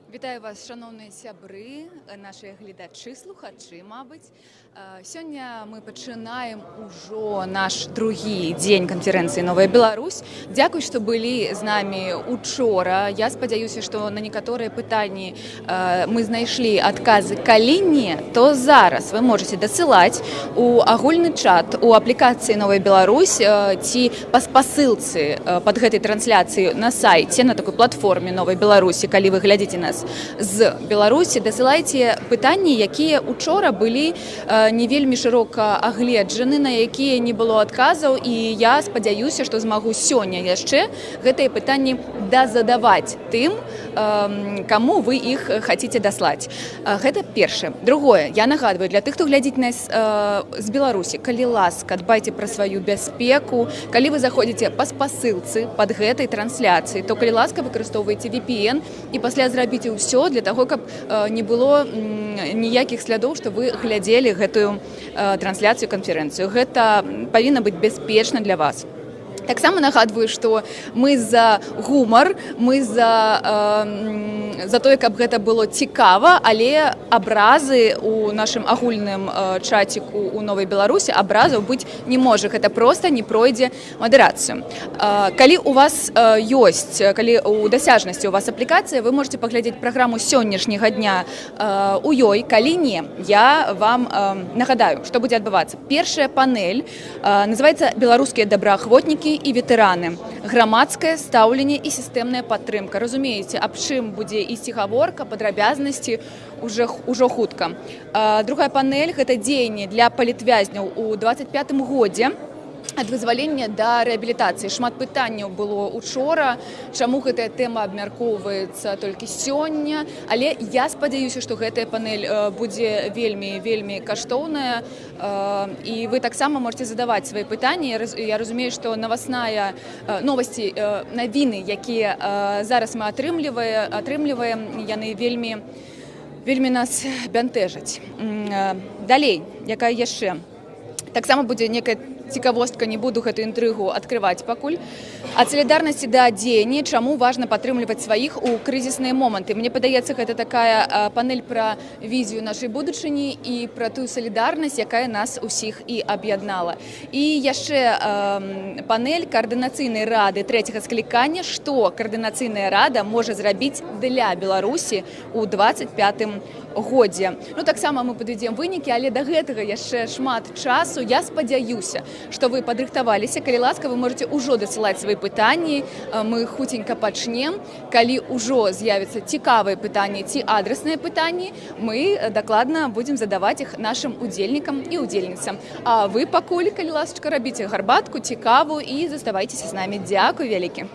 Вітаю вас, шановныя сябры, нашыя гледачы, слухачы, мабыць. Сёння мы пачынаем ужо наш другі дзень канферэнцыі «Новая Беларусь». Дзякуй, што былі з намі учора. Я спадзяюся, што на некаторыя пытанні мы знайшлі адказы. Калі не, то зараз вы можаце дасылаць у агульны чат у аплікацыі «Новая Беларусь» ці па спасылцы пад гэтай трансляцыі на сайце, на такой платформе «Новай Беларусі», калі вы глядзіце нас з Беларусі, дасылайце пытанні, якія учора былі не вельмі шырока агледжаны, на якія не было адказаў, і я спадзяюся, што змагу сёння яшчэ гэтыя пытанні дазадаваць тым, каму вы іх хаціце даслаць. Гэта першае. Другое, я нагадваю, для тых, хто глядзіць нас з Беларусі, калі ласка, дбайце пра сваю бяспеку. Калі вы заходзіце па спасылцы пад гэтай трансляцыі, то калі ласка, выкарыстоўвайце VPN і пасля зрабіце ўсё для таго, каб не было ніякіх слядоў, што вы глядзелі гэтую трансляцыю, канферэнцыю. Гэта павінна быць бяспечна для вас. Таксама нагадваю, што мы за гумар, мы за тое, каб гэта было цікава, але абразы ў нашым агульным чаціку ў Новай Беларусі абразаў быць не можа. Гэта проста не пройдзе мадэрацыю. Калі у вас ёсць, калі ў дасяжнасці у вас аплікацыя, вы можете паглядзець праграму сённяшняга дня у ёй. Калі не, я вам нагадаю, што будзе адбывацца. Першая панель называецца «Беларускія добраахвотнікі і ветэраны. Грамадскае стаўленне і сістэмная падтрымка». Разумееце, аб чым будзе ісці гаворка, падрабязнасці ўжо хутка. Другая панель – гэта дзеянні для палітвязняў у 25-м годзе. Ад вызвалення да рэабілітацыі. Шмат пытанняў было учора, чаму гэтая тэма абмяркоўваецца толькі сёння, але я спадзяюся, што гэтая панель будзе вельмі каштоўная, і вы таксама можете задаваць свае пытанні. Я разумею, што новасці, навіны, якія зараз мы атрымліваем, яны вельмі нас бянтэжаць. Далей, якая яшчэ? Таксама будзе некая цікавостка, не буду гэту інтрыгу адкрываць пакуль. Ад салідарнасці да дзеяння, чаму важна падтрымліваць сваіх у крызісныя моманты. Мне падаецца, гэта такая панель пра візію нашай будучыні і пра тую салідарнасць, якая нас усіх і аб'яднала. І яшчэ панель каардынацыйнай рады трэцяга склікання, што каардынацыйная рада можа зрабіць для Беларусі ў 25-м годзе. Таксама мы падвядзем вынікі, але да гэтага яшчэ шмат часу. Я спадзяюся, што вы падрыхтаваліся. Калі ласка, вы можете ўжо дасылаць свае пытанні. Мы хуценька пачнем. Калі ўжо з'явяцца цікавыя пытанні ці адрасныя пытанні, мы дакладна будзем задаваць іх нашым удзельнікам і удзельніцам. А вы пакуль, калі ласачка, рабіце гарбатку, цікаву і заставайцеся з намі. Дзякуй вялікі.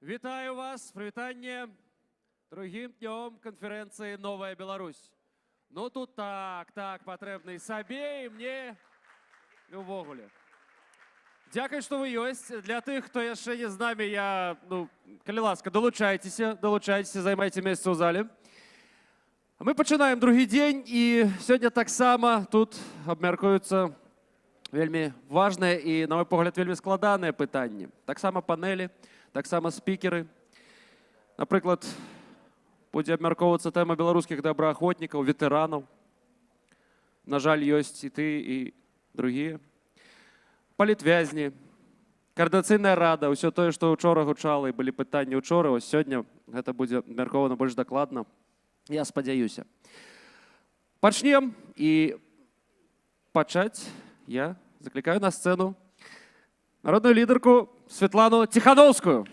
Вітаю вас, привітання другим днем конференції «Новая Беларусь». Ну тут так, потрібно і собі, і мені, і увогуле. Дякую, що ви є. Для тих, хто ще не з нами, коли ласка, долучайтеся, займайте місце у залі. Ми починаємо другий день, і сьогодні так само тут обміркуються вельми важне і, на мій погляд, вельми складане питання. Так само панелі, так само спікери. Наприклад, буде обмірковуватися тема білоруських доброохотників, ветеранів. На жаль, є і ті, і інші. Політв'язні, координаційна рада, усе те, що вчора гучало, і були питання вчора, ось сьогодні це буде обмірковано більш докладно. Я сподіваюся. Почнемо, і почати я закликаю на сцену народну лідерку Світлану Тихановську.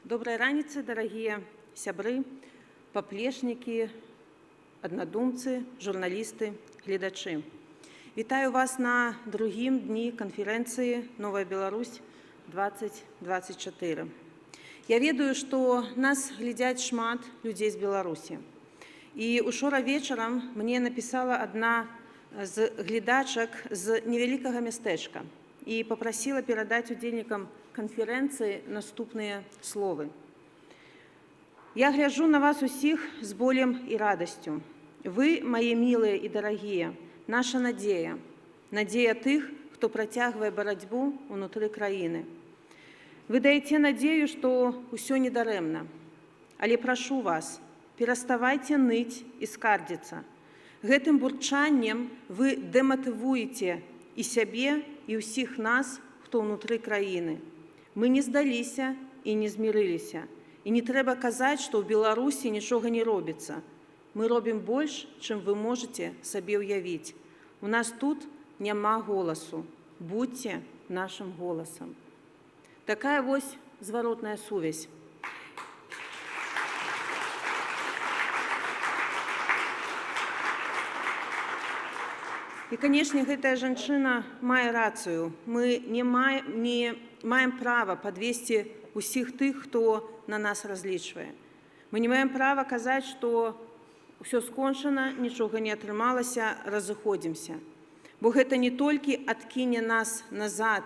Доброй раницы, дорогие сябры, поплечники, однодумцы, журналисты, глядачи. Вітаю вас на другім дні конференції «Новая Беларусь-2024». Я ведаю, што нас глядяць шмат людзей з Беларусі. І учора вечарам мне напісала адна з глядачак з невялікага мястэчка і папрасіла перадаць удзельнікам конференции наступные словы. Я гляжу на вас усіх з болем і радостью. Вы, мои милые и дорогие, наша надея. Надея тых, кто протягивает борьбу внутри краины. Вы даете надею, что усё недарэмна. Але прошу вас, переставайте ныть и скардзіцца. Гэтым бурчаннем вы демотивуете и себе, и усіх нас, кто внутри краины. Мы не здаліся і не змірыліся. І не трэба казаць, што ў Беларусі нічога не робіцца. Мы робім больш, чым вы можете сабе ўявіць. У нас тут няма голасу. Будьце нашым голасам. Такая вось зваротная сувязь. І, канешне, гэтая жанчына мае рацыю. Мы не маем права падвесці усіх тых, хто на нас разлічвае. Мы не маем права казаць, што ўсё скончана, нічога не атрымалася, разыходзімся. Бо гэта не толькі адкіне нас назад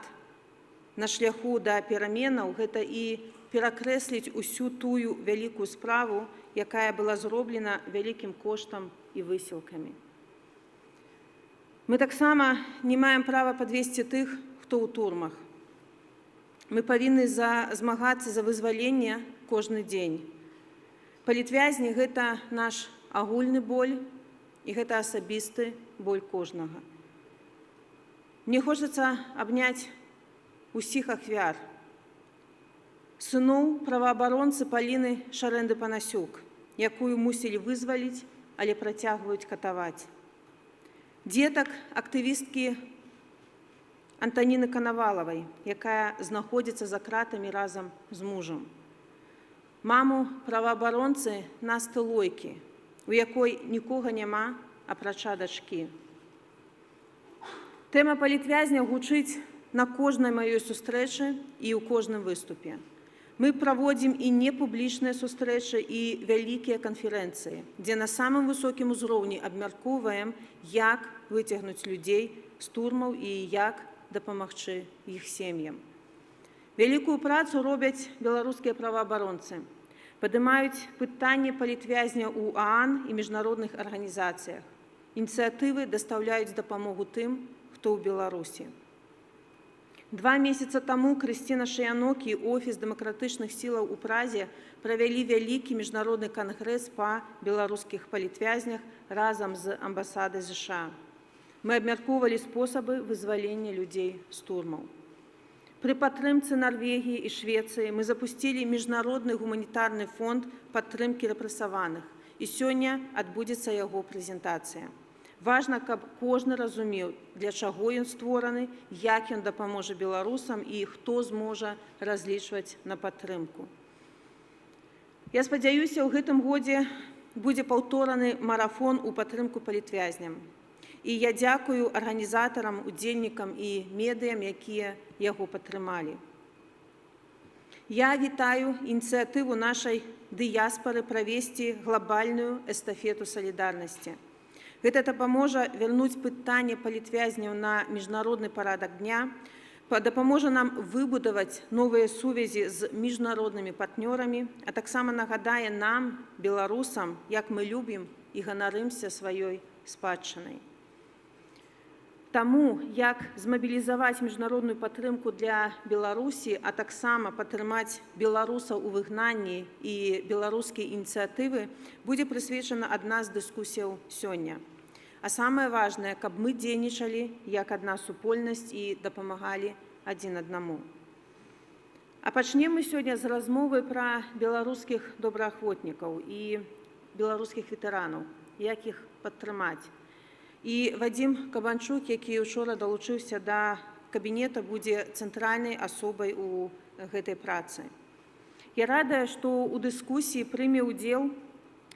на шляху да пераменаў, гэта і перакрэсліць усю тую вялікую справу, якая была зроблена вялікім коштам і высілкамі. Мы таксама не маем права падвесці тых, хто ў турмах. Мы павінны змагацца за вызваленне кожны дзень. Палітвязні – гэта наш агульны боль, і гэта асабісты боль кожнага. Мне хочацца абняць усіх ахвяр. Сыноў праваабаронцы Паліны Шарэнды-Панасюк, якую мусілі вызваліць, але працягваюць катаваць. Дзетак актывісткі Антаніны Канавалавай, якая знаходзіцца за кратамі разам з мужам. Маму праваабаронцы Насты Лойкі, у якой нікога няма, апрача дачкі. Тэма палітвязня гучыць на кожнай маёй сустрэчы і ў кожным выступе. Мы праводзім і непублічныя сустрэчы і вялікія канферэнцыі, дзе на самым высокім узроўні абмяркоўваем, як выцягнуць людзей з турмаў і як дапамагчы іх сем'ям. Вялікую працу робяць беларускія праваабаронцы. Падымаюць пытанне палітвязня ў ААН і міжнародных арганізацыях. Ініцыятывы дастаўляюць дапамогу тым, хто ў Беларусі. 2 месяца таму Крысціна Шаянок і Офіс дэмакратычных сілаў у Празе правялі вялікі міжнародны кангрэс па беларускіх палітвязнях разам з амбасадай США. Мы абмяркоўвалі спосабы вызвалення людзей з турмаў. Пры падтрымцы Нарвегіі і Швецыі мы запусцілі міжнародны гуманітарны фонд падтрымкі рэпрэсаваных, і сёння адбудзецца яго прэзентацыя. Важна, каб кожны разумеў, для чаго ён створаны, як ён дапаможа беларусам і хто зможа разлічваць на падтрымку. Я спадзяюся, ў гэтым годзе будзе паўтораны марафон у падтрымку палітвязням. І я дзякую арганізатарам, удзельнікам і медыям, якія яго падтрымалі. Я вітаю ініцыятыву нашай дыяспары правесці глобальную эстафету салідарнасці. Гэта дапаможа вярнуць пытанне палітвязняў на міжнародны парадак дня, дапаможа нам выбудаваць новыя сувязі з міжнароднымі партнёрамі, а таксама нагадае нам, беларусам, як мы любім і ганарымся сваёй спадчынай. Таму, як змабілізаваць міжнародную падтрымку для Беларусі, а таксама падтрымаць беларусаў у выгнанні і беларускія ініцыятывы, будзе прысвечана адна з дыскусіяў сёння. А самае важнае, каб мы дзейнічалі як адна супольнасць і дапамагалі адзін аднаму. А пачнем мы сёння з размовы пра беларускіх добраахвотнікаў і беларускіх ветэранаў, як іх падтрымаць. І Вадзім Кабанчук, які учора далучыўся да кабінета, будзе цэнтральнай асобай у гэтай працы. Я радая, што ў дыскусіі прыме ўдзел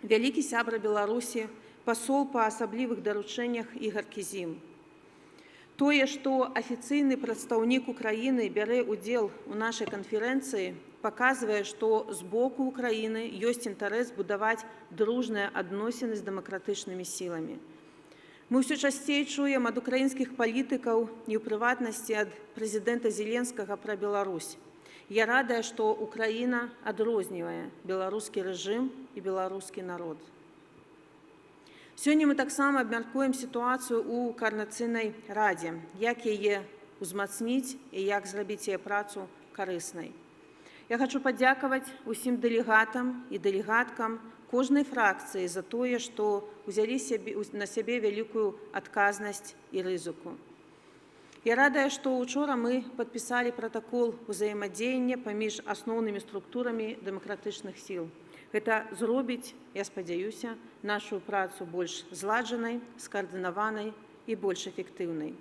вялікі сябра Беларусі, пасол па асаблівых даручэннях Ігар Кізім. Тое, што афіцыйны прадстаўнік Украіны бярэ ўдзел у нашай канферэнцыі, паказвае, што з боку Украіны ёсць інтарэс будаваць дружныя адносіны з дэмакратычнымі сіламі. Мы ўсё часцей чуем ад украінскіх палітыкаў і ў прыватнасці ад прэзідэнта Зеленскага пра Беларусь. Я радая, што Украіна адрознівае беларускі рэжым і беларускі народ. Сёння мы таксама абмяркуем сітуацыю ў Коардынацыйнай радзе, як яе ўзмацніць і як зрабіць яе працу карыснай. Я хочу падзякаваць усім дэлегатам і дэлегаткам кожнай фракцыі за тое, што ўзялі на сябе вялікую адказнасць і рызыку. Я радая, што учора мы падпісалі пратакол узаемадзеяння паміж асноўнымі структурамі дэмакратычных сіл. Гэта зробіць, я спадзяюся, нашу працу больш зладжанай, скаардынаванай і больш эфектыўнай.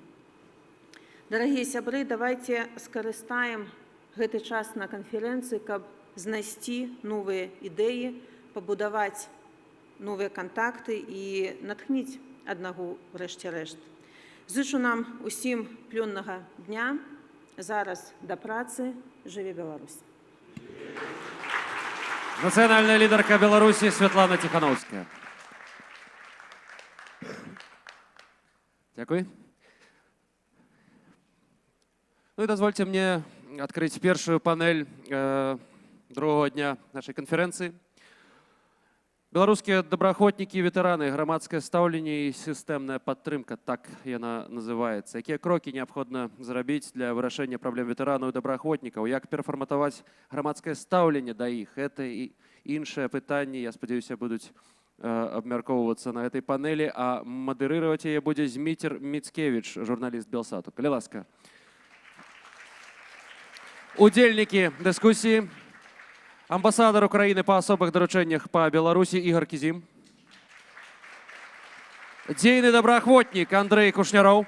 Дарагія сябры, давайце скарыстаем гэты час на канферэнцыі, каб знайсці новыя ідэі, пабудаваць новыя кантакты і натхніць аднаго врэшце рэшт. Зычу нам усім плённага дня. Зараз да працы. Жыве Беларусь! Национальная лидерка Беларуси Светлана Тихановская. Дякую. Ну и дозвольте мне открыть первую панель другого дня нашей конференции. Белорусские добраахвотнікі і ветэраны, грамадскае стаўленне і сістэмная падтрымка, так яна называецца. Якія крокі неабходна зрабіць для вырашэння праблем ветэранаў і добраахвотнікаў? Як перафарматаваць грамадскае стаўленне да іх? Гэта і іншыя пытанні, я спадзяюся, будуць абмяркоўвацца на гэтай панелі, а мадэрыраваць яе будзе Зміцер Міцкевіч, журналіст Белсату. Калі ласка. Удзельнікі дыскусіі. Амбасадар Украины по особых доручениях по Беларуси Игорь Кизим. Дзейны добраахвотнік Андрей Кушняров.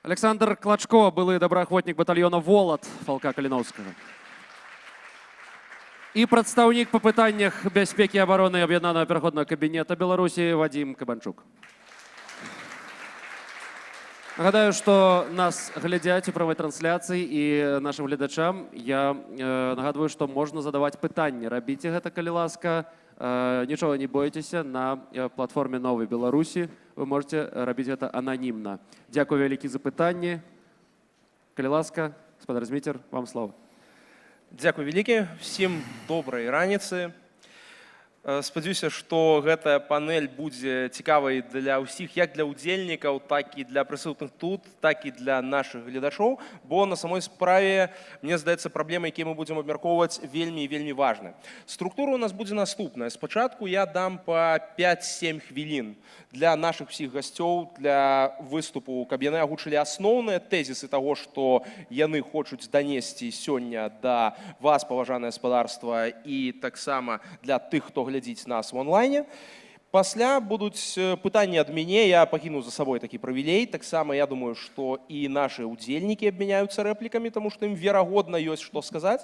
Александр Клачко, былы добраахвотнік батальона «Волат» полка Калиновского. И прадстаўнік по пытаннях бяспекі і абароны Аб'яднанага пераходнага кабінета Беларусі Вадзім Кабанчук. Нагадаю, что нас глядзяць у прамой трансляцыі і нашим гледачам я нагадываю, что можно задавать пытанні. Рабіце гэта, калі ласка, нічога не бойтеся, на платформе «Новой Беларуси» вы можете рабіць гэта ананімна. Дзякую вялікі за пытанні. Калі ласка, гаспадар Зміцер, вам слово. Дзякуй вялікі, всім добрай раніцы. Спадзяюся, што гэтая панель будзе цікавай для ўсіх, як для ўдзельнікаў, так і для прысутных тут, так і для нашых гледачоў, бо на самой справе, мне здаецца, праблемы, якія мы будзем абмяркоўваць, вельмі і вельмі важны. Структура у нас будзе наступная. Спачатку я дам па 5-7 хвілін для нашых усіх гасцёў, для выступу, каб яны агучылі асноўныя тэзісы таго, што яны хочуць данесці сёння да вас, паважанае гаспадарства, і таксама для тых, хто глядзіць нас в онлайне. Пасля будуць пытанні ад мяне, я пакіну за сабой такі прывілей. Таксама я думаю, што і нашы ўдзельнікі абмяняюцца рэплікамі, таму што ім верагодна ёсць што сказаць.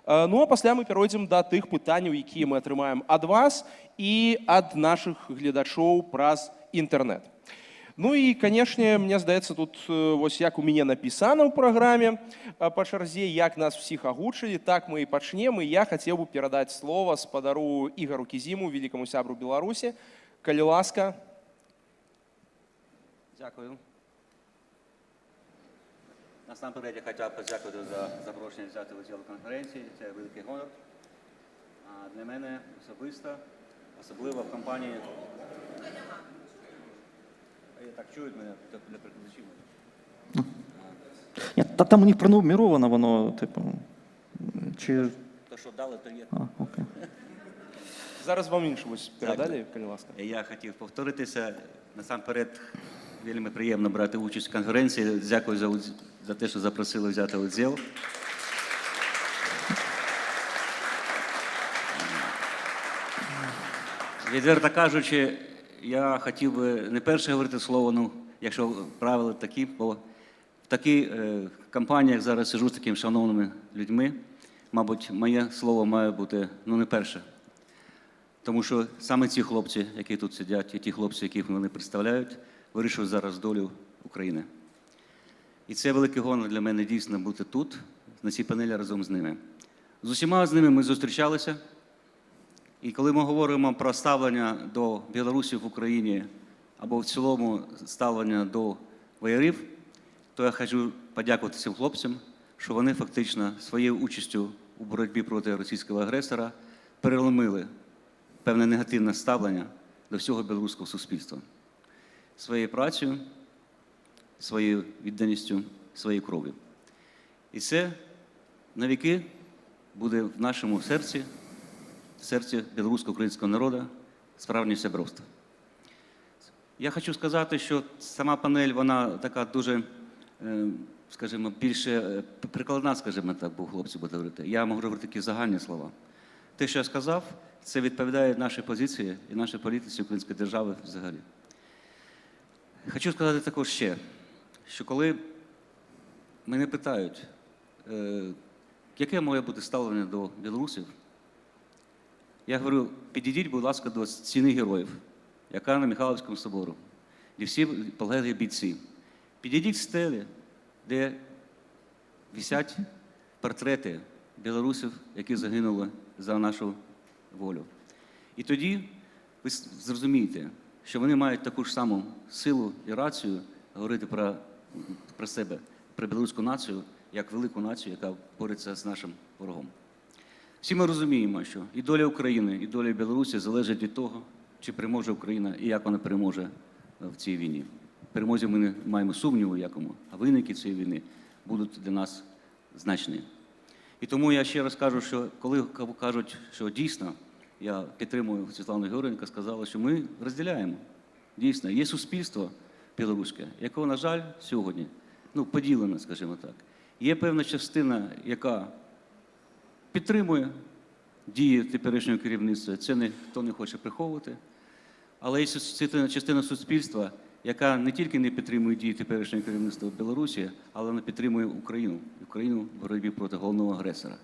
Ну а пасля мы перайдзем да тых пытанняў, якія мы атрымаем ад вас і ад нашых гледачоў праз інтэрнэт. Ну і, канешне, мне здаецца, тут вось як у мяне напісана ў праграме па чарзе, як нас всіх агучылі, так мы і пачнем. І я хацеў бы перадаць слова спадару Ігару Кізіму, великаму сябру Беларусі. Калі ласка. Дякую. Насамперед я хотів подякувати за запрошення взяти участь у конференції. Це великий гонор. А для мене особисто, особливо в компанії... Так чують мене для перекладачів? Ні, там у них пронумеровано воно, типу, чи... То, що дали, то є. Окей. Зараз вам інше ось передалі, калі ласка. Я хотів повторитися. Насамперед, вельми приємно брати участь в конференції. Дякую за те, що запросили взяти уділ. Відверто кажучи, я хотів би не перше говорити слово, ну, якщо правила такі, бо в такій компанії, як зараз сиджу з такими шановними людьми, мабуть, моє слово має бути, ну, не перше. Тому що саме ці хлопці, які тут сидять, і ті хлопці, яких вони представляють, вирішують зараз долю України. І це великий гонор для мене дійсно бути тут, на цій панелі разом з ними. З усіма з ними ми зустрічалися. І коли ми говоримо про ставлення до білорусів в Україні, або в цілому ставлення до воярів, то я хочу подякувати цим хлопцям, що вони фактично своєю участю у боротьбі проти російського агресора переломили певне негативне ставлення до всього білоруського суспільства. Своєю працею, своєю відданістю, своєю кров'ю. І це навіки буде в нашому серці, в серці білорусько-українського народу, справжнє сябровство. Я хочу сказати, що сама панель, вона така дуже, скажімо, більше прикладна, скажімо так, бо хлопці будуть говорити. Я можу говорити такі загальні слова. Те, що я сказав, це відповідає нашій позиції і нашій політиці української держави взагалі. Хочу сказати також ще, що коли мене питають, яке має бути ставлення до білорусів, я говорю, підійдіть, будь ласка, до стіни героїв, яка на Михайлівському собору, де всі полеглі бійці. Підійдіть в стелі, де висять портрети білорусів, які загинули за нашу волю. І тоді ви зрозумієте, що вони мають таку ж саму силу і рацію говорити про себе, про білоруську націю, як велику націю, яка бореться з нашим ворогом. Всі ми розуміємо, що і доля України, і доля Білорусі залежить від того, чи переможе Україна і як вона переможе в цій війні. В перемозі ми не маємо сумніву якому, а виники цієї війни будуть для нас значні. І тому я ще раз кажу, що коли кажуть, що дійсно, я підтримую Світлану Георгіївну, яка сказала, що ми розділяємо. Дійсно, є суспільство білоруське, якого, на жаль, сьогодні, поділене, скажімо так. Є певна частина, яка підтримує дії теперішнього керівництва, це ніхто не хоче приховувати. Але є частина суспільства, яка не тільки не підтримує дії теперішнього керівництва в Білорусі, але вона підтримує Україну в боротьбі проти головного агресора.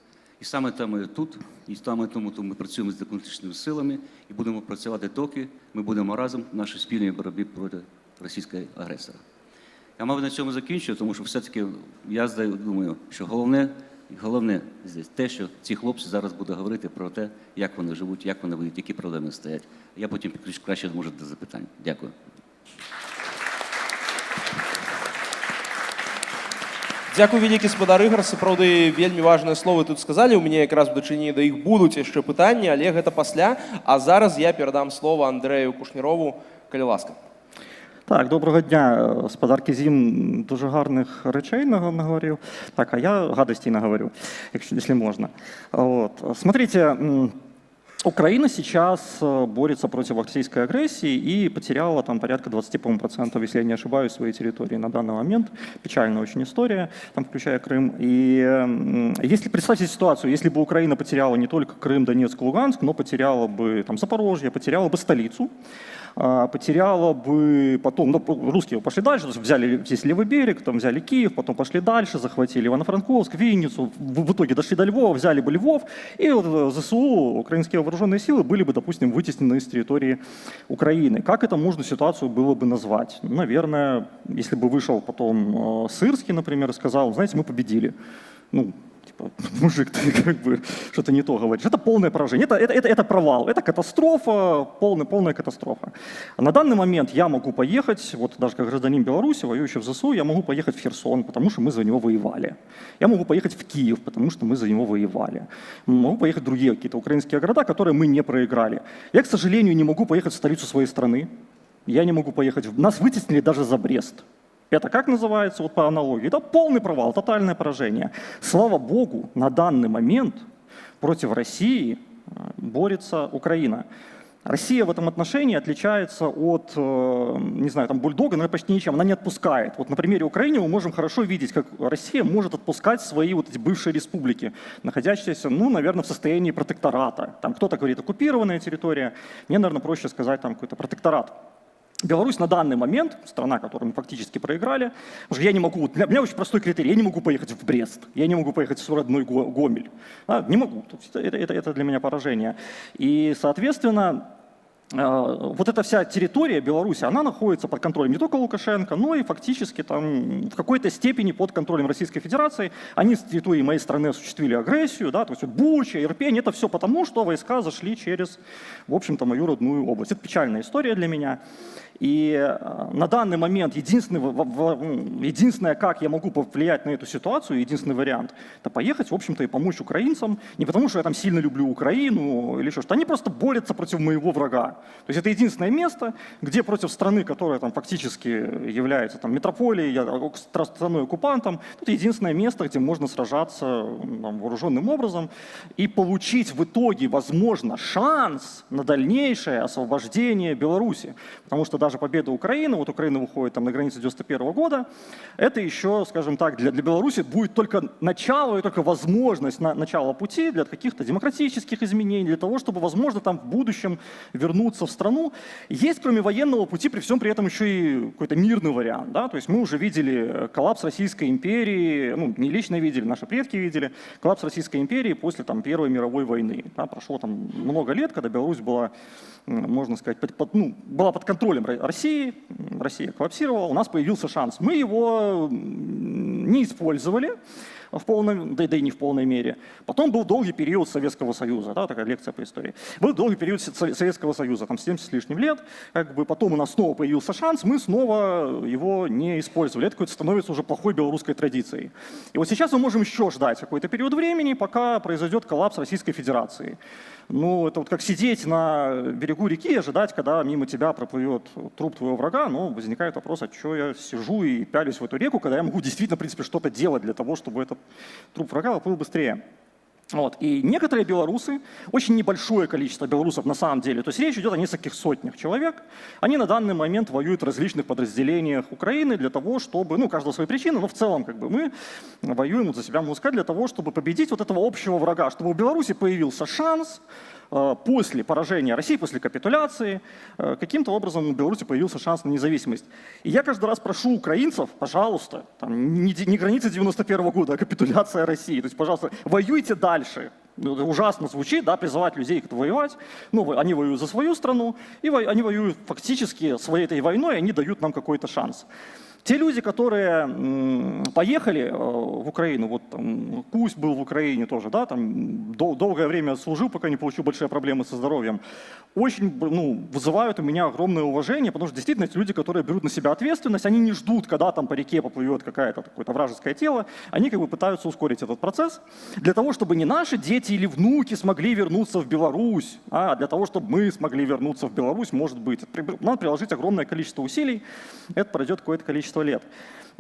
І саме тому тут, і саме тому ми працюємо з демократичними силами і будемо працювати доки ми будемо разом в нашій спільній боротьбі проти російського агресора. Я, мабуть, на цьому закінчую, тому що все-таки я думаю, що головне здесь те, що ці хлопці зараз будуть говорити про те, як вони живуть, як вони воюють, які проблеми стоять. Я потім підключу краще, може, до запитань. Дякую. Дякую, вялікі спадар Ігор. Сапраўды, вельмі важныя словы тут сказалі. У мяне якраз у дачыненні да іх будуць яшчэ пытанні, але гэта пасля. А зараз я перадам слово Андрею Кушнірову, калі ласка. Так, доброго дня. Спадар Кізім дуже гарних речей наговорив. Так, а я гадостей наговорю, якщо можна. Вот. Смотрите, Украина сейчас борется против российской агрессии и потеряла там порядка 20%, если я не ошибаюсь, своей территории на данный момент. Печальная очень история, там, включая Крым. И если представьте ситуацию, если бы Украина потеряла не только Крым, Донецк, Луганск, но потеряла бы там, Запорожье, потеряла бы столицу, потеряла бы потом, ну, русские пошли дальше, взяли здесь левый берег, там взяли Киев, потом пошли дальше, захватили Ивано-Франковск, Винницу, в итоге дошли до Львова, взяли бы Львов, и вот ЗСУ, украинские вооруженные силы, были бы, допустим, вытеснены с территории Украины. Как это можно ситуацию было бы назвать? Ну, наверное, если бы вышел потом Сырский, например, и сказал, знаете, мы победили. Ну, мужик, ты как бы что-то не то говоришь. Это полное поражение, это провал, это катастрофа, полная катастрофа. На данный момент я могу поехать, вот даже как гражданин Беларуси, воюющий в ЗСУ, я могу поехать в Херсон, потому что мы за него воевали. Я могу поехать в Киев, потому что мы за него воевали. Могу поехать в другие какие-то украинские города, которые мы не проиграли. Я, к сожалению, не могу поехать в столицу своей страны. Я не могу поехать, нас вытеснили даже за Брест. Это как называется, вот по аналогии? Это полный провал, тотальное поражение. Слава Богу, на данный момент против России борется Украина. Россия в этом отношении отличается от, не знаю, там, бульдога, но почти ничем. Она не отпускает. Вот на примере Украины мы можем хорошо видеть, как Россия может отпускать свои вот эти бывшие республики, находящиеся, ну, наверное, в состоянии протектората. Там кто-то говорит оккупированная территория, мне, наверное, проще сказать там какой-то протекторат. Беларусь на данный момент, страна, которую мы фактически проиграли, потому что я не могу, у меня очень простой критерий, я не могу поехать в Брест, я не могу поехать в свой родной Гомель, не могу, это для меня поражение. И, соответственно, вот эта вся территория Беларуси, она находится под контролем не только Лукашенко, но и фактически там в какой-то степени под контролем Российской Федерации. Они с территории моей страны осуществили агрессию, да, то есть вот Буча, Ирпень, это все потому, что войска зашли через, в общем-то, мою родную область. Это печальная история для меня. И на данный момент единственное, как я могу повлиять на эту ситуацию, единственный вариант, это поехать, в общем-то, и помочь украинцам. Не потому, что я там сильно люблю Украину или что-то. Они просто борются против моего врага. То есть это единственное место, где против страны, которая там фактически является там, метрополией, страной-оккупантом, это единственное место, где можно сражаться там, вооруженным образом и получить в итоге, возможно, шанс на дальнейшее освобождение Беларуси. Потому что даже победа Украины, вот Украина выходит там, на границе 1991 года, это еще, скажем так, для Беларуси будет только начало и только возможность начала пути для каких-то демократических изменений, для того, чтобы, возможно, там в будущем вернуться в страну. Есть, кроме военного пути, при всем при этом еще и какой-то мирный вариант. Да? То есть мы уже видели коллапс Российской империи, ну, не лично видели, наши предки видели, коллапс Российской империи после там, Первой мировой войны. Да? Прошло там много лет, когда Беларусь была, можно сказать, была под контролем России, Россия коллапсировала, у нас появился шанс. Мы его не использовали в полной, да и не в полной мере. Потом был долгий период Советского Союза, да, такая лекция по истории. Был долгий период Советского Союза, там 70 с лишним лет, как бы потом у нас снова появился шанс, мы снова его не использовали. Это какой-то становится уже плохой белорусской традицией. И вот сейчас мы можем еще ждать какой-то период времени, пока произойдет коллапс Российской Федерации. Ну, это вот как сидеть на берегу реки и ожидать, когда мимо тебя проплывет труп твоего врага, но возникает вопрос, а что я сижу и пялюсь в эту реку, когда я могу действительно, в принципе, что-то делать для того, чтобы этот труп врага поплыл быстрее. Вот. И некоторые белорусы, очень небольшое количество белорусов на самом деле, то есть речь идет о нескольких сотнях человек, они на данный момент воюют в различных подразделениях Украины для того, чтобы, ну, у каждого свои причины, но в целом как бы мы воюем вот за себя, можно сказать, для того, чтобы победить вот этого общего врага, чтобы у Беларуси появился шанс после поражения России, после капитуляции, каким-то образом у Беларуси появился шанс на независимость. И я каждый раз прошу украинцев, пожалуйста, там, не границы 91 года, а капитуляция России. То есть, пожалуйста, воюйте дальше. Это ужасно звучит, да, призывать людей как-то воевать. Ну, они воюют за свою страну, и они воюют фактически своей этой войной, и они дают нам какой-то шанс. Те люди, которые поехали в Украину, вот там, Кусь был в Украине тоже, да, там долгое время служил, пока не получил большие проблемы со здоровьем, очень вызывают у меня огромное уважение, потому что действительно эти люди, которые берут на себя ответственность, они не ждут, когда там по реке поплывет какое-то вражеское тело, они как бы пытаются ускорить этот процесс для того, чтобы не наши дети или внуки смогли вернуться в Беларусь, а для того, чтобы мы смогли вернуться в Беларусь, может быть. Надо приложить огромное количество усилий, это пройдет какое-то количество лет.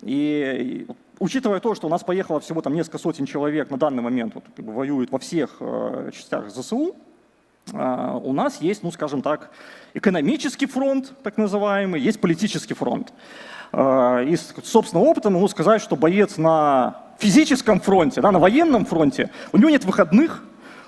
И учитывая то, что у нас поехало всего там несколько сотен человек на данный момент, вот, как бы, воюют во всех частях ЗСУ, у нас есть, ну, скажем так, экономический фронт, так называемый, есть политический фронт. Из собственного опыта могу сказать, что боец на физическом фронте, да, на военном фронте, у него нет выходных,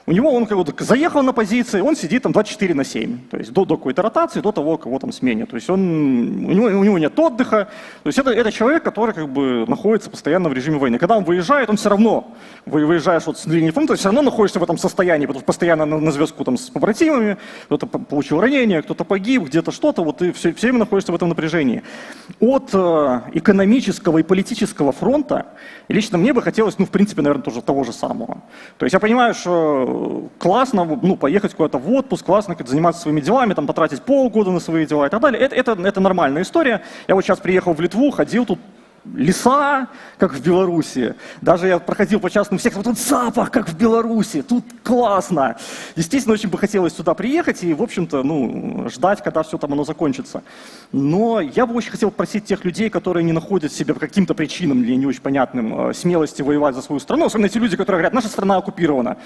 у него он как бы заехал на позиции, он сидит там 24/7, то есть до какой-то ротации, до того, кого там сменят. То есть у него нет отдыха, то есть это человек, который как бы находится постоянно в режиме войны. Когда он выезжает, он все равно, выезжаешь вот с линии фронта, все равно находишься в этом состоянии, потому что постоянно на звездку там с побратимами, кто-то получил ранение, кто-то погиб, где-то что-то, вот ты все время находишься в этом напряжении. От экономического и политического фронта лично мне бы хотелось, ну, в принципе, наверное, тоже того же самого. То есть я понимаю, что классно, ну, поехать куда-то в отпуск, классно заниматься своими делами, там, потратить полгода на свои дела и так далее. Это нормальная история. Я вот сейчас приехал в Литву, ходил тут, леса, как в Беларуси. Даже я проходил по частным секторам, тут запах, как в Беларуси, тут классно. Естественно, очень бы хотелось сюда приехать и, в общем-то, ну, ждать, когда все там оно закончится. Но я бы очень хотел просить тех людей, которые не находят в себе по каким-то причинам, или не очень понятным, смелости воевать за свою страну, особенно те люди, которые говорят, наша страна оккупирована.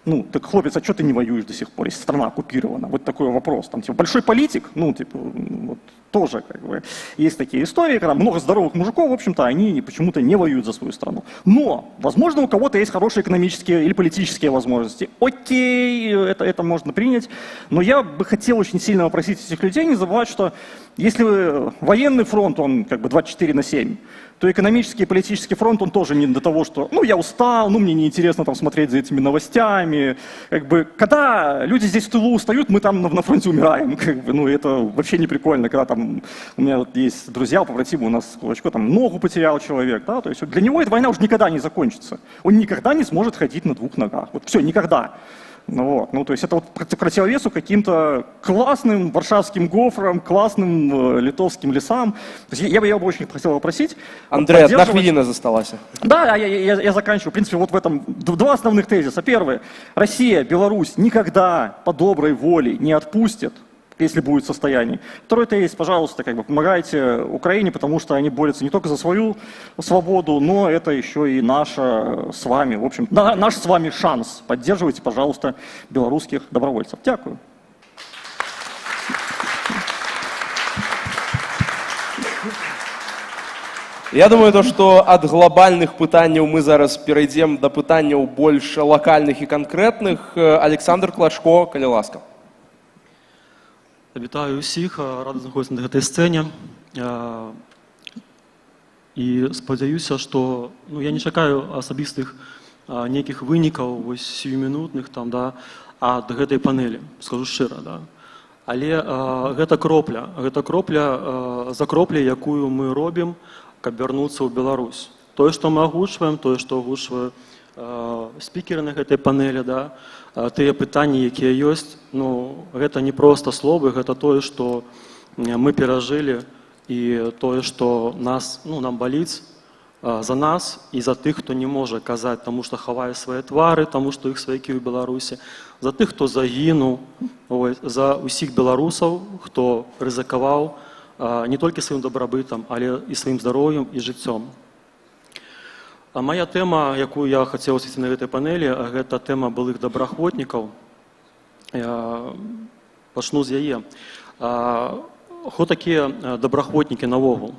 Ну, так, хлопец, а что ты не воюешь до сих пор, если страна оккупирована? Вот такой вопрос. Там, типа, большой политик, ну, типа, вот, тоже, как бы, есть такие истории, когда много здоровых мужиков, в общем-то, они почему-то не воюют за свою страну. Но, возможно, у кого-то есть хорошие экономические или политические возможности. Окей, это можно принять, но я бы хотел очень сильно попросить этих людей не забывать, что если военный фронт, он как бы 24/7, то экономический и политический фронт, он тоже не до того, что, ну, я устал, ну, мне неинтересно там смотреть за этими новостями. Как бы, когда люди здесь в тылу устают, мы там на фронте умираем. Как бы, ну, это вообще не прикольно, когда там, у меня вот есть друзья, побратимы, у нас кулачко, там, ногу потерял человек, да, то есть для него эта война уже никогда не закончится. Он никогда не сможет ходить на двух ногах. Вот все, никогда. Ну, вот. Ну, то есть это вот противовесу каким-то классным варшавским гофрам, классным литовским лесам. То есть я бы очень хотел попросить. Андрей, одна хвилина засталась. Да, я заканчиваю. В принципе, вот в этом два основных тезиса. Первый. Россия, Беларусь никогда по доброй воле не отпустят, если будет состояние. Второй тезис, пожалуйста, как бы помогайте Украине, потому что они борются не только за свою свободу, но это еще и наша с вами, в общем, наш с вами шанс. Поддерживайте, пожалуйста, белорусских добровольцев. Дякую. Я думаю, то, што ад глобальных пытанняў мы зараз перайдзем да пытанняў больш лакальных і канкрэтных. Александр Клашко, калі ласка. Вітаю усіх, рада знаходитися на гэтай сцэне. І спадзяюся, што я не чакаю асабістых нейкіх вынікаў сіюмінутных там, да, ад гэтай панелі, скажу шчыра. Да. Але гэта кропля за кропляй, якую мы робім, каб вярнуцца ў Беларусь. Тое, што мы агучваем, тое, што агучвае спікеры на гэтай панелі, да, тыя пытанні, якія ёсць, гэта не проста словы, гэта тое, што мы перажылі і тое, што нам баліць за нас і за тых, хто не можа казаць, таму што хавае свае твары, таму што іх сваякі ў Беларусі, за тых, хто загінуў, за усіх беларусаў, хто рызыкаваў не толькі сваім дабрабытам, але і сваім здароўем і жыццём. Моя тэма, якую я хацеў асветліць на гэтай панелі, гэта тэма былых добраахвотнікаў. Пачну з яе. Хто такія добраахвотнікі наогул?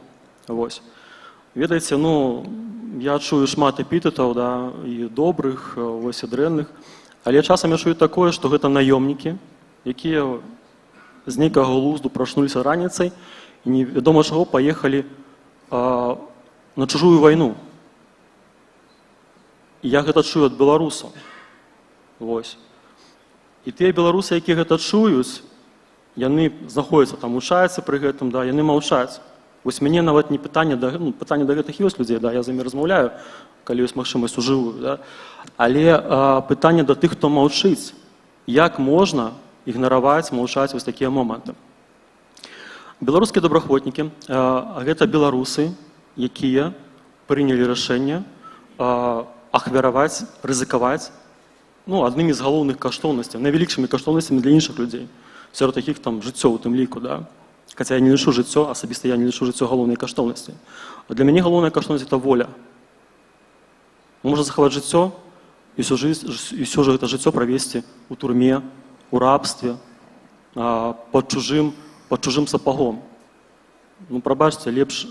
Ведаеце, я чую шмат эпітэтаў, да, і добрых, і дрэнных, але часам я чую такое, што гэта наёмнікі, якія з нейкага глузду прачнуліся раніцай і невядома чаго паехалі на чужую вайну. І я гэта чую ад беларусаў. І тыя беларусы, якія гэта чуюць, яны знаходзяцца там, вучаюцца пры гэтым, да, яны маўчаць. Мяне нават не пытанне да гэтых ёсць людзей, да, я з імі размаўляю, калі ёсць магчымасць ужывую, да, але пытанне да тых, хто маўчыць, як можна ігнараваць, маўчаць вось такія моманты. Беларускія добраахвотнікі гэта беларусы, якія прынялі рашэнне ахвяраваць, рызыкаваць аднымі з галоўных каштоўнасцяў, найвялікшымі каштоўнасцямі для іншых людзей. Сярод такіх там жыццё у тым ліку, да. Хаця я не лічу жыццё, асабіста я не лічу жыццё галоўнай каштоўнасці. Для мяне галоўная каштоўнасць – это воля. Можна захаваць жыццё і ўсё ж гэта жыццё правесці ў турме, у рабстве, под чужим сапогом. Ну, прабачце, лепш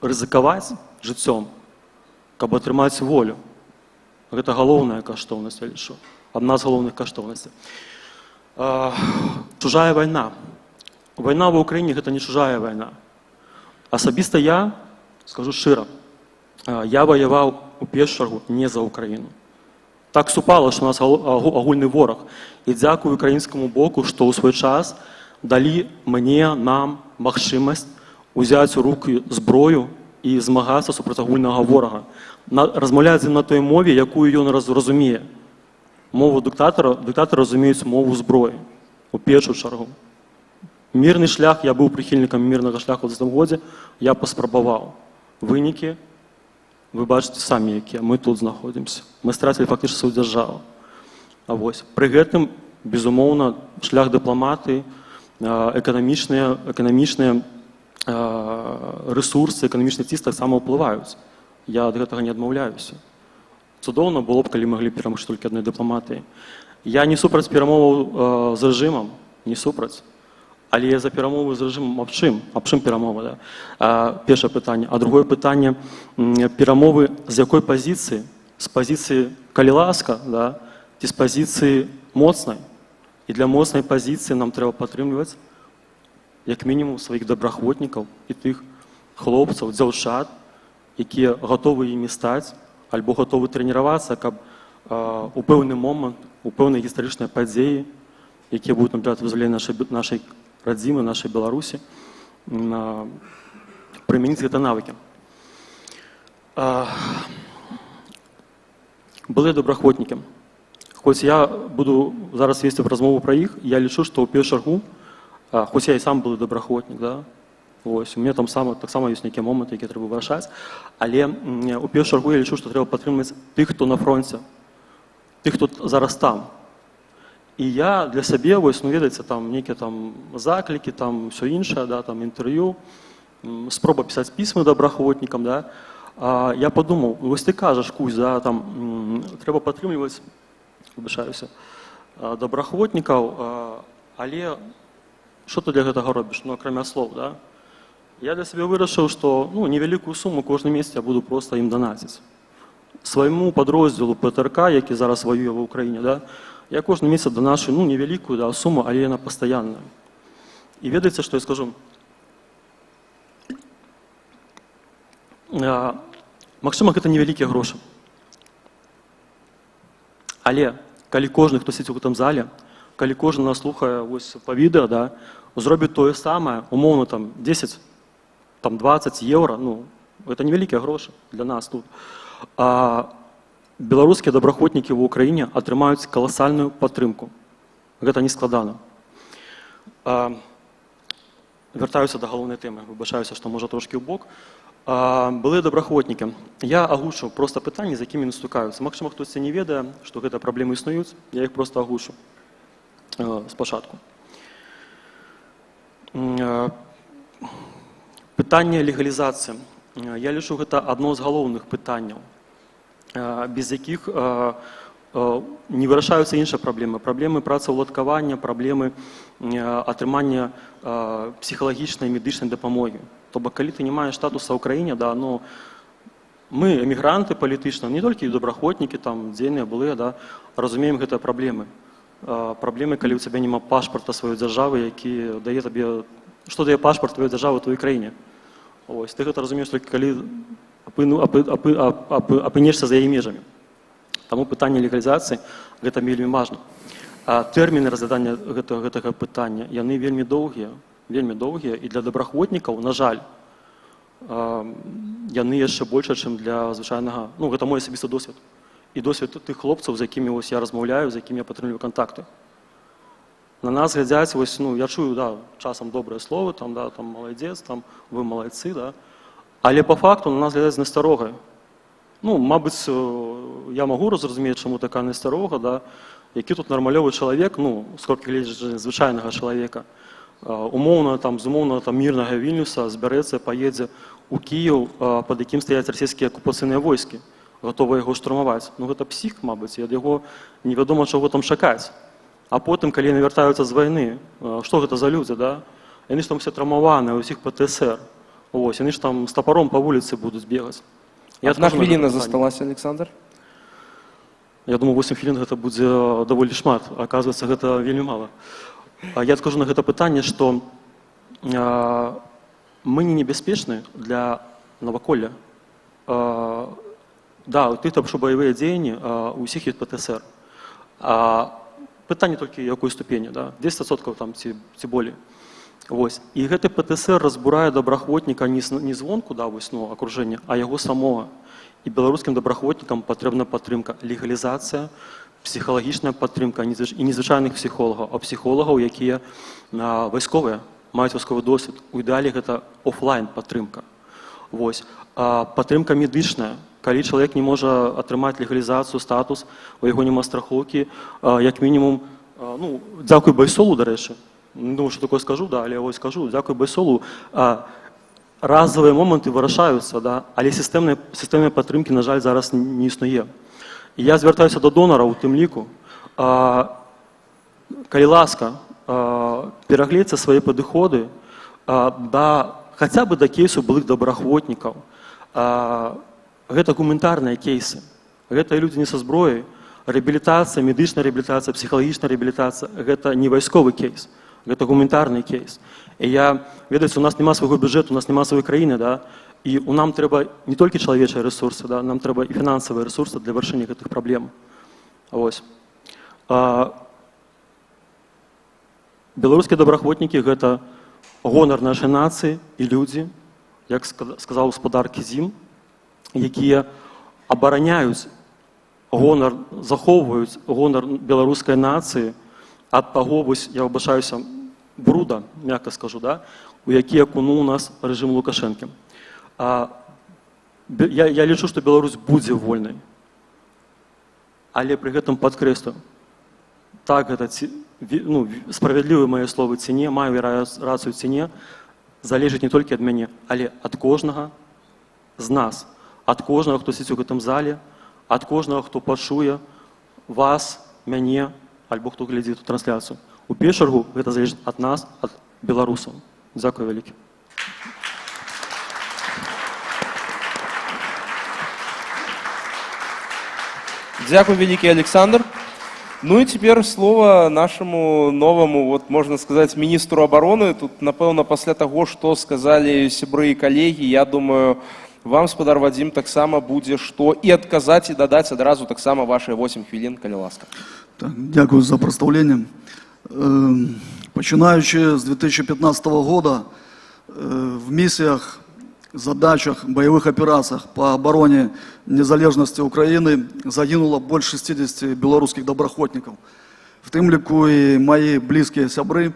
рызыкаваць жыццём, каб атрымаць волю. Гэта галоўная каштоўнасць, я лічу. Адна з галоўных каштоўнасцей. Чужая вайна. Вайна ва ўкраіне гэта не чужая вайна. Асабіста я, скажу шчыра, я ваяваў у першую чаргу не за Украіну. Так супала, што у нас агульны вораг. І дзякую украінскаму боку, што ў свой час далі мне, нам магчымасць узяць у рукі зброю і змагацца супраць агульнага ворага. Размаўляць з ім на той мове, якую ён разумее. Мову дыктатара разумеюць мову зброі, у першую чаргу. Мірны шлях, я быў прыхільнікам мірнага шляху ў 20 годзе, я паспрабаваў. Вынікі, вы бачыце самі, якія мы тут знаходзімся. Мы страцілі фактычна сваю дзяржаву. Пры гэтым, безумоўна, шлях дыпламатыі, эканамічныя рэсурсы, эканамічны ціск таксама ўплываюць. Я ад гэтага не адмаўляюся. Цудоўна было б, калі маглі перамагчы толькі адной дыпламатыі. Я не супраць перамоваў з рэжымам, не супраць. Але я за перамовы з рэжымам аб чым? Аб чым перамовы? Першае пытанне. А другое пытанне, перамовы з якой пазіцыі? З пазіцыі калі ласка, ці з пазіцыі моцнай? І для моцнай пазіцыі нам трэба падтрымліваць як мінімум сваіх добраахвотнікаў і тых хлопцаў, дзяўчат, якія гатовы імі стаць, альбо гатовы трэніравацца, каб у пэўны момант, у пэўнай гістарычнай падзеі, якія будуць набліжаць вызваленне нашай радзімы, нашай Беларусі, прымяніць гэта навыкі. Былыя добраахвотнікі. Хоць я буду зараз весці размову пра іх, я лічу, што ў першую чаргу, хоць я і сам былы добраахвотнік, у мяне там таксама ёсць нейкія моманты, якія трэба вырашаць, але ў першую чаргу я лічу, што трэба падтрымаць тых, хто на фронце, тых, хто зараз там. І я для сябе, ведаеце, там нейкія заклікі, там ўсё іншае, інтэрв'ю, спроба пісаць пісьмы добраахвотнікам, я падумаў, вось ты кажаш, Кузь, трэба падтрымліваць, выбачаюся, добраахвотнікаў, але што ты для гэтага робіш, акрамя слоў, Я для сябе вырашыў, што невялікую суму кожны месяц я буду проста ім данаціць. Свайму падроздзелу ПТРК, які зараз ваюе ва ўкраіне, я кожны месяц данашу невялікую суму, але яна пастаянная. І ведаеце, што я скажу? Магчыма, гэта невялікія грошы. Але калі кожны, хто сидзіць у гэтым зале, калі кожны нас слухае па відэа, зробіць тое самае, умоўна 10, 20 еўра, гэта невялікія грошы для нас тут. Беларускія добраахвотнікі ва ўкраіне атрымаюць каласальную падтрымку. Гэта не складана. Вяртаюся да галоўнай тэмы, выбачаюся, што можа трошкі ў бок. Былыя добраахвотнікі. Я агучу проста пытанні, з якімі настукаюцца. Магчыма, хтосьці не ведае, што гэтыя праблемы існуюць, я іх проста агучу спачатку. Пытанне легалізацыі. Я лічу, гэта адно з галоўных пытанняў, без якіх не вырашаюцца іншыя праблемы. Праблемы працаўладкавання, праблемы атрымання псіхалагічнай медычнай дапамогі. То бок, калі ты не маеш статуса ў краіне, мы, эмігранты палітычна, не толькі добраахвотнікі, дзейныя, былыя, разумеем гэтыя праблемы. Праблемы, калі ў цябе няма пашпарта сваёй дзяржавы, які дае табе, што дае пашпарт тваёй дзяржавы ў тваёй краіне. Ты гэта разумееш толькі калі апынешся за яе межамі. Таму пытанне легалізацыі гэта вельмі важна. Тэрміны разглядання гэтага пытання, яны вельмі доўгія, і для добраахвотнікаў, на жаль, яны яшчэ больш, чым для звычайнага, гэта мой асабісты досвед. І досвед тых хлопцаў, з якімі я размаўляю, з якімі я падтрымліваю кантакты. На нас глядзяць, я чую, часам добрыя словы, маладзец, вы малайцы, але па факту на нас глядзяць насцярога. Мабыць, я магу зразумець, чаму такая насцярога, які тут нармалёвы чалавек, з кропкі гледжання звычайнага чалавека, умоўна, мірнага Вільнюса збярэцца, паедзе ў Кіеў, пад якім стаяць расійскія акупацыйныя войскі, гатовыя яго штурмаваць. Гэта псіх, мабыць, і ад яго невядома, чаго там чакаць. А потым, калі яны вяртаюцца з вайны, што гэта за людзі, да? Яны ж там все травмаваныя, у ўсіх ПТСР. Вось, яны ж там з тапаром па вуліцы будуць бегаць. Одна хвіліна засталася, Александр. Я думаю, 8 хвілін гэта будзе даволі шмат. Аказваецца, гэта вельмі мала. Я скажу на гэта пытанне, што мы не небяспечны для наваколля. Да, у тых, хто прайшоў баявыя дзеянні, у ўсіх ёсць ПТСР. Пытанне толькі якой ступені, да? 10% там ці болей. Вось. І гэты ПТСР разбурае добраахвотніка не звонку, да, вось, ну, акружэння, а яго самога. І беларускім добраахвотнікам патрэбна падтрымка, легалізацыя, псіхалагічная падтрымка і незвычайных псіхолагаў, а псіхолагаў, якія вайсковыя, маюць вайсковы досвед. У ідэале гэта офлайн падтрымка. Вось. Падтрымка медычная. Калі чалавек не можа атрымаць легалізацыю, статус, у яго няма страхоўкі, як мінімум, ну, дзякуй Байсолу, дарэчы. Не думаю, што такое скажу, да, але я вось скажу, дзякуй Байсолу. Разовыя моманты вырашаюцца, да, але сістэмнай падтрымкі, на жаль, зараз не існуе. І я звяртаюся до донараў у тым ліку. Калі ласка, перагледзьце свае падыходы хаця бы да кейсу былых добраахвотнікаў. Гэта гуманітарныя кейсы. Гэта людзі не са зброяй. Рэабілітацыя, медычная рэабілітацыя, псіхалагічная рэабілітацыя – гэта не вайсковы кейс. Гэта гуманітарны кейс. І ведаеце, у нас няма свайго бюджэту, у нас няма сваёй краіны, да? І нам трэба не толькі чалавечыя рэсурсы, да? Нам трэба і фінансавыя рэсурсы для вырашэння гэтых праблем. Вось. Беларускія добраахвотнікі – гэта гонар нашай нацыі і людзі, як сказаў гаспадар Кізім, якія абараняюць гонар, захоўваюць гонар беларускай нацыі ад таго, вось, я выбачаюся, бруда, мякка скажу, да, у які акунуў нас рэжым Лукашэнкі. Я лічу, што Беларусь будзе вольнай. Але пры гэтым падкрэслю, так, гэта справядлівыя мае словы ці не, маю рацыю ці не, залежыць не толькі ад мяне, але ад кожнага з нас, ад кожнага, хто сидзіць у гэтым зале, ад кожнага, хто пачуе вас, мяне, альбо хто глядзіць эту трансляцыю. У першую чаргу гэта залежыць ад нас, ад беларусаў. Дзякуй вялікі. Дзякуй вялікі, Александр. Ну и теперь слово нашему новому, вот можно сказать, министру обороны. Тут, напевно, после того, что сказали сябры и коллеги, я думаю, вам, спадар Вадим, так само будет что и отказать, и додать одразу так само ваши 8 хвилин, коли ласка. Так, дякую за представление. Починаючи з 2015 года в миссиях, задачах, боевых операциях по обороне незалежности Украины загинуло больше 60 белорусских добраахвотников. В тым лику и мои близкие сябры.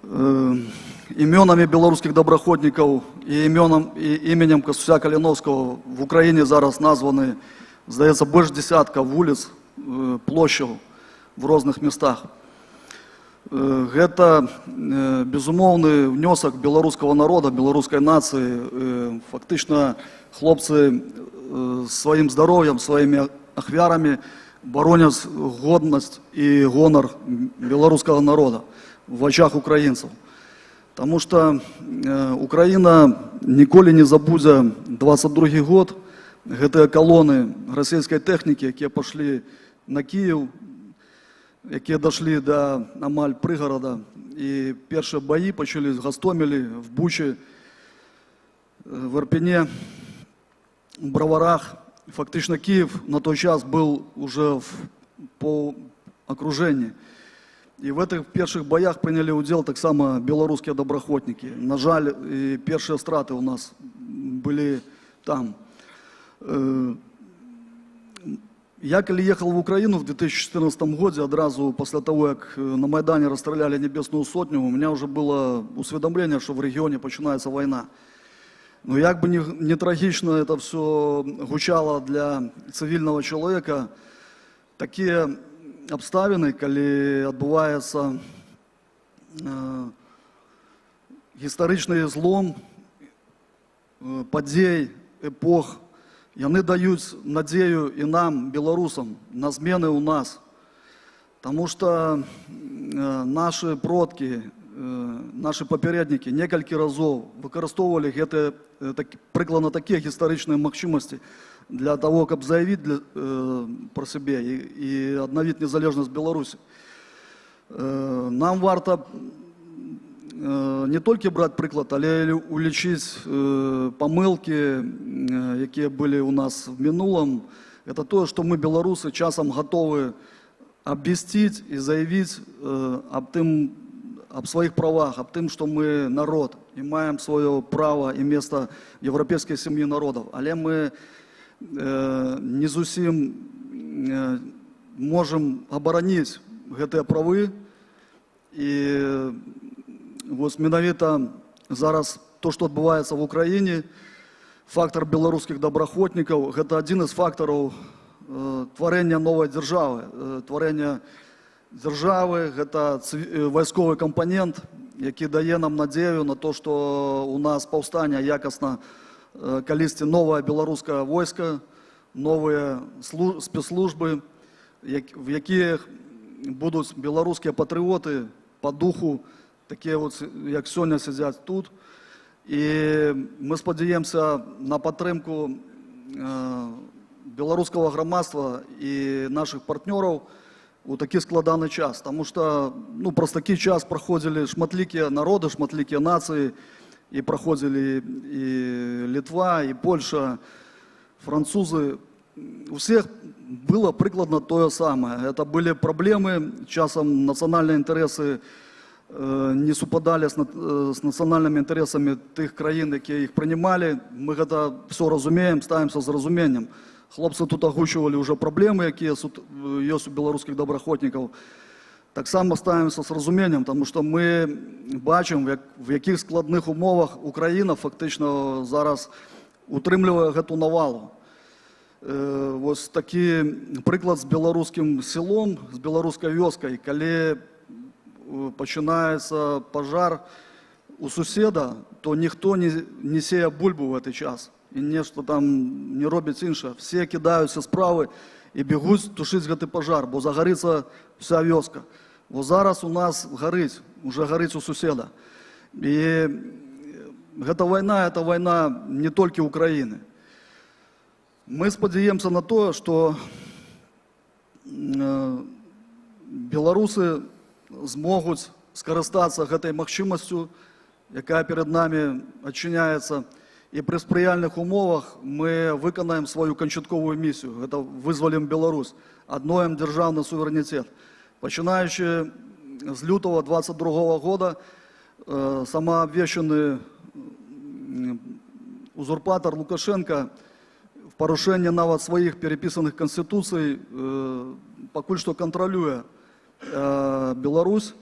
Именами белорусских добраахвотников и именем Костуся Калиновского в Украине зараз названы, здаецца, больше десятка улиц, площадь в разных местах. Гэта безумоўны внесок беларускага народа, беларускай нацыі. Фактычна хлопцы сваім здароўем, сваімі ахвярамі бароняць годнасць і гонар беларускага народа в вачах украінцаў. Таму што Украіна ніколі не забудзе 22 год, гэтыя калоны расійскай тэхнікі, якія пашлі на Кіеў, якія дашлі да амаль прыгарада, і першыя баі пачалі з Гастомелі, в Бучы, в Ирпене, в Броварах. Фактычна Киев на той час был уже по окружении. И в этих первых боях приняли удел так само белорусские добраахвотники. На жаль, и первые страты у нас были там. Я, когда ехал в Украину в 2014 году, одразу после того, как на Майдане расстреляли Небесную Сотню, у меня уже было усведомление, что в регионе начинается война. Но как бы не трагично это все гучало для цивильного человека, такие обставины, когда отбывается историчный злом подей, эпох, яны даюць надзею і нам, беларусам, на змены ў нас. Потому что наши продки, наши попередники некалькі разоў выкарыстоўвалі гэтыя прыкладна такія гістарычныя магчымасці для того, каб заявіць пра сябе і аднавіць незалежнасць Беларусі. Нам варта не толькі браць прыклад, але улічыць памылкі, якія былі у нас в мінулым. Это то, што мы, беларусы, часам гатовы абвясціць і заявіць аб своих правах, об тым, что мы народ и маем свое право и место в европейской семье народов. Але мы не зусім можем абараніць гэтыя правы. И вот менавіта зараз то, что адбываецца в Украине, фактор беларускіх добраахвотнікаў, гэта один из факторов тварэння новой державы, тварэння державы, гэта вайсковы компонент, які дае нам надзею на то, что у нас паўстане якасна калісьці новае беларускае войска, новыя спецслужбы, в якіх будуць беларускія патрыоты по духу, такія вот, як сёння сядзяць тут. І мы спадзяемся на падтрымку беларускага грамадства і наших партнёраў у такі складаны час, потому что праз такі час праходзілі шматлікія народы, шматлікія нацыі, і праходзілі і Літва, і Польша, французы. У всех было прыкладна тое самае. Это были проблемы, часам нацыянальныя інтарэсы не супадалі з нацыянальнымі інтарэсамі тых краін, якія іх прынималі. Мы гэта все разумеем, ставімся з разуменнем. Хлопцы тут агучвалі уже проблемы, якія ёсць у беларускіх добраахвотнікаў. Таксама ставімся з разуменнем, потому что мы бачым, в якіх складных умовах Украіна фактычна зараз утрымлівае гэту навалу. Вось такі прыклад з беларускім селом, з беларускай вёскай, калі пачынаецца пажар у суседа, то ніхто не сея бульбу в гэты час і нешта там не робіць іншае. Все кідаюцца справы і бегуць тушыць гэты пажар, бо загарыцца вся вёска. Бо зараз у нас гарыць, уже гарыць у суседа. І гэта вайна, это вайна не толькі Украіны. Мы спадзяемся на то, что беларусы змогуць скарыстацца гэтай магчымасцю, якая перед нами адчыняецца. І пры спрыяльных умовах мы выканаем свою канчатковую миссию. Это вызволим Беларусь, адноем державный суверенитет. Пачынаючы з лютого 22 года самообвешчаны узурпатор Лукашенко в парушэнне нават сваіх перепісаных конституцый пакуль што кантралюе Беларусь.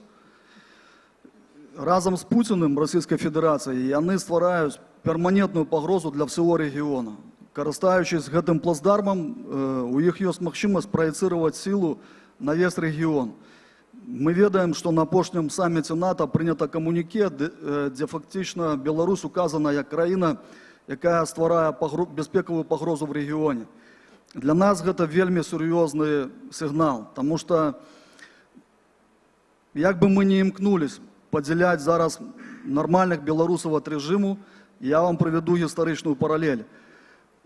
Разом с Путиным, Российской Федерацией, яны ствараюць перманентную пагрозу для всего региона. Карыстаючись гэтым плацдармам, у іх ёсць магчымасць праецыраваць силу на весь регион. Мы ведаем, что на апошнім самміце НАТО прынята камуніке, дзе фактычна Беларусь указана як краіна, якая стварае бяспекавую пагрозу в регионе. Для нас гэта вельмі сур'ёзны сігнал, потому что як бы мы не імкнулись падзяляць зараз нормальных беларусаў ад рэжыму, я вам прывяду гістарычную паралель.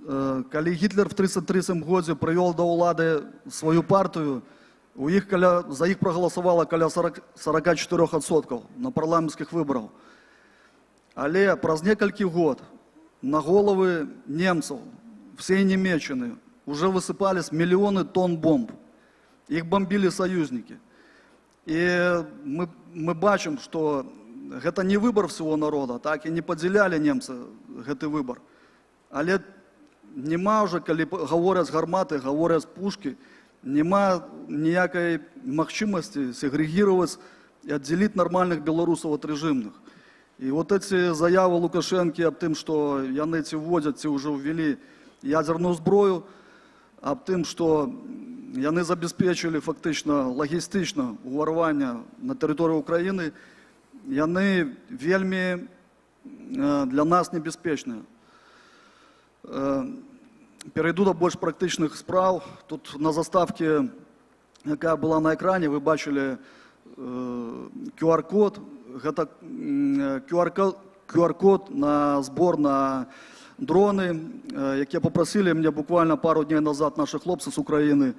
Калі Гітлер в 1933 годзе прывёл да ўлады сваю партыю, за іх прагаласавала каля 44% на парламенцкіх выбарах. Але праз некалькі год на головы немцаў, всей Нямецчыны, уже высыпались миллионы тонн бомб. Их бомбили союзники. И мы бачым, что гэта не выбор всего народа, так и не подзяляли немцы гэты выбор. Але нема уже, калі гавораць гарматы, гавораць пушки, нема ніякай магчымасці сегрегировать и отделить нормальных белорусов от режимных. И вот эти заявы Лукашенко об тым, что яны ці вводят, ці уже ввели ядерную зброю, об тым, что яны забеспечили фактично логістычна уварвання на тэрыторыю Украины, яны вельмі для нас небяспечныя. Перейду до больш практычных справ. Тут на заставке яка була на екрані, ви бачили QR-код. Гэта QR-код на збор на дроны, якія попросили мне буквально пару дней назад наши хлопцы з України.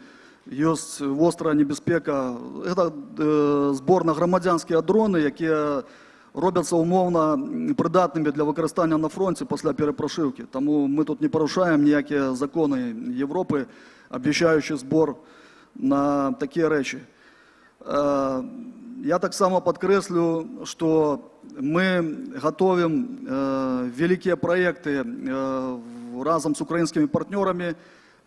Ёсць вострая небяспека. Гэта збор на грамадзянскія дроны, якія робяцца умоўна прыдатнымі для выкарыстання на фронте пасля перапрашыўкі. Таму мы тут не парушаем ніякія законы Европы, абвяшчаючы збор на такія рэчы. Я таксама падкрэслю, што мы готовим великие проекты разом с украинскими партнерами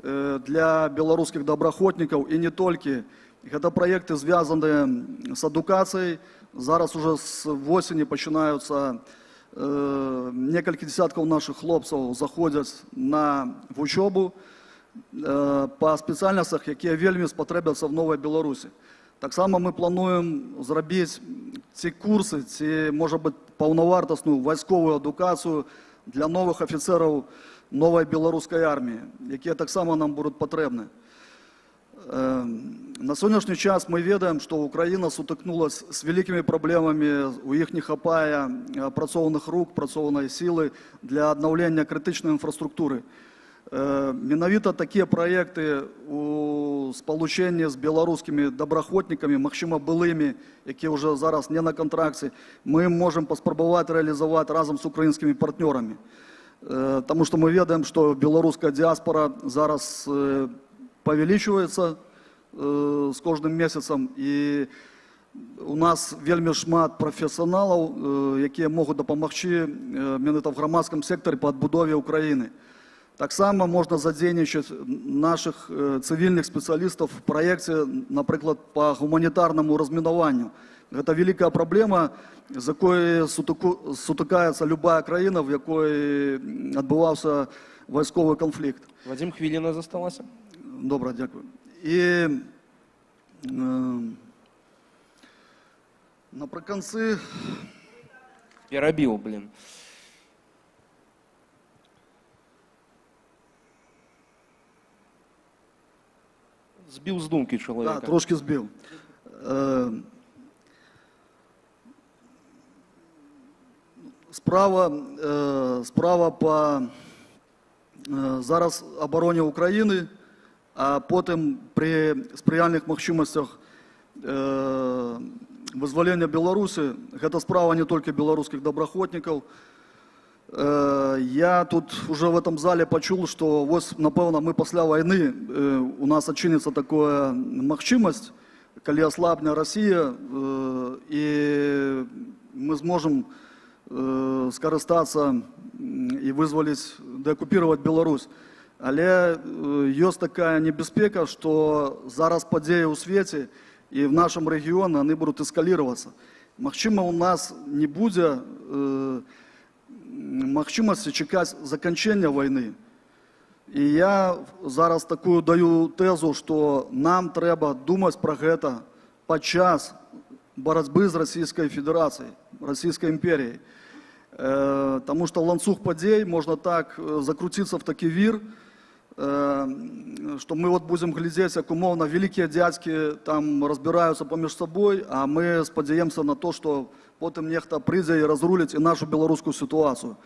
для белорусских добраахвотников и не только. Это проекты, связанные с адукацией. Зараз уже с осени начинаются несколько десятков наших хлопцев заходят в учебу по специальностям, которые вельми спотребятся в Новой Беларуси. Так само мы плануем зробити ці курси, ці, може бути, повновартісну військову адукацію для нових офіцерів нової білоруської армії, які так само нам будуть потрібні. На сьогоднішній час ми ведаємо, що Україна сутикнулася з великими проблемами, у їх не хапає працовних рук, працовної сили для відновлення критичної інфраструктури. Менавіта такія проекты у спалучэнні з беларускімі добраахвотнікамі, магчыма былымі, якія ўжо зараз не на контракце, мы можем паспрабаваць рэалізаваць разам з украінскімі партнёрамі. Таму што мы ведаем, што беларуская дыаспора зараз павялічваецца з кожным месяцам, і у нас вельмі шмат прафесіяналаў, якія могуць дапамагчы менавіта в грамадскім сектары па адбудове Украіны. Так само можно задейничать наших цивильных специалистов в проекте, например, по гуманитарному разминованию. Это великая проблема, з якою сутыкаецца любая краіна, в якой адбываўся вайсковы конфликт. Вадим, хвилина засталась. Добре, дякую. І наприкінці... Перебил, блин. Збив з думки чоловіка. Так, трошки збив. Справа по зараз обороні України, а потім при сприяльних можливостях визволення Білорусі, це справа не тільки білоруських добраахвотників. Я тут уже в этом зале почул, что вот, напевно, мы после войны, у нас отчинится такая махчимость, когда ослабнет Россия, и мы сможем скористаться и вызволить, деоккупировать Беларусь. Але есть такая небезпека, что зараз подеи у свете и в нашем регионе, они будут эскалироваться. Махчима у нас не будет магчымасці чекаць заканчэння войны. І я зараз такую даю тэзу, што нам трэба думаць пра гэта падчас барацьбы з Расійскай Федэрацыяй, Расійскай імперіяй. Таму што ланцуг падзей можна так закруціцца в такі вір, што мы вот будзем глядзець, як умоўна вялікія дзядзькі там разбіраюцца паміж сабой, а мы спадзяемся на то, што потым нехта прыйдзе і разруліць і нашу беларускую сітуацыю.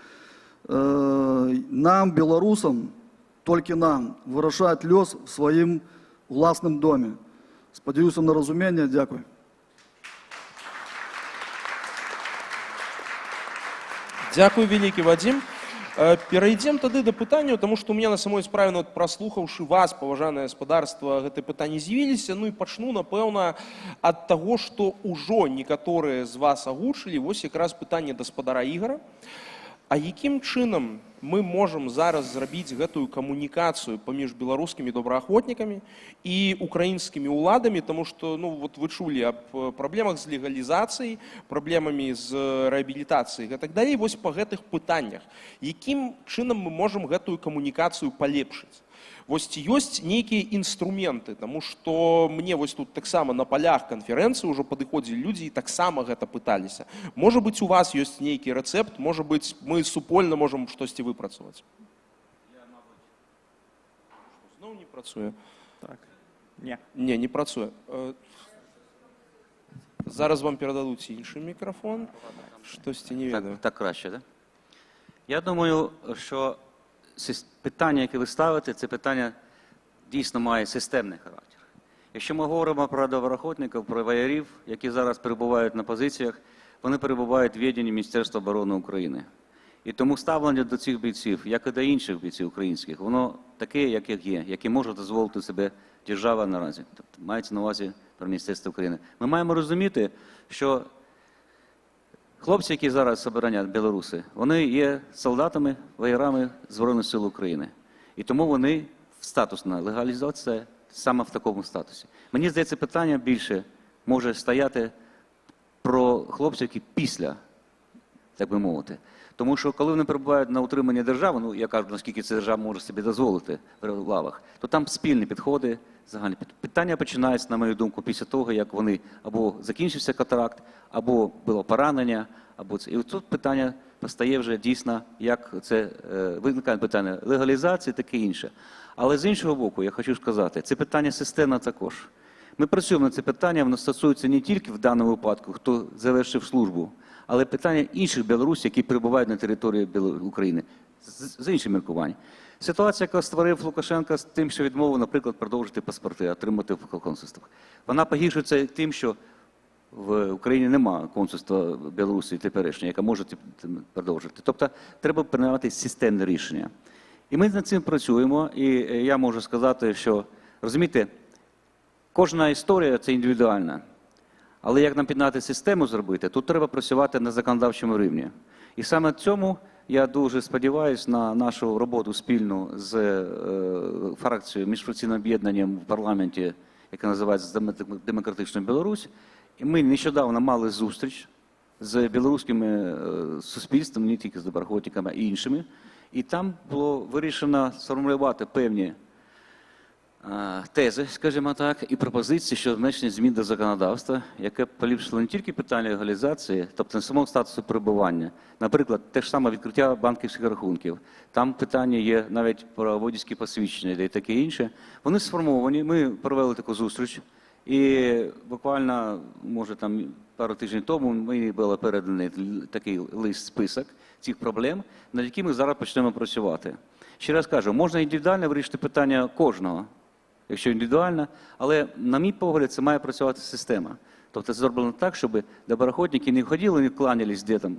Нам, беларусам, толькі нам, вырашаць лёс в сваім уласным доме. Спадзяюся на разуменне. Дякую. Дякую, вялікі, Вадим. Перайдзем тады да пытання, тому што у меня на самой справе, праслухаўшы вас, паважанае гаспадарства, гэтыя пытанні з'явіліся, ну і пачну, напэўна, ад таго, што ўжо некаторыя з вас агучылі, вось якраз пытанне гаспадара Ігора. А якім чынам мы можам зараз зрабіць гэтую камунікацыю паміж беларускімі добраахвотнікамі і украінскімі ўладамі, таму што, ну, вот вы чулі аб праблемах з легалізацыяй, праблемамі з рэабілітацыяй і так далей, вось па гэтых пытаннях. Якім чынам мы можам гэтую камунікацыю палепшыць? Вось ці ёсць нейкія інструменты, таму што мне вось тут таксама на палях канферэнцыі ўжо падыходзілі людзі і таксама гэта пыталіся. Можа быць, у вас ёсць нейкі рэцэпт, можа быць, мы супольна можам штосьці выпрацаваць. Я, мабыць, зноў не працуе. Так. Ні. Ні, не працює. Зараз вам передадуть інший мікрофон. Щось не видно. Так краще, так? Я думаю, що питання, яке ви ставите, це питання дійсно має системний характер. Якщо ми говоримо про доброохотників, про воярів, які зараз перебувають на позиціях, вони перебувають в віданні Міністерства оборони України. І тому ставлення до цих бійців, як і до інших бійців українських, воно таке, як є, яке може дозволити себе держава наразі. Тобто мається на увазі про Міністерство України. Ми маємо розуміти, що хлопці, які зараз обороняють білоруси, вони є солдатами, воярами Збройних сил України. І тому вони статусна легалізація саме в такому статусі. Мені здається, питання більше може стояти про хлопців, які після, так би мовити. Тому що коли вони перебувають на утриманні держави, ну я кажу, наскільки ця держава може собі дозволити в лавах, то там спільні підходи, загальні питання починаються, на мою думку, після того, як вони або закінчився контракт, або було поранення, або це. І тут питання постає вже дійсно, як це виникає питання легалізації, таке інше. Але з іншого боку, я хочу сказати, це питання системне також. Ми працюємо над це питання, воно стосується не тільки в даному випадку, хто завершив службу, але питання інших білорусів, які перебувають на території України, з іншим міркуванням. Ситуація, яку створив Лукашенко з тим, що відмовив, наприклад, продовжити паспорти, отримати в консульствах, вона погіршується тим, що в Україні немає консульства Білорусі теперішнього, яке може продовжити. Тобто треба приймати системне рішення. І ми над цим працюємо, і я можу сказати, що, розумієте, кожна історія – це індивідуальна. Але як нам підняти систему зробити, тут треба працювати на законодавчому рівні. І саме цьому я дуже сподіваюся на нашу роботу спільну з фракцією, міжфракційним об'єднанням в парламенті, яке називається «Демократична Білорусь». І ми нещодавно мали зустріч з білоруським суспільством, не тільки з доброохотниками, а й іншими. І там було вирішено сформулювати певні тези, скажімо так, і пропозиції щодо внесення змін до законодавства, яке поліпшило не тільки питання легалізації, тобто самого статусу перебування. Наприклад, те ж саме відкриття банківських рахунків. Там питання є навіть про водійські посвідчення і таке інше. Вони сформовані, ми провели таку зустріч. І буквально, може, там пару тижнів тому мені було переданий такий лист-список цих проблем, над якими ми зараз почнемо працювати. Ще раз кажу, можна індивідуально вирішити питання кожного, якщо індивідуально, але, на мій погляд, це має працювати система. Тобто це зроблено так, щоб доброохотники не ходили, не кланялись де там.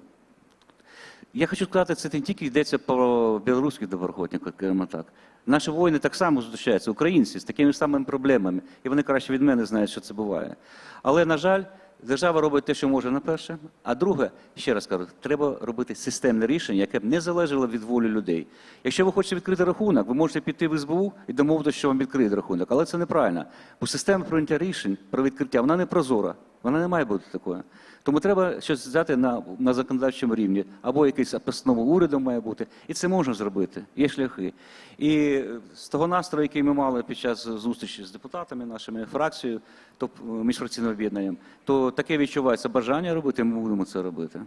Я хочу сказати, це не тільки йдеться про білоруських доброохотників, скажімо так. Наші воїни так само зустрічаються, українці, з такими самими проблемами. І вони краще від мене знають, що це буває. Але, на жаль, держава робить те, що може на перше. А друге, ще раз кажу, треба робити системне рішення, яке б не залежало від волі людей. Якщо ви хочете відкрити рахунок, ви можете піти в СБУ і домовитися, що вам відкриють рахунок. Але це неправильно. Бо система прийняття рішень про відкриття, вона не прозора. Вона не має бути такою. Тому треба щось взяти на законодавчому рівні. Або якийсь постанова уряду має бути. І це можна зробити. Є шляхи. І з того настрою, який ми мали під час зустрічі з депутатами, нашими фракцією, міжфракційним об'єднанням, то таке відчувається бажання робити, ми будемо це робити.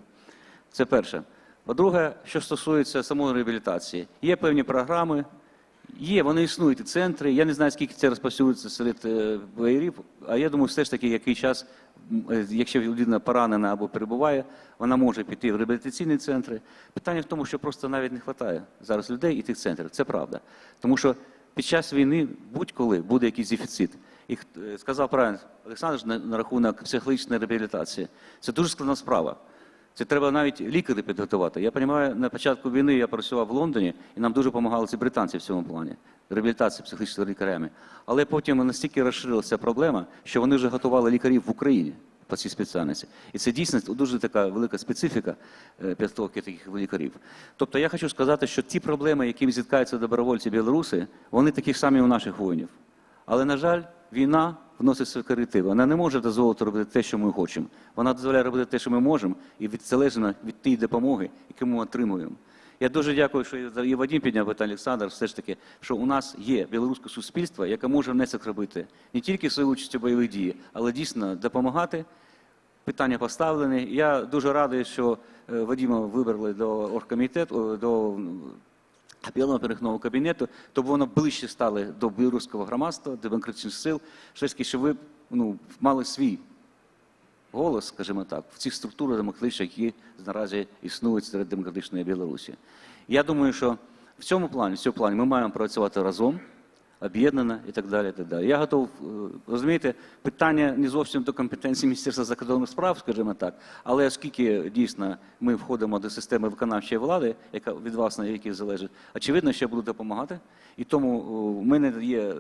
Це перше. По-друге, що стосується самої реабілітації. Є певні програми, вони існують і центри. Я не знаю, скільки це розповсюджується серед воярів, а я думаю, все ж таки, який час, якщо людина поранена або перебуває, вона може піти в реабілітаційні центри. Питання в тому, що просто навіть не вистачає зараз людей і тих центрів. Це правда. Тому що під час війни будь-коли буде якийсь дефіцит. І сказав правильно Олександр на рахунок психологічної реабілітації. Це дуже складна справа. Це треба навіть лікарі підготувати. Я розумію, на початку війни я працював в Лондоні, і нам дуже допомагали ці британці в цьому плані. Реабілітація психологічними лікарями. Але потім настільки розширилася проблема, що вони вже готували лікарів в Україні по цій спеціальності. І це дійсно дуже така велика специфіка підготовки таких лікарів. Тобто я хочу сказати, що ті проблеми, якими зіткаються добровольці білоруси, вони такі ж самі у наших воїнів. Але, на жаль, війна вносить свої корективи. Вона не може дозволити робити те, що ми хочемо. Вона дозволяє робити те, що ми можемо, і залежно від тієї допомоги, яку ми отримуємо. Я дуже дякую, що і Вадим підняв питання, Олександр, все ж таки, що у нас є білоруське суспільство, яке може внесок робити не тільки своєю участю в бойових діях, але дійсно допомагати. Питання поставлені. Я дуже радий, що Вадима вибрали до оргкомітету, до білого перехідного кабінету, то воно ближче стали до білоруського громадства, демократичних сил, все ж таки, щоб ви мали свій голос, скажімо так, в цих структурах демократичних, які наразі існують серед демократичної Білорусі. Я думаю, що в цьому плані ми маємо працювати разом, об'єднано і так далі, і так далі. Я готов, розумієте, питання не зовсім до компетенції Міністерства закордонних справ, скажімо так, але оскільки дійсно ми входимо до системи виконавчої влади, яка від вас на якій залежить, очевидно, що я буду допомагати. І тому в мене є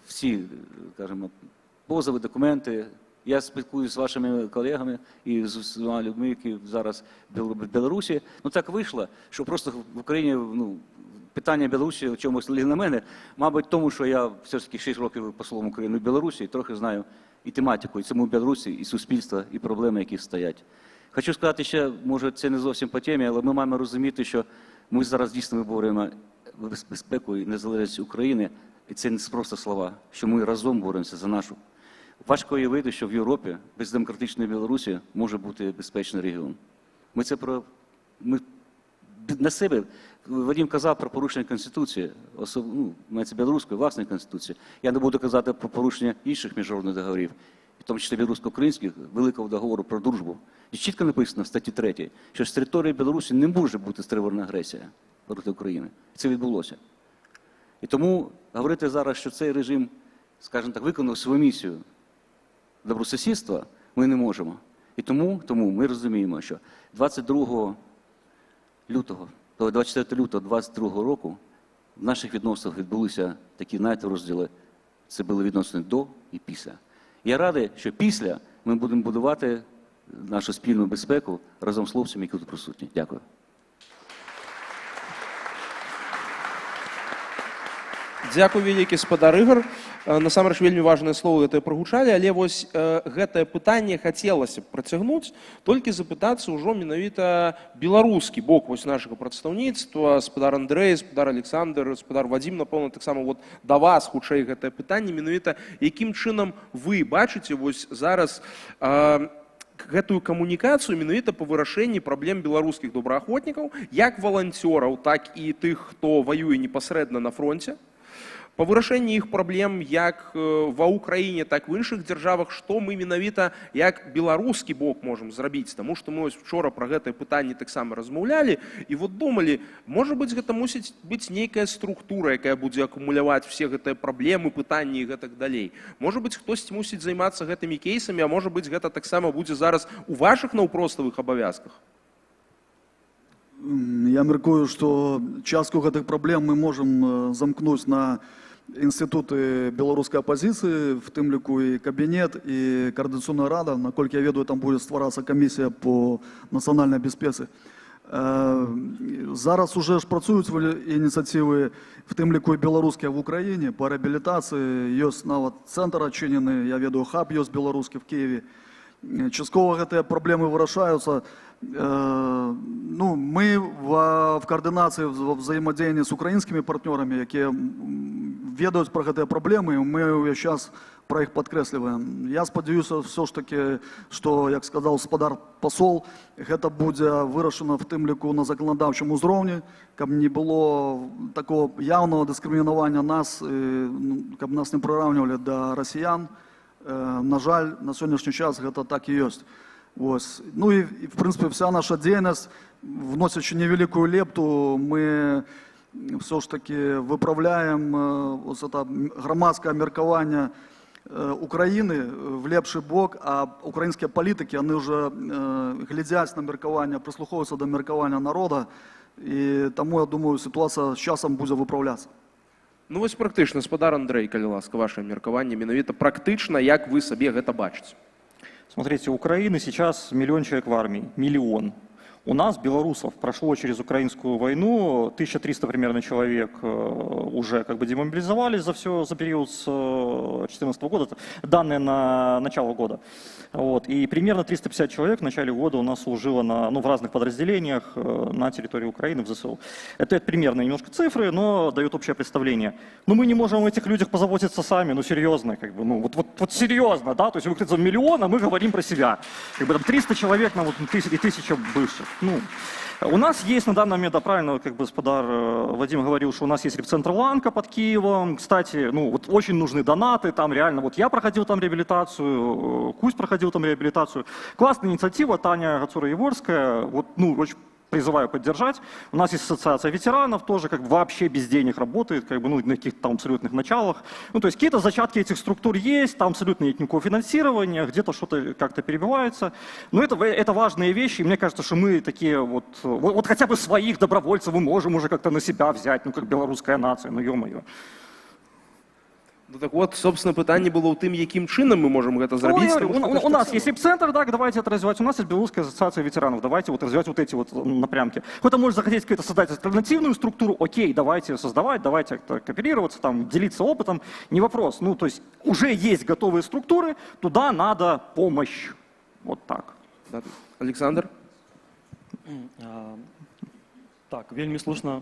всі, скажімо, позови, документи. Я спілкуюся з вашими колегами і з людьми, які зараз в Білорусі. Так вийшло, що просто в Україні питання Білорусі в чомусь ліг на мене. Мабуть, тому, що я все ж таки 6 років послом України в Білорусі і трохи знаю і тематику, і саму Білорусі, і суспільства, і проблеми, які стоять. Хочу сказати ще, може це не зовсім по темі, але ми маємо розуміти, що ми зараз дійсно виборюємо безпеку і незалежність України, і це не просто слова, що ми разом боремося за нашу. Важко уявити, що в Європі без демократичної Білорусі може бути безпечний регіон. Ми на себе, Вадим казав про порушення Конституції, мається білоруської власної Конституції. Я не буду казати про порушення інших міжнародних договорів, в тому числі білорусько-українських, Великого договору про дружбу. І чітко написано в статті 3, що з території Білорусі не може бути стримувана агресія проти України. Це відбулося. І тому говорити зараз, що цей режим, скажімо так, виконав свою місію добросусідства, ми не можемо. І тому ми розуміємо, що 24 лютого 2022 року в наших відносинах відбулися такі, розділи. Це були відносини до і після. Я радий, що після ми будемо будувати нашу спільну безпеку разом з хлопцями, які тут присутні. Дякую. Дзякуй вялікі, спадар Ігор. Насамрэч вельмі важныя словы гэтыя прагучалі, але вось гэтае пытанне хацелася б працягнуць, толькі запытацца ўжо менавіта беларускі бок вось нашага прадстаўніцтва, спадар Андрэй, спадар Александр, спадар Вадзім, напэўна, таксама да вас хутчэй гэтае пытанне, менавіта якім чынам вы бачыце вось зараз гэтую камунікацыю менавіта па вырашэнні праблем беларускіх добраахвотнікаў, як валанцёраў, так і тых, хто ваюе непасрэдна на фронце, па вырашэнні іх праблем як ва ўкраіне, так і ў іншых дзяржавах, што мы менавіта як беларускі бок можам зрабіць, таму што мы вчора пра гэтае пытанне таксама размаўлялі і думалі, можа быць, гэта мусіць быць нейкая структура, якая будзе акумуляваць все гэтыя праблемы, пытанні і гэтак далей. Можа быць, хтосьці мусіць займацца гэтымі кейсамі, а можа быць, гэта таксама будзе зараз у вашых наўпроставых абавязках? Я мяркую, што частку гэтых праблем мы можам замкнуць на інстытуты беларускай апазіцыі, в тым ліку і кабінет, і координаційна рада, наколькі я ведаю, там будзе стварацца камісія по нацыянальнай бяспецы. Зараз уже ж працуюць ініцыятывы, в тым ліку і беларускія в Украіне, по реабілітацыі, ёсць нават цэнтр адчынены, я ведаю, хаб ёсць беларускі в Киеве. Часткова гэтыя праблемы вырашаюцца. Мы в координации, в взаимодействии с украинскими партнерами, которые ведают про гэтыя проблемы, мы сейчас про их подкрэсліваем. Я спадзяюся все ж таки, что, як сказал спадар посол, гэта будзе вырашана в тым ліку на законодаўчым узроўні, каб не было такого явного дыскрымінавання нас, каб нас не прыраўнівалі да расіян. На жаль, на сённяшні час гэта так і ёсць. И, в принципе, вся наша деятельность, вносячи невеликую лепту, мы все ж таки выправляем вот это громадское меркование Украины в лепший бок, а украинские политики, они уже глядясь на меркование, прислуховываются до меркования народа, и тому, я думаю, ситуация с часом будет выправляться. Вось практычна, спадар Андрэй, калі ласка, ваше меркаванне менавіта практычна, як вы сабе гэта бачыце? Смотрите, у Украины сейчас 1 миллион человек в армии, 1 миллион. У нас, белорусов, прошло через украинскую войну 1300 примерно человек уже демобилизовались за период с 2014 года, данные на начало года. И примерно 350 человек в начале года у нас служило в разных подразделениях на территории Украины, в ЗСУ. Это примерно немножко цифры, но дают общее представление. Но мы не можем о этих людях позаботиться сами, серьезно, вот серьезно, да, то есть вы говорите за 1 миллион, а мы говорим про себя. 300 человек, и 1000 бывших. Ну, у нас есть на данный момент, да, правильно, как бы господар Вадим говорил, что у нас есть репцентр Ланка под Киевом. Кстати, ну, вот очень нужны донаты, там реально, вот я проходил там реабилитацию, Кусь проходил там реабилитацию. Классная инициатива, Таня Гацура-Еворская, вот, ну, очень призываю поддержать. У нас есть ассоциация ветеранов, тоже как бы вообще без денег работает, как бы, ну, на каких-то там абсолютных началах. Ну, то есть какие-то зачатки этих структур есть, там абсолютно нет никакого финансирования, где-то что-то как-то перебивается. Но это важные вещи, и мне кажется, что мы такие вот хотя бы своих добровольцев мы можем уже как-то на себя взять, ну, как белорусская нация, ну, ё-моё. Ну так от, собственно, питання було в тим, яким чином ми можемо це зробити. У нас есть репцентр, так, давайте это развивать. У нас есть Белорусская ассоциация ветеранов, давайте вот развивать вот эти вот напрямки. Кто-то может захотеть какую-то создать альтернативную структуру, окей, давайте создавать, давайте как-то кооперироваться, там, делиться опытом, не вопрос. Ну, то есть уже есть готовые структуры, туда надо помощь. Вот так. Александр? Так, вельмі слушна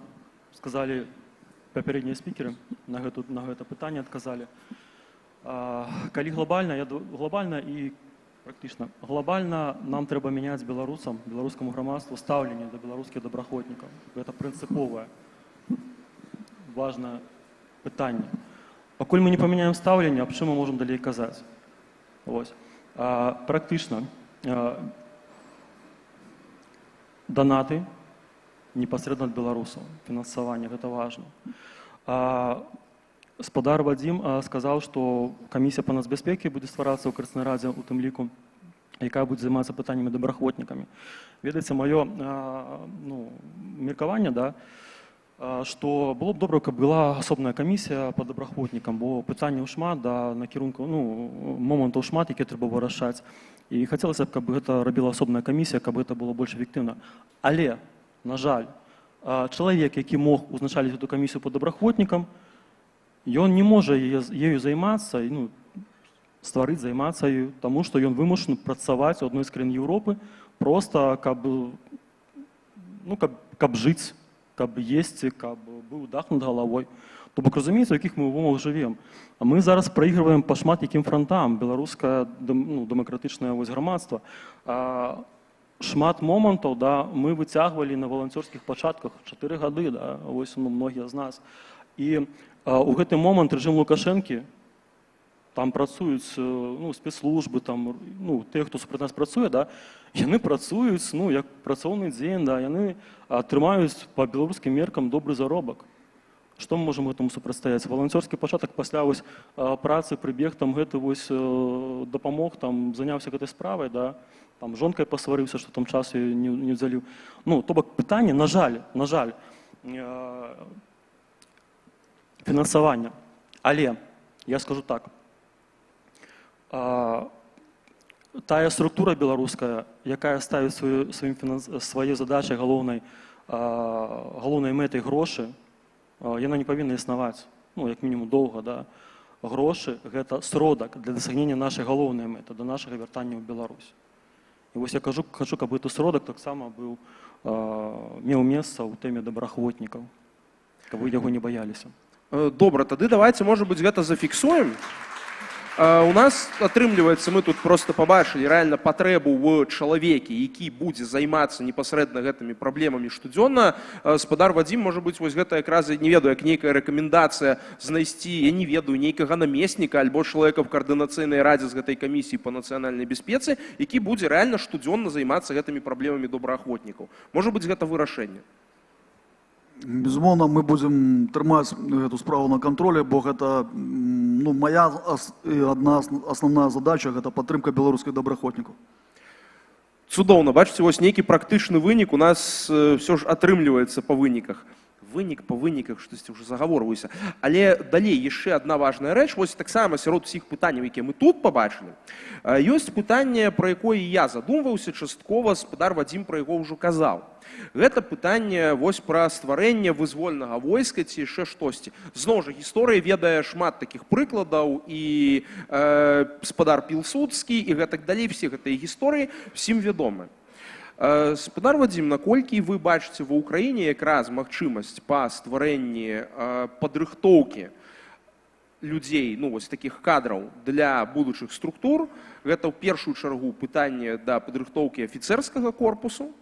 сказали папярэднія спікеры, на гэта пытанне адказалі. Калі глобальна і практычна глобальна нам трэба мяняць беларусам, беларускаму грамадству стаўленне да беларускіх добраахвотнікаў. Гэта прынцыповае, важнае пытанне. Пакуль мы не памяняем стаўленне, аб чым мы можам далей казаць? Вось. Практычна донаты непосредственно от белорусов, финансование, это важно. Спадар Вадим сказал, что комиссия по нацбяспеке будет стварацца ў Краснай Радзе у тым ліку, якая будет заниматься пытаннями добраахвотнікамі. Ведаеце, маё меркаванне, да, что было б добра, каб была асобная камісія по добраахвотнікам, бо пытанняў шмат, да, накірунку, момантаў шмат, які трэба вырашаць. І хацелася б, каб гэта рабіла асобная камісія, каб гэта было больш эфектыўна. Але на жаль, чалавек, які мог узначаліць эту камісію по добраахвотнікам, ён не можа ею займацца, стварыць, займацца ёю, таму што ён вымушаны працаваць у адной з краін Еўропы проста, каб жыць, каб есці, каб быў дах над галавой. То бок, разумееце, у якіх мы умовах жывем. А мы зараз праігрываем па шмат якім франтам. Беларускае дэмакратычнае грамадства. Шмат момантаў, да, мы выцягвалі на валанцёрскіх пачатках 4 гады, да, вось, многія з нас. І у гэты момант рэжым Лукашэнкі, там працуюць спецслужбы, там, тыя, хто супраць нас працуе, да, яны працуюць, як працоўны дзень, да, яны атрымаюць па беларускім меркам добры заробак. Што мы можам гэтаму супрацьстаяць? Валанцёрскі пачатак пасля вось працы прыбег, там гэты вось дапамог, там заняўся гэтай справай, да, там жонкай пасварыўся, што там час не ўдзяліў. То бок пытанне, на жаль, фінансавання. Але я скажу так. Тая структура беларуская, якая ставіць свае задачы галоўнай мэтай грошы, яна не павінна існаваць, як мінімум доўга, да. Грошы – гэта сродак для дасягнення нашай галоўнай мэты, да нашага вяртання ў Беларусь. І вось я хачу, каб гэты сродак таксама меў месца ў тэме добраахвотнікаў, каб вы яго не баяліся. Добра, тады давайте, может быть, гэта зафіксуем. У нас атрымліваецца, мы тут просто побачылі рэальна патрэбу ў чалавеке, які будзе займацца непасрэдна гэтымі праблемамі штодзённа. Спадар Вадзім, можа быць, вось гэта якраз, не ведаю, як нейкая рэкамендацыя знайсці, я не ведаю, нейкага намесніка альбо чалавека в каардынацыйнай радзе з гэтай камісіі па нацыянальнай бяспецы, які будзе рэальна штодзённа займацца гэтымі праблемамі добраахвотнікаў. Можа быць, гэта вырашэнне? Безумоўна, мы будзем трымаць эту справу на кантролі, бо гэта моя адна асноўная задача, гэта падтрымка беларускіх добраахвотнікаў. Цудоўна, бачыце, вось нейкі практычны вынік у нас все ж атрымліваецца па выніках. Вынік па выніках, штосьці ўжо загаворваюся. Але далей яшчэ адна важная рэч, вось таксама сярод усіх пытанняў, якія мы тут пабачылі, ёсць пытанне, пра якое я задумваўся часткова, спадар Вадзім пра яго ўжо казаў. Гэта пытанне вось пра стварэнне вызвольнага войска ці яшчэ штосьці. Зноў жа, гісторыя ведае шмат такіх прыкладаў, і спадар Пілсудскі, і гэтак далей, все гэтыя гісторыі всім вядомы. Спадар Вадзім, наколькі вы бачыце ва ўкраіне якраз магчымасць па стварэнні падрыхтоўкі людзей, вось такіх кадраў для будучых структур, гэта ў першую чаргу пытанне да падрыхтоўкі афіцэрскага корпусу,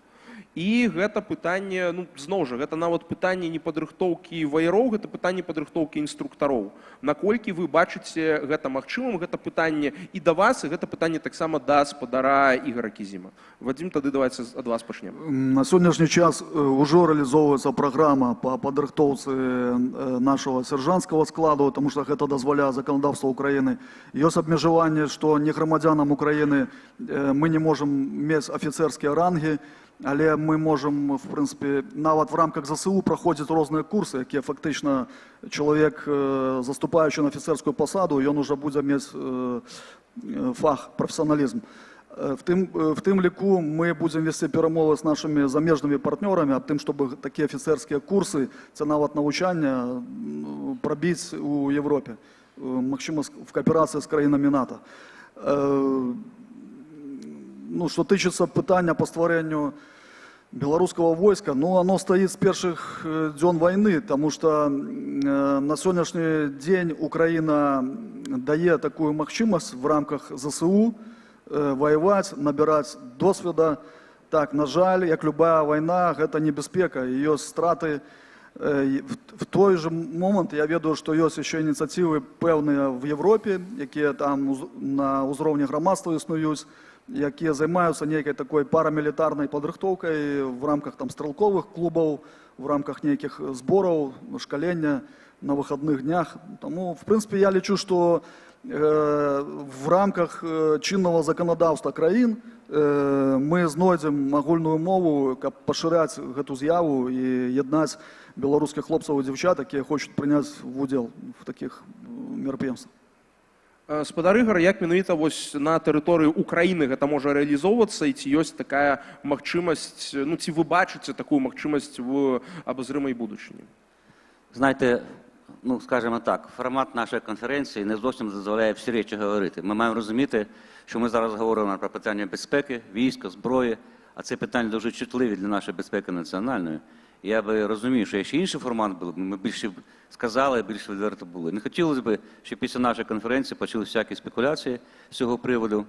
І гэта пытанне, ну, зноў жа, гэта нават пытанне не падрыхтоўкі ваяроў, гэта пытанне падрыхтоўкі інструктароў. Наколькі вы бачыце гэта магчымым, гэта пытанне і да вас, і гэта пытанне таксама да спадара Ігора Кізіма. Вадзім, тады давайте ад вас пачнем. На сегодняшний час уже реализовывается программа по подготовке нашего сержантского складу, потому что это дозволяет законодавство Украины. Есть обмежевание, что не громадянам Украины мы не можем иметь офицерские ранги, але мы можем, в принципе, нават в рамках ЗСУ проходят разные курсы, які фактично человек, заступаючи на офицерскую посаду, он уже будет иметь фах, профессионализм. В тым ліку мы будем вести перемовы с нашими замежными партнерами об тем, чтобы такие офицерские курсы, це нават навчання, пробить у Европе, максимум в кооперации с країнами НАТО. Ну, что тычится питання по створенню белорусского войска, ну, оно стоит с первых дней войны, потому что на сегодняшний день Украина дает такую возможность в рамках ЗСУ воевать, набирать досвіда. Так, на жаль, як любая война, это небезпека, ее страты. В той же момент я ведаю, что есть еще инициативы певные в Европе, які там на узровні громадства існують, які займаються некой такой парамілітарною підрихтовкою в рамках там стрілкових клубів, в рамках неких зборів, школення на вихідних днях. Тому, в принципі, я лічу, що в рамках чинного законодавства країн ми знайдемо агульную мову, каб пашыраць гэту з'яву і єднаць беларускіх хлопцаў і дзяўчат, якія хочуць прыняць удзел в таких мерапрыемствах. Спадар Ігор, як менавіта вось на тэрыторыі Украіны гэта можа рэалізоўвацца, і ці ёсць такая магчымасць, ну, ці вы бачыце такую магчымасць в абазрымай будучыні? Знаєте, ну, скажімо так, формат нашої конференції не зовсім дозволяє всі речі говорити. Ми маємо розуміти, що ми зараз говоримо про питання безпеки, війська, зброї, а це питання дуже чутливі для нашої безпеки національної. І я би розумів, що якщо інший формат був, ми більше сказали, більше відверто були. Не хотілося б, щоб після нашої конференції почали всякі спекуляції з цього приводу.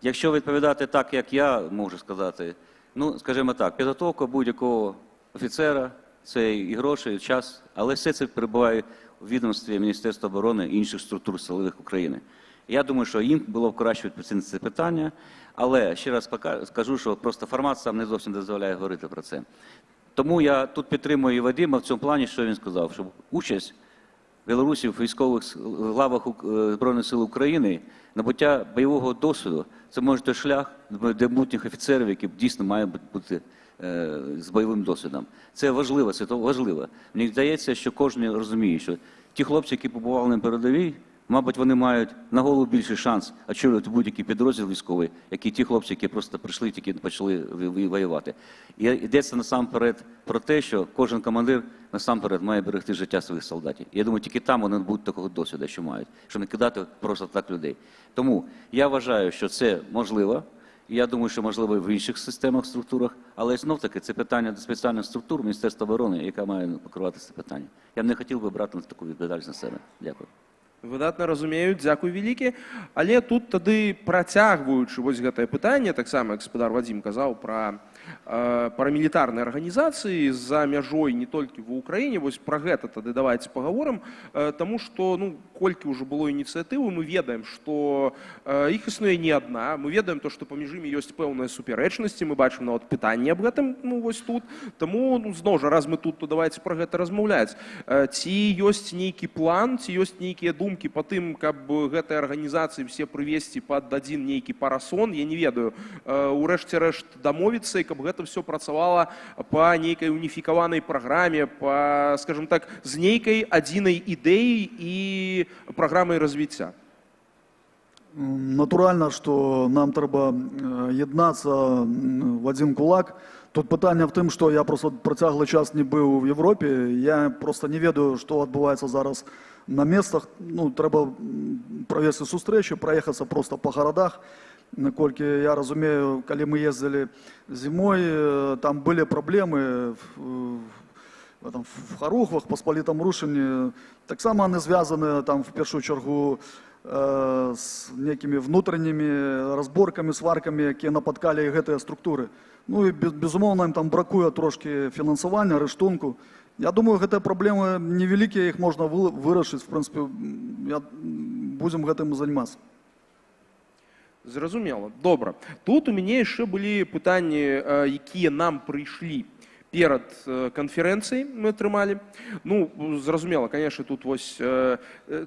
Якщо відповідати так, як я можу сказати, ну, скажімо так, підготовка будь-якого офіцера, це і гроші, і час, але все це перебуває у відомстві Міністерства оборони і інших структур силових України. Я думаю, що їм було б краще відповісти на це питання, але ще раз скажу, що просто формат сам не зовсім дозволяє говорити про це. Тому я тут підтримую і Вадима в цьому плані, що він сказав, що участь білорусів в військових лавах Збройних сил України, набуття бойового досвіду, це може той шлях для майбутніх офіцерів, які дійсно мають бути з бойовим досвідом. Це важливо, це важливо. Мені здається, що кожен розуміє, що ті хлопці, які побували на передовій, мабуть, вони мають на голову більший шанс очолювати будь-який підрозділ військовий, як і ті хлопці, які просто прийшли, тільки почали воювати. І йдеться насамперед про те, що кожен командир насамперед має берегти життя своїх солдатів. І я думаю, тільки там вони будуть такого досвіду, що мають, щоб не кидати просто так людей. Тому я вважаю, що це можливо. І я думаю, що можливо і в інших системах, структурах, але знов-таки це питання до спеціальних структур Міністерства оборони, яка має покривати це питання. Я б не хотів би брати таку відповідальність на себе. Дякую. Выдатна разумеюць, дзякуй вялікі. Але тут тады, працягваючы вось гэтае пытанне, таксама гаспадар Вадзім казаў пра парамілітарныя арганізацыі за мяжой не толькі ва ўкраіне, вось пра гэта тады давайте паговорым, таму што, ну, колькі ўжо было ініцыятывы, мы ведаем, што іх існуе не адна, мы ведаем то, што паміж імі ёсць пэўныя супярэчнасці, мы бачым нават пытанне аб гэтым, ну, вось тут, таму, ну, зноў жа, раз мы тут, то давайте пра гэта размаўляць. Ці ёсць нейкі план, ці ёсць нейкія думкі па тым, каб гэтыя арганізацыі все прывесці пад адзін нейкі парасон, я не ведаю, урэшце рэшт дамовіцца, і каб гэта все працавала па нейкай уніфікаванай праграме, па, скажем так, з нейкай адзінай ідэяй і праграмай развіцця. Натуральна, што нам трэба єднацца в адзін кулак. Тут пытанне в тым, што я просто працяглы час не быў в Европе, я просто не ведаю, што адбываецца зараз на местах. Ну, трэба правесці сустрэчу, праехацца просто па гарадах. Наколькі я разумею, калі мы ездзілі зімой, там былі праблемы в Харухвах, Паспалітам Рушыні. Таксама яны звязаны там в першую чаргу з некімі внутреннімі разборкамі, сваркамі, якія напаткалі і гэтыя структуры. Ну і безумоўна ім там бракуе трошки фінансавання, рыштунку. Я думаю, гэтыя праблемы невялікія, іх можна вырашыць. В прынцыпе, будзем гэтым займацца. Зразумела. Добра. Тут у мяне яшчэ былі пытанні, якія нам прыйшлі перад канферэнцыяй мы атрымалі. Ну, зразумела, конечно, тут вось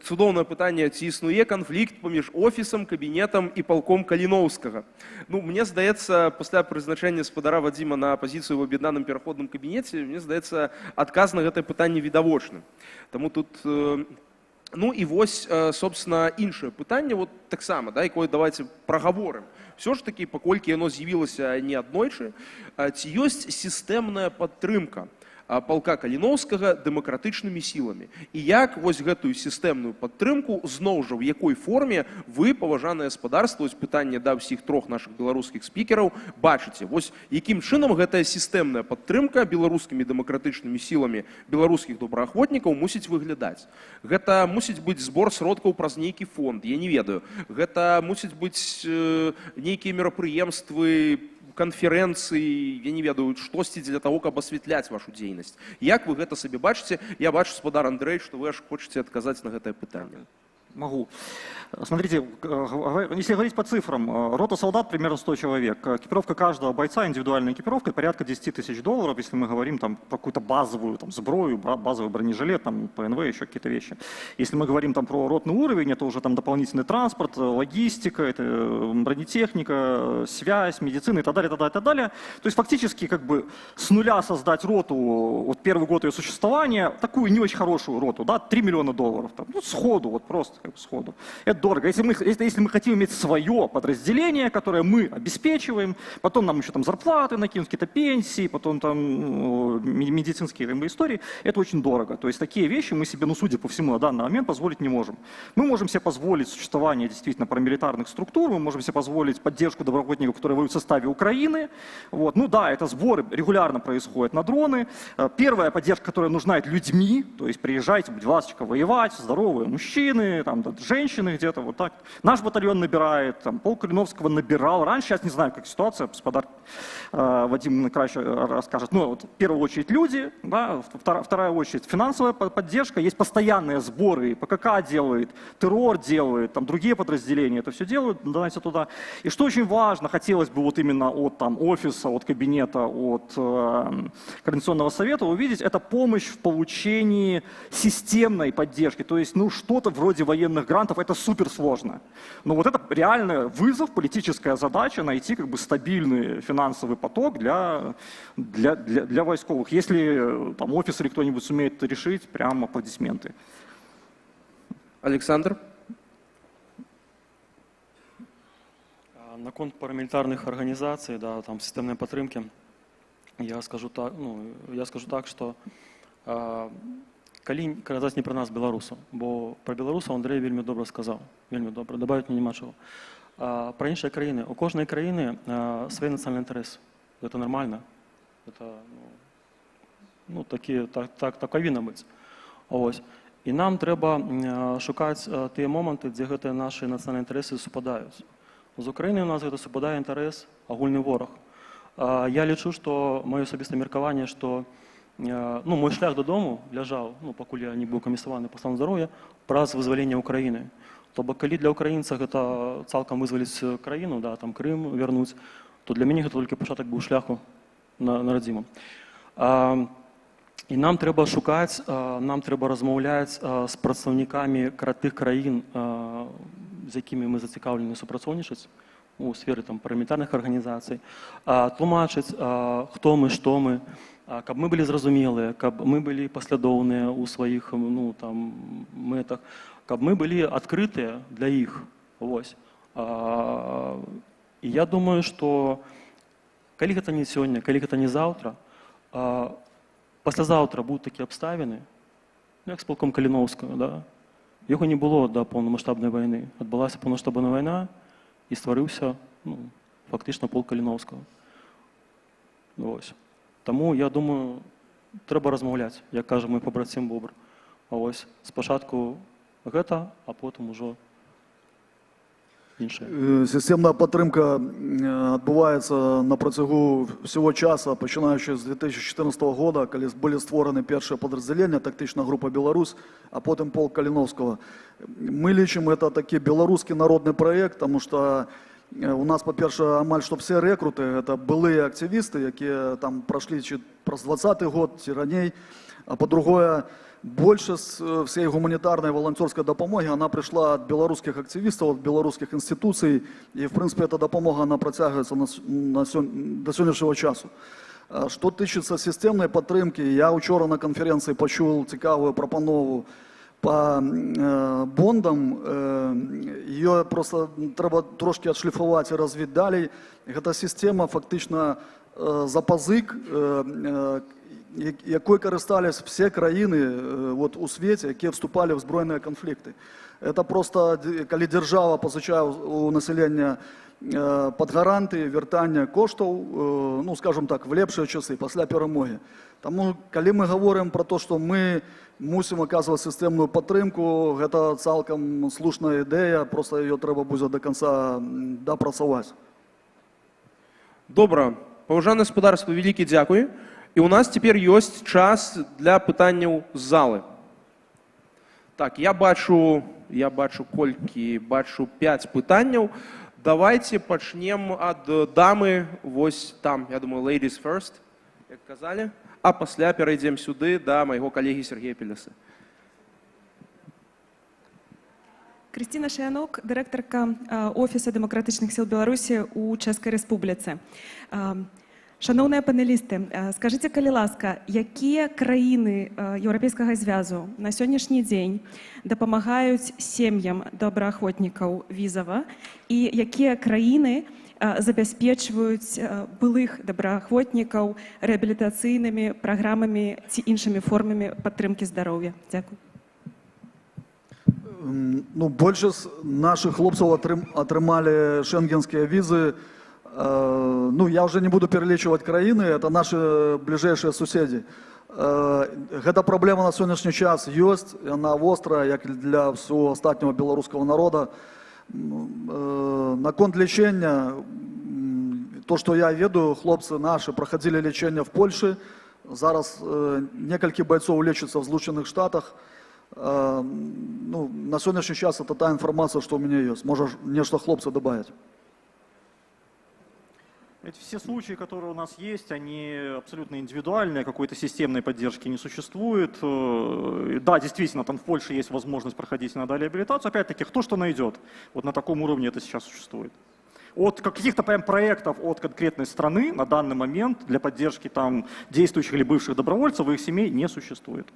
цудоўнае пытанне, ці існуе канфлікт паміж офісам, кабінетам і палком Каліноўскага. Ну, мне здаецца, пасля прызначэння спадара Вадзіма на пазіцыю в аб'яднаным пераходным кабінеце, мне здаецца, адказ на гэтае пытанне відавочны. Таму тут... Ну і вось, собственно, іншае пытанне, вот таксама, да, якое давайте прагаворым. Все ж таки, паколькі яно з'явілася не аднойчы, ці ёсць сістэмная падтрымка палка Каліноўскага дэмакратычнымі сіламі. І як вось гэтую сістэмную падтрымку, зноў жа, в якой форме вы, паважанае спадарства, вось пытанне да ўсіх трох нашых беларускіх спікераў, бачыце, вось якім чынам гэтая сістэмная падтрымка беларускімі дэмакратычнымі сіламі беларускіх добраахвотнікаў мусіць выглядаць. Гэта мусіць быць збор сродкаў праз нейкі фонд, я не ведаю. Гэта мусіць быць нейкія мерапрыемствы, конференцыі, я не ведаю, штосьці для того, каб асвятляць вашу дзейнасць. Як вы гэта сабе бачыце? Я бачу, спадар Андрэй, што вы аж хочаце адказаць на гэтае пытанне. Могу. Смотрите, если говорить по цифрам, рота солдат примерно 100 человек. Экипировка каждого бойца, индивидуальная экипировка, порядка 10 тысяч долларов, если мы говорим там, про какую-то базовую там, сброю, базовый бронежилет, там, ПНВ, еще какие-то вещи. Если мы говорим там, про ротный уровень, это уже там, дополнительный транспорт, логистика, это бронетехника, связь, медицина и так далее, так далее, так далее. То есть фактически как бы с нуля создать роту, вот первый год ее существования, такую не очень хорошую роту, да, 3 миллиона долларов, там, ну, сходу, вот просто как бы сходу. Это дорого. Если мы хотим иметь свое подразделение, которое мы обеспечиваем, потом нам еще там зарплаты накинут, какие-то пенсии, потом там медицинские как бы, истории, это очень дорого. То есть такие вещи мы себе, ну, судя по всему, на данный момент позволить не можем. Мы можем себе позволить существование действительно парамилитарных структур, мы можем себе позволить поддержку добровольников, которые воюют в составе Украины. Вот. Ну да, это сборы регулярно происходят на дроны. Первая поддержка, которая нужна, это людьми, то есть приезжайте, будь ласка, воевать, здоровые мужчины, там, женщины где-то, вот так. Наш батальон набирает, там, полк Калиновского набирал. Раньше, сейчас не знаю, как ситуация, господар Вадим краще расскажет. Ну, вот, в первую очередь люди, да, вторая очередь финансовая поддержка, есть постоянные сборы, ПКК делает, террор делает, там, другие подразделения это все делают, доносятся туда. И что очень важно, хотелось бы вот именно от там, офиса, от кабинета, от Координационного совета увидеть, это помощь в получении системной поддержки, то есть, ну, что-то вроде военных грантов, это супер сложно. Но вот это реально вызов, политическая задача найти как бы стабильный финансовый поток для войсковых. Если там офис или кто-нибудь сумеет это решить, прям аплодисменты. Александр? Наконт парамилитарных организаций, да, там системной подтримки, я скажу так, что калі казаць не пра нас, беларусаў, бо пра беларусаў Андрэй вельмі добра сказаў, вельмі добра, дабавіць мне няма чаго. Пра іншыя краіны. У кожнай краіны свой нацыянальны інтарэс. Гэта нармальна. Это, ну, так павінна быць. Ось. І нам трэба шукаць тыя моманты, дзе гэтыя нашы нацыянальныя інтарэсы супадаюць. З Украінай у нас гэта супадае інтарэс, агульны вораг. Я лічу, што маё асабістае меркаванне, што ну, мой шлях додому ляжаў, ну, пакуль я не быў камісаваны па стану здароўя, праз вызвалення Украіны. То бок, калі для украінца гэта цалкам вызваліць краіну, да, там Крым вярнуць, то для мяне гэта толькі пачатак быў шляху на радзіму. І нам трэба шукаць, нам трэба размаўляць з прадстаўнікамі тых краін, з якімі мы зацікаўлены супрацоўнічаць у сферы там парламентарных арганізацый, тлумачыць, хто мы, што мы, каб мы былі зразумелыя, каб мы былі паслядоўныя ў сваіх, ну, там, мэтах, каб мы былі адкрытыя для іх. Вось. І я думаю, што калі гэта не сёння, калі гэта не заўтра, паслязаўтра будуць такія абставіны, як з полком Каліноўскага, да? Яго не было да поўнамаштабнай вайны. Адбылася поўнамаштабная вайна і стварыўся, ну, фактычна полк Каліноўскага. Вось. Таму, я думаю, трэба размаўляць, як кажа мой пабрацім Бобр. А вось спачатку гэта, а потым ужо інше? Системная падтрымка адбываецца на працягу всего часа, пачынаючы з 2014 года, калі былі створаны першыя падраздзялення, тактычная група «Беларусь», а потым полк Каліновскага. Мы лічым, это такі беларускі народны праект, потому что у нас, па-першае, амаль што все рэкруты, это былыя актывісты, якія там прашлі праз 20-й год ці раней, а па-другое, большасць всей гуманітарнай волонтерской дапамоги, она пришла от белорусских активистов, от белорусских институций, и, в принципе, эта допомога, она протягивается до сегодняшнего часу. Что тычыцца системной падтрымки, я учора на конференции почув цікавую прапанову по бондам, ее просто треба трошки отшлифовать и развить далей. Эта система фактично запазык, якой карыстались все краіны вот, у свете, якія вступали в збройныя конфликты. Это просто, калі держава позычае у населення под гаранты вяртання коштаў, ну, скажем так, в лепшыя часы, пасля перамоги. Таму, калі мы говорим про то, что мы мусим оказывать системную падтрымку, гэта цалкам слушная ідэя, просто ее трэба будзе до конца дапрацаваць. Добра. Паважанае гаспадарства, вялікі дзякуй. І у нас цяпер ёсць час для пытанняў з залы. Так, я бачу колькі, бачу 5 пытанняў. Давайте пачнем ад дамы, вось там, я думаю, ladies first, як казалі, а пасля перайдзем сюды да майго калегі Сергея Пелясы. Крысціна Шаянок, дырэктарка Офіса дэмакратычных сіл Беларусі ў Чэшскай Рэспубліцы. Шановныя панелісты, скажыце, калі ласка, якія краіны Еўрапейскага звязу на сённяшні дзень дапамагаюць сем'ям добраахвотнікаў візава і якія краіны забяспечваюць былых добраахвотнікаў рэабілітацыйнымі праграмамі ці іншымі формамі падтрымкі здароўя? Дзякуй. Ну, большасць наших хлопцаў атрымалі шенгенскія візы. Ну, я уже не буду перелічваць краіны, это наши ближайшие суседи. Гэта праблема на сённяшні час ёсць, яна вострая, як для всего астатняго беларускага народа. Наконт лечения, то, что я ведаю, хлопцы наши проходили лечение в Польше, зараз некалькі бойцов лечатся в Злученых Штатах. Ну, на сённяшні час это та информация, что у меня есть. Можешь нечто хлопцы добавить? Ведь все случаи, которые у нас есть, они абсолютно индивидуальные, какой-то системной поддержки не существует. Да, действительно, там в Польше есть возможность проходить иногда реабилитацию. Опять-таки, кто что найдет. Вот на таком уровне это сейчас существует. От каких-то прям проектов от конкретной страны на данный момент для поддержки там действующих или бывших добровольцев и их семей не существует.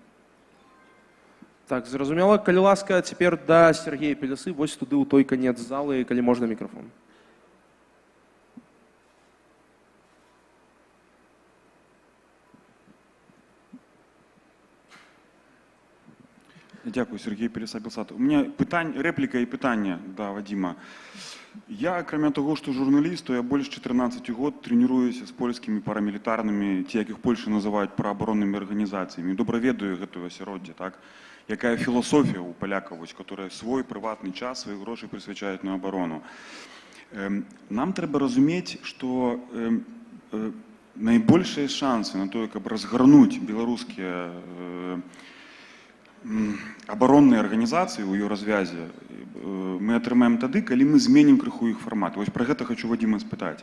Так, зразумела. Калі ласка, цяпер да Сергея Пелясы, вось туды ў той канец залы, калі можна мікрафон. Дякую, Сергей Пеляса, Белсат. У меня реплика и питание до Вадима. Я, кроме того, что журналист, то я больше 14 год тренируюсь с польскими парамилитарными, те, як их в Польше называют прооборонными организациями. Добре ведаю гэтую асяроддзе, так? Якая философия у поляков, которые свой приватный час, свои гроши присвячают на оборону. Нам треба разуметь, что наибольшие шансы на то, как разгорнуть белорусские оборонные организации у ее развязе мы атрымаем тады, калі мы зменім крыху их формат. Вось про гэта хочу Вадима спытаць.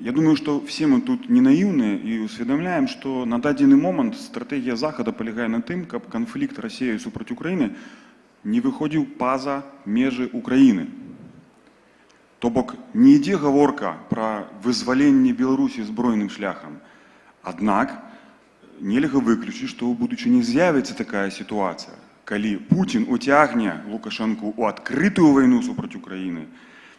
Я думаю, что все мы тут не наивны и усведомляем, что на дадзены момент стратегия Захода полягае на тым, каб конфликт России супраць Украины не выходил па-за межы Украины. То бок не ідзе гаворка про вызваленне Беларусі збройным шляхам. Аднак нельга выключыць, што ў будучыні з'явіцца такая сітуацыя, калі Путін уцягне Лукашэнку ў адкрытую вайну супраць Украіны,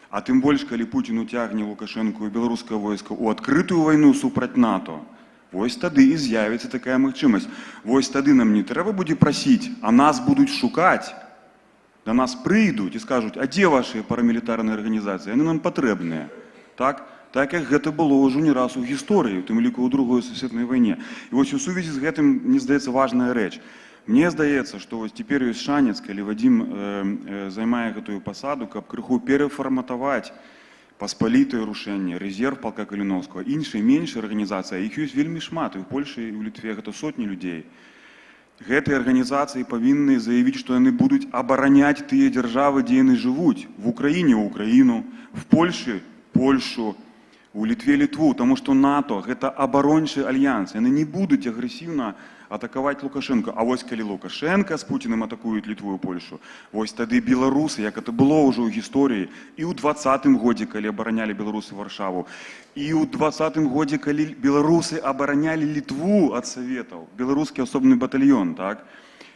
а тым больш, калі Путін уцягне Лукашэнку і беларускае войска ў адкрытую вайну супраць НАТО, вось тады і з'явіцца такая магчымасць. Вось тады нам не трэба будзе прасіць, а нас будуць шукаць, да нас прыйдуць і скажуць, а дзе вашыя парамілітарныя арганізацыі? Яны нам патрэбныя. Так як гэта было ўжо не раз у гісторыі, у тым ліку ў другой сусветнай вайне. І вось у сувязі з гэтым, мне здаецца, важная рэч. Мне здаецца, што вось цяпер ёсць шанец, калі Вадзім займае гэтую пасаду, каб крыху перафарматаваць паспалітае рушэнне, рэзерв палка Каліноўскага, іншыя меншыя арганізацыі, іх ёсць вельмі шмат, і ў Польшы, і ў Літве гэта сотні людзей. Гэтыя арганізацыі павінны заявіць, што яны будуць абараняць тыя дзяржавы, дзе яны жывуць. В Украіне Украіну, в Польшы Польшу, у Літве Літву, таму што НАТО гэта абарончы альянс. Яны не будуць агрэсіўна атакаваць Лукашенко. А вось калі Лукашенко з Пуціным атакуюць Літву і Польшу, вось тады беларусы, як это было ўжо ў гісторыі, і ў 20-м годзе, калі абаранялі беларусы Варшаву, і ў 20-м годзе, калі беларусы абаранялі Літву ад саветаў, беларускі асобны батальён, так?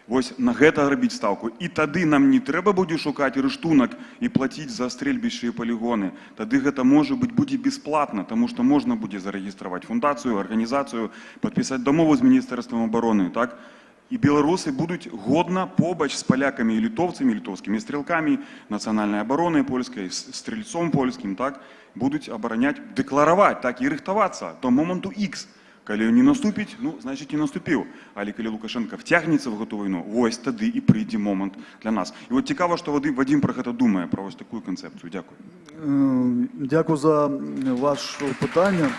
Вось на гэта рабіць стаўку. І тады нам не трэба будзе шукаць рыштунак і плаціць за стрэльбішчы і палігоны. Тады гэта, можа быць, будзе бесплатна, таму што можна будзе зарэгістраваць фундацыю, арганізацыю, падпісаць дамову з міністэрствам абароны, так? І беларусы будуць годна побач з палякамі і літоўцамі, літоўскімі стрелкамі, нацыянальнай абаронай польскай, стрельцом польскім, так? Будуць абараняць, дэклараваць, так, і рыхтавацца до моманту X. Калі не наступіць, ну, значыць, не наступіў. Але калі Лукашенко вцягнецца в гэту вайну, вось тады і прыйдзе момант для нас. І от цікава, што Вадзім пра гэта думае, пра вось такую канцэпцыю. Дзякую. Дякую за ваше пытанне.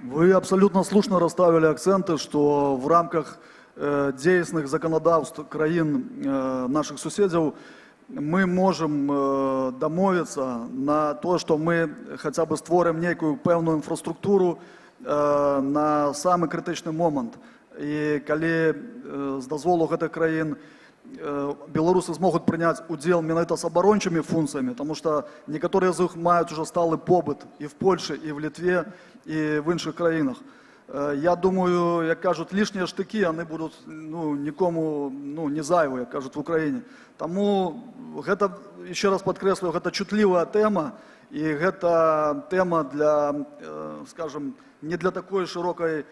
Вы абсолютно слушно расставили акценты, что в рамках действительных законодавств краін наших суседзяў мы можем домовиться на то, что мы хотя бы створим некую певную инфраструктуру на самый критичный момент. И коли с дозволу гэтых краін белорусы смогут принять удел менавіта с оборончими функциями, потому что некоторые из них имеют уже сталый побыт и в Польше, и в Литве, и в інших краинах. Я думаю, як кажуть, лишні штыки, они будут нікому не зайвы, як кажуть в Украине. Тому гэта, еще раз подкреслю, гэта чутливая тема, и гэта тема для, скажем, не для такой широкой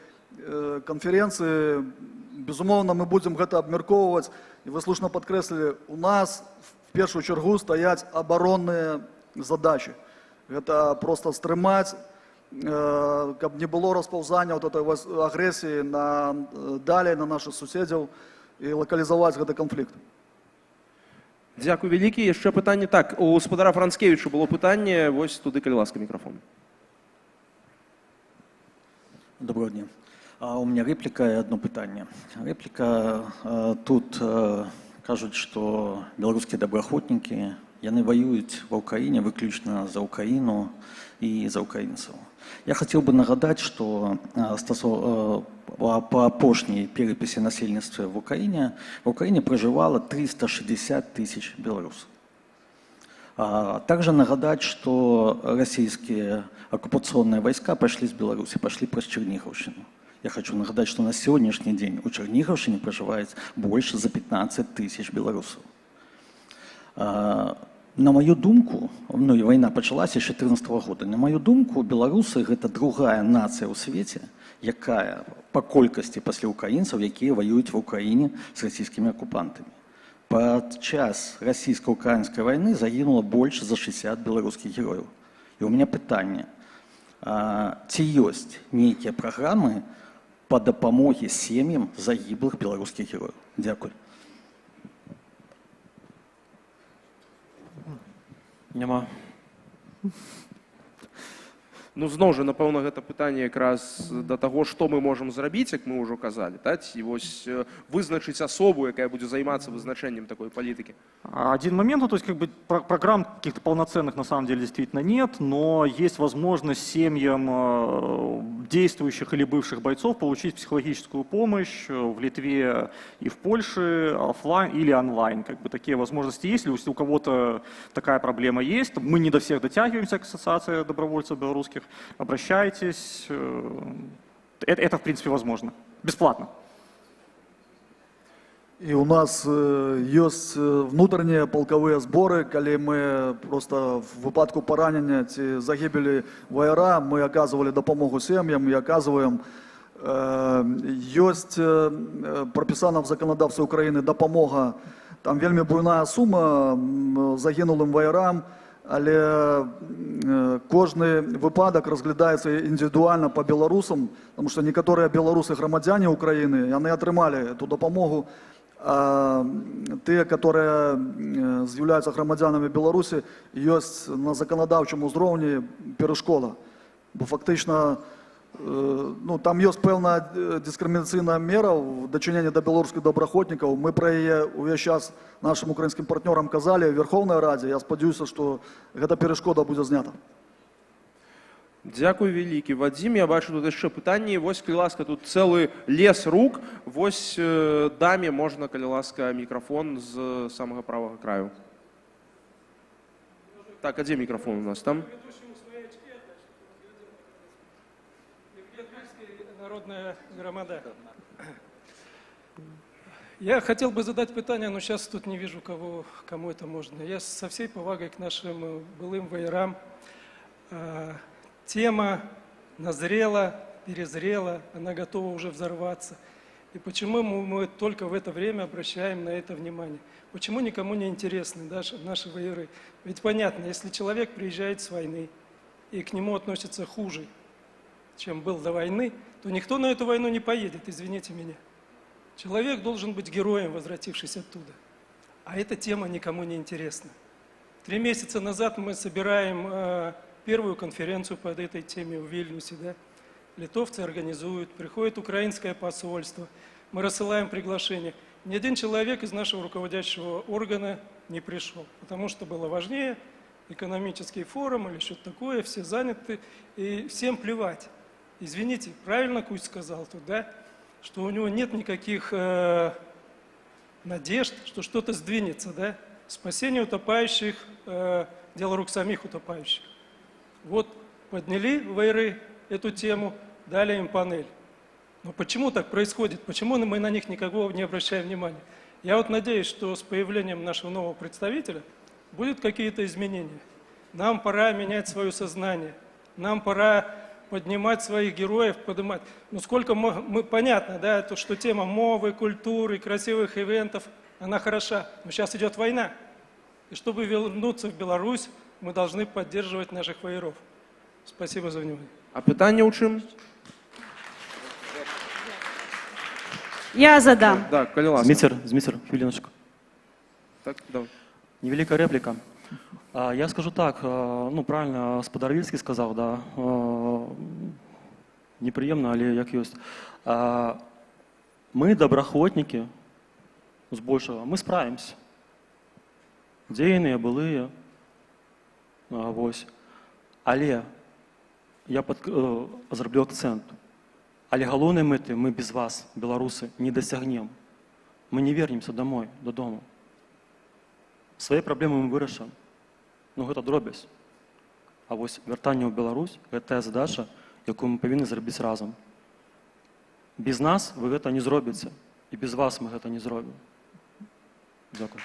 конференции. Безумовно, мы будем гэта абмяркоўваць, и вы слушно подкреслили, у нас в первую чергу стоять оборонные задачи. Это просто стрымаць, каб не было распаўзання вот этой агрэсіі далей на наших суседзяў і лакалізаваць гэты канфлікт. Дзякуй вялікі. Яшчэ пытанне. Так, у гаспадара Францкевіча было пытанне. Вось туды, калі ласка, мікрафон. Доброго дня. У меня реплика и одно пытанне. Реплика. Тут кажуть, что белорусские добраахвотнікі, яны воююць ва Украине выключна за Украину и за украинцев. Я хотел бы нагадать, что по апошняй переписи насельніцтва в Украине проживало 360 тысяч белорусов. Также нагадать, что российские оккупационные войска пошли с Беларуси, пошли през Черниговщину. Я хочу нагадать, что на сегодняшний день у Черниговщины проживает больше за 15 тысяч белорусов. На мою думку, и война началась с 2014 года, на мою думку, белорусы – это другая нация ў свете, якая по колькости пасля украинцев, якія воюют в Украине с российскими оккупантами. Падчас российско-украинской войны загинуло больше за 60 белорусских героев. И у меня пытанне, ці ёсць нейкія программы по дапамоге сем'ям загиблых белорусских героев? Дякую. Няма. Ну, зноў жа, напэўна, гэта пытанне якраз да таго, што мы можам зрабіць, як мы ўжо казалі, і вось вызначыць асобу, якая будзе займацца вызначэннем такой палітыкі. Один момент, то есть как бы программ каких-то полноценных на самом деле действительно нет, но есть возможность семьям действующих или бывших бойцов получить психологическую помощь в Литве и в Польше офлайн или онлайн. Как бы такие возможности есть. Если у кого-то такая проблема есть, мы не до всех дотягиваемся к ассоциации добровольцев белорусских, обращайтесь. Это в принципе возможно. Бесплатно. И у нас есть внутренние полковые сборы, когда мы просто в выпадку поранения ці загибели вояра, мы оказывали допомогу семьям и оказываем. Есть прописана в законодавстве Украины допомога, там вельми буйная сума загинулым воярам, але кожны выпадак разглядаецца індывідуальна по беларусам, потому что некаторыя беларусы грамадзяне Украины, яны атрымалі эту дапамогу, а тыя, которые з'яўляюцца грамадзянамі Беларусі, ёсць на заканадаўчым узроўні перашкода, бо фактычна там ёсць пэўная дыскрымінацыйная мера ў дачыненні да беларускіх добраахвотнікаў. Мы пра яе ўвесь час нашим украінскім партнёрам казалі ў Верховнай Радзе. Я спадзяюся, што гэта перашкода будзе знята. Дякую вялікі. Вадзім, я бачу тут яшчэ пытанні. Вось, калі ласка, тут цэлы лес рук. Вось даме можна, калі ласка, мікрафон з самага правага краю. Так, а дзе мікрафон у нас там? Народная громада. Я хотел бы задать питание, но сейчас тут не вижу, кому это можно. Я со всей повагой к нашим былым воярам. Тема назрела, перезрела, она готова уже взорваться. И почему мы только в это время обращаем на это внимание? Почему никому не интересны наши вояры? Ведь понятно, если человек приезжает с войны и к нему относятся хуже, чем был до войны, то никто на эту войну не поедет, извините меня. Человек должен быть героем, возвратившись оттуда. А эта тема никому не интересна. 3 месяца назад мы собираем первую конференцию под этой теме в Вильнюсе. Да? Литовцы организуют, приходит украинское посольство, мы рассылаем приглашение. Ни один человек из нашего руководящего органа не пришел, потому что было важнее экономический форум или что-то такое, все заняты, и всем плевать. Извините, правильно Кусь сказал тут, да, что у него нет никаких надежд, что что-то сдвинется, да. Спасение утопающих – дело рук самих утопающих. Вот подняли вояры эту тему, дали им панель. Но почему так происходит? Почему мы на них никакого не обращаем внимания? Я вот надеюсь, что с появлением нашего нового представителя будут какие-то изменения. Нам пора менять свое сознание, нам пора поднимать своих героев, поднимать. Ну сколько мы понятно, да, то, что тема мовы, культуры, красивых ивентов, она хороша. Но сейчас идет война. И чтобы вернуться в Беларусь, мы должны поддерживать наших вояров. Спасибо за внимание. А питання у чим? Я задам. Да, калі ласка. Зміцер, хвилиночку. Так, давай. Невеликая реплика. Я скажу так, ну правильно господар Вільський сказав, да, неприємно, але як есть. Мы, доброохотники, збольшого, мы справимся. Дзейныя, былыя, вось. Але я зраблю акцент. Але галоўнай мэты мы без вас, беларусы, не дасягнем. Мы не вернемся домой, додому. Свае праблемы мы вырашым. Ну, гэта дробязь. А вось вяртанне ў Беларусь – гэта тая задача, якую мы павінны зрабіць разам. Без нас вы гэта не зробіце, і без вас мы гэта не зробім. Дзякуй.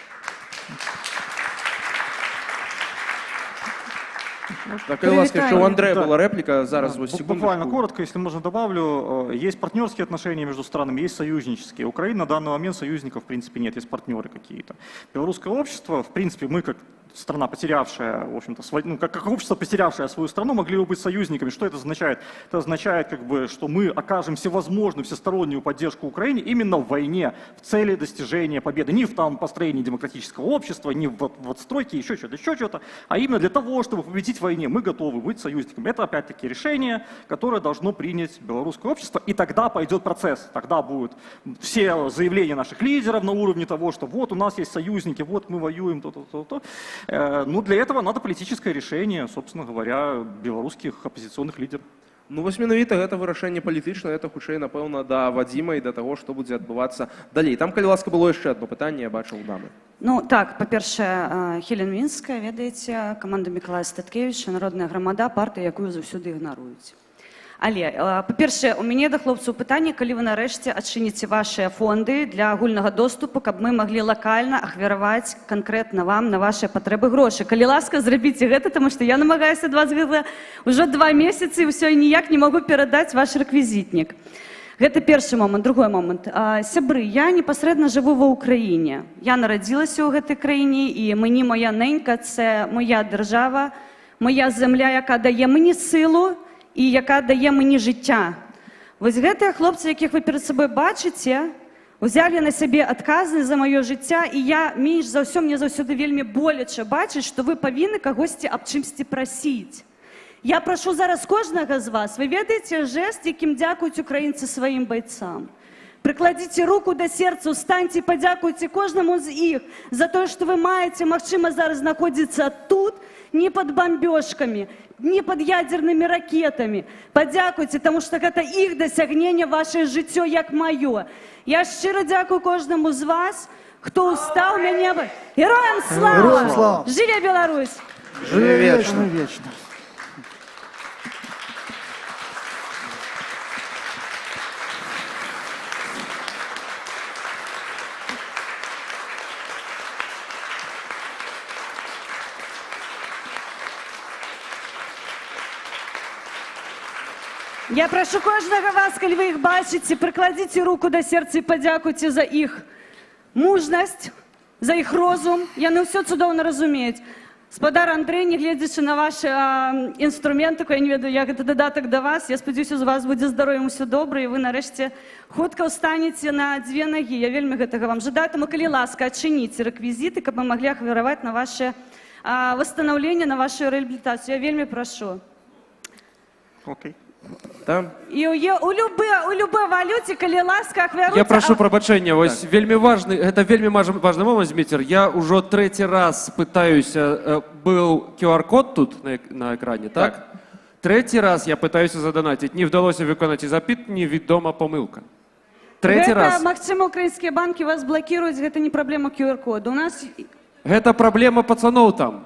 Так, калі ласка, яшчэ у Андрэя была реплика, зараз вот секунду. Буквально коротко, если можно добавлю. Есть партнерские отношения между странами, есть союзнические. Украина на данный момент союзников в принципе нет, есть партнеры какие-то. Белорусское общество, в принципе, мы как страна, потерявшая, в общем-то, ну, как общество, потерявшее свою страну, могли бы быть союзниками. Что это означает? Это означает, как бы, что мы окажем всевозможную, всестороннюю поддержку Украине именно в войне, в цели достижения победы. Не в там построении демократического общества, не в отстройке, еще что-то, а именно для того, чтобы победить в войне. Мы готовы быть союзниками. Это, опять-таки, решение, которое должно принять белорусское общество, и тогда пойдет процесс. Тогда будут все заявления наших лидеров на уровне того, что вот у нас есть союзники, вот мы воюем, то. Ну, для этого надо политическое решение, собственно говоря, белорусских оппозиционных лидеров. Ну, вось менавіта гэта вырашэнне палітычнае, гэта хутчэй, напэўна, да Вадзіма і да таго, што будзе адбывацца далей. Там, калі ласка, было яшчэ одно пытанне, я бачыў у дамы. Ну, так, па-першае, Хелен Мінская, ведаеце, каманда Мікалая Статкевіча, народная грамада, партыя, якую заўсёды ігнаруюць. Але, па-першае, у мяне да хлопцаў пытанне, калі вы нарэшце адчыніце вашыя фонды для агульнага доступу, каб мы маглі лакальна ахвяраваць канкрэтна вам на вашыя патрэбы грошы. Калі ласка, зрабіце гэта, таму што я намагаюся ад вас гэта ўжо 2 месяцы і ўсё ніяк не магу перадаць ваш рэквізітнік. Гэта першы момант. Другой момант. Сябры, я непасрэдна жыву ва ўкраіне. Я нарадзілася ў гэтай краіне, і мені моя ненька – це моя держава, моя земля, яка дає мені силу і яка дає мені життя. Вось гэтыя хлопцы, якіх вы перад сабой бачыце, узялі на сябе адказнасць за маё жыцця, і я менш за ўсё, мне заўсёды вельмі боляча бачыць, што вы павінны кагосьці аб чымсьці прасіць. Я прашу зараз кожнага з вас, вы ведаеце жэст, якім дзякуюць украінцы сваім байцам. Прыкладзіце руку да сэрца, устаньце і падзякуйце кожнаму з іх за тое, што вы маеце, магчыма, зараз знаходзіцца тут, не пад бамбёжкамі, не пад ядзернымі ракетамі. Падзякуйце, таму што гэта іх дасягненне, вашае жыццё, як маё. Я шчыра дзякую кожнаму з вас, хто ўстаў мяне... Героям слава! Жыве Беларусь! Жыве вечна! Я прашу кожнага вас, калі вы іх бачыце, прыкладзіце руку да сэрца і падзякуйце за іх мужнасць, за іх розум. Яны ўсё цудоўна разумеюць. Спадар Андрэй, не гледзячы на вашы інструменты, я не ведаю, як гэта дадатак да вас, я спадзяюся, у вас будзе здароўем усё добра, і вы нарэшце хутка ўстанеце на дзве нагі. Я вельмі гэтага вам жадаю, таму калі ласка, адчыніце рэквізіты, каб мы маглі ахвяраваць на ваше восстанаўленне, на вашу рэабілітацыю. Я вельмі прашу. Окей. Да. І у любой валюте, калі ласка, ахвяруйце... Я прошу прабачэння, вось вельмі важны, гэта вельмі важны момант, Зміцер. Я ўжо трэці раз пытаюся, быў QR-код тут на экране, так? Трэці раз я пытаюся заданаціць, не вдалося выконаць і запіт, невідома памылка. Трэці раз. Гэта, магчыма, украінскія банкі вас блакіруюць, гэта не праблема QR-кода. У нас... Гэта праблема пацаноў там.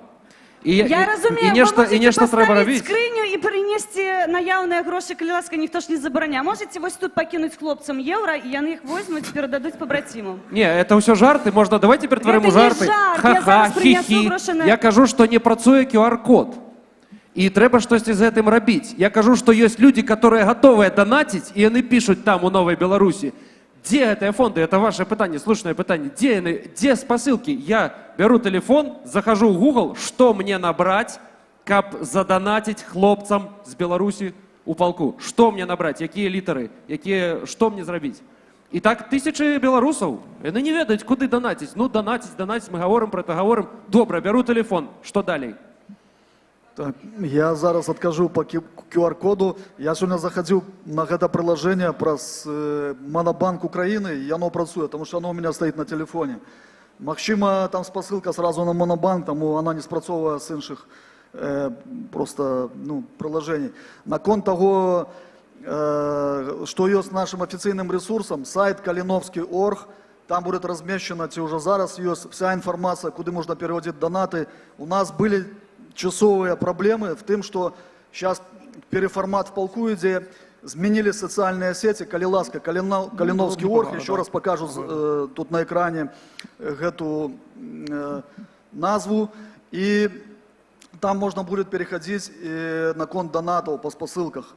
Я разумею, вы можете поставить скрыню и принести наяўныя грошы, калі ласка, ніхто ж не забараняе. Можете вось тут пакінуць хлопцам еўра, і яны іх возьмуць, перададуць пабрацімам. Не, это ўсё жарты, можна, давайте ператварым у жарты. Ха-ха, хі-хі. Я кажу, што не працуе QR-код. І трэба штосьці з гэтым рабіць. Я кажу, што ёсць людзі, которые гатовыя данаціць, і яны пішуць там, у Новай Беларусі. Где гэтыя фонды? Это ваше пытанне, слушное пытанне. Где яны? Где спасылкі? Я беру телефон, захожу в Google, что мне набрать, каб задонатить хлопцам з Беларусі у полку? Что мне набрать? Якія літары? Что мне зрабіць? І так тысячы беларусаў. Яны не ведаюць, куды донатить. Ну, донатить, мы говорим про это, говорим. Добра, беру телефон. Что далей? Так, я зараз адкажу по QR-коду. Я сёння заходил на гэта приложение праз Монобанк Украины, и оно працуе, потому что оно у меня стоит на телефоне. Магчыма, там спасылка сразу на Монобанк, тому она не спрацоўвае с іншых просто приложений. Наконт того, что ёсць нашим официальным ресурсом, сайт kalinovsky.org, там будет размещена, ці уже зараз ёсць вся информация, куда можно переводить донаты. У нас были часовые проблемы в том, что сейчас переформат в полку, где изменили социальные сети. Калі ласка, Kalinovsky.org, еще раз покажу тут на экране эту назву. И там можно будет переходить на конт донатов по спасылках.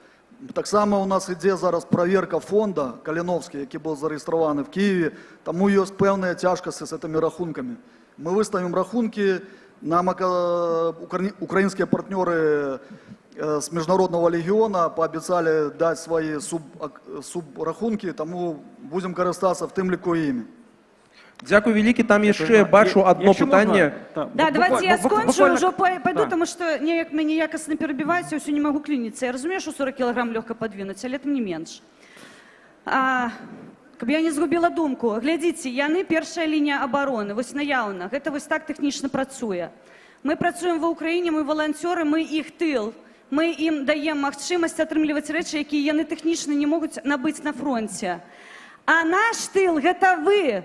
Так само у нас ідзе зараз проверка фонда Kalinovsky, який был зарегистрирован в Киеве. Тому есть певные тяжкости с этими рахунками. Мы выставим рахунки. Нам украинские партнеры с Международного легиона пообещали дать свои субрахунки, тому будем користатися в тим ліку ими. Дякую велике, там яшчэ бачу одно пытанне. Да, давайте я скончу, уже пойду, потому что мяне якасна перабіваюць, я ўсё не могу клініцца. Я разумею, что 40 килограмм легко подвинуть, але тым не менш. Каб я не згубіла думку, глядзіце, яны першая лінія абароны, вось наяўна, гэта вось так тэхнічна працуе. Мы працуем ва ўкраіне, мы валанцёры, мы іх тыл, мы ім даем магчымасць атрымліваць рэчы, якія яны тэхнічна не могуць набыць на фронте. А наш тыл, гэта вы.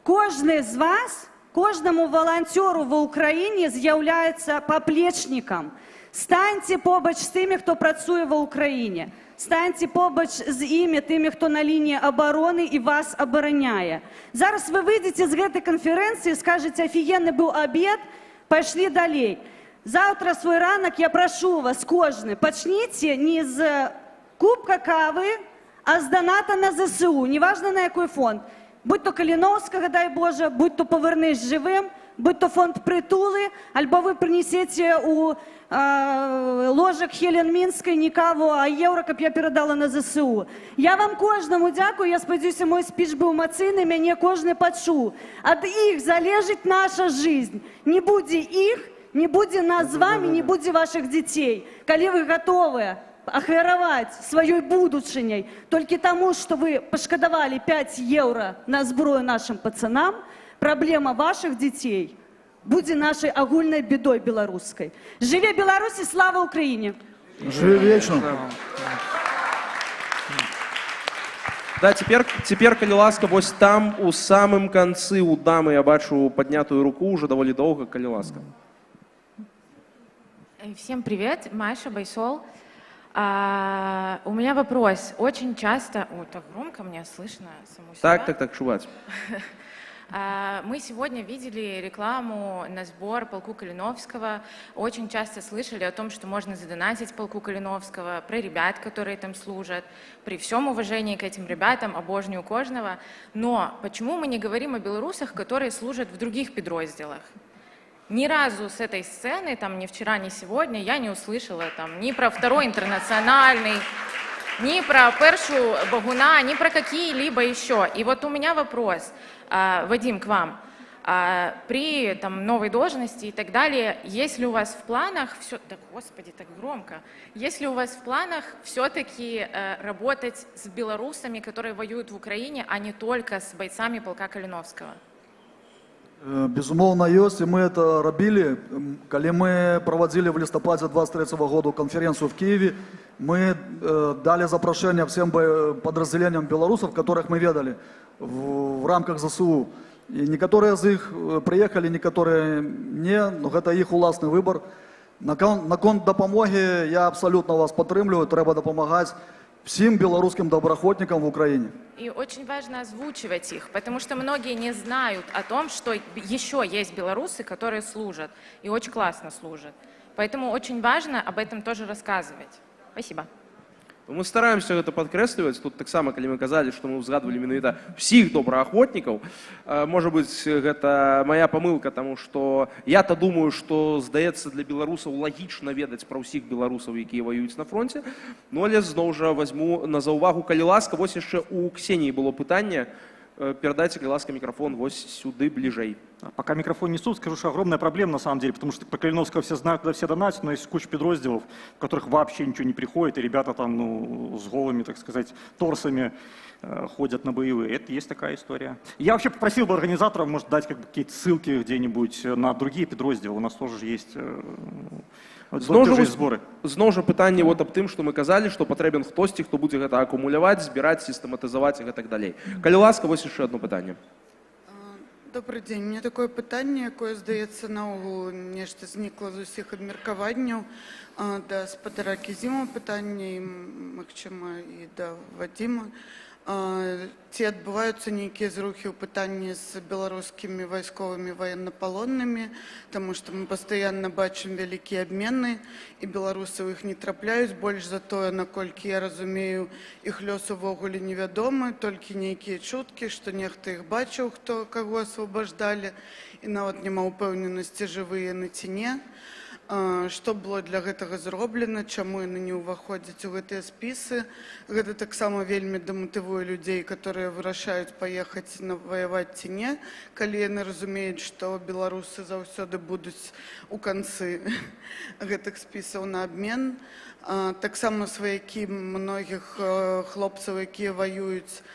Кожны з вас, кожнаму валанцёру ва ўкраіне з'яўляецца паплечнікам. Станьце побач з тымі, хто працуе ва ўкраіне. Станьте побач з імі, тымі, хто на лінії обороны і вас абараняе. Зараз вы выйдете з гэтай канферэнцыі, скажете, офігенны быў абед, пайшлі далей. Завтра свой ранак я прашу вас, кожны, пачніце не з кубка кавы, а з доната на ЗСУ, неважно на який фонд. Будь то Каліновського, дай Боже, будь то «Повернись живим», будь то фонд «Притули», або ви принесете у ложок Хелен Мінської не каву, а євро, каб я передала на ЗСУ. Я вам кожному дякую, я сподіваюся, мой спіч був емоційний, мене кожен почув. Від їх залежить наша життя. Не буде їх, не буде нас з вами, не буде ваших дітей. Коли ви готові ахвяровать своей будущей только тому, что вы пошкодовали 5 евро на зброю нашим пацанам, проблема ваших детей будет нашей огульной бедой белорусской. Живе Беларусь и слава Украине! Живи вечно! Да, теперь, калі ласка, вось там у самым канцы у дамы я бачу поднятую руку уже довольно долго, калі ласка. Всем привет, Маша Байсол. У меня вопрос. Очень часто... О, так громко мне слышно саму себя. Так, чувать. Мы сегодня видели рекламу на сбор полку Калиновского. Очень часто слышали о том, что можно задонатить полку Калиновского, про ребят, которые там служат. При всем уважении к этим ребятам, обожнюю кожного. Но почему мы не говорим о белорусах, которые служат в других подразделах? Ни разу с этой сцены, там, ни вчера, ни сегодня, я не услышала там, ни про Второй интернациональный, ни про Першу Богуна, ни про какие-либо еще. И вот у меня вопрос, Вадим, к вам. При там, новой должности и так далее, есть ли у вас в планах, да господи, так громко, есть ли у вас в планах все-таки работать с белорусами, которые воюют в Украине, а не только с бойцами полка Калиновского? Безумоўна ёсць, і мы это рабілі. Калі мы праводзілі в лістападзе 23 году конференцию в Киеве, мы дали запрошение всем подразделениям белорусов, которых мы ведали в рамках ЗСУ. И некоторые из них приехали, некоторые не, но это их уласны выбор. Наконт дапамогі я абсолютно вас падтрымліваю, трэба дапамагаць всем белорусским доброохотникам в Украине. И очень важно озвучивать их, потому что многие не знают о том, что еще есть белорусы, которые служат, и очень классно служат. Поэтому очень важно об этом тоже рассказывать. Спасибо. Мы стараемся это подкрэсліваць. Тут таксама, калі мы казалі, што мы ўзгадвалі менавіта ўсіх добраахвотнікаў. Можа быць, гэта моя памылка, таму што я-то думаю, што, здаецца, для беларусаў лагічна ведаць пра ўсіх беларусаў, якія ваююць на фронте. Ну, але зноў жа возьму на заўвагу, калі ласка, вось яшчэ у Ксеніі было пытанне. Передайте, калі ласка, микрофон вось сюды ближей. Пока микрофон несут, скажу, что огромная проблема на самом деле, потому что про Калиновского все знают, куда все донатят, но есть куча подразделов, в которых вообще ничего не приходит, и ребята там, ну, с голыми, так сказать, торсами ходят на боевые. Это есть такая история. Я вообще попросил бы организаторов, может, дать какие-то ссылки где-нибудь на другие подразделы. У нас тоже же есть зборы. Зноў жа пытанне вот аб тым, што мы казалі, што патрэбен хтосьці, хто будзе гэта акумуляваць, збіраць, сістэматызаваць і гэтак далей. Калі ласка, вось яшчэ одно пытанне. Добрый день. У меня такое пытанне, якое, здаецца, наогул нешта знікла з усіх абмеркаванняў. Да спадара Кізіма пытанне, магчыма, і да Вадзіма. Ці адбываюцца нейкія зрухі ў пытанні з беларускімі вайсковымі военнапалоннымі, таму што мы пастаянна бачым вялікія абмены, і беларусы ў іх не трапляюць. Больш за тое, наколькі я разумею, іх лёс увогуле невядомы, толькі нейкія чуткі, што нехта іх бачыў, хто каго асвобаждалі, і нават няма ўпэўненасці, жывыя яны ці не. Што было для гэтага зроблена, чаму яны не ўваходзяць у гэтыя спісы. Гэта таксама вельмі даматывуе людзей, которые вырашаюць паехаць ваяваць ці не, калі яны разумеюць, што беларусы заўсёды будуць у канцы гэтых спісаў на абмен. Таксама сваякі многіх хлопцаў, якія ваююць,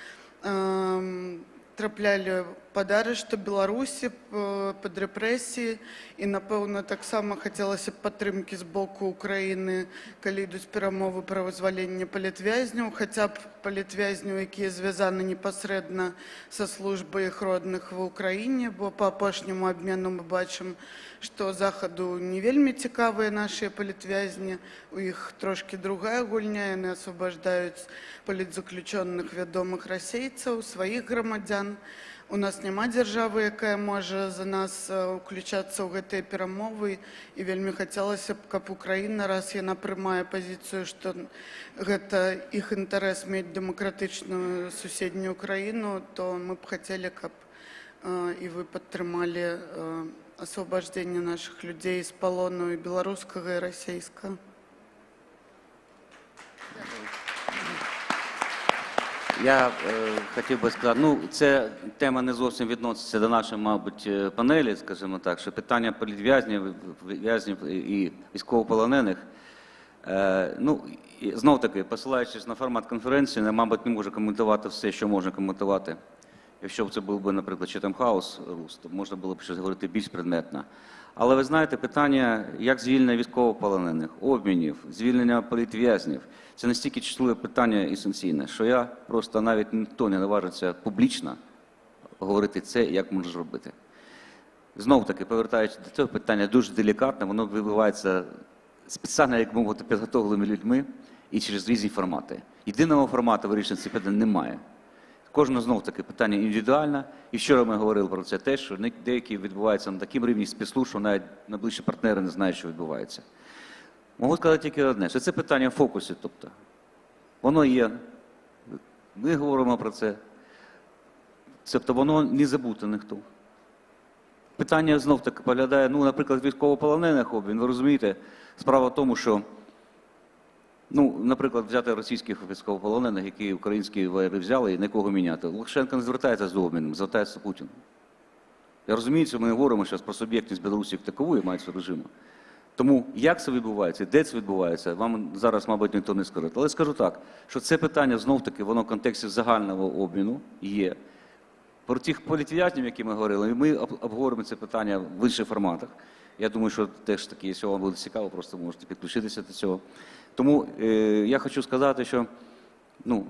траплялі пад арышт у Беларусі пад рэпрэсіі, і, напэўна, таксама хацелася б падтрымкі з боку Украіны, калі ідуць перамовы пра вызваленне палітвязняў, хаця б палітвязняў, якія звязаны непасрэдна са службай іх родных ва ўкраіне, бо па апошняму абмену мы бачым, што захаду не вельмі цікавыя нашыя палітвязні, у іх трошкі другая гульня, яны асвобаждаюць палітзаключоных вядомых расейцаў, сваіх грамадзян. у нас няма дзяржавы, якая можа за нас уключацца ў гэтыя перамовы, і вельмі хацелася б, каб Украіна, раз яна прымае пазіцыю, што гэта іх інтарэс мець дэмакратычную суседнюю краіну, то мы б хацелі, каб і вы падтрымалі асвобождение наших людей з полону і беларускага, і расійскага. Я хотів би сказати, ну, ця тема не зовсім відноситься до нашої, мабуть, панелі, скажімо так, що питання політв'язнів і військовополонених, ну, знов-таки, посилаючись на формат конференції, я, мабуть, не можу коментувати все, що можна коментувати. Якщо б це був би, наприклад, Chatham House, то можна було б щось говорити більш предметно. Але ви знаєте, питання, як звільнення військовополонених, обмінів, звільнення політв'язнів, це настільки чутливе питання есенційне, що я просто навіть ніхто не наважиться публічно говорити це, як можна зробити. Знов-таки, повертаючись до цього питання, дуже делікатне, воно вибивається спеціально, як мовити, підготовленими людьми і через різні формати. Єдиного формату вирішення цих питань немає. Кожне знов-таки питання індивідуальне. І вчора ми говорили про це теж, що деякі відбуваються на такому рівні спецслужб, що навіть найближчі партнери не знають, що відбувається. Можу сказати тільки одне, що це питання в фокусі, тобто воно є, ми говоримо про це, тобто воно не забуте ніхто. Питання знов-таки поглядає, ну, наприклад, військовополонених обмін, ви розумієте, справа в тому, що ну, наприклад, взяти російських військовополонених, які українські воєри взяли, і на кого міняти. Лукашенко не звертається з обміном, звертається Путін. Я розумію, що ми говоримо зараз про суб'єктність Білорусі як такової, мається режиму. Тому як це відбувається, де це відбувається, вам зараз, мабуть, ніхто не скаже. Але скажу так, що це питання, знов-таки, воно в контексті загального обміну є. Про тих політв'язнів, які ми говорили, ми обговоримо це питання в інших форматах. Я думаю, що теж таки, якщо вам буде цікаво, просто можете підключитися до цього. Тому я хочу сказати, що ну,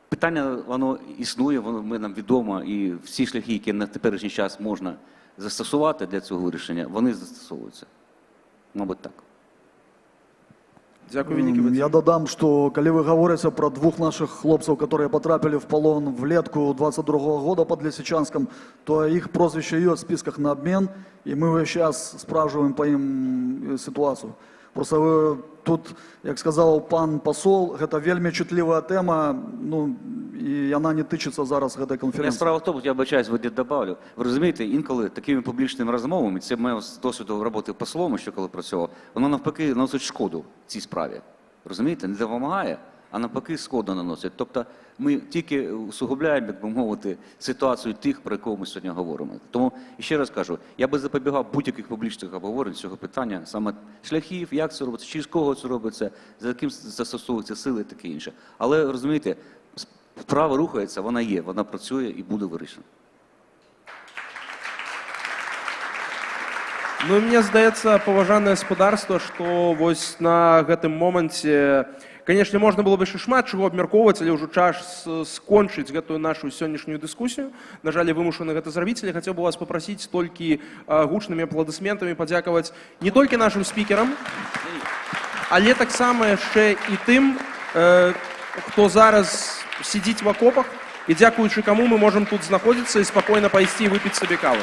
питання, воно існує, воно нам відомо, і всі шляхи, які на теперішній час можна застосувати для цього вирішення, вони застосовуються. Мабуть, так. Я додам, что коли вы говорите про двух наших хлопцев, которые потрапили в полон влетку 22-го года под Лисичанском, то их прозвище есть в списках на обмен, и мы сейчас спрашиваем по им ситуацию. Просто вы тут, як сказав пан посол, гэта вельмі чутлівая тема, ну, і вона не тичиться зараз гэтай конференції. Справа в тому, я вибачаюсь, добавлю. Ви розумієте, інколи такими публічними розмовами, це моє досвіду роботи послом, що коли працював, воно навпаки наносить шкоду цій справі. Розумієте, не допомагає, а навпаки шкоду наносить. Тобто ми тільки усугубляємо, як би мовити, ситуацію тих, про якого ми сьогодні говоримо. Тому, ще раз кажу, я би запобігав будь-яких публічних обговорень цього питання, саме шляхів, як це робиться, через кого це робиться, за яким застосовуються сили і таке інше. Але, розумієте, справа рухається, вона є, вона працює і буде вирішена. Ну, мне здаецца, паважанае гаспадарства, што вось на гэтым моманце, конечно, можна было бы яшчэ шмат чаго абмяркоўваць, але ўжо час скончыць гэтую нашу сённяшнюю дыскусію. На жаль, я вымушаны гэта зрабіць, але хацеў бы вас папрасіць толькі гучнымі апладысментамі падзякаваць не толькі нашым спікерам, але таксама яшчэ і тым, хто зараз сидзіць в акопах, і дзякуючы каму мы можам тут знаходзіцца і спакойна пайсці і выпіць сабе каву.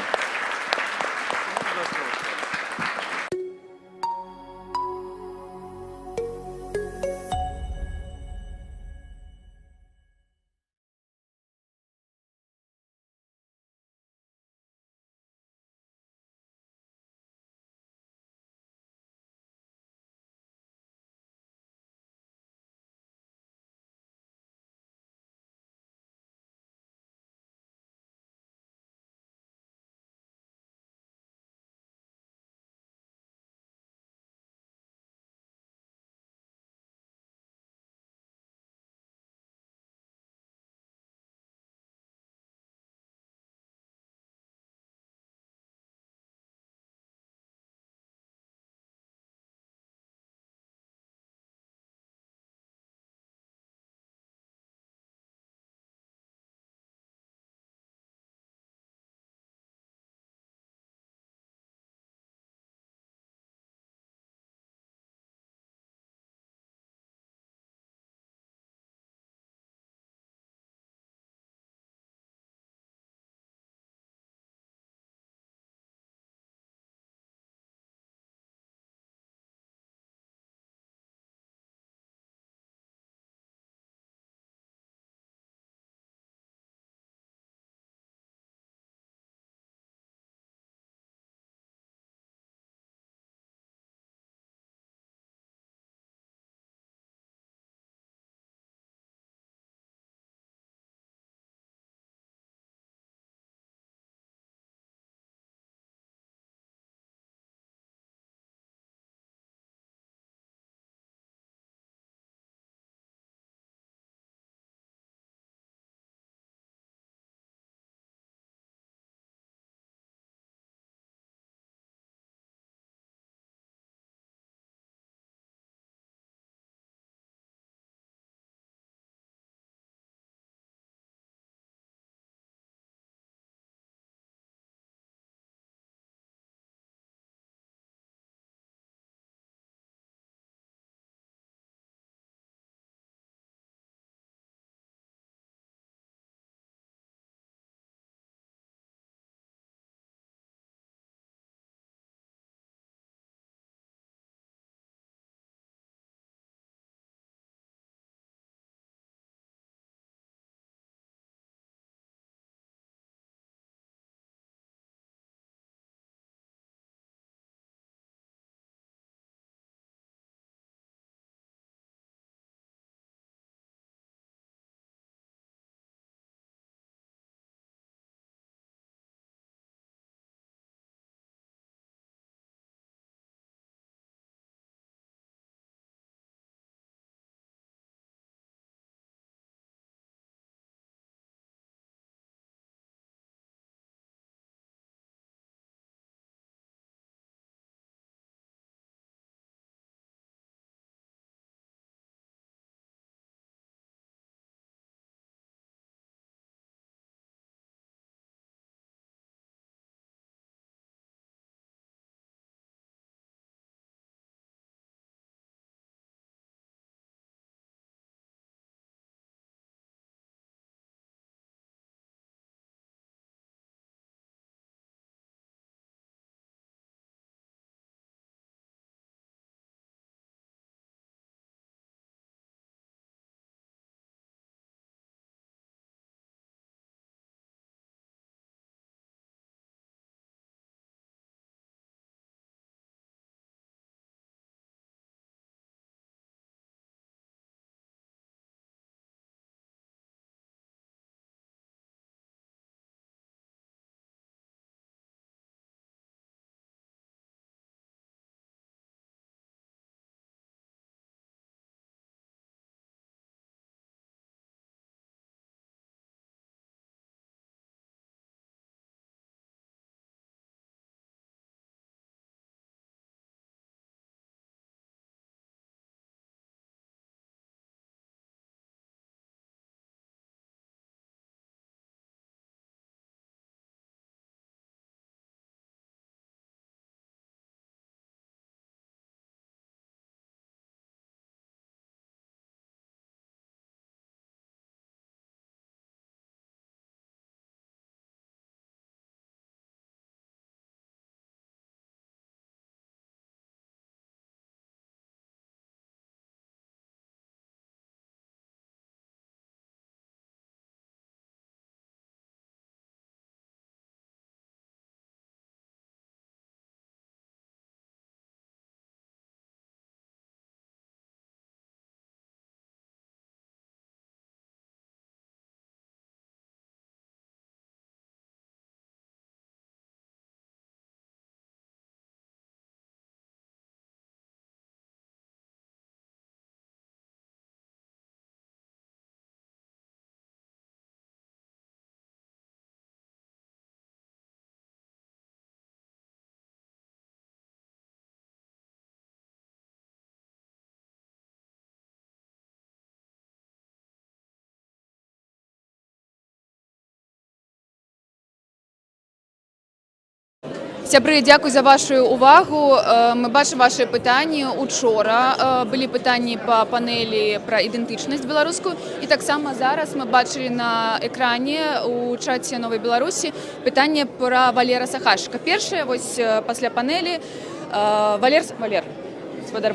Сябры, дзякуй за вашу увагу. Мы бачым ваши пытанні. Учора былі пытанні па панелі пра ідэнтычнасць беларускую. І таксама зараз мы бачылі на экране у чаце Новай Беларусі пытанне пра Валера Сахашчыка. Першае, вось пасля панелі, гаспадар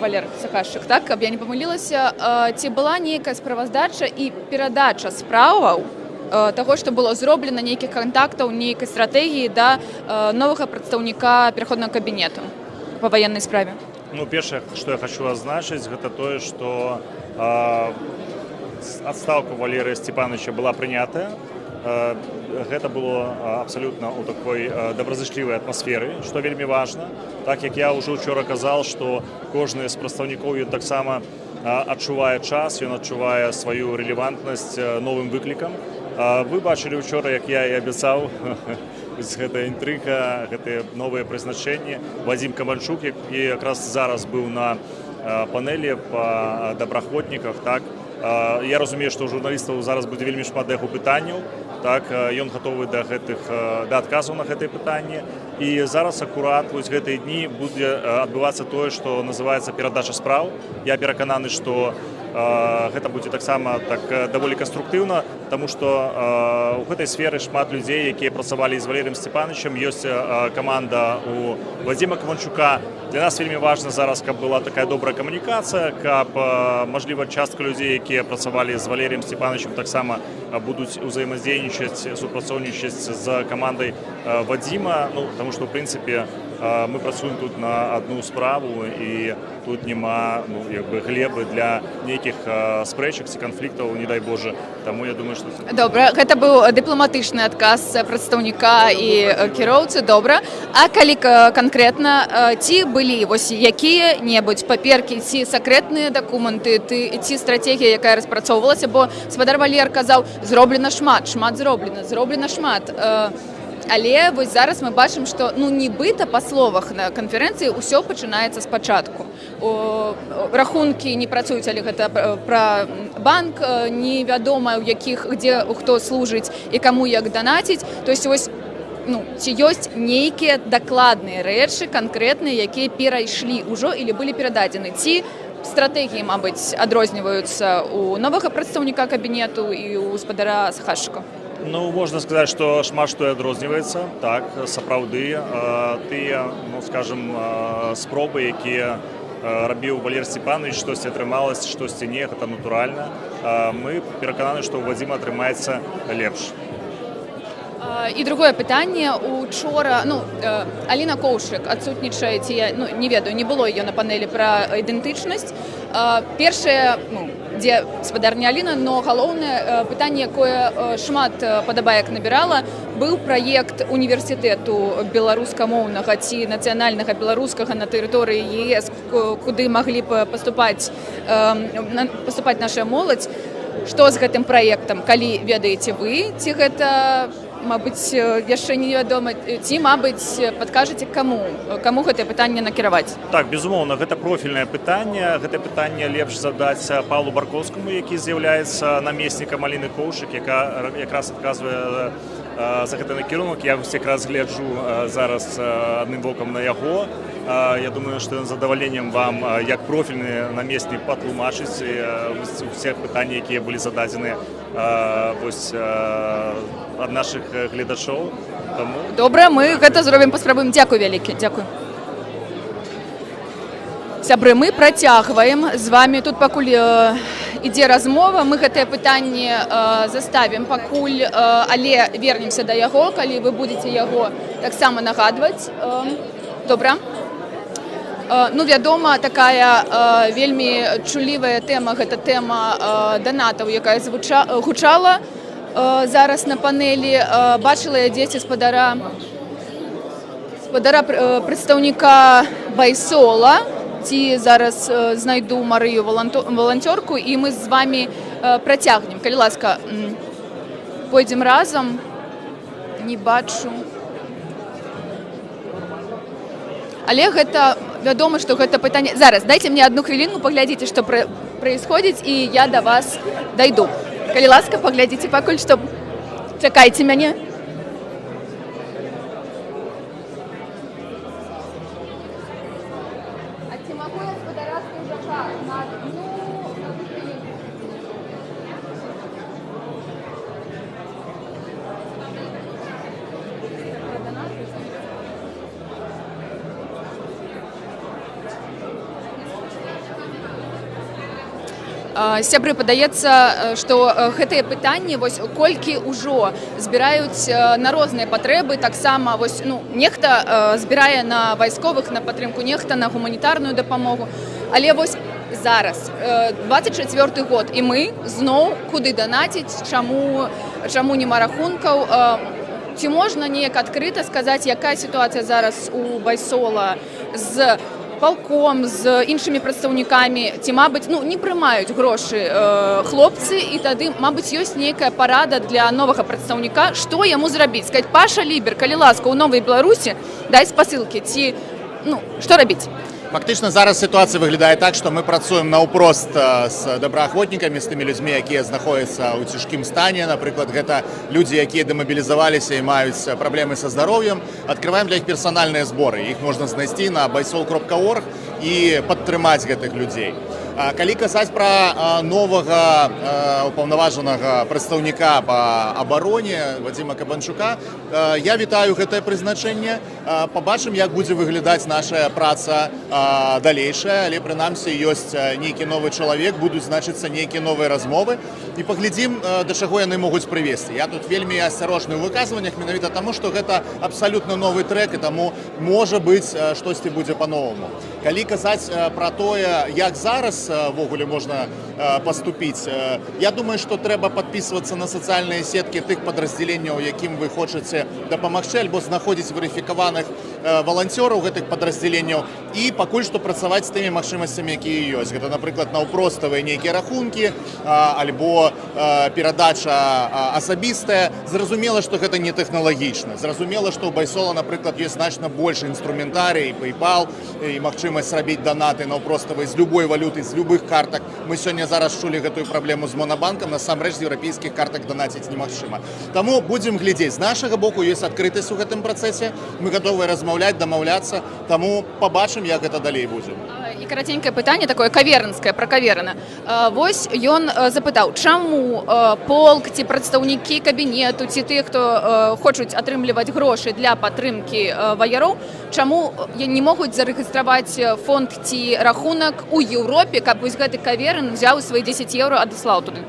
Валер Сахашчык, так, каб я не памылілася, ці была нейкая справаздача і перадача справаў таго, што было зроблена, нейкіх кантактаў, нейкай стратэгіі да новага прадстаўніка пераходнага кабінету па ваеннай справе? Ну, першае, што я хочу азначыць, гэта тое, што адстаўка Валерыя Сцепановича была прынятая. Гэта было абсалютна ў такой добразычлівай атмасферы, што вельмі важна. Так як я ўжо учора казаў, што кожны з прадстаўнікоў ён таксама адчувае час, ён адчувае сваю рэлевантнасць новым выклікам. Вы бачылі учора, як я і абяцаў, гэтая інтрыга, гэтыя новыя прызначэнні. Вадзім Камальчук, які якраз зараз быў на панелі па добраахвотніках, так. Я разумею, што ў журналістаў зараз будзе вельмі шмат да яго пытанняў, так, ён гатовы да адказаў на гэтыя пытанні. І зараз акурат вось гэтыя дні будзе адбывацца тое, што называецца перадача спраў. Я перакананы, што гэта будзе таксама так даволі канструктыўна, таму што ў гэтай сферы шмат людзей, якія працавалі з Валерыем Сцепановичем, ёсць каманда у Вадзіма Камальчука. Для нас вельмі важна зараз, каб была такая добрая камунікацыя, каб, мажліва, частка людзей, якія працавалі з Валерыем Сцепановичем, таксама будуць узаемадзейнічаць, супрацоўнічаць з камандай Вадзіма, ну, таму што, ў прынцыпе, мы працуем тут на одну справу, і тут няма глебы для нейкіх спрэчак ці канфліктаў, не дай Боже. Таму я думаю, што... Добра, гэта быў дыпламатычны адказ прадстаўніка і кіроўцы, добра. А калі канкрэтна, ці былі вось якія-небудзь паперкі, ці сакрэтныя дакументы, ці стратэгія, якая распрацоўвалася, бо гаспадар Валер казаў, зроблена шмат зроблена шмат. Але вось зараз мы бачым, што нібыта па словах на канферэнцыі ўсё пачынаецца спачатку. Рахункі не працуюць, але гэта пра банк, невядома, дзе хто служыць і каму як данаціць. То есть вось ці ёсць нейкія дакладныя рэчы канкрэтныя, якія перайшлі ўжо или былі перададзены, ці стратэгіі, мабыць, адрозніваюцца у новага прадстаўніка кабінету і у гаспадара Сахашчыка? Ну, можна сказаць, што шмат што адрозніваецца, так, сапраўды. Тыя, скажем, спробы, якія рабіў Валер Сцепанович, штосьці атрымалася, штосьці не, гэта натуральна. Мы перакананы, што ў Вадзіма атрымаецца лепш. І другое пытанне. Учора, Аліна Коўшык адсутнічае, ці я не ведаю, не было ее на панелі пра ідэнтычнасць. Першае, дзе гаспадарня Аліна, но галоўнае пытанне, якое шмат падабаек набірала, быў праект універсітэту беларускамоўнага ці нацыянальнага беларускага на тэрыторыі ЕС, куды маглі б паступаць наша моладзь. Што з гэтым праектам, калі ведаеце вы, ці гэта, мабыць, яшчэ невядома, ці, мабыць, падкажаце, каму гэтае пытанне накіраваць? Так, безумоўна, гэта профільнае пытанне. Гэта пытанне лепш задаць Павлу Баркоўскаму, які з'яўляецца намеснікам Аліны Коўшык, яка якраз адказвае за гэты накірунак. Я якраз гляджу зараз адным вокам на яго. Я думаю, што ён з задаваленнем вам, як профільны намеснік, патлумачыць усе пытанні, якія былі зададзены ад нашых гледачоў. Добра, мы гэта зробім, паспрабуем. Дзякуй вялікі, дзякуй. Сябры, мы працягваем з вами. Тут пакуль ідзе размова, мы гэтае пытанне заставім пакуль, але вернемся да яго, калі вы будзеце яго таксама нагадваць. Добра. Вядома, такая вельмі чулівая тэма, гэта тэма данатаў, якая гучала зараз на панелі. Бачыла я дзеці гаспадара прадстаўніка Байсола, ці зараз знайду Марыю валанцёрку, і мы з вами працягнем. Калі ласка, пойдзем разам. Не бачу. Але гэта, вядома, што гэта пытанне... Зараз, дайце мне одну хвіліну, паглядзіце, што происходит, і я да вас дайду. Калі ласка, паглядзіце пакуль, што... Чакайце мяне. Сябры, падаецца, што гэтыя пытанні вось колькі ўжо збіраюць на розныя патрэбы, таксама вось нехта збірае на вайсковых, на падтрымку, нехта на гуманітарную дапамогу. Але вось зараз 24 год і мы зноў куды данаціць, чаму нема рахункаў. Ці можна неяк адкрыта сказаць, якая сітуацыя зараз у Байсола з палком, з іншымі прадстаўнікамі, ці, мабыць, не прымаюць грошы хлопцы, і тады, мабыць, ёсць нейкая парада для новага прадстаўніка, што яму зрабіць? Сказаць: Паша Лібер, калі ласка, у Новай Беларусі дай спасылкі, ці што рабіць? Фактычна зараз сітуацыя выглядае так, што мы працуем наўпрост з добраахвотнікамі, з тымі людзьмі, якія знаходзяцца ў цяжкім стане. Напрыклад, гэта людзі, якія дэмабілізаваліся і маюць праблемы са здароўем. Адкрываем для іх персанальныя зборы. Іх можна знайсці на baysol.org і падтрымаць гэтых людзей. Калі казаць пра новага ўпаўнаважанага прадстаўніка па абароне Вадзіма Кабанчука, я вітаю гэтае прызначэнне. Пабачым, як будзе выглядаць наша праца далейшая, але прынамсі ёсць нейкі новы чалавек, будуць значыцца нейкія новыя размовы, і паглядзім, да чаго яны могуць прывесці. Я тут вельмі асцярожны ў выказваннях, менавіта таму, што гэта абсалютна новы трэк, і таму, можа быць, штосьці будзе па-новаму. Калі казаць пра тое, як зараз ввогуле можна паступіць, я думаю, што трэба падпісвацца на сацыяльныя сеткі тых падраздзяленняў, якім вы хочаце дапамагчы, альбо знаходзіць верыфікаваных валанцёраў гэтых падраздзяленняў, і пакуль што працаваць з тымі магчымасцямі, якія ёсць. Гэта, напрыклад, наўпроставыя нейкія рахункі, альбо перадача асабістая. Зразумела, што гэта не тэхналагічна. Зразумела, што ў Байсола, напрыклад, ёсць значна больш інструментарый, і PayPal, і магчымасць рабіць данаты наўпроставыя з любой валюты, з любых картак. Мы сёння зараз чулі гэтую праблему з Монабанкам, насамрэч з еўрапейскіх картак данаціць немагчыма. Таму будзем глядзець. З нашага боку ёсць адкрытасць у гэтым працэсе. Мы гатовыя размаўляць, дамаўляцца, таму пабачым, як гэта далей будзе. І караценькае пытанне такое кавернскае, пра Каверына. Вось ён запытаў, чаму полк ці прадстаўнікі кабінету, ці тыя, хто хочуць атрымліваць грошы для падтрымкі ваяроў, чаму не могуць зарэгістраваць фонд ці рахунак у Еўропе, каб вось гэты Каверын взяў свае 10 еўра, адаслаў туды?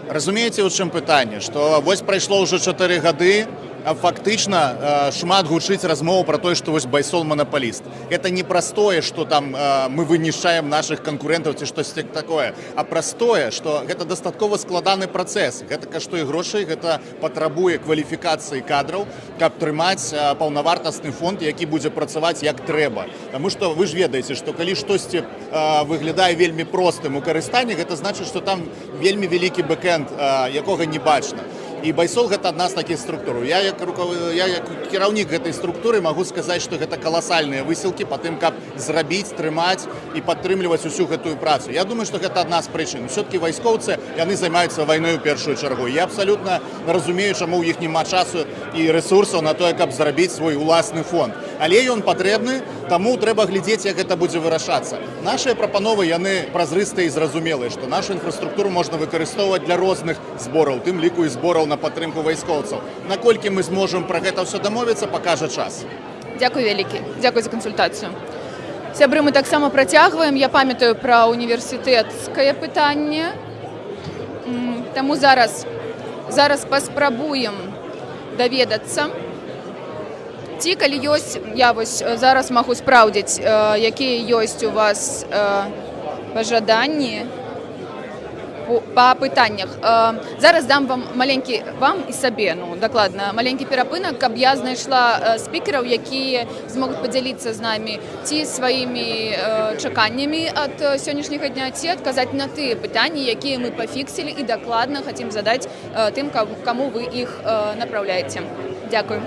Разумееце, у чым пытанне? Што вось прайшло ўжо 4 гады, а фактычна шмат гучыць размову пра тое, што вось Байсол манапаліст. Гэта не простое, што там мы вынішчаем нашых канкурэнтаў ці штосьці такое, а простое, што гэта дастаткова складаны працэс. Гэта каштуе грошай, гэта патрабуе кваліфікацыі кадраў, каб трымаць паўнавартасны фонд, які будзе працаваць як трэба. Таму што вы ж ведаеце, што калі штосьці выглядае вельмі простым у карыстанні, гэта значыць, што там вельмі вялікі бэкэнд, якога не бачна. І Байсол гэта адна з такіх структур. Я як кіраўнік гэтай структуры магу сказаць, што гэта каласальныя высілкі па тым, каб зрабіць, трымаць і падтрымліваць усю гэтую працу. Я думаю, што гэта адна з прычын. Усё-ткі вайскоўцы, яны займаюцца вайной у першую чаргу. Я абсалютна разумею, чаму ў іх няма часу і рэсурсаў на тое, каб зрабіць свой уласны фонд. Але ён патрэбны, таму трэба глядзець, як гэта будзе вырашацца. Нашыя прапановы, яны празрыстыя і зразумелыя, што нашу інфраструктуру можна выкарыстоўваць для розных збораў, тым ліку і збораў на падтрымку вайскоўцаў. Наколькі мы зможам пра гэта ўсё дамовіцца, пакажа час. Дзякуй вялікі. Дзякуй за кансультацыю. Сябры, мы таксама працягваем. Я памятаю пра універсітэцкае пытанне. Таму зараз паспрабуем даведацца. Ці, калі ёсць, я вось зараз магу спраўдзіць, якія ёсць у вас пажаданні па пытаннях. Зараз дам вам маленькі, вам і сабе, дакладна, маленькі перапынак, каб я знайшла спікераў, якія змогуць падзяліцца з намі ці сваімі чаканнямі ад сённяшняга дня, ці адказаць на тыя пытанні, якія мы пафіксілі і дакладна хацім задаць тым, каму вы іх напраўляеце. Дзякуй.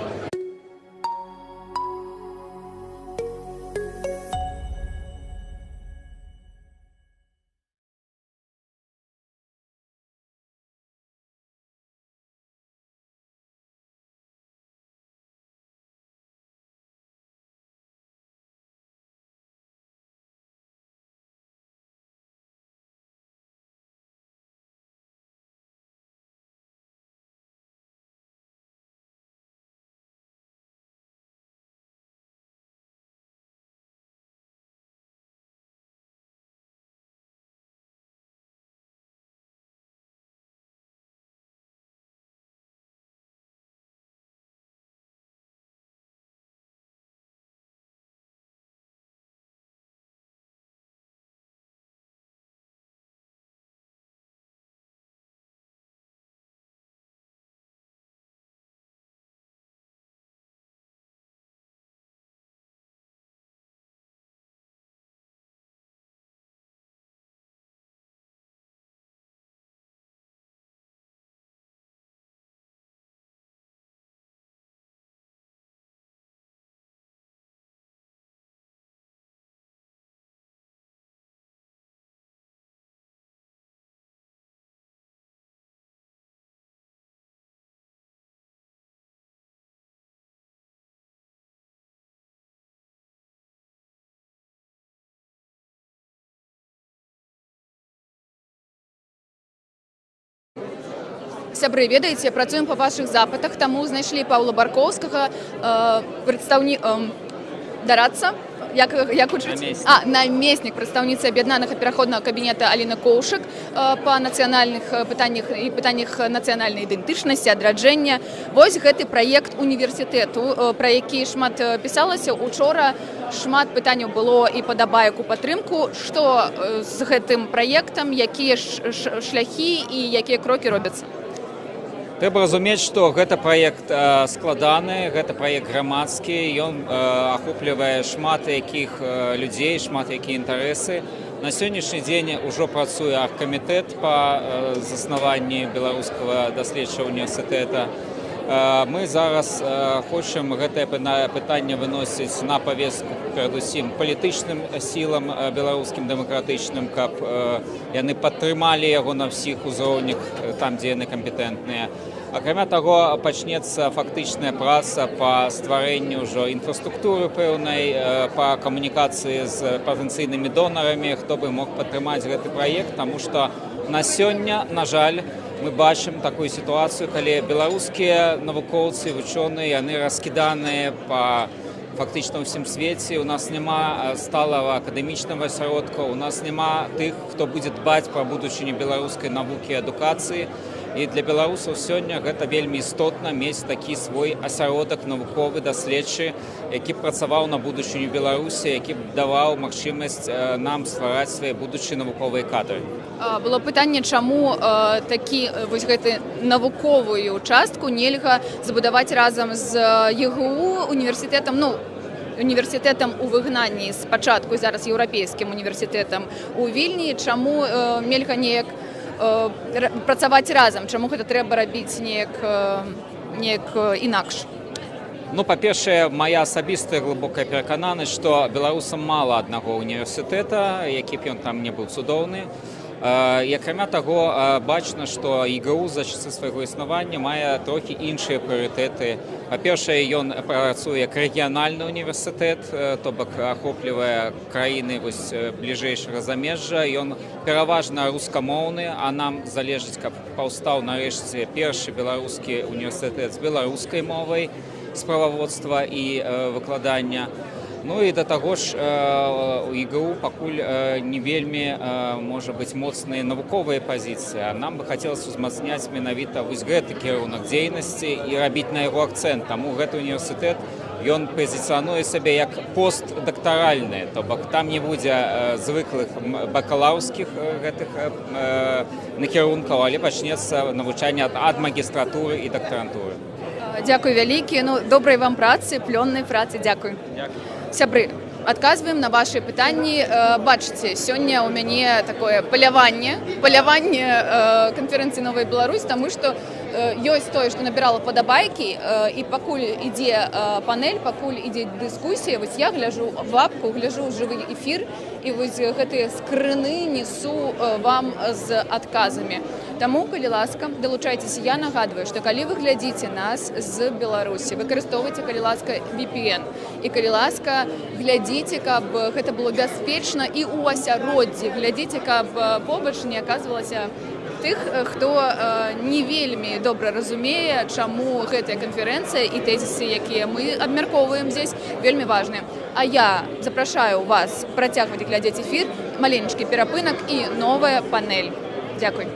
Сябры, ведаеце, працуем па вашых запытах, таму знайшлі Паўла Баркоўскага, дарацца, як учыць? Намеснік прадстаўніцы аб'яднанага пераходнага кабінета Аліны Коўшык па нацыянальных пытаннях і пытаннях нацыянальнай ідэнтычнасці, адраджэння. Вось гэты праект універсітэту, пра які шмат пісалася. Учора шмат пытанняў было і падабаек у падтрымку. Што з гэтым праектам, якія шляхі і якія крокі робяцца? Трэба разумець, што гэта праект складаны, гэта праект грамадскі, ён ахоплівае шмат якіх людзей, шмат якія інтарэсы. На сённяшні дзень ужо працуе аргкамітэт па заснаванні Беларускага даследчага універсітэта. Мы зараз хочам гэтае пытанне выносіць на павестку перадусім палітычным сілам беларускім дэмакратычным, каб яны падтрымалі яго на ўсіх узроўнях, там, дзе яны кампетэнтныя. Акрамя таго, пачнецца фактычная праца па стварэнню ўжо інфраструктуры пэўнай, па камунікацыі з патэнцыйнымі донарамі, хто бы мог падтрымаць гэты праект, таму што на сёння, на жаль, мы бачым такую сітуацыю, калі беларускія навукоўцы, вучоныя, яны раскіданыя па фактычна ўсім свеце. У нас няма сталага акадэмічнага асяродка, у нас няма тых, хто будзе дбаць пра будучыню беларускай навукі і адукацыі. І для беларусаў сёння гэта вельмі істотна мець такі свой асяродак навуковы, даследчы, які працаваў на будучыню Беларусі, які даваў магчымасць нам ствараць свае будучыя навуковыя кадры. Было пытанне, чаму вось гэты навуковую частку нельга забудаваць разам з ЕГУ універсітэтам, універсітэтам у выгнанні спачатку, і зараз еўрапейскім універсітэтам у Вільні, чаму нельга неяк працаваць разам, чаму гэта трэба рабіць неяк інакш? Па-першае, мая асабістая глыбокая перакананасць, што беларусам мала аднаго універсітэта, які б ён там не быў цудоўны. І акрамя таго, бачна, што ЕГУ за часы свайго існавання мае трохі іншыя прыярытэты. Па-першае, ён працуе як рэгіянальны універсітэт, то бок ахоплівае краіны бліжэйшага замежжа. Ён пераважна рускамоўны, а нам залежыць, каб паўстаў нарэшце першы беларускі універсітэт з беларускай мовай справаводства і выкладання. І да таго ж у ЕГУ пакуль не вельмі, можа быць, моцныя навуковыя пазіцыі. Нам бы хацелася ўзмацняць менавіта вось гэты кірунак дзейнасці і рабіць на яго акцэнт. Таму гэты універсітэт, ён пазіцыянуе сябе як постдактаральны, то бок там не будзе звыклых бакалаўрскіх гэтых накірункаў, але пачнецца навучанне ад магістратуры і дактарантуры. Дзякуй вялікі, добрай вам працы, плённай працы, дзякуй. Сябры, адказваем на вашы пытанні. Бачыце, сёння ў мяне такое паляванне канферэнцыі «Новая Беларусь», таму што ёсць тое, што набірала падабайкі, і пакуль ідзе панель, пакуль ідзе дыскусія, вось я гляджу в апку, гляджу ў жывы эфір, і вось гэтыя скрыны несу вам з адказамі. Таму, калі ласка, далучайцеся. Я нагадваю, што калі вы глядзіце нас з Беларусі, выкарыстоўвайце, калі ласка, VPN. І калі ласка, глядзіце, каб гэта было бяспечна і ў асяроддзі. Глядзіце, каб побач не аказвалася тых, хто не вельмі добра разумее, чаму гэтая канферэнцыя і тэзісы, якія мы абмяркоўваем здесь, вельмі важныя. А я запрашаю вас працягваць глядзець эфір, маленечкі перапынак і новая панель. Дзякуй.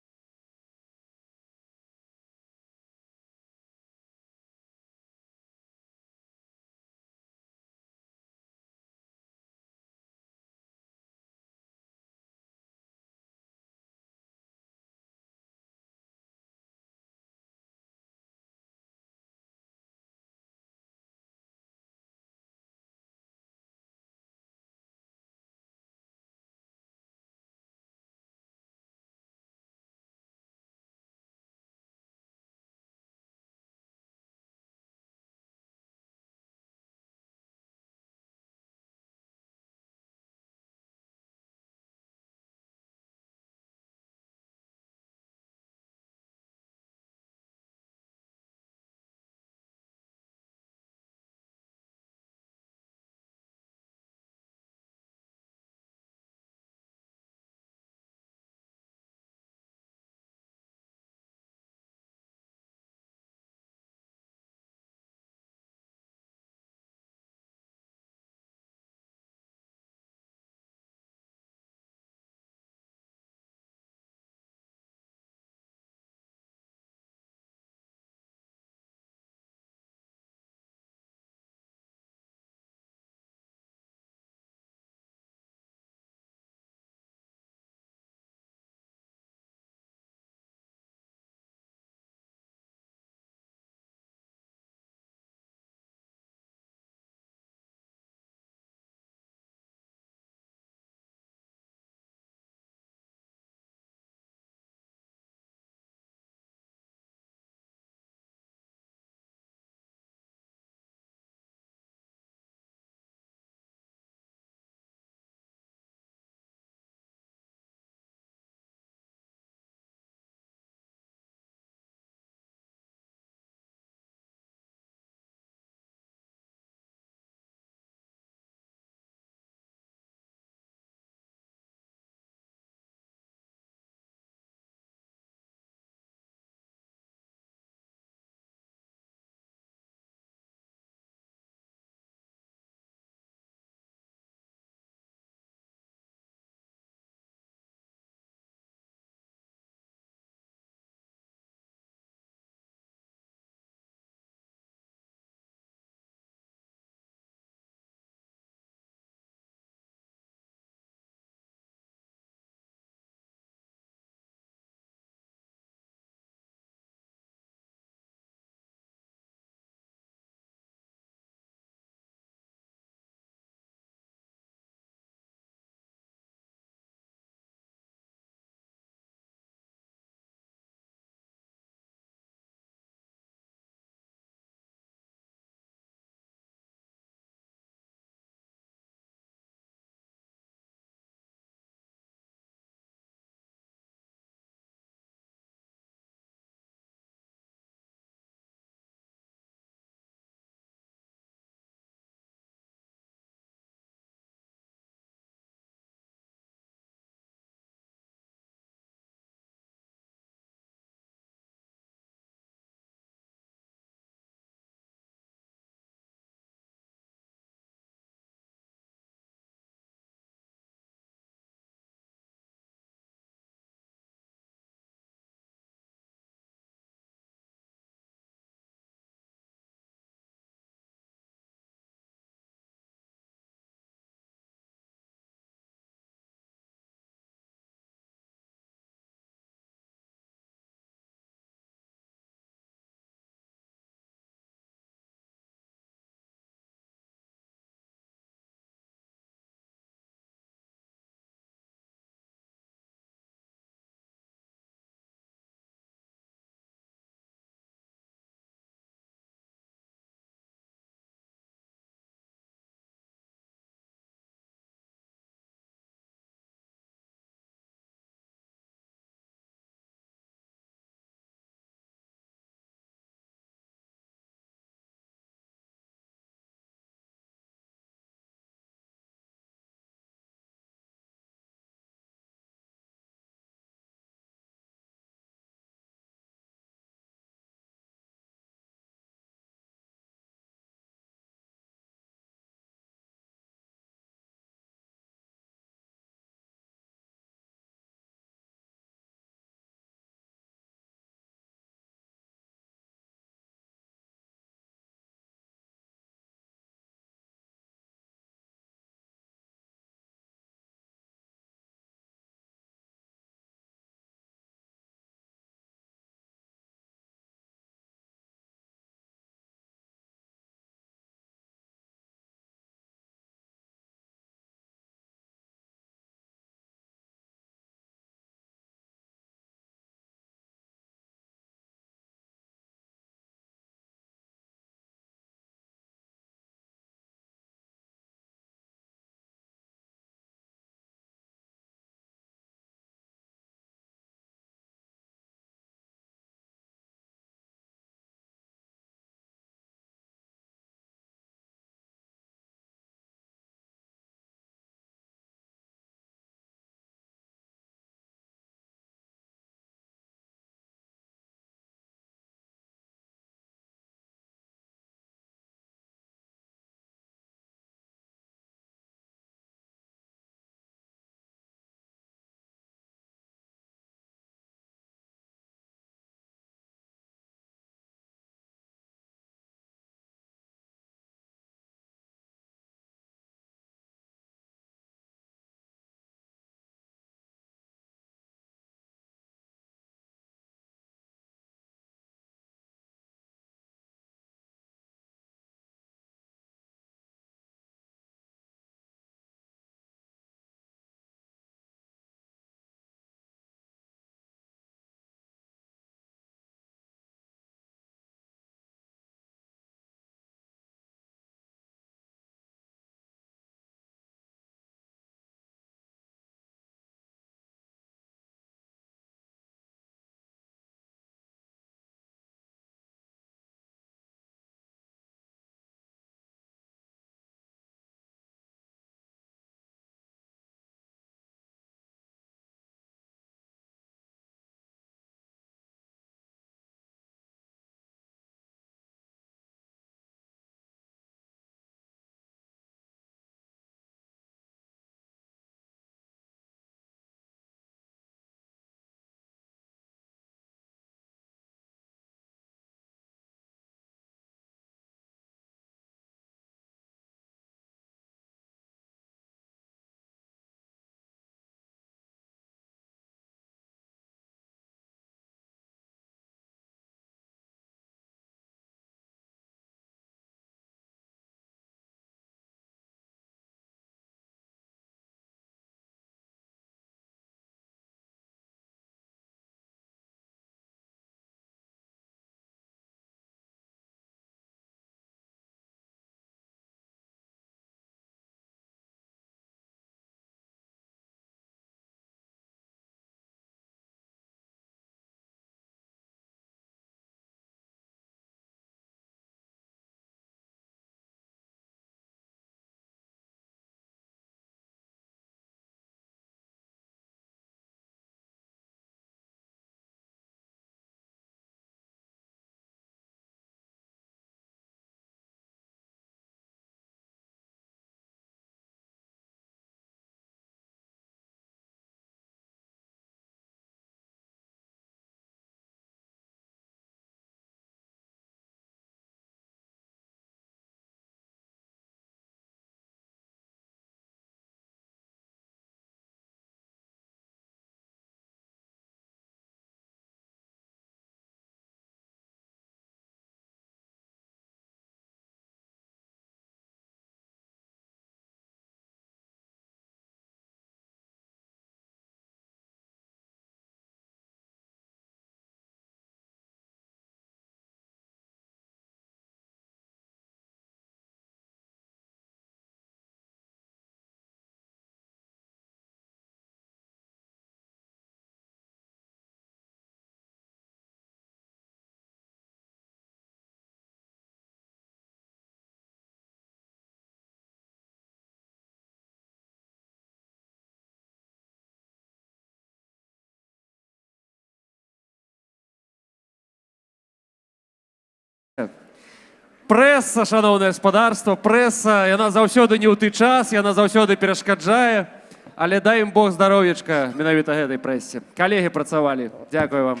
Прэса, шановнае гаспадарства, прэса, яна заўсёды не ў ты час, яна заўсёды перашкаджае, але дай ім Бог здароўечка менавіта гэтай прэсе. Калегі працавалі, дзякую вам.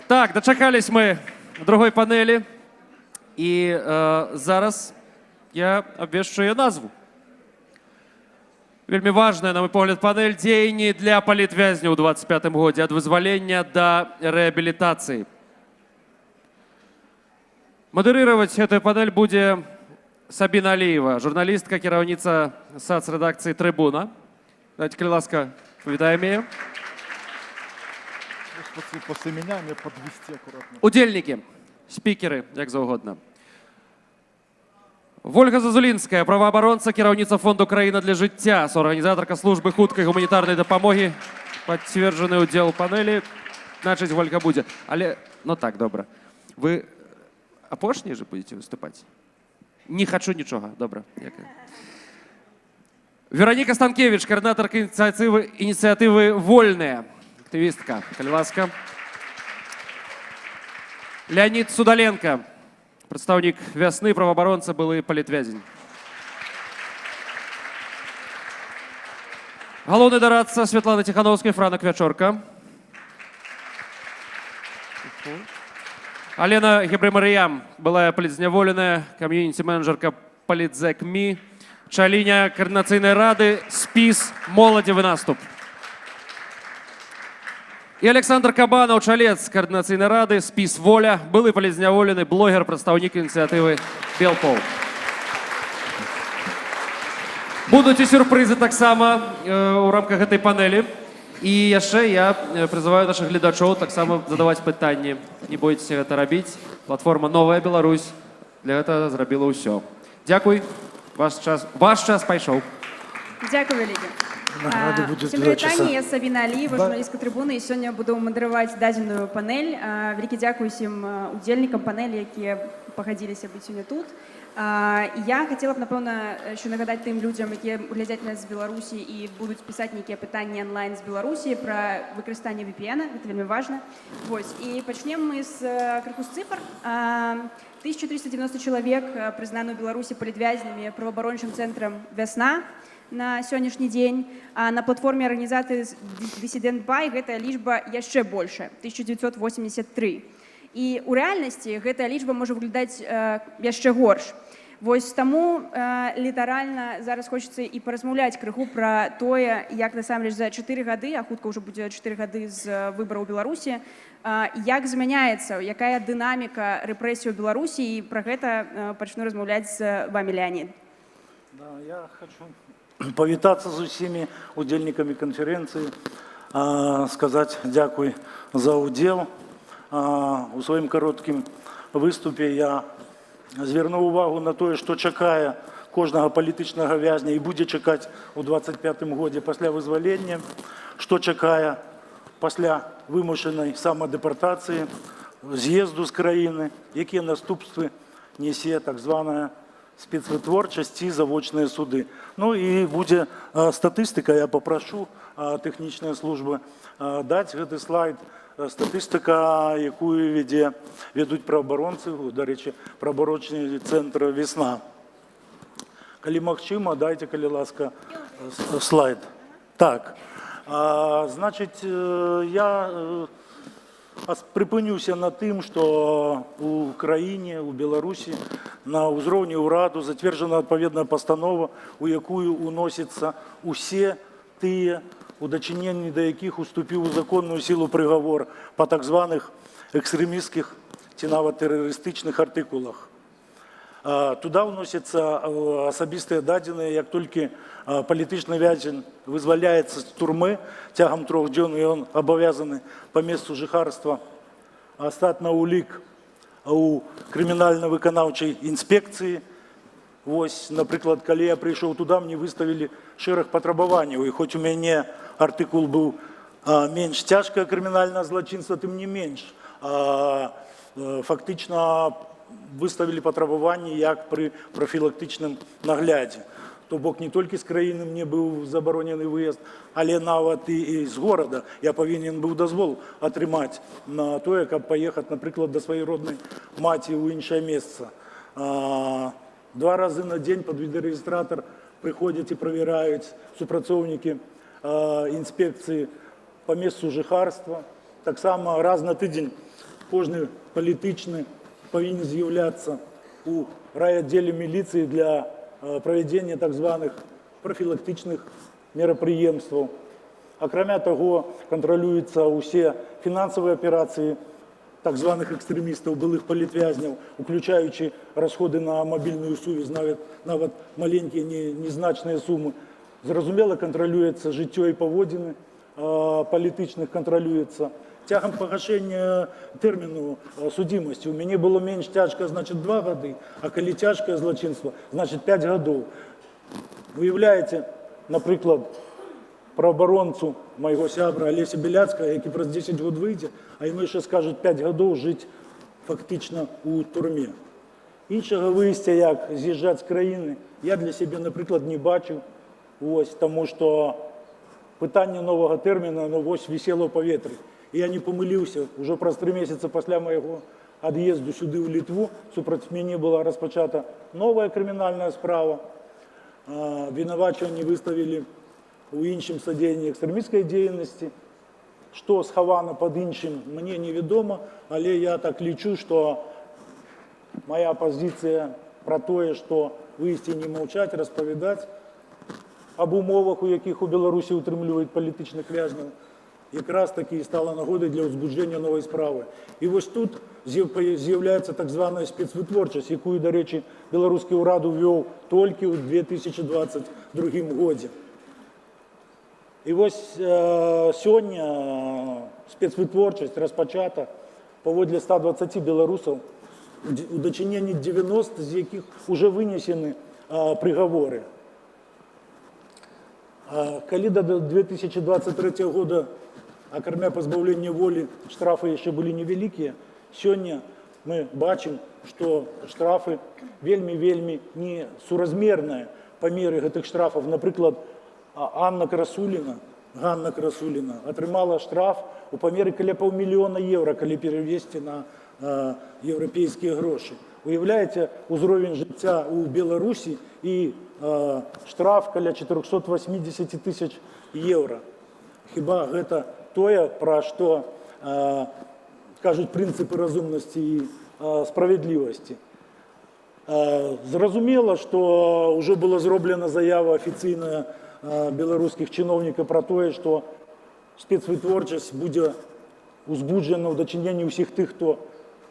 Так, дачакались мы другой панелі, і зараз я абвешчу яе назву. Вельмі важная, на мой погляд, панель дзеянні для палітвязняў у 25 годзе ад вызвалення да рэабілітацыі. Мадэрыраваць гэтую панель будзе Сабіна Аліева, журналістка, кіраўніца сацрэдакцыі «Трыбуна». Давайте, калі ласка, павітаем яе. После меня мне подвести аккуратно. Удзельнікі, спікеры, як заўгодна. Вольга Зазулінская, праваабаронца, кіраўніца фонду «Краіна для жыцця», суарганізатарка службы хуткай гуманітарнай дапамогі, пацверджаны ўдзел у панелі. Значыць, Вольга будзе. Але, ну так, добра. Вы апошнія же будете выступаць? Не хочу нічога. Добра. Вероніка Станкевич, координаторка ініцыятывы «Вольная», активистка. Калі ласка. Леонид Судаленко, прадстаўнік «Вясны», праваабаронца, былы палітвязень. Галоўны дарадца Светлана Тихановская, Франак Вячорка. Алена Гебрэмарыям, былая палітзняволеная, камьюніці-менеджерка «Палітзэк.Ми», чаліня координацыйнай рады «Спіс. Моладзевы наступ». І Александр Кабанаў, чалец координацыйнай рады «Спіс. Воля», былы палітзняволены, блогер, прадстаўнік ініцыятывы «Белпол». Будуць і сюрпрызы таксама ў рамках гэтай панелі. І яшчэ я призываю наших гледачоў таксама задаваць пытанні. Не бойцеся гэта рабіць. Платформа «Новая Беларусь» для гэтага зрабіла ўсё. Дзякуй. Ваш час пайшоў. Дзякуй вялікі. Всем вітанне, я Сабіна Аліева, журналістка «Трыбуны», і сёння буду мадэраваць дадзеную панель. Вялікі дзякуй усім удзельнікам панелі, якія пагадзіліся быць сёння тут. Я хацела б, напэўна, еще нагадаць тым людзям, якія глядзяць нас з Беларусі і будуць пісаць нейкія пытанні онлайн з Беларусі пра выкарыстанне VPN, гэта вельмі важна. І пачнем мы з крыху з цифр. 1390 чалавек прызнаны ў Беларусі палітвязнямі праваабарончым цэнтрам «Вясна» на сённяшні дзень. На платформе арганізацыі «Дысідэнт Бай» гэтая лічба яшчэ большая, 1983. І ў рэальнасці гэтая лічба можа выглядаць яшчэ горш. Таму літаральна зараз хочацца і паразмаўляць крыху пра тое, як насамрэч за 4 гады, а хутка ўжо будзе 4 гады з выбараў у Беларусі, як змяняецца, якая дынаміка рэпрэсій у Беларусі, і пра гэта пачну размаўляць з вамі, Леонид. Я хочу павітацца з усімі удзельнікамі канферэнцыі, сказаць дзякуй за ўдзел. У сваім кароткім выступе я звярнуў увагу на тое, што чакае кожнага палітычнага вязня і будзе чакаць у 25-м годзе пасля вызвалення, што чакае пасля вымушанай самадэпартацыі, з'езду з краіны, якія наступствы несе так званая спецвытворчасць і завочныя суды. Ну і будзе статыстыка, я папрашу тэхнічныя службы даць гэты слайд. Статыстыка, якую ведуць праваабаронцы, дарэчы, праваабарончы цэнтр «Весна». Калі магчыма, дайце, калі ласка, слайд. Так, значыць, я прыпынюся на тым, што у краіне, у Беларусі на ўзроўні ўраду зацверджана адпаведная пастанова, у якую уносяцца усе тыя, у дачыненні да якіх уступіў у законную сілу прыгавор па так званых экстрэмісцкіх ці нават тэрарыстычных артыкулах. Туда ўносяцца асабістыя дадзеныя, як толькі палітычны вязень вызваляецца з турмы цягам 3 дзён, і ён абавязаны па месцу жыхарства стаць на ўлік у крымінальна-выканаўчай інспекцыі. Напрыклад, калі я прыйшоў туда, мне выставілі шэраг патрабаванняў, і хоць у мяне артыкул быў менш цяжкае крымінальнае злачынства, тым не менш. Фактычна выставілі патрабаванні як пры прафілактычным наглядзе. То бок не толькі з краіны мне быў забаронены выезд, але нават і з горада я павінен быў дазвол атрымаць на тое, каб паехаць, напрыклад, да сваёй роднай маці ў іншае месца. 2 разы на дзень пад відэарэгістратар прыходзяць і правяраюць супрацоўнікі інспекцыі па месцу жыхарства. Таксама раз на тыдзень кожны палітычны павінен з'яўляцца ў райаддзеле міліцыі для правядзення так званых профілактычных мерапрыемстваў. Акрамя таго, кантралююцца ўсе фінансавыя аперацыі так званых экстрэмістаў, былых палітвязняў, уключаючы расходы на мабільную сувязь, нават маленькія незначныя сумы. Зразумела, кантралюецца жыццё і паводзіны палітычных, кантралюецца. Цягам пагашэння тэрміну судзімасці. У мяне было менш цяжка, значит, 2 гады, а калі цяжкае злачынства, значит, 5 гадоў. Выяўляеце, напрыклад, праабаронцу майго сябра Алеся Беляцкага, які праз 10 год выйдзе, а яму яшчэ скажуць 5 гадоў жыць фактычна ў турме. Іншага выйсця, як з'язджаць з краіны, я для сябе, напрыклад, не бачыў, таму што пытанне новага тэрміна вісела ў паветры. Я не памыліўся, ужо праз 3 месяцы пасля майго ад'езду сюды ў Літву супраць мяне была распачата новая крымінальная справа. Вінавачванні выставілі ў іншым садзеянні экстрэмісцкай дзейнасці. Што схавана пад іншым, мне невядома, але я так лічу, што моя пазіцыя пра тое, што выйсці не маўчаць, распавядаць аб умовах, у якіх у Беларусі утрымліваюць палітычных вязняў, якраз таки стала нагодай для ўзбуджэння новай справы. І вось тут з'яўляецца так званая спецвытворчасць, якую, дарэчы, беларускі ўрад увёў толькі ў 2022 годзе. І вось сёння спецвытворчасць распачата паводле 120 беларусаў, у дачыненні 90 з якіх уже вынесены прыгаворы. Калі да 2023 года акрамя пазбаўлення волі штрафы яшчэ былі невялікія, сёння мы бачым, што штрафы вельмі несуразмерныя памеры гэтых штрафаў. Напрыклад, Ганна Красуліна атрымала штраф у памеры каля паўмільёна еўра, калі перавесці на еўрапейскія грошы. Уяўляеце ўзровень жыцця ў Беларусі і штраф каля 480 тысяч еўра. Хіба гэта тое, пра што кажуць прынцыпы разумнасці і справядлівасці. Зразумела, што ўжо была зроблена заява афіцыйная беларускіх чыноўнікаў пра тое, што спецвытворчасць будзе узбуджана ў дачыненні ўсіх тых, хто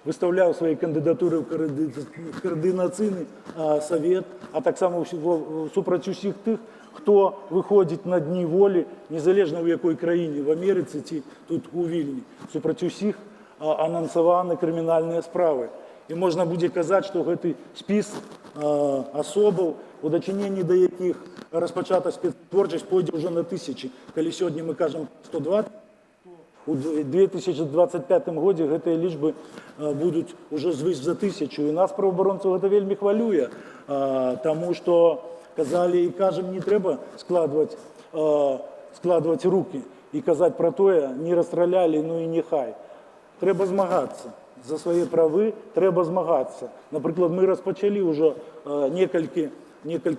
выстаўляў свае кандыдатуры ў каардынацыйны савет, а таксама супраць усіх тых, хто выходзіць на дні волі, незалежна ў якой краіне, в Амерыцы ці тут у Вільні. Супраць усіх анансаваны крымінальныя справы. І можна будзе казаць, што гэты спіс асобаў, у дачыненні да якіх распачата спецвытворчасць пойдзе ўжо на тысячы. Калі сёння мы кажам 120, у 2025 годзе гэтыя лічбы будуць ужо звыш за 1000. І нас, праваабаронцаў, гэта вельмі хвалюе, таму што казалі і кажам, не трэба складваць рукі і казаць пра тое, не расстралялі, ну і нехай. Трэба змагацца за свае правы, трэба змагацца. Напрыклад, мы распачалі ўжо некалькі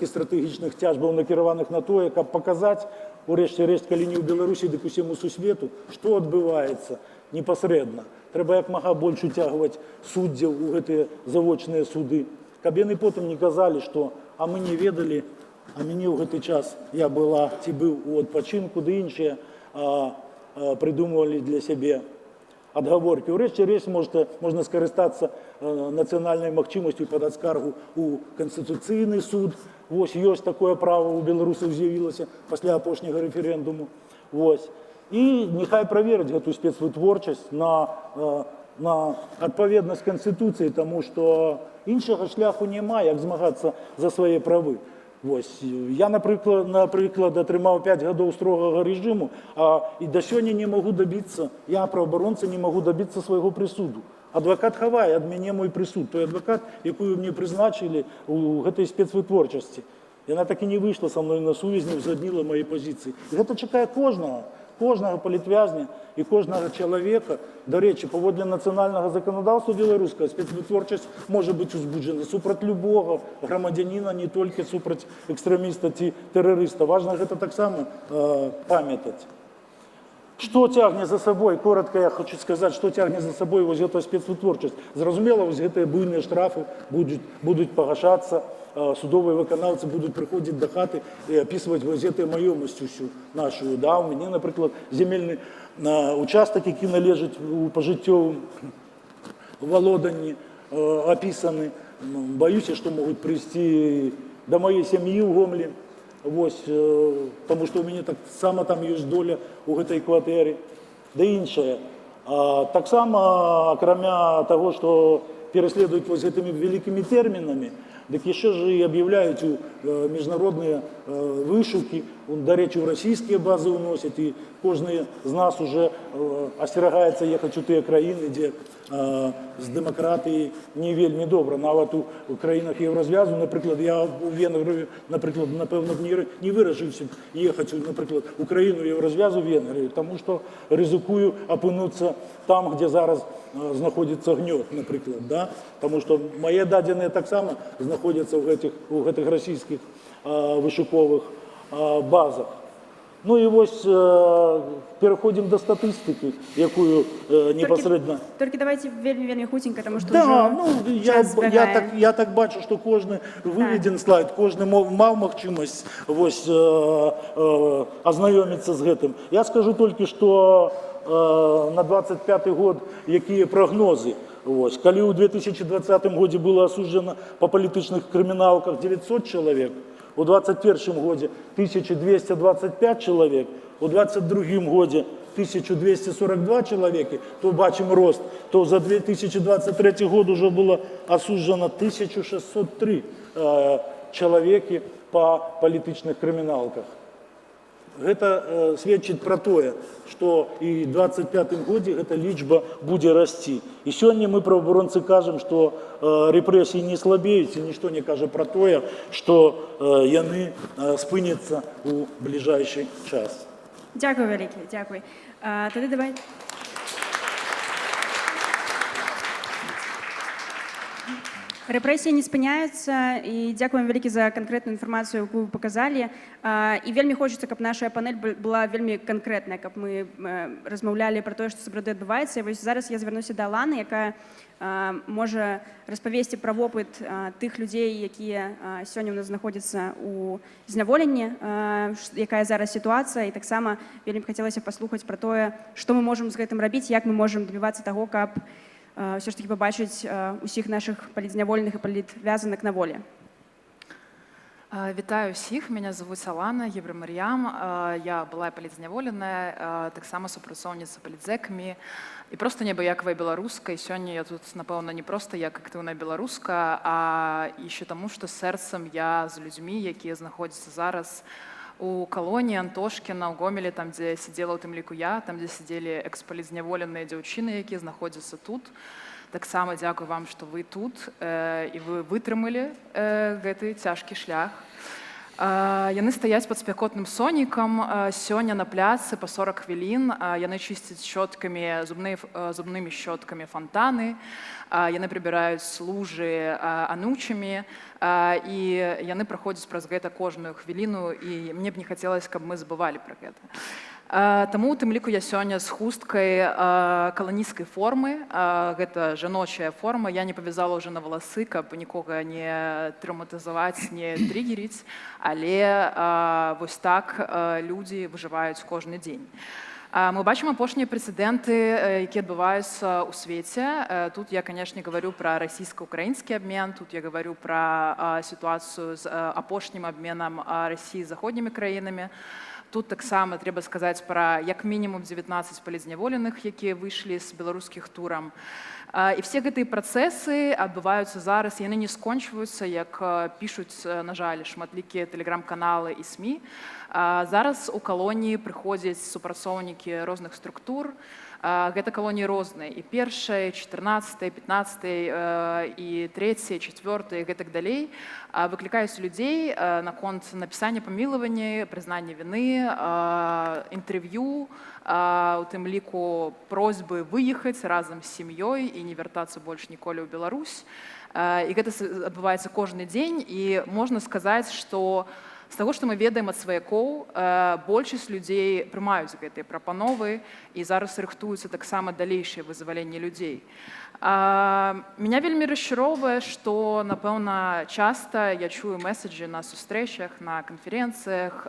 стратэгічных цяжбаў, накіраваных на тое, каб паказаць, урэшце рэшт, калі не ў Беларусі, дык усяму сусвету, што адбываецца непасрэдна. Трэба як мага больш уцягваць суддзяў у гэтыя завочныя суды, каб яны потым не казалі, што а мы не ведалі, а мяне ў гэты час я была ці быў у адпачынку, ды іншыя прыдумвалі для сябе адгаворкі. Урэшце рэшт можна скарыстацца нацыянальнай магчымасцю падаць скаргу ў Канстытуцыйны суд. Вось ёсць такое права, у беларусаў з'явілася пасля апошняга рэферэндуму. І нехай праверыць гэту спецвытворчасць на адпаведнасць Канстытуцыі, таму што іншага шляху няма, як змагацца за свае правы. Я, напрыклад, атрымаў 5 гадоў строгага рэжыму, і да сёння не магу дабіцца, я, праваабаронца, не магу дабіцца свайго прысуду. Адвакат хавае ад мяне мой прысуд, той адвакат, якую мне прызначылі ў гэтай спецвытворчасці. Яна так і не вийшла со мною на сувязь, не узгоднила мої позиції. І це чекає кожного політв'язня і кожного чоловіка. До речі, поводле національного законодавства білоруського спецвитворчість може бути узбуджена супроти любого громадянина, не тільки супроти екстреміста чи терориста. Важно це так само пам'ятати. Что тягне за собой, коротко я хочу сказать, что тягне за собой вот эта спецвытворчасць. Зразумела, вот гэтыя буйныя штрафы будут погашаться, судовые выканаўцы будут приходить до хаты и описывать вот этой маёмасць усю нашу. Да, у меня, например, земельный участок, які належить у пожиттєвому володанні, описаны. Боюсь, что могут привести до моей семьи в Гомлі. Вось, тому що у мене так само там є доля у гэтай кватэры, да іншае. Так само, акрамя того, что переследуют вот этими великими терминами, так еще же и объявляют международные вышуки, до речі, в российские базы уносят, и кожный из нас уже остерагается ехать у тыя краіны, где з дэмакратыяй не вельмі добра. Нават у краінах Еўразвязу, напрыклад, я у Венгрыю, напрыклад, напэўна, не вырашыўся ехаць, напрыклад, у краіну Еўразвязу Венгрыю, тому што рызыкую апынуцца там, где зараз знаходзіцца гнёт, напрыклад, да? Тому што мае дадзеныя таксама знаходзяцца у гэтых расійскіх вышуковых базах. Ну і вось переходим до статистики, якую непосредственно... Только давайте вельмі хутенько, потому что да, уже ну, час збігає. я так бачу, що кожен виведен слайд, кожен мав магчимость ось, ознайомитися з гэтым. Я скажу тільки, що на 25-й год які прогнози. Ось, коли у 2020 году було осуджено по політичних криміналках 900 чоловік, у 2021 году 1225 человек, у 2022 году 1242 человека, то бачим рост, то за 2023 год уже было осуждено 1603 человека по политичных криминалках. Это сведчит про то, что и в 2025 году эта лічба будет расти. И сегодня мы, правооборонцы, кажем, что репрессии не слабеют, и ничто не кажет про то, что яны спыняться у ближайший час. Дякую велике, дякую. Тоді давай. Рэпрэсіі не спыняюцца, і дзякуем вялікі за канкрэтную інфармацыю, якую вы паказалі. І вельмі хочацца, каб наша панель была вельмі канкрэтная, каб мы размаўлялі пра тое, што сапраўды адбываецца. І вось зараз я звярнуся да Аланы, якая можа распавесці пра вопыт тых людзей, якія сёння ў нас знаходзяцца ў зняволенні, якая зараз сітуацыя, і таксама вельмі б хацелася паслухаць пра тое, што мы можам з гэтым рабіць, як мы можам дабівацца таго, каб все ж таки побачить усіх наших політзняволених і політв'язаних на волі. Вітаю всіх, мене звуть Алана Євремар'ям, я була політзняволена, так само супрацоўніца політзекамі, і просто неабыякавая беларуска, і сёння я тут, напэўна, не просто як актыўная беларуска, а еще таму, што сэрцам я з людзьмі, якія знаходзяцца зараз у калоніі Антошкіна, у Гомелі, там, дзе сидзела ў тым ліку я, там, дзе сидзелі экспалітзняволеныя дзяўчыны, якія знаходзяцца тут. Таксама дзякую вам, што вы тут, і вы вытрымалі гэты цяжкі шлях. Яны стаяць пад спякотным сонейкам, сёння на пляцы па 40 хвілін, яны чысцяць щёткамі, зубнымі щёткамі фонтаны, яны прыбіраюць лужы анучамі, і яны праходзяць праз гэта кожную хвіліну, і мне б не хацелася, каб мы забывалі пра гэта. Таму у тым ліку я сёння з хусткай каланісцкай формы, гэта жаночая форма, я не павязала ўжо на валасы, каб нікога не траўматызаваць, не триггеріць, але вось так людзі выжываюць кожны дзень. Мы бачым апошнія прэцэдэнты, якія адбываюцца ў свеце. Тут я, канешне, говорю пра расійска-украінскі абмен, тут я говорю пра сітуацыю з апошнім абменам Расіі з заходнімі краінамі. Тут таксама трэба сказаць пра як мінімум 19 палітзняволеных, якія выйшлі з беларускіх турам. І все гэтыя працэсы адбываюцца зараз, яны не скончваюцца, як пішуць, на жаль, шматлікія тэлеграм-каналы і СМІ. Зараз у калоніі прыходзяць супрацоўнікі розных структур, Гэта калоніі розныя. І першая, 14, 15 і 3, 4 і гэтак далей выклікаюць людзей наконт напісання памілавання, прызнання віны, інтэрв'ю, у тым ліку просьбы выехаць разам з сям'ёй і не вяртацца больш ніколі ў Беларусь. І гэта адбываецца кожны дзень. І можна сказаць, што з таго, што мы ведаем ад сваякоў, большасць людзей прымаюць гэтыя прапановы і зараз рыхтуюцца таксама далейшае вызваленне людзей. Меня вельмі расчароўвае, што, напэўна, часта я чую месаджы на сустрэчах, на канферэнцыях,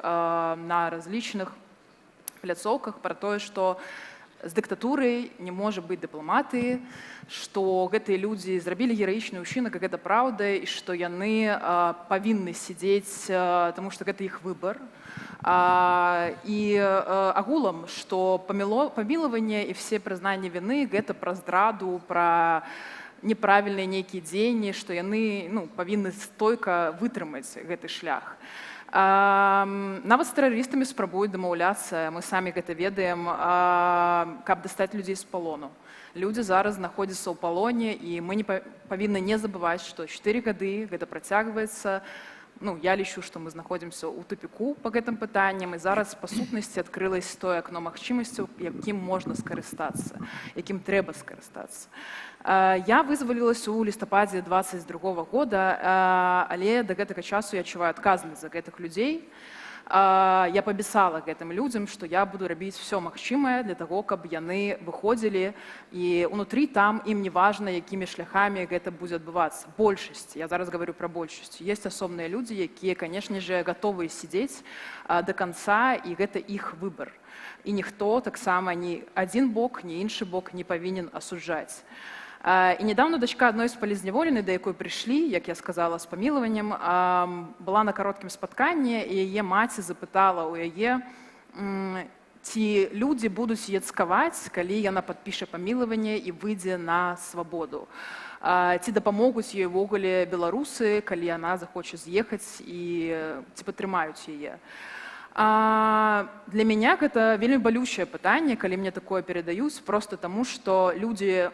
на разлічных пляцоўках пра тое, што з дыктатурай не можа быць дыпламатыі, што гэтыя людзі зрабілі гераічны ўчынак, і гэта праўда, і што яны павінны сядзець, таму што гэта іх выбар. І агулам, што памілаванне і все прызнанні віны гэта пра здраду, пра неправільныя нейкія дзеянні, што яны павінны стойка вытрымаць гэты шлях. Нават з тэрарыстамі спрабуюць дамаўляцца, мы самі гэта ведаем, каб дастаць людзей з палону. Людзі зараз знаходзяцца ў палоне, і мы павінны не забываць, што 4 гады гэта працягваецца. Я лічу, што мы знаходзімся ў тупіку па гэтым пытанням, і зараз па сутнасці адкрылася тое акно магчымасцяў, якім можна скарыстацца, якім трэба скарыстацца. Я вызвалілася ў лістападзе 22 года, але да гэтага часу я адчуваю адказнасць за гэтых людзей. Я паабяцала гэтым людзям, што я буду рабіць все магчымае для таго, каб яны выходзілі, і ўнутры там ім не важна, якімі шляхамі гэта будзе адбывацца. Большасць, я зараз говорю пра большасць. Ёсць асобныя людзі, якія, канешне же, гатовыя сядзець да канца, і гэта іх выбар. І ніхто таксама ні адзін бок, ні іншы бок не павінен асуджаць. І недавно дачка адной з палізняволенай, да якой прыйшлі, як я сказала, з памілаваннем, была на кароткім спатканні, і яе маці запытала ў яе, ці людзі будуць яе цкаваць, калі яна падпіша памілаванне і выйдзе на свабоду. Ці дапамогуць ёй увогуле беларусы, калі яна захоча з'ехаць, і ці падтрымаюць яе. Для мяне гэта вельмі балючае пытанне, калі мне такое перадаюць, проста таму, што людзі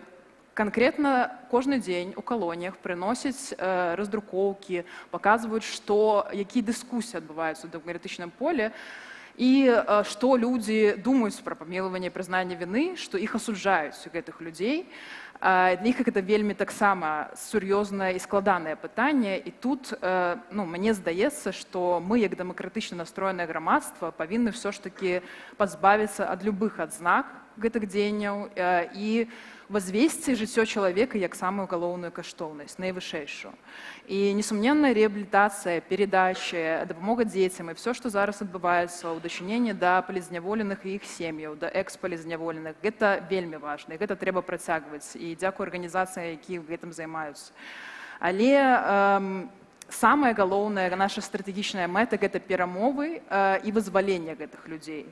конкретно кожны дзень у калоніях прыносяць раздрукоўкі, паказваюць, якія дыскусіі адбываюцца ў дэмакратычным поле, і што людзі думаюць пра памілаванне і прызнанне віны, што іх асуджаюць гэтых людзей. Для іх гэта вельмі таксама сур'ёзнае і складанае пытанне. І тут мне здаецца, што мы, як дэмакратычна настроенае грамадства, павінны ўсё ж такі пазбавіцца ад любых адзнак гэтых дзеянняў і возвесці жыццё чалавека як самую галоўную каштоўнасць, найвышэйшую. І несумненная рэабілітацыя, перадача, дапамога дзецям і все, што зараз адбываецца ў дачыненні да палізняволеных і іх сем'яў, да экс-палізняволеных, гэта вельмі важна, і гэта трэба працягваць. І дзякую арганізацыям, якія гэтым займаюцца. Але самая галоўная наша стратэгічная мэта гэта перамовы і вызваленне гэтых людзей.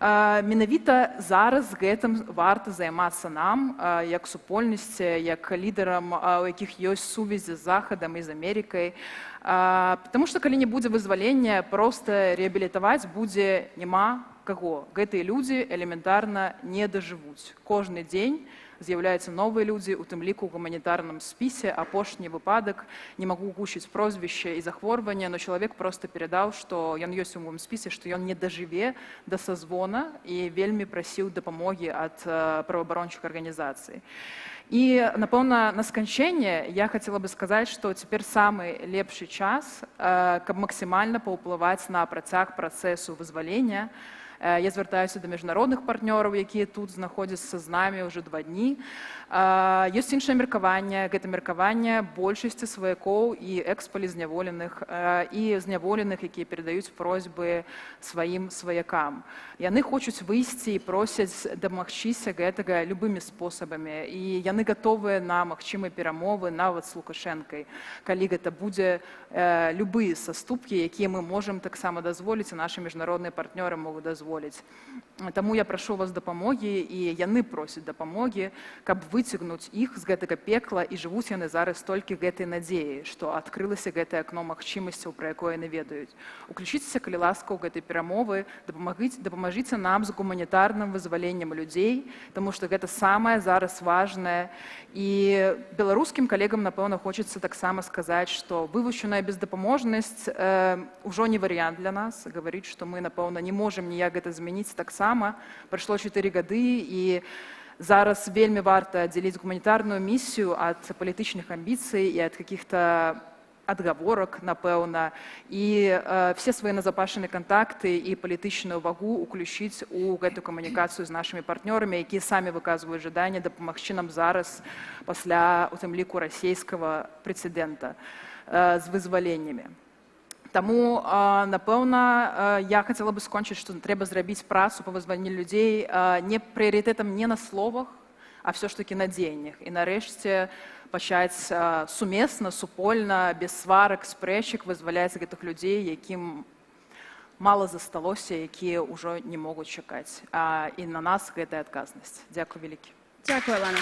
Менавіта зараз гэтым варта займацца нам, як супольнасці, як лідарам, у якіх ёсць сувязі з Захадам і з Амерыкай. Таму што калі не будзе вызвалення, проста рэабілітаваць будзе няма каго. Гэтыя людзі элементарна не дажывуць. Кожны дзень з'яўляюцца новыя людзі, у тым ліку ў гуманітарным спісе. Апошні выпадак, не магу гучыць прозвішча і захворвання, но чалавек проста перадаў, што ён ёсць у моім спісе, што ён не дажыве да сазвона і вельмі прасіў дапамогі ад праваабарончых арганізацый. І, напэўна, на сканчэнне я хацела бы сказаць, што цяпер самы лепшы час, каб максімальна паўплываць на працяг працэсу вызвалення. Я звяртаюся да міжнародных партнёраў, якія тут знаходзяцца з намі ўжо 2 дні. Ёсць іншае меркаванне. Гэта меркаванне большасці сваякоў і экс-палізняволеных, і зняволеных, якія перадаюць просьбы сваім сваякам. Яны хочуць выйсці і просяць дамагчыся гэтага любымі спосабамі. І яны гатовыя на магчымыя перамовы нават з Лукашэнкай, калі гэта будзе любыя саступкі, якія мы можам таксама дазволіць, і нашы міжнародныя партнёры могуць дазволіць. дазволіць. Таму я прашу вас дапамогі, і яны просяць дапамогі, каб выцягнуць іх з гэтага пекла, і жывуць яны зараз толькі гэтай надзеяй, што адкрылася гэтае акно магчымасцяў, пра якое яны ведаюць. Уключыцеся, калі ласка, ў гэтай перамовы, дапамажыце нам з гуманітарным вызваленнем людзей, таму што гэта самае зараз важнае. І беларускім калегам, напэўна, хочацца таксама сказаць, што вывучаная бездапаможнасць ўжо не варыянт для нас. Гаварыць, што мы, напэўна, не можам ніяк гэта змяніць таксама. Прайшло 4 гады, і зараз вельмі варта аддзяліць гуманітарную місію ад палітычных амбіцый і ад каких-то адгаворак, напэўна, і все свае назапашаныя кантакты і палітычную вагу уключыць у гэту камунікацыю з нашымі партнёрамі, якія самі выказваюць жаданне дапамагчы нам зараз пасля, у тым ліку, расійскага прэцэдэнта з вызваленнямі. Таму, напэўна, я хацела бы скончыць, што трэба зрабіць працу па вызваленню людзей не прыярытэтам не на словах, а все ж таки на дзеяннях. І нарэшце пачаць сумесна, супольна, без сварак, спрэчак вызваляць гэтых людзей, якім мала засталося, якія ўжо не могуць чакаць. І на нас гэтая адказнасць. Дзякуй вялікі. Дзякуй, Алана.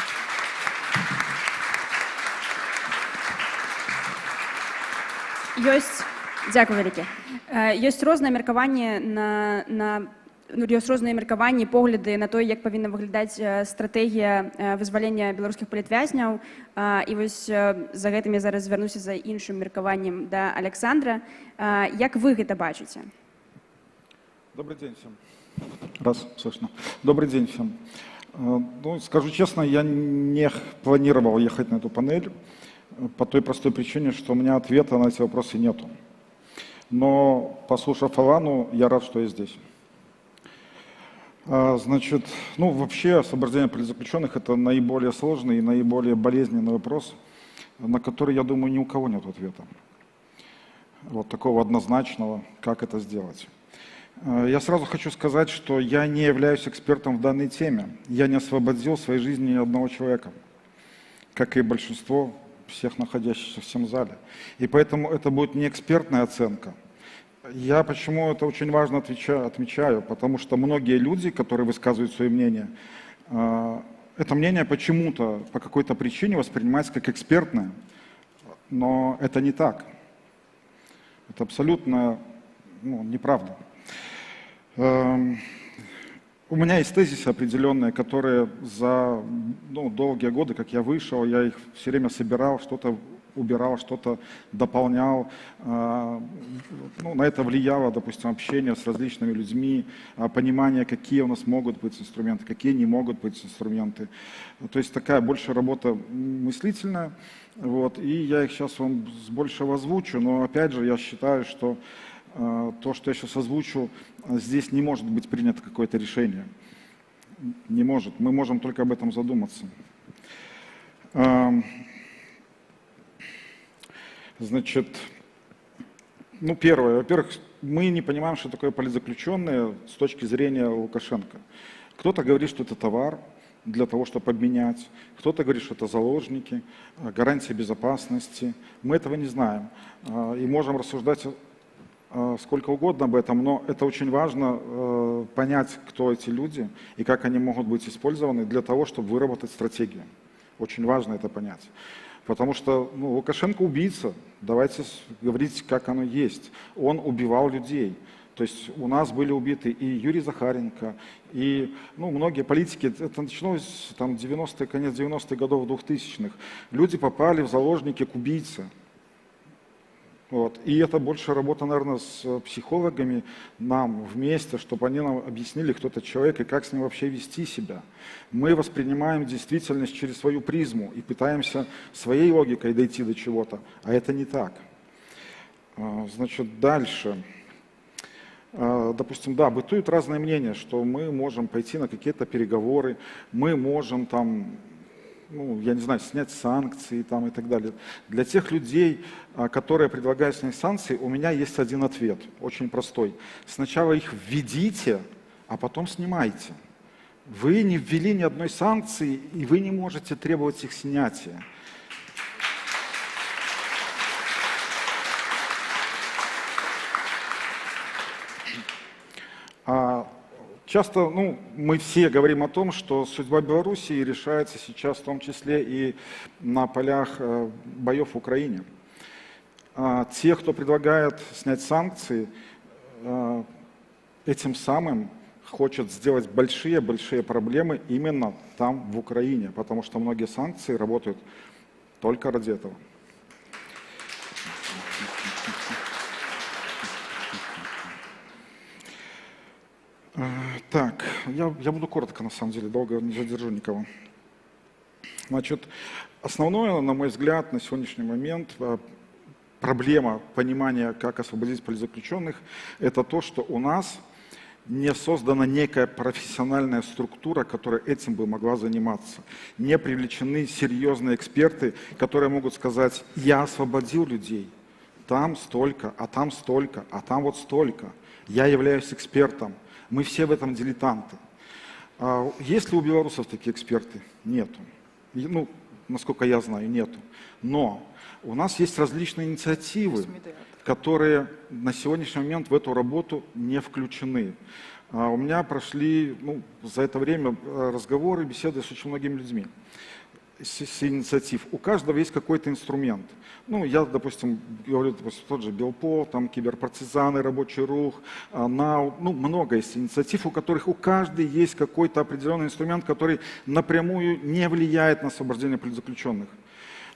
Дзякуй вялікі. Ёсць розныя меркаванні, погляды на то, як павінна выглядаць стратэгія вызвалення беларускіх палітвязняў. І вось за гэтым я зараз звярнуся за іншым меркаваннем да Александра. Як вы гэта бачыце? Добрый день всем. Раз, слышно. Добрый день всем. Ну, скажу честно, я не планировал ехать на эту панель по той простой причине, что у меня ответа на эти вопросы нету. Но, послушав Алану, я рад, что я здесь. Значит, ну, вообще освобождение политзаключенных – это наиболее сложный и наиболее болезненный вопрос, на который, я думаю, ни у кого нет ответа. Вот такого однозначного, как это сделать. Я сразу хочу сказать, что я не являюсь экспертом в данной теме. Я не освободил в своей жизни ни одного человека, как и большинство всех находящихся в всем зале. И поэтому это будет не экспертная оценка. Я почему это очень важно отмечаю, потому что многие люди, которые высказывают свое мнение, это мнение почему-то, по какой-то причине воспринимается как экспертное, но это не так. Это абсолютно неправда. У меня есть тезисы определенные, которые за долгие годы, как я вышел, я их все время собирал, что-то убирал, что-то дополнял. На это влияло, допустим, общение с различными людьми, понимание, какие у нас могут быть инструменты, какие не могут быть инструменты. То есть такая больше работа мыслительная. Вот, и я их сейчас вам больше озвучу, но опять же я считаю, что то, что я сейчас озвучу, здесь не может быть принято какое-то решение. Не может. Мы можем только об этом задуматься. Значит, первое. Во-первых, мы не понимаем, что такое политзаключенные с точки зрения Лукашенко. Кто-то говорит, что это товар для того, чтобы обменять. Кто-то говорит, что это заложники, гарантия безопасности. Мы этого не знаем. И можем рассуждать сколько угодно об этом, но это очень важно понять, кто эти люди и как они могут быть использованы для того, чтобы выработать стратегию. Очень важно это понять. Потому что Лукашенко убийца, давайте говорить, как оно есть. Он убивал людей. То есть у нас были убиты и Юрий Захаренко, и многие политики, это началось там 90-е, конец 90-х годов, 2000-х. Люди попали в заложники к убийце. Вот. И это больше работа, наверное, с психологами нам вместе, чтобы они нам объяснили, кто этот человек и как с ним вообще вести себя. Мы воспринимаем действительность через свою призму и пытаемся своей логикой дойти до чего-то, а это не так. Значит, дальше. Допустим, бытует разное мнение, что мы можем пойти на какие-то переговоры, мы можем там, я не знаю, снять санкции там, и так далее. Для тех людей, которые предлагают снять санкции, у меня есть один ответ, очень простой. Сначала их введите, а потом снимайте. Вы не ввели ни одной санкции, и вы не можете требовать их снятия. Часто мы все говорим о том, что судьба Белоруссии решается сейчас в том числе и на полях боев в Украине. Те, кто предлагает снять санкции, этим самым хочет сделать большие проблемы именно там, в Украине, потому что многие санкции работают только ради этого. Так, я буду коротко, на самом деле, долго не задержу никого. Значит, основное, на мой взгляд, на сегодняшний момент проблема понимания, как освободить политзаключенных, это то, что у нас не создана некая профессиональная структура, которая этим бы могла заниматься. Не привлечены серьезные эксперты, которые могут сказать: я освободил людей, там столько, а там столько, а там вот столько. Я являюсь экспертом. Мы все в этом дилетанты. Есть ли у белорусов такие эксперты? Нету. Насколько я знаю, нету. Но у нас есть различные инициативы, которые на сегодняшний момент в эту работу не включены. У меня прошли за это время разговоры, беседы с очень многими людьми с инициатив. У каждого есть какой-то инструмент. Я, допустим, говорю, тот же Белпо, там киберпартизаны, рабочий рух, НАУ, много есть инициатив, у которых у каждой есть какой-то определенный инструмент, который напрямую не влияет на освобождение политзаключенных.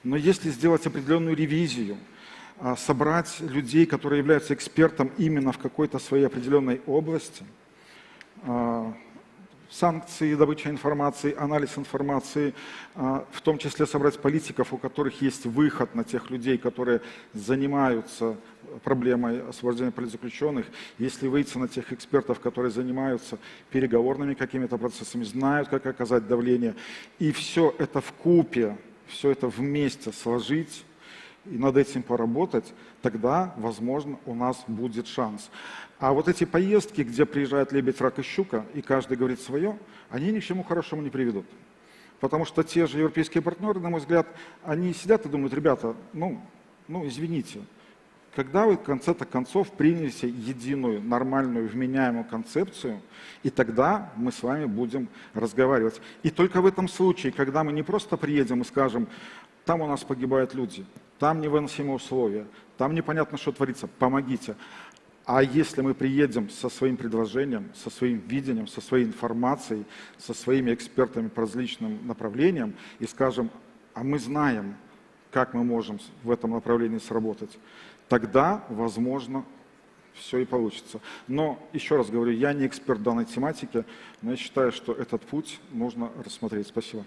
Но если сделать определенную ревизию, собрать людей, которые являются экспертом именно в какой-то своей определенной области, санкции, добыча информации, анализ информации, в том числе собрать политиков, у которых есть выход на тех людей, которые занимаются проблемой освобождения политзаключенных, если выйти на тех экспертов, которые занимаются переговорными какими-то процессами, знают, как оказать давление, и все это вкупе, все это вместе сложить и над этим поработать, тогда, возможно, у нас будет шанс. А вот эти поездки, где приезжает лебедь, рак и щука, и каждый говорит свое, они ни к чему хорошему не приведут. Потому что те же европейские партнеры, на мой взгляд, они сидят и думают: ребята, извините, когда вы в конце-то концов примете единую, нормальную, вменяемую концепцию, и тогда мы с вами будем разговаривать. И только в этом случае, когда мы не просто приедем и скажем: там у нас погибают люди, там невыносимые условия, там непонятно, что творится, помогите. А если мы приедем со своим предложением, со своим видением, со своей информацией, со своими экспертами по различным направлениям и скажем: а мы знаем, как мы можем в этом направлении сработать, тогда, возможно, все и получится. Но, еще раз говорю, я не эксперт в данной тематике, но я считаю, что этот путь нужно рассмотреть. Спасибо.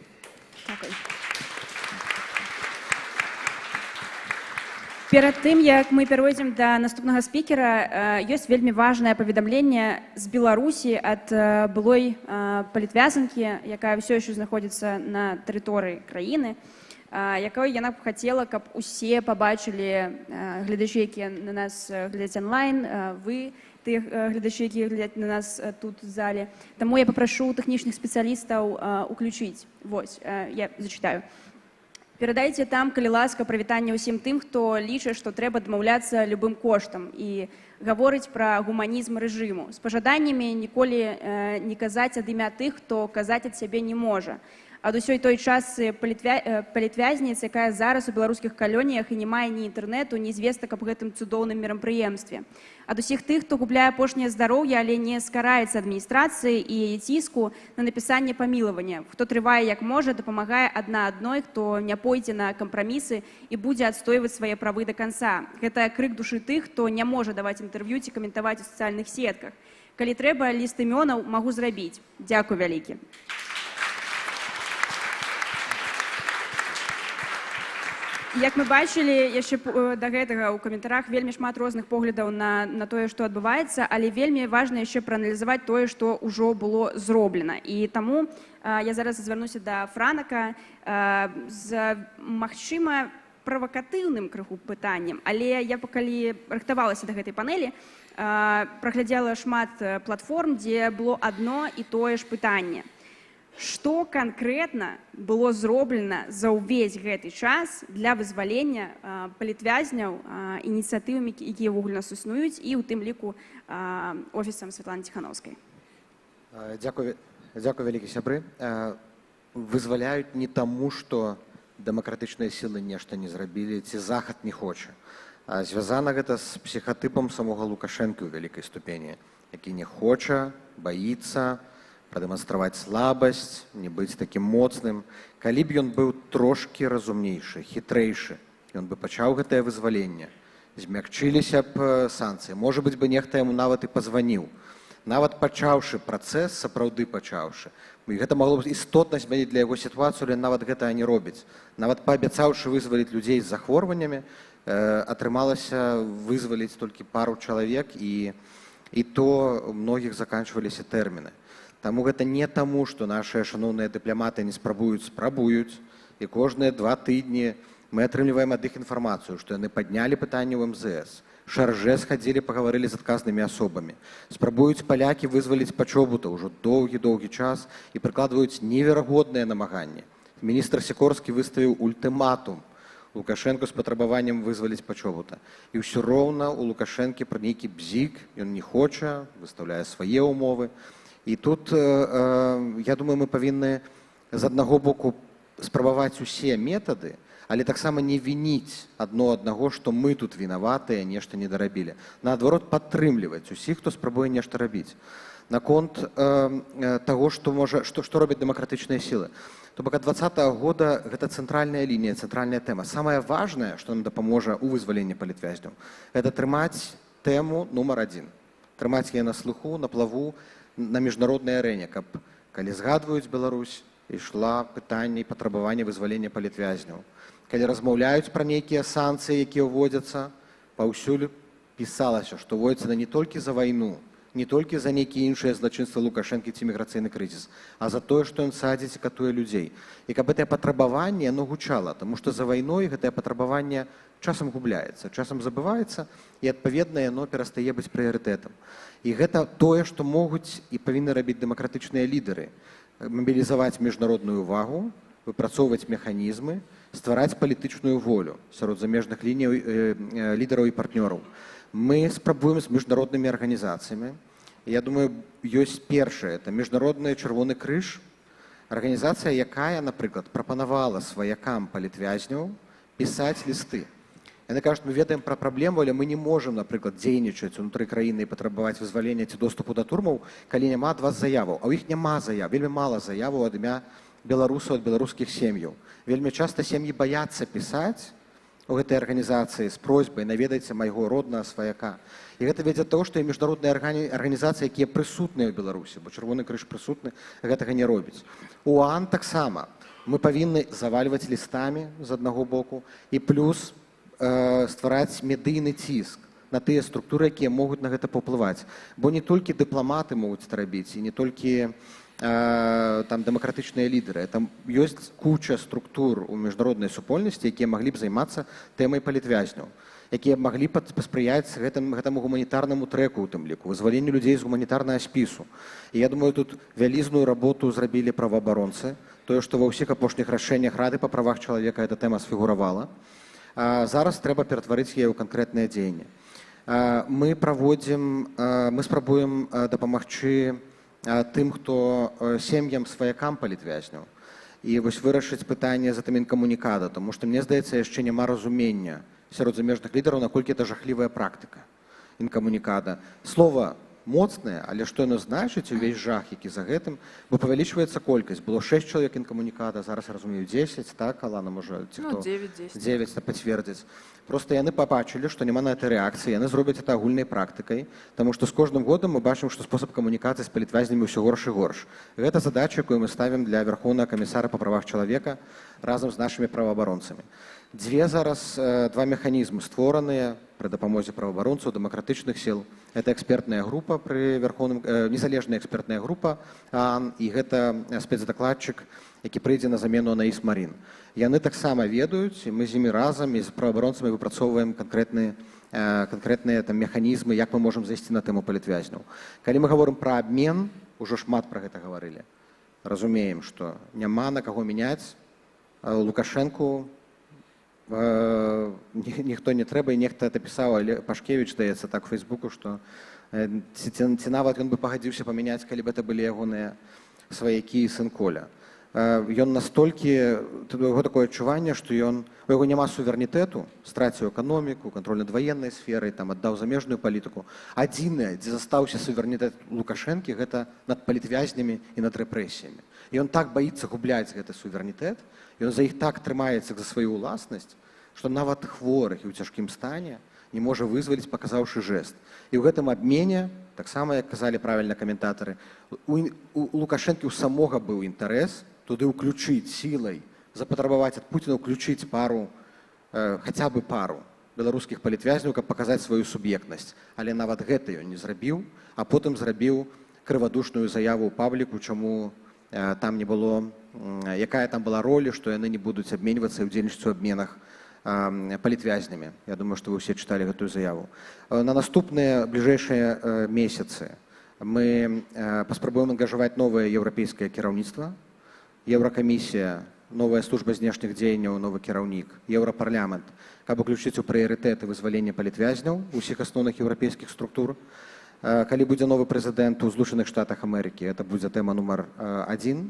Перад тым, як мы перайдзем да наступнага спікера, ёсць вельмі важнае паведамленне з Беларусі ад былой палітвязанкі, якая ўсё яшчэ знаходзіцца на тэрыторыі краіны, якой яна б хацела, каб усе пабачылі гледачы, якія на нас глядзяць онлайн, вы, тыя гледачы, якія глядзяць на нас тут в зале. Таму я папрашу тэхнічных спецыялістаў уключыць. Вось, я зачытаю. Перадайце там, калі ласка, прывітанне ўсім тым, хто лічыць, што трэба дамаўляцца любым коштам і гаворыць пра гуманізм рэжыму. З пажаданнямі ніколі не казаць ад імя тых, хто казаць ад сябе не можа. Ад усёй той частцы палітвязніц, якая зараз у беларускіх калоніях і не мае ні інтэрнэту, ні звестак аб гэтым цудоўным мерапрыемстве. Ад усіх тых, хто губляе апошняе здароўе, але не скараецца адміністрацыі і яе ціску на напісанне памілавання, хто трывае як можа, дапамагае адна адной, хто не пойдзе на кампрамісы і будзе адстойваць свае правы да канца. Гэта крык душы тых, хто не можа даваць інтэрв'ю ці каментаваць у сацыяльных сетках. Калі трэба, ліст імёнаў магу зрабіць. Дзякуй вялікі. Як мы бачылі яшчэ да гэтага ў каментарах вельмі шмат розных поглядаў на тое, што адбываецца, але вельмі важна яшчэ прааналізаваць тое, што ўжо было зроблена. І таму я зараз звярнуся да Франака з, магчыма, правакатыўным крыху пытаннем, але я калі рыхтавалася да гэтай панэлі, праглядзела шмат платформ, дзе было адно і тое ж пытанне. Што канкрэтна было зроблена за ўвесь гэты час для вызвалення палітвязняў ініцыятывамі, якія ўвогуле нас існуюць, і ў тым ліку офісам Святланы Ціхановскай? Дякую вялікі сябры. Вызваляюць не таму, што дэмакратычныя сілы нешта не зрабілі, ці захад не хоча. Звязана гэта з псіхатыпам самога Лукашэнкі ў вялікай ступені, які не хоча, баіцца прадэманстраваць слабасць, не быць такім моцным. Калі б ён быў трошкі разумнейшы, хітрэйшы, ён бы пачаў гэтае вызваленне, змякчыліся б санкцыі. Можа быць, бы нехта яму нават і пазваніў. Нават пачаўшы працэс, сапраўды пачаўшы. І гэта магло б істотна змяніць для яго сітуацыю, але нават гэта не робіць. Нават паабяцаўшы вызваліць людзей з захворваннямі, атрымалася вызваліць толькі пару чалавек, і то многіх заканчваліся тэрміны. Таму гэта не таму, што нашыя шаноўныя дыпламаты не спрабуюць, і кожныя 2 тыдні мы атрымліваем ад іх інфармацыю, што яны паднялі пытанне ў МЗС, шаржэ схадзілі, пагаварылі з адказнымі асобамі. Спрабуюць палякі вызваліць Пачобута ўжо доўгі час і прыкладваюць неверагодныя намаганні. Міністр Сікорскі выставіў ультыматум Лукашэнку з патрабаваннем вызваліць Пачобута. І ўсё роўна у Лукашэнкі пра нейкі бзік, ён не хоча, выстаўляе свае ўмовы. І тут, я думаю, мы павінны з аднаго боку спрабаваць усе метады, але таксама не вініць адно аднаго, што мы тут вінаватыя, нешта не дарабілі. Наадварот, падтрымліваць усіх, хто спрабуе нешта рабіць. Наконт таго, што робяць дэмакратычныя сілы. То бок ад 2020 года гэта цэнтральная лінія, цэнтральная тэма. Самае важнае, што нам дапаможа ў вызваленні палітвязняў, гэта трымаць тэму нумар 1. Трымаць яе на слыху, на плаву, на міжнароднай арэне, каб, калі згадваюць Беларусь, ішла пытанне і патрабаванне вызвалення палітвязняў. Калі размаўляюць пра нейкія санкцыі, якія ўводзяцца, паўсюль пісалася, што ўводзяцца не толькі за вайну, не толькі за нейкія іншыя злачынствы Лукашэнкі ці міграцыйны крызіс, а за тое, што ён садзіць і катуе людзей. І каб гэтае патрабаванне, оно гучала, таму што за вайной гэтае патрабаванне часам губляецца, часам забываецца, і адпаведна яно перастае быць прыярытэтам. І гэта тое, што могуць і павінны рабіць дэмакратычныя лідары. Мабілізаваць міжнародную увагу, выпрацоўваць механізмы, ствараць палітычную волю сярод замежных лідараў і партнёраў. Мы спрабуем з міжнароднымі арганізацыямі. Я думаю, ёсць першае, это міжнародны чырвоны крыж, арганізацыя, якая, напрыклад, прапанавала сваякам палітвязняў пісаць лісты. Яны кажуць, мы ведаем пра праблему, але мы не можам, напрыклад, дзейнічаць унутры краіны і патрабаваць вызвалення ці доступу да турмаў, калі няма ад вас заяваў. А ў іх няма заяў, вельмі мала заяваў ад імя беларусаў, ад беларускіх сем'яў. Вельмі часта сем'і баяцца пісаць у гэтай арганізацыі з просьбай наведайце майго роднага сваяка. І гэта вядзе да таго, што і міжнародныя арганізацыі, якія прысутныя ў Беларусі, бо чырвоны крыж прысутны, гэтага не робіць. У ОАН таксама мы павінны завальваць лістамі з аднаго боку і плюс ствараць медыйны ціск на тыя структуры, якія могуць на гэта паўплываць. Бо не толькі дыпламаты могуць это рабіць, і не толькі там дэмакратычныя лідары. Там ёсць куча структур у міжнароднай супольнасці, якія маглі б займацца тэмай палітвязняў, якія маглі паспрыяць гэтаму гуманітарнаму трэку, у тым ліку, вызваленню людзей з гуманітарнага спісу. І я думаю, тут вялізную работу зрабілі праваабаронцы. Тое, што ва ўсіх апошніх рашэннях Рады па правах чалавека эта тэма сфігуравала. Зараз трэба ператварыць яе ў канкрэтнае дзеянне. Мы спрабуем дапамагчы тым, хто сем'ям сваякам палітвязняў. І вось вырашыць пытанне затым інкамунікада, тому што, мне здаецца, яшчэ няма разумення сярод замежных лідараў, наколькі это жахлівая практыка інкамунікада. Слова моцнае, але што яно значыць, увесь жах, які за гэтым, бо павялічваецца колькасць. Было 6 чалавек інкамунікада, зараз, я разумею, 10, так, Алана, можа, ці хто? 9-10. 9 пацвердзіць. Просто яны пабачылі, што няма на гэта рэакцыі, яны зробяць это агульнай практыкай, таму што з кожным годам мы бачым, што спосаб камунікацыі з палітвязнямі ўсё горш і горш. Гэта задача, якую мы ставім для Вярхоўнага камісара па правах чалавека разам з нашымі праваабаронцамі. Два механізмы створаныя пры дапамозе праваабаронцаў, дэмакратычных сіл. Это экспертная група пры незалежная экспертная група ААН, і гэта спецдакладчык, які прыйдзе на замену Анаіс Марін. Яны таксама ведаюць, і мы з імі разам і з праваабаронцамі выпрацоўваем канкрэтныя механізмы, як мы можам зайсці на тэму палітвязняў. Калі мы гаворым пра абмен, ужо шмат пра гэта гаварылі. Разумеем, што няма на каго мяняць. Лукашэнку ніхто не трэба, і нехта напісаў, але Пашкевіч, здаецца, так у Фейсбуку, што ці нават ён бы пагадзіўся памяняць, калі б это былі ягоныя сваякі і сын Коля. Ён настолькі, у яго такое адчуванне, што у яго няма суверэнітэту, страціў эканоміку, кантроль над ваеннай сферай, там аддаў замежную палітыку. Адзінае, дзе застаўся суверэнітэт Лукашэнкі, гэта над палітвязнямі і над рэпрэсіямі. І ён так баіцца губляць гэты суверэнітэт, ён за іх так трымаецца за сваю ўласнасць, што нават хворых і ў цяжкім стане не можа вызваліць, паказаўшы жэст. І ў гэтым абмене, таксама, як казалі правільна каментатары, у Лукашэнкі ў самога быў інтарэс туды ўключыць сілай, запатрабаваць ад Пуціна ўключыць пару, хаця бы пару беларускіх палітвязняў, каб паказаць сваю суб'ектнасць. Але нават гэта ён не зрабіў, а потым зрабіў крывадушную заяву ў пабліку, чаму там не было, якая там была роля, што яны не будуць абменьвацца і ўдзельнічаць у абменах палітвязнямі. Я думаю, што вы ўсе чыталі гэтую заяву. На наступныя бліжэйшыя месяцы мы паспрабуем ангажаваць новае еўрапейскае кіраўніцтва, Еўракамісія, новая служба знешніх дзеянняў, новы кіраўнік, Еўрапарламент, каб уключыць у прыярытэты вызвалення палітвязняў усіх асноўных еўрапейскіх структур. Калі будзе новы прэзідэнт у Злучаных Штатах Амерыкі, это будзе тэма нумар 1.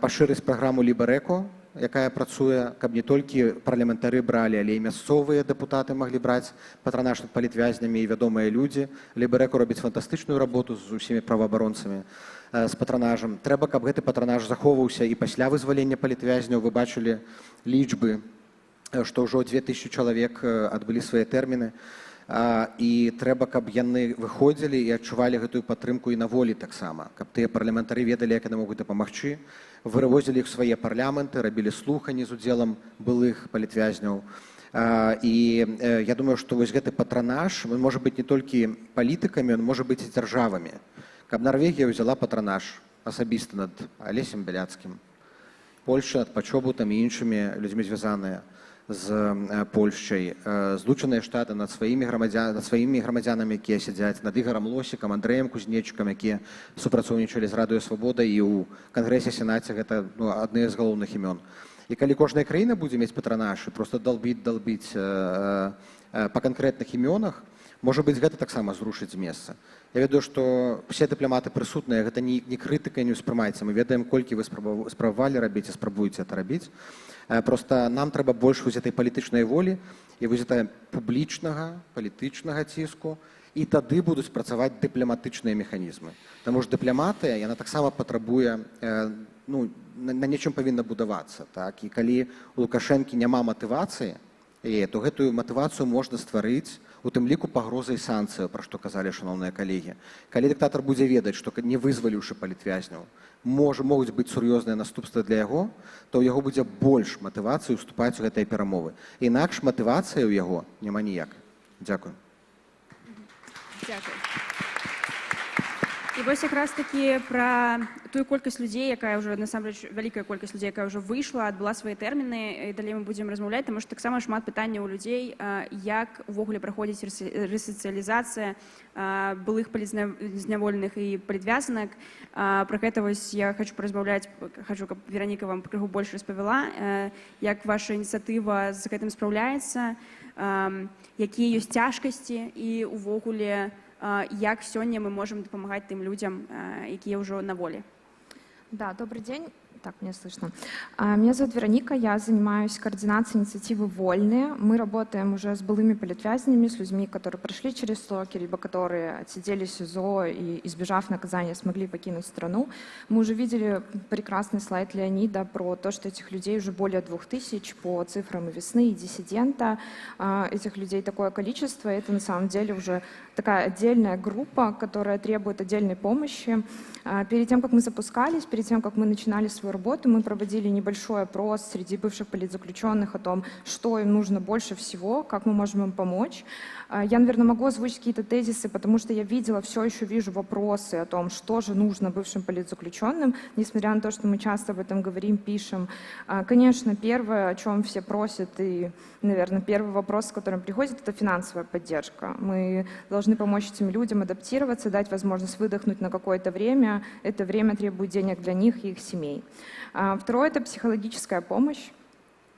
Пашырыць праграму Ліберэко, якая працуе, каб не толькі парламентары бралі, але і мясцовыя дэпутаты маглі браць патранаж над палітвязнямі і вядомыя людзі. Ліберэко робіць фантастычную работу з усімі праваабаронцамі, з патранажам. Трэба, каб гэты патранаж захоўваўся і пасля вызвалення палітвязняў. Вы бачылі лічбы, што ўжо 2000 чалавек адбылі свае тэрміны. І трэба, каб яны выходзілі і адчувалі гэтую падтрымку і на волі таксама, каб тыя парламентары ведалі, як яны могуць дапамагчы, вывозілі іх свае парламенты, рабілі слуханні з удзелам былых палітвязняў. І я думаю, што вось гэты патранаж, ён можа быць не толькі палітыкамі, ён можа быць і дзяржавамі. Каб Нарвегія ўзяла патранаж асабіста над Алесем Бяляцкім, Польша над Пачобутам і іншымі людзьмі звязаныя з Польшчай, Злучаныя Штаты над сваімі грамадзянамі, якія сядзяць, над Ігарам Лосікам, Андрэем Кузнечыкам, якія супрацоўнічалі з Радыё Свабода, і ў Кангрэсе, Сенаце гэта адны з галоўных імён. І калі кожная краіна будзе мець патранаж і проста далбіць па канкрэтных імёнах, можа быць, гэта таксама зрушыць з месца. Я ведаю, што усе дыпламаты прысутныя, гэта не крытыка, не ўспрымаецца. Мы ведаем, колькі вы спрабавалі рабіць і спрабуеце это рабіць. Проста нам трэба больш вось этой палітычнай волі і вось этой публічнага, палітычнага ціску, і тады будуць працаваць дыпламатычныя механізмы. Таму ж дыпламатыя, яна таксама патрабуе, на нечым павінна будавацца. І калі у Лукашэнкі няма матывацыі, то гэтую матывацыю можна стварыць, у тым ліку пагрозай санкцыяў, пра што казалі шаноўныя калегі. Калі дыктатар будзе ведаць, што не вызваліўшы палітвязняў, могуць быць сур'ёзныя наступствы для яго, то ў яго будзе больш матывацыі ўступаць у гэтыя перамовы. Інакш матывацыі ў яго няма ніякай. Дзякую. Дзякую. І вось якраз такі пра тую колькасць людзей, якая ўжо насамрэч вялікая колькасць людзей, якая ўжо выйшла, адбыла свае тэрміны, і далей мы будзем размаўляць, таму што таксама шмат пытанняў у людзей, як увогуле праходзіць рэсацыялізацыя былых палітзняволеных і палітвязанак. Пра гэта вось я хачу паразмаўляць, хачу, каб Вераніка вам крыху больш распавяла, як ваша ініцыятыва з гэтым спраўляецца, якія ёсць цяжкасці і увогуле як сёння мы можем дапамагаць тым людзям, якія ўжо на волі. Да, добрый день. Так, меня слышно. Меня зовут Вероника, я занимаюсь координацией инициативы «Вольные». Мы работаем уже с былыми политвязнями, с людьми, которые прошли через сроки, либо которые отсидели в СИЗО и, избежав наказания, смогли покинуть страну. Мы уже видели прекрасный слайд Леонида про то, что этих людей уже более 2000 по цифрам и «Весны», и «Диссидента». Этих людей такое количество, и это на самом деле уже такая отдельная группа, которая требует отдельной помощи. Перед тем, как мы запускались, перед тем, как мы начинали свою работу, мы проводили небольшой опрос среди бывших политзаключенных о том, что им нужно больше всего, как мы можем им помочь. Я, наверное, могу озвучить какие-то тезисы, потому что я видела, все еще вижу вопросы о том, что же нужно бывшим политзаключенным, несмотря на то, что мы часто об этом говорим, пишем. Конечно, первое, о чем все просят, и, наверное, первый вопрос, с которым приходит, это финансовая поддержка. Мы должны помочь этим людям адаптироваться, дать возможность выдохнуть на какое-то время. Это время требует денег для них и их семей. Второе – это психологическая помощь.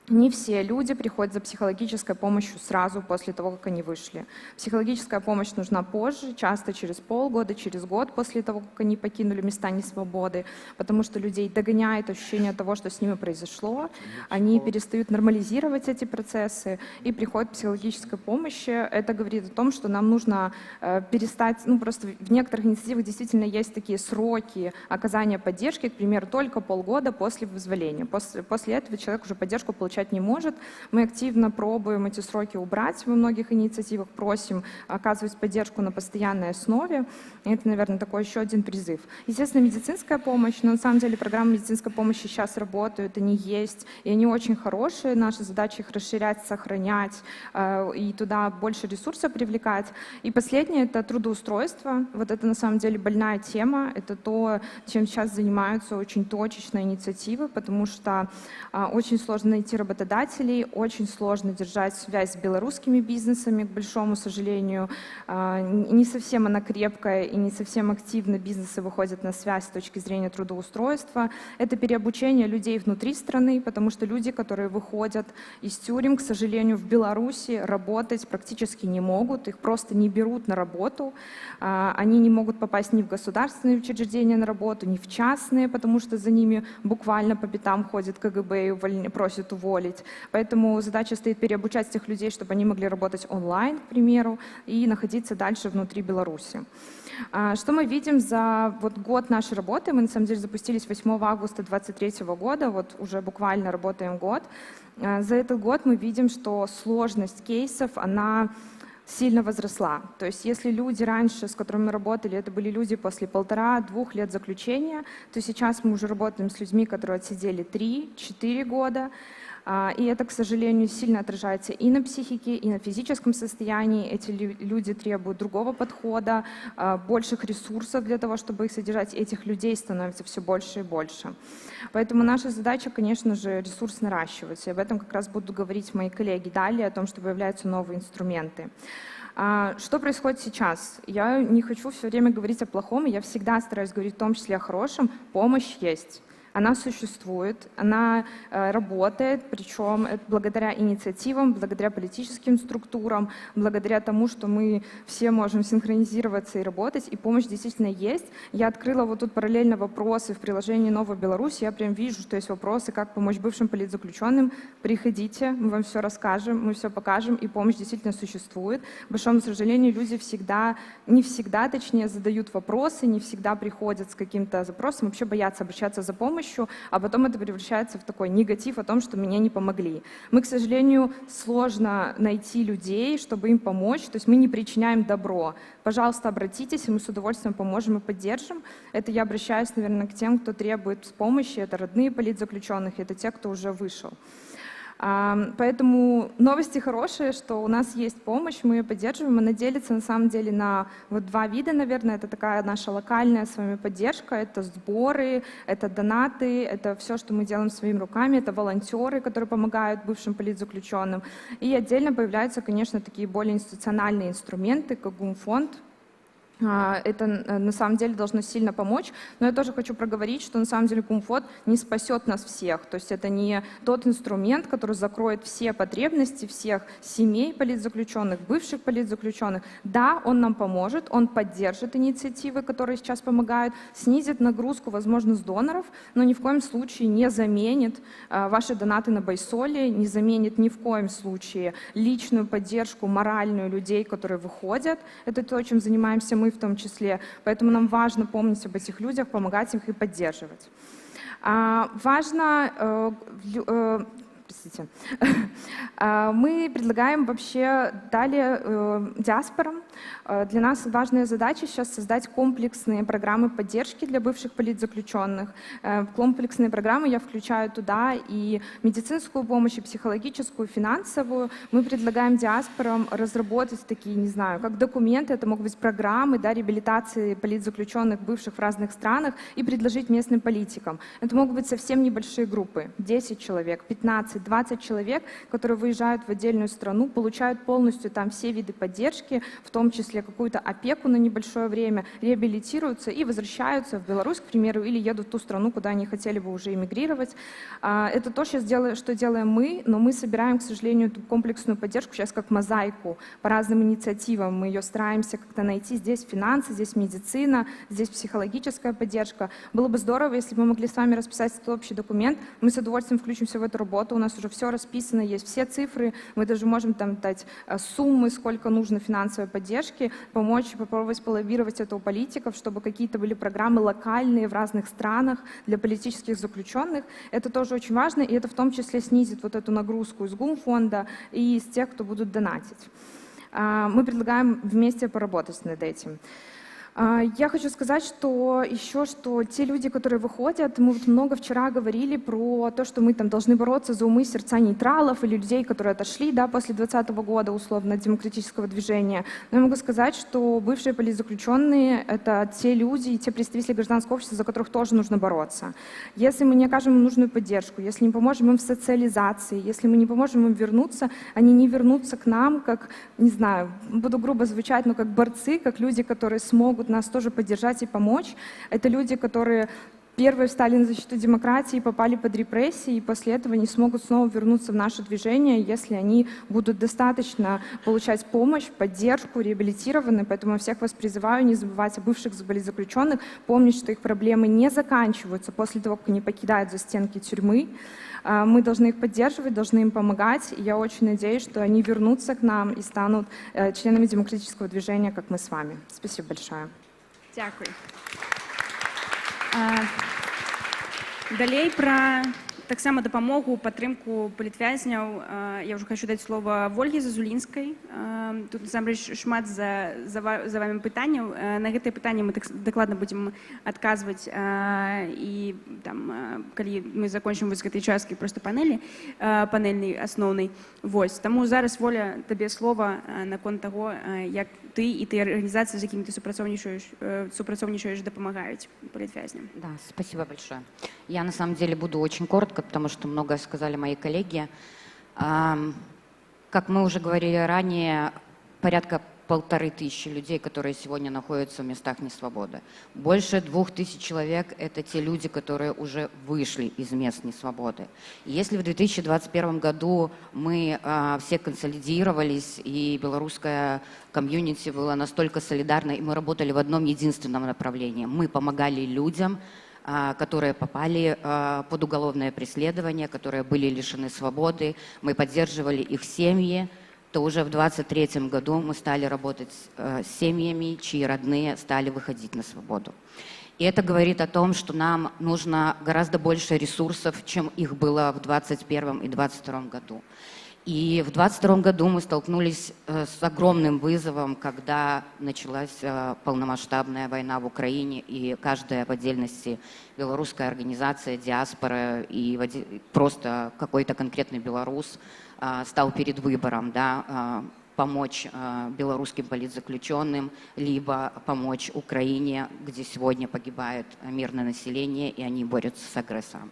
Не все люди приходят за психологической помощью сразу после того, как они вышли. Психологическая помощь нужна позже, часто через полгода, через год после того, как они покинули места несвободы, потому что людей догоняет ощущение того, что с ними произошло, они перестают нормализировать эти процессы и приходят к психологической помощи. Это говорит о том, что нам нужно перестать, просто в некоторых инициативах действительно есть такие сроки оказания поддержки, к примеру, только полгода после вызволения. После этого человек уже поддержку получает не может. Мы активно пробуем эти сроки убрать. Во многих инициативах просим оказывать поддержку на постоянной основе. И это, наверное, такой еще один призыв. Естественно, медицинская помощь, но на самом деле программы медицинской помощи сейчас работают, они есть, и они очень хорошие. Наша задача их расширять, сохранять и туда больше ресурсов привлекать. И последнее — это трудоустройство. Вот это на самом деле больная тема. Это то, чем сейчас занимаются очень точечные инициативы, потому что очень сложно найти работодателей, очень сложно держать связь с белорусскими бизнесами, к большому сожалению. Не совсем она крепкая и не совсем активно бизнесы выходят на связь с точки зрения трудоустройства. Это переобучение людей внутри страны, потому что люди, которые выходят из тюрем, к сожалению, в Беларуси работать практически не могут, их просто не берут на работу. Они не могут попасть ни в государственные учреждения на работу, ни в частные, потому что за ними буквально по пятам ходит КГБ и просит уволить. Поэтому задача стоит переобучать тех людей, чтобы они могли работать онлайн, к примеру, и находиться дальше внутри Беларуси. Что мы видим за год нашей работы? Мы на самом деле запустились 8 августа 2023 года, уже буквально работаем год. За этот год мы видим, что сложность кейсов, она сильно возросла. То есть если люди раньше, с которыми мы работали, это были люди после 1,5-2 лет заключения, то сейчас мы уже работаем с людьми, которые отсидели 3-4 года. И это, к сожалению, сильно отражается и на психике, и на физическом состоянии. Эти люди требуют другого подхода, больших ресурсов для того, чтобы их содержать. Этих людей становится все больше и больше. Поэтому наша задача, конечно же, ресурс наращивать. И об этом как раз будут говорить мои коллеги далее, о том, что появляются новые инструменты. Что происходит сейчас? Я не хочу все время говорить о плохом, я всегда стараюсь говорить в том числе о хорошем. Помощь есть. Она существует, она работает, причем благодаря инициативам, благодаря политическим структурам, благодаря тому, что мы все можем синхронизироваться и работать, и помощь действительно есть. Я открыла тут параллельно вопросы в приложении «Новая Беларусь», я прям вижу, что есть вопросы, как помочь бывшим политзаключенным. Приходите, мы вам все расскажем, мы все покажем, и помощь действительно существует. К большому сожалению, люди не всегда задают вопросы, не всегда приходят с каким-то запросом, вообще боятся обращаться за помощью, а потом это превращается в такой негатив о том, что мне не помогли. Мы, к сожалению, сложно найти людей, чтобы им помочь, то есть мы не причиняем добро. Пожалуйста, обратитесь, и мы с удовольствием поможем и поддержим. Это я обращаюсь, наверное, к тем, кто требует помощи, это родные политзаключенных, это те, кто уже вышел. Поэтому новости хорошие, что у нас есть помощь, мы ее поддерживаем. Она делится на самом деле на 2 вида, наверное. Это такая наша локальная с вами поддержка, это сборы, это донаты, это все, что мы делаем своими руками, это волонтеры, которые помогают бывшим политзаключенным. И отдельно появляются, конечно, такие более институциональные инструменты, как Гумфонд. Это на самом деле должно сильно помочь, но я тоже хочу проговорить, что на самом деле Гумфонд не спасет нас всех, то есть это не тот инструмент, который закроет все потребности всех семей политзаключенных, бывших политзаключенных. Да, он нам поможет, он поддержит инициативы, которые сейчас помогают, снизит нагрузку, возможно, с доноров, но ни в коем случае не заменит ваши донаты на Байсоле, не заменит ни в коем случае личную поддержку, моральную людей, которые выходят. Это то, чем занимаемся мы в том числе. Поэтому нам важно помнить об этих людях, помогать им и поддерживать. Важно, мы предлагаем вообще далее диаспорам. Для нас важная задача сейчас создать комплексные программы поддержки для бывших политзаключенных. В комплексные программы я включаю туда и медицинскую помощь, и психологическую, и финансовую. Мы предлагаем диаспорам разработать такие, не знаю, как документы, это могут быть программы реабилитации политзаключенных бывших в разных странах и предложить местным политикам. Это могут быть совсем небольшие группы, 10 человек, 15, 15-20 человек, которые выезжают в отдельную страну, получают полностью там все виды поддержки, в том числе какую-то опеку на небольшое время, реабилитируются и возвращаются в Беларусь, к примеру, или едут в ту страну, куда они хотели бы уже эмигрировать. Это то, что делаем мы, но мы собираем, к сожалению, эту комплексную поддержку сейчас как мозаику по разным инициативам. Мы ее стараемся как-то найти. Здесь финансы, здесь медицина, здесь психологическая поддержка. Было бы здорово, если бы мы могли с вами расписать этот общий документ. Мы с удовольствием включимся в эту работу. У нас уже все расписано, есть все цифры. Мы даже можем там дать суммы, сколько нужно финансовой поддержки, помочь, попробовать полоббировать это у политиков, чтобы какие-то были программы локальные в разных странах для политических заключенных. Это тоже очень важно, и это в том числе снизит вот эту нагрузку из ГУМ-фонда и из тех, кто будут донатить. Мы предлагаем вместе поработать над этим. Я хочу сказать, что те люди, которые выходят, мы вот много вчера говорили про то, что мы там должны бороться за умы, сердца нейтралов или людей, которые отошли, да, после 2020 года условно демократического движения. Но я могу сказать, что бывшие политзаключенные — это те люди и те представители гражданского общества, за которых тоже нужно бороться. Если мы не окажем им нужную поддержку, если не поможем им в социализации, если мы не поможем им вернуться, они не вернутся к нам как, не знаю, буду грубо звучать, но как борцы, как люди, которые смогут нас тоже поддержать и помочь. Это люди, которые первые встали на защиту демократии, попали под репрессии, и после этого не смогут снова вернуться в наше движение, если они будут достаточно получать помощь, поддержку, реабилитированы. Поэтому я всех вас призываю не забывать о бывших политзаключенных, помнить, что их проблемы не заканчиваются после того, как они покидают застенки тюрьмы. Мы должны их поддерживать, должны им помогать. И я очень надеюсь, что они вернутся к нам и станут членами демократического движения, как мы с вами. Спасибо большое. Дякую. Далей пра таксама дапамогу, падтрымку палітвязняў. Я ўжо хочу даць слова Вольгі Зазулінскай. Тут насамрэч шмат за вами пытанняў. На гэтыя пытанні мы дакладна будзем адказваць, і там, калі мы закончым з гэтай часткі просто панельнай асноўнай. Вось. Таму зараз, Воля, табе слова наконт таго, як ты і тыя арганізацыі, з якімі ты супрацоўнічаеш, дапамагаюць палітвязням. Да, спасибо большое. Я на самом деле буду очень коротко, потому что многое сказали мои коллеги. Как мы уже говорили ранее, порядка 1500 людей, которые сегодня находятся в местах несвободы. Больше 2000 человек — это те люди, которые уже вышли из мест несвободы. И если в 2021 году мы все консолидировались, и белорусская комьюнити была настолько солидарна, и мы работали в одном единственном направлении, мы помогали людям, которые попали под уголовное преследование, которые были лишены свободы, мы поддерживали их семьи, то уже в 2023 году мы стали работать с семьями, чьи родные стали выходить на свободу. И это говорит о том, что нам нужно гораздо больше ресурсов, чем их было в 2021 и 2022 году. И в 2022 году мы столкнулись с огромным вызовом, когда началась полномасштабная война в Украине, и каждая в отдельности белорусская организация, диаспора и просто какой-то конкретный белорус стал перед выбором, да, помочь белорусским политзаключенным, либо помочь Украине, где сегодня погибает мирное население, и они борются с агрессором.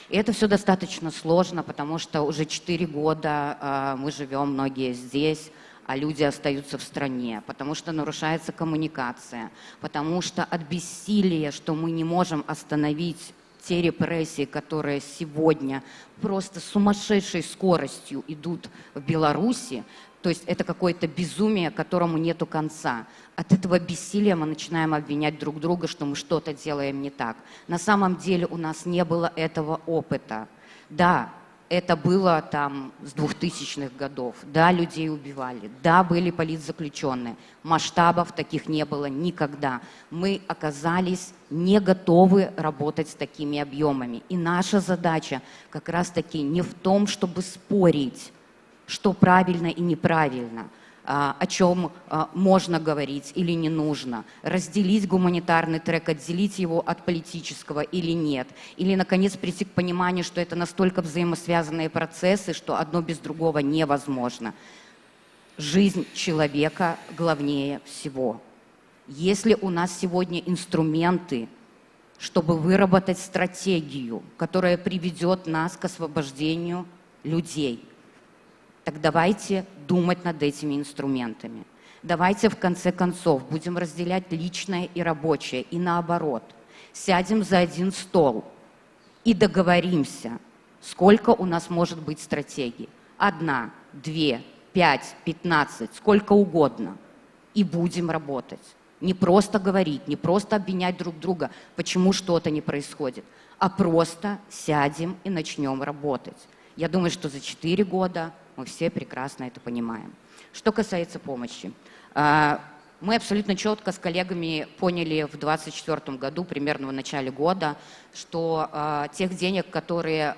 И это все достаточно сложно, потому что уже 4 года мы живем, многие здесь, а люди остаются в стране, потому что нарушается коммуникация, потому что от бессилия, что мы не можем остановить те репрессии, которые сегодня просто сумасшедшей скоростью идут в Беларуси, то есть это какое-то безумие, которому нету конца. От этого бессилия мы начинаем обвинять друг друга, что мы что-то делаем не так. На самом деле у нас не было этого опыта. Да, это было там с 2000-х годов. Да, людей убивали. Да, были политзаключенные. Масштабов таких не было никогда. Мы оказались не готовы работать с такими объемами. И наша задача как раз-таки не в том, чтобы спорить, что правильно и неправильно, о чем можно говорить или не нужно, разделить гуманитарный трек, отделить его от политического или нет, или, наконец, прийти к пониманию, что это настолько взаимосвязанные процессы, что одно без другого невозможно. Жизнь человека главнее всего. Если у нас сегодня инструменты, чтобы выработать стратегию, которая приведет нас к освобождению людей. Так давайте думать над этими инструментами. Давайте в конце концов будем разделять личное и рабочее, и наоборот. Сядем за один стол и договоримся, сколько у нас может быть стратегий. 1, 2, 5, 15, сколько угодно. И будем работать. Не просто говорить, не просто обвинять друг друга, почему что-то не происходит, а просто сядем и начнем работать. Я думаю, что за 4 года мы все прекрасно это понимаем. Что касается помощи. Мы абсолютно четко с коллегами поняли в 2024 году, примерно в начале года, что тех денег, которые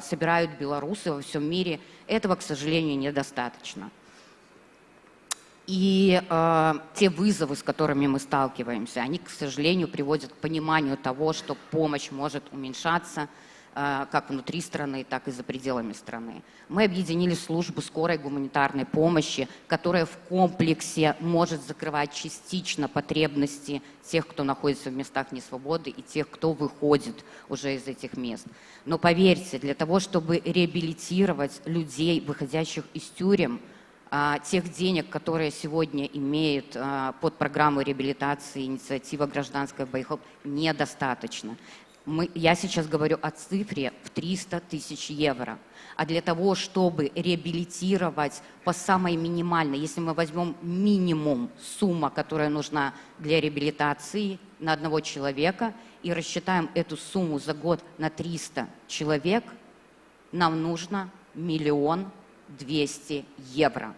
собирают белорусы во всем мире, этого, к сожалению, недостаточно. И те вызовы, с которыми мы сталкиваемся, они, к сожалению, приводят к пониманию того, что помощь может уменьшаться как внутри страны, так и за пределами страны. Мы объединили службу скорой гуманитарной помощи, которая в комплексе может закрывать частично потребности тех, кто находится в местах несвободы, и тех, кто выходит уже из этих мест. Но поверьте, для того, чтобы реабилитировать людей, выходящих из тюрем, тех денег, которые сегодня имеет под программу реабилитации инициатива «Гражданская боеход», недостаточно. Я сейчас говорю о цифре в 300 тысяч евро. А для того, чтобы реабилитировать по самой минимальной, если мы возьмем минимум сумма, которая нужна для реабилитации на одного человека, и рассчитаем эту сумму за год на 300 человек, нам нужно 1 200 000 евро.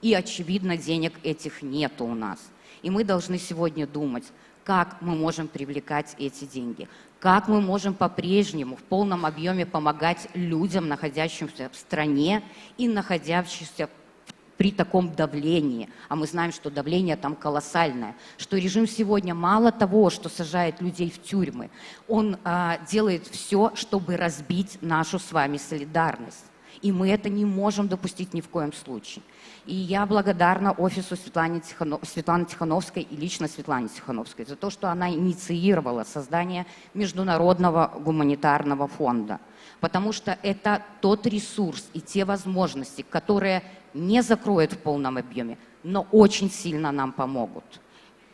И, очевидно, денег этих нету у нас. И мы должны сегодня думать, как мы можем привлекать эти деньги, как мы можем по-прежнему в полном объеме помогать людям, находящимся в стране и находящимся при таком давлении. А мы знаем, что давление там колоссальное, что режим сегодня мало того, что сажает людей в тюрьмы, он делает все, чтобы разбить нашу с вами солидарность. И мы это не можем допустить ни в коем случае. И я благодарна офису Светланы Тихановской и лично Светлане Тихановской за то, что она инициировала создание Международного гуманитарного фонда. Потому что это тот ресурс и те возможности, которые не закроют в полном объеме, но очень сильно нам помогут.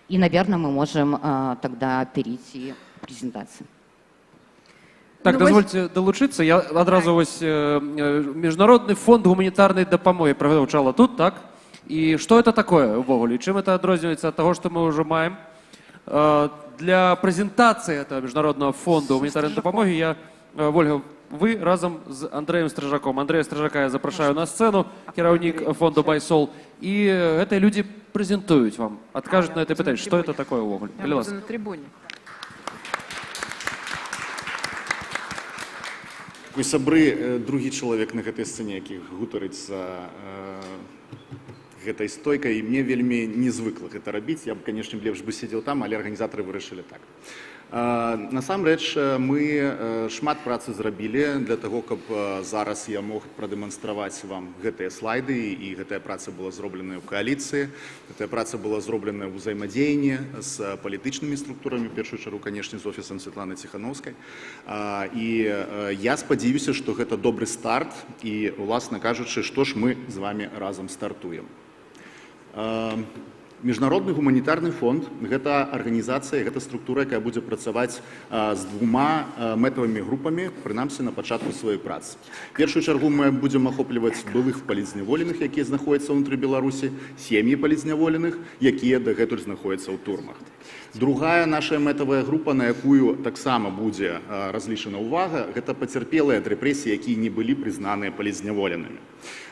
И, наверное, мы можем тогда перейти к презентации. Так, дозвольте долучиться. Я одразу ось Міжнародний фонд гуманітарної допомоги прозвучало тут, так? І що це таке увогуле? Чим це відрізняється від того, що ми вже маємо? Для презентації цього Міжнародного фонду гуманітарної допомоги я, Ольга, ви разом з Андреєм Стрижаком. Андрея Стрижака я запрошую на сцену, керівник фонду «Байсол». І ці люди презентують вам, відкажуть на це питання, що це таке увогуле. Я буду на трибуні. Вы сабры, другі чалавек на гэтай сцэне, які гутарыць за гэтай стойкай, мне вельмі незвыкла гэта рабіць. Я б, канешне, лепш бы сидзеў там, але арганізатары вырашылі так. Насамрэч, мы шмат працы зрабілі для таго, каб зараз я мог прадэманстраваць вам гэтыя слайды, і гэтая праца была зробленая ў кааліцыі, гэтая праца была зробленая ў ўзаемадзеянні з палітычнымі структурамі, в першую чаргу, канешне, з офісам Светланы Тихановскай. І я спадзяюся, што гэта добры старт, і, уласна кажучы, што ж мы з вами разам стартуем. Міжнародны гуманітарны фонд – гэта арганізацыя, гэта структура, якая будзе працаваць з двума мэтавымі групамі, прынамсі на пачатку сваёй працы. В першую чаргу мы будзем ахопліваць былых палітзняволеных, якія знаходзяцца ўнутры Беларусі, сем'і палітзняволеных, якія дагэтуль знаходзяцца ў турмах. Другая наша мэтавая група, на якую таксама будзе разлічана ўвага, гэта пацярпелыя ад рэпрэсій, якія не былі прызнаныя палітзняволенымі.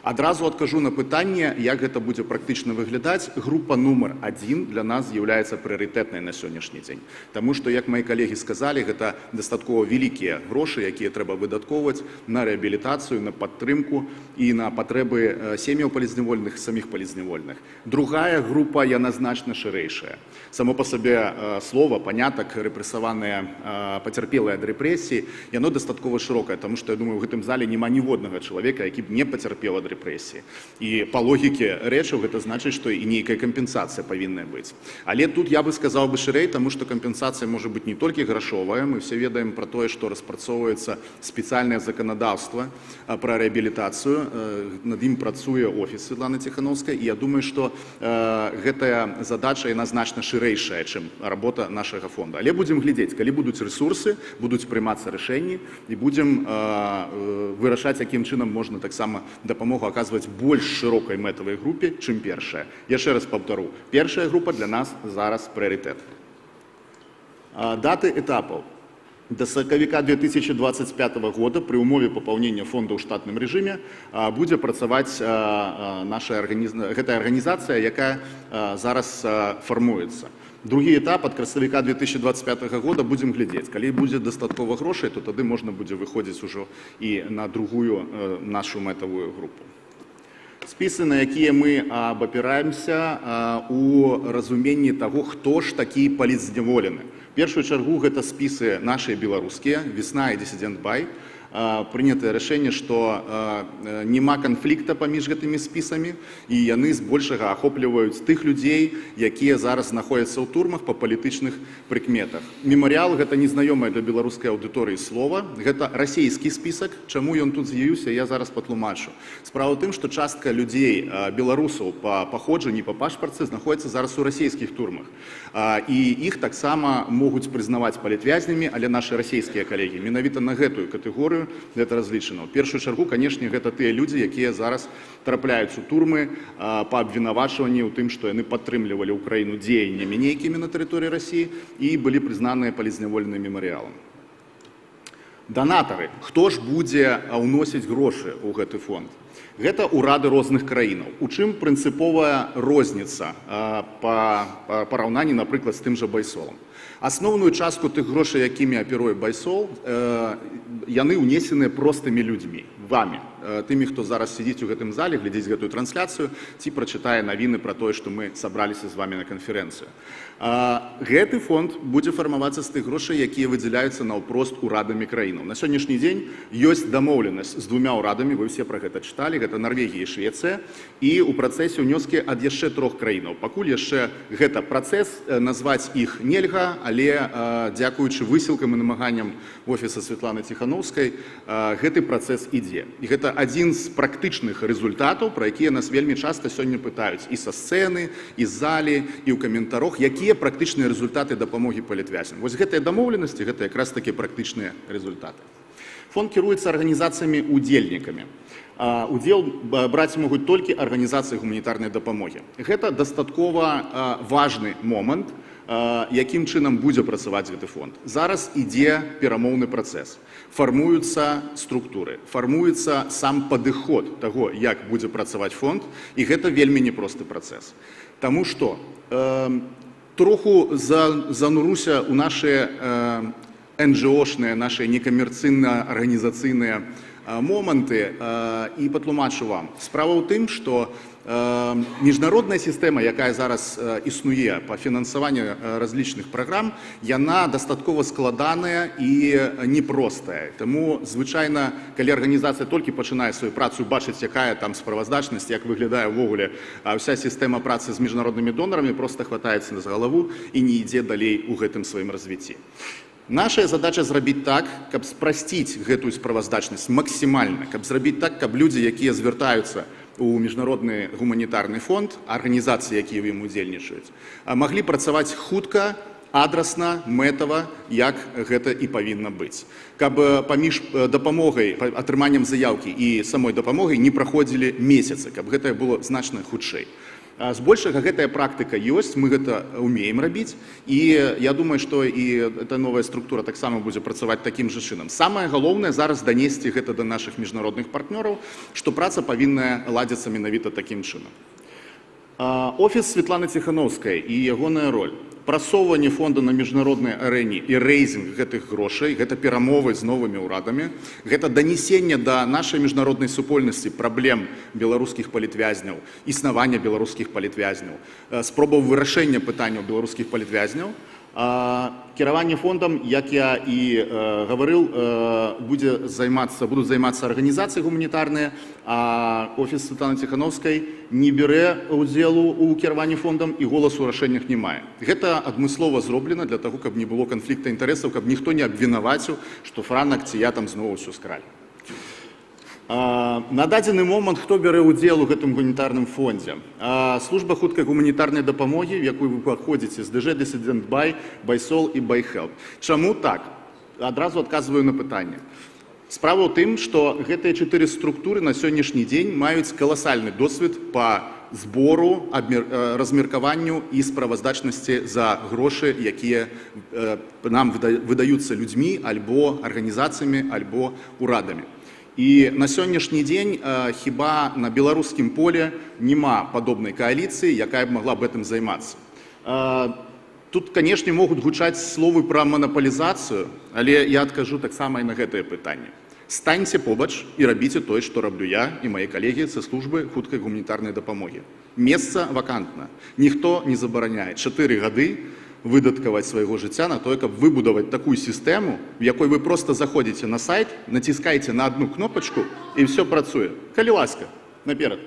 Адразу адкажу на пытанне, як гэта будзе практычна выглядаць. Група нумар 1 для нас з'яўляецца прыярытэтнай на сённяшні дзень. Таму што, як мои калегі сказалі, гэта дастаткова вялікія грошы, якія трэба выдаткоўваць на рэабілітацыю, на падтрымку і на патрэбы сем'яў палітзняволеных, саміх палітзняволеных. Другая група, яна значна шырэйшая. Само па сабе слова, панятак, рэпрэсаваныя, пацярпелыя ад рэпрэсій, яно дастаткова шырокае, таму што, я думаю, у гэтым зале няма ніводнага чалавека, які б не пацярпеў ад рэпрэсіі. І па логіке рэчаў гэта значыць, што і нейкая кампенсацыя кампенсацыя павінная быць. Але тут я бы сказаў бы шырэй, таму што кампенсацыя можа быць не толькі грашовая, мы все ведаем пра тое, што распрацоўваецца спецыяльнае заканадаўства пра рэабілітацыю, над ім працуе офіс Светланы Ціхановскай, і я думаю, што гэтая задача яна значна шырэйшая, чым работа нашага фонда. Але будзем глядзець, калі будуць рэсурсы, будуць прымацца рашэнні і будзем вырашаць, якім чынам можна таксама дапамогу аказваць больш шырокай мэтавай групе, чым першая. Яшчэ раз паўтару, першая група для нас зараз прыярытэт. Даты этапаў. До сакавіка 2025 года при умове папаўнення фонда ў штатным рэжыме будзе працаваць гэтая арганізацыя, якая зараз фармуецца. Другі этап ад красавіка 2025 года будзем глядзець. Калі будзе дастаткова грошай, то тады можна будзе выходзіць ужо і на другую нашу мэтавую групу. Спісы, на якія мы абапіраемся у разуменні таго, хто ж такі палітзняволены. В першую чаргу гэта спісы нашыя беларускія, «Весна» і «Дисsident Бай». Прынятае рашэнне, што няма канфлікта паміж гэтымі спісамі, і яны збольшага ахопліваюць тых людзей, якія зараз знаходзяцца ў турмах па палітычных прыкметах. Мемарыял — гэта незнаёмае для беларускай аўдыторыі слова, гэта расійскі спісак. Чаму ён тут з'явіўся, я зараз патлумачу. Справа ў тым, што частка людзей, беларусаў па паходжанні, па пашпарце, знаходзяцца зараз у расійскіх турмах. І іх таксама могуць прызнаваць палітвязнямі, але нашы расійскія калегі менавіта на гэтую катэгорыю гэта разлічана. У першую чаргу, канешне, гэта тыя людзі, якія зараз трапляюць у турмы па абвінавачванні ў тым, што яны падтрымлівалі ўкраіну дзеяннямі нейкімі на тэрыторыі Расіі і былі прызнаныя палітзняволенымі мемарыялам. Донатары. Хто ж будзе ўносіць грошы ў гэты фонд? Гэта ўрады розных краінаў. У чым прынцыповая розніца па параўнанні, напрыклад, з тым жа Байсолам? Асноўную частку тых грошай, якімі аперуе Байсол, яны ўнесеныя простымі людзьмі, вамі, тымі, хто зараз сидзіць у гэтым зале, глядзіць гэтую трансляцыю, ці прачытае навіны пра тое, што мы сабраліся з вамі на канферэнцыю. Гэты фонд будзе фармавацца з тых грошай, якія выдзяляюцца наўпрост урадамі краінаў. На сённяшні дзень ёсць дамоўленасць з двумя ўрадамі, вы ўсе пра гэта чыталі, гэта Нарвегія і Швецыя, і ў працэсе ўнёскі ад яшчэ 3 краінаў. Пакуль яшчэ гэта працэс, назваць іх нельга, але дзякуючы высілкам і намаганням офіса Светланы Ціхановскай гэты працэс ідзе. І гэта адзін з практычных результатаў, пра якія нас вельмі часта сёння пытаюць і са сцэны, і з залі, і ў каментарах, якія практычныя результаты дапамогі палітвязням. Вось гэтыя дамоўленасці, гэта якраз такі практычныя результаты. Фонд кіруецца арганізацыямі-удзельнікамі. Удзел браць могуць толькі арганізацыі гуманітарнай дапамогі. Гэта дастаткова важны момант, якім чынам будзе працаваць гэты фонд. Зараз ідзе перамоўны працэс. Фармуюцца структуры, фармуецца сам падыход таго, як будзе працаваць фонд, і гэта вельмі непросты працэс. Таму што троху зануруся ў нашыя НГОшныя, нашыя некамерцыйна-арганізацыйныя моманты і патлумачу вам. Справа ў тым, што міжнародная сістэма, якая зараз існуе па фінансаванню разлічных праграм, яна дастаткова складаная і непростая. Таму, звычайна, калі арганізацыя толькі пачынае сваю працу, бачыць, якая там справаздачнасць, як выглядае ўвогуле ўся сістэма працы з міжнароднымі донарамі, проста хватаецца за галаву і не ідзе далей у гэтым сваім развіцці. Наша задача зрабіць так, каб спрасціць гэтую справаздачнасць максімальна, каб зрабіць так, каб людзі, якія звяртаюцца у міжнародны гуманітарны фонд, арганізацыі, якія ў ім удзельнічаюць, маглі працаваць хутка, адрасна, мэтава, як гэта і павінна быць. Каб паміж дапамогай, атрыманнем заяўкі і самой дапамогай не праходзілі месяцы, каб гэта было значна хутчэй. Збольшага гэтая практыка ёсць, мы гэта умеем рабіць, і я думаю, што і эта новая структура таксама будзе працаваць такім жа чынам. Самае галоўнае зараз данесці гэта да нашых міжнародных партнёраў, што праца павінна ладзіцца менавіта такім чынам. Офіс Светланы Ціхановскай і ягоная роль. Прасоўванне фонда на міжнароднай арэне і рэйзінг гэтых грошай, гэта перамовы з новымі ўрадамі, гэта данесенне да нашай міжнароднай супольнасці праблем беларускіх палітвязняў, існавання беларускіх палітвязняў, спробаў вырашэння пытанняў беларускіх палітвязняў, Кіраванне фондам, як я і гаварыў, будуць займацца арганізацыі гуманітарныя, а офіс Святланы Ціхановскай не бярэ ўдзелу ў кіраванні фондам і голасу ў рашэннях не мае. Гэта адмыслова зроблена для таго, каб не было канфлікта інтарэсаў, каб ніхто не абвінаваціў, што франак ці я там зноў усё скралі. На дадзены момант хто бярэ ўдзел у гэтым гуманітарным фондзе? Служба хуткай гуманітарнай дапамогі, в якую вы паходзіце, з ДЖ Dissident Buy, Байсол і Байхелп. Чаму так? Адразу адказваю на пытанне. Справа ў тым, што гэтыя 4 структуры на сённяшні дзень маюць каласальны досвед па збору, размеркаванню і справаздачнасці за грошы, якія нам выдаюцца людзьмі, альбо арганізацыямі, альбо урадамі. І на сённяшні дзень хіба на беларускім поле няма падобнай кааліцыі, якая б магла б гэтым займацца. Тут, канешне, могуць гучаць словы пра манапалізацыю, але я адкажу таксама і на гэтае пытанне. Станьце побач і рабіце тое, што раблю я і мае калегі са службы хуткай гуманітарнай дапамогі. Месца вакантна. Ніхто не забараняе 4 гады выдаткаваць свайго жыцця на тое, каб выбудаваць такую сістэму, в якой вы проста заходзіце на сайт, націскаеце на одну кнопачку і все працуе. Калі ласка, наперад.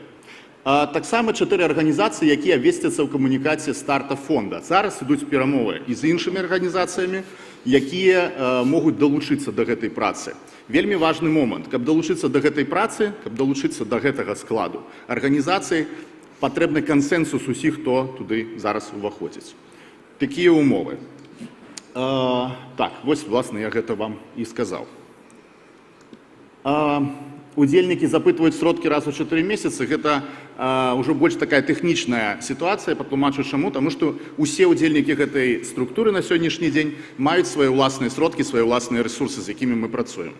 Таксама 4 арганізацыі, якія весцяцца ў камунікацыі старта фонда. Зараз ідуць перамовы і з іншымі арганізацыямі, якія могуць далучыцца да гэтай працы. Вельмі важны момант. Каб далучыцца да гэтай працы, каб далучыцца да гэтага складу арганізацыі, патрэбны кансэнсус усіх, хто туды зараз уваходзіць. Такія умовы. Так, вось, власне, я гэта вам і сказаў. Удзельнікі запытваюць сродкі раз у 4 месяцы. Гэта ўжо больш такая тэхнічная сітуацыя, патлумачу чаму, таму што усе удзельнікі гэтай структуры на сённяшні дзень маюць свае ўласныя сродкі, свае ўласныя рэсурсы, з якімі мы працуем.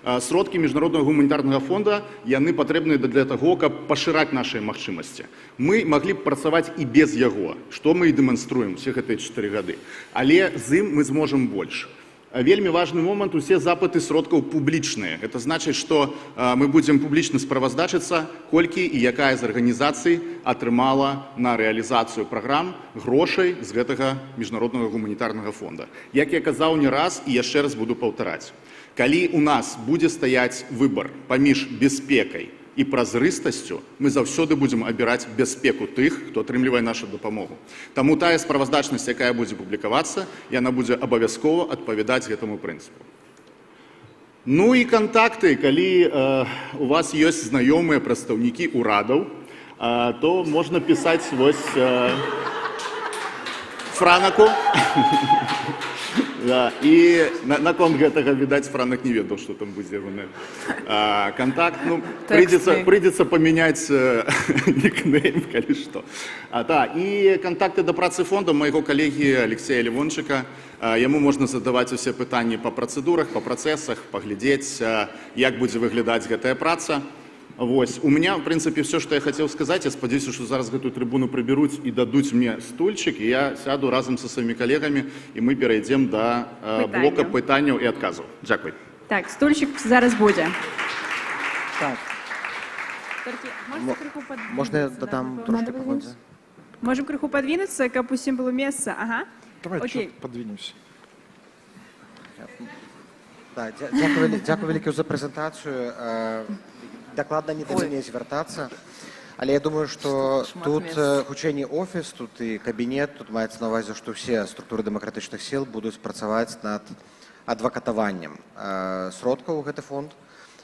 Сродкі міжнароднага гуманітарнага фонда, яны патрэбныя для таго, каб пашыраць нашыя магчымасці. Мы маглі б працаваць і без яго, што мы і дэманструем усе гэтыя 4 гады. Але з ім мы зможам больш. Вельмі важны момант, усе запыты сродкаў публічныя. Гэта значыць, што мы будзем публічна справаздачыцца, колькі і якая з арганізацый атрымала на рэалізацыю праграм грошай з гэтага міжнароднага гуманітарнага фонда. Як я казаў не раз і яшчэ раз буду паўтараць. Калі у нас будзе стаяць выбар паміж бяспекай і празрыстасцю, мы заўсёды будзем абіраць бяспеку тых, хто атрымлівае нашу дапамогу. Таму тая справаздачнасць, якая будзе публікавацца, яна будзе абавязкова адпавядаць гэтаму прынцыпу. Ну і кантакты, калі у вас ёсць знаёмыя прадстаўнікі ўрадаў, то можна пісаць вось франаку. І наконт гэтага, відаць, франак не ведаў, што там будзе контакт. Прыйдзецца памяняць нікнейм, калі што. І контакты да працы фонда майго калегі Алексея Левончыка. Яму можна задаваць усе пытанні па працэдурах, па працэсах, паглядзець, як будзе выглядаць гэтая праца. Вось. У меня, в прынцыпе, все, што я хацеў сказаць. Я спадзяюся, што зараз гэтую трыбуну прыбяруць і дадуць мне стульчык, і я сяду разам са сваімі калегамі, і мы перайдзем да блока пытанняў і адказаў. Дзякуй. Так, стульчик зараз будзе. Так. Можна я дадам трошки паходзі? Можем крыху подвинуться, каб усім было месца. Ага. Давайте подвинемся. Дзякуй вялікі за прэзентацыю. Дакладна не да мяне звяртацца, але я думаю, што тут хутчэй не офіс, тут і кабінет, тут маецца на ўвазе, што ўсе структуры дэмакратычных сіл будуць працаваць над адвакатаваннем сродкаў у гэты фонд.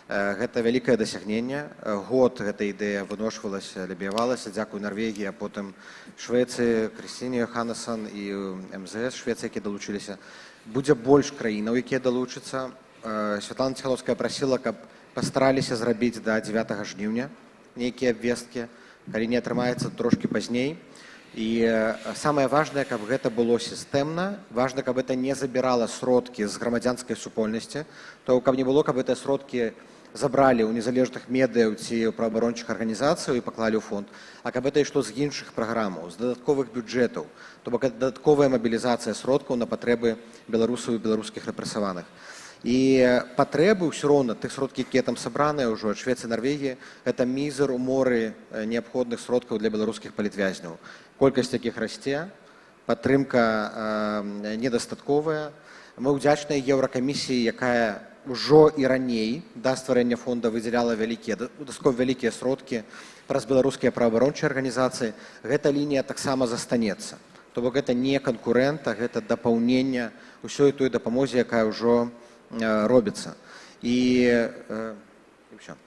Гэта вялікае дасягненне. Год гэта ідэя выношвалася, лябівалася. Дзякуй Нарвегіі, а потым Швецыі, Крысціне Йоханнессон і МЗС Швецыі, якія далучыліся. Будзе больш краінаў, якія далучацца. Святлана Ціхановская прасіла, каб пастараліся зрабіць да 9 жніўня нейкія абвесткі, калі не атрымаецца трошкі пазней. І самае важнае, каб гэта было сістэмна, важна, каб гэта не забірала сродкі з грамадзянскай супольнасці, то каб не было, каб гэтыя сродкі забралі ў незалежных медыяў ці праваабарончых арганізацый і паклалі ў фонд, а каб гэта ішло з іншых праграмаў, з дадатковых бюджэтаў, то бок дадатковая мабілізацыя сродкаў на патрэбы беларусаў і беларускіх рэпрэсаваных. І патрэбы ўсё роўна тых сродкі, якія там сабраныя ўжо ад Швецыі, Нарвегіі, гэта мізер у моры неабходных сродкаў для беларускіх палітвязняў. Колькасць якіх расце, падтрымка недастатковая. Мы ўдзячныя Еўракамісіі, якая ўжо і раней да стварэння фонда выдзяляла дастаткова вялікія сродкі праз беларускія праваабарончыя арганізацыі. Гэта лінія таксама застанецца. То бок гэта не канкурэнт, а гэта дапаўненне ўсёй той дапамозе, якая ўжо робіцца. І ўсё.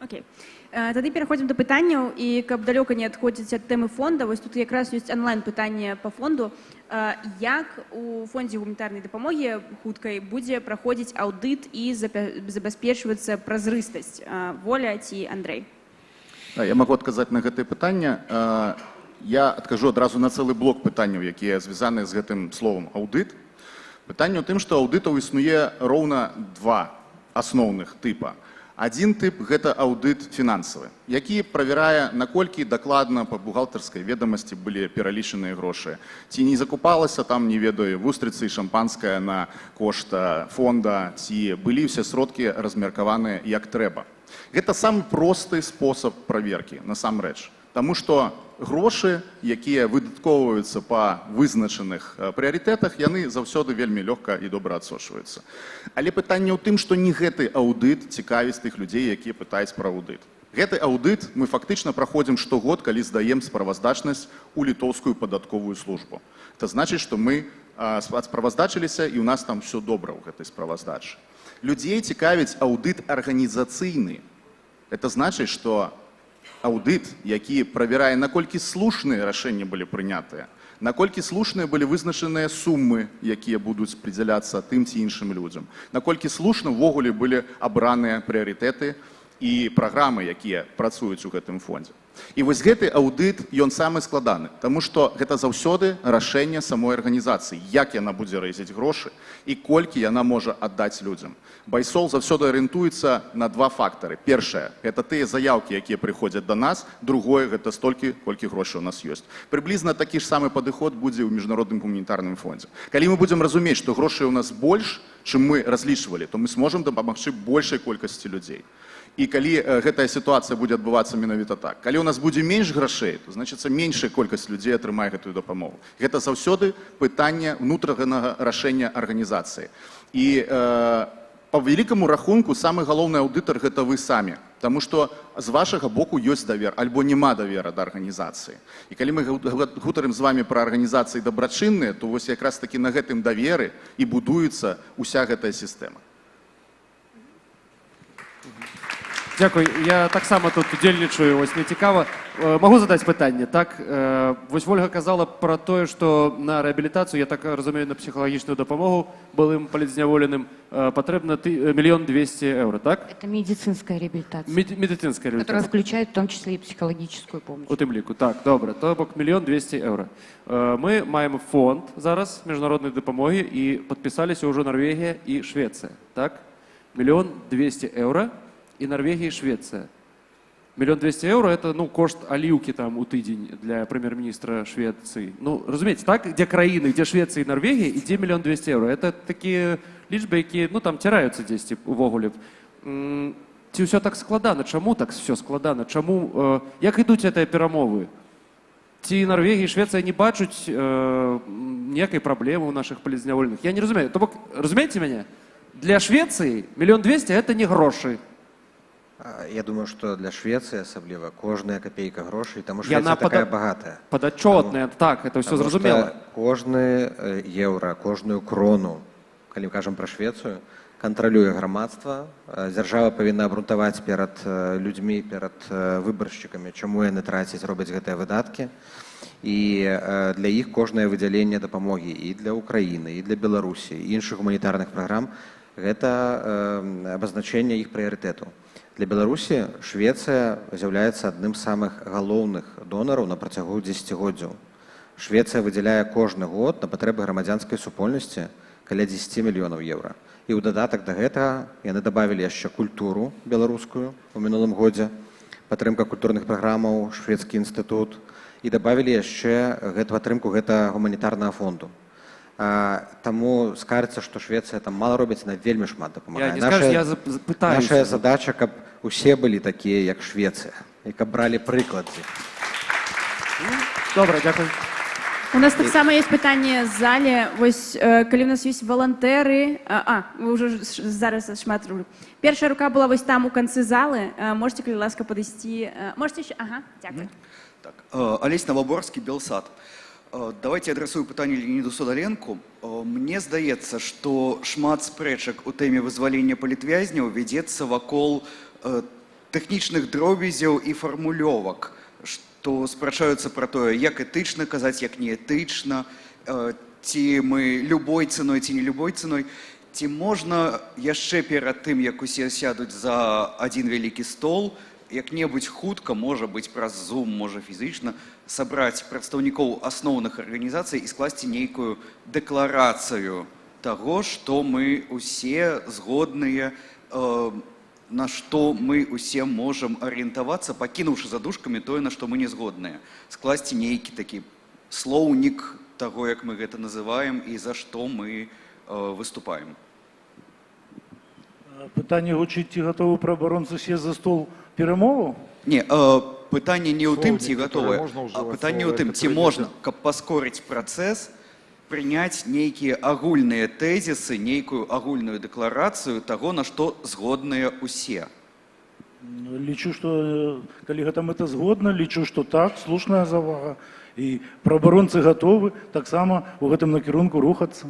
Окей. Тады пераходзім да пытанняў, і каб далёка не адходзіць ад тэмы фонда, вось тут якраз ёсць онлайн-пытанне па фонду. Як у фондзе гуманітарнай дапамогі хуткай будзе праходзіць аўдыт і забяспечвацца празрыстасць? Воля ці Андрэй? Я магу адказаць на гэтае пытанне. Я адкажу адразу на цэлы блок пытанняў, якія звязаныя з гэтым словам аўдыт. Пытанне ў тым, што аўдытаў існуе роўна два асноўных тыпа. Адзін тып – гэта аўдыт фінансавы, які правярае, наколькі дакладна па бухгалтарскай ведамасці былі пералічаныя грошы. Ці не закупалася там, не ведаю, вустрыцы і шампанская на кошт фонда, ці былі ўсе сродкі размеркаваныя як трэба. Гэта самы просты спосаб праверкі, насамрэч. Таму што грошы, якія выдаткоўваюцца па вызначаных прыярытэтах, яны заўсёды вельмі лёгка і добра адсочваюцца. Але пытанне ў тым, што не гэты аўдыт цікавіць тых людзей, якія пытаюць пра аўдыт. Гэты аўдыт мы фактычна праходзім штогод, калі здаем справаздачнасць у літоўскую падатковую службу. Это значыць, што мы справаздачыліся, і ў нас там все добра ў гэтай справаздачы. Людзей цікавіць аўдыт арганізацыйны. Это значыць, што аўдыт, які правярае, наколькі слушныя рашэнні былі прынятыя, наколькі слушныя былі вызначаныя сумы, якія будуць прыдзяляцца тым ці іншым людзям, наколькі слушна ўвогуле былі абраныя прыярытэты і праграмы, якія працуюць у гэтым фондзе. І вось гэты аўдыт, ён самы складаны, таму што гэта заўсёды рашэнне самой арганізацыі, як яна будзе рэзаць грошы і колькі яна можа аддаць людзям. Байсол заўсёды арыентуецца на два фактары. Першае – гэта тыя заяўкі, якія прыходзяць да нас. Другое – гэта столькі, колькі грошай у нас ёсць. Прыблізна такі ж самы падыход будзе ў міжнародным гуманітарным фондзе. Калі мы будзем разумець, што грошай у нас больш, чым мы разлічвалі, то мы зможам дапамагчы большай колькасці людзей. І калі гэтая сітуацыя будзе адбывацца менавіта так. Калі у нас будзе менш грошай, то значыцца меншая колькасць людзей атрымае гэтую дапамогу. Гэта заўсёды пытанне ўнутранага рашэння арганізацыі. І па вялікаму рахунку самы галоўны аўдытар гэта вы самі, таму што з вашага боку ёсць давер альбо няма давера да арганізацыі. І калі мы гутарым з вами пра арганізацыі дабрачынныя, то вось якраз такі на гэтым даверы і будуецца ўся гэтая сістэма. Дякую. Я таксама тут удзельнічаю, вось мне цікава. Магу задаць пытанне, так? Вось Вольга казала пра тое, што на рэабілітацыю, я так разумею, на псіхалагічную дапамогу былым палітзняволеным патрэбна 1 200 000 евро, так? Это медицинская реабилитация. Медицинская реабилитация. Которая включает в том числе и психологическую помощь. У тым ліку, так, добра. То бок 1 200 000 евро. Мы маем фонд зараз міжнароднай дапамогі і падпісаліся ўжо Норвегія і Швецыя, так? 1 200 000 евро і Норвегія і Швецыя. 1 200 000 евро – это, ну, кошт аліўкі там у тыдзень для прэм'ер-міністра Швецыі. Ну, разумееце, так, дзе краіны, дзе Швецыя і Норвегія, і дзе 1 200 000 евро. Это такія лічбы, якія, ну, там ціраюцца дзесьці увогуле. Ці ўсё так складана? Чаму так все складана? Чаму, як ідуць гэтыя перамовы? Ці Норвегія і Швецыя не бачуць ніякай праблемы ў нашых палітзняволеных? Я не разумею. То бок, разумееце мяне? Для Швецыі 1 200 000 – это не грошы. Я думаю, что для Швеции особливо кожная копейка грошей, потому что Швеция такая богатая. Подотчетная, так, это все зразумело. Кожны евро, кожную крону, калі мы кажам про Швецию, кантралюе грамадства. Дзяржава павінна абрунтаваць перад людзьмі, перад выбаршчыкамі, чаму яны трацяць, робяць гэтыя выдаткі. І для іх кожнае выдзяленне дапамогі і для Украіны, і для Беларусі, і іншых гуманітарных праграм гэта абазначэнне іх прыярытэту. Для Беларусі Швецыя з'яўляецца адным з самых галоўных донараў на працягу дзесяцігоддзяў. Швецыя выдзяляе кожны год на патрэбы грамадзянскай супольнасці каля 10 мільёнаў еўра. І ў дадатак да гэтага яны дабавілі яшчэ культуру беларускую у мінулым годзе, падтрымка культурных праграмаў, шведскі інстытут, і дабавілі яшчэ падтрымку гэта гуманітарнага фонду. Таму скажацца, што Швецыя там мала робіць, на вельмі шмат дапамагае. Наша задача, каб усе былі такія, як Швецыя, і каб бралі прыклад. Добра, дзякую. У нас так само есть пытанне з залі. Вось калі у нас есть волонтеры, вы уже зараз шмат рублю. Першая рука была вось там у канцы залы. Можете, калі ласка, падысці. Можете еще? Ага, дякую. Олесь Новоборский, Белсад. Давайте адресую пытанне Леониду Судаленку. Мне здаецца, што шмат спрэчак у тэме вызвалення палітвязняў вядзецца вакол тэхнічных дробязяў і фармулёвак, што спрачаюцца пра тое, як этычна казаць, як неэтычна, ці мы любой цэной, ці не любой цэной. Ці можна яшчэ перад тым, як усе сядуць за адзін вялікі стол, як-небудзь хутка, можа быць праз Zoom, можа фізічна, сабраць прадстаўнікоў асноўных арганізацый і скласці нейкую дэкларацыю таго, што мы усе згодныя, на што мы усе можам арыентавацца, пакінуўшы задушкамі тое, на што мы не згодныя. Скласці нейкі такі слоўнік таго, як мы гэта называем і за што мы выступаем. Пытанне гучыць, ці гатовы праабаронцы сесть за стол перамоваў? Не, пытанне не ў тым, ці гатовыя, а пытанне ў тым, ці можна, каб паскорыць працэс, прыняць нейкія агульныя тэзісы, нейкую агульную дэкларацыю таго, на што згодныя ўсе. Лічу, што калі гэта мэта згодна, лічу, што так, слушная завага. І праабаронцы гатовы таксама ў гэтым накірунку рухацца.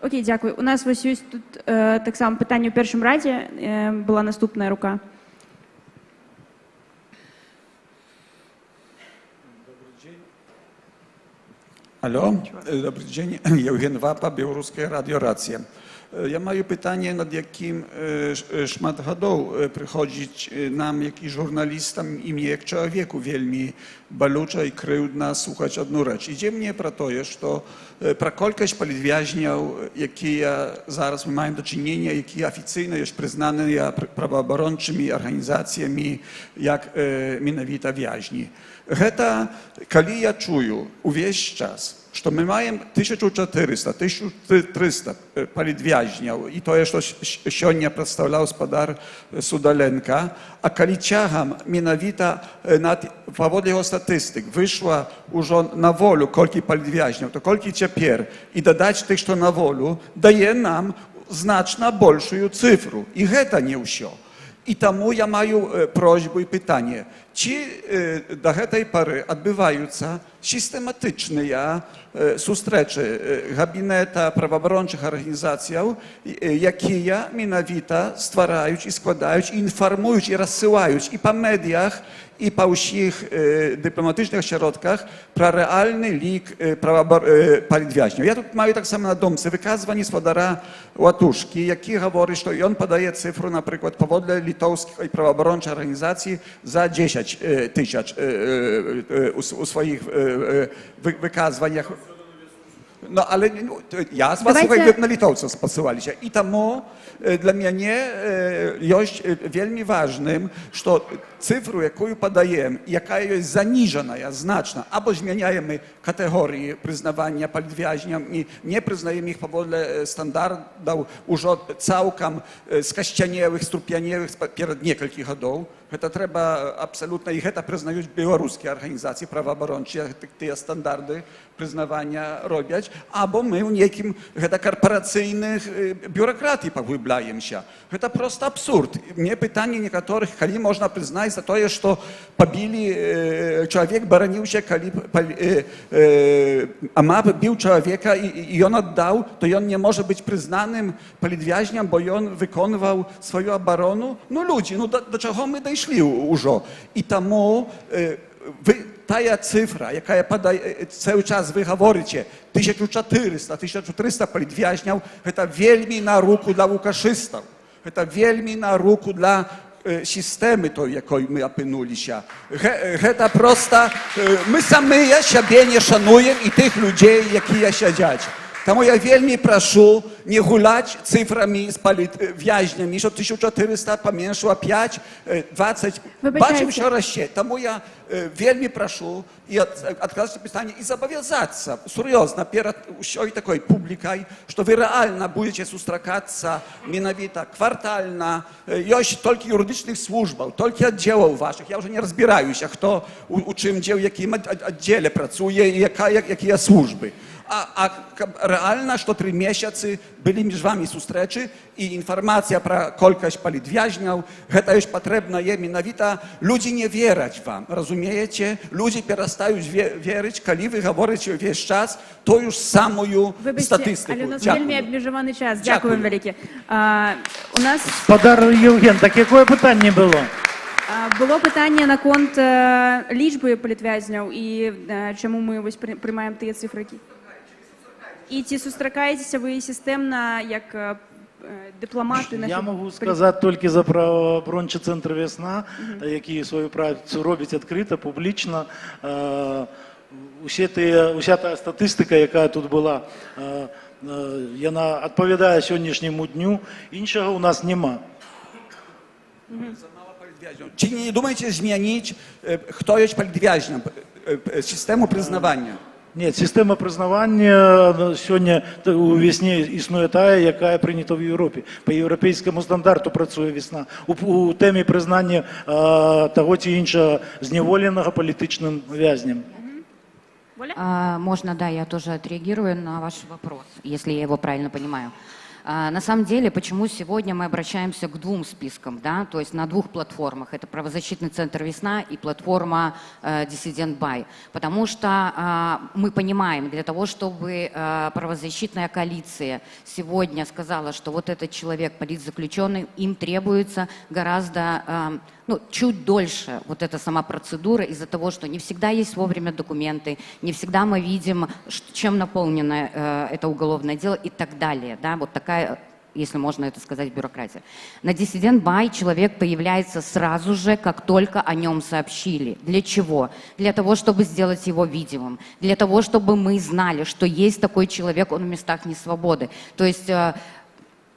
Окей, дякую. У нас вось ёсць тут таксама пытанне ў першым радзе. Была наступная рука. Алло, добрый день. Евген Вапа, Белорусская радио «Рация». Я маю pytanie, nad jakim szmat гадоў прыходзіць нам, як і журналістам, і мне, як чалавеку, вельмі балюча і крыўдна слухаць адну рэч. Ідзе мне пра тое, што пра колькасць палітвязняў, якія зараз мы маем да чынення, якія афіцыйна ёсць прызнаныя праваабарончымі арганізацыямі, як менавіта вязні. Гэта, калі я чую увесь час, што мы маем 1400-1300 палітвязняў, і тое, што сёння прадстаўляў спадар Судаленка, а калі цягам менавіта паводле яго статыстык выйшла ўжо на волю колькі палітвязняў, то колькі цяпер, і дадаць тых, што на волю, дае нам значна большую цифру. І гэта не ўсё. І таму я маю просьбу і пытанне, ці да гэтай пары адбываюцца сістэматычныя сустрэчы габінета праваабарончых арганізацыяў, якія менавіта ствараюць і складаюць, і інфармуюць, і рассылаюць і па медыях, і па ўсіх дыпламатычных асяродках пра рэальны лік палітвязняў. Я тут маю таксама на думцы выказванні спадара Латушкі, які гаворыць, што ён падае цифру, напрыклад, паводле літоўскай праваабарончай арганізацыі за 10 тысяч у сваіх выказваннях. No, ale ja z was na litowców spasywaliście. I tamo dla mnie jest wielmi ważnym, że cyfru, jaką podajemy, jaka jest zaniżona, znaczna, albo zmieniamy kategorie przyznawania palitwiaźniom i nie przyznajemy ich powodle standardów już całkiem skaścianiełych, strupianiełych przed niektórych latów. To trzeba absolutnie, i to przyznają białoruskie organizacje prawoobroncze, te standardy przyznawania robić, albo my w niekim korporacyjnych biurokratii pogłębiamy się. To prosty absurd. Mnie pytanie niektórych, kiedy można przyznać za to, że pobili człowiek, bronił się, a ma bił człowieka i on oddał, to on nie może być przyznanym politwiaźniem, bo on wykonywał swoją obronę. No ludzie, no do czego my dojszli już? I temu ta cyfra, jaka cały czas wy mówicie, 1400, 1300 politwiaźniów, to wielmi na ruku dla łukaszystów. To wielmi na ruku dla systemy, to jakiej my apynuli się. To prosta, my sami siebie nie szanujemy i tych ludzi, jakie siedzieć. Тому я вельми прошу не гулять цифрами с политвязнями, что 1400 поменьшило 5, 20. Бачим, що расте. Тому я вельми прошу и отказаться питания и зобовязаться серьезно перед усей такой публикой, что вы реально будете сустракаться менавіта квартально, есть только юридичных службов, только отделов ваших. Я уже не разбираюсь, кто у чим дел, в яким отделе працує и какие службы. А реально, что 3 месяцы были между вами сустрэчы и информация про колькость политвязняў, гэта ёсць патрэбнае менавіта. Люди не вераць вам, разумеете? Люди перестают верить, калі вы говорите весь час тою ж самую статистику. Але у нас вельми обмежований час. Дякую вам велике. У нас... Господар Євген, так якое питання було? Было питання на конт лічби політвязняў і чому ми ось приймаємо ті цифри. І ці сустракаєтеся ви системно, як дипломати? Я можу сказати тільки за правооборончий центр «Весна», який свою працю робить відкрито, публічно. Уся та статистика, яка тут була, вона відповідає сьогоднішньому дню. Іншого у нас нема. Чи не думаєте змінити, хто є політвязням, систему признавання? Ні, система признавання сьогодні у «Весні» існує та, яка прийнята в Європі. По європейському стандарту працює «Весна». У темі признання того чи іншого зневоленого політичним в'язнем. Можно, да, я тоже отреагирую на ваш вопрос, если я его правильно понимаю. На самом деле, почему сегодня мы обращаемся к 2 спискам, да, то есть на 2 платформах. Это правозащитный центр «Весна» и платформа «Диссидент Бай». Потому что мы понимаем, для того, чтобы правозащитная коалиция сегодня сказала, что вот этот человек политзаключенный, им требуется гораздо, чуть дольше вот эта сама процедура из-за того, что не всегда есть вовремя документы, не всегда мы видим, чем наполнено это уголовное дело и так далее, да, вот такая, если можно это сказать, бюрократия. На «Диссидент Бай» человек появляется сразу же, как только о нем сообщили. Для чего? Для того, чтобы сделать его видимым, для того, чтобы мы знали, что есть такой человек, он в местах несвободы. То есть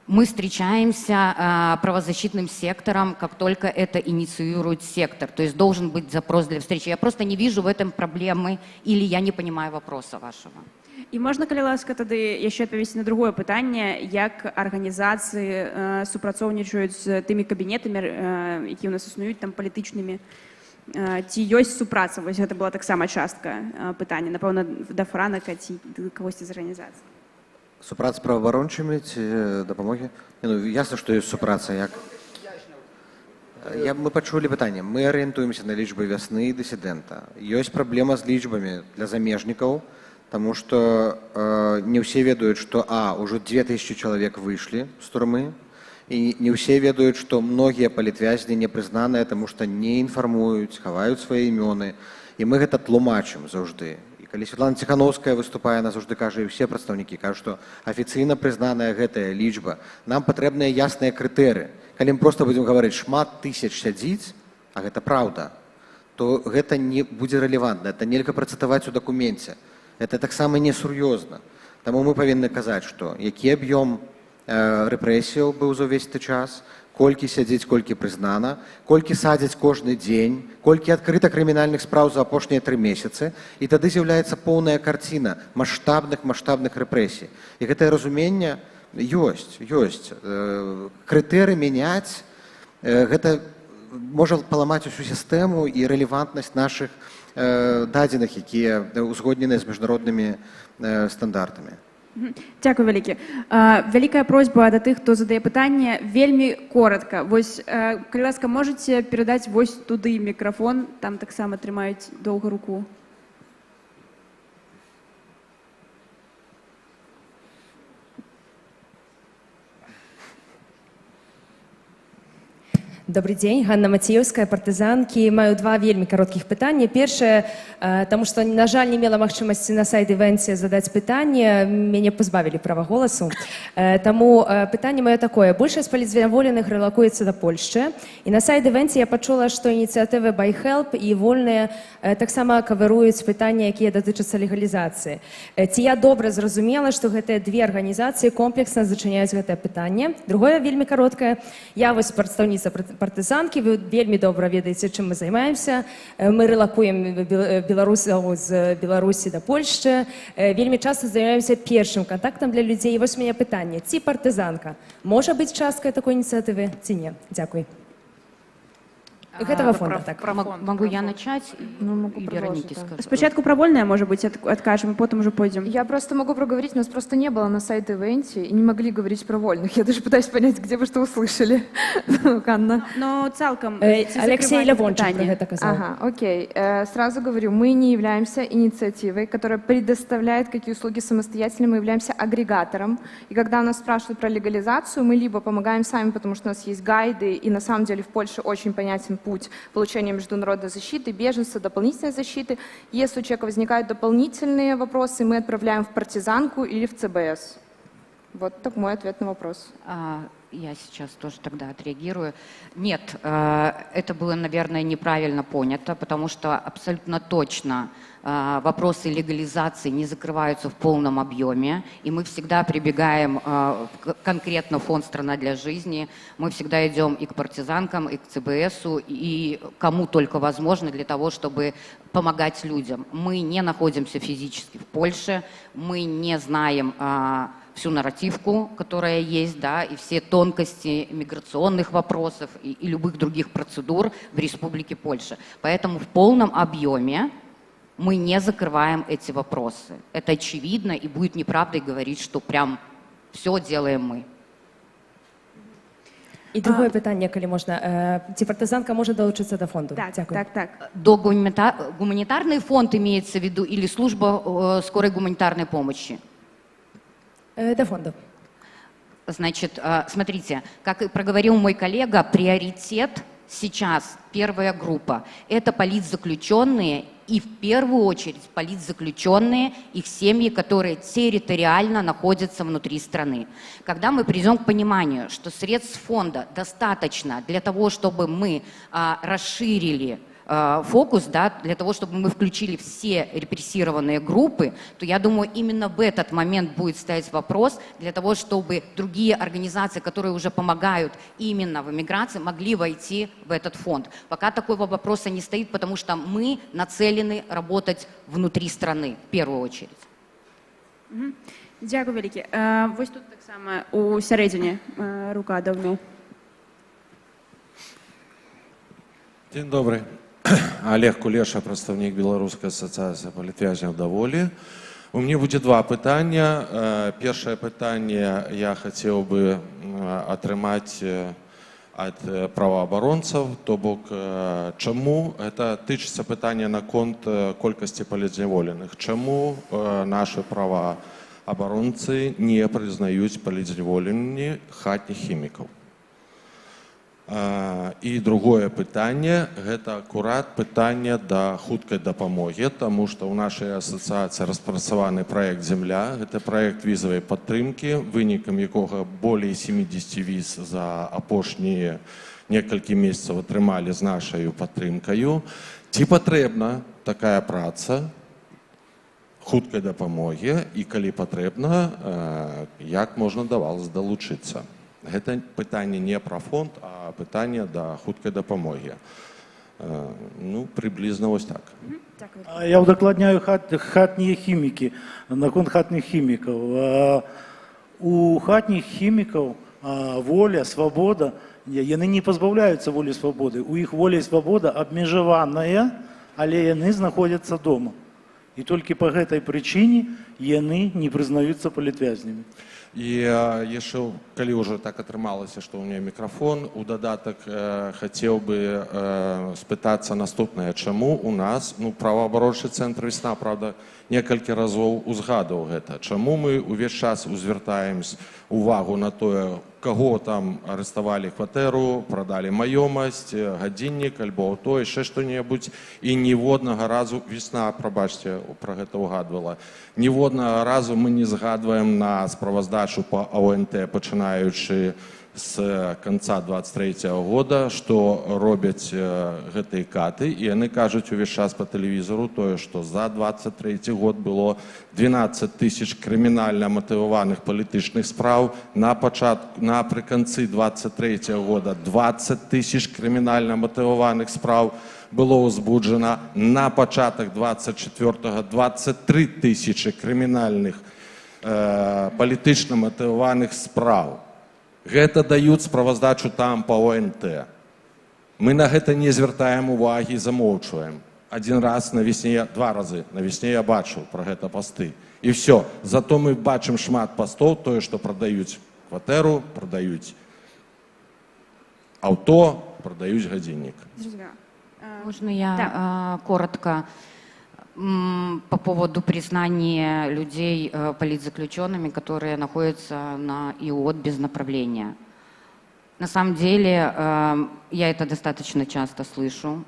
мы встречаемся правозащитным сектором, как только это инициирует сектор. То есть должен быть запрос для встречи. Я просто не вижу в этом проблемы, или я не понимаю вопроса вашего. І можна, калі ласка, тоді ще відповісти на другое питання, як організації супрацовничають з тими кабінетами, які у нас існують, там, політичними, ці ёсць супраца? Ось гэта была таксама частка питання, напевно, до Франака ці когось з організацій. Супраца з правоабарончымі ці дапамогі? Ясна, што ёсць супраца, як... Мы пачулі пытанне. Мы арыентуемся на лічбы «Вясны» і «Дысідэнта». Ёсць праблема з лічбамі для замежнікаў, потому что не все ведают, что уже 2000 человек вышли с тюрьмы, и не все ведают, что многие политвязни не признанные, потому что не информуют, хавают свои имены, и мы это тлумачим заўжды. И когда Светлана Тихановская выступая, она заўжды кажа, и все представники кажут, что официально признанная гэтая лічба, нам потребны ясныя крытэрыі. Калі мы просто будем говорить шмат тысяч сядзіць, а гэта правда, то гэта не будзе рэлевантна, это нельга працытаваць у дакуменце. Это таксама несур'ёзна. Таму мы павінны казаць, што які аб'ём рэпрэсіяў быў за ўвесь час, колькі сядзіць, колькі прызнана, колькі садзяць кожны дзень, колькі адкрыта крымінальных спраў за апошнія 3 месяцы, і тады з'яўляецца поўная карціна маштабных рэпрэсій. І гэтае разуменне ёсць. Крытэры мяняць, гэта можа паламаць усю сістэму і рэлевантнасць нашых дадзеных, якія узгодненыя з міжнароднымі стандартамі. Дякую вялікі. Вялікая просьба да тых, хто задае пытанне, вельмі коротка. Вось, калі ласка, можаце перадаць вось туды мікрафон, там таксама трымаюць доўга руку. Добрый день, Ганна Маціевская, партызанкі. Маю два вельмі кароткіх пытання. Першае, таму што, на жаль, не мела магчымасці на сайт івэнце задаць пытанне, мяне пазбавілі права голасу. Таму пытанне маё такое. Большасць палітзняволеных рэлакуецца да Польшчы. І на сайт івэнце я пачула, што ініцыятывы ByHelp і вольныя таксама кавыруюць пытанні, якія датычацца легалізацыі. Ці я добра зразумела, што гэтыя две арганізацыі комплексна зачыняюць гэтае пытанне? Другое вельмі кароткае. Я вось прадстаўніца партызанкі, вы вельмі добра ведаеце, чым мы займаемся. Мы рэлакуем беларусаў з Беларусі да Польшчы. Вельмі часта займаемся першым кантактам для людзей. І вось у мяне пытанне. Ці партызанка можа быць часткай такой ініцыятывы, ці не? Дзякуй. Гэтага фонда, так. Могу я начать? Ну, могу и Веронике скажу. Спочатку про вольное, может быть, откажем, а потом уже пойдем. Я просто могу проговорить, у нас просто не было на сайте ивенте и не могли говорить про вольных. Я даже пытаюсь понять, где вы что услышали, Анна. Но целиком... Алексей Левончик про это сказал. Ага, окей. Сразу говорю, мы не являемся инициативой, которая предоставляет какие услуги самостоятельно, мы являемся агрегатором. И когда у нас спрашивают про легализацию, мы либо помогаем сами, потому что у нас есть гайды, и на самом деле в Польше очень понятен путь получения международной защиты, беженства, дополнительной защиты. Если у человека возникают дополнительные вопросы, мы отправляем в партизанку или в ЦБС. Вот так мой ответ на вопрос. Я сейчас тоже тогда отреагирую. Нет, это было, наверное, неправильно понято, потому что абсолютно точно вопросы легализации не закрываются в полном объеме, и мы всегда прибегаем конкретно в фонд «Страна для жизни», мы всегда идем и к партизанкам, и к ЦБСу, и кому только возможно для того, чтобы помогать людям. Мы не находимся физически в Польше, мы не знаем всю нарративку, которая есть, да, и все тонкости миграционных вопросов и любых других процедур в Республике Польша. Поэтому в полном объеме мы не закрываем эти вопросы. Это очевидно, и будет неправдой говорить, что прям все делаем мы. І друге питання, коли можна. Ці партизанка може долучитися до фонду? Так. До гуманитарный фонд имеется в виду или служба скорой гуманитарной помощи? До фонда. Значит, смотрите, как и проговорил мой коллега, приоритет сейчас, первая группа, это политзаключенные, и в первую очередь политзаключенные, их семьи, которые территориально находятся внутри страны. Когда мы придем к пониманию, что средств фонда достаточно для того, чтобы мы расширили фокус, да, для того, чтобы мы включили все репрессированные группы, то я думаю, именно в этот момент будет стоять вопрос для того, чтобы другие организации, которые уже помогают именно в эмиграции, могли войти в этот фонд. Пока такого вопроса не стоит, потому что мы нацелены работать внутри страны в первую очередь. Дякую велике. Ось тут так само у середині рука давно. Dzień dobry. Олег Кулеша, представник Белорусской ассоциации політвязняў даволі. У меня будет два пытання. Первое пытанне я хотел бы атрымаць от правоабаронцаў, то бок, чаму это тычыцца пытання наконт колькасці палітзняволеных. Чаму наши правоабаронцы не признаюць палітзняволенні хатніх хімікаў? І другое пытанне, гэта акурат пытанне да хуткай дапамогі, таму што ў нашай асацыяцыі распрацаваны праект «Земля». Гэта праект візавай падтрымкі, вынікам якога болей 70 віз за апошнія некалькі месяцаў атрымалі з нашай падтрымкаю. Ці патрэбна такая праца хуткай дапамогі і калі патрэбна, як можна да вас далучыцца? Гэта пытанне не пра фонд, а пытанне да хуткай дапамогі. Ну, приблизно вось так. Я удакладняю хатнія хімікі, наконт хатніх хімікаў. У хатніх хімікаў воля, свабода, яны не пазбаўляюцца волі свабоды. У іх воля і свабода абмежаваная, але яны знаходзяцца дома. І толькі па гэтай прычыне яны не прызнаюцца палітвязнямі. І яшчэ, калі ўжо так атрымалася, што ў мяне мікрафон, у дадатак хацеў бы спытацца наступнае. Чаму у нас, праваабарончы цэнтр «Весна», правда, некалькі разоў узгадаў гэта. Чаму мы ўвесь час узвяртаем увагу на тое, каго там арыставалі кватэру, прадалі маёмасць, гадзіннік, альбо аўто, яшчэ што-небудзь. І ніводнага разу, весна, прабачце, пра гэта ўгадвала, ніводнага разу мы не згадваем на справаздачу па АОНТ, пачынаючы з канца 23-го года, што робяць гэтыя каты, і яны кажуць увесь час па тэлевізору тое, што за 23 год было 12 тысяч крымінальна матываваных палітычных спраў, напрыканцы 23 года 20 тысяч крымінальна матываваных спраў было ўзбуджана, на пачатак 24-го 23 тысячы крымінальных палітычна матываваных спраў. Гэта даюць справаздачу там па ОНТ. Мы на гэта не звяртаем увагі і замоўчваем. Адзін раз навесне, два разы навесне я бачыў пра гэта пасты. І все. Зато мы бачым шмат пастоў, тое, што прадаюць кватэру, прадаюць аўто, прадаюць гадзіннік. Можно я коротко по поводу признания людей политзаключенными, которые находятся на ИОТ без направления. На самом деле, я это достаточно часто слышу,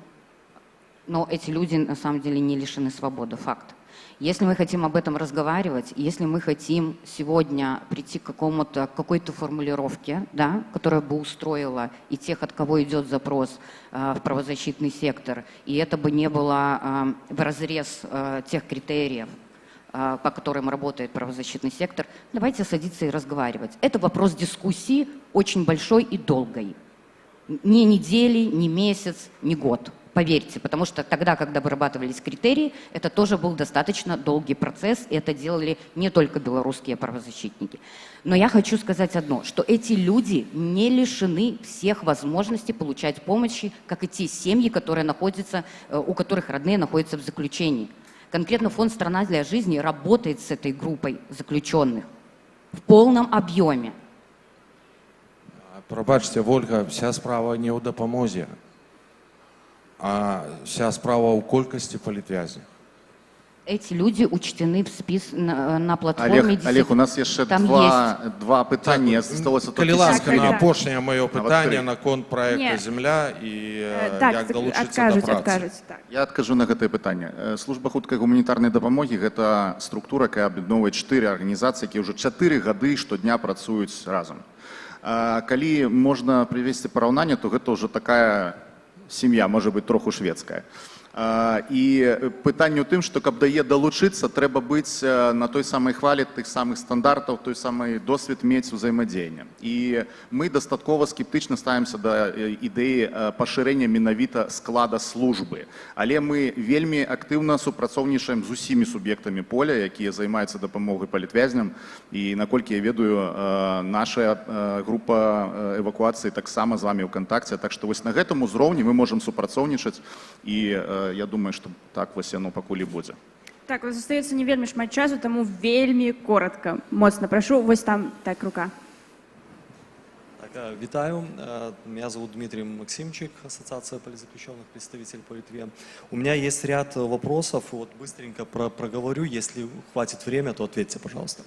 но эти люди на самом деле не лишены свободы, факт. Если мы хотим об этом разговаривать, если мы хотим сегодня прийти к какой-то формулировке, да, которая бы устроила и тех, от кого идет запрос в правозащитный сектор, и это бы не было вразрез тех критериев, по которым работает правозащитный сектор, давайте садиться и разговаривать. Это вопрос дискуссии очень большой и долгой. Не недели, не месяц, не год. Поверьте, потому что тогда, когда вырабатывались критерии, это тоже был достаточно долгий процесс, и это делали не только белорусские правозащитники. Но я хочу сказать одно, что эти люди не лишены всех возможностей получать помощи, как и те семьи, которые находятся, у которых родные находятся в заключении. Конкретно фонд «Страна для жизни» работает с этой группой заключенных в полном объеме. Пробачьте, Ольга, вся справа не ў дапамозе. А вся справа ў колькасці палітвязнях. Эти люди учтены в на платформе. Олег, у нас еще два питання. Калі ласка, на апошняе маё пытанне наконт проекта «Земля» і як далучыцца да працы. Я адкажу на гэтае пытанне. Служба хуткай гуманітарнай дапамогі – гэта структура, якая аб'ядноўвае 4 арганізацыі, якія ўжо 4 гады штодня працуюць разам. Калі можна прывесці параўнанне, то гэта ўжо такая сім'я, можа быць, троху шведская. І пытанне ў тым, што каб да яе далучыцца, трэба быць на той самай хвалі тых самых стандартаў, той самы досвед мець узаемадзеяння. І мы дастаткова скептычна ставімся да ідэі пашырэння менавіта склада службы. Але мы вельмі актыўна супрацоўнічаем з усімі суб'ектамі поля, якія займаюцца дапамогай палітвязням. І наколькі я ведаю, наша група эвакуацыі таксама з вамі ў кантакце. Так што вось на гэтым узроўні мы можам супрацоўнічаць, і я думаю, што так вось яно пакуль і будзе. Так, у вас застаецца не вельмі шмат часу, таму вельмі коротка. Моцна прашу, вось там, так, рука. Так, витаю. Меня зовут Дмитрий Максимчик, Ассоциация политзаключенных, представитель по Литве. У меня есть ряд вопросов, вот быстренько проговорю, если хватит времени, то ответьте, пожалуйста.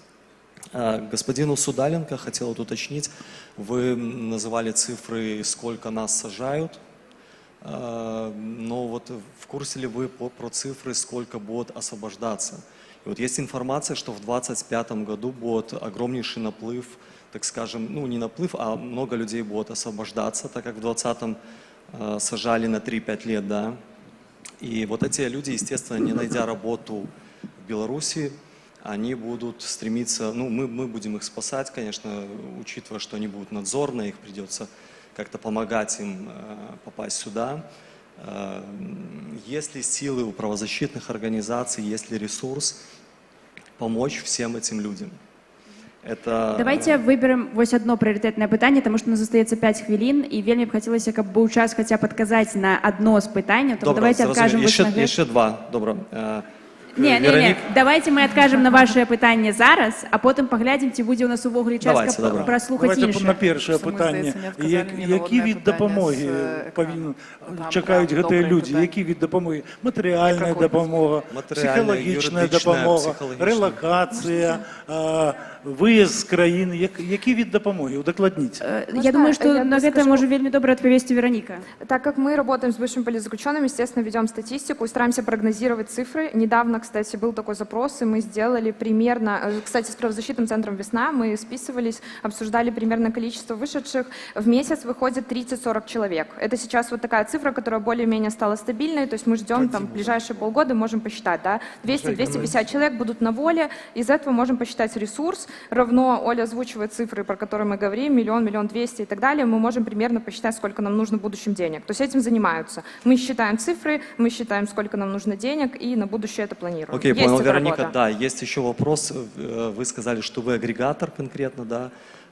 Господину Судаленко хотел уточнить, вы называли цифры, сколько нас сажают. Но вот в курсе ли вы про цифры, сколько будет освобождаться? И вот есть информация, что в 2025 году будет огромнейший наплыв, так скажем, ну не наплыв, а много людей будет освобождаться, так как в 2020 сажали на 3-5 лет, да. И вот эти люди, естественно, не найдя работу в Беларуси, они будут стремиться, ну мы будем их спасать, конечно, учитывая, что они будут надзорные, их придется как-то помогать им попасть сюда. Есть ли силы у правозащитных организаций, есть ли ресурс помочь всем этим людям? Это... Давайте выберем вось одно прыярытэтнае пытанне, тому што у нас застаецца 5 хвілін, і вельмі б хацелася, каб быў час хаця б адказаць на одно з пытанняў, тому давайте адкажем вось на гэта. Яшчэ два, добра. Не, давайте мы откажем на ваше питання зараз, а потім поглядім, чи буде у нас увогуле час прослухати Давайте інше. на перше питання. Які від допомоги чекають ГТ люди? Які від допомоги? Матеріальна допомога, психологічна допомога, релокація, виїзд з країни. Які від допомоги? Удокладніть. Я думаю, что на это может вельми добро ответить Вероника. Так как мы работаем с бывшими политзаключенными, естественно, ведем статистику и стараемся прогнозировать цифры. Недавно, кстати, был такой запрос, и мы сделали примерно, кстати, с правозащитным центром «Весна» мы списывались, обсуждали примерно количество вышедших. В месяц выходит 30-40 человек. Это сейчас вот такая цифра, которая более-менее стала стабильной, то есть мы ждем там ближайшие полгода, можем посчитать, да, 200-250 человек будут на воле, из этого можем посчитать ресурс, равно Оля озвучивает цифры, про которые мы говорим, 1 000 000 200 и так далее, мы можем примерно посчитать, сколько нам нужно в будущем денег. То есть этим занимаются. Мы считаем цифры, мы считаем, сколько нам нужно денег, и на будущее это планируем. Окей, понял, Вероника, да, есть еще вопрос. Вы сказали, что вы агрегатор конкретно, да?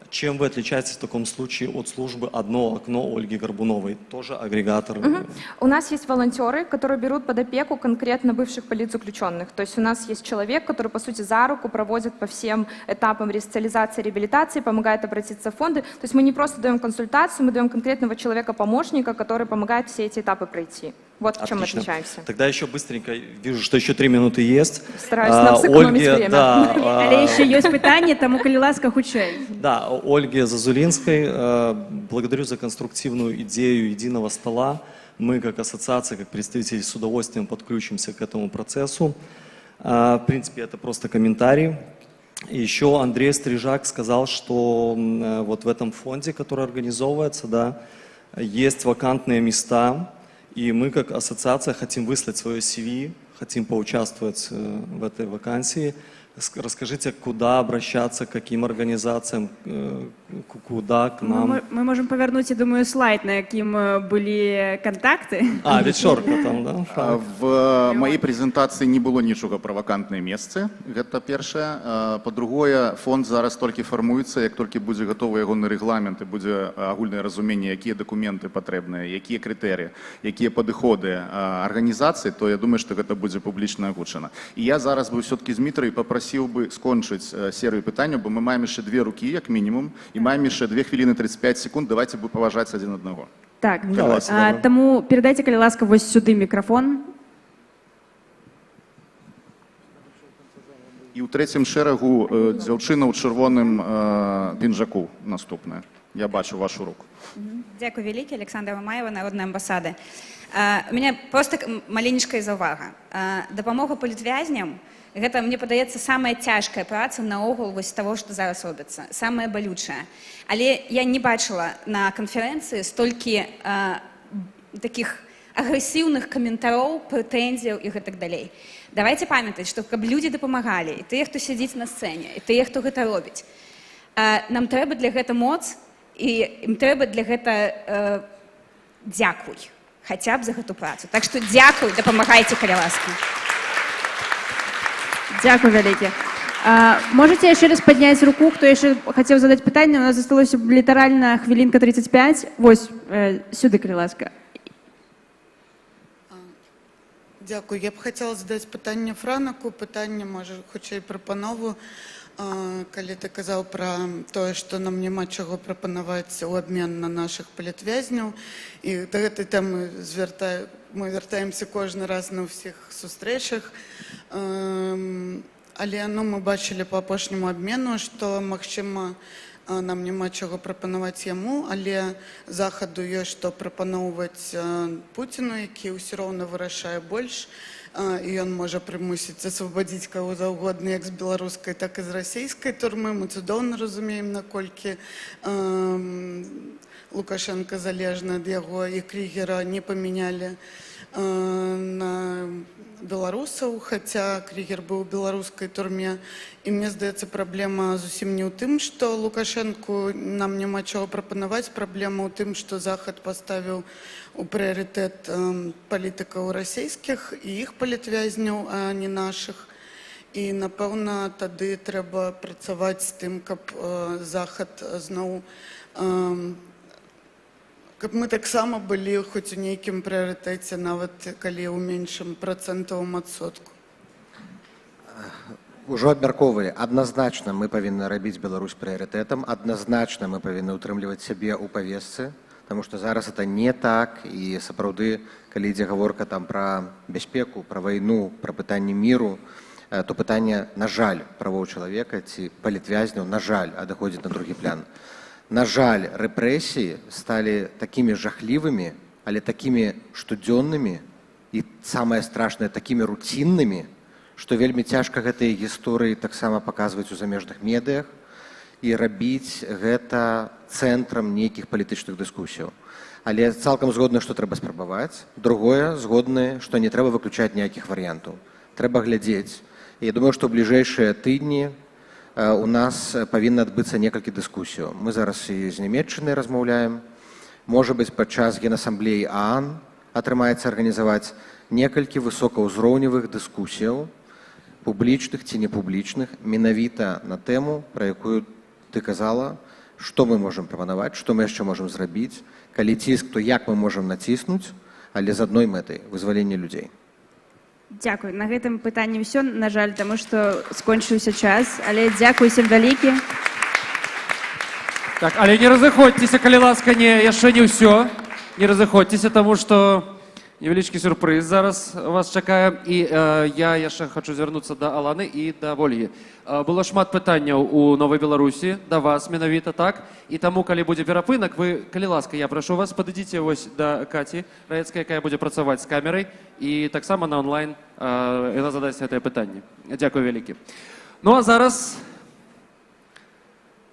Чем вы отличаетесь в таком случае от службы «Одно окно» Ольги Горбуновой? Тоже агрегатор? У нас есть волонтеры, которые берут под опеку конкретно бывших политзаключенных. То есть у нас есть человек, который, по сути, за руку проводит по всем этапам ресоциализации, реабилитации, помогает обратиться в фонды. То есть мы не просто даем консультацию, мы даем конкретного человека-помощника, который помогает все эти этапы пройти. Вот в чем мы отличаемся. Тогда еще быстренько, вижу, что еще 3 минуты есть. Стараюсь нам сэкономить время. Да, Але еще есть питание, тому, коли ласка, худшей. Да, Ольге Зазулинской благодарю за конструктивную идею единого стола. Мы, как ассоциация, как представители, с удовольствием подключимся к этому процессу. В принципе, это просто комментарий. И еще Андрей Стрижак сказал, что вот в этом фонде, который организовывается, да, есть вакантные места. И мы, как ассоциация, хотим выслать свое CV, хотим поучаствовать в этой вакансии. Расскажите, куда обращаться, к каким организациям, куда к нам? Мы можем повернуть, я думаю, слайд, на яким были контакты. Вечорка там, да? В моей презентації не было нічого про вакантныя месцы, гэта першае. По-другое, фонд зараз толькі фармуецца, як толькі будзе гатовы ягоны рэгламент і будзе агульнае разуменне, якія дакументы патрэбныя, якія крытэрыі, якія падыходы арганізацыі, то я думаю, што гэта будзе публічна агучана. І я зараз бы ўсё-ткі з Дмітрай попросіў бы скончыць серыю пытанняў, бо мы маем яшчэ 2 рукі, як мінімум, і маем яшчэ 2 хвіліны 35 секунд, давайте бы паважаць адзін аднаго. Так, тому передайте, калі ласка, вось сюды мікрафон. І ў трэцім шэрагу дзяўчына ў чырвоным пінжаку наступная. Я бачу вашу руку. Дякую вялікі, Александра Мамаева, Народная амбасада. У меня просто маленечкая заўвага. Дапамога палітвязням — гэта, мне падаецца, самая цяжкая праца наогул вось таго, што зараз робіцца, самая балючая. Але я не бачыла на канферэнцыі столькі такіх агрэсіўных каментароў, прэтэнзіяў і гэтак далей. Давайте памятаць, што каб людзі дапамагалі, і тыя, хто сядзіць на сцэне, і тыя, хто гэта робіць, нам трэба для гэта моц, і ім трэба для гэта дзякуй, хаця б за гэту працу. Так што дзякуй, дапамагайце, калі ласка. Дякую вялікі. Можете яшчэ раз падняць руку, хто яшчэ хацеў задаць пытанне? У нас засталося літаральна хвілінка 35. Вось, сюды, калі ласка. Дякую. Я б хотела задать питання Франаку, питання, може, хоча й прапанову. Калі ты казаў пра тое, што нам няма чаго прапанаваць у абмен на нашых палітвязняў, і да гэтай тэмы мы вяртаемся кожны раз на ўсіх сустрэчах, але мы бачылі па апошняму абмену, што, магчыма, нам няма чаго прапанаваць яму, але захаду ёсць што прапаноўваць Пуціну, які ўсё роўна вырашае больш, і ён можа прымусіць асвабадзіць каго заўгодна як з беларускай, так і з расійскай турмы. Мы цудоўна разумеем, наколькі Лукашенко залежны ад яго, і Крігера не памянялі на беларусаў, хаця Крігер быў у беларускай турме. І мне здаецца, праблема зусім не ў тым, што Лукашенку нам няма чаго прапанаваць, праблема ў тым, што Захад паставіў у прыярытэт палітыкаў расійскіх і іх палітвязняў, а не нашых. І, напэўна, тады трэба працаваць з тым, каб Захад зноў, каб мы таксама былі хоць у нейкім прыярытэце, нават калі ў меншым працэнтавым адсотку. Ужо абмяркоўвалі. Адназначна мы павінны рабіць Беларусь прыярытэтам, адназначна мы павінны ўтрымліваць сябе ў павесцы, таму што зараз это не так, і сапраўды, калі ідзе гаворка там пра бяспеку, пра вайну, пра пытанне міру, то пытанне, на жаль, правоў чалавека ці палітвязняў, на жаль, адыходзіць на другі план. На жаль, рэпрэсіі сталі такімі жахлівымі, але такімі штодзённымі і, самае страшнае, такімі руціннымі, што вельмі цяжка гэтыя гісторыі таксама паказваць у замежных медыях і рабіць гэта цэнтрам нейкіх палітычных дыскусіяў. Але цалкам згодны, што трэба спрабаваць. Другое, згодны, што не трэба выключаць ніякіх варыянтаў. Трэба глядзець. І я думаю, што ў бліжэйшыя тыдні у нас павінна адбыцца некалькі дыскусіяў. Мы зараз і з Нямецчынай размаўляем. Можа быць, падчас Генасамблеі ААН атрымаецца арганізаваць некалькі высокаўзроўневых дыскусіяў, публічных ці непублічных, менавіта на тэму, пра якую ты казала, што мы можам прапанаваць, што мы яшчэ можам зрабіць, калі ціск, то як мы можам націснуць, але з адной мэтай вызвалення людзей. Дзякуй. На гэтым пытанні ўсё, на жаль, таму што скончыўся час, але дзякуй всім вялікі. Так, але не разыходзьцеся, калі ласка, яшчэ не ўсё. Не разыходзьцеся, таму што невялічкі сюрпрыз зараз вас чакае. І я яшчэ хочу звярнуцца да Аланы і да Вольгі. Было шмат пытанняў у Новай Беларусі, да вас менавіта, так? І таму, калі будзе перапынак, вы, калі ласка, я прашу вас, падыдзіце вось да Каці Раецкай, якая будзе працаваць з камерай, і таксама на онлайн яна задасць гэтае пытанне. Дзякуй вялікі. Ну а зараз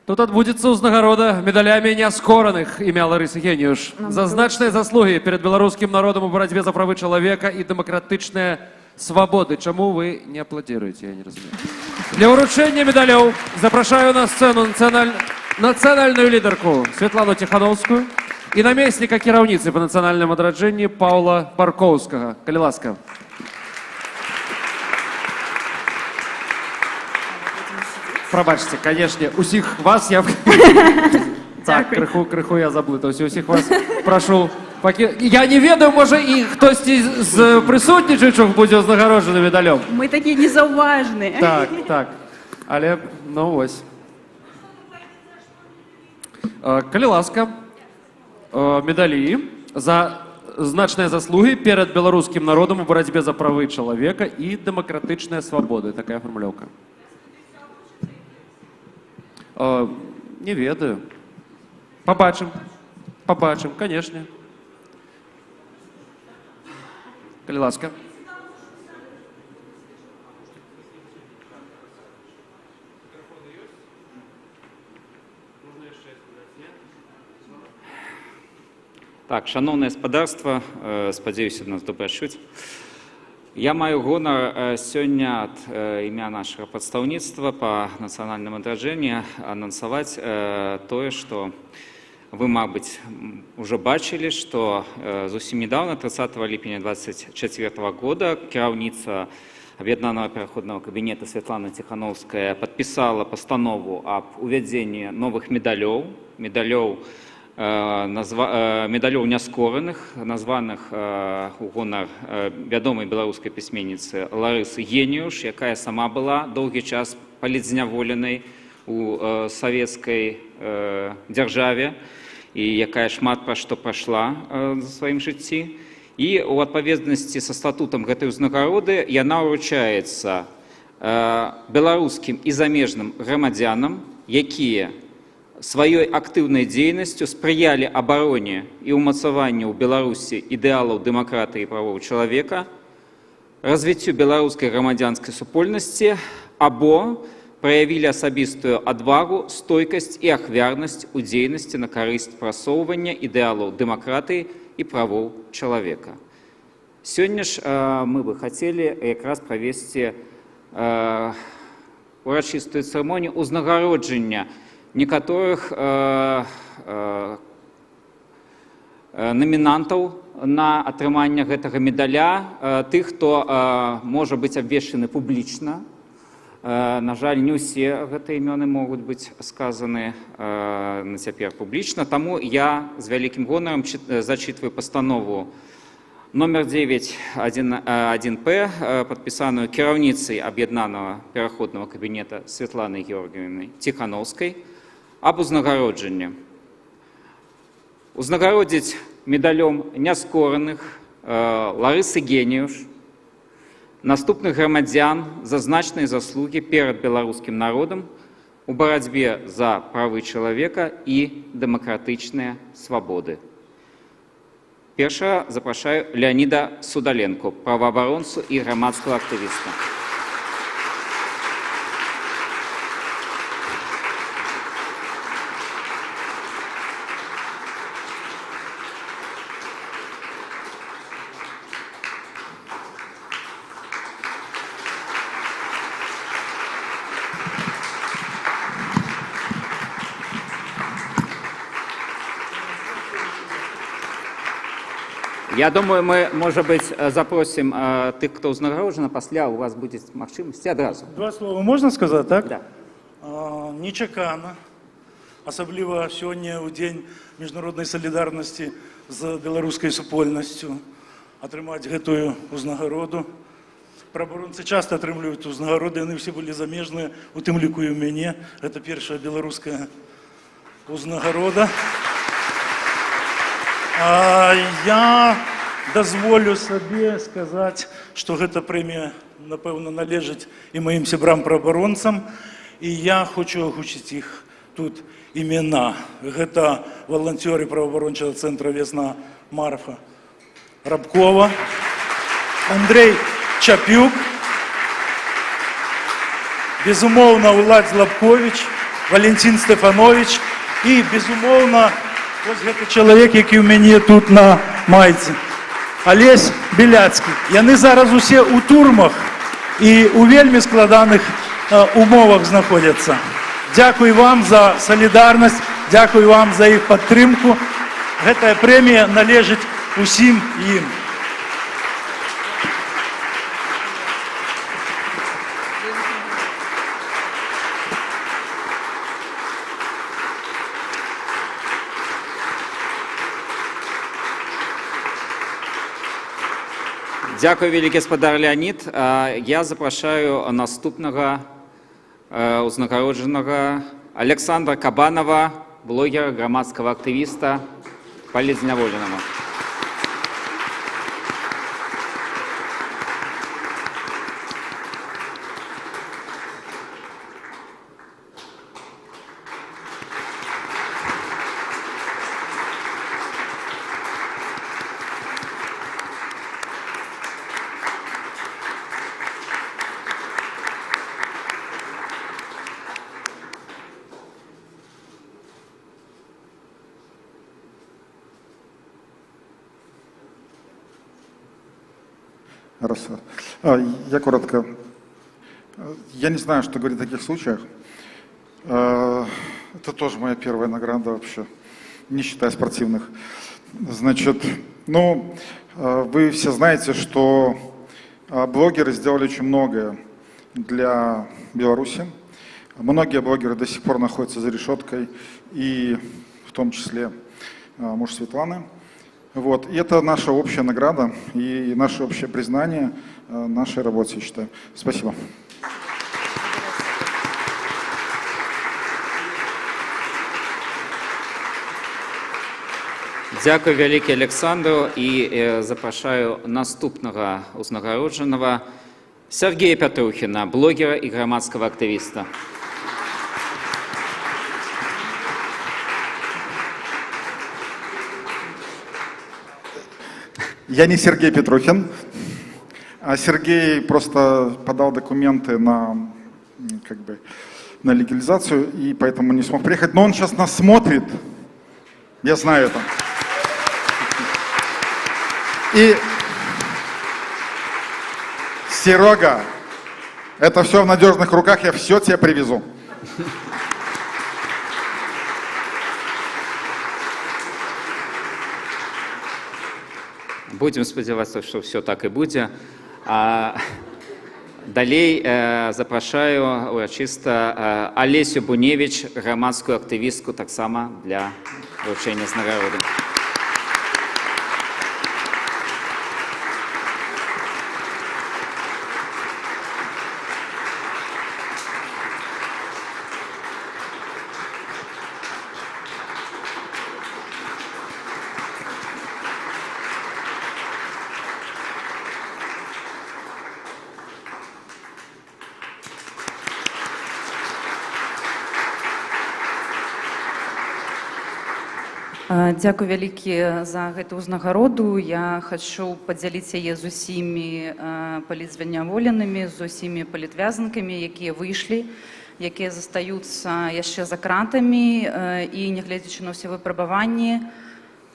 тут адбудзецца ўзнагарода медалямі няскораных імя Ларысы Геніюш за значныя заслугі перад беларускім народам у барацьбе за правы чалавека і дэмакратычныя свабоды. Чаму вы не аплодзіруеце, я не разумею. Для ўручэння медалёў запрашаю на сцэну нацыянальную лідарку Святлану Ціхановскую і намесніка кіраўніцы па нацыянальным адраджэнні Паўла Паркоўскага. Калі ласка. Пробачьте, конечно, усіх вас я... Так, крыху я заблытаўся. Усіх вас прашу... Я не ведаю, можа, і хтосьці з прысутнічаючых будзе ўзнагароджаны медалём. Мы такія незаўважныя. Так. Але, ну, вось. Калі ласка, медалі за значныя заслугі перад беларускім народам у барацьбе за правы чалавека і дэмакратычныя свабоды. Такая фармулёўка. Не ведаю. Побачым, конечно. Калі ласка. Так, шановне господарство, спадзяюся, нас добра чуць. Я маю гонар сёння ад імя нашага прадстаўніцтва па нацыянальным адраджэнні анансаваць тое, што вы, мабыць, уже бачылі, што зусім недавно, 30 ліпеня 2024 года, кіраўніца Аб'яднанага пераходнага кабінета Святлана Ціхановская падпісала пастанову аб увядзенні новых медалёў няскораных, названых у гонар вядомай беларускай пісьменніцы Ларысы Геніюш, якая сама была доўгі час палітзняволенай у савецкай дзяржаве і якая шмат пра што прайшла за сваім жыцці. І у адпаведнасці са статутам гэтай узнагароды яна ўручаецца беларускім і замежным грамадзянам, якія сваёй актыўнай дзейнасцю спрыялі абароне і ўмацаванню ў Беларусі ідэалаў дэмакратыі і правоў чалавека, развіццю беларускай грамадзянскай супольнасці або праявілі асабістую адвагу, стойкасць і ахвярнасць у дзейнасці на карысць прасоўвання ідэалаў дэмакратыі і правоў чалавека. Сёння ж мы бы хацелі якраз правесці урачыстую цырымонію ўзнагароджання некаторых намінантаў на атрыманне гэтага медаля, тых, хто можа быць абвешчаны публічна. На жаль, не ўсе гэтыя імёны могуць быць сказаны на цяпер публічна, таму я з вялікім гонарам зачытваю пастанову Номер 9.1П, подписанную кіраўніцай аб'яднанага пераходнага кабінета Святланай Георгіевнай Ціхановскай, об узнагароджанні. Узнагародзіць медалём няскораных Ларысы Геніюш, наступных грамадзян за значныя заслугі перад беларускім народам у барацьбе за правы чалавека і дэмакратычныя свабоды. Першага запрашаю Леоніда Судаленко, праваабаронцу і грамадскага актывіста. Я думаю, мы, может быть, запросим тых, кто узнагароджен, а пасля у вас будет магчымасць адразу. Два слова можна сказаць, так? Да. Нечакана, асабліва сёння ў дзень міжнароднай салідарнасці з беларускай супольнасцю, атрымаць гэтую узнагароду. Праабаронцы часта атрымліваюць узнагароды, яны ўсе былі замежныя, у тым ліку і ў мяне. Гэта першая беларуская узнагарода. Я дазволю сабе сказаць, што гэта прэмія, напэўна, належыць і маім сябрам-праабаронцам, і я хочу агучыць іх тут імена. Гэта валанцёры праваабарончага цэнтра «Весна» Марфа Рабкова, Андрей Чапюк, безумоўна, Уладзь Лабкович, Валентин Стефанович і, безумоўна, ось гэты чалавек, які ў мяне тут на майцы. Алесь Беляцкі. Яны зараз усе ў турмах і ў вельмі складаных умовах знаходзяцца. Дзякуй вам за салідарнасць, дзякуй вам за іх падтрымку. Гэтая прэмія належыць усім ім. Дякую, вялікі гаспадар Леонид. Я запрашаю наступнага узнагароджанага Александра Кабанова, блогера, грамадскага актывіста, палізняволенага. Хорошо. Я коротко. Я не знаю, что говорить в таких случаях. Это тоже моя первая награда вообще, не считая спортивных. Значит, ну, вы все знаете, что блогеры сделали очень многое для Беларуси. Многие блогеры до сих пор находятся за решеткой, и в том числе муж Светланы. Вот. И это наша общая награда и наше общее признание нашей работе, я считаю. Спасибо. Дякую вялікі Александру і запрашаю наступнага узнагароджанага Сергея Пятрухіна, блогера і грамадскага актывіста. Я не Сергей Петрухин, а Сергей просто подал документы на, на легализацию и поэтому не смог приехать. Но он сейчас нас смотрит, я знаю это. И, Серега, это все в надежных руках, я все тебе привезу. Будем спадзявацца, што ўсё так і будзе. Далей запрашаю урачыста Алесю Буневіч, грамадскую актывістку, таксама для вручэння узнагароды. Дзякуй вялікі за гэту ўзнагароду. Я хочу падзяліць яе з усімі палітзняволенымі, з усімі палітвязанкамі, якія выйшлі, якія застаюцца яшчэ за кратамі і, нягледзячы на ўсе выпрабаванні,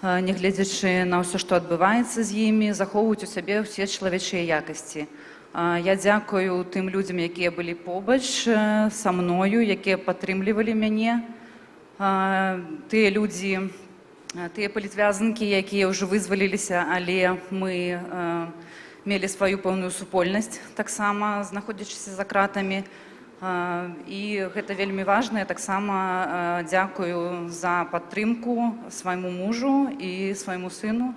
нягледзячы на ўсё, што адбываецца з імі, захоўваюць у сябе ўсе чалавечыя якасці. Я дзякую тым людзям, якія былі побач са мною, якія падтрымлівалі мяне, тыя людзі, тыя палітвязанкі, якія ўжо вызваліліся, але мы мелі сваю пэўную супольнасць, таксама знаходзячыся за кратамі. І гэта вельмі важна. Я таксама дзякую за падтрымку свайму мужу і свайму сыну,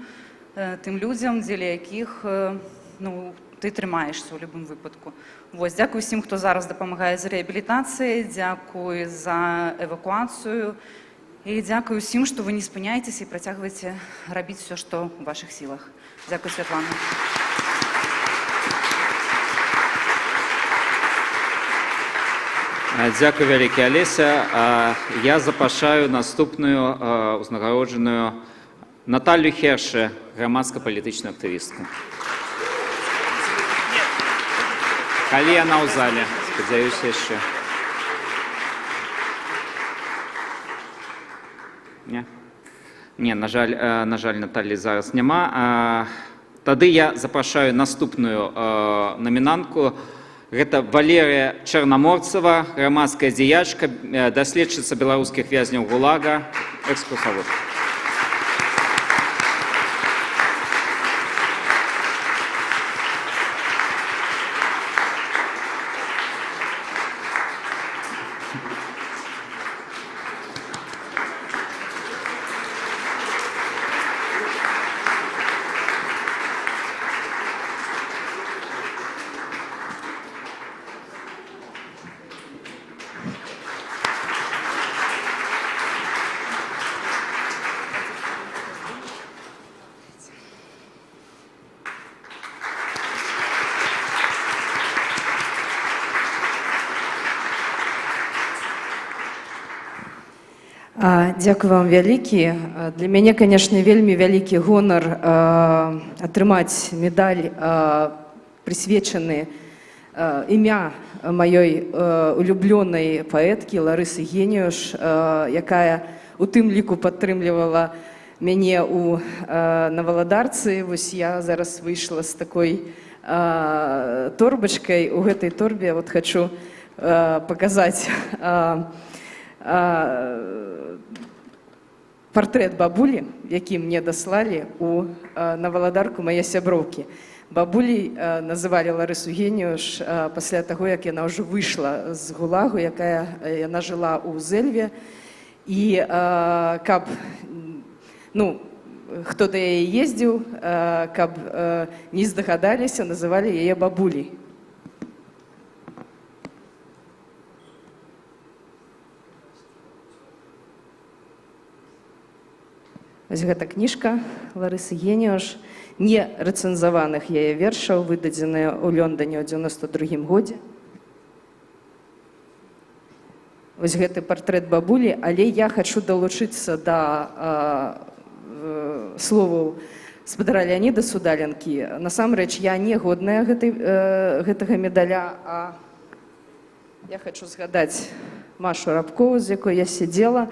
тым людзям, дзеля якіх ты трымаешся ў любым выпадку. Вось, дзякуй усім, хто зараз дапамагае з рэабілітацыяй, дзякуй за эвакуацыю. І дзякую усім, што вы не спыняецеся і працягваеце рабіць все, што ў вашых сілах. Дзякуй, Святлана. Дзякуй вялікі, Алеся. Я запрашаю наступную узнагароджаную Наталью Херше, грамадска-палітычную актывістку. Калі яна ў зале, спадзяюся яшчэ. Не, на жаль, Наталі зараз няма. Тады я запрашаю наступную намінантку. Гэта Валерія Чарнаморцева, грамадская дзеячка, даследчыца беларускіх вязняў ГУЛАГа, экскурсавод. Дзякуй вам вялікі. Для мяне, канешне, вельмі вялікі гонар атрымаць медаль, прысвечаны імя маёй улюблёнай паэткі Ларысы Геніюш, якая у тым ліку падтрымлівала мяне на Валадарцы. Вось я зараз выйшла з такой торбачкай. У гэтай торбе хочу паказаць партрэт бабулі, які мне даслалі на Валадарку мае сяброўкі. Бабулей называлі Ларысу Геніюш пасля таго, як яна ўжо выйшла з ГУЛАГу, якая яна жыла ў Зэльве. І каб, хто да яе ездзіў, каб не здагадаліся, называлі яе бабулей. Вось гэта кніжка Ларысы Геніюш, не рэцэнзаваных яе вершаў, выдадзеная ў Лондоне ў 92-м годзе. Вось гэты партрэт бабулі, але я хочу далучыцца да словаў спадара Леаніда Судаленкі. Насамрэч, я не годная гэтага медаля, а я хочу згадаць Машу Рабкову, з якой я сидзела,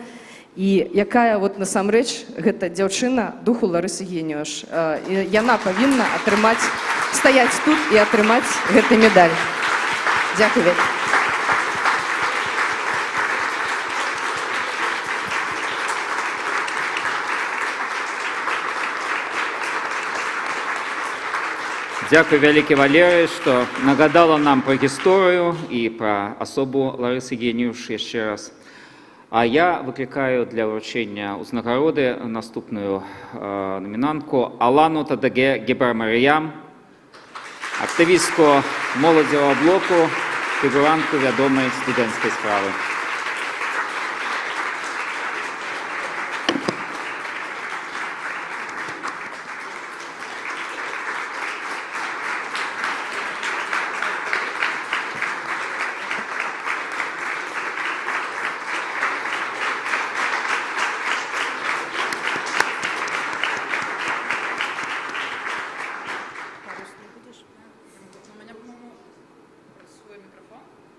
і якая насамрэч гэта дзяўчына духу Ларысы Геніюш. Яна павінна стаяць тут і атрымаць гэты медаль. Дзякуй вялікі. Дзякуй вялікі, Валерыя, што нагадала нам пра гісторыю і пра асобу Ларысы Геніюш яшчэ раз. А я выклікаю для ўручэння ўзнагароды наступную намінантку Алану Тадаге Гебармарыям, актывістку моладзевага блоку, фігурантку вядомай студэнцкай справы.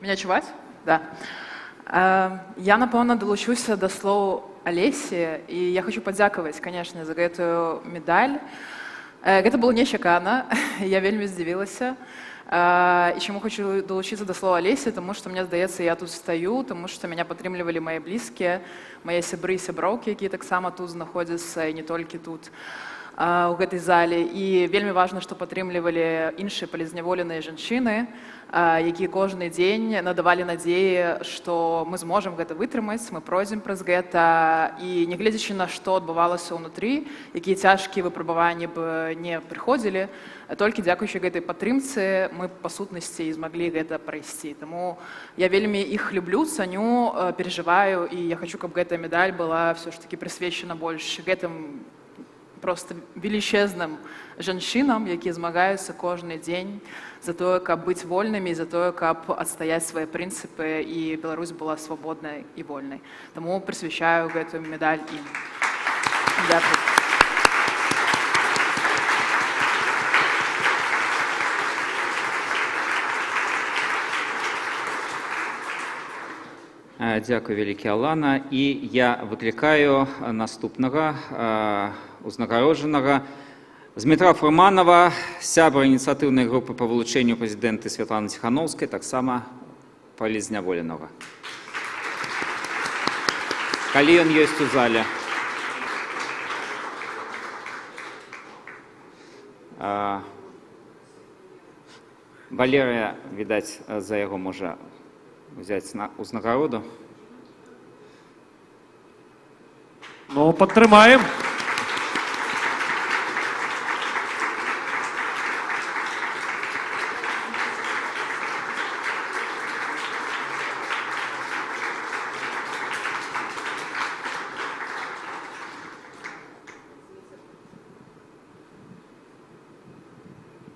Меня чуваць? Да. Я, напэўна, далучуся да слоў Алесі, і я хочу падзякаваць, канешне, за гэтую медаль. Гэта было нечакана, я вельмі здзівілася. І чаму хочу далучыцца да слова Алесі, таму што мне здаецца, я тут стаю, таму што мяне падтрымлівалі мае блізкія, мае сябры і сяброўкі, якія таксама тут знаходзяцца, і не толькі тут, у гэтай зале. І вельмі важна, што падтрымлівалі іншыя палізняволеныя жанчыны, якія кожны дзень надавалі надзеі, што мы зможам гэта вытрымаць, мы пройдзем праз гэта. І нягледзячы на што адбывалася ўнутры, якія цяжкія выпрабаванні б не прыходзілі, толькі дзякуючы гэтай падтрымцы мы па сутнасці і змаглі гэта прайсці. Таму я вельмі іх люблю, цаню, перажываю, і я хочу, каб гэтая медаль была ўсё ж такі прысвечана больш гэтым просто величезным жанчынам, якія змагаюцца кожны дзень за тое, каб быць вольнымі, за тое, каб адстаяць свае прынцыпы, і Беларусь была свабоднай і вольнай. Таму прысвячаю гэтую медаль ім. Дзякуй. Дзякуй вялікі, Алана. І я выклікаю наступнага узнагароджанага Змітра Фурманова, сябра ініцыятыўнай групы па вылучэнню прэзідэнта Святланы Ціханаўскай, таксама палізняволенага. Калі ён ёсць у зале. Валерыя, відаць, за яго можа взяць узнагароду. Ну, падтрымаем.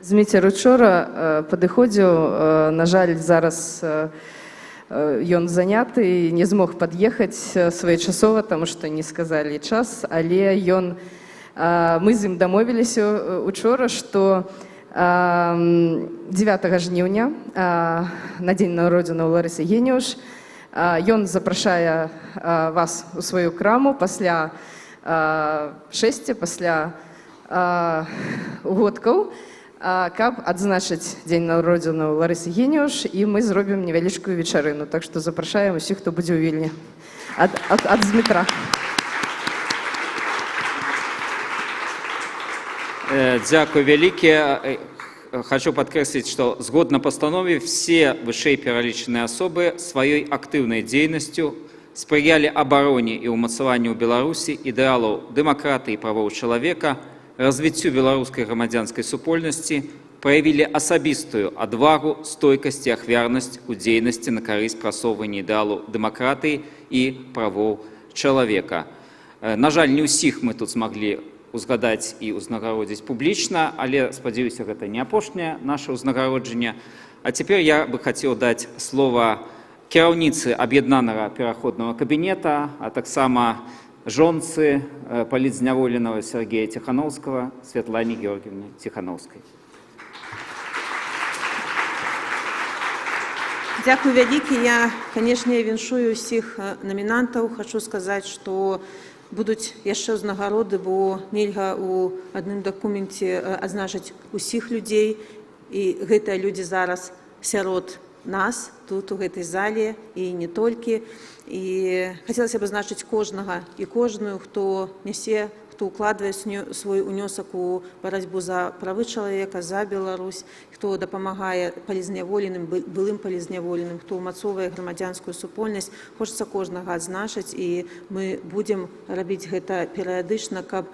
Зміцер учора падыходзіў, на жаль, зараз ён заняты, не змог пад'ехаць своечасова, таму што не сказалі час, але мы з ім дамовіліся учора, што 9 жніўня, на дзень народзінаў Ларысы Геніуш, ён запрашае вас у сваю краму пасля 6, пасля годкаў, каб адзначыць дзень народзінаў Ларысы Геніуш, і мы зробім невялічкую вечарыну. Так што запрашаем усіх, хто будзе ў Вільні. Ад Змітра. Дзякуй вялікі. Хочу падкрэсліць, што згодна пастанове все вышэй пералічаныя асобы сваёй актыўнай дзейнасцю спрыялі абароне і ўмацаванню ў Беларусі ідэалаў дэмакратыі і правоў чалавека, развіццю беларускай грамадзянскай супольнасці, праявілі асабістую адвагу, стойкасць і ахвярнасць у дзейнасці на карысць прасоўвання ідэалу дэмакратыі і правоў чалавека. На жаль, не ўсіх мы тут змаглі узгадаць і ўзнагародзіць публічна, але, спадзяюся, гэта не апошняе наша ўзнагароджанне. А цяпер я бы хацеў даць слова кіраўніцы аб'яднанага пераходнага кабінета, а таксама жонцы палізняволенага Сергея Ціханаўскага, Святлане Георгіевне Ціханаўскай. Дзякуй вялікі. Я, канешне, віншую ўсіх намінантаў. Хачу сказаць, што будуць яшчэ ўзнагароды, бо нельга ў адным дакуменце адзначыць усіх людзей, і гэтыя людзі зараз сярод нас, тут, у гэтай зале, і не толькі. І хацелася б азначыць кожнага і кожную, хто нясе, хто укладвае свой унёсак у барацьбу за правы чалавека, за Беларусь, хто дапамагае палізняволеным, былым палізняволеным, хто ўмацоўвае грамадзянскую супольнасць. Хочацца кожнага адзначыць, і мы будзем рабіць гэта перыядычна, каб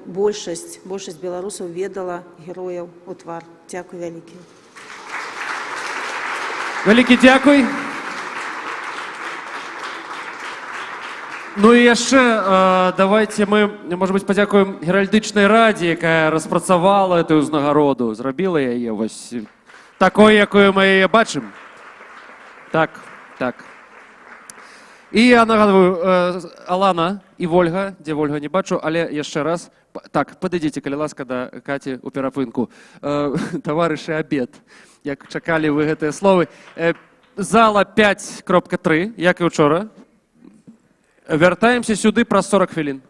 большасць беларусаў ведала герояў у твар. Дзякуй вялікі. Вялікі дзякуй. Ну і яшчэ давайте мы, может быть, падзякуем Геральдычнай радзе, якая распрацавала эту ўзнагароду, зрабіла яе вось такой, якую мы яе бачым. Так. І я нагадываю, Алана і Вольга, дзе Вольга не бачу, але яшчэ раз. Так, падыдзіце, калі ласка, да Каці ў перапынку. Таварышы, абед. Як чакалі вы гэтыя словы. зала 5.3, як і вчора. Вяртаємося сюди праз 40 хвилин.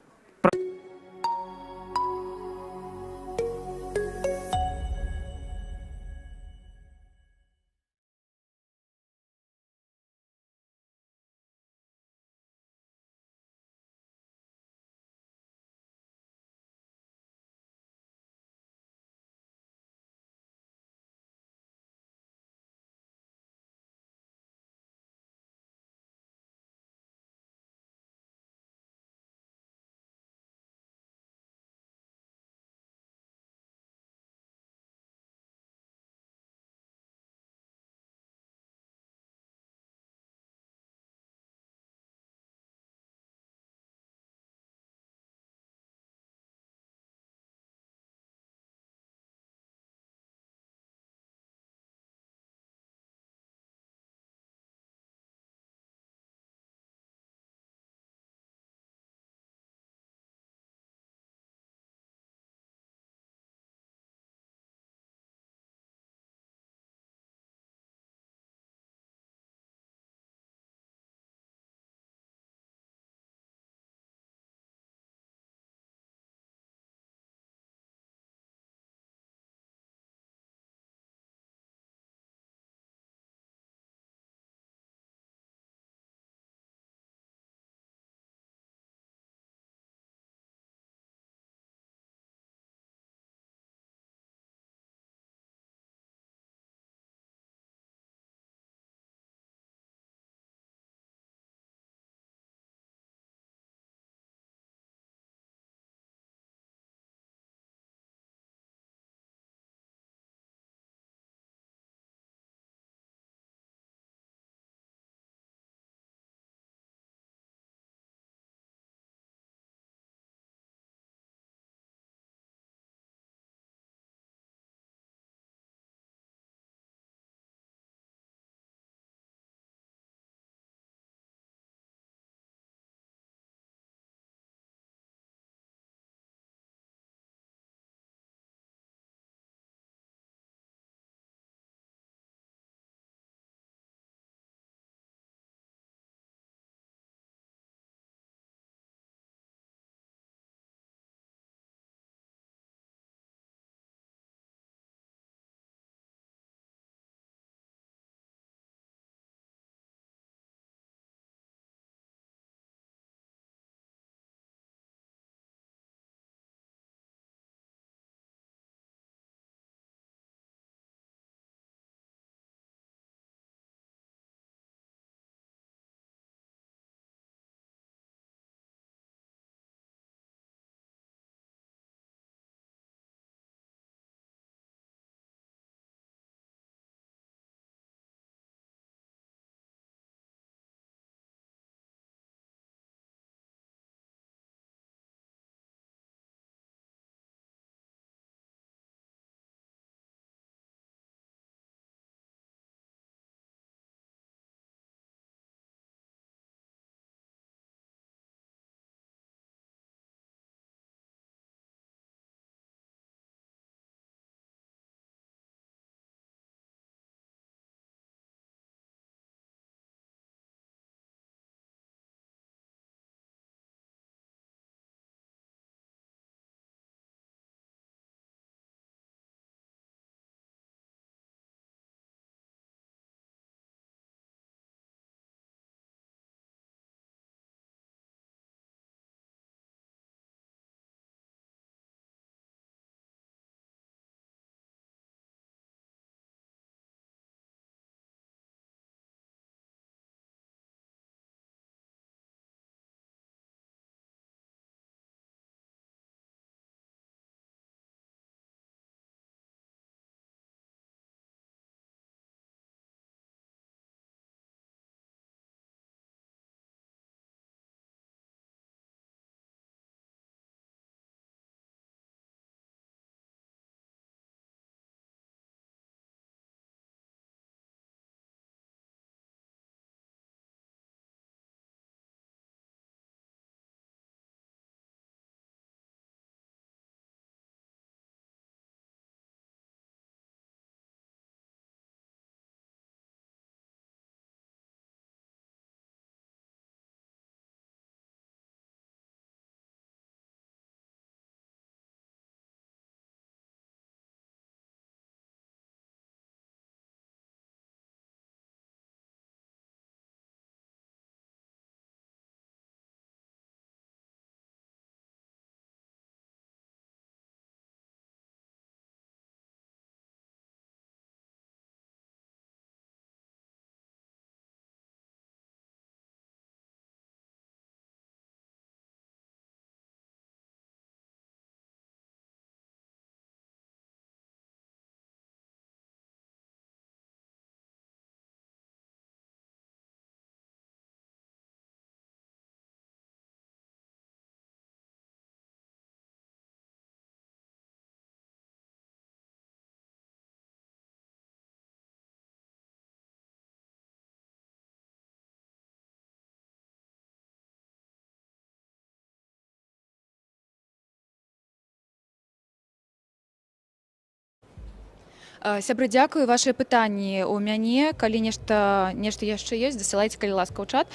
Сябры, дзякую. Вашыя пытанні ў мяне. Калі нешта яшчэ ёсць, дасылайце, калі ласка, ў чат.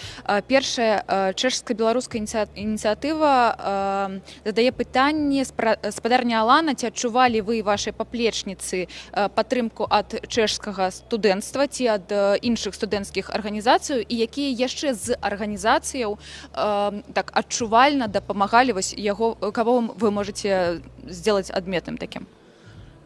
Першае, чэшска-беларуская ініцыятыва задае пытанне спадарня Алана, ці адчувалі вы, вашай паплечніцы, падтрымку ад чэшскага студэнцтва ці ад іншых студэнцкіх арганізацый, і якія яшчэ з арганізацыяў так адчувальна дапамагалі яго, каго вы можаце сделать адметным такім?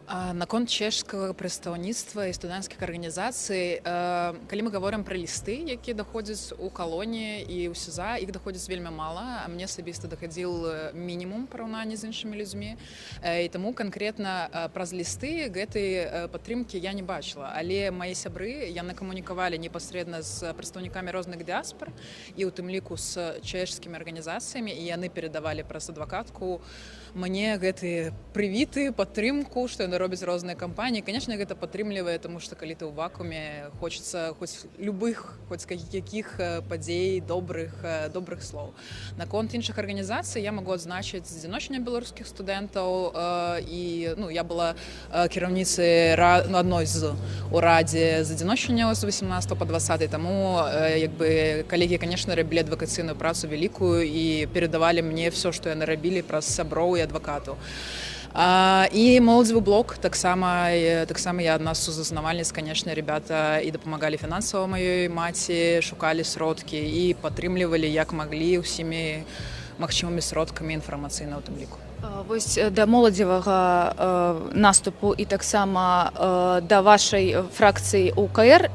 Наконт чешскага прадстаўніцтва і студэнцкіх арганізацый, калі мы гаворым пра лісты, якія даходзяць у калоніі і ў СІЗА, іх даходзіць вельмі мала, а мне асабіста дахадзіў мінімум параўнанні з іншымі людзьмі. І таму канкрэтна праз лісты гэтай падтрымкі я не бачыла. Але мае сябры, яны камунікавалі непасрэдна з прадстаўнікамі розных дыаспор, і ў тым ліку з чэшскімі арганізацыямі, і яны перадавалі праз адвакатку мне гэтыя прывіты, падтрымку, што яны робяць розныя кампаніі. Конечно, гэта падтрымлівае, тому што калі ты ў вакууме, хочацца хоць любых, хоць якіх падзей, добрых слоў. Наконт іншых арганізацый я магу адзначыць адзіночання беларускіх студэнтаў, і я была кіраўніцай адной з урадзе з адзіночання з 18 па 20, таму калегі, конечно, рабілі адвакацыйную працу вялікую і перадавалі мне все, што яны рабілі праз сяброў і адвакатаў. І моладзевы блок, таксама я адна з сузаснавальніц, конечно, ребята і дапамагалі фінансава маёй маці, шукалі сродкі і падтрымлівалі як маглі ўсімі магчымымі сродкамі інфармацыйна ў тым ліку. Вось да моладзевага наступу і таксама да вашай фракцыі УКР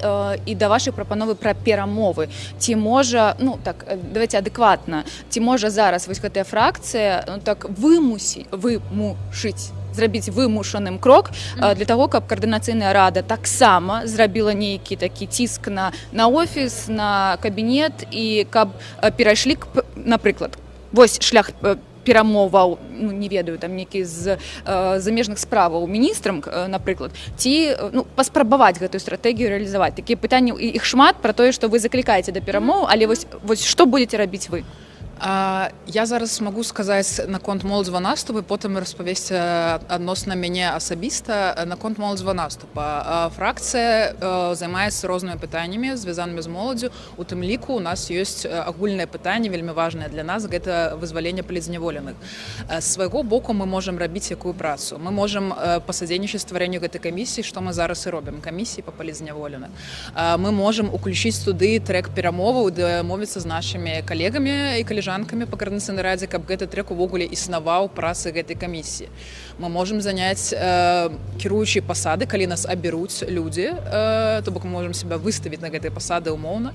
і да вашай прапановы пра перамовы. Ці можа, давайте адэкватна, ці можа зараз вось гэтая фракцыя вымушыць зрабіць вымушаным крок для таго, каб каардынацыйная рада таксама зрабіла нейкі такі ціск на офіс, на кабінет, і каб перайшлі, напрыклад, вось шлях перамоваў, не ведаю, там некі з замежных справаў міністрам, напрыклад, ці паспрабаваць гэтую стратэгію рэалізаваць. Такія пытанні, іх шмат, пра тое, што вы заклікаеце да перамоў, але вось што будзеце рабіць вы? Я зараз магу сказаць наконт моладзевага наступу, потым распавесці адносна мяне асабіста наконт моладзевага наступа. Фракцыя займаецца рознымі пытаннямі, звязанымі з моладдзю. У тым ліку у нас ёсць агульнае пытанне, вельмі важнае для нас, гэта вызваленне палітзняволеных. З свайго боку мы можам рабіць якую працу. Мы можам пасадзейнічаць стварэнню гэтай камісіі, што мы зараз і робім, камісіі па палітзняволеных. Мы можам уключыць туды трэк перамоваў, дамовіцца з нашымі калегамі і калежанкамі по Координаційній раді, каб гэты трэк увогуле існаваў працы гэтай камісіі. Мы можам заняць кіруючыя пасады, калі нас аберуць людзі, то бок мы можам себя выставіць на гэтыя пасады умоўна,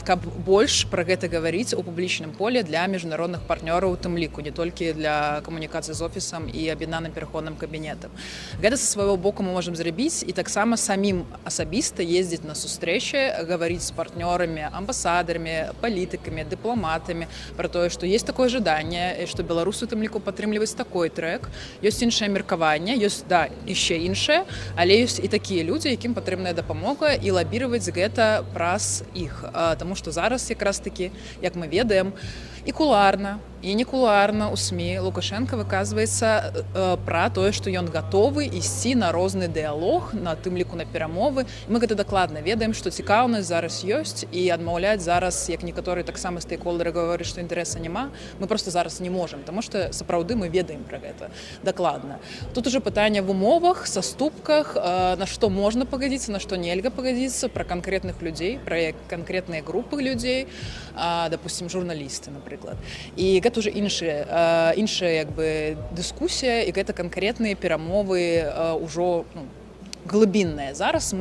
каб больш пра гэта гаварыць у публічным поле для міжнародных партнёраў, у тым ліку, не толькі для камунікацыі з офісам і аб'яднаным пераходным кабінетам. Гэта са свайго боку мы можам зрабіць і таксама самім асабіста ездзіць на сустрэчы, гаварыць з партнёрамі, амбасадарамі, палітыкамі, дыпламатамі, про тое, што есть такое жаданне, што беларусы у тым ліку падтрымліваюць такой трэк, ёсць іншае меркаванне, ёсць, яшчэ іншае, але ёсць і такія людзі, якім патрэбная дапамога, і лабіраваць гэта праз іх. Таму што зараз якраз такі, як мы ведаем, і кулуарна, і не кулуарна ў СМІ Лукашенко выказваецца пра тое, што ён гатовы ісці на розны дыялог, на тым ліку на перамовы. Мы гэта дакладна ведаем, што цікаўнасць зараз ёсць, і адмаўляць зараз, як некаторыя таксама стейкхолдеры гавораць, што інтарэса няма, мы проста зараз не можам, таму што сапраўды мы ведаем пра гэта дакладна. Тут ужо пытанне в умовах, саступках, на што можна пагадзіцца, на што нельга пагадзіцца, пра канкрэтных людзей, пра канкрэтныя групы людзей, допустим, журналісты, напрыклад. І гэта ўжо іншая дыскусія, і гэта канкрэтныя перамовы ўжо глыбінныя. Зараз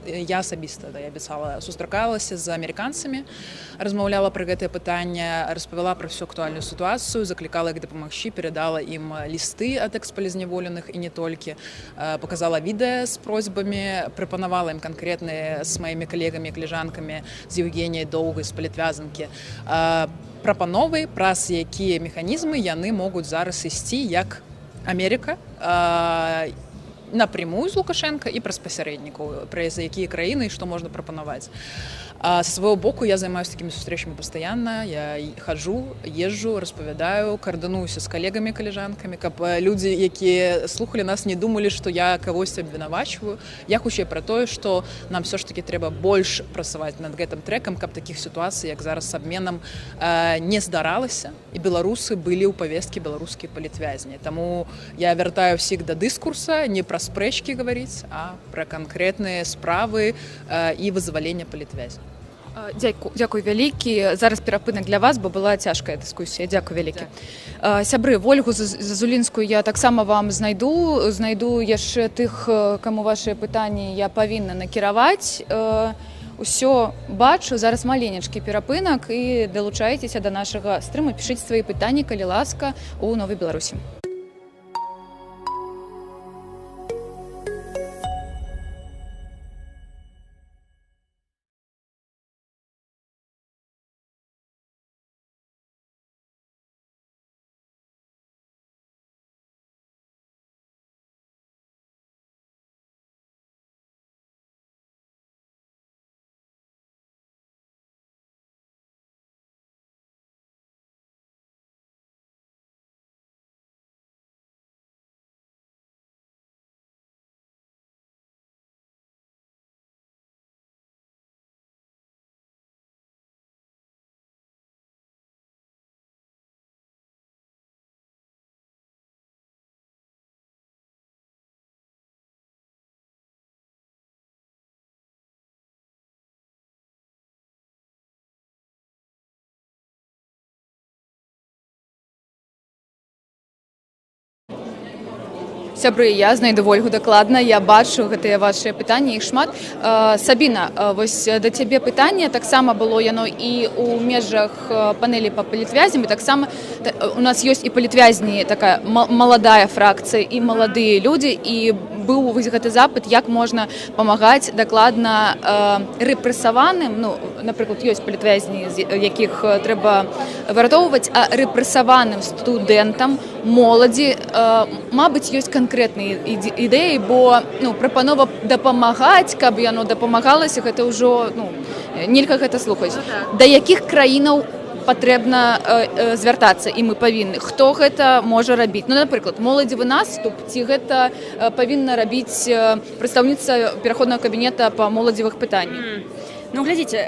я асабіста, я абяцала, сустракалася з амерыканцамі, размаўляла пра гэтае пытанне, распавяла пра всю актуальную сітуацыю, заклікала іх дапамагчы, перадала ім лісты ад экспалізняволеных і не толькі, показала відэа з просьбамі, прапанавала ім канкрэтныя з маімі калегамі, калежанкамі, з Евгеніяй Доўгай, з палітвязанкі, прапановы, праз якія механізмы яны могуць зараз ісці, як Амерыка, напрямую з Лукашенка і праз пасярэднікаў, праз якія краіны і што можна прапанаваць. А са свайго боку я займаюся такімі сустрэчамі пастаянна, я хаджу, езджу, распавядаю, каардынуюся з калегамі, калежанкамі, каб людзі, якія слухалі нас, не думалі, што я кагосьці абвінавачваю. Я хутчэй пра тое, што нам все ж таки трэба больш працаваць над гэтым трэкам, каб такіх сітуацый, як зараз з абменам, не здаралася, і беларусы былі ў павесткі беларускія палітвязні. Таму я вяртаю ўсіх да дыскурса, не пра спрэчкі гаварыць, а пра канкрэтныя справы і вызвалення палітвязня. Дзякуй вялікі. Зараз перапынак для вас, бо была цяжкая дыскусія. Дзякуй вялікі. Сябры, Ольгу Зазулінскую я таксама вам знайду яшчэ тых, каму вашыя пытанні я павінна накіраваць. Усё бачу, зараз маленечкі перапынак і далучайцеся да нашага стрыму, пішыце свае пытанні, калі ласка, у Новай Беларусі. Сябры, я знайду Ольгу дакладна, я бачу гэтыя вашыя пытанні, іх шмат. Сабіна, вось да цябе пытанне, таксама было яно і ў межах панелі па палітвязням, і таксама у нас ёсць і палітвязні, такая маладая фракцыя, і маладыя людзі, і быў вось гэты запыт, як можна памагаць дакладна рэпрэсаваным, ну, напрыклад, ёсць палітвязні, якіх трэба выратоўваць, а рэпрэсаваным студэнтам, моладзі, мабыць, ёсць канкрэтныя ідэі, бо прапанова дапамагаць, каб яно дапамагалася, гэта ўжо нельга гэта слухаць. Да якіх краінаў патрэбна звяртацца, і мы павінны? Хто гэта можа рабіць? Ну, напрыклад, моладзевы наступ, ці гэта павінна рабіць прадстаўніца пераходнага кабінета па моладзевых пытаннях? Ну, глядзіце,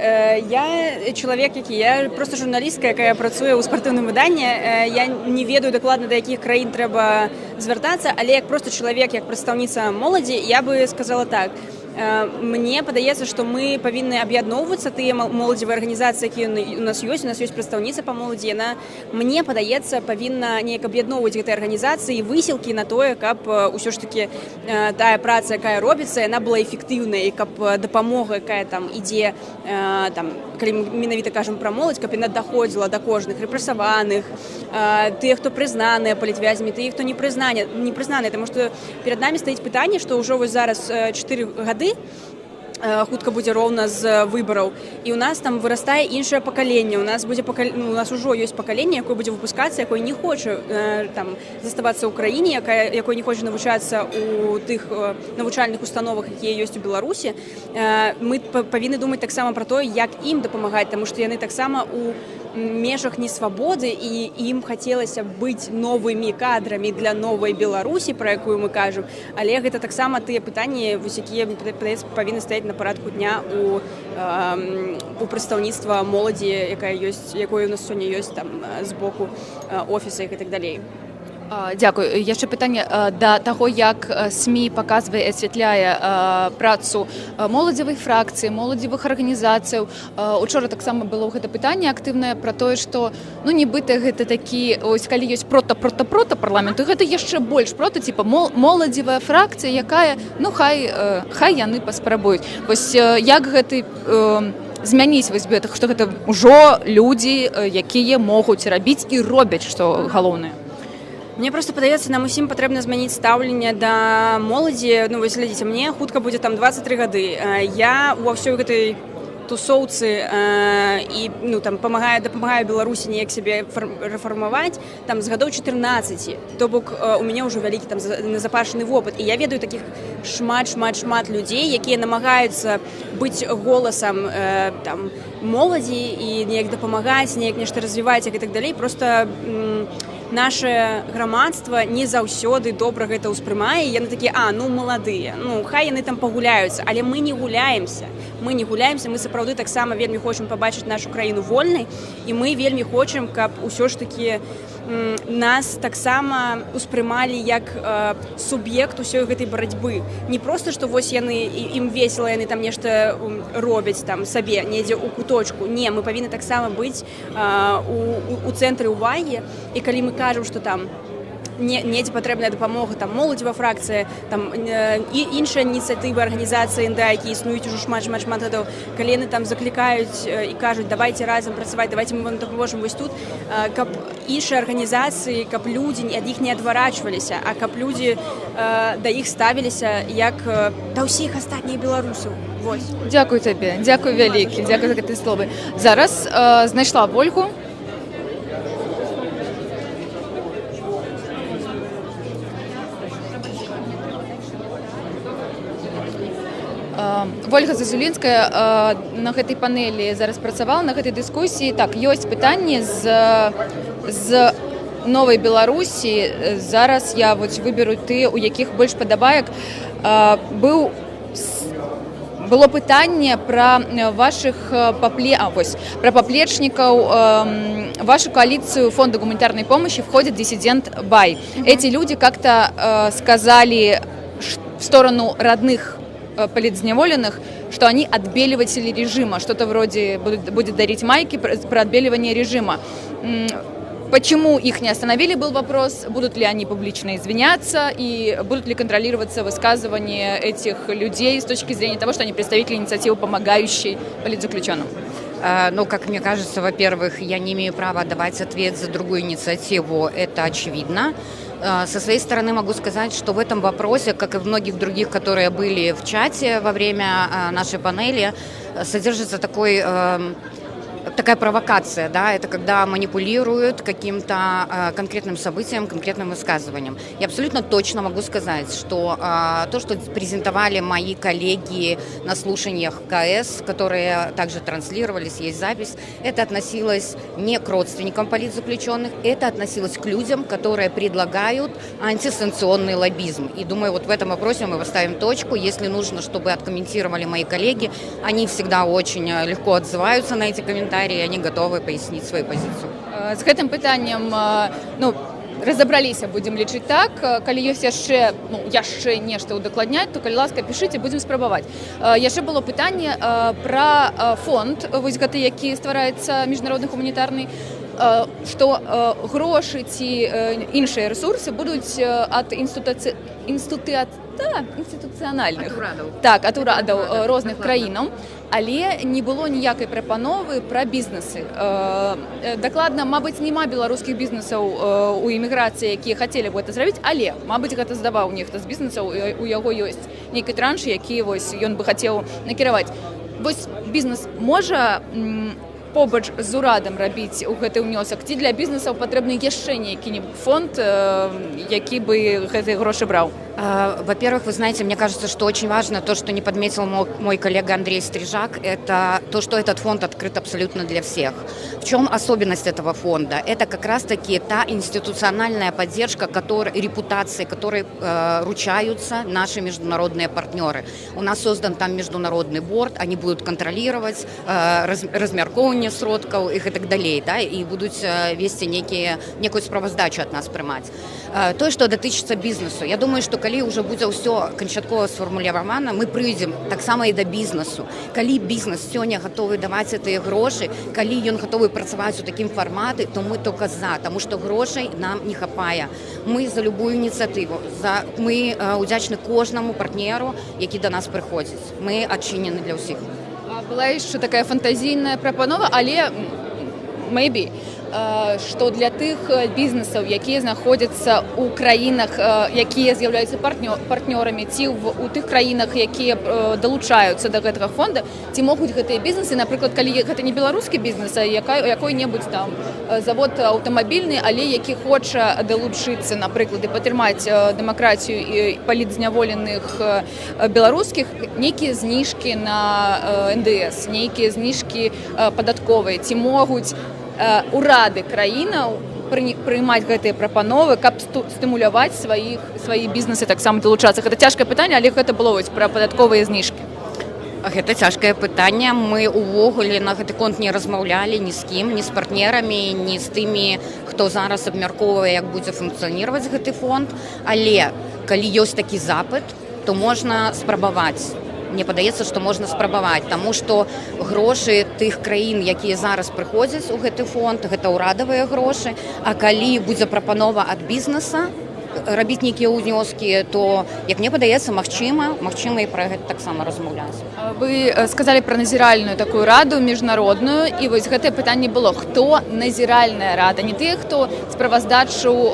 я чалавек, я просто журналістка, якая працуе ў спартыўным выданні. Я не ведаю дакладна, да якіх краін трэба звяртацца, але як просто чалавек, як прадстаўніца моладзі, я бы сказала так. Мне падаецца, што мы павінны аб'ядноўвацца, тыя моладзевыя арганізацыі, якія у нас ёсць прадстаўніца па моладзі, яна, мне падаецца, павінна неяк аб'ядноўваць гэтыя арганізацыі і высілкі на тое, каб усё ж такі тая праца, якая робіцца, яна была эфектыўнай, і каб дапамога, якая там ідзе, калі мы менавіта кажам пра моладзь, каб яна даходзіла да кожных рэпрэсаваных, тыя, хто прызнаныя палітвязнямі, тыя, хто не прызнаныя, таму што перад намі стаіць пытанне, што ўжо вось зараз 4 гады хутка будзе роўна з выбараў, і ў нас там вырастае іншае пакаленне, у нас ужо ёсць пакаленне, якое будзе выпускацца, якое не хоча заставацца ў краіне, якое не хоча навучацца ў тых навучальных установах, якія ёсць у Беларусі. Мы павінны думаць таксама пра тое, як ім дапамагаць, таму што яны таксама у межах несвабоды, і ім хацелася быць новымі кадрамі для новай Беларусі, пра якую мы кажам, але гэта таксама тыя пытанні, якія, падаецца, павінны стаяць на парадку дня у прадстаўніцтва моладзі, якое у нас сёння ёсць з боку офіса і так далей. Дзякуй. Яшчэ пытанне да таго, як СМІ паказвае і асвятляе працу моладзевай фракцыі, моладзевых арганізацыяў. Учора таксама было гэта пытанне актыўнае пра тое, што нібыта гэта такі, ось калі ёсць прота парламенту, гэта яшчэ больш прота, типа моладзевая фракцыя, якая, хай яны паспрабуюць. Вось як гэты змяніць вось гэта, што гэта ўжо людзі, якія могуць рабіць і робяць, што галоўнае? Мне просто падаецца, нам усім патрэбна змяніць стаўленне да моладзі. Ну, вось глядзіце, мне хутка будзе там 23 гады. Я ва ўсёй гэтай тусоўцы і ну, там, дапамагаю Беларусі неяк сябе рэфармаваць там, з гадоў 14. То бок у мяне ўжо вялікі там, назапашаны вопыт. І я ведаю такіх шмат людзей, якія намагаюцца быць голасам там, моладзі і неяк дапамагаць, неяк нешта развіваць і так далей. Просто наше грамадства не заўсёды добра гэта ўспрымае. Яны такія, ну маладыя, ну хай яны там пагуляюцца, але мы не гуляемся. Мы сапраўды таксама вельмі хочам пабачыць нашу краіну вольнай, і мы вельмі хочам, каб усё ж такі нас таксама успрымалі як суб'ект усёй гэтай барацьбы. Не проста, што вось яны, ім весела, яны там нешта робяць там сабе, недзе ў куточку. Не, мы павінны таксама быць у цэнтры ўвагі, і калі мы кажам, што там недзе патрэбная дапамога, там моладзевая фракцыя, там і іншыя ініцыятывы арганізацыі НДА, які існуюць ужо шмат гадоў, калі яны там заклікаюць і кажуць, давайте разам працаваць, давайте мы вам дапаможам вось тут, каб іншыя арганізацыі, каб людзі ад іх не адварачваліся, а каб людзі да іх ставіліся як да ўсіх астатніх беларусаў. Дзякую табе, дзякую вялікі, дзякую за гэтыя словы. Зараз знайшла Вольгу. Вольга Зазулінская на гэтай панелі зараз працавала, на гэтай дыскусіі. Так, ёсць пытанні з Новай Беларусі. Зараз я выберу тыя, у якіх больш падабаек. Было пытанне пра вашых пра паплечнікаў. Вашу коалицию Фонда гуманитарной помощи входит диссидент Бай. Эти люди как-то сказали в сторону родных политзневоленных, что они отбеливатели режима, что-то вроде будет дарить майки про отбеливание режима. Почему их не остановили, был вопрос, будут ли они публично извиняться и будут ли контролироваться высказывания этих людей с точки зрения того, что они представители инициативы, помогающей политзаключенным. Ну, как мне кажется, во-первых, я не имею права давать ответ за другую инициативу, это очевидно. Со своей стороны могу сказать, что в этом вопросе, как и в многих других, которые были в чате во время нашей панели, содержится такая провокация, да, это когда манипулируют каким-то конкретным событием, конкретным высказыванием. Я абсолютно точно могу сказать, что то, что презентовали мои коллеги на слушаниях КС, которые также транслировались, есть запись, это относилось не к родственникам политзаключенных, это относилось к людям, которые предлагают антисанкционный лоббизм. И думаю, вот в этом вопросе мы поставим точку. Если нужно, чтобы откомментировали мои коллеги, они всегда очень легко отзываются на эти комментарии, они готовы пояснить свою позицию. С гэтым пытаннем, разобраліся, будем лічыць так. Калі ёсць яшчэ нешта ўдакладняць, то, калі ласка, пішыце, будзем спрабаваць. Яшчэ было пытанне пра фонд, вось гэты, які ствараецца міжнародны гуманітарны, што грошы ці іншыя рэсурсы будуць ад інстытуцыянальных, так, ад урадаў розных краінаў, але не было ніякай прапановы пра бізнесы. Дакладна, мабыць, няма беларускіх бізнесаў у эміграцыі, якія хацелі б гэта зрабіць, але, мабыць, гэта здаваў нехта з бізнесаў, у яго ёсць нейкі транш, які ён бы хацеў накіраваць. Вось бізнес можа побач з урадам рабіць у гэты ўнёсак, ці для бізнесаў патрэбны яшчэ нейкі-небудзь фонд, які бы гэтыя грошы браў? Во-первых, вы знаете, мне кажется, что очень важно то, что не подметил мой коллега Андрей Стрижак, это то, что этот фонд открыт абсолютно для всех. В чем особенность этого фонда? Это как раз-таки та институциональная поддержка, репутации, которой ручаются наши международные партнеры. У нас создан там международный борд, они будут контролировать размяркоўванне сродкаў их и так далее, да, и будут вести некую справаздачу от нас прымаць. То, что датычыцца бизнесу, я думаю, что калі уже будзе ўсё канчаткова сфармулявана, мы прыйдзем таксама і да бізнесу. Калі бізнес сёння гатовы даваць гэтыя грошы, калі ён гатовы працаваць у такім фарматы, то мы только за, потому что грошай нам не хапае. Мы за любую ініцыятыву, мы удзячны кожнаму партнеру, які да нас прыходзіць. Мы адчынены для ўсіх. Была яшчэ такая фантазійная прапанова, але maybe. што для тых бізнесаў, якія знаходзяцца ў краінах, якія з'яўляюцца партнёрамі, ці у тых краінах, якія далучаюцца да гэтага фонда, ці могуць гэтыя бізнесы, напрыклад, калі гэта не беларускі бізнес, а якой-небудзь там завод аўтамабільны, але які хоча далучыцца, напрыклад, і падтрымаць дэмакратыю і палітзняволеных беларускіх, нейкія зніжкі на НДС, нейкія зніжкі падатковыя, ці могуць урады краінаў прыймаць гэтыя прапановы, каб стымуляваць свае бізнесы таксама далучацца. Гэта цяжкае пытанне, але гэта было пра падатковыя зніжкі. Гэта цяжкае пытанне. Мы ўвогуле на гэты конт не размаўлялі ні з кім, ні з партнерамі, ні з тымі, хто зараз абмяркоўвае, як будзе функцыянироваць гэты фонд. Але калі ёсць такі запыт, то можна спрабаваць. Мне падаецца, што можна спрабаваць, таму што грошы тых краін, якія зараз прыходзяць у гэты фонд, гэта ўрадавыя грошы, а калі будзе прапанова ад бізнеса рабіць нейкія ўнёскі, то, як мне падаецца, магчыма і пра гэта таксама размаўляць. Вы сказалі пра назіральную такую раду міжнародную, і вось гэтае пытанне было, хто назіральная рада, не тыя, хто справаздачу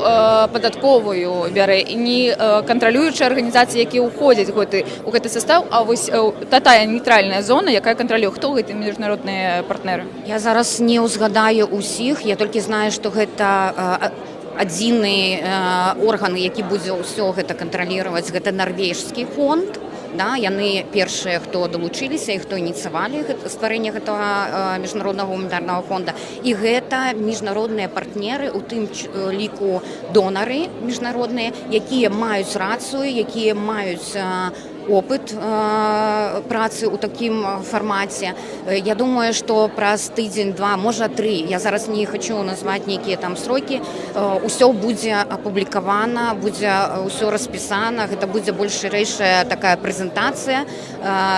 падатковую бярэ, і не кантралюючыя арганізацыі, якія ўходзяць у гэты састаў, а вось тая нейтральная зона, якая кантралюе, хто гэтыя міжнародныя партнеры? Я зараз не ўзгадаю ўсіх, я толькі знаю, што гэта адзіны орган, які будзе ўсё гэта кантралировать, гэта нарвежскі фонд. Да, яны першыя, хто далучыліся і хто ініцыявалі стварэнне гэтага міжнароднага гуманітарнага фонда. І гэта міжнародныя партнеры, у тым ліку донары міжнародныя, якія маюць рацыю, якія маюць опыт працы ў такім фармаце. Я думаю, што праз тыдзень-два, можа 3, я зараз не хочу назваць нейкія там срокі, усё будзе апублікавана, будзе ўсё распісана, гэта будзе больш шырэйшая такая прэзентацыя,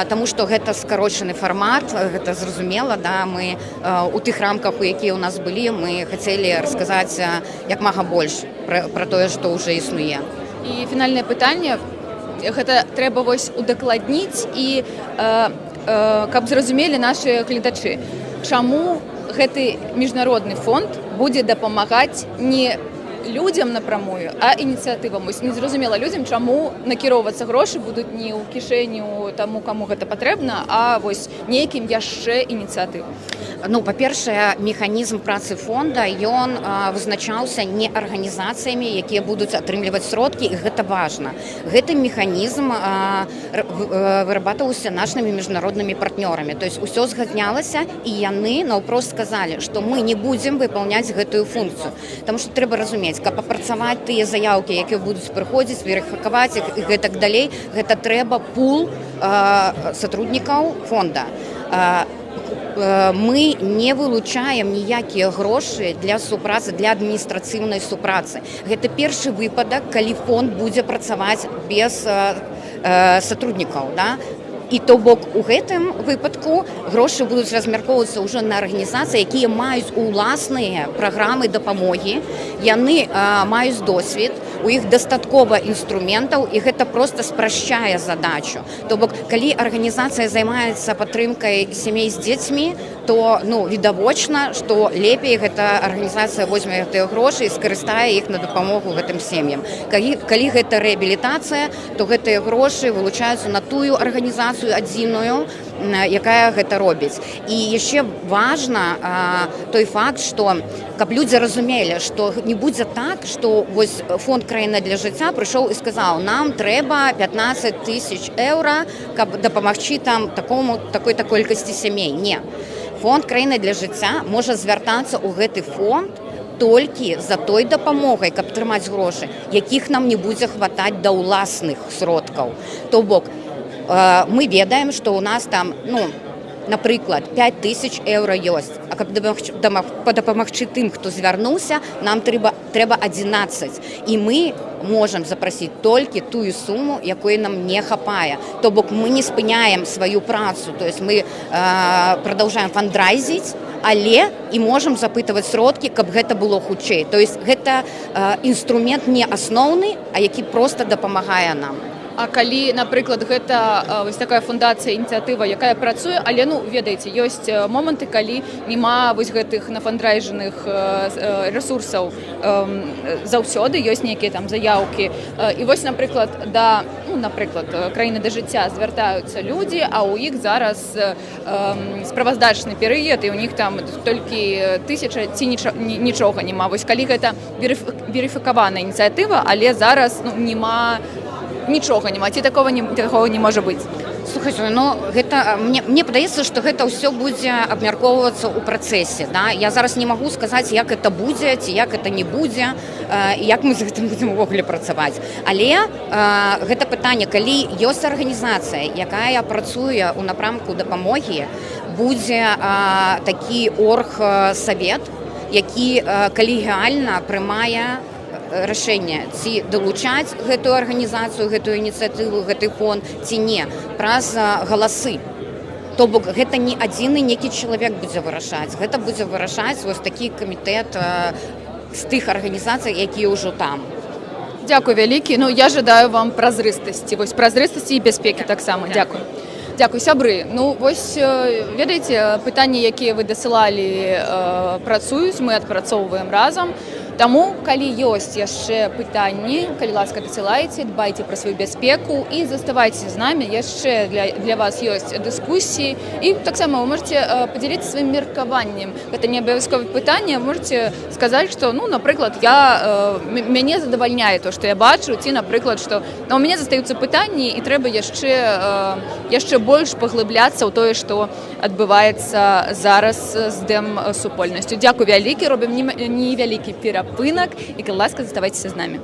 таму што гэта скарочаны фармат, гэта зразумела, да, мы у тых рамках, у якія ў нас былі, мы хацелі расказаць як мага больш пра тое, што ўжо існуе. І фінальнае пытанне, гэта трэба вось удакладніць і каб зразумелі нашы гледачы, чаму гэты міжнародны фонд будзе дапамагаць не людзям напрамую, а ініцыятывам. Вось незразумела людзям, чаму накіроўвацца грошы будуць не ў кішэню таму, каму гэта патрэбна, а вось нейкім яшчэ ініцыятывам. Ну, па-першае, механізм працы фонда, ён вызначаўся не арганізацыямі, якія будуць атрымліваць сродкі, і гэта важна. Гэты механізм вырабатываўся нашымі міжнароднымі партнёрамі. То есть усё згаднялася, і яны наўпрост сказалі, што мы не будзем выконваць гэтую функцыю. Таму што трэба разумець, каб апрацаваць тыя заяўкі, якія будуць прыходзіць, верыфікаваць іх і гэтак далей, гэта трэба пул сотруднікаў фонда. Мы не вылучаем ніякія грошы для супрацы, для адміністрацыйнай супрацы. Гэта першы выпадак, калі фонд будзе працаваць без сотруднікаў. Да? І то бок у гэтым выпадку грошы будуць размяркоўвацца ўжо на арганізацыі, якія маюць уласныя праграмы дапамогі, яны маюць досвед, у іх дастаткова інструментаў, і гэта проста спрашчае задачу. То бок, калі арганізацыя займаецца падтрымкай сямей з дзецьмі, то відавочна, што лепей гэта арганізацыя возьме гэтыя грошы і скарыстае іх на дапамогу гэтым сем'ям. Калі гэта рэабілітацыя, то гэтыя грошы вылучаюцца на тую арганізацыю адзіную, якая гэта робіць. І яшчэ важна той факт, што каб людзі разумелі, што не будзе так, што вось фонд «Краіна для жыцця» прыйшоў і сказаў, нам трэба 15 000 еўра, каб дапамагчы там такой колькасці сямей. Не. Фонд «Краіна для жыцця» можа звяртацца ў гэты фонд толькі за той дапамогай, каб трымаць грошы, якіх нам не будзе хватаць да ўласных сродкаў. То бок, мы ведаем, што ў нас там, напрыклад, 5 000 еўра ёсць, а каб дапамагчы тым, хто звярнуўся, нам трэба 11. І мы можам запрасіць толькі тую суму, якой нам не хапае. То бок мы не спыняем сваю працу, то есть мы продолжаем фандрайзіць, але і можам запытваць сродкі, каб гэта было хутчэй. То есть гэта інструмент не асноўны, а які проста дапамагае нам. А калі, напрыклад, гэта вось такая фундацыя, ініцыятыва, якая працуе, але, ну, ведаеце, ёсць моманты, калі няма вось гэтых нафандрайжаных ресурсаў заўсёды, ёсць нейкія там заяўкі. І вось, напрыклад, краіны да жыцця звяртаюцца людзі, а ў іх зараз справаздачны перыяд, і ў них там толькі 1000 ці нічога няма. Вось калі гэта верыфікаваная ініцыятыва, але зараз няма нічога няма, ці такого не можа быць. Слухайте, ну гэта мне падаецца, што гэта ўсё будзе абмяркоўвацца ў працэсе, да? Я зараз не магу сказаць, як это будзе, ці як это не будзе, і як мы з гэтым будзем увогуле працаваць. Але гэта пытанне, калі ёсць арганізацыя, якая працуе ў напрамку дапамогі, будзе такі оргсавет, які калегіальна прымае рашэнне, ці далучаць гэтую арганізацыю, гэтую ініцыятыву, гэты фонд, ці не, праз галасы. То бок гэта не адзіны нейкі чалавек будзе вырашаць, гэта будзе вырашаць вось такі камітэт з тых арганізацый, якія ўжо там. Дзякуй вялікі. Ну, я жадаю вам празрыстасці. Вось празрыстасці і бяспекі таксама. Дзякуй. Дзякуй, сябры. Ну, вось, ведаеце, пытанні, якія вы дасылалі, працуюць, мы адпрацоўваем разам. Таму, калі ёсць яшчэ пытанні, калі ласка дасылайце, дбайце пра сваю бяспеку і заставайце з намі, яшчэ для вас ёсць дыскусіі. І таксама вы можаце падзяліцца сваім меркаваннем. Гэта не абавязковае пытанне, можаце сказаць, што, ну, напрыклад, мяне задавальняе то, што я бачу, ці, напрыклад, што у мяне застаюцца пытанні, і трэба яшчэ больш паглыбляцца ў тое, што адбываецца зараз з дэм-супольнасцю. Дзякуй вялікі, робім невялікі перапынак, і, калі ласка, заставайцеся з намі.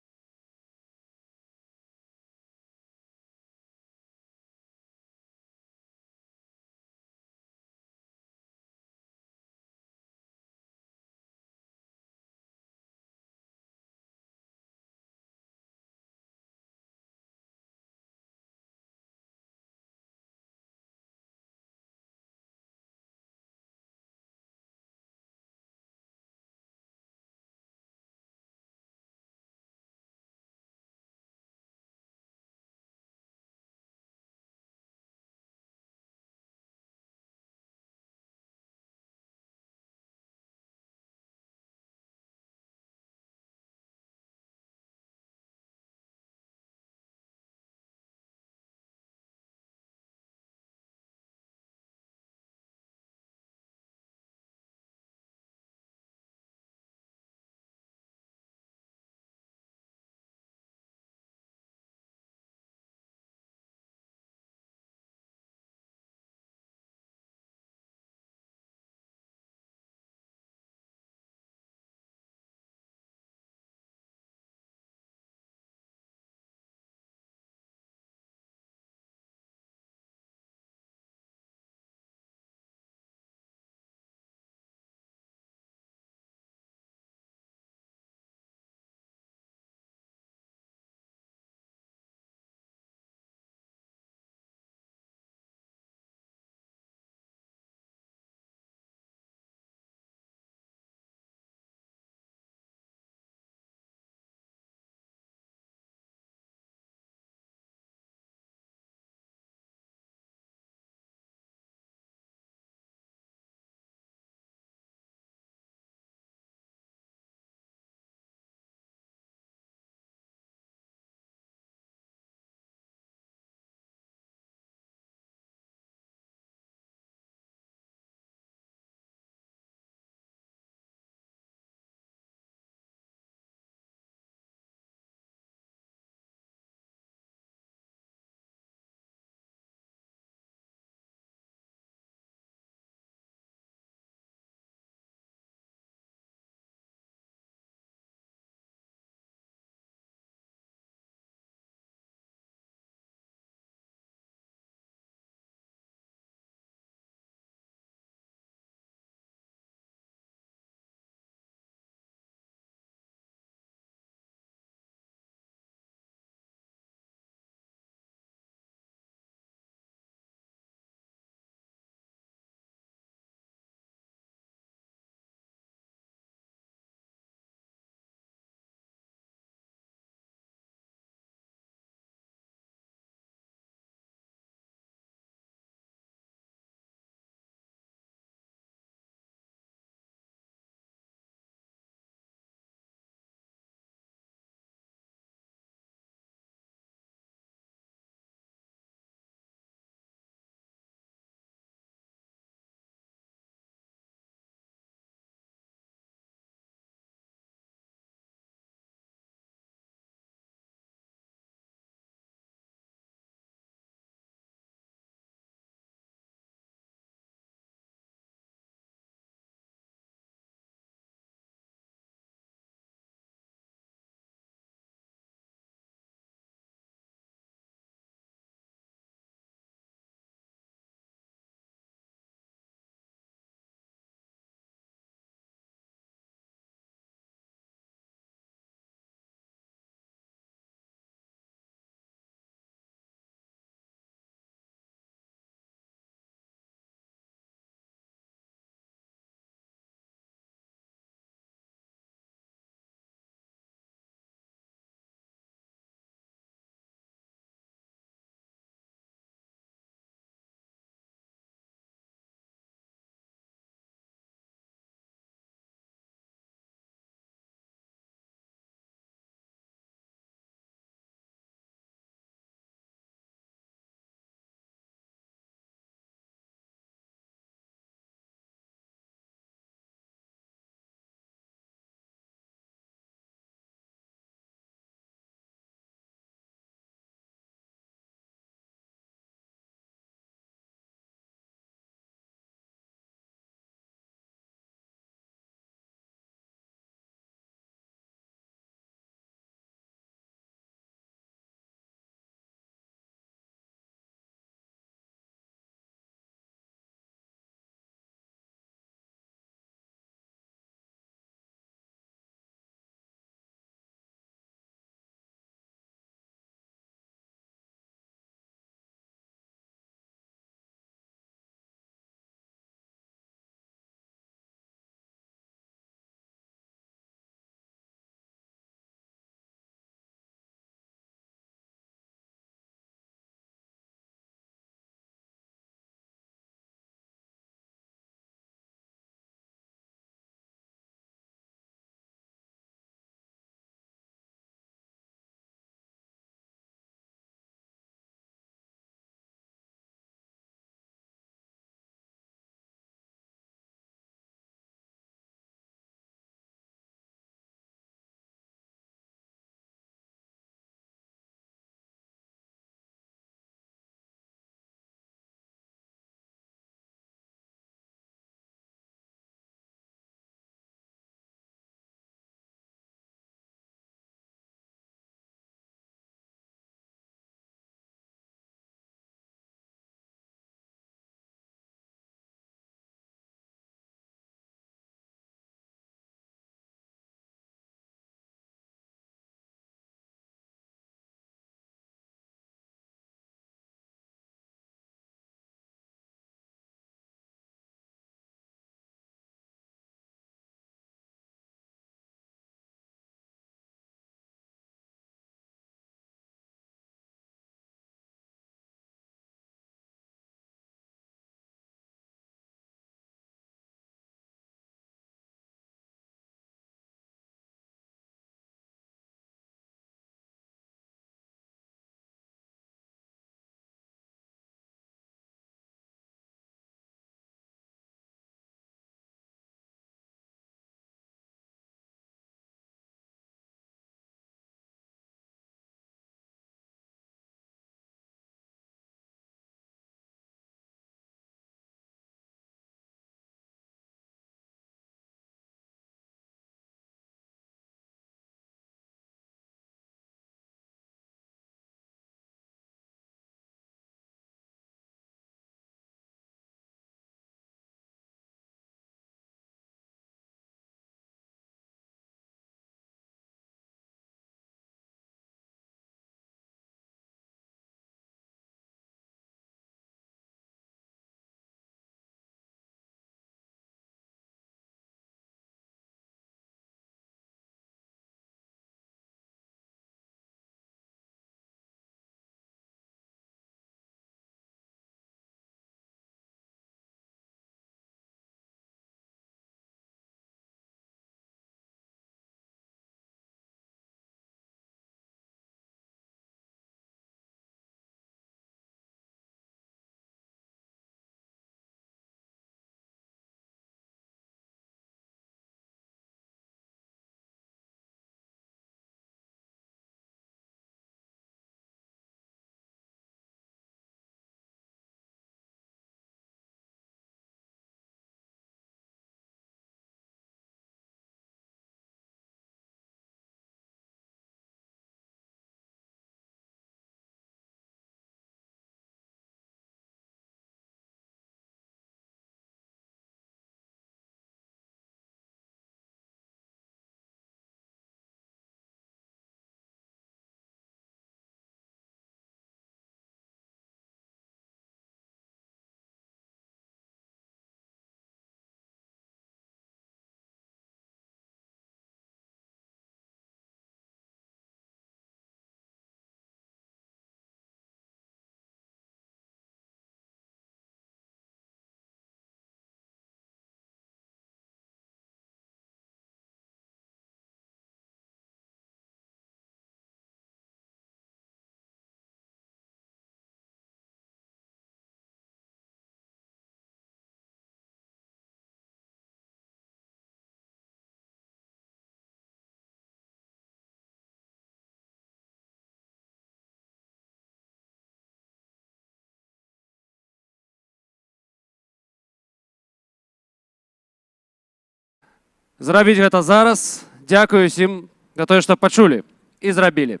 зрабіць гэта зараз. Дзякую усім за тое, што пачулі і зрабілі.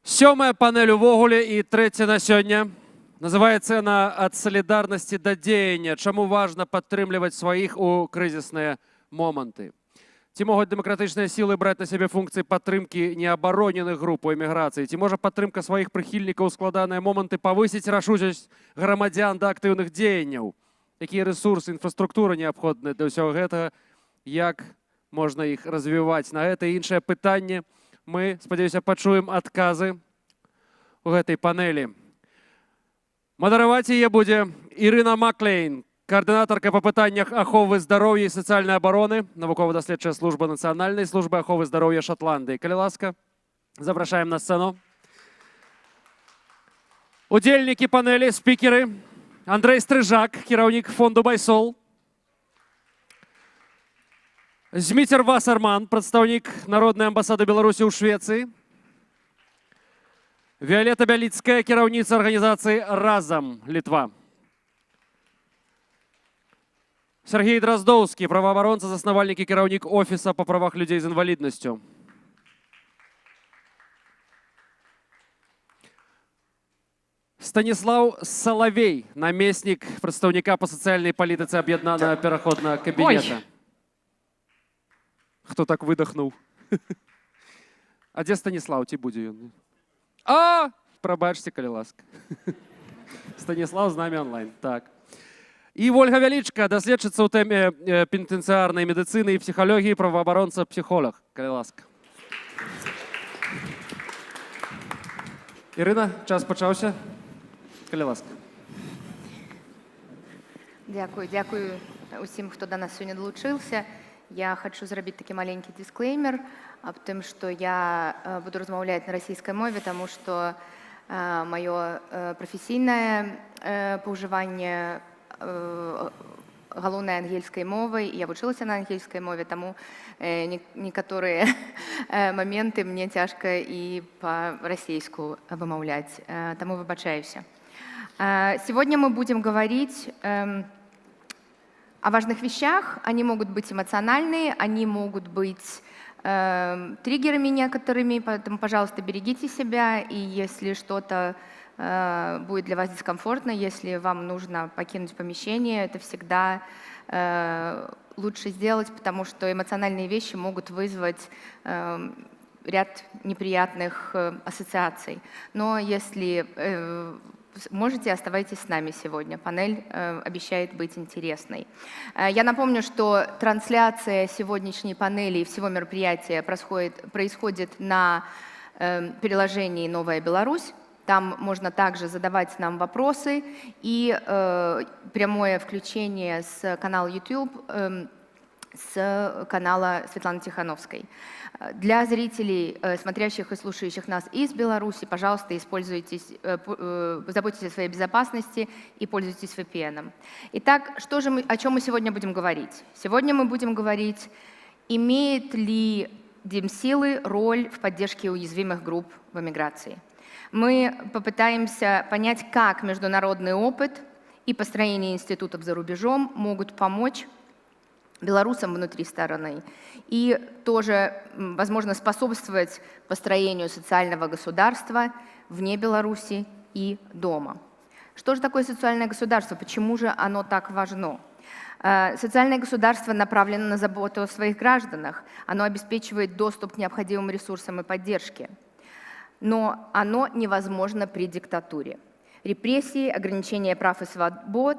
Сёмая панель увогуле і трэця на сёння. Называецца яна «Ад салідарнасці да дзеяння. Чаму важна падтрымліваць сваіх у крызісныя моманты». Ці могуць дэмакратычныя сілы браць на сябе функцыі падтрымкі неабароненых груп у эміграцыі? Ці можа падтрымка сваіх прыхільнікаў у складаныя моманты павысіць рашучасць грамадзян да актыўных дзеянняў? Якія рэсурсы, інфраструктура неабходныя для ўсяго гэтага? Як можна іх развіваць? На гэта і іншае пытанне мы, спадзяюся, пачуем адказы у гэтай панелі. Мадараваць яе будзе Ірына Маклейн, координаторка по пытаннях аховы здароўя і сацыяльнай абароны, навукова-даследчая служба Нацыянальнай службы аховы здароўя Шотландыі. Калі ласка, запрашаем на сцэну. Удзельнікі панелі, спікеры. Андрэй Стрыжак, кіраўнік фонду Байсол. Зміцер Васарман, прадстаўнік Народнай амбасады Беларусі ў Швецыі. Віолета Бяліцкая, кіраўніца арганізацыі «Разам, Літва». Сергей Дроздоўскі, праваабаронца, заснавальнік і кіраўнік офіса па правах людзей з інваліднасцю. Станіслаў Салавей, намеснік прадстаўніка па сацыяльнай палітыцы аб'яднанага пераходнага кабінета. Хто так выдохнуў? А дзе Станіслаў, ці будзе ён? А, прабачце, калі ласка. Станіслаў з намі онлайн. Так. І Ольга Вялічка, даследчыца ў тэме пенітэнцыярнай медыцыны і псіхалогіі, праваабаронца, псіхолог. Калі ласка. Ірына, час пачаўся. Калі ласка. Дзякую усім, хто да нас сёння далучыўся. Я хочу зрабіць такі маленькі дисклеймер аб тым, што я буду размаўляць на расійскай мове, таму што маё прафесійнае паўжыванне галоўнай ангельскай мовай, я вучылася на ангельскай мове, таму некаторыя моменты мне цяжка і па-расейску вымаўляць, таму выбачаюся. Сегодня мы будем говорить о важных вещах. Они могут быть эмоциональные, они могут быть триггерами некоторыми, поэтому, пожалуйста, берегите себя, и если что-то будет для вас дискомфортно, если вам нужно покинуть помещение, это всегда лучше сделать, потому что эмоциональные вещи могут вызвать ряд неприятных ассоциаций. Но если можете, оставайтесь с нами сегодня. Панель обещает быть интересной. Я напомню, что трансляция сегодняшней панели и всего мероприятия происходит на приложении «Новая Беларусь». Там можно также задавать нам вопросы и прямое включение с канала YouTube, с канала Светланы Тихановской. Для зрителей, смотрящих и слушающих нас из Беларуси, пожалуйста, заботьтесь о своей безопасности и пользуйтесь VPN. Итак, о чем мы сегодня будем говорить? Сегодня мы будем говорить, имеет ли Демсилы роль в поддержке уязвимых групп в эмиграции. Мы попытаемся понять, как международный опыт и построение институтов за рубежом могут помочь белорусам внутри страны и тоже, возможно, способствовать построению социального государства вне Беларуси и дома. Что же такое социальное государство? Почему же оно так важно? Социальное государство направлено на заботу о своих гражданах. Оно обеспечивает доступ к необходимым ресурсам и поддержке. Но оно невозможно при диктатуре. Репрессии, ограничения прав и свобод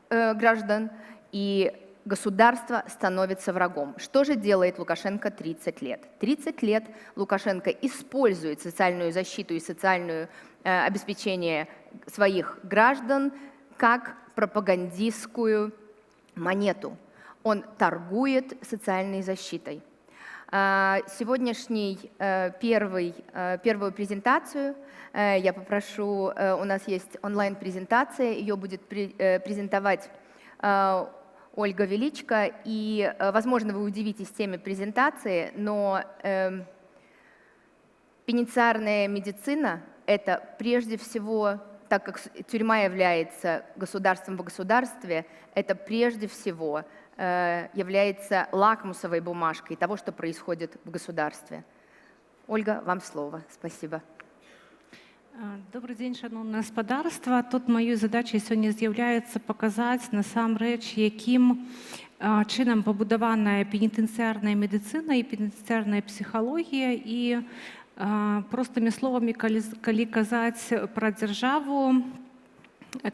граждан и государство становится врагом. Что же делает Лукашенко 30 лет? 30 лет Лукашенко использует социальную защиту и социальное обеспечение своих граждан как пропагандистскую монету. Он торгует социальной защитой. Сегодняшний первую презентацию я попрошу, у нас есть онлайн-презентация, ее будет презентовать Ольга Величко, и, возможно, вы удивитесь теме презентации, но пенитенциарная медицина – это прежде всего так как тюрьма является государством в государстве, это прежде всего является лакмусовой бумажкой того, что происходит в государстве. Ольга, вам слово. Спасибо. Добрый день, шановне господарство. Тут моєю задачею сьогодні з'являється показати насамрэч, яким чином побудована пенітенціарна медицина і пенітенціарна психологія. І простими словами, коли казати про державу,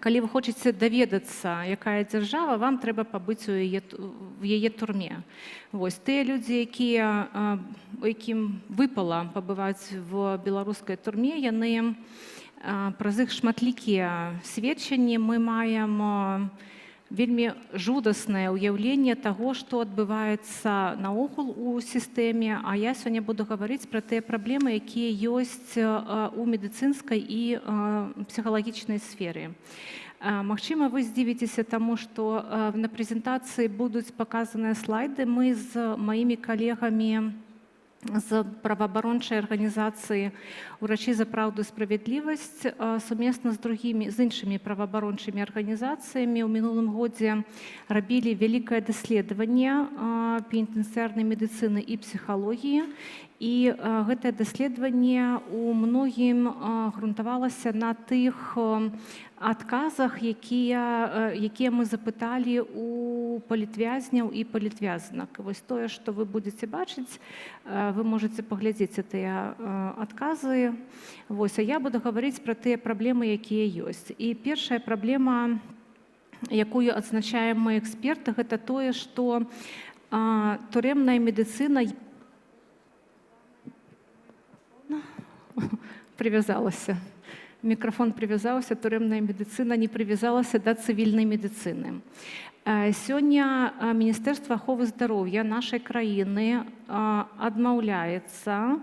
коли ви хочете доведацца, якая держава, вам треба побити в її турмі. Ось ті люди, яким випало побувати в білоруській турмі, вони праз іх шматлікія сведчанні ми маємо вельмі жудаснае ўяўленне таго, што адбываецца наогул у сістэме, а я сёння буду гаварыць пра тыя праблемы, якія ёсць у медыцынскай і псіхалагічнай сферы. Магчыма, вы здзівіцеся таму, што на прэзентацыі будуць паказаныя слайды. Мы з маімі калегамі з праваабарончай арганізацыі «Урачы за праўду і справядлівасць» сумесна з іншымі праваабарончымі арганізацыямі ў мінулым годзе рабілі вялікае даследаванне пенітенцыярнай медыцыны і псіхалогіі. І гэтае даследаванне ў многім грунтавалася на тых адказах, якія мы запыталі у палітвязняў і палітвязанак. Вось тое, што вы будзеце бачыць, вы можаце паглядзець тыя адказы. Вось, а я буду гаварыць пра тыя праблемы, якія ёсць. І першая праблема, якую адзначаем мы эксперты, гэта тое, што турэмная медыцына привязалася. Мікрафон привязаўся, турэмная медыцына не привязалася да цывільнай медыцыны. Сёння Міністэрства аховы здароўя нашай краіны адмаўляецца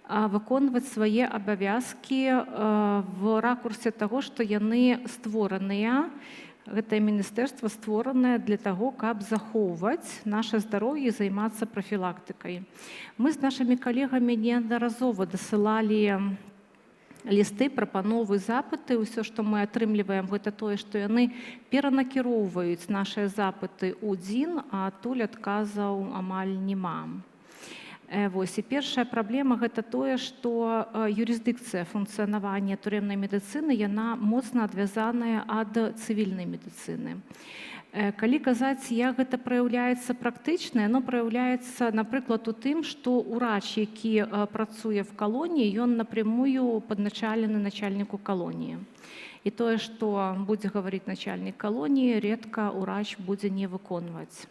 выконваць свае абавязкі в ракурсе таго, што яны створаныя, гэтае міністэрства створанае для таго, каб захоўваць наша здароўе і займацца прафілактыкай. Мы з нашымі калегамі неаднаразова дасылалі лісты, прапановы, запыты. Усё, што мы атрымліваем, гэта тое, што яны перанакіроўваюць нашыя запыты ў ДЗІН, а адтуль адказаў амаль няма. Вось, і першая праблема гэта тое, што юрысдыкцыя функцыянавання турэмнай медыцыны, яна моцна адвязаная ад цывільнай медыцыны. Калі казаць, як гэта праяўляецца практычна, яно праяўляецца, напрыклад, у тым, што ўрач, які працуе в калоніі, ён напрямую падначалены начальніку калоніі. І тое, што будзе гаварыць начальнік калоніі, рэдка ўрач будзе не выконваць.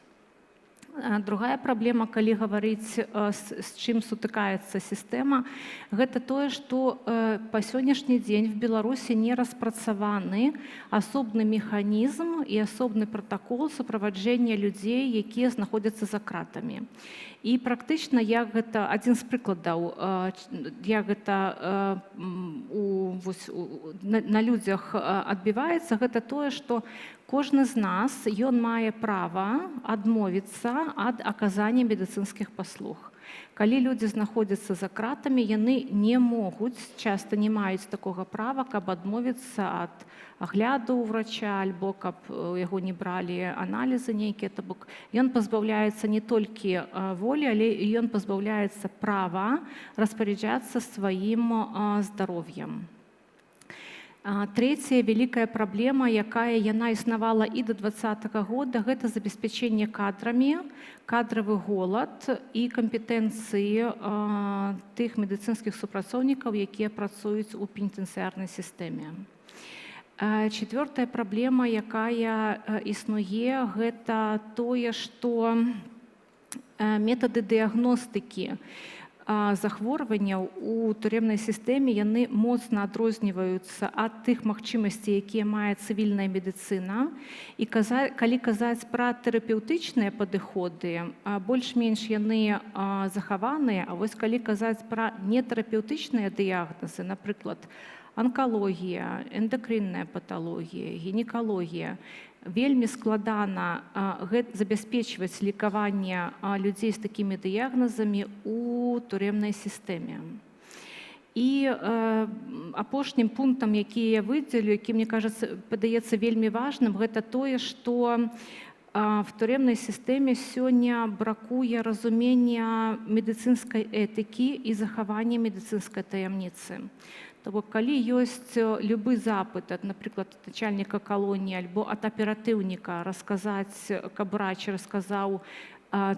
Другая праблема, калі гаварыць, з чым сутыкаецца сістэма, гэта тое, што па сённяшні дзень в Беларусі не распрацаваны асобны механізм і асобны пратакол суправаджэння людзей, якія знаходзяцца за кратамі. І практычна, як гэта, адзін з прыкладаў, як гэта на людзях адбіваецца, гэта тое, што кожны з нас, ён мае права адмовіцца ад аказання медыцынскіх паслуг. Калі людзі знаходзяцца за кратамі, яны не могуць, часта не маюць такога права, каб адмовіцца ад агляду ў врача, альбо каб яго не бралі аналізы нейкія. То бок ён пазбаўляецца не толькі волі, але і ён пазбаўляецца права распараджацца сваім здароўем. Трэцяя вялікая праблема, якая яна існавала і да 2020 года, гэта забеспячэнне кадрамі, кадравы голад і кампетэнцыі тых медыцынскіх супрацоўнікаў, якія працуюць у пенітенцыярнай сістэме. Чацвёртая праблема, якая існуе, гэта тое, што метады дыягностыкі захворванняў у турэмнай сістэме, яны моцна адрозніваюцца ад тых магчымасцей, якія мае цывільная медыцына. І калі казаць пра тэрапеўтычныя падыходы, больш-менш яны захаваныя, а вось калі казаць пра нетэрапеўтычныя дыягназы, напрыклад, анкалогія, эндакрынная паталогія, гінекалогія, вельмі складана забяспечваць лекаванне людзей з такімі дыягназамі ў турэмнай сістэме. І апошнім пунктам, які я выдзелю, які, мне кажется, падаецца вельмі важным, гэта тое, што в турэмнай сістэме сёння бракуе разумення медыцынскай этыкі і захавання медыцынскай таямніцы. То бок, калі ёсць любы запыт ад, напрыклад, начальніка калоніі альбо ад аператыўніка расказаць, каб врач расказаў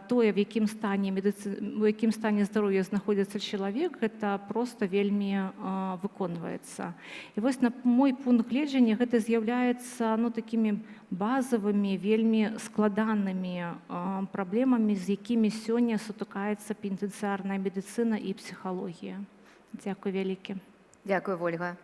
тое, в якім стане здароўя знаходзіцца чалавек, гэта проста вельмі выконваецца. І вось на мой пункт гледжання гэта з'яўляецца такімі базавымі, вельмі складанымі праблемамі, з якімі сёння сутыкаецца пенітэнцыярная медыцына і псіхалогія. Дзякуй вялікі. Дякую, Ольга.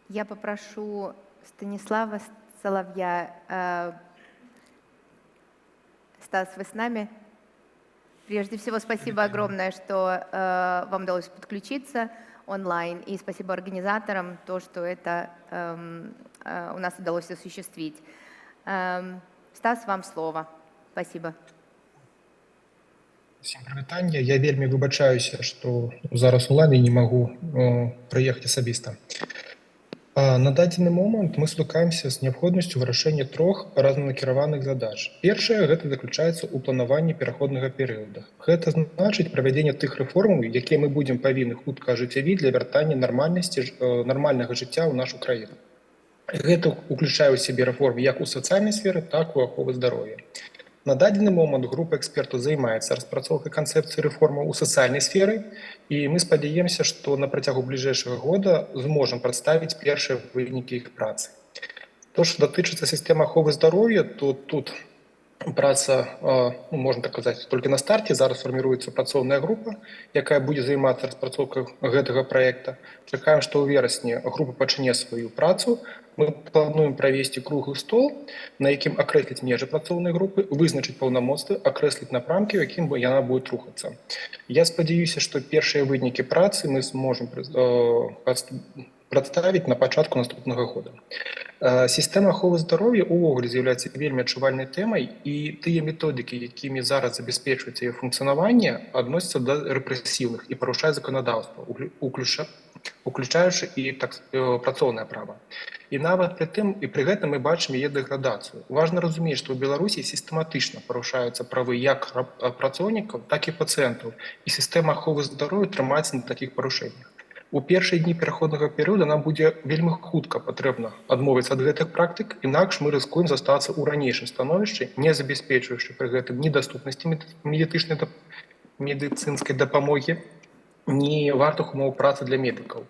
Я попрошу Станислава Соловья. Стас, вы с нами? Прежде всего, спасибо огромное, что вам удалось подключиться онлайн. И спасибо организаторам, то, что это у нас удалось осуществить. Стас, вам слово. Спасибо. Всем привітання. Я вельмі вибачаюся, що зараз онлайн і не можу приїхати особисто. На дадзены момант мы сутыкаемся з неабходнасцю вырашэння трох разнанакіраваных задач. Першае гэта заключаецца ў планаванні пераходнага перыяда. Гэта значыць правядзенне тых рэформаў, якія мы будзем павінны хутка ажыццявіць для вяртання нармальнага жыцця ў нашу краіну. Гэта ўключае ў сябе рэформы як у сацыяльнай сферы, так і у аховы здароўя. На дадзены момант група экспертаў займаецца распрацоўкай канцэпцыі рэформаў у сацыяльнай сферы, і мы спадзяемся, што на працягу бліжэйшага года зможам прадставіць першыя вынікі іх працы. То, што датычыцца сістэмы аховы здароўя, то тут праца, можна так казаць, толькі на старце. Зараз фарміруецца працоўная група, якая будзе займацца распрацоўкай гэтага праекта. Чакаем, што ў верасні група пачне сваю працу. Мы плануем правесці круглы стол, на якім акрэсліць межы працоўнай групы, вызначыць паўнамоцтвы, акрэсліць напрамкі, у якім яна будзе рухацца. Я спадзяюся, што першыя вынікі працы мы зможам прадставіць на пачатку наступнага года. Сістэма аховы здароўя увогуле з'яўляецца вельмі адчувальнай тэмай, і тыя методыкі, якімі зараз забяспечваецца яе функцыянаванне, адносяцца да рэпрэсіўных і парушаюць заканадаўства, уключаючы і працоўнае права. І нават пры гэтым мы бачым яе дэградацыю. Важна разумець, што ў Беларусі сістэматычна парушаюцца правы як працоўнікаў, так і пацыентаў, і сістэма аховы здароўя трымаецца на такіх парушэннях. У першыя дні пераходнага перыяда нам будзе вельмі хутка патрэбна адмовіцца ад гэтых практык, інакш мы рызыкуем застацца ў ранейшым становішчы, не забяспечваючы пры гэтым ні даступнасці медыцынскай дапамогі, ні вартых умоў працы для медыкаў,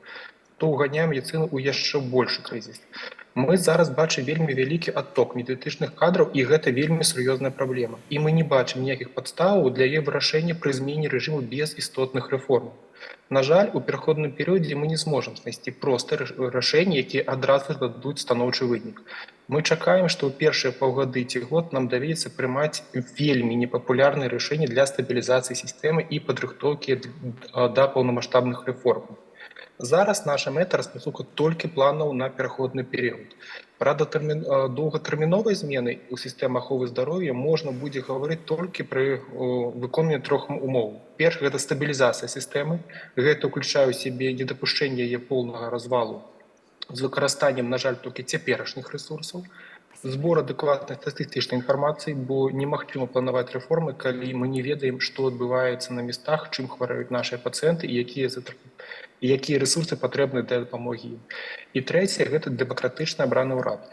то ўганяем медыцыну ў яшчэ большы крызіс. Мы зараз бачым вельмі вялікі адток медыцынскіх кадраў, і гэта вельмі сур'ёзная праблема. І мы не бачым ніякіх падставаў для яе вырашэння пры змене рэжыму без істотных рэформаў. На жаль, у пераходным перыядзе мы не зможам знайсці простыя рашэнні, якія адразу дадуць станоўчы вынік. Мы чакаем, што ў першыя паўгады ці год нам даведзецца прымаць вельмі непапулярныя рашэнні для стабілізацыі сістэмы і падрыхтоўкі да паўнамаштабных рэформаў. Зараз наша мэта распрацоўка толькі планаў на пераходны перыяд. Пра доўгатэрміновай змены ў сістэмы аховы здароўя можна будзе гаварыць толькі пры выконанні трох умоў. Першы – гэта стабілізацыя сістэмы. Гэта ўключае ў сябе недапушчэнне яе поўнага развалу з выкарыстаннем, на жаль, толькі цяперашніх рэсурсаў, збор адэкватнай статыстычнай інфармацыі, бо немагчыма планаваць рэформы, калі мы не ведаем, што адбываецца на местах, чым хварэюць нашыя пацыенты і якія рэсурсы патрэбны для дапамогі ім. І трэцяе – гэта дэмакратычна абраны ўрад.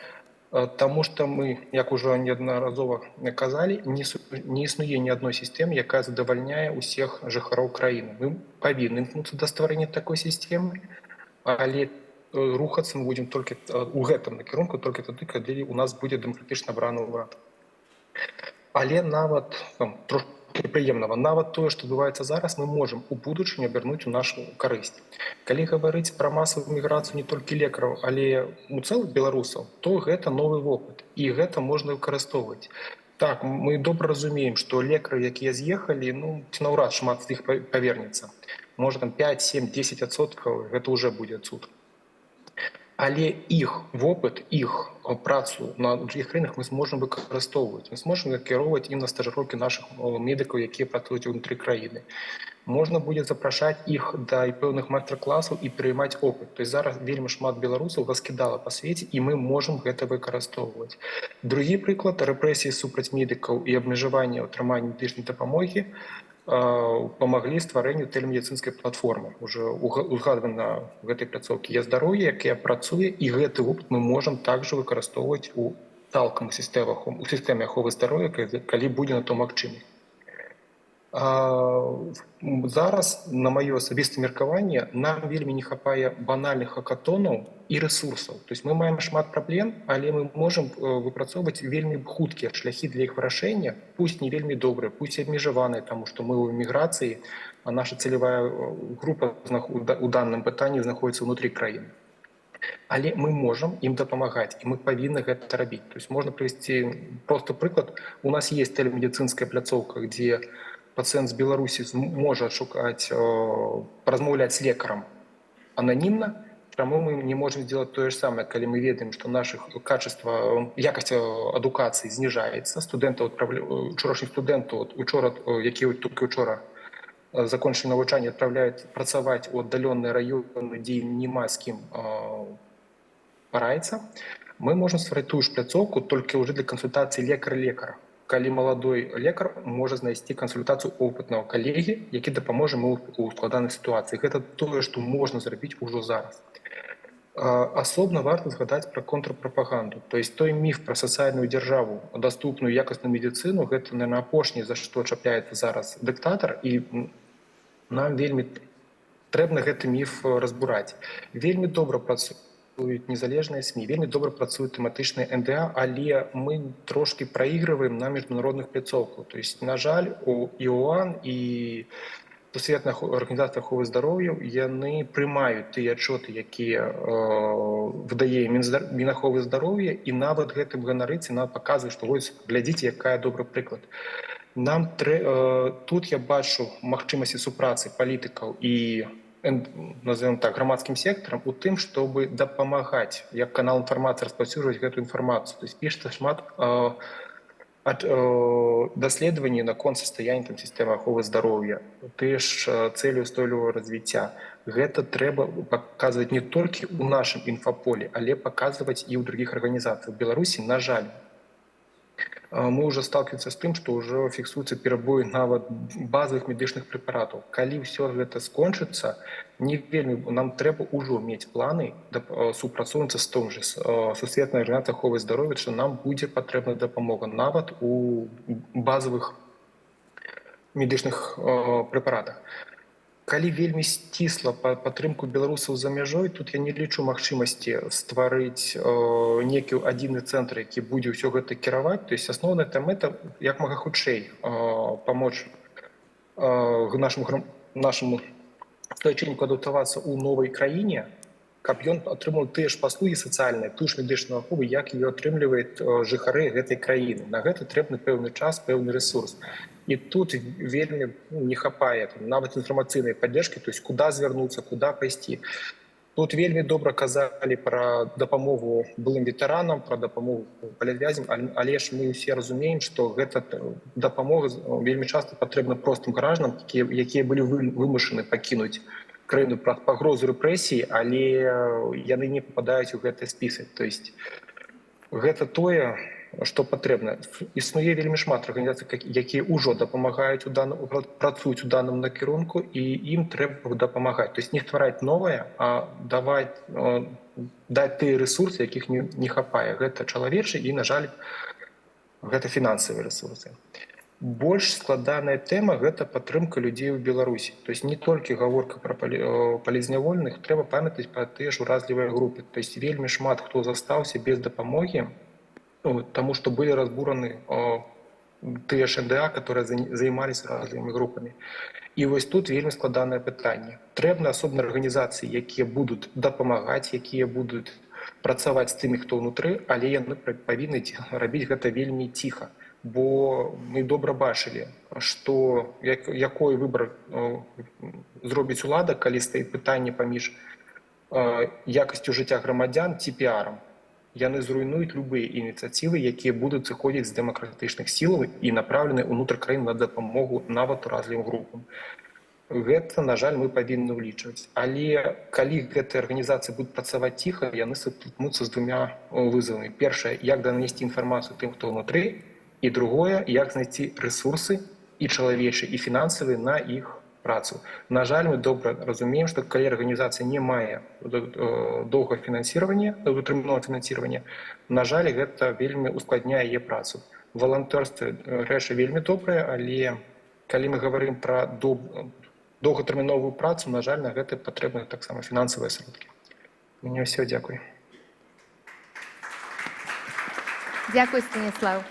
Таму што мы, як ужо неаднаразова казалі, не існуе ні адной сістэмы, якая задавальняе ўсіх жыхароў краіны. Мы павінны імкнуцца да стварэння такой сістэмы, але рухацца мы будзем толькі ў гэтым накірунку, толькі тады, калі у нас будзе дэмакратычна абраны ўрад. Але нават трошки прыемнага, нават тое, што адбываецца зараз, мы можам у будучыню абярнуць у нашу карысць. Калі гаварыць пра масавую міграцыю не толькі лекараў, але у цэлых беларусаў, то гэта новы вопыт, і гэта можна выкарыстоўваць. Так, мы добра разумеем, што лекары, якія з'ехалі, ці наўрад шмат з іх павернецца. Можа, 5, 7, 10%, гэта ўжо будзе цуд. Але іх вопыт, іх працу на другіх краінах мы зможам выкарыстоўваць. Мы зможам накіроўваць ім на стажыроўкі нашых медыкаў, якія працуюць унутры краіны. Можна будзе запрашаць іх да пэўных майстар-класаў і пераймаць опыт. То есть зараз вельмі шмат беларусаў раскідала па свеце, і мы можам гэта выкарыстоўваць. Другі прыклад рэпрэсіі супраць медыкаў і абмежаванне атрымання медычнай дапамогі памаглі стварэнню тэлемедыцынскай платформы. Уже узгадвана гэтай пляцоўкі «Я здароўе», якая працуе, і гэты опыт мы можам также выкарыстоўваць у цалкам у сістэме аховы здароўя, калі будзе на то магчымасць. Зараз, на маё асабістае меркаванне, нам вельмі не хапае банальных хакатонаў і рэсурсаў. То есть мы маем шмат праблем, але мы можам выпрацоўваць вельмі хуткія шляхі для іх вырашэння, пусть не вельмі добрыя, пусть і абмежаваныя, таму што мы ў эміграцыі, а наша цэлевая група у данным пытанні знаходзіцца ўнутры краіны. Але мы можам ім дапамагаць, і мы павінны гэта рабіць. То есть можна прывесці просты прыклад. У нас есть тэлемедыцынская пляцоўка, дзе пациент з Беларусі можа шукаць, размаўляць з лекарам ананімна, таму мы не можам сделать тое ж самае, калі мы ведаем, што якасць адукацыі зніжаецца. Учорашні студэнты, які толькі учора закончылі навучанне, адпраўляюць працаваць у аддаленыя раёны, дзе няма з кім параіцца. Мы можам стварыць тую ж пляцоўку толькі ўжо для кансультацыі лекара-лекара. Калі маладой лекар можа знайсці кансультацыю опытнага калегі, які дапаможа яму ў складанай сітуацыі. Гэта тое, што можна зрабіць ужо зараз. Асобна варта згадаць пра контрпрапаганду. То есть той міф пра сацыяльную дзяржаву, даступную якасную медыцыну, гэта, наверное, апошняе, за што чапляецца зараз дыктатар, і нам вельмі трэбна гэты міф разбураць. Вельмі добра працуюць незалежныя СМІ, вельмі добра працуюць тэматычныя НДА, але мы трошки праігрываем на міжнародных пляцоўках. То есть, на жаль, у ООН і Сусветная арганізацыя аховы здароўя, яны прымаюць тыя адчоты, якія выдае Мінаховы здароўя, і нават гэтым ганарыцца, нават паказвае, што вось, глядзіце, якая добры прыклад. Тут я бачу магчымасці супрацы палітыкаў і, назовем так, грамадскім сектарам у тым, чтобы дапамагаць, як канал інфармацыі распаўсюджваць гэту інфармацыю. То есть пішецца шмат даследаванні наконт састаяння сістэмы аховы здароўя, тыя ж цэлі ўстойлівага развіцця. Гэта трэба паказваць не толькі ў нашым інфаполі, але паказваць і ў другіх арганізацыях. У Беларусі, на жаль, мы ўжо сталкиваемся з тым, што ўжо фіксуецца перабой нават базавых медычных прэпаратаў. Калі ўсё гэта скончыцца, нам трэба ўжо мець планы супрацоўніцтва з тым жа Сусветнай арганізацыяй аховы здароўя, што нам будзе патрэбна дапамога нават у базавых медычных прэпаратах. Калі вельмі сцісла падтрымку беларусаў за мяжой, тут я не лічу магчымасці стварыць некі адзіны цэнтр, які будзе ўсё гэта кіраваць. То есть асноўная мэта як мага хутчэй памочь нашаму суайчынніку адаптавацца ў новай краіне, каб ён атрымаў тыя ж паслугі сацыяльныя, тую ж медычную ахову, як ее атрымліваюць жыхары гэтай краіны. На гэта трэбны пэўны час, пэўны ресурс. І тут вельмі не хапае нават інфармацыйнай паддержкі, то есть куда звярнуцца, куда пайсці. Тут вельмі добра казалі пра дапамогу былым ветэранам, пра дапамогу палітвязям, але ж мы ўсе разумеем, што гэта дапамога вельмі часта патрэбна простым гражданам, якія былі вымушаны пакінуць краіну праз пагрозу рэпрэсіі, але яны не пападаюць у гэтыя спісы. То есть гэта тое, што патрэбна. Існуе вельмі шмат арганізацый, якія ўжо дапамагаюць, працуюць у данным накірунку, і ім трэба дапамагаць. То есть не ствараць новае, а даць тыя рэсурсы, якіх не хапае. Гэта чалавечы і, на жаль, гэта фінансавыя рэсурсы. Больш складаная тэма – гэта падтрымка людзей у Беларусі. То есть не толькі гаворка пра палізняволеных, трэба памятаць пра тыя ж уразлівыя групы. То есть вельмі шмат хто застаўся без дапамогі, тому что были разбураны тыя ж НДА, которые займаліся разлівымі групамі. І вось тут вельмі складанае пытанне. Трэбны асобныя арганізацыі, якія будуць дапамагаць, якія будуць працаваць з тымі, хто ўнутры, але яны павінны рабіць гэта вельмі ціха. Бо мы добра бачылі, што якой выбар зробіць улада, калі стаіць пытанне паміж якасцю жыцця грамадзян ці піарам. Яны зруйнуюць любыя ініцыятывы, якія будуць зыходзіць з дэмакратычных сілаў і направлены ўнутр краін на дапамогу нават уразлівым групам. Гэта, на жаль, мы павінны ўлічваць. Але калі гэтыя арганізацыі будуць працаваць ціха, яны сутыкнуцца з двумя вызовамі. Першае, як данесці інфармацыю тым, хто ўнутры, і другое, як знайсці рэсурсы і чалавечыя, і фінансавыя на іх працу. На жаль, мы добра разумеем, што калі арганізацыя не мае доўгага фінансіравання, доўгатэрміновага фінансіравання, на жаль, гэта вельмі ускладняе яе працу. Валантэрства рэч вельмі добрая, але калі мы говорим пра доўгатэрміновую працу, на жаль, на гэта патрэбны таксама фінансавыя сродкі. У мяне ўсё, дзякуй. Дякую, Станислав.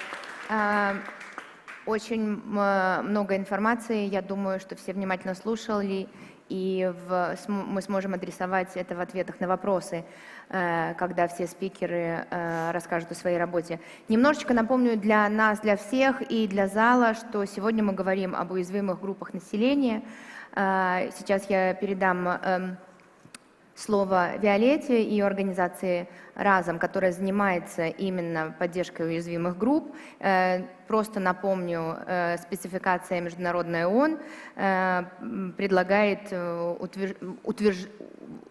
Очень много информации. Я думаю, что все внимательно слушали, и мы сможем адресовать это в ответах на вопросы, когда все спикеры расскажут о своей работе. Немножечко напомню для нас, для всех и для зала, что сегодня мы говорим об уязвимых группах населения. Сейчас я передам слово Виолетте и ее организации «Разом», которая занимается именно поддержкой уязвимых групп. Просто напомню, спецификация Международная ООН предлагает,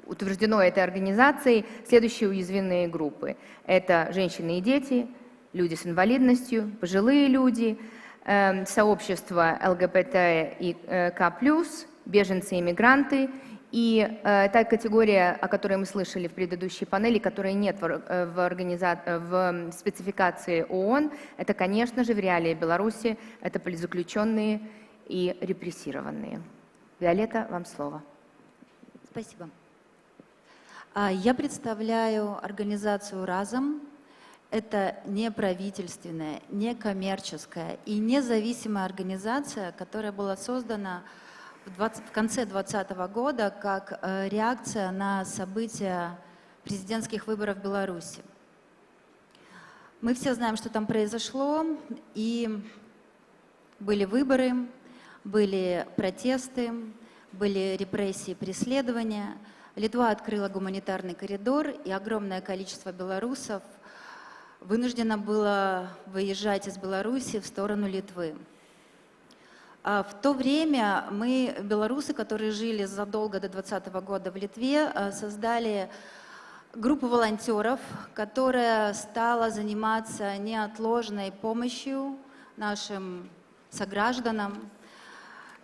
утверждено этой организацией, следующие уязвимые группы. Это женщины и дети, люди с инвалидностью, пожилые люди, сообщество ЛГБТ и К+, беженцы и мигранты. И та категория, о которой мы слышали в предыдущей панели, которой нет в спецификации ООН, это, конечно же, в реалии Беларуси, это политзаключенные и репрессированные. Виолетта, вам слово. Спасибо. Я представляю организацию «Разом». Это неправительственная, некоммерческая и независимая организация, которая была создана в конце 2020 года как реакция на события президентских выборов в Беларуси. Мы все знаем, что там произошло, и были выборы, были протесты, были репрессии, преследования. Литва открыла гуманитарный коридор, и огромное количество белорусов вынуждено было выезжать из Беларуси в сторону Литвы. В то время мы, белорусы, которые жили задолго до 2020 года в Литве, создали группу волонтеров, которая стала заниматься неотложной помощью нашим согражданам.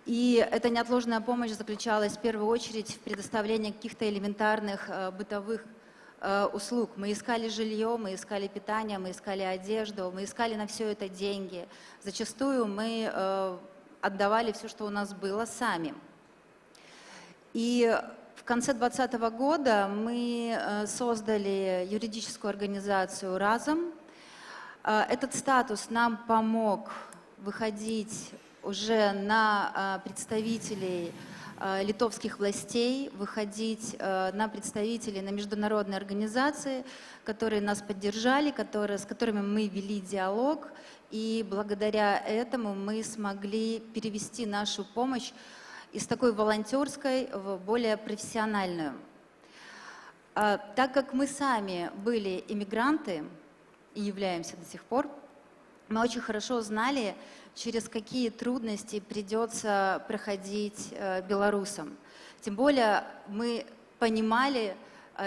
И эта неотложная помощь заключалась в первую очередь в предоставлении каких-то элементарных бытовых услуг. Мы искали жилье, мы искали питание, мы искали одежду, мы искали на все это деньги. Зачастую мы отдавали все, что у нас было, сами. И в конце 2020 года мы создали юридическую организацию «Разом». Этот статус нам помог выходить уже на представителей литовских властей, выходить на представителей, на международные организации, которые нас поддержали, с которыми мы вели диалог. И благодаря этому мы смогли перевести нашу помощь из такой волонтерской в более профессиональную. Так как мы сами были иммигранты и являемся до сих пор, мы очень хорошо знали, через какие трудности придется проходить белорусам. Тем более мы понимали,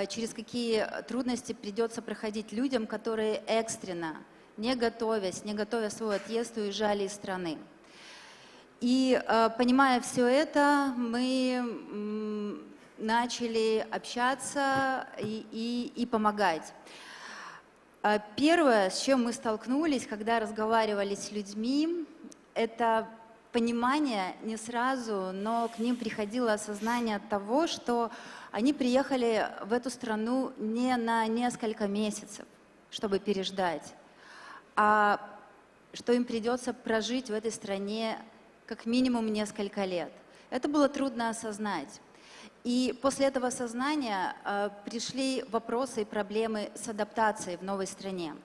через какие трудности придется проходить людям, которые экстренно, не готовя свой отъезд, уезжали из страны. И понимая все это, мы начали общаться и помогать. Первое, с чем мы столкнулись, когда разговаривали с людьми, это понимание не сразу, но к ним приходило осознание того, что они приехали в эту страну не на несколько месяцев, чтобы переждать, а что им придется прожить в этой стране как минимум несколько лет. Это было трудно осознать. И после этого осознания пришли вопросы и проблемы с адаптацией в новой стране.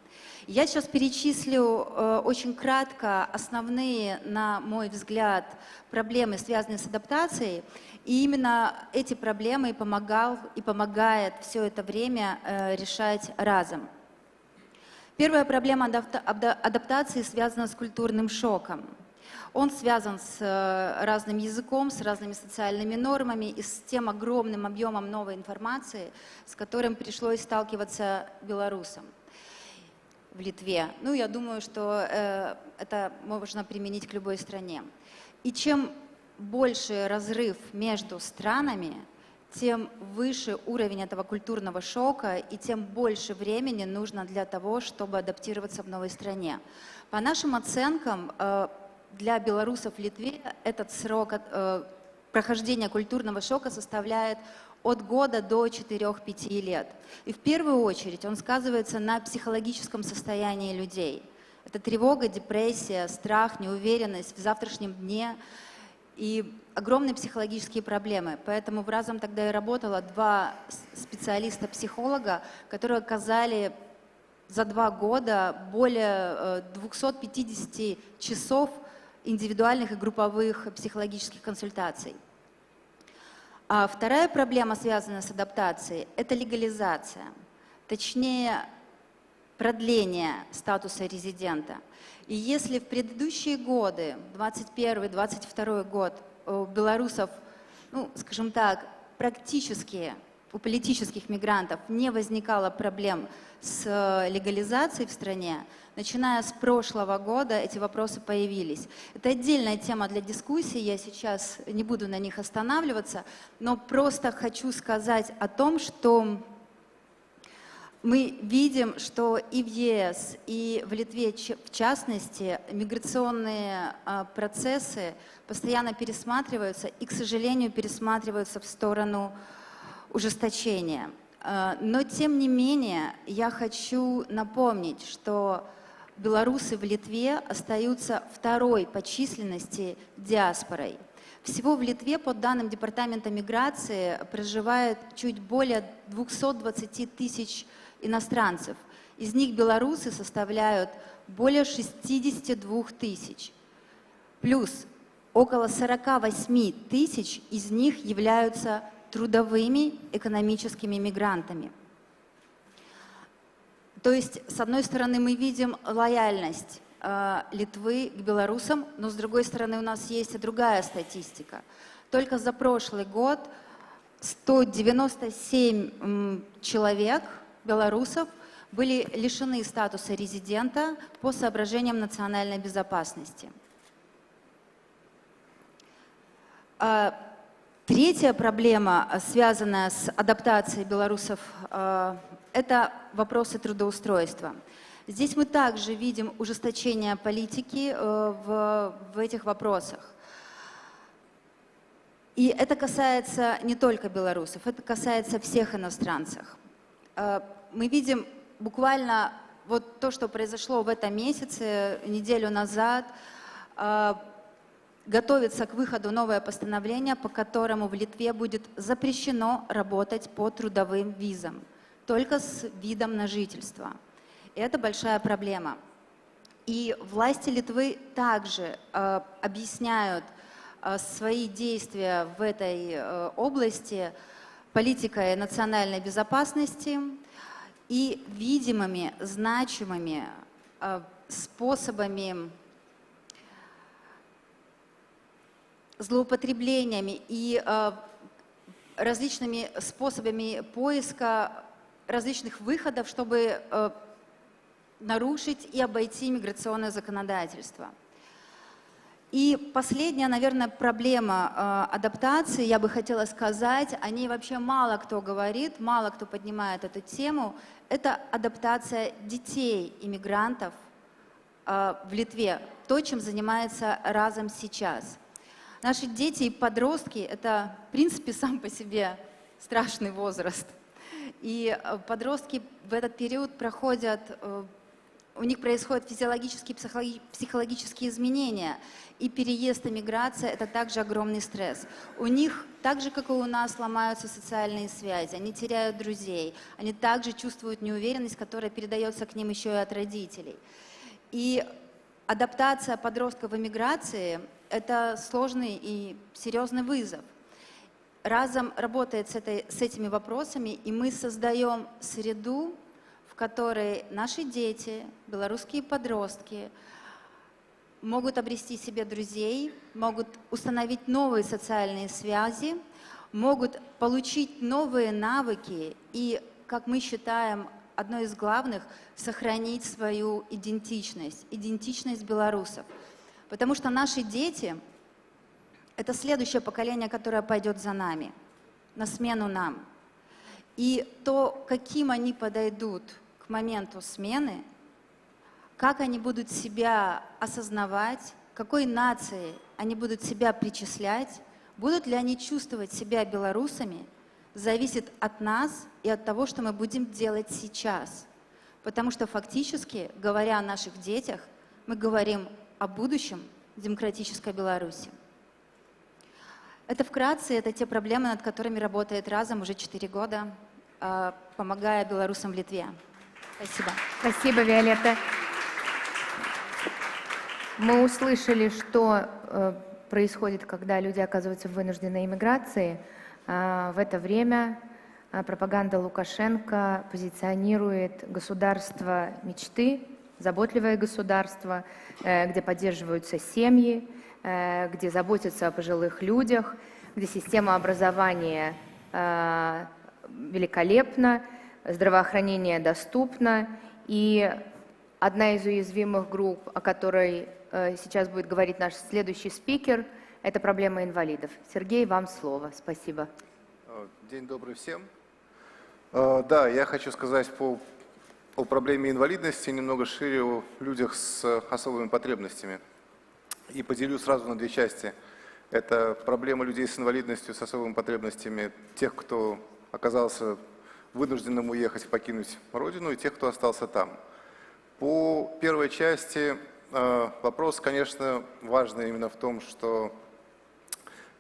Я сейчас перечислю очень кратко основные, на мой взгляд, проблемы, связанные с адаптацией. И именно эти проблемы и помогал, и помогает все это время решать разом. Первая проблема адаптации связана с культурным шоком. Он связан с разным языком, с разными социальными нормами и с тем огромным объемом новой информации, с которым пришлось сталкиваться белорусам в Литве. Ну, я думаю, что это можно применить к любой стране. И чем больше разрыв между странами, тем выше уровень этого культурного шока и тем больше времени нужно для того, чтобы адаптироваться в новой стране. По нашим оценкам, для белорусов в Литве этот срок прохождения культурного шока составляет от года до 4-5 лет. И в первую очередь он сказывается на психологическом состоянии людей. Это тревога, депрессия, страх, неуверенность в завтрашнем дне и огромные психологические проблемы. Поэтому в Разом тогда и работало 2 специалиста-психолога, которые оказали за 2 года более 250 часов индивидуальных и групповых психологических консультаций. А вторая проблема, связанная с адаптацией, это легализация, точнее продление статуса резидента. И если в предыдущие годы, 21-22 год, у белорусов, ну, скажем так, практически у политических мигрантов не возникало проблем с легализацией в стране, начиная с прошлого года эти вопросы появились. Это отдельная тема для дискуссии, я сейчас не буду на них останавливаться, но просто хочу сказать о том, что мы видим, что и в ЕС, и в Литве, в частности, миграционные процессы постоянно пересматриваются и, к сожалению, пересматриваются в сторону ужесточения. Но, тем не менее, я хочу напомнить, что белорусы в Литве остаются второй по численности диаспорой. Всего в Литве, по данным Департамента миграции, проживает чуть более 220 тысяч иностранцев. Из них белорусы составляют более 62 тысяч. Плюс около 48 тысяч из них являются трудовыми экономическими мигрантами. То есть, с одной стороны, мы видим лояльность Литвы к белорусам, но с другой стороны, у нас есть и другая статистика. Только за прошлый год 197 человек, белорусов, были лишены статуса резидента по соображениям национальной безопасности. Третья проблема, связанная с адаптацией белорусов, это вопросы трудоустройства. Здесь мы также видим ужесточение политики в этих вопросах. И это касается не только белорусов, это касается всех иностранцев. Мы видим буквально вот то, что произошло в этом месяце, неделю назад, готовится к выходу новое постановление, по которому в Литве будет запрещено работать по трудовым визам, только с видом на жительство. И это большая проблема. И власти Литвы также объясняют свои действия в этой области политикой национальной безопасности и видимыми, значимыми способами, злоупотреблениями и различными способами поиска различных выходов, чтобы нарушить и обойти миграционное законодательство. И последняя, наверное, проблема адаптации, я бы хотела сказать, о ней вообще мало кто говорит, мало кто поднимает эту тему, это адаптация детей иммигрантов в Литве, то, чем занимается Разом сейчас. Наши дети и подростки – это, в принципе, сам по себе страшный возраст. И подростки в этот период проходят у них происходят физиологические, психологические изменения. И переезд, и миграция – это также огромный стресс. У них, так же, как и у нас, ломаются социальные связи, они теряют друзей, они также чувствуют неуверенность, которая передается к ним еще и от родителей. И адаптация подростков в эмиграции – это сложный и серьезный вызов. Разом работает с этими вопросами, и мы создаем среду, в которой наши дети, белорусские подростки, могут обрести себе друзей, могут установить новые социальные связи, могут получить новые навыки и, как мы считаем, одно из главных — сохранить свою идентичность, идентичность белорусов. Потому что наши дети — это следующее поколение, которое пойдет за нами, на смену нам. И то, каким они подойдут к моменту смены, как они будут себя осознавать, какой нации они будут себя причислять, будут ли они чувствовать себя белорусами, зависит от нас и от того, что мы будем делать сейчас. Потому что фактически, говоря о наших детях, мы говорим о будущем демократической Беларуси. Это вкратце, это те проблемы, над которыми работает Разом уже 4 года, помогая белорусам в Литве. Спасибо. Спасибо, Виолетта. Мы услышали, что происходит, когда люди оказываются в вынужденной эмиграции. В это время пропаганда Лукашенко позиционирует государство мечты, заботливое государство, где поддерживаются семьи, где заботятся о пожилых людях, где система образования великолепна, здравоохранение доступно. И одна из уязвимых групп, о которой сейчас будет говорить наш следующий спикер, это проблема инвалидов. Сергей, вам слово. Спасибо. День добрый всем. Да, я хочу сказать о проблеме инвалидности, немного шире о людях с особыми потребностями. И поделю сразу на 2 части. Это проблема людей с инвалидностью, с особыми потребностями, тех, кто оказался вынужденным уехать, покинуть родину, и тех, кто остался там. По первой части вопрос, конечно, важный именно в том, что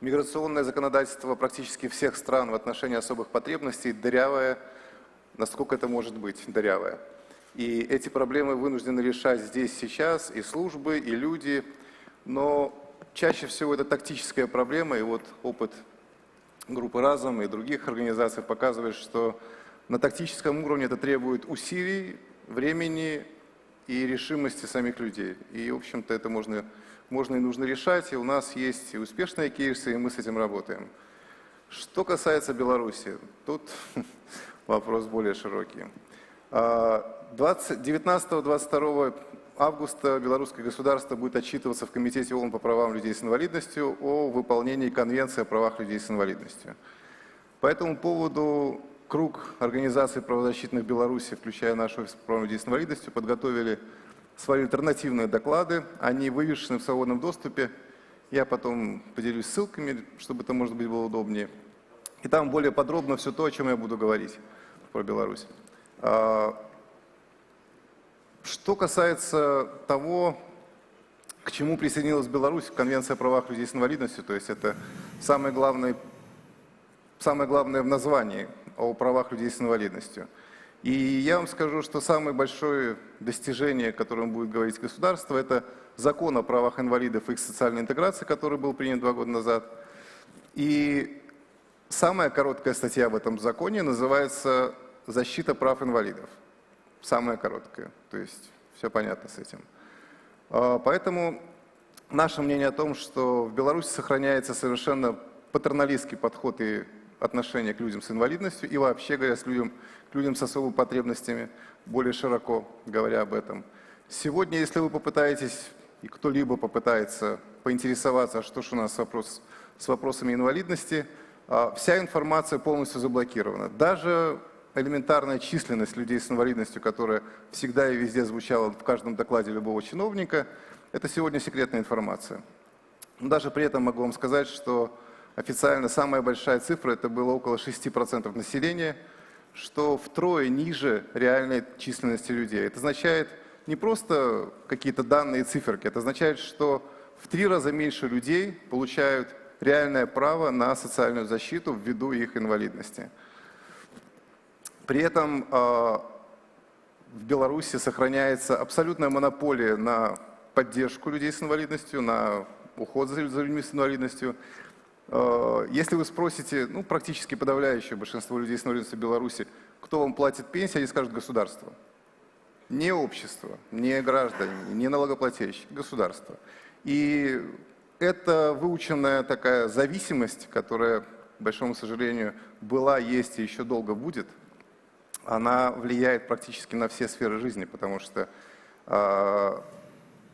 миграционное законодательство практически всех стран в отношении особых потребностей дырявое, насколько это может быть дырявое. И эти проблемы вынуждены решать здесь, сейчас, и службы, и люди, но чаще всего это тактическая проблема, и вот опыт группы «Разом» и других организаций показывает, что на тактическом уровне это требует усилий, времени и решимости самих людей. И, в общем-то, это можно и нужно решать, и у нас есть и успешные кейсы, и мы с этим работаем. Что касается Беларуси, тут вопрос более широкий. 19-22 августа белорусское государство будет отчитываться в Комитете ООН по правам людей с инвалидностью о выполнении Конвенции о правах людей с инвалидностью. По этому поводу круг организаций правозащитных Беларуси, включая наш офис по правам людей с инвалидностью, подготовили свои альтернативные доклады. Они вывешены в свободном доступе. Я потом поделюсь ссылками, чтобы это, может быть, было удобнее. И там более подробно все то, о чем я буду говорить про Беларусь. Что касается того, к чему присоединилась Беларусь, Конвенция о правах людей с инвалидностью, то есть это самое главное в названии о правах людей с инвалидностью. И я вам скажу, что самое большое достижение, о котором будет говорить государство, это закон о правах инвалидов и их социальной интеграции, который был принят 2 года назад. И самая короткая статья в этом законе называется «Защита прав инвалидов». Самая короткая, то есть все понятно с этим. Поэтому наше мнение о том, что в Беларуси сохраняется совершенно патерналистский подход и отношение к людям с инвалидностью и вообще говоря к людям с особыми потребностями, более широко говоря об этом. Сегодня, если вы попытаетесь, и кто-либо попытается поинтересоваться, что же у нас с вопросами инвалидности, вся информация полностью заблокирована. Даже элементарная численность людей с инвалидностью, которая всегда и везде звучала в каждом докладе любого чиновника, это сегодня секретная информация. Но даже при этом могу вам сказать, что официально самая большая цифра, это было около 6% населения, что втрое ниже реальной численности людей. Это означает, не просто какие-то данные, циферки, это означает, что в 3 раза меньше людей получают реальное право на социальную защиту ввиду их инвалидности. При этом в Беларуси сохраняется абсолютная монополия на поддержку людей с инвалидностью, на уход за людьми с инвалидностью. Если вы спросите, ну, практически подавляющее большинство людей с инвалидностью в Беларуси, кто вам платит пенсию, они скажут государство. Не общество, не граждане, не налогоплательщики, государство. И это выученная такая зависимость, которая, к большому сожалению, была, есть и еще долго будет, она влияет практически на все сферы жизни, потому что,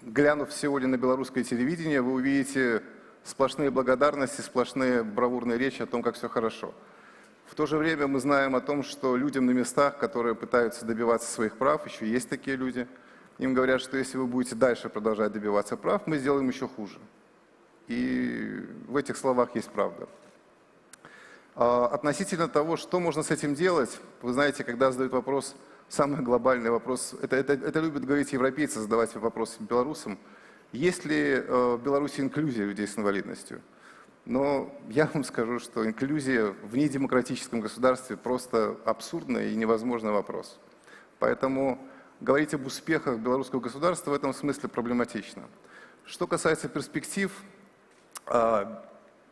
глянув сегодня на белорусское телевидение, вы увидите сплошные благодарности, сплошные бравурные речи о том, как все хорошо. В то же время мы знаем о том, что людям на местах, которые пытаются добиваться своих прав, еще есть такие люди, им говорят, что если вы будете дальше продолжать добиваться прав, мы сделаем еще хуже. И в этих словах есть правда. Относительно того, что можно с этим делать, вы знаете, когда задают вопрос, самый глобальный вопрос, это любят говорить европейцы, задавать вопрос белорусам, есть ли в Беларуси инклюзия людей с инвалидностью? Но я вам скажу, что инклюзия в недемократическом государстве просто абсурдный и невозможный вопрос. Поэтому говорить об успехах белорусского государства в этом смысле проблематично. Что касается перспектив,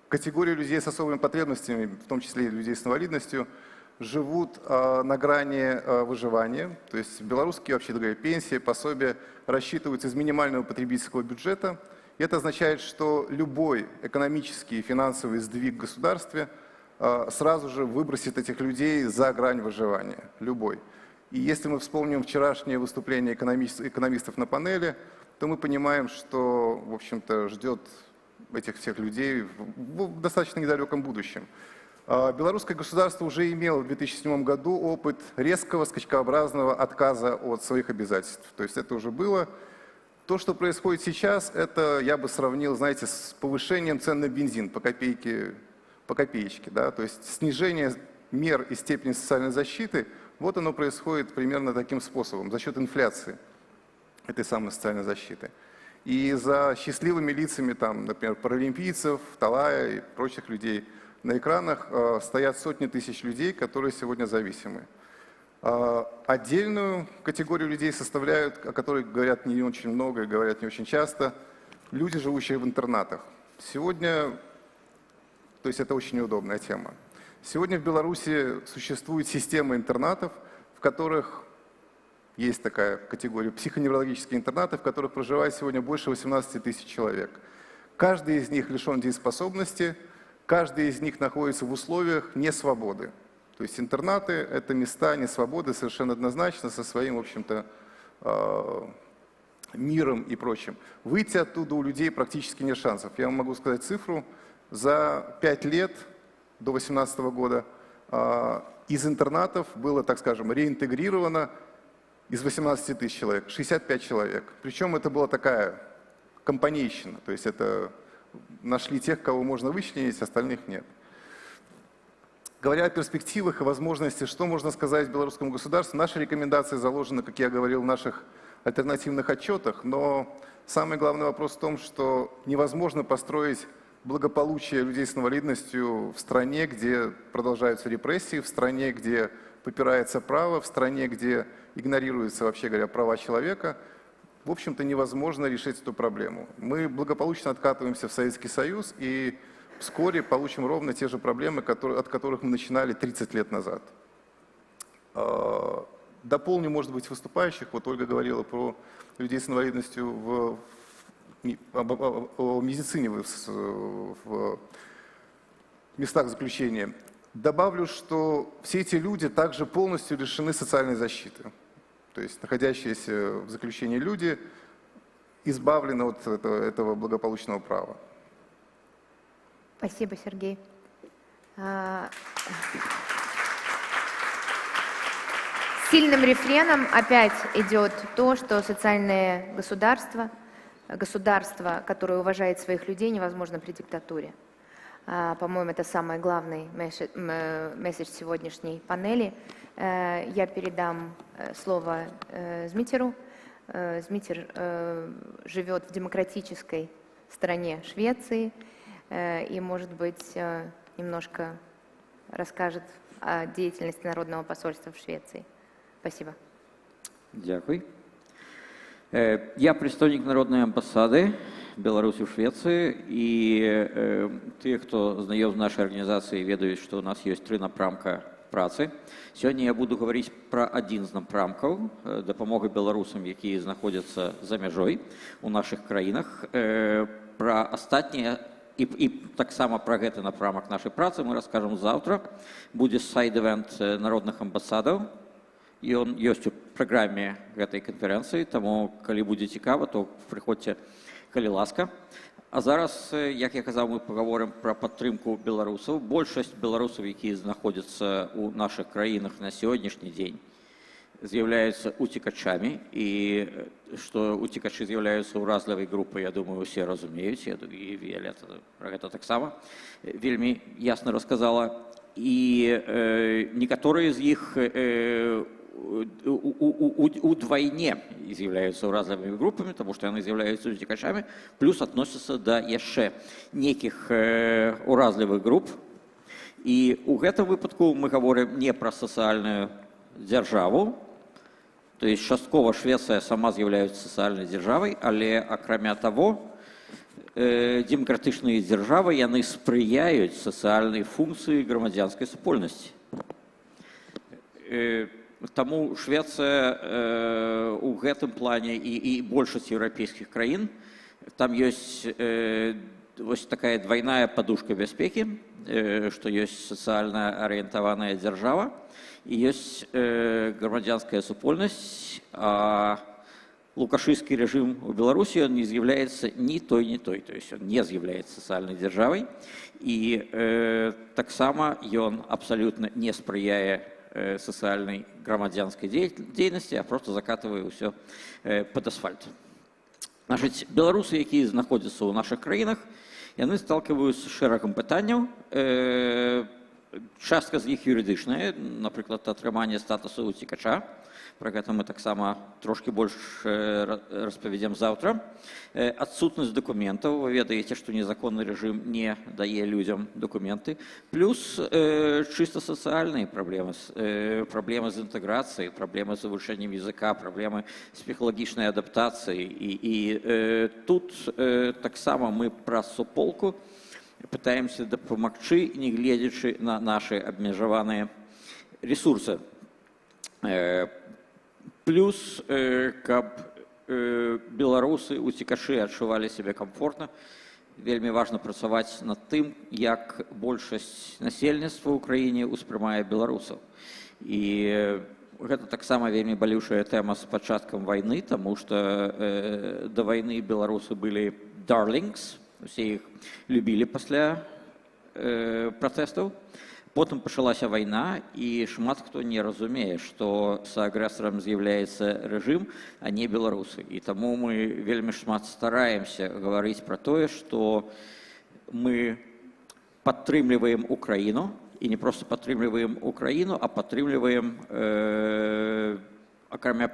категории людей с особыми потребностями, в том числе и людей с инвалидностью, живут на грани выживания. То есть белорусские, вообще говоря, пенсии, пособия рассчитываются из минимального потребительского бюджета. И это означает, что любой экономический и финансовый сдвиг в государстве сразу же выбросит этих людей за грань выживания. Любой. И если мы вспомним вчерашнее выступление экономистов на панели, то мы понимаем, что, в общем-то, ждет этих всех людей в достаточно недалеком будущем. Белорусское государство уже имело в 2007 году опыт резкого, скачкообразного отказа от своих обязательств. То есть это уже было. То, что происходит сейчас, это я бы сравнил, знаете, с повышением цен на бензин по копеечке. Да? То есть снижение мер и степени социальной защиты, вот оно происходит примерно таким способом, за счет инфляции этой самой социальной защиты. И за счастливыми лицами, там, например, паралимпийцев, Талая и прочих людей на экранах стоят сотни тысяч людей, которые сегодня зависимы. Отдельную категорию людей составляют, о которых говорят не очень много и говорят не очень часто, люди, живущие в интернатах. Сегодня, то есть это очень неудобная тема. Сегодня в Беларуси существует система интернатов, в которых есть такая категория психоневрологические интернаты, в которых проживает сегодня больше 18 тысяч человек. Каждый из них лишен дееспособности, каждый из них находится в условиях несвободы. То есть интернаты – это места несвободы совершенно однозначно, со своим, в общем-то, миром и прочим. Выйти оттуда у людей практически нет шансов. Я вам могу сказать цифру. За 5 лет до 2018 года из интернатов было, так скажем, реинтегрировано из 18 тысяч человек 65 человек. Причем это была такая компанейщина. То есть это нашли тех, кого можно вычленить, остальных нет. Говоря о перспективах и возможности, что можно сказать белорусскому государству, наши рекомендации заложены, как я говорил, в наших альтернативных отчетах, но самый главный вопрос в том, что невозможно построить благополучие людей с инвалидностью в стране, где продолжаются репрессии, в стране, где попирается право, в стране, где игнорируются, вообще говоря, права человека. В общем-то, невозможно решить эту проблему. Мы благополучно откатываемся в Советский Союз и вскоре получим ровно те же проблемы, от которых мы начинали 30 лет назад. Дополню, может быть, выступающих. Вот Ольга говорила про людей с инвалидностью о медицине в местах заключения. Добавлю, что все эти люди также полностью лишены социальной защиты. То есть находящиеся в заключении люди избавлены от этого благополучного права. Спасибо, Сергей. Сильным рефреном опять идет то, что социальное государство, которое уважает своих людей, невозможно при диктатуре. По-моему, это самый главный месседж сегодняшней панели. Я передам слово Змитеру Змитер живет в демократической стране Швеции и, может быть, немножко расскажет о деятельности Народного посольства в Швеции. Спасибо. Дякую. Я представник Народной амбассады Беларуси в Швеции, и те, кто знаком с нашей организацией, ведают, что у нас есть 3 напрамка працы. Сегодня я буду говорить про один из напрамков допомоги белорусам, які знаходяться за межой у наших країнах. Про остатние и так само про гэты напрамак нашей працы мы расскажем завтра. Будет сайд-эвент народных амбассадов, и он есть у программе этой конференции, тому, коли буде цікаво, то приходьте, коли ласка. А зараз, як я казав, ми поговоримо про підтримку білорусів. Більшість білорусів, які знаходяться у наших країнах на сьогоднішній день, з'являються утікачами. І що утікачі з'являються уразливою групою, я думаю, всі розуміють. І Віолетта про це так само вельми ясно розказала. І некоторые из них удвойне являются уразливыми группами, потому что они являются утекачами, плюс относятся до еще неких уразливых групп. И у этого выпадку мы говорим не про социальную державу, то есть частково Швеция сама является социальной державой, але окромя того, демократичные державы, яны сприяют социальной функции громадянской супольности. Тому Швеция у гэтым плане и большасць еўрапейскіх краін, там есть вот такая двойная подушка бяспекі, что есть социально ориентованная держава и есть громадянская супольнасць, а лукашистский режим в Беларуси, он не является ни той, то есть он не является социальной державой, и так само он абсолютно не сприяе социальной громадянской деятельности, а просто закатывая все под асфальт. Значит, белорусы, которые находятся в наших краинах, они сталкиваются с шэрагам пытанняў. Частка з іх юридычная, например, атрыманне статусу утекача. Про гэта мы таксама трошки больш распавядзем завтра. Адсутнасць документаў. Вы ведаеце, што незаконны рэжым не дае людзям документы. Плюс чисто сацыяльныя праблемы. Праблемы з інтэграцыяй, праблемы з вывучэннем языка, праблемы з псіхалагічнай адаптацыяй. І тут таксама мы праз суполку пытаемся дапамагчы, не гледзячы на наши абмежаваныя ресурсы. Плюс, каб беларусы, уцекачы адчувалі сябе комфортна, вельмі важна працаваць над тым, як большасць насельніцтва ў краіне ўспрымае беларусаў. І гэта таксама вельмі балючая тэма з пачаткам вайны, таму што да вайны беларусы былі darlings, усе іх любілі пасля пратэстаў. Потым пачалася вайна, і шмат хто не разумее, што саагрэсарам з'яўляецца рэжым, а не беларусы. І таму мы вельмі шмат стараемся гаварыць пра тое, што мы падтрымліваем Украіну, і не проста падтрымліваем Украіну, а падтрымліваем, акрамя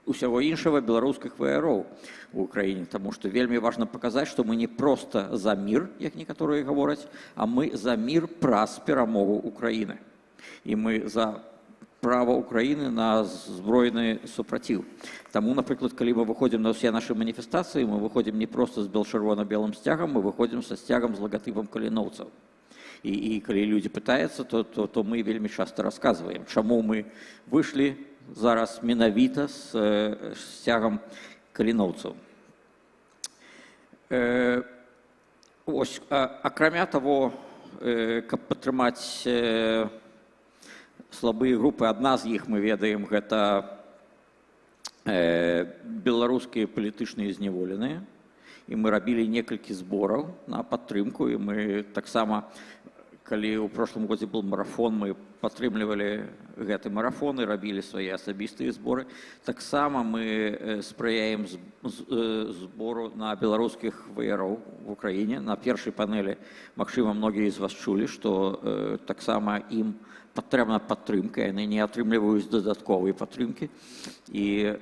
усяго іншага, беларускіх ваяроў у Украіне, тому што вельмі важна паказаць, што мы не проста за мір, як некаторыя гавораць, а мы за мір праз перамогу Украіны. І мы за права Украіны на збройны супраціў. Таму, напрыклад, калі мы выходзім на ўсе нашы маніфестацыі, мы выходзім не проста з чырвона-белым сцягам, мы выходзім са сцягам з лагатыпам каліноўцаў. І калі людзі пытаюцца, то мы вельмі часта расказваем, чаму мы выйшлі зараз менавіта з сцягам каліноўцаў. Акрамя таго, каб падтрымаць слабыя групы, адна з іх, мы ведаем, гэта беларускія палітычныя зняволеныя. І мы рабілі некалькі збораў на падтрымку, і мы таксама, калі ў прошлым годзе был марафон, мы падтрымлівалі гэты марафон і рабілі свае асабістыя зборы. Таксама мы спрыяем збору на беларускіх ваяроў в Украіне. На першай панелі, магчыма, многія з вас чулі, што таксама ім патрэбна падтрымка, яны не атрымліваюць дадатковай падтрымкі. І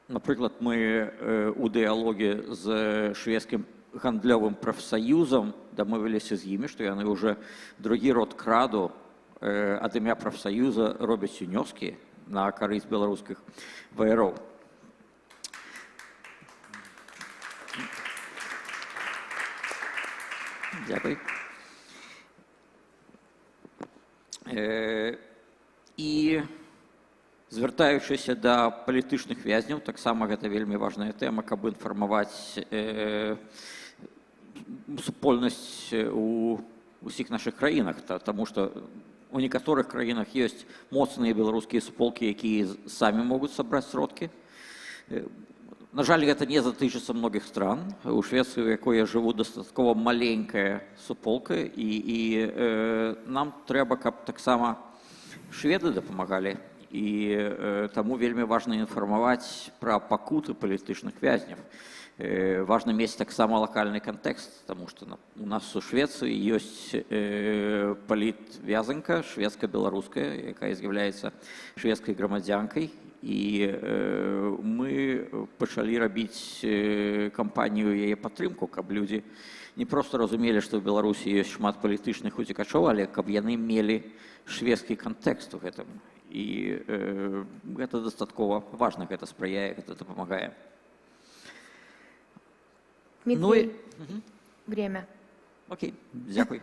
Наприклад, ми у діалогі з шведським гандлёвым прафсаюзам дамовіліся з імі, што яны ўжо другі род краду ад імя прафсаюза робяць унёскі на карысць беларускіх ваяроў. Дякую. І звяртаючыся да палітычных вязняў, таксама гэта вельмі важная тэма, каб інфармаваць супольнасць у ўсіх нашых краінах, таму што у некаторых краінах ёсць моцныя беларускія суполкі, якія самі могуць сабраць сродкі. На жаль, гэта не затычыцца многіх стран. У Швецыі, у якой я жыву, дастаткова маленькая суполка, і нам трэба, каб таксама шведы дапамагалі. І таму вельмі важна інфармаваць пра пакуты палітычных вязняў. Важна мець таксама лакальны кантэкст, таму што у нас у Швецыі ёсць палітвязанка шведска-беларуская, якая з'яўляецца шведскай грамадзянкай. І мы пачалі рабіць кампанію яе падтрымку, каб людзі не проста разумелі, што ў Беларусі ёсць шмат палітычных уцекачоў, але каб яны мелі шведскі кантэкст у гэтым. І гэта дастаткова важна, гэта спрыяе, гэта дапамагае. Дмитрий, время. Окей, дякую.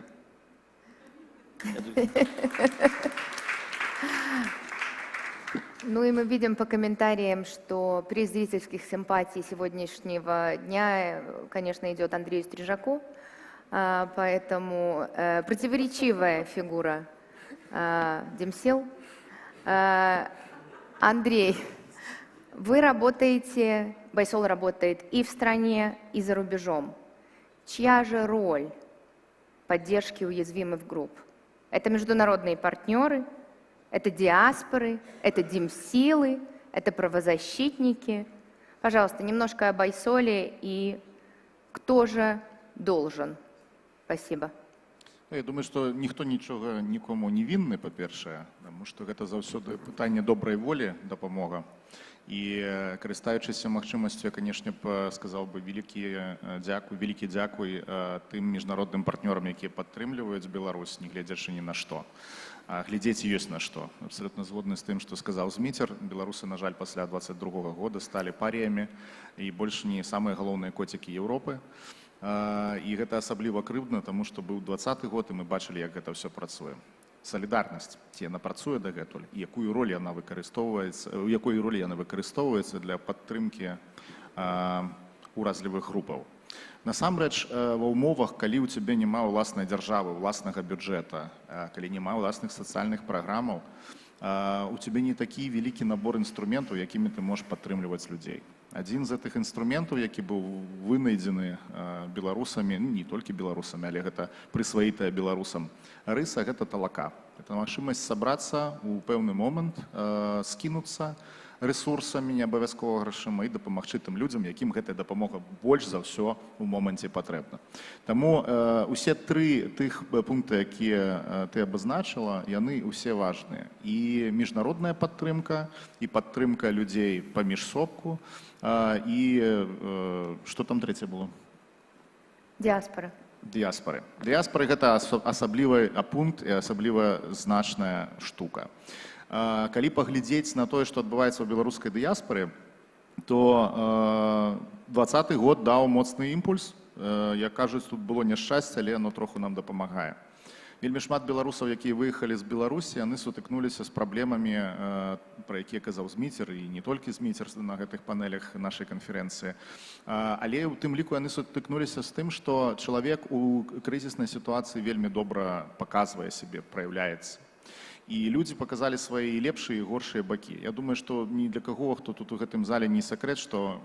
Ну и мы видим по комментариям, что приз зрительских симпатий сегодняшнего дня, конечно, идет Андрею Стрижаку, поэтому противоречивая фигура Демсил. Андрей, вы работаете, Байсол работает и в стране, и за рубежом. Чья же роль поддержки уязвимых групп? Это международные партнеры, это диаспоры, это демсилы, это правозащитники. Пожалуйста, немножко о Байсоле и кто же должен. Спасибо. Я думаю, што ніхто нічога нікому не вінны, па-першае, таму што гэта заўсёды пытанне добрай волі, дапамога. І карыстаючыся магчымасцю, я, канешне, сказаў бы вялікі дзякуй тым міжнародным партнёрам, якія падтрымліваюць Беларусь, не гледзячы ні на што. Глядзець ёсць на што. Абсалютна згодны з тым, што сказаў Зміцер. Беларусы, на жаль, пасля 22-го года сталі паріямі і больш не самыя галоўныя коцікі Еўропы. І гэта асабліва крыўдна, таму што быў 20-й год, і мы бачылі, як гэта ўсё працуе. Салідарнасць, ці яна працуе дагэтуль, і якую роль яна выкарыстоўваецца, у якой ролі яна выкарыстоўваецца для падтрымкі уразлівых групаў. Насамрэч, ва ўмовах, калі ў цябе няма ўласнай дзяржавы, ўласнага бюджэта, калі няма ўласных сацыяльных праграмаў, у цябе не такі вялікі набор інструментаў, якімі ты можаш падтрымліваць людзей. Адзін з гэтых інструментаў, які быў вынайдзены беларусамі, не толькі беларусамі, але гэта прысваітая беларусам рыса, гэта талака. Гэта магчымасць сабрацца ў пэўны момант, скінуцца ресурсамі, не абавязкова грашыма, і дапамагчы тым людзям, якім гэтая дапамога больш за ўсё у моманце патрэбна. Таму усе тры тых пункты, якія ты абазначыла, яны ўсе важныя. І міжнародная падтрымка, і падтрымка людзей паміж собку, і што там трэцяе было? Диаспора. Дыяспары. Дыяспары гэта асаблівы пункт і асабліва значная штука. Калі паглядзець на тое, што адбываецца ў беларускай дыяспары, то 20-й год даў моцны імпульс. Як кажуць, тут было няшчасце, але яно троху нам дапамагае. Вельмі шмат беларусаў, якія выехалі з Беларусі, яны сутыкнуліся з праблемамі, пра якія казаў Зміцер, і не толькі Зміцер на гэтых панелях нашай канферэнцыі. Але ў тым ліку яны сутыкнуліся з тым, што чалавек у крызіснай сітуацыі вельмі добра паказвае сябе, праяўляецца. І людзі паказалі свае лепшыя і горшыя бакі. Я думаю, што ні для каго, хто тут у гэтым зале, не сакрэт, што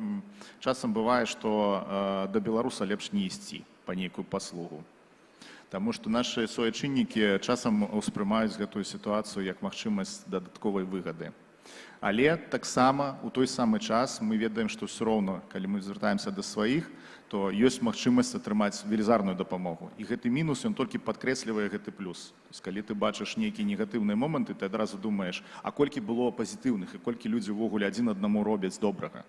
часам бывае, што да беларуса лепш не ісці па нейкую паслугу. Таму што нашы суайчыннікі часам успрымаюць гэтую сітуацыю як магчымасць дадатковай выгады. Але таксама у той самы час мы ведаем, што ўсё роўна, калі мы звяртаемся да сваіх, то ёсць магчымасць атрымаць велізарную дапамогу. І гэты мінус, ён толькі падкрэслівае гэты плюс. То есть, калі ты бачыш нейкія негатыўныя моманты, ты адразу думаеш, а колькі было пазітыўных, і колькі людзі ўвогуле адзін аднаму робяць добрага.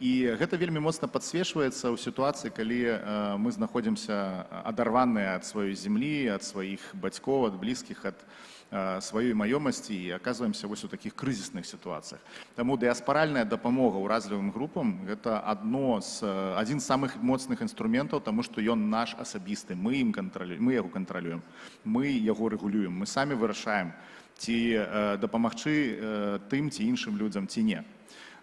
І гэта вельмі моцна падсвечваецца ў сітуацыі, калі мы знаходзімся адарваныя ад сваёй зямлі, ад сваіх бацькоў, ад блізкіх, ад сваёй маёмасці і аказваемся вось у такіх крызісных сітуацыях. Таму дыаспаральная дапамога ўразлівым групам – гэта адзін з самых моцных інструментаў, таму што ён наш асабісты, мы яго кантралюем, мы яго рэгулюем, мы самі вырашаем, ці дапамагчы тым ці іншым людзям, ці не.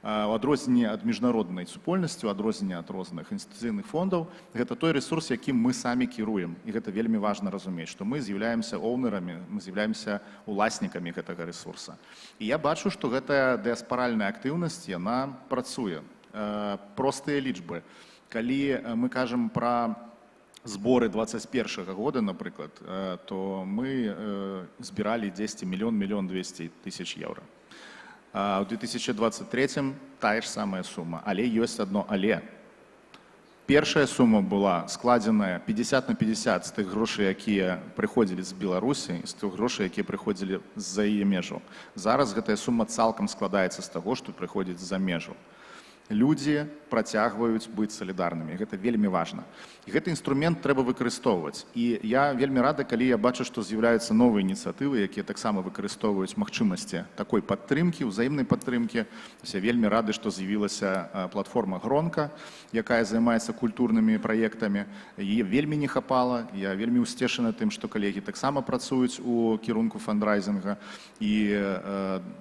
У адрозненне ад міжнароднай супольнасці, у адрозненне ад розных інстытуцыйных фондаў, гэта той рэсурс, якім мы самі кіруем. І гэта вельмі важна разумець, што мы з'яўляемся оўнерамі, мы з'яўляемся уласнікамі гэтага рэсурса. І я бачу, што гэтая дыаспаральная актыўнасць, яна працуе. Простыя лічбы. Калі мы кажам пра зборы 2021 года, напрыклад, то мы збіралі 10 мільён 200 тысяч еўра. У 2023 тая ж самая сума, але ёсць адно але. Першая сума была складзеная 50 на 50 з тых грошай, якія прыходзілі з Беларусі, з тых грошай, якія прыходзілі з-за яе межаў. Зараз гэтая сума цалкам складаецца з таго, што прыходзіць з-за межаў. Людзі працягваюць быць салідарнымі, гэта вельмі важна. І гэты інструмент трэба выкарыстоўваць. І я вельмі рада, калі я бачу, што з'яўляюцца новыя ініцыятывы, якія таксама выкарыстоўваюць магчымасці такой падтрымкі, узаемнай падтрымкі. Я вельмі рады, што з'явілася платформа «Гронка», якая займаецца культурнымі праектамі. Яе вельмі не хапала. Я вельмі ўсцешаны тым, што калегі таксама працуюць у кірунку фандрайзінга і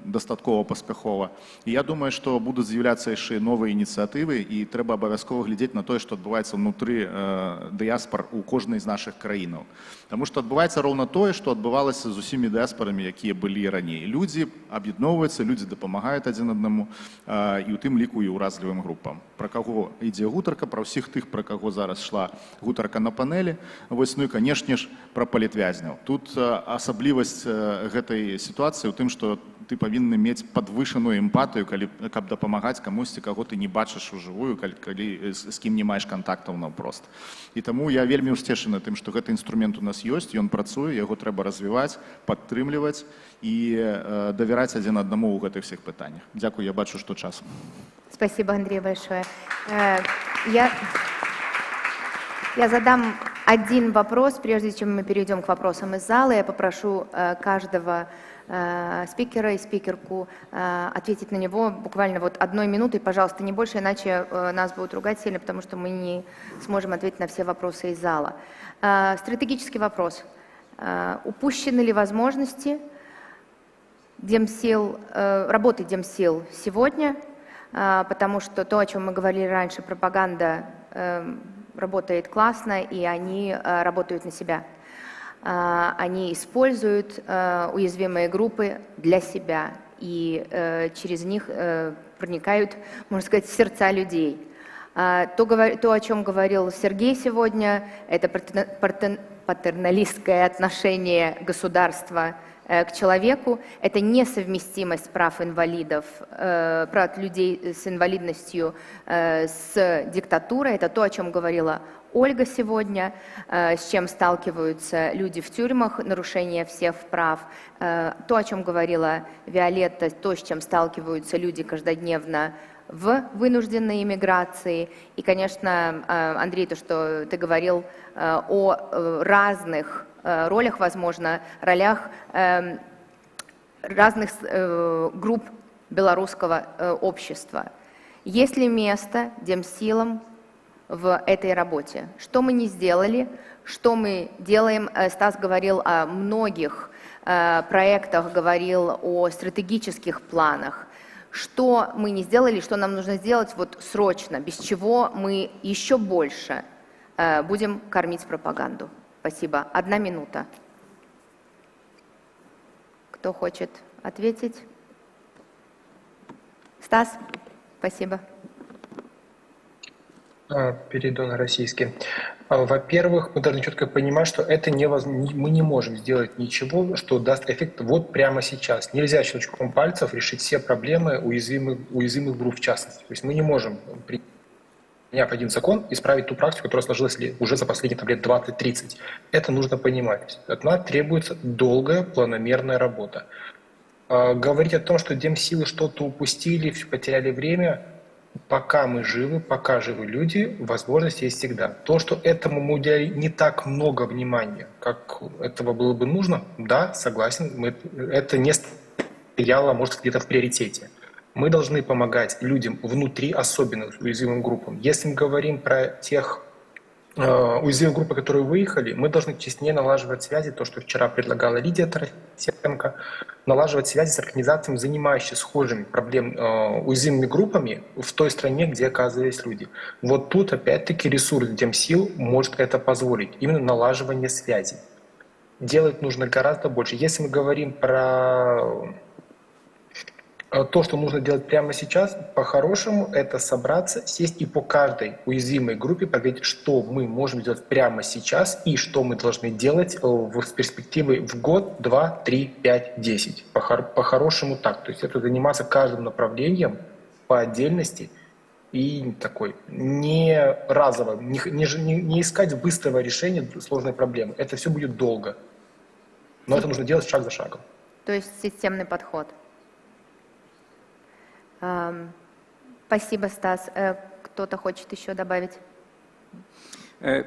дастаткова паспяхова. І я думаю, што будуць з'яўляцца яшчэ новыя ініцыятывы, і трэба абавязкова глядзець на тое, што адбываецца ўнутры дыяспар у кожнай з нашых краінаў. Таму што адбываецца роўна тое, што адбывалася з усімі дыяспарамі, якія былі раней. Людзі аб'ядноўваюцца, людзі дапамагаюць адзін аднаму, і ў тым ліку і ўразлівым групам. Пра каго ідзе гутарка, пра ўсіх тых, пра каго зараз шла гутарка на панелі. Вось, ну і, канешне ж, пра палітвязняў. Тут асаблівасць гэтай сітуацыі ў тым, што ты павінны мець падвышаную эмпатыю, каб дапамагаць камусьці, каго ты не бачыш ужывую, з кім не маеш кантактаў наўпрост. І таму я вельмі ўсцешаны тым, што гэты інструмент у нас ёсць, ён працуе, яго трэба развіваць, падтрымліваць і давяраць адзін аднаму ў гэтых всех пытаннях. Дзякую, я бачу, што час. Спасибо, Андрей, большое. Я задам один вопрос, прежде чем мы перейдем к вопросам из зала. Я попрошу каждого спикера и спикерку ответить на него буквально вот 1 минутой, пожалуйста, не больше, иначе нас будут ругать сильно, потому что мы не сможем ответить на все вопросы из зала. Стратегический вопрос. Упущены ли возможности работы Демсил сегодня? Потому что то, о чем мы говорили раньше, пропаганда работает классно, и они работают на себя. Они используют уязвимые группы для себя, и через них проникают, можно сказать, в сердца людей. То, о чем говорил Сергей сегодня, это патерналистское отношение государства к человеку, это несовместимость прав инвалидов, прав людей с инвалидностью с диктатурой, это то, о чем говорила Ольга сегодня, с чем сталкиваются люди в тюрьмах, нарушение всех прав, то, о чем говорила Виолетта, то, с чем сталкиваются люди каждодневно в вынужденной иммиграции. И, конечно, Андрей, то, что ты говорил о разных ролях, возможно, ролях разных групп белорусского общества. Есть ли место Демсилам в этой работе? Что мы не сделали, что мы делаем? Стас говорил о многих проектах, говорил о стратегических планах. Что мы не сделали, что нам нужно сделать вот срочно, без чего мы еще больше будем кормить пропаганду? Спасибо. 1 минута. Кто хочет ответить? Стас, спасибо. Перейду на российский. Во-первых, мы должны четко понимать, что это мы не можем сделать ничего, что даст эффект вот прямо сейчас. Нельзя щелчком пальцев решить все проблемы уязвимых групп в частности. То есть мы не можем, приняв один закон, исправить ту практику, которая сложилась уже за последние лет 20-30. Это нужно понимать. От нас требуется долгая, планомерная работа. Говорить о том, что демсилы что-то упустили, потеряли время, пока мы живы, пока живы люди, возможность есть всегда. То, что этому мы уделяли не так много внимания, как этого было бы нужно, да, согласен, это не стояло, может, где-то в приоритете. Мы должны помогать людям внутри, особенно уязвимым группам. Если мы говорим про тех уязвимых групп, которые выехали, мы должны теснее налаживать связи, то, что вчера предлагала Лидия Тарасенко, налаживать связи с организациями, занимающимися схожими уязвимыми группами в той стране, где оказывались люди. Вот тут, опять-таки, ресурс демсил может это позволить, именно налаживание связей. Делать нужно гораздо больше. Если мы говорим про то, что нужно делать прямо сейчас, по-хорошему, это собраться, сесть и по каждой уязвимой группе поговорить, что мы можем сделать прямо сейчас и что мы должны делать с перспективой в год, 2, 3, 5, 10. По-хорошему так. То есть это заниматься каждым направлением по отдельности и такой не разово, не искать быстрого решения сложной проблемы. Это все будет долго. Но это нужно делать шаг за шагом. То есть системный подход. Спасибо, Стас. Кто-то хочет еще добавить?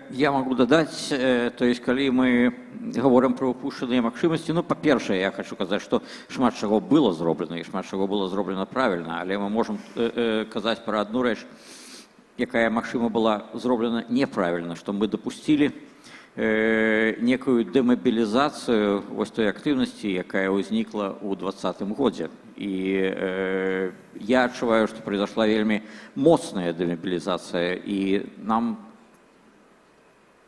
Я могу дадаць, то есть калі мы говорим про упущеныя магчымасці, ну, па-першае, я хочу сказаць, што шмат чаго было зроблена і шмат чаго было зроблена правільна, але мы можем казаць пра адну рэч, якая, магчыма, была зроблена неправільна, што мы дапусцілі некую дэмабілізацыю вось той актыўнасці, якая ўзнікла ў 2020 годзе. І я адчуваю, што произошла вельмі моцная дэмабілізацыя, і нам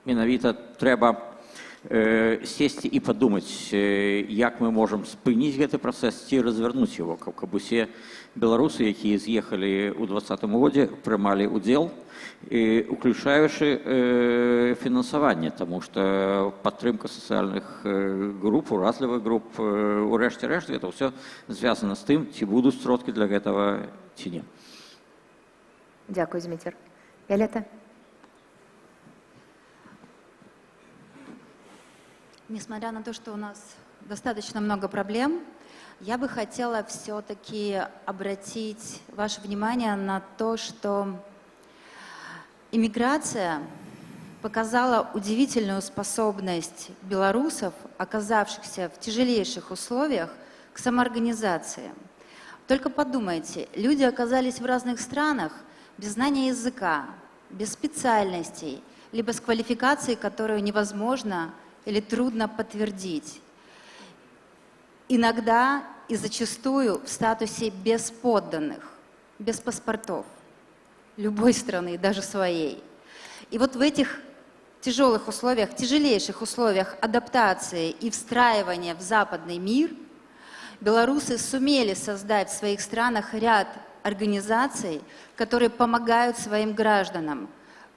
менавіта трэба сесці і падумаць, як мы можам спыніць гэты працэс ці развярнуць яго, каб усе беларусы, якія з'ехалі ў 2020 годзе, прымалі ўдзел, уключаючы фінансаванне, таму што падтрымка сацыяльных груп, уразлівых груп, у рэшце рэшт, гэта ўсё звязана з тым, ці будуць сродкі для гэтага, ці не. Дзякуй, Зміцер. Виолетта? Несмотря на то, что у нас достаточно много проблем, я бы хотела все-таки обратить ваше внимание на то, что иммиграция показала удивительную способность белорусов, оказавшихся в тяжелейших условиях, к самоорганизации. Только подумайте, люди оказались в разных странах без знания языка, без специальностей, либо с квалификацией, которую невозможно или трудно подтвердить. Иногда и зачастую в статусе бесподданных, без паспортов любой страны, даже своей. И вот в этих тяжелых условиях, тяжелейших условиях адаптации и встраивания в западный мир белорусы сумели создать в своих странах ряд организаций, которые помогают своим гражданам,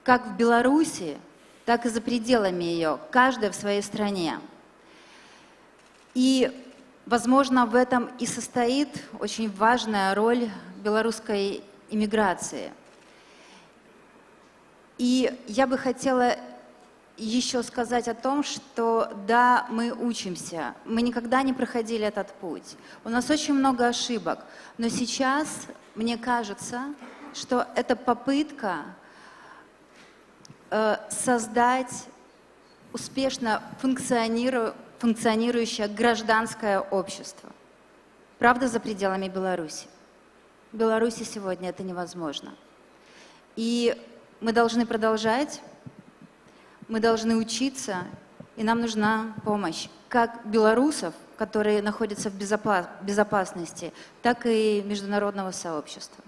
как в Беларуси, так и за пределами ее, каждая в своей стране. И, возможно, в этом и состоит очень важная роль белорусской иммиграции. И я бы хотела еще сказать о том, что да, мы учимся, мы никогда не проходили этот путь. У нас очень много ошибок, но сейчас, мне кажется, что это попытка создать успешно функционирующее гражданское общество. Правда, за пределами Беларуси. В Беларуси сегодня это невозможно. И мы должны продолжать, мы должны учиться, и нам нужна помощь как белорусов, которые находятся в безопасности, так и международного сообщества.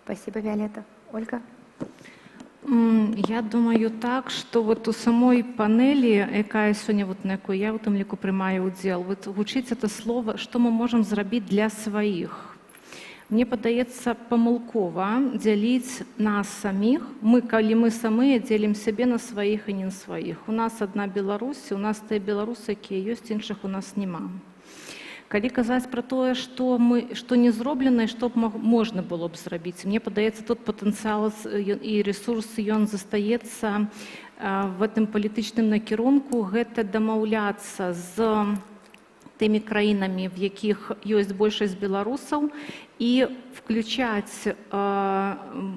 Спасибо, Виолетта. Ольга? Я думаю так, што вот у самой панелі, якая сёння вот на якой я у тым ліку прымаю ўдзел, вот гучыць это слово, што мы можам зрабіць для сваіх. Мне падаецца памылкова дзяліць нас саміх. Калі мы самыя дзелім сябе на сваіх і не на сваіх. У нас адна Беларусь, у нас тыя беларусы, якія ёсць, іншых у нас няма. Калі казаць пра тое, што не зроблена і што можна было б зрабіць, мне падаецца, тут патэнцыял і рэсурс, ён застаецца в гэтым палітычным накірунку, гэта дамаўляцца з тымі краінамі, в якіх ёсць большасць беларусаў, і включаць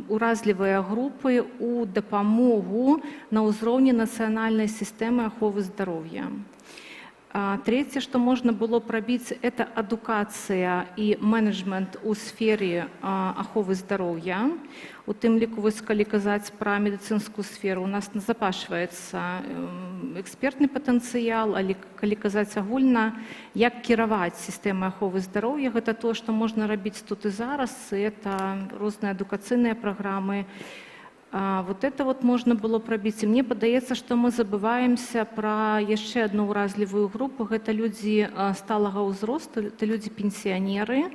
уразлівыя групы ў дапамогу на ўзроўні нацыянальнай сістэмы аховы здароўя. Третье, что можно было пробить, это адукация и менеджмент у сфере аховы здароўя. У тым ліку, калі казаць пра медыцынскую сферу, у нас назапашваецца экспертны патэнцыял, але калі казаць агульна, як кіраваць сістэмай аховы здароўя, гэта то, што можна рабіць тут і зараз, это розныя адукацыйныя праграмы. Вот это вот можно было пробить. И мне падаецца, что мы забываемся про яшчэ одну уразлівую групу. Это люди сталага ўзросту, это люди пенсионеры.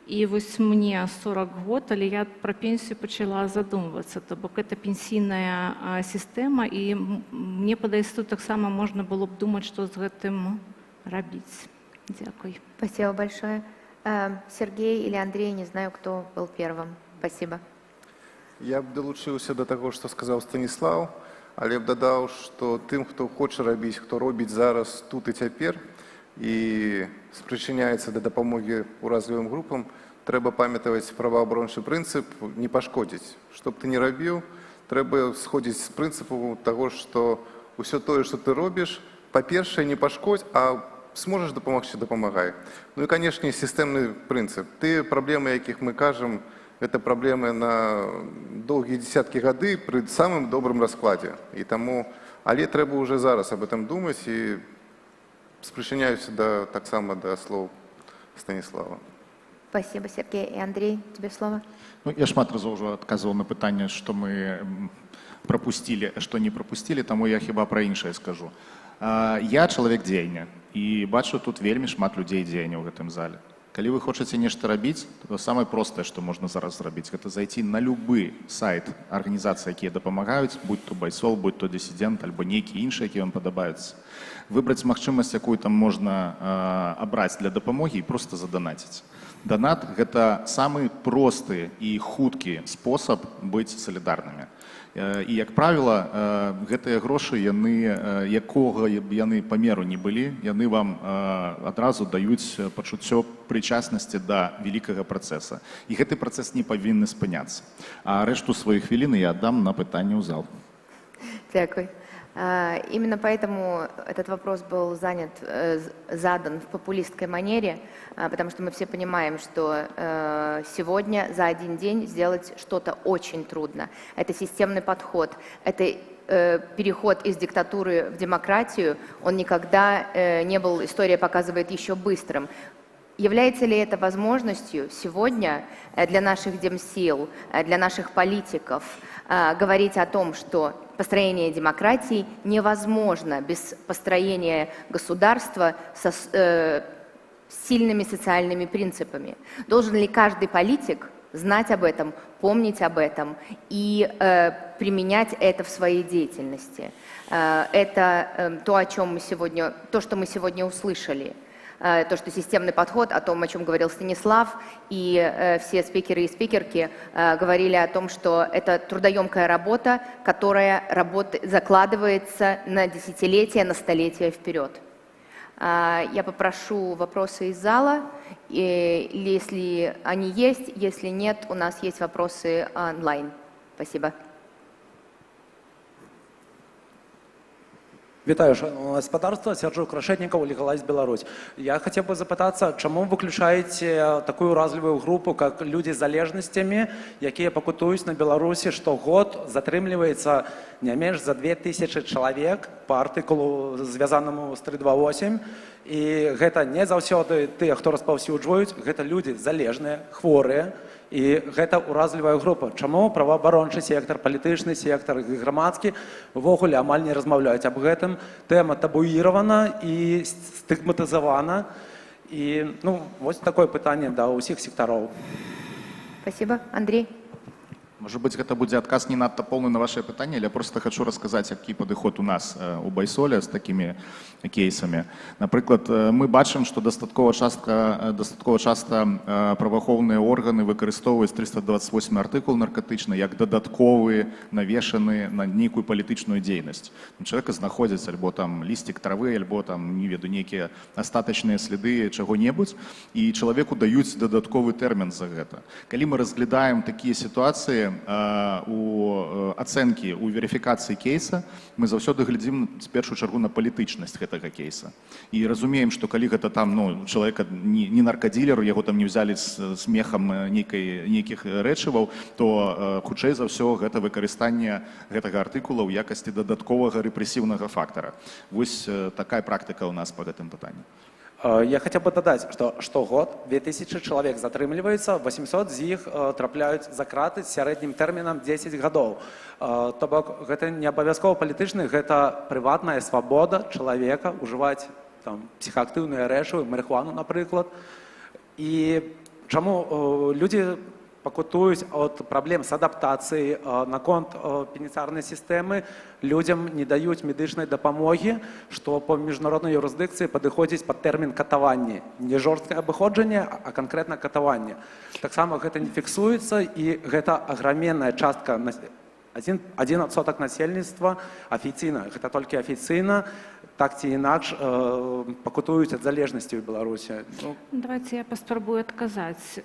И вось мне 40 год, але я про пенсию пачала задумываться. То бок это пенсійная система, и мне падаецца, тут таксама можно было б думать, что с гэтым рабіць. Дякуй. Спасибо большое. Сергей или Андрей, не знаю, кто был первым. Спасибо. Я б далучыўся да таго, што сказаў Станіслаў, але б дадаў, што тым, хто хоча рабіць, хто робіць зараз тут і цяпер і спрычыняецца да дапамогі уразлівым групам, трэба памятаваць праваабарончы прынцып не пашкодзіць. Што б ты не рабіў, трэба сходзіць з прынцыпу таго, што ўсё тое, што ты робіш, па-першае, не пашкодзь, а сможаш дапамагчы, дапамагай. Ну і, канешне, сістэмны прынцып. Тыя праблемы, якіх мы кажам, это проблемы на долгие десятки гады при самым добрым раскладе. И тому, але трэба уже зараз об этом думать, и спричиняюсь так само до слов Станислава. Спасибо, Сергей. И Андрей, тебе слово. Ну, я шмат разоў уже адказваў на пытанне, што мы пропустили, а што не пропустили, тому я хіба пра іншае скажу. Я чалавек дзеяння, і бачу тут вельмі шмат людзей дзеяння ў гэтым зале. Калі вы хочаце нешта рабіць, то самае простае, што можна зараз зрабіць, гэта зайти на любы сайт арганізацый, якія дапамагаюць, будь то байсол, будь то дысідэнт, альбо нейкія іншыя, якія вам падабаюцца. Выбраць магчымасць, якую там можна абраць для дапамогі і проста заданаціць. Донат – гэта самы просты і хуткі спосаб быць салідарнымі. І, як правіла, гэтыя грошы, якога яны памеру не былі, яны вам адразу даюць пачуццё прычаснасці да вялікага працэса. І гэты працэс не павінны спыняцца. А рэшту сваёй хвіліны я аддам на пытанне ў зал. Дякую. Именно поэтому этот вопрос был задан в популистской манере, потому что мы все понимаем, что сегодня за один день сделать что-то очень трудно. Это системный подход, это переход из диктатуры в демократию, он никогда не был, история показывает, еще быстрым. Является ли это возможностью сегодня для наших демсил, для наших политиков говорить о том, что построение демократии невозможно без построения государства с сильными социальными принципами? Должен ли каждый политик знать об этом, помнить об этом и применять это в своей деятельности? Это то, что мы сегодня услышали. То, что системный подход, о том, о чем говорил Станислав, и все спикеры и спикерки говорили о том, что это трудоемкая работа, которая закладывается на десятилетия, на столетия вперед. Я попрошу вопросы из зала, если они есть, если нет, у нас есть вопросы онлайн. Спасибо. Вітаю, шановне господарство, Сержук Крашетников, Легалайз Беларусь. Я хотел бы запытаться, чему вы выключаете такую уразливую группу, как люди с залежностями, якія пакутуюць на Беларусі штогод, затрымліваецца не менш за 2000 чалавек по артыкулу, звязанаму з 328, і гэта не заўсёды тыя, хто распаўсюджваюць, гэта людзі залежныя, хворыя, і гэта уразлівая група. Чаму праваабарончы сектар, палітычны сектар і грамадскі увогуле амаль не размаўляюць аб гэтым? Тэма табуіравана і стыгматызавана. І ну, ось такое пытанне да ўсіх сектароў. Спасибо. Андрей? Может быть, это будет отказ не надто полный на ваше питание, или я просто хочу рассказать, який подход у нас у Байсоля з такими кейсами. Наприклад, ми бачимо, що достатково часто правоохоронні органи використовують 328 артикул наркотичний як додатковий, навішаний на некую політичну діяльність. У чоловіка знаходяться або там листик трави, або там, не веду, некі остаточні сліди чого-небудь, і чоловіку дають додатковий термін за це. Коли ми розглядаємо такі ситуації, у ацэнкі, у верыфікацыі кейса мы заўсёды глядзім з першую чаргу на палітычнасць гэтага кейса і разумеем, што калі гэта там чалавека не наркадзілер, яго там не взялі з смехам нейкіх рэчываў, то хутчэй за ўсё гэта выкарыстанне гэтага артыкула ў якасці дадатковага рэпрэсіўнага фактара. Вось такая практыка ў нас па гэтым пытанні. Я хотел бы додать, что штогод 2000 человек затрымліваюцца, 800 з іх трапляюць за краты з сярэднім тэрмінам 10 гадоў. То бок гэта не абавязкова палітычны, гэта прыватная свабода чалавека ўжываць там псіхаактыўныя рэчывы, марыхуану, напрыклад. І чаму людзі пакутуюць ад праблем з адаптацыяй, наконт пенітэнцыярнай сістэмы, людзям не даюць медычнай дапамогі, што па міжнароднай юрысдыкцыі падыходзіць пад тэрмін катаванне. Не жорсткае абыходжанне, а канкрэтна катаванне. Таксама гэта не фіксуецца, і гэта аграменная частка, 1% насельніцтва афіцыйна, гэта толькі афіцыйна, так ці інакш пакутуюць ад залежнасці ў Беларусі. Давайте я паспрабую адказаць.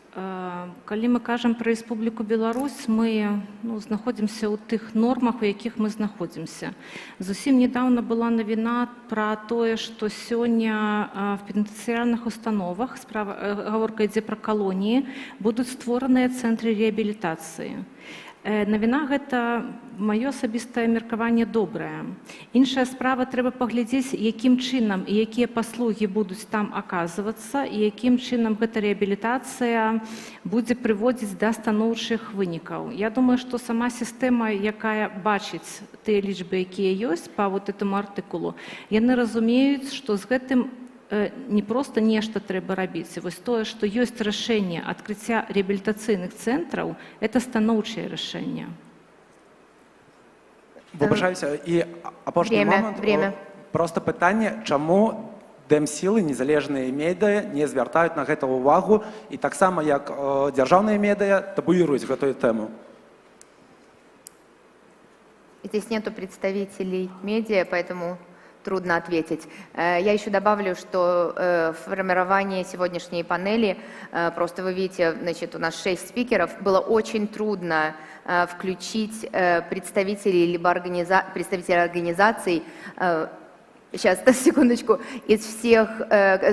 Калі мы кажам пра Рэспубліку Беларусь, мы знаходзімся ў тых нормах, у якіх мы знаходзімся. Зусім недавно была навіна пра тое, што сёння в пенітэнцыярных установах, гаворка ідзе пра калоніі, будуць створаныя цэнтры рэабілітацыі. Навіна гэта маё асабістае меркаванне добрае. Іншая справа, трэба паглядзець, якім чынам і якія паслугі будуць там аказвацца, і якім чынам гэта рэабілітацыя будзе прыводзіць да станоўчых вынікаў. Я думаю, што сама сістэма, якая бачыць тыя лічбы, якія ёсць па вот этому артыкулу, яны разумеюць, што з гэтым не просто нешта трэба рабіць. Вось тое, што ёсць рашэнне адкрыцця рэабілітацыйных цэнтраў, это станоўчае рашэнне. Выбачаюся, і апошні момант. Просто пытанне, чаму дэм-сілы, незалежныя медыя не звяртаюць на гэта ўвагу, і таксама як дзяржаўныя медыя табуіруюць гэтую тэму. Здесь нету представителей медиа, поэтому трудно ответить. Я еще добавлю, что в формировании сегодняшней панели, просто вы видите, значит, у нас 6 спикеров, было очень трудно включить представителей либо представителей организаций, сейчас, секундочку, из всех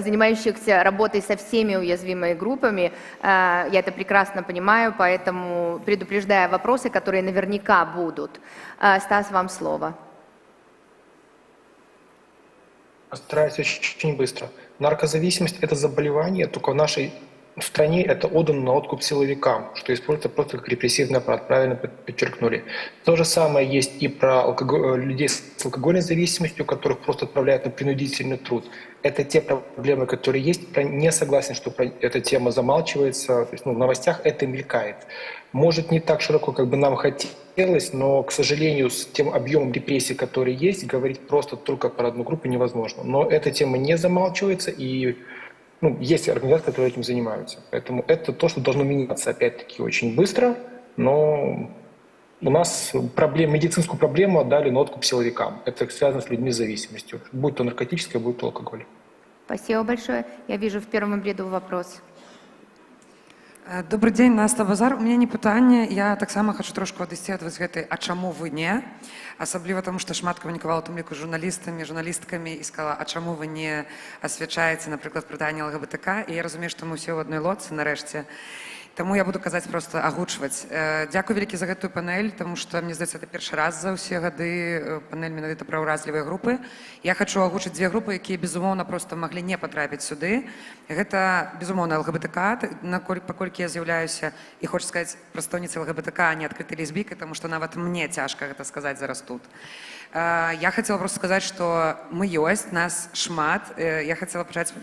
занимающихся работой со всеми уязвимыми группами. Я это прекрасно понимаю, поэтому предупреждая вопросы, которые наверняка будут. Стас, вам слово. Постараюсь очень быстро. Наркозависимость – это заболевание, только в нашей стране это отдано на откуп силовикам, что используется просто как репрессивный аппарат, правильно подчеркнули. То же самое есть и про людей с алкогольной зависимостью, которых просто отправляют на принудительный труд. Это те проблемы, которые есть. Я не согласен, что эта тема замалчивается. То есть, в новостях это мелькает. Может, не так широко, как бы нам хотелось, но, к сожалению, с тем объемом репрессий, который есть, говорить просто только про одну группу невозможно. Но эта тема не замалчивается, и есть организации, которые этим занимаются. Поэтому это то, что должно меняться, опять-таки, очень быстро. Но у нас медицинскую проблему отдали на откуп силовикам. Это связано с людьми с зависимостью. Будь то наркотическое, будь то алкоголь. Спасибо большое. Я вижу в первом ряду вопрос. Добрый день, Наста Базар. У меня не пытанне. Я таксама хочу трошку адысці ад гэтай «А чаму вы не?». Асабліва таму, што шмат камунікавала, у тым ліку журналістамі, журналісткамі і сказала, а чаму вы не асвячаеце, напрыклад, пытанне ЛГБТК. І я разумею, што мы ўсе ў адной лодцы нарэшце. Таму я буду казаць проста агучваць. Дзякуй вялікі за гэтую панель, таму што мне здаецца, это першы раз за ўсе гады панель менавіта пра ўразлівыя групы. Я хачу агучыць дзве групы, якія безумоўна проста маглі не патрапіць сюды. Гэта безумоўна ЛГБТК, паколькі я з'яўляюся і хочу сказаць прадстаўніцай ЛГБТК, а не адкрытай лесбійкай, таму што нават мне цяжка гэта сказаць зараз тут. Я хацела просто сказаць, што мы ёсць, нас шмат. Я хацела пачаць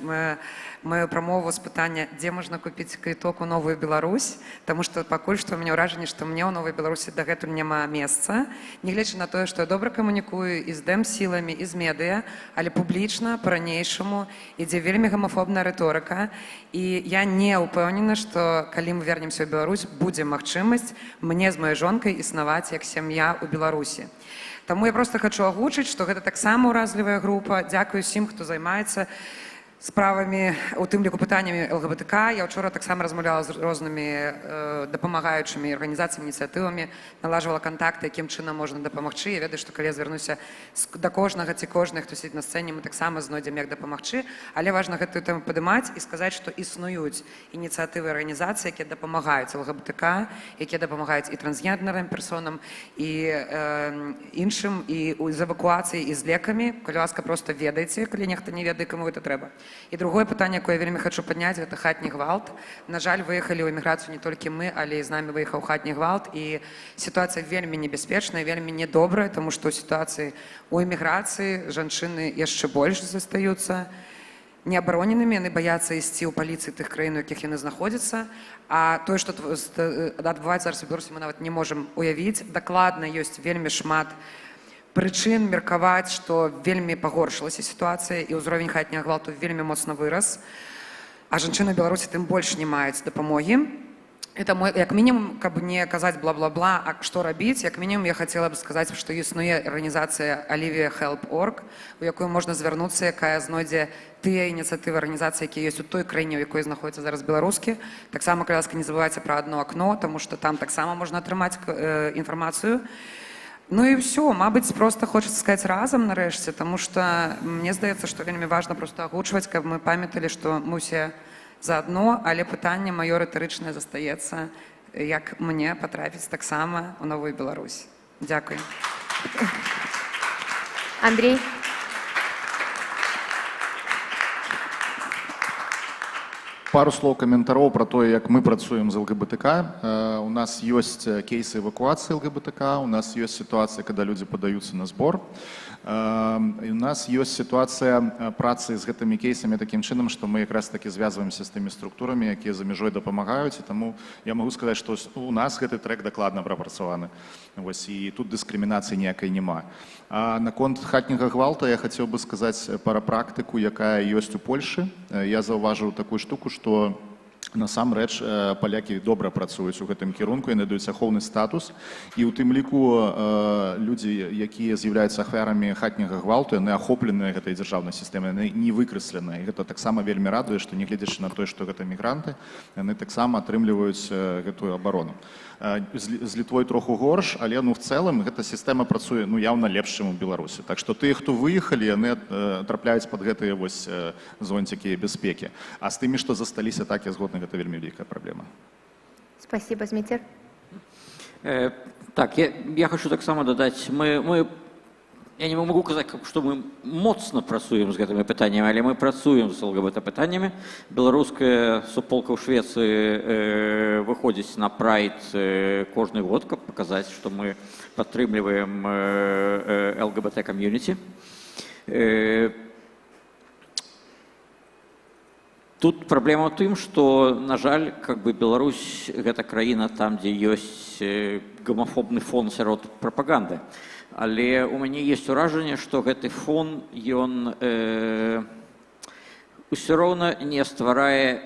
маю прамову з пытання, дзе можна купіць квіток у Новую Беларусь, таму што пакуль што у мяне ўражанне, што мне ў Новай Беларусі дагэтуль няма месца, нягледзячы на тое, што я добра камунікую і з дэм-сіламі, і з медыа, але публічна, па-ранейшаму ідзе вельмі гамафобная рыторыка, і я не ўпэўнена, што калі мы вернемся ў Беларусь, будзе магчымасць мне з маёй жонкай існаваць як сям'я ў Беларусі. Таму я просто хочу агучыць, што гэта таксама ўразлівая група. Дзякую усім, хто займаецца справамі, у тым ліку пытаннямі ЛГБТК. Я ўчора таксама размаўляла з рознымі дапамагаючымі арганізацыямі, ініцыятывамі, налажвала кантакты, якім чынам можна дапамагчы. Я ведаю, што калі я звярнуся да кожнага ці кожнай, хто сидіць на сцэне, мы таксама знойдзем, як дапамагчы. Але важна гэтую тэму падымаць і сказаць, што існуюць ініцыятывы арганізацыі, якія дапамагаюць ЛГБТК, якія дапамагаюць і трансгендерным персонам, і іншым, і з эвакуацыяй, і з лекамі. Калі ласка, проста ведайце, калі нехта не ведае, каму гэта трэба. І другое пытанне, якое я вельмі хочу падняць, гэта хатні гвалт. На жаль, выехалі ў эміграцыю не толькі мы, але і з намі выехаў хатні гвалт. І сітуацыя вельмі небяспечная, вельмі недобрая, тому што ў сітуацыі ў эміграцыі жанчыны яшчэ больш застаюцца неабароненымі, яны баяцца ісці ў паліцыі тых краін, у якіх яны знаходзяцца. А тое, што адбываецца зараз у Беларусі, мы нават не можам уявіць. Дакладна ёсць вельмі шмат прычын меркаваць, што вельмі пагоршылася сітуацыя і ўзровень хатняга гвалту вельмі моцна вырас, а жанчыны ў Беларусі тым больш не маюць дапамогі. Это як мінімум, каб не казаць бла-бла-бла, а што рабіць, як мінімум я хацела б сказаць, што існуе арганізацыя Olivia.Help.org, у якую можна звярнуцца, якая знойдзе тыя ініцыятывы арганізацыі, якія ёсць у той краіне, у якой знаходзяцца зараз беларускі. Таксама, калі ласка, не забывайце пра адно акно, таму што там таксама можна атрымаць інфармацыю. Ну і ўсё, мабыць, проста хочацца сказаць разам нарэшце, таму што мне здаецца, што вельмі важна проста агучваць, каб мы памяталі, што мы ўсе заадно, але пытанне маё рытарычнае застаецца, як мне патрапіць таксама ў Новую Беларусь. Дзякуй. Андрей. Пару слоў каментароў пра тое, як мы працуем з ЛГБТК. У нас ёсць кейсы эвакуацыі ЛГБТК, у нас ёсць сітуацыя, калі людзі падаюцца на збор. І у нас ёсць сітуацыя працы з гэтымі кейсамі такім чынам, што мы якраз такі звязваемся з тымі структурамі, якія за мяжой дапамагаюць. І таму я магу сказаць, што у нас гэты трэк дакладна прапрацаваны. І тут дыскрымінацыі ніякай няма. А наконт хатняга гвалта я хацеў бы сказаць пра практыку, якая ёсць у Польшы. Я заўважыў такую штуку, што насамрэч палякі добра працуюць у гэтым кірунку, яны даюць ахоўны статус, і ў тым ліку людзі, якія з'яўляюцца ахвярамі хатняга гвалту, яны ахопленыя гэтай дзяржаўнай сістэмай, яны не выкрэсленыя. І гэта таксама вельмі радуе, што нягледзячы на тое, што гэта мігранты, яны таксама атрымліваюць гэтую абарону. З Літвой троху горш, але в цэлым гэта сістэма працуе яўна лепш, чым у Беларусі. Так што тыя, хто выехалі, яны трапляюць пад гэтыя зонцікі бяспекі. А з тымі, што засталіся, так я згодны, гэта вельмі вялікая праблема. Спасибо, Зміцер. Так, я хочу таксама дадаць, я не могу сказаць, што мы моцна працуем з гэтымі пытаннямі, але мы працуем з ЛГБТ-пытаннямі. Беларуская суполка ў Швецыі выходзіць на прайд кожны год, каб паказаць, што мы падтрымліваем ЛГБТ-камьюніці. Тут праблема ў тым, што, на жаль, Беларусь – гэта краіна там, дзе ёсць гомафобны фон сярод прапаганды. Але у мяне ёсць уражанне, што гэты фон, ён усё роўна не стварае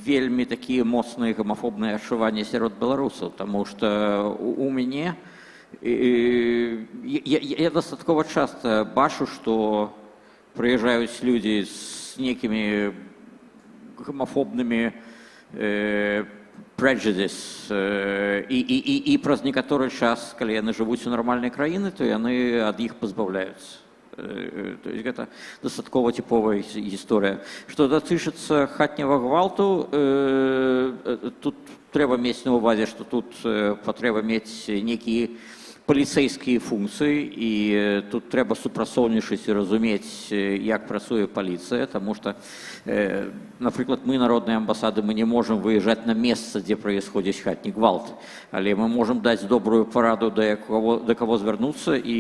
вельмі такія моцныя гомафобныя адчуванні сярод беларусаў, таму што у мяне я дастаткова часта бачу, што прыязджаюць людзі з нейкімі гомафобнымі prejudice, і праз некаторы час, калі яны жывуць у нармальнай краіны, то яны ад іх пазбаўляюцца. То есть гэта дастаткова типовая гісторыя. Што датычыцца хатняга гвалту, тут трэба мець на ўвазе, што тут патрэба мець нейкія паліцэйскія функцыі, і тут трэба супрацоўнічаць і разумець, як працуе паліцыя, таму што, напрыклад, мы, народныя амбасады, мы не можам выязджаць на месца, дзе праисходзіць хатні гвалт, але мы можам даць добрую параду, да каго звярнуцца, і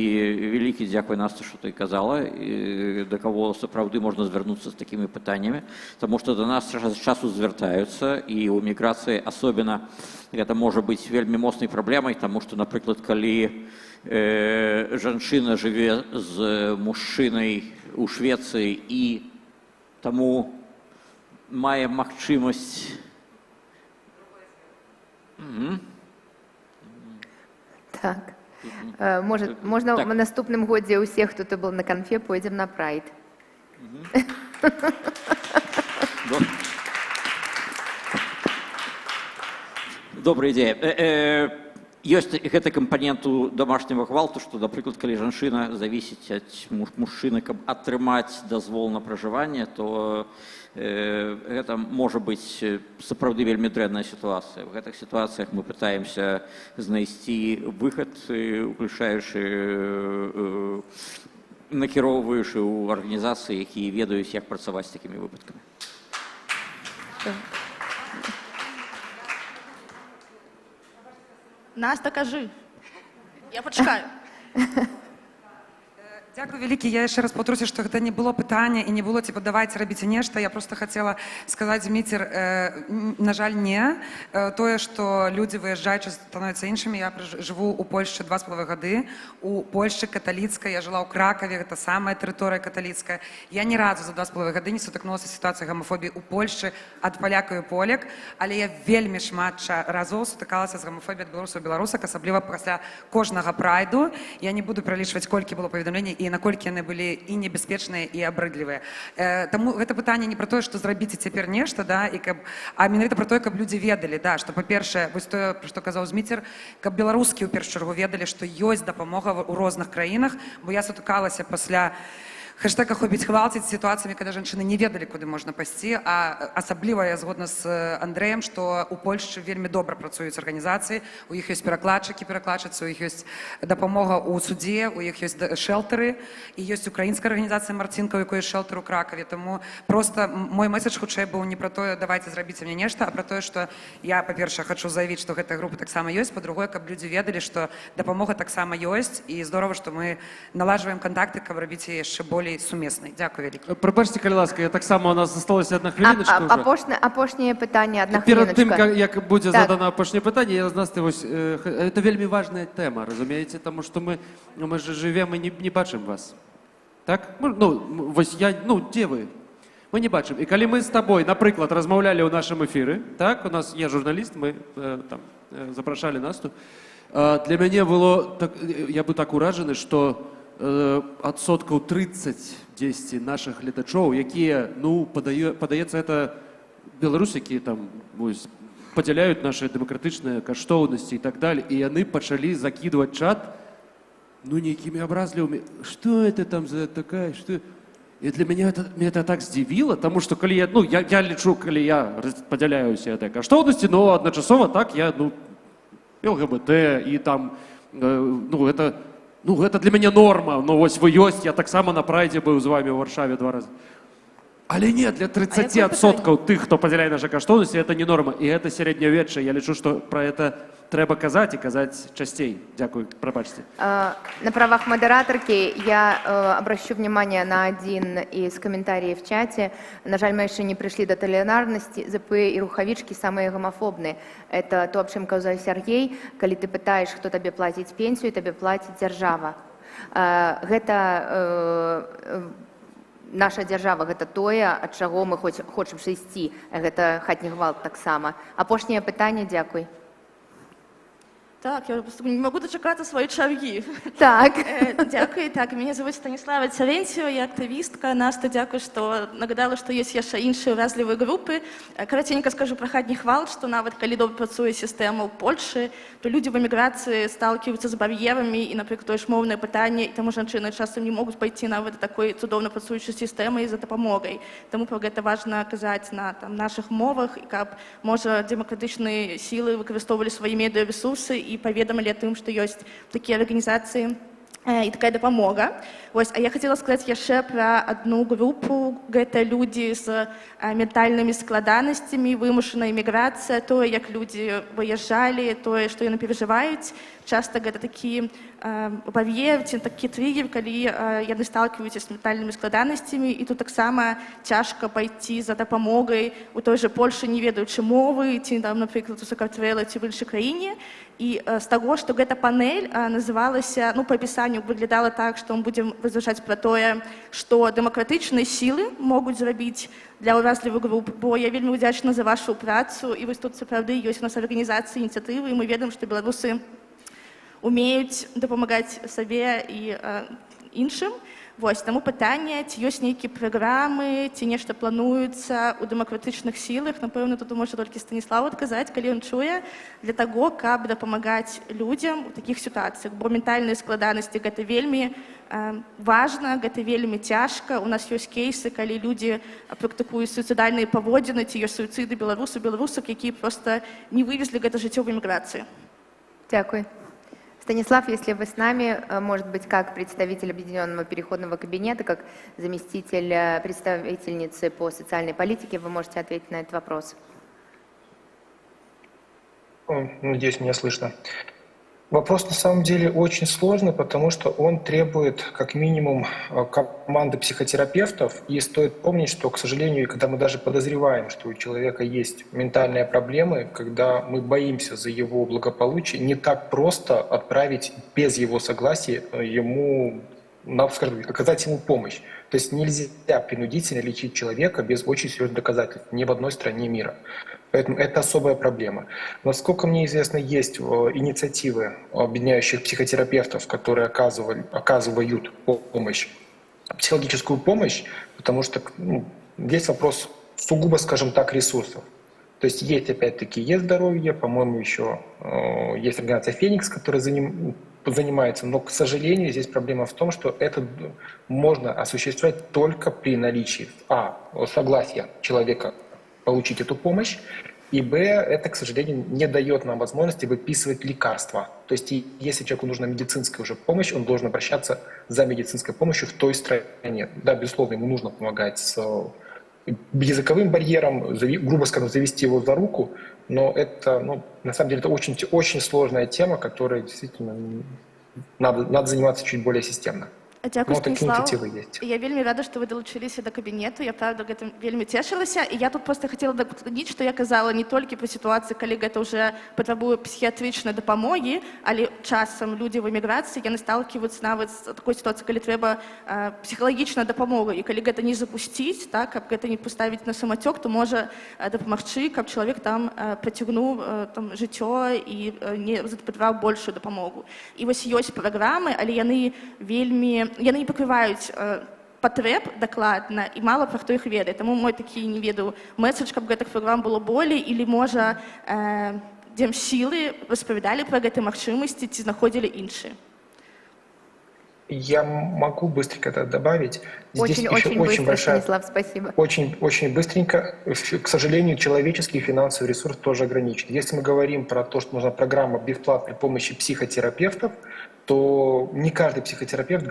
вялікі дзякуй, Настя, што ты казала, да каго сапраўды можна звярнуцца з такімі пытаннямі, таму што да нас час ад часу звяртаюцца, і ў міграцыі асобна гэта можа быць вельмі моцнай праблемай, таму што, напрыклад, калі жанчына жыве з мужчынай у Швецыі і таму мае магчымасць... Так. Можна в наступным годзе ўсе, хто ты был на канфе, пойдзем на прайд. Добрая ідея. Ёсць гэты кампанент у домашняга гвалту, што, напрыклад, калі жанчына завісіць ад мужчыны, каб атрымаць дазвол на пражыванне, то гэта можа быць сапраўды вельмі дрэнная сітуацыя. В гэтых сітуацыях мы пытаемся знайсці выхад, уключаючы, накіроўваючы ў арганізацыі, якія ведаюць, як працаваць з такімі выпадкамі. Настя, кажи. Я почекаю. Дякую вялікі. Я яшчэ раз паўтаруся, што гэта не было пытання і не было типа давайте рабіце нешта. Я просто хацела сказаць, Зміцер, на жаль, не. Тое, што людзі выязджаючы становяцца іншымі. Я жыву ў Польшчы 2,5 гады. У Польшчы каталіцкая. Я жыла ў Кракаве, гэта самая тэрыторыя каталіцкая. Я ні разу за 2,5 гады не сутыкнулася з сітуацыяй гамафобіі ў Польшчы ад палякаў і полек, але я вельмі шмат разоў сутыкалася з гамафобіяй ад беларусаў і беларусак, асабліва пасля кожнага прайду. Я не буду пралічваць, колькі было паведамленняў і наколькі яны былі і небяспечныя, і абрыдлівыя. Таму гэта пытанне не пра тое, што зрабіце цяпер нешта, да, а менавіта пра тое, каб людзі ведалі, да, што, па-першае, вось тое, пра што казаў Зміцер, каб беларускі ў першую чаргу ведалі, што ёсць дапамога ў розных краінах, бо я сутыкалася пасля хэштега «Хобіць хвалціць» сітуацыямі, калі жанчыны не ведалі, куды можна пайсці, а асабліва я згодна з Андрэем, што ў Польшчы вельмі добра працуюць арганізацыі, у іх ёсць перакладчыкі, перакладчыцы, у іх ёсць дапамога ў судзе, у іх ёсць шэлтары, і ёсць украінская арганізацыя «Марцінка», у якой ёсць шэлтар у Кракаве. Таму проста мой месседж хутчэй быў не пра тое, давайте зрабіце мне нешта, а пра тое, што я, па-першае, хачу заявіць, што гэтая група таксама ёсць, па-другое, каб людзі ведалі, што дапамога таксама ёсць, і здорова, што мы налажваем кантакты, каб рабіць яшчэ болей сумеснай. Дзякую вялікі. Прабачце, калі ласка, я таксама, у нас засталася одна хвіліночка ўжо. Апошняе пытанне, одна Перад тым, хвіліночка. як будзе задана апошняе пытанне, я з Настай, это вельмі важная тэма, разумееце, таму што мы же жывем і не бачым вас. Так? Вось я, дзе вы? Мы не бачым. І калі мы з табой, напрыклад, размаўлялі ў нашым эфіры, так, у нас є журналіст, мы там запрашалі Насту, для мяне было, я быў так уражаны, што адсоткаў 30-10 наших гледачоў, якія, падаецца, это беларусы, якія там падзяляюць наши дэмакратычныя каштоўнасці і так далее, і яны пачалі закидывать чат, нейкімі абразлівымі, что это там за такая, что... И для меня это так здзівіла, тому что калі я лічу, калі я падзяляюся этой каштоўнасці, но адначасова так я, ЛГБТ і там, это для мяне норма, вось вы ёсць, я таксама на прайдзе быў з вами ў Варшаве 2 разы. Але не, для 30% тых, хто падзяляе наша каштоўнасці, это не норма. І гэта сярэднявечча. Я лічу, што пра гэта трэба казаць і казаць часцей. Дзякую, прабачце. На правах модераторки я обращу внимание на один из комментариев в чате. На жаль, мы еще не пришли до толерантности. ЗП и рухавички самые гомофобные. Это то, об чем казал Сергей. Коли ты пытаешь, кто тебе платить пенсию, тебе платит держава. Это наша дзяржава, гэта тое, ад чаго мы хочам сысці. Гэта хатні гвалт таксама. Апошняе пытанне, дзякуй. Так, я просто не могу дочекаться своей чарги. Так. Дякую. Так, меня зовут Станислава Царенцева, я активістка. Настя, дякую, що нагадала, що є ще інші уразливі групи. Коротенько скажу про хатніх хвал, що навіть коли добре працює система в Польщі, то люди в еміграції сталкиваються з бар'єрами, і, наприклад, то ж мовне питання, і тому жінки часто не можуть пойти навіть до такої чудовно працюючої системи за допомогою. Тому про це важливо казати на наших мовах, і як, може, демократичні сили використовували свої медіаресурси і поведомили о том, что есть такие организации и такая допомога. А я хотела сказать еще про одну группу. Это люди с ментальными складанностями, вымушенная миграция, то, как люди выезжали, то, что они переживают. Часто это такие поверьте, такие триггеры, когда яны сталкиваются с ментальными складанностями, и тут так само тяжко пойти за допомогой у той же Польши, не ведаючи мовы, ці, там, например, у Сакартвелі, ці в іншій країні. И с того, что эта панель называлась, ну, по описанию выглядала так, что мы будем возвышать про то, что демократичные силы могут сделать для уразливых групп. Бо я вельми вдячна за вашу працу, и вы тут, правда, есть у нас организации, инициативы, и мы ведаем, что белорусы умеют допомагать себе и іншим. Тому питання, ці є які програми, ці нешта плануються у демократичних силах, напевно, тут може тільки Станіслав відказати, коли він чує, для того, щоб допомагати людям у таких ситуаціях. Бо ментальні складаності – це вельми важно, це вельми тяжко. У нас є кейси, коли люди практикують суїцидальні поводини, ці є суїциди білорусок, які просто не вивезли це життя в еміграції. Дякую. Станислав, если вы с нами, может быть, как представитель Объединенного переходного кабинета, как заместитель представительницы по социальной политике, вы можете ответить на этот вопрос. Надеюсь, меня слышно. Вопрос на самом деле очень сложный, потому что он требует как минимум команды психотерапевтов. И стоит помнить, что, к сожалению, когда мы даже подозреваем, что у человека есть ментальные проблемы, когда мы боимся за его благополучие, не так просто отправить без его согласия ему, скажем, оказать ему помощь. То есть нельзя принудительно лечить человека без очень серьезных доказательств ни в одной стране мира. Поэтому это особая проблема. Насколько мне известно, есть инициативы объединяющих психотерапевтов, которые оказывают помощь, психологическую помощь, потому что здесь вопрос сугубо, скажем так, ресурсов. То есть есть, опять-таки, есть здоровье, по-моему, еще есть организация «Феникс», которая занимается, но, к сожалению, здесь проблема в том, что это можно осуществлять только при наличии согласия человека получить эту помощь, и б, это, к сожалению, не дает нам возможности выписывать лекарства. То есть если человеку нужна медицинская уже помощь, он должен обращаться за медицинской помощью в той стране. Да, безусловно, ему нужно помогать с языковым барьером, грубо скажем, завести его за руку, но это, на самом деле, это очень, очень сложная тема, которой действительно надо заниматься чуть более системно. Дякую, Станіслав. Є. Я вельми рада, що ви долучилися до кабінету. Я, правда, гэтым вельми цешилася. І я тут просто хотіла додати, що я казала не тільки про ситуацію, коли це вже потребує психіатричної допомоги, але часом люди в еміграції, вони сталкиваються навіть з такою ситуацією, коли треба психологічна допомога. І коли це не запустити, так, щоб це не поставити на самотек, то може допомогти, щоб чоловік там притягнув життя і не потребував більшу допомогу. І ось є програми, але вони вельми яны не пакрываюць патрэб дакладна і мала пра хто іх ведае. Таму мой такі не ведаю месседж, каб гэтых праграм было болей, или можа дземсілы распавядалі пра гэтай магчымасці ці знаходзілі іншыя. Я могу быстренько это добавить. Здесь очень еще быстро, очень большая, Станислав, спасибо. Очень быстренько. К сожалению, человеческий и финансовый ресурс тоже ограничен. Если мы говорим про то, что нужна программа бесплатной помощи психотерапевтов, то не каждый психотерапевт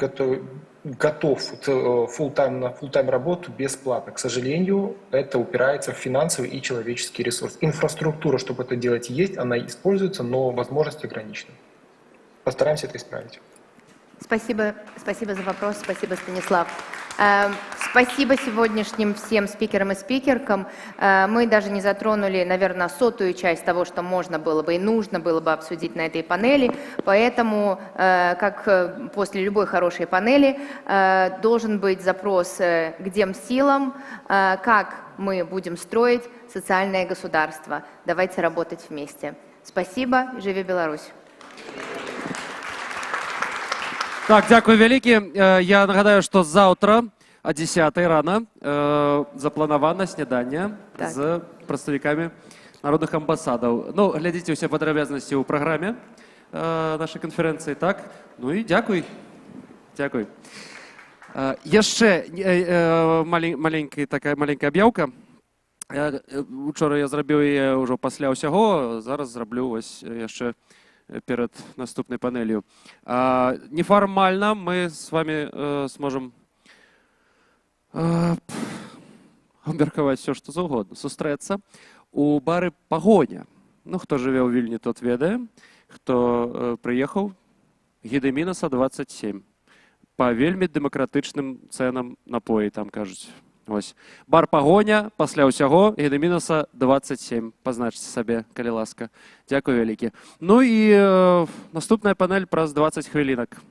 готов на фулл-тайм работу бесплатно. К сожалению, это упирается в финансовый и человеческий ресурс. Инфраструктура, чтобы это делать, есть, она используется, но возможности ограничены. Постараемся это исправить. Спасибо за вопрос, спасибо, Станислав. Спасибо сегодняшним всем спикерам и спикеркам. Мы даже не затронули, наверное, 100-ю часть того, что можно было бы и нужно было бы обсудить на этой панели. Поэтому, как после любой хорошей панели, должен быть запрос к демсилам, как мы будем строить социальное государство. Давайте работать вместе. Спасибо. Живи Беларусь! Так, дякую вялікі. Я нагадаю, што заўтра о 10 рано запланавана снеданне з прадстаўнікамі народных амбасадаў. Ну, глядзіце ўсе падрабязнасці ў праграме нашай канферэнцыі, так? Ну і дзякуй. Дзякуй. Яшчэ такая маленькая аб'яўка. Учора я зрабіў яе ўжо пасля ўсяго, зараз зраблю ось яшчэ перад наступнай панелью. Нефармальна мы з вами сможам абмеркаваць все, што заўгодна. Сустрэцца у бары «Пагоня». Ну, хто жыве ў Вільні, тот ведае. Хто прыехаў, Гедэмінаса 27. Па вельмі дэмакратычным цэнам напоі, там кажуць. Ось. Бар «Пагоня», пасля ўсяго, Гедэмінаса 27. Пазначце сабе, калі ласка. Дзякуй вялікі. Ну і наступная панель праз 20 хвілінак.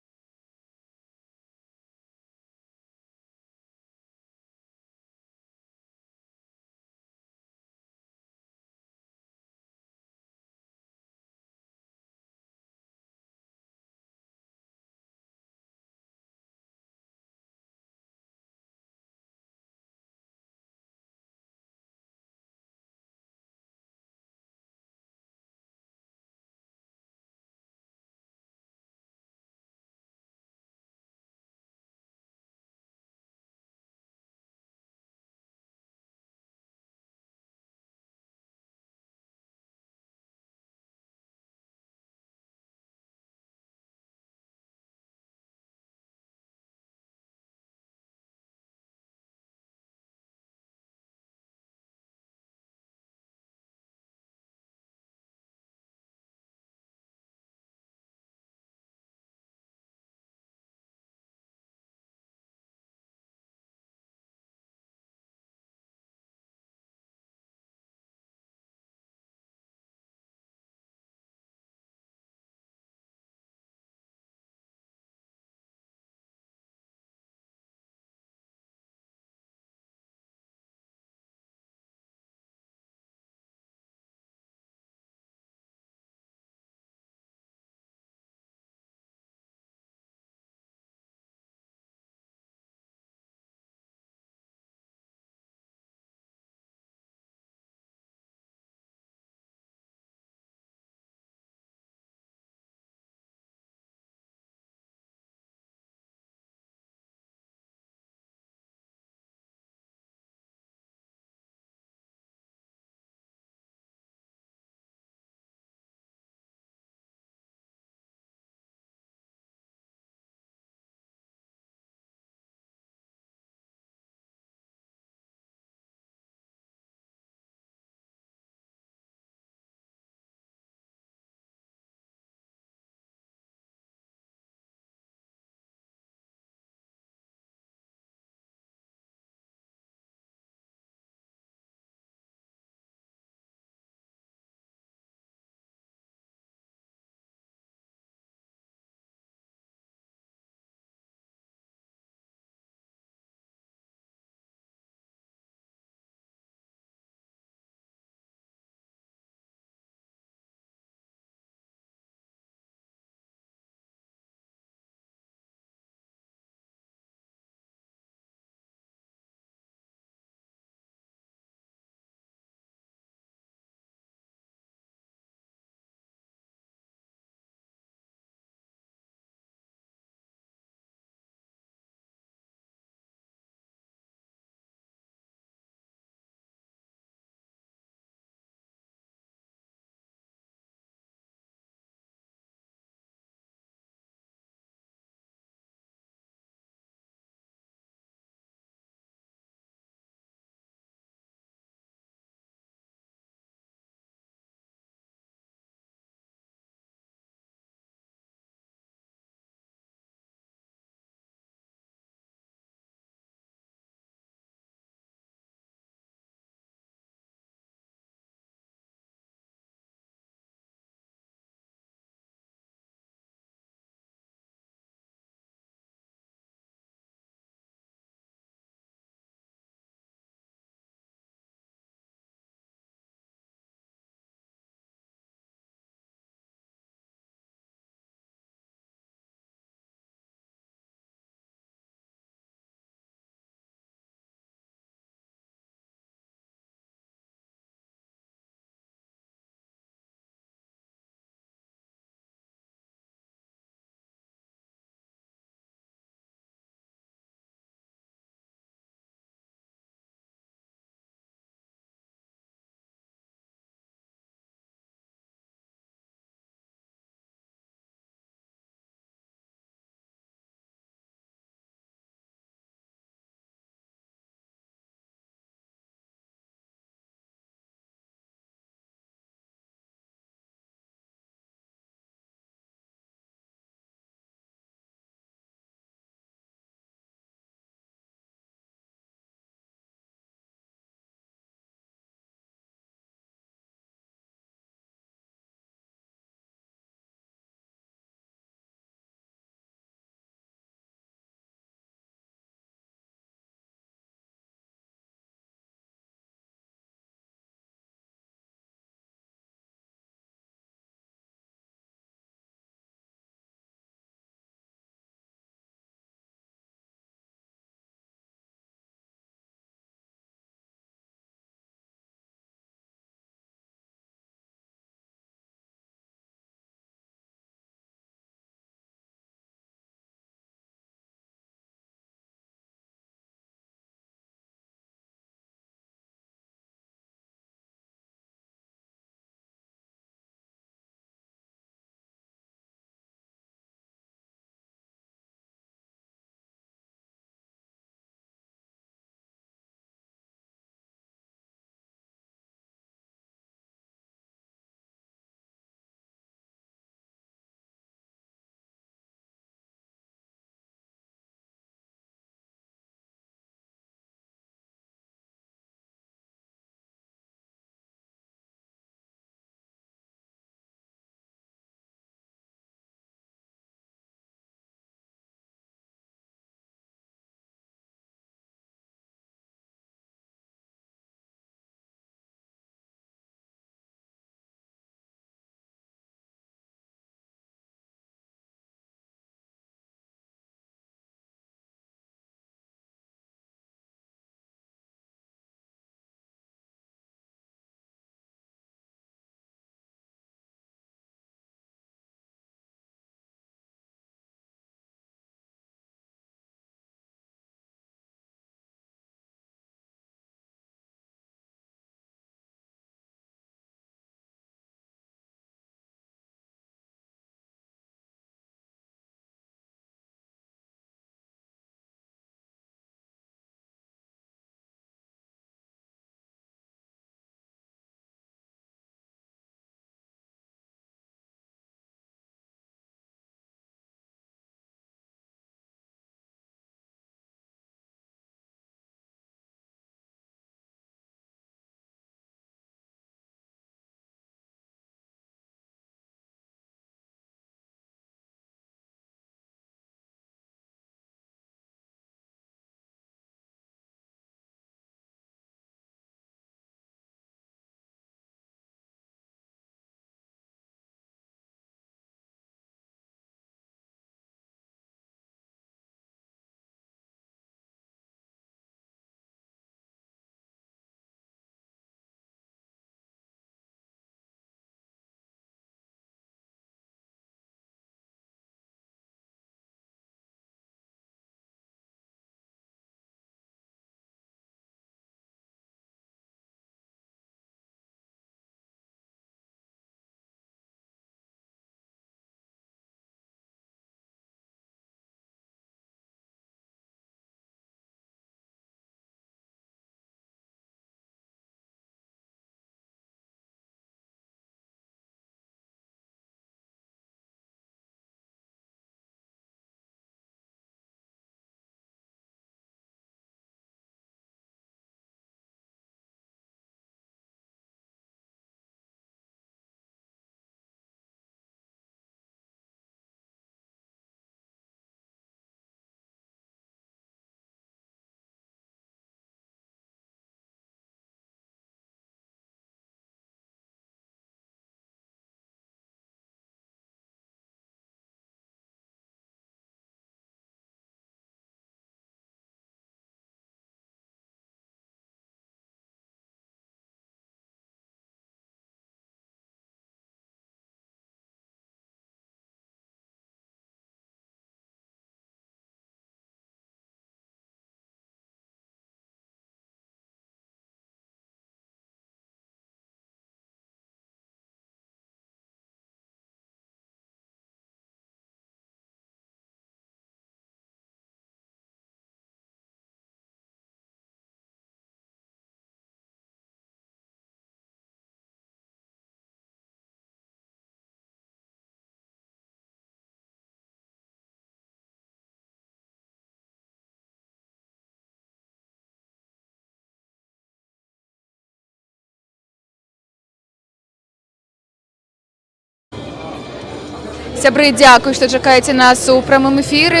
Сябры, дзякуй, што чакаеце нас у прамым эфіры.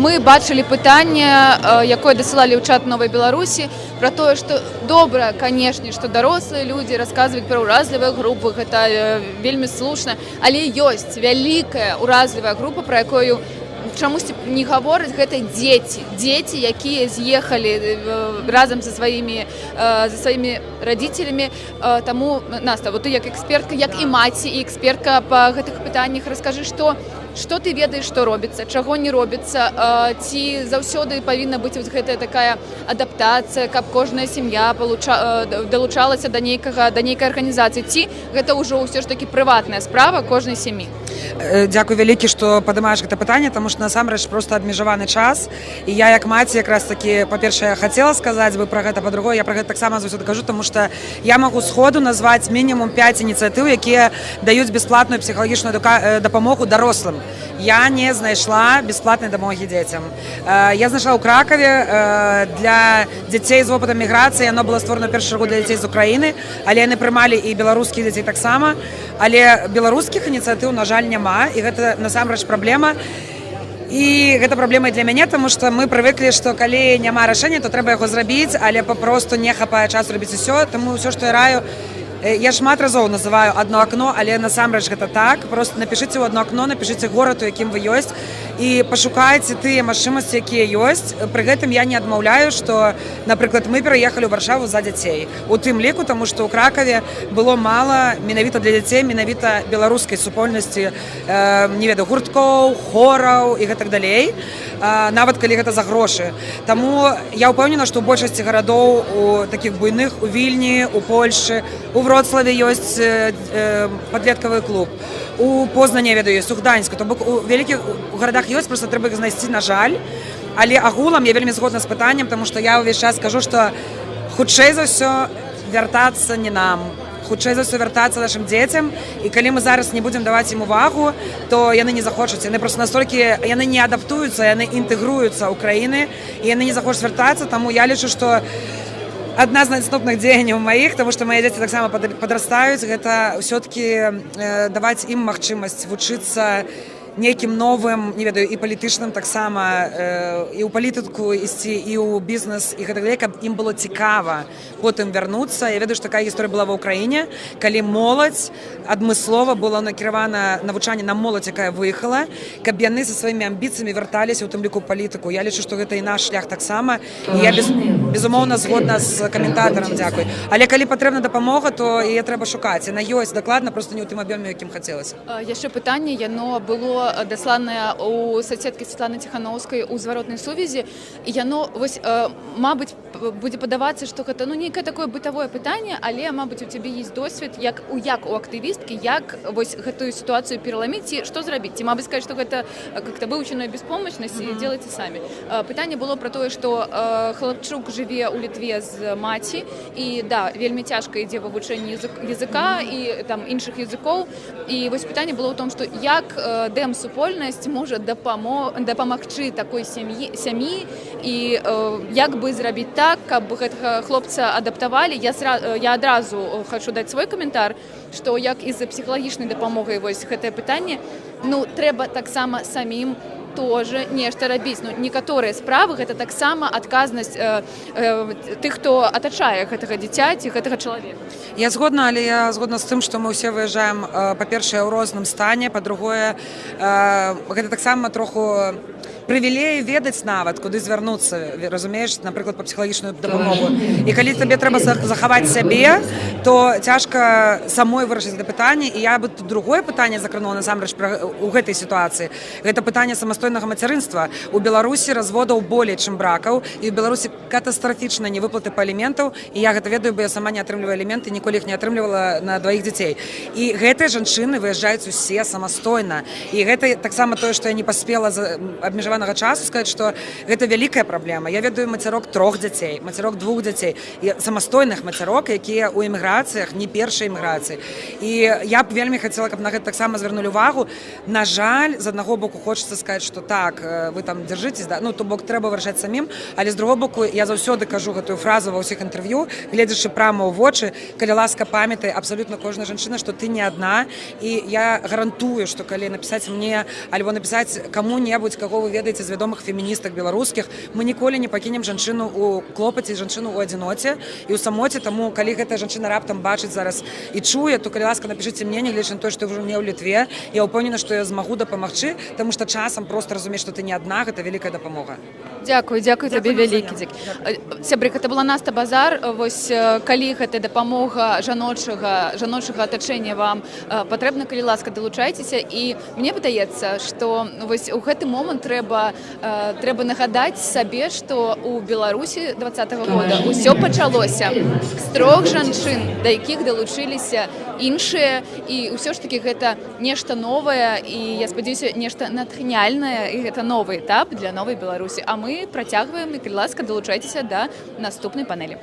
Мы бачылі пытанне, якое дасылалі ў чат Новай Беларусі, пра тое, што добра, канешне, што дарослыя людзі расказваюць пра ўразлівыя групы, гэта вельмі слушна, але ёсць вялікая ўразлівая група, пра якую чамусьці не гавораць, гэта дзеці, якія з'ехалі разам са сваімі радзіцелямі. Таму, Наста, вот ты як экспертка, як і маці, і экспертка па гэтых пытаннях, раскажы, што ты ведаеш, што робіцца, чаго не робіцца, ці заўсёды павінна быць вось гэтая такая адаптацыя, каб кожная сям'я далучалася да нейкай арганізацыі, ці гэта ўжо ўсё ж такі прыватная справа кожнай сям'і? Дзякуй вялікі, што падымаеш гэта пытанне, таму што насамрэч проста абмежаваны час. І я як маці якраз такі, па-першае, хацела сказаць бы пра гэта, па-другое, я пра гэта таксама заўсёды кажу, таму што я магу сходу назваць мінімум 5 ініцыятыў, якія даюць бясплатную псіхалагічную дапамогу дарослым. Я не знайшла бясплатнай дапамогі дзецям. Я знайшла ў Кракаве для дзяцей з вопытам міграцыі, яно было створана ў першую чаргу для дзяцей з Украіны, але яны прымалі і беларускіх дзяцей таксама, але беларускіх ініцыятыў, на жаль, няма, і гэта насамрэч праблема. І гэта праблема для мяне, таму што мы прывыклі, што калі няма рашэння, то трэба яго зрабіць, але папросту не хапае часу рабіць усё, таму ўсё, што я раю, я шмат разоў называю одно акно, але насамрэч гэта так. Просто напішыце ў одно акно, напішыце горад, у якім вы ёсць, і пашукайце тыя магчымасці, якія ёсць. Пры гэтым я не адмаўляю, што, напрыклад, мы пераехалі ў Варшаву за дзяцей. У тым ліку, таму што ў Кракаве было мала менавіта для дзяцей, менавіта беларускай супольнасці, не ведаю, гурткоў, хораў і гэтак далей, нават калі гэта за грошы. Таму я ўпэўнена, што ў большасці гарадоў, у такіх буйных, у Вільні, у Польшчы, у Вроцлаве ёсць падлеткавы клуб. У Познане, ведаю, ёсць у Гданьску. То бок у вялікіх гарадах ёсць, проста трэба іх знайсці, на жаль. Але агулам я вельмі згодна з пытаннем, таму што я ўвесь час кажу, што хутчэй за ўсё вяртацца не нам. Хутчэй за ўсё вяртацца нашым дзецям. І калі мы зараз не будзем даваць ім увагу, то яны не захочуць. Яны проста настолькі, яны не адаптуюцца, яны інтэгруюцца ў краіны, і яны не захочуць вяртацца. Таму я лічу, што адна з наступных дзеянняў маіх, таму што мае дзеці таксама падрастаюць, гэта ўсё-такі даваць ім магчымасць вучыцца нейкім новым, не ведаю, і палітычным таксама, і ў палітыку ісці, і ў бізнес, і гэтак далей, каб ім было цікава потым вярнуцца. Я ведаю, што такая гісторыя была ва ўкраіне, калі моладзь адмыслова была накіравана навучанне на моладзь, якая выехала, каб яны са сваімі амбіцыямі вярталіся, у тым ліку палітыку. Я лічу, што гэта і наш шлях таксама, і я безумоўна згодна з каментатарам, дзякуй. Але калі патрэбна дапамога, то яе трэба шукаць. Яна ёсць дакладна, проста не ў тым аб'ёме, якім хацелася. Яшчэ пытанне, яно было дасланае у соцсеткі Светланы Ціхановскай у зваротнай сувязі, і яно, вось, мабыць, будзе падавацца, што гэта, ну, нейкае такое бытавое пытанне, але, мабыць, у цябе ёсць досвед, як у актывісткі, як вось гэтую сітуацыю пераламіць, ці што зрабіць? Ці, мабыць, сказаць, што гэта как-то выучаная беспомощнасць, і делайце самі. Пытанне было пра тое, што хлапчук жыве ў Літве з маці, і, да, вельмі цяжка ідзе вывучэнне языка і там іншых языкоў, і вось пытанне было ў том, што як супольнасць можа дапамагчы такой сям'і, і як бы зрабіць так, каб гэтага хлопца адаптавалі. Я адразу хочу даць свой каментар, што як і за псіхалагічнай дапамогай вось гэтае пытанне, ну, трэба таксама самім тоже нешта рабіць. Ну, некаторыя справы гэта таксама адказнасць тых, хто атачае гэтага дзіця ці гэтага чалавека. Я згодна, але я згодна з тым, што мы ўсе выязджаем, па-першае, ў розным стане, па-другое, гэта таксама троху прывілей ведаць нават, куды звярнуцца, разумееш, напрыклад, па псіхалагічную дапамогу. І калі табе трэба захаваць сябе, то цяжка самой вырашыць гэта пытанне. І я бы тут другое пытанне закранула насамрэч у гэтай сітуацыі. Гэта пытанне самастойнага мацярынства. У Беларусі разводаў болей, чым бракаў, і ў Беларусі катастрафічна невыплаты па аліментаў, і я гэта ведаю, бо я сама не атрымліваю аліменты, ніколі іх не атрымлівала на дваіх дзяцей. І гэтыя жанчыны выязджаюць усе самастойна. І гэта таксама тое, што я не паспела абмежаванага часу сказаць, што гэта вялікая праблема. Я ведаю мацярок 3 дзяцей, мацярок 2 дзяцей, і самастойных мацярок, якія ў эміграцыях, не першай эміграцыі. І я б вельмі хацела, каб на гэта таксама звярнулі увагу. На жаль, з аднаго боку хочацца сказаць, што так, вы там дзяржыцесь, да? Ну, то бок трэба вырашаць самім, але з другого боку я заўсёды кажу гэтую фразу ва ўсіх інтэрв'ю, гледзячы прама ў вочы, калі ласка памятай абсалютна кожная жанчына, што ты не адна, і я гарантую, што калі напісаць мне альбо напісаць каму-небудзь, каго вы ведаеце з вядомых феміністак беларускіх, мы ніколі не пакінем жанчыну ў клопаце, жанчыну ў адзіноце і ў самоце, таму калі гэтая жанчына раптам бачыць зараз і чуе, то калі ласка напішыце мне, нягледзячы на тое, што ўжо не ў Літве, я ўпэўнена, што я змагу дапамагчы, таму што часам проста разумець, што ты не адна, гэта вялікая дапамога. Дзякую табе вялікі. Сябры, гэта была Наста Базар. Вось калі гэтая дапамога жаночага атачэння вам патрэбна, калі ласка, далучайцеся. І мне падаецца, што вось у гэты момант трэба нагадаць сабе, што ў Беларусі 20-го года ўсё пачалося з 3 жанчын, да якіх далучыліся іншыя, і ўсё ж такі гэта нешта новае, і я спадзяюся, нешта натхняльнае, і гэта новы этап для новай Беларусі. А мы працягваем, і калі ласка, далучайцеся да наступнай панелі.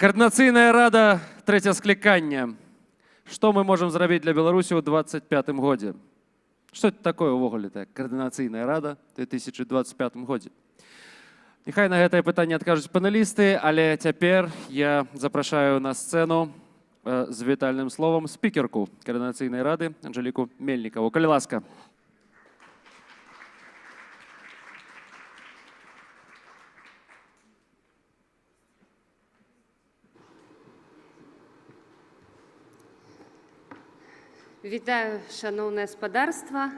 Координаційная рада, третє скликання. Что мы можем зробити для Беларуси в 2025 году? Что это такое увогуле? Координаційная рада в 2025 году. Нехай на гэта пытанне адкажуць панелісты, але цяпер я запрашаю на сцэну з вітальным словам спікерку Координаційнай рады Анжеліку Мельнікову. Калі ласка. Вітаю, шановне спадарства.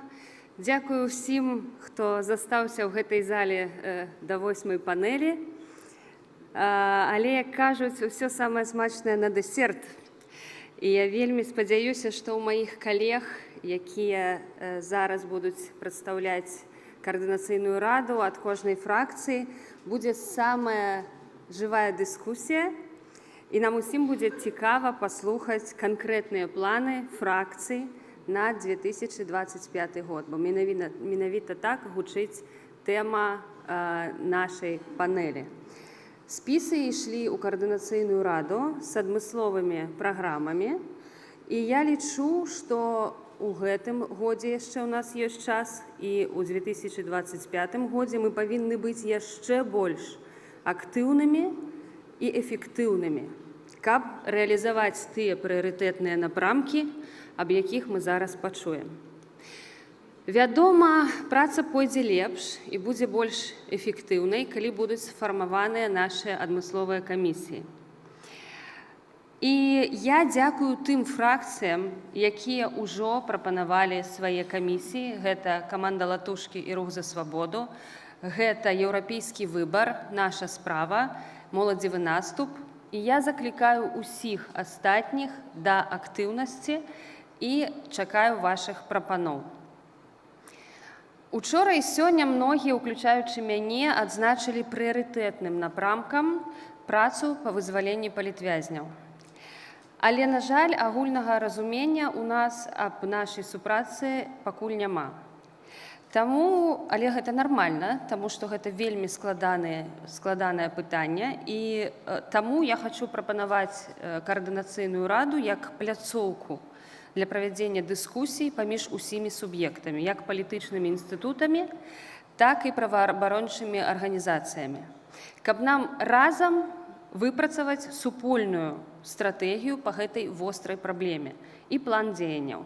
Дзякую ўсім, хто застаўся ў гэтай зале да 8-й панелі. Але, як кажуць, усё самае смачнае на дэсерт. І я вельмі спадзяюся, што ў маіх калег, якія зараз будуць прадстаўляць координаційную раду ад кожнай фракцыі, будзе самая жывая дыскусія. І нам усім будзе цікава паслухаць канкрэтныя планы фракцый на 2025 год, бо менавіта так гучыць тэма нашай панелі. Спісы ішлі ў координаційную раду з адмысловымі праграмамі, і я лічу, што у гэтым годзе яшчэ ў нас ёсць час, і ў 2025 годзе мы павінны быць яшчэ больш актыўнымі і эфектыўнымі, каб рэалізаваць тыя прыярытэтныя напрамкі, аб якіх мы зараз пачуем. Вядома, праца пойдзе лепш і будзе больш эфектыўнай, калі будуць сфармаваныя нашыя адмысловыя камісіі. І я дзякую тым фракцыям, якія ўжо прапанавалі свае камісіі. Гэта каманда Латушкі і Рух за свабоду, гэта еўрапейскі выбар, наша справа, моладзевы наступ. І я заклікаю ўсіх астатніх да актыўнасці і чакаю вашых прапаноў. Учора і сёння многія, уключаючы мяне, адзначылі прыярытэтным напрамкам працу па вызваленні палітвязняў. Але, на жаль, агульнага разумення ў нас аб нашай супрацы пакуль няма. Але гэта нармальна, таму што гэта вельмі складанае пытанне, і таму я хочу прапанаваць координаційную раду як пляцоўку для правядзення дыскусій паміж усімі суб'ектамі, як палітычнымі інстытутамі, так і праваабарончымі арганізацыямі, каб нам разам выпрацаваць супольную стратэгію па гэтай вострай праблеме і план дзеянняў.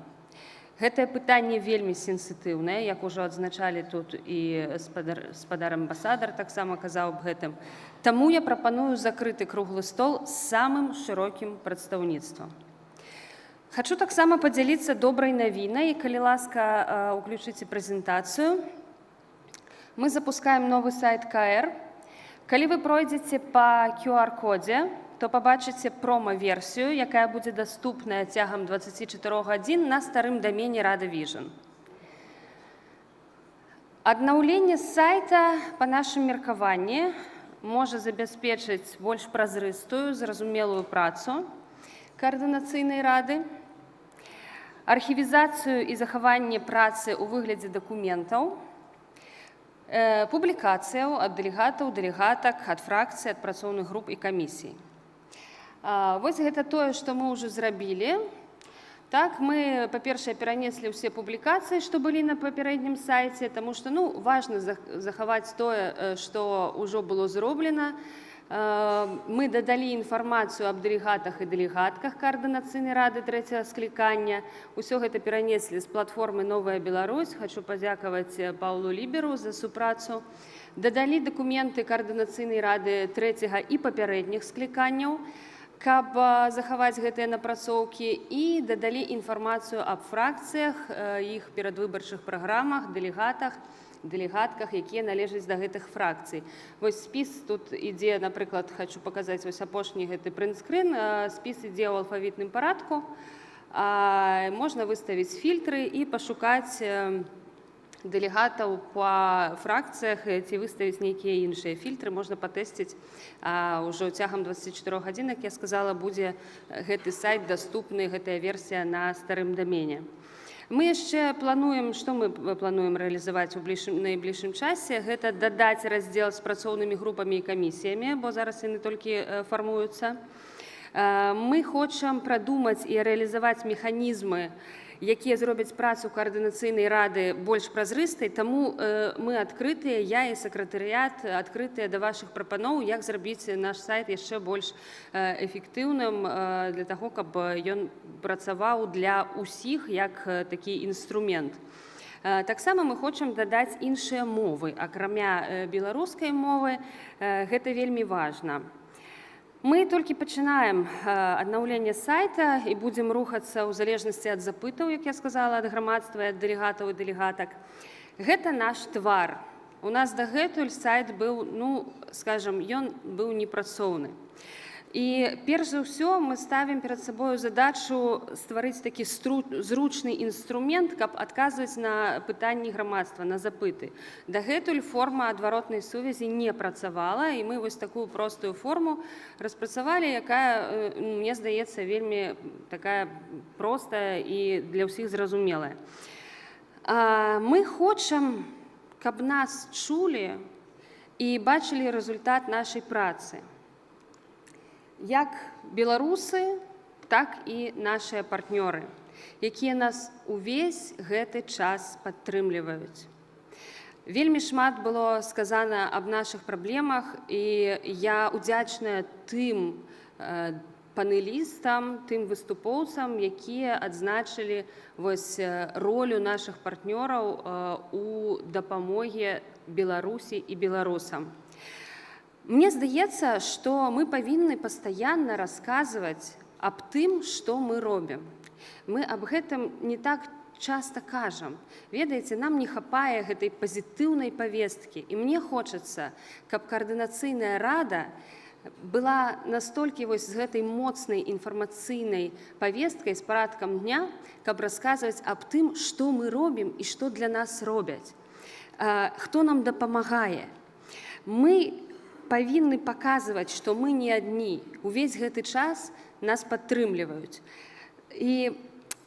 Гэтае пытанне вельмі сенсітыўнае, як ужо адзначалі тут і спадар амбасадар таксама казаў аб гэтым. Таму я прапаную закрыты круглы стол з самым шырокім прадстаўніцтвам. Хачу таксама падзяліцца добрай навінай, калі ласка, уключыце прэзентацыю. Мы запускаем новы сайт КР. Калі вы пройдзеце па QR-кодзе, то пабачыце промо-версію, якая будзе даступная цягам 24 гадзін на старым дамене Рада Vision. Аднаўленне сайта, па нашым меркаванні, можа забяспечыць больш празрыстую, зразумелую працу координаційнай рады, архівізацыю і захаванне працы ў выглядзе дакументаў, публікацыяў ад дэлегатаў, дэлегатак, ад фракцый, ад працоўных груп і камісій. Вось гэта тое, што мы ўжо зрабілі. Так, мы, па-першае, перанеслі ўсе публікацыі, што былі на папярэднім сайце, таму што, важна захаваць тое, што ўжо было зроблена. Мы дадалі інфармацыю аб дэлегатах і дэлегатках координаційнай рады трэцяга склікання. Усё гэта перанеслі з платформы «Новая Беларусь». Хачу падзякаваць Паўлу Ліберу за супрацу. Дадалі дакументы координаційнай рады трэцяга і папярэдніх скліканняў, каб захаваць гэтыя напрацоўкі, і дадалі інфармацыю аб фракцыях, іх перадвыбарчых праграмах, дэлегатках, якія належаць да гэтых фракцый. Вось спіс тут ідзе, напрыклад, хочу паказаць вось апошні гэты прынтскрын, спіс ідзе ў алфавітным парадку. Можна выставіць фільтры і пашукаць дэлегатаў па фракцыях ці выставіць нейкія іншыя фільтры. Можна патэсціць ўжо цягам 24 гадзін, як я сказала, будзе гэты сайт даступны, гэтая версія на старым дамене. Мы яшчэ плануем, што мы плануем рэалізаваць у найбліжшым часе, гэта дадаць раздзел з працоўнымі групамі і камісіямі, бо зараз яны толькі фармуюцца. Мы хочам прадумаць і рэалізаваць механізмы, якія зробяць працу каардынацыйнай рады больш празрыстай, таму мы адкрытыя, я і сакратарыят адкрытыя да вашых прапаноў, як зрабіць наш сайт яшчэ больш эфектыўным для таго, каб ён працаваў для ўсіх як такі інструмент. Таксама мы хочам дадаць іншыя мовы, акрамя беларускай мовы, гэта вельмі важна. Мы толькі пачынаем аднаўленне сайта і будзем рухацца ў залежнасці ад запытаў, як я сказала, ад грамадства, ад дэлегатаў і дэлегатак. Гэта наш твар. У нас дагэтуль сайт быў, скажам, ён быў непрацоўны. І перш за ўсё мы ставім перад сабою задачу стварыць такі зручны інструмент, каб адказваць на пытанні грамадства, на запыты. Дагэтуль форма адваротнай сувязі не працавала, і мы вось такую простую форму распрацавалі, якая, мне здаецца, вельмі такая простая і для ўсіх зразумелая. Мы хочам, каб нас чулі і бачылі рэзультат нашай працы. Як беларусы, так і нашыя партнёры, якія нас увесь гэты час падтрымліваюць. Вельмі шмат было сказана аб нашых праблемах, і я удзячная тым панэлістам, тым выступоўцам, якія адзначылі ролю нашых партнёраў у дапамозе Беларусі і беларусам. Мне здаецца, што мы павінны пастаянна расказваць аб тым, што мы робім. Мы аб гэтым не так часта кажам. Ведаеце, нам не хапае гэтай пазітыўнай павесткі. І мне хочацца, каб каардынацыйная рада была настолькі з гэтай моцнай інфармацыйнай павесткай з парадкам дня, каб расказваць аб тым, што мы робім і што для нас робяць. Хто нам дапамагае. Мы павінны паказваць, што мы не адні. Увесь гэты час нас падтрымліваюць. І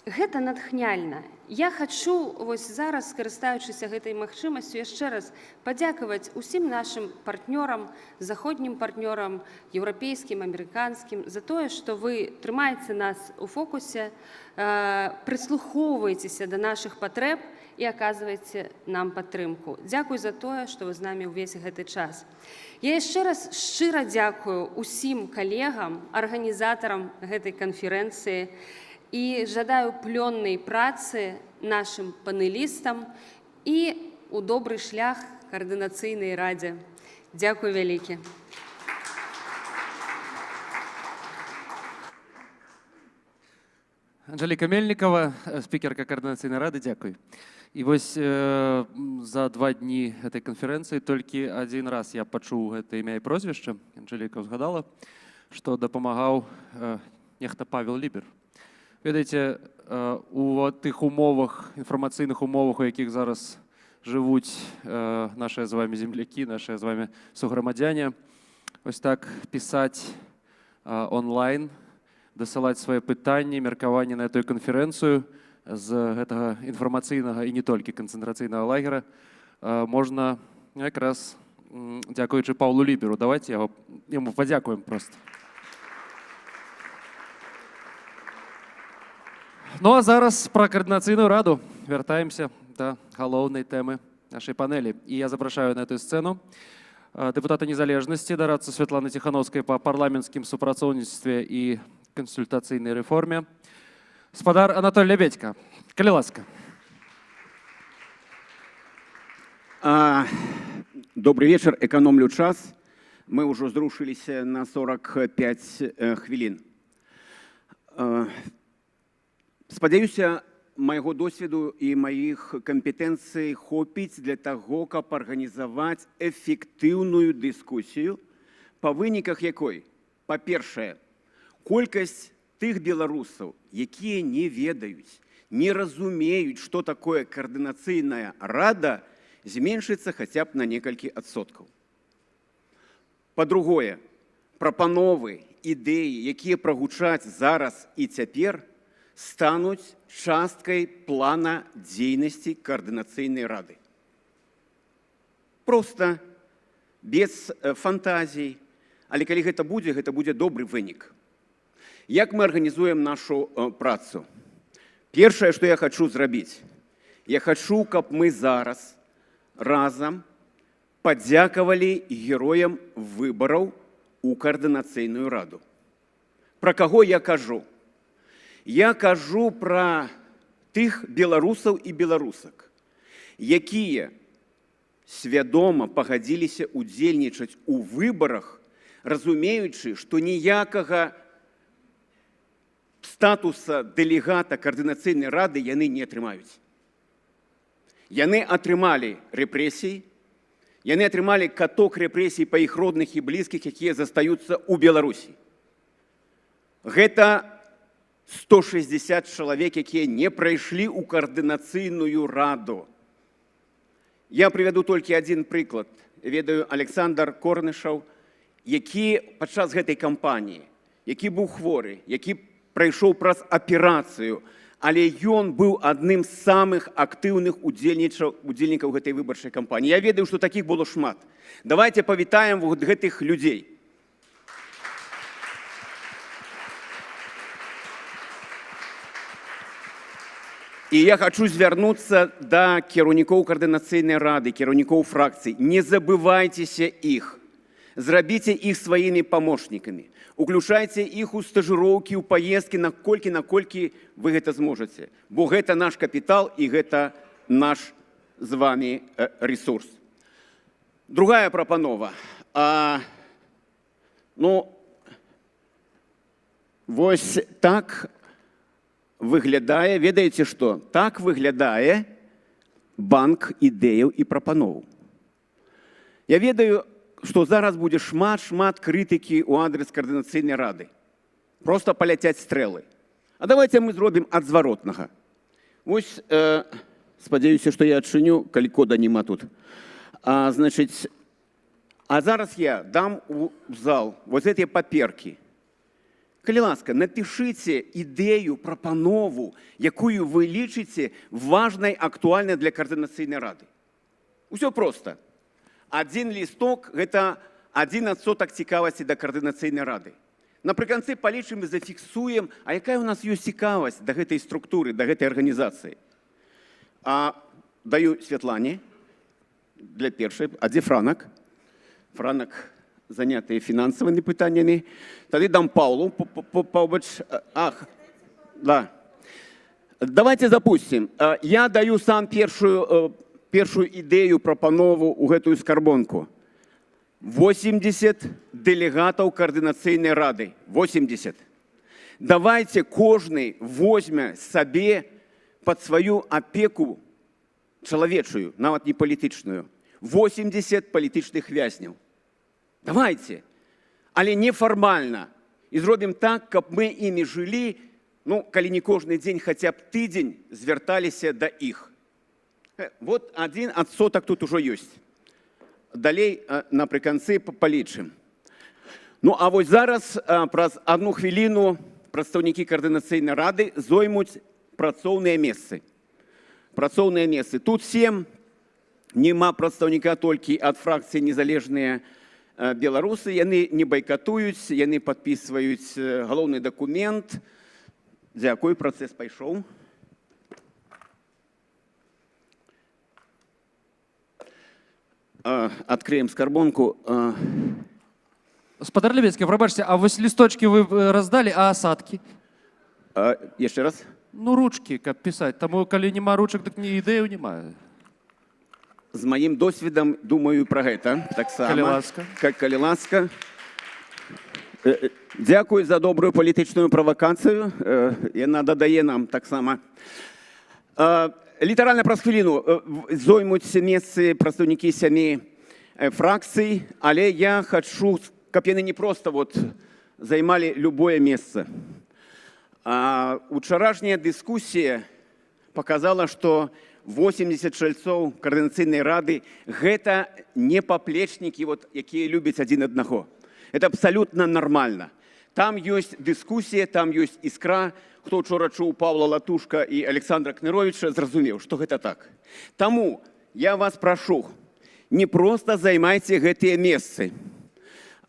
гэта натхняльна. Я хачу зараз, скарыстаючыся гэтай магчымасцю, яшчэ раз падзякаваць усім нашым партнёрам, заходнім партнёрам, еўрапейскім, амерыканскім, за тое, што вы трымаеце нас у фокусе, прыслухоўваецеся да нашых патрэб і аказваеце нам падтрымку. Дзякуй за тое, што вы з намі ўвесь гэты час. Я яшчэ раз шчыра дзякую усім калегам, арганізатарам гэтай канферэнцыі і жадаю плённай працы нашым панэлістам і у добры шлях каардынацыйнай радзе. Дзякуй вялікі. Анжеліка Мельнікова, спікерка каардынацыйнай рады, дзякуй. І вось за 2 дні гэтай канферэнцыі толькі адзін раз я пачуў гэта імя і прозвішча. Анжеліка ўзгадала, што дапамагаў нехта Павел Лібер. Ведаеце, у тых умовах, інфармацыйных умовах, у якіх зараз жывуць нашыя з вами землякі, нашыя з вами суграмадзяне, вось так пісаць онлайн, дасылаць свае пытанні, меркаванні на эту канферэнцыю з гэтага інфармацыйнага і не толькі канцэнтрацыйнага лагера можна якраз дзякуючы Паўлу Ліберу. Давайте яму падзякуем проста. Ну а зараз пра каардынацыйную раду вяртаемся да галоўнай тэмы нашай панелі. І я запрашаю на эту сцэну дэпутата незалежнасці, дарадцу Святланы Ціхановскай па парламенцкім супрацоўніцтве і кансультацыйнай рэформе, спадар Анатоль Лебедька. Калі ласка. Добрый вечер, экономлю час. Мы ўжо зрушыліся на 45 хвілін. Спадзяюся, майго досведу і маіх кампетэнцый хопіць для таго, каб арганізаваць эфектыўную дыскусію, па выніках якой, па-першае, колькасць тых беларусаў, якія не ведаюць, не разумеюць, што такое каардынацыйная рада, зменшыцца хаця б на некалькі адсоткаў. Па-другое, прапановы, ідэі, якія прагучаць зараз і цяпер, стануць часткай плана дзейнасці Каардынацыйнай рады. Проста, без фантазій, але калі гэта будзе добры вынік. Як мы арганізуем нашу працу? Першае, што я хачу зрабіць, я хачу, каб мы зараз разам падзякавалі героям выбараў у Каардынацыйную раду. Пра каго я кажу? Я кажу пра тых беларусаў і беларусак, якія свядома пагадзіліся удзельнічаць у выбарах, разумеючы, што ніякага статуса дэлегата Каардынацыйнай рады яны не атрымаюць. Яны атрымалі рэпрэсіі, яны атрымалі каток рэпрэсій па іх родных і блізкіх, якія застаюцца ў Беларусі. Гэта 160 чалавек, якія не прайшлі ў Каардынацыйную раду. Я прывяду толькі адзін прыклад. Ведаю Александр Корнышаў, які падчас гэтай кампаніі, які быў хворы, які прайшоў праз аперацыю, але ён быў адным з самых актыўных удзельнікаў гэтай выбарчай кампаніі. Я ведаю, што такіх было шмат. Давайте павітаем гэтых людзей. І я хочу звярнуцца да кіраўнікоў Каардынацыйнай рады, кіраўнікоў фракцый. Не забывайцеся іх. Зрабіце іх сваімі памочнікамі. Уключайце іх у стажыроўкі, у паездкі, наколькі вы гэта зможаце. Бо гэта наш капітал і гэта наш з вами ресурс. Другая прапанова. Вось так выглядае, ведаеце што? Так выглядае банк ідэяў і прапановаў. Я ведаю, што зараз будзе шмат крытыкі ў адрес Каардынацыйнай рады. Проста паляцяць стрэлы. А давайте мы зробім ад зваротнага. Вось, спадзяюся, што я адчыню, калі кода нема тут. Значыць, а зараз я дам у зал вось гэтыя паперкі. Калі ласка, напішыце ідэю, прапанову, якую вы лічыце важнай, актуальнай для Каардынацыйнай рады. Усё проста. Адзін лісток – гэта 1% цікавасці да Каардынацыйнай рады. Напрыканцы палічым і зафіксуем, а якая ў нас ёсць цікавасць да гэтай структуры, да гэтай арганізацыі. Даю Святлане для першай. А дзе Франак? Франак занятыя фінансавымі пытаннямі. Тады дам Паўлу побач. Да. Давайте запустим. Я даю сам першую ідэю, прапанову ў гэтую скарбонку. 80 дэлегатаў Каардынацыйнай рады. 80. Давайте кожны возьме сабе пад сваю апеку чалавечую, нават не палітычную, 80 палітычных вязняў. Давайте. Але нефармальна. І зробім так, каб мы імі жылі, калі не кожны дзень, хаця б тыдзень звярталіся да іх. Вот 1% тут ужо ёсць. Далей напрыканцы палічым. А вось зараз праз 1 хвіліну прадстаўнікі Каардынацыйнай рады зоймуць працоўныя месцы. Працоўныя месцы. Тут 7. Нема прадстаўніка толькі ад фракцыі незалежныя беларусы. Яны не байкатуюць, яны падпісваюць галоўны дакумент. Дзякуй, працэс пайшоў. Откроем скарбонку. Спадар Лебедскі, прабачце, а вось лісточки вы раздалі, а асадкі? Яшчэ раз? Ручкі, каб пісаць. Таму, калі няма ручак, так ні ідэяў няма. З маім досведам думаю пра гэта. Калі ласка. Калі ласка. Дзякуй за добрую палітычную правакацыю. Яна дадае нам таксама. Літаральна праз хвіліну зоймуць месцы прадстаўнікі 7 фракцый, але я хачу, каб яны не проста займалі любое месца. Учарашняя дыскусія показала, што 80 чальцоў Каардынацыйнай рады – гэта не паплечнікі, якія любяць адзін аднаго. Это абсалютна нармальна. Там ёсць дыскусія, там ёсць іскра. Хто учора чуў Павла Латушка і Александра Кныровіча, зразумеў, што гэта так. Таму я вас прашу, не проста займайце гэтыя месцы,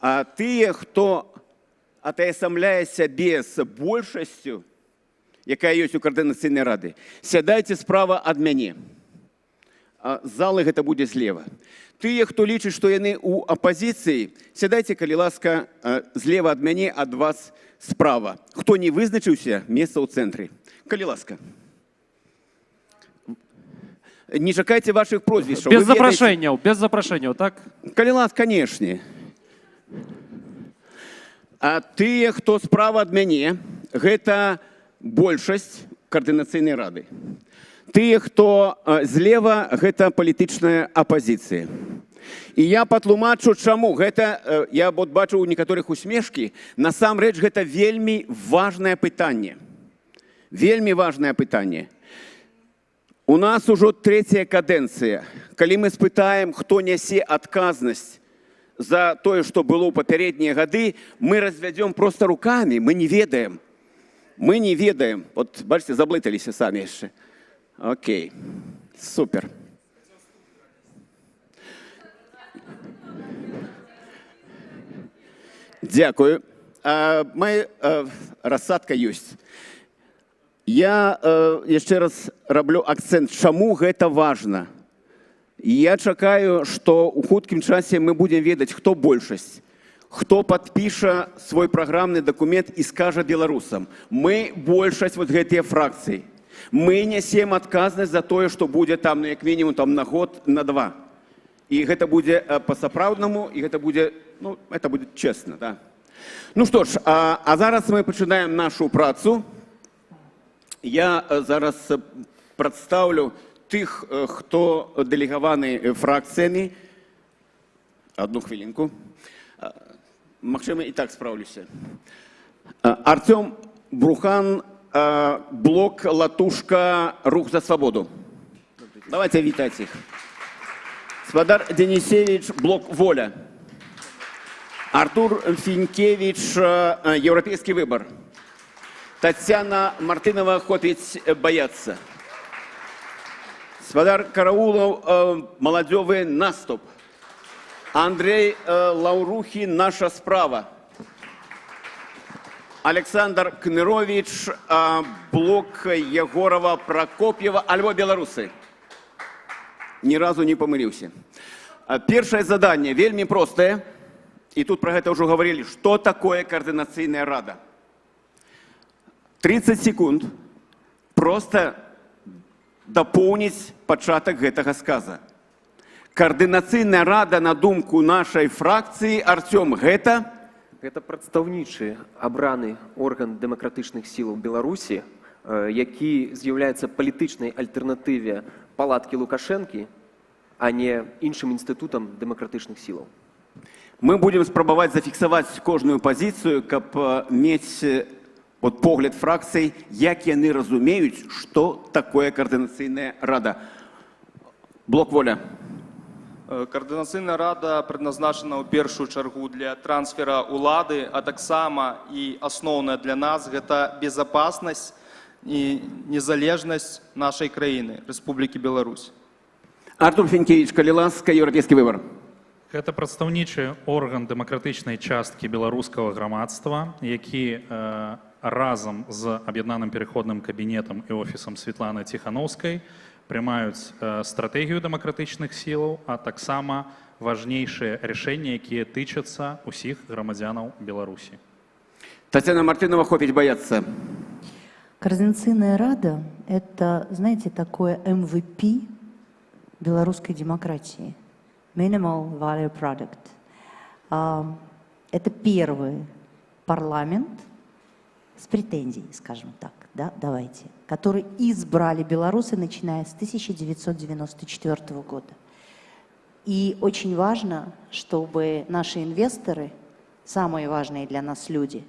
а тыя, хто атаясамляе сябе з большасцю, якая ёсць у Координацыйнай рады, сядайце справа ад мяне. З залы гэта будзе злева. Тыя, хто лічыць, што яны ў апазіцыі, сядайце, калі ласка, злева ад мяне, ад вас справа. Хто не вызначыўся, месца ў цэнтры. Калі ласка. Не чакайце вашых прозвішчаў. Без запрашэнняў, так? Калі ласка, канешне. А тыя, хто справа ад мяне, гэта большасць Координацыйнай рады. Тыя, хто злева, гэта палітычная апазіцыя. І я патлумачу, чаму. Гэта, я бачу у некаторых усмешкі, насамрэч гэта вельмі важнае пытанне. Вельмі важнае пытанне. У нас ужо трэцяя кадэнцыя. Калі мы спытаем, хто нясе адказнасць за тое, што было ў папярэднія гады, мы развядзём проста рукамі, мы не ведаем. Мы не ведаем. От, бачыце, заблыталіся самі яшчэ. Окей, супер. Дякую. Моя рассадка ёсць. Я яшчэ раз раблю акцэнт, чаму гэта важна. Я чакаю, што ў хуткім часе мы будзем ведаць, хто большасць, хто падпіша свой праграмны дакумент і скажа беларусам. Мы большасць вот гэтыя фракцыі. Мы нясем адказнасць за тое, што будзе там, як мінімум, на год, на 2. І гэта будзе па-сапраўднаму, і гэта будзе чэсна. Да? Ну што ж, а зараз мы пачынаем нашу працу. Я зараз прадстаўлю тых, хто дэлегаваны фракцыямі. Одну хвілінку. Магчыма, і так спраўлюся. Артём Брухан, блок Латушка, Рух за свободу. Давайте вітаць іх. Спадар Денисевич, блок Воля. Артур Финкевич, Европейский выбор. Татьяна Мартынова, Хопить бояться. Спадар Караулов, Молодёвый наступ. Андрей Лаурухин, Наша справа. Александр Кнырович, блок Егорова, Прокопьева, альбо белорусы. Ни разу не помылился. Первое задание вельми простое. И тут про это уже говорили. Что такое Координаційная рада? 30 секунд. Просто дополнить початок этого сказа. Координаційная рада, на думку нашей фракции, Артем, это... Гэта прадстаўнічы абраны орган дэмакратычных сілаў Беларусі, які з'яўляецца палітычнай альтэрнатыве палаткі Лукашэнкі, а не іншым інстытутам дэмакратычных сілаў. Мы будем спрабаваць зафіксаваць кожную пазіцыю, каб мець погляд фракцый, як яны разумеюць, што такое Координаційная рада. Блок Воля. Координаційная рада предназначена ў першую чаргу для трансфера улады, а таксама і асноўная для нас гэта безопасность і незалежнасць нашай краіны, Рэспублікі Беларусь. Артур Фінкевич, калі ласка, Еўрапейскі выбар. Гэта прадстаўнічы орган дэмакратычнай часткі беларускага грамадства, які разам з аб'яднаным пераходным кабінетам і офісам Светланы Ціхановскай прымаюць стратэгію дэмакратычных сілаў, а таксама важнейшыя рашэнні, якія тычацца усіх грамадзянаў Беларусі. Татьяна Мартынова, Хопить бояться. Координационная рада – это, знаете, такое MVP белорусской демократии. Minimal Value Product. Это первый парламент с претензией, скажем так, да, давайте, который избрали белорусы, начиная с 1994 года. И очень важно, чтобы наши инвесторы, самые важные для нас люди,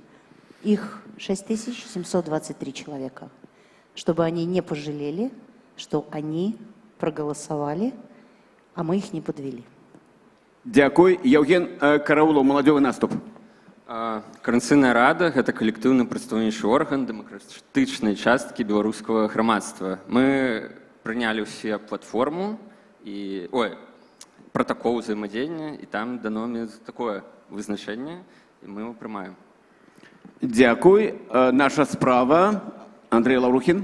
их 6723 человека, чтобы они не пожалели, что они проголосовали, а мы их не подвели. Дякую. Евген Караулов, Молодёвый наступ. Коордынацыйная рада — гэта калектыўны прадстаўнічы орган дэмакратычнай часткі беларускага грамадства. Мы прынялі ўсе платформу і пратакол узаемадзеяння, і там дано мне такое вызначэнне, і мы его прымаем. Дзякуй. Наша справа. Андрей Лаврухін.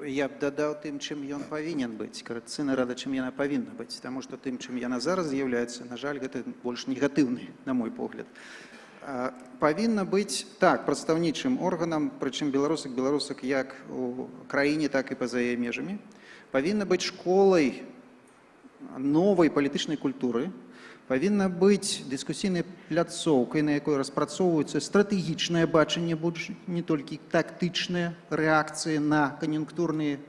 Я б дадаў тым, чым ён павінен быць. Коордынацыйная рада, чым яна павінна быць. Таму што тым, чым яна зараз з'яўляецца, на жаль, гэта больш негатыўны, на мой погляд. Павінна быць, так, прадстаўнічым органам, прычым беларусак як у краіне, так і па-за яе межамі. Павінна быць школай новай палітычнай культуры, павінна быць дыскусійнай пляцоўкай, на якой распрацоўваюцца стратэгічнае бачанне будучыні, не толькі тактычныя рэакцыі на кан'юнктурныя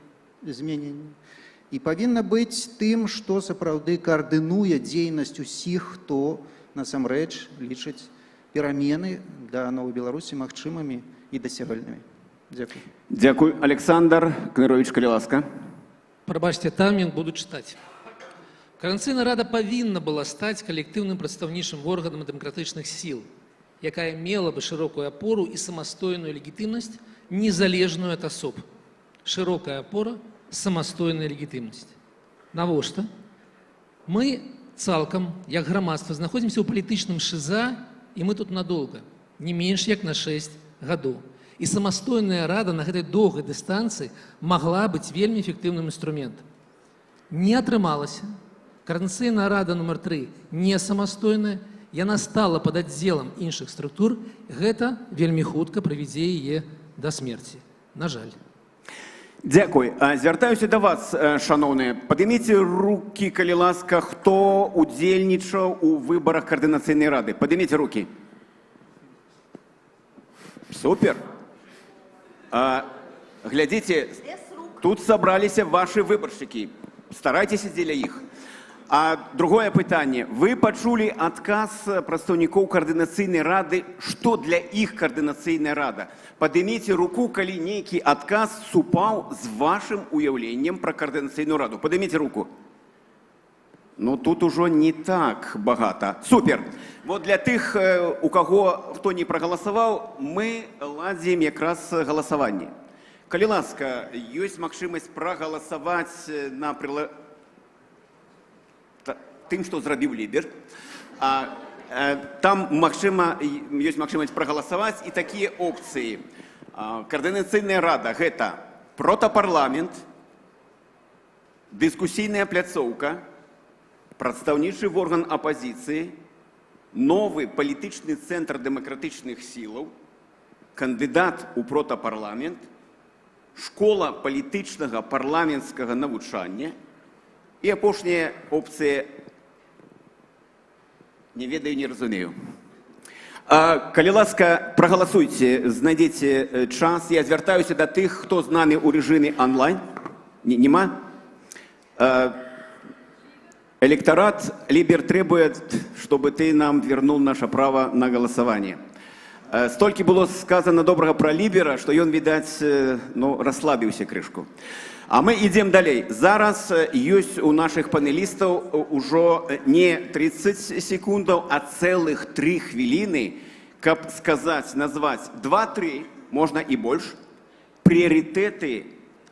змененні. І павінна быць тым, што сапраўды каардынуе дзейнасць усіх, хто насамрэч лічыць перамены для новой Беларусі магчымымі і дасягальнымі. Дзякуй. Дзякуй. Александр Кнырович, калі ласка. Прабачце, таймінг буду чытаць. Коордынацыйная рада павінна была стаць калектыўным прадстаўнічым органам дэмакратычных сіл, якая мела бы шырокую апору і самастойную легітымнасць, незалежную ад асоб. Шырокая апора, самастойная легітымнасць. Навошта? Мы цалкам, як грамадства, знаходзімся ў палітычным шыза, і мы тут надолго, не менш як на 6 гадоў. І самастойная рада на гэтай доўгай дыстанцыі магла быць вельмі эфектыўным інструментам. Не атрымалася. Коордынацыйная рада нумар 3 не самастойная, яна стала пад аддзелам іншых структур, гэта вельмі хутка прывядзе яе да смерці. На жаль. Дзякуй. Звяртаюся да вас, шаноўныя. Падыміце рукі, калі ласка, хто удзельнічаў у выбарах коордынацыйнай рады. Падыміце рукі. Супер. Глядзіце, тут сабраліся вашы выбаршчыкі. Старайцеся дзеля іх. А другое пытанне. Вы пачулі адказ прадстаўнікоў коордынацыйнай рады, што для іх коордынацыйная рада. Падыміце руку, калі нейкі адказ супаў з вашым уяўленнем пра коордынацыйную раду. Падыміце руку. Ну, тут ужо не так багата. Супер. Вот для тых, у каго хто не прагаласаваў, мы ладзім якраз галасаванне. Калі ласка, ёсць магчымасць прагаласаваць на тым, што зрабіў лідер. Там ёсць магчымасць прагаласаваць і такія опцыі. Коордынацыйная рада – гэта протапарламент, дыскусійная пляцоўка, прадстаўнічы орган апазіцыі, новы палітычны цэнтр дэмакратычных сілаў, кандыдат у протапарламент, школа палітычнага парламенцкага навучання і апошняя опцыя не ведаю, не разумею. Калі ласка, прагаласуйце, знайдзеце час. Я звяртаюся да тых, хто з намі ў рэжыме онлайн. Нема? Электорат, Либер требует, чтобы ты нам вернул наше право на голосование. Столькі было сказано добрага пра Либера, што ён, відаць, расслабіўся крышку. А мы ідзем далей. Зараз ёсць у нашых панелістаў ужо не 30 секундаў, а цэлых 3 хвіліны, каб сказаць, назваць 2-3, можна і больш, прыярытэты,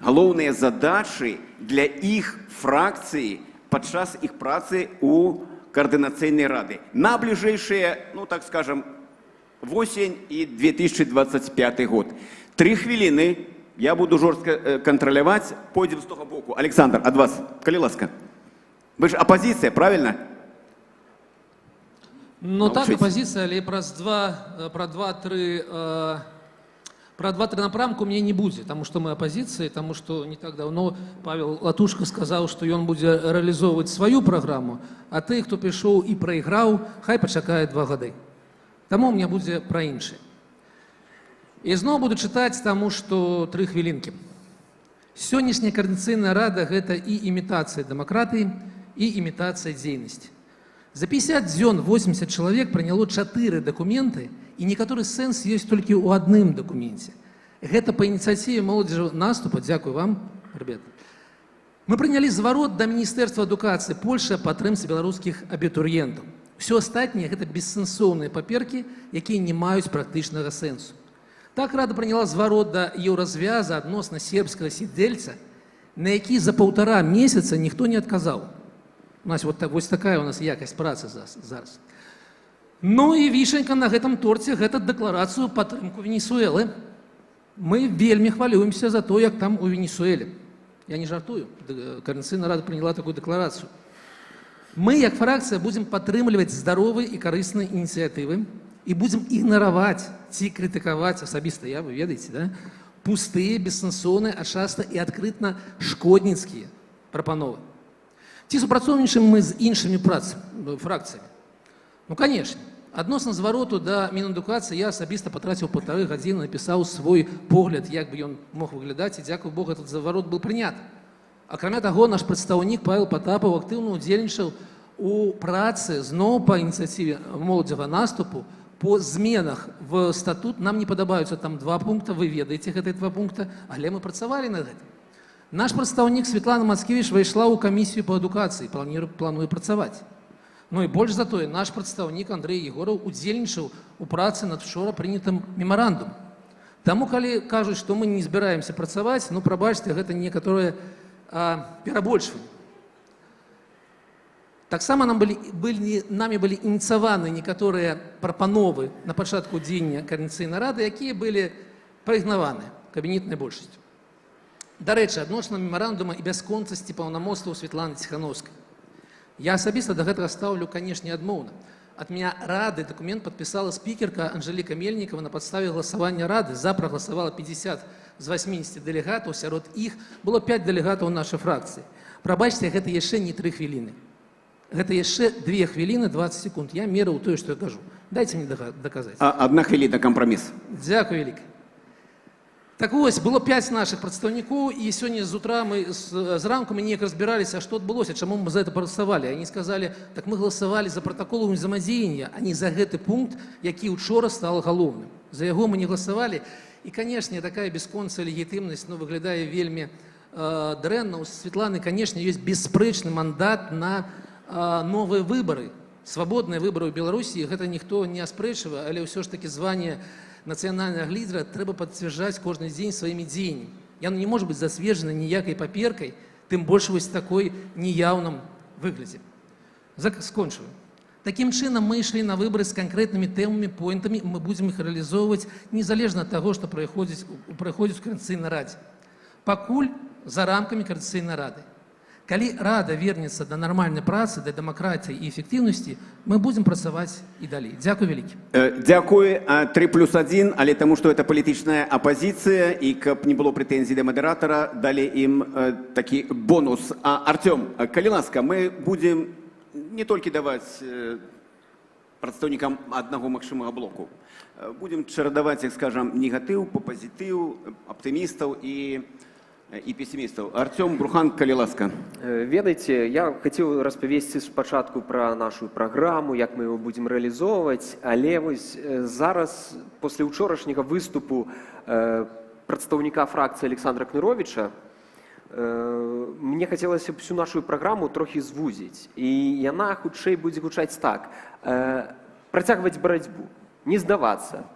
галоўныя задачы для іх фракцыі падчас іх працы у коордынацыйнай рады. На бліжэйшыя, так скажем, восень і 2025 год. 3 хвіліны. Я буду жорстка кантраляваць, пойдзем з того боку. Александр, ад вас, калі ласка. Вы ж апозіцыя, правильно? Ну так, апозіцыя, але пра 2-3 напрамку мне не будзе, таму што мы апозіцыі, таму што не так даўно Павел Латушка сказаў, што ён будзе рэалізоўваць сваю праграму, а ты, хто прыйшоў і прайграў, хай пачакае 2 гады. Таму мне будзе пра іншае. І зноў буду чытаць, таму што 3 хвілінкі. Сённяшняя коордынацыйная рада – гэта і імітацыя дэмакратыі, і імітацыя дзейнасці. За 50 дзён 80 чалавек прыняло 4 дакументы, і некаторы сэнс ёсць толькі ў адным дакуменце. Гэта па ініцыятыве моладзевага наступа, дзякуй вам, ребята. Мы прынялі зварот да Міністэрства адукацыі Польшчы аб падтрымцы беларускіх абітурыентаў. Все астатняе гэта бессэнсоўныя паперкі, якія не маюць практычнага сэнсу. Так рада прыняла зварот да еўразвяза адносна сербскага сідзельца, на які за 1,5 месяца ніхто не адказаў. У нас вось такая у нас якасць працы зараз. Ну і вішенька на гэтым торце гэта дэкларацыю падтрымку Венесуэлы. Мы вельмі хвалюемся за то, як там у Венесуэле. Я не жартую. Координаційна рада прыняла такую дэкларацыю. Мы, як фракцыя, будзем падтрымліваць здаровыя і карысныя ініцыятывы і будзем ігнараваць ці крытыкаваць асабіста, вы ведаеце, да? Пустыя, бессэнсоўныя, а часта і адкрытна шкодніцкія прапановы. Ці супрацоўнічаем мы з іншымі фракцыямі? Ну, конечно. Адносна звароту да Мінадукацыі я асабіста патраціў 1,5 гадзіны, напісаў свой погляд, як бы ён мог выглядаць, і, дзякуй Богу, этот зварот был прынят. Акрамя таго, наш прадстаўнік Павел Патапаў актыўна ўдзельнічаў у працы зноў па ініцыятыве моладзевага наступу по зменах в статут. Нам не падабаюцца там 2 пункта, вы ведаеце гэтыя 2 пункта, але мы працавалі над гэтым. Наш прадстаўнік Светлана Мацкевіч выйшла ў камісію па адукацыі, плануе працаваць. Ну і больш за тое, наш прадстаўнік Андрэй Егораў удзельнічаў у працы над учора прынятым мемарандумам. Таму, калі кажуць, што мы не збіраемся працаваць, ну, прабачце, гэта некаторыя перабольшванні. Таксама нами былі ініцыяваны некаторыя прапановы на пачатку дзеяння Координацыйнай рады, якія былі праігнаваны кабінетнай большасцю. Дарэчы, адносна мемарандума і бясконцасці паўнамоцтваў Светланы Ціханаўскай. Я асабіста да гэтага стаўлю, канешне, адмоўна. От меня рады документ подписала спикерка Анжелика Мельникова на подставе голосования рады. За проголосовало 50 з 80 делегатов, сярод іх было 5 делегатов нашей фракции. Прабачьте, гэта яшчэ не 3 хвилины. Гэта яшчэ 2 хвилины 20 секунд. Я мерил то, что я кажу. Дайте мне доказать. 1 хвилина компромисс. Дякую велике. Так вось, было 5 наших прадстаўнікоў, і сёння з утра зранку мы неяк разбіраліся, што адбылося, чаму мы за это прагаласавалі. Они сказали, так мы галасавалі за протокол узаемадзеяння, а не за гэты пункт, які учора стал галоўным. За яго мы не галасавалі. І, канешне, такая бясконцая легітымнасць, выглядае вельмі дрэнна. У Светланы, канешне, ёсць беспрэчны мандат на новыя выбары. Свабодныя выбары ў Беларусі, гэта ніхто не аспрэчвае, але ўсё ж такі званне нацыянальнага лідера трэба пацвярджаць кожны дзень сваімі дзеяннямі. Яно не можа быць засвежана ніякай паперкай, тым больш вось такой неяўным выглядзе. Скончу. Такім чынам мы ішлі на выбары з канкрэтнымі тэмамі, поінтамі, мы будзем іх рэалізоўваць незалежна ад таго, што праходзіць у Координацыйнай радзе. Пакуль за рамкамі Координацыйнай рады. Калі рада вернецца да нармальнай працы, да дэмакратыі і эфектыўнасці, мы будзем працаваць і далей. Дзякуй вялікі. Дзякуй. 3+1, але таму, што это палітычная апазіцыя, і каб не было прэтэнзій да мадэратара, далі ім такі бонус. Артём, калі ласка, мы будзем не толькі даваць прадстаўнікам аднаго магчымага блоку. Будзем чарадаваць, як скажам, негатыў, пазітыў, аптымістаў і пессимистов. Артём, Брухан, калі ласка. Ведаеце, я хацеў распавесці спачатку пра нашу праграму, як мы его будзем рэалізоўваць, але вось зараз, после учорашняга выступу прадстаўніка фракцыі Александра Кныровіча, мне хацелася б всю нашу праграму трохі звузіць. І яна хутчэй будзе гучаць так. Працягваць барацьбу, не здавацца,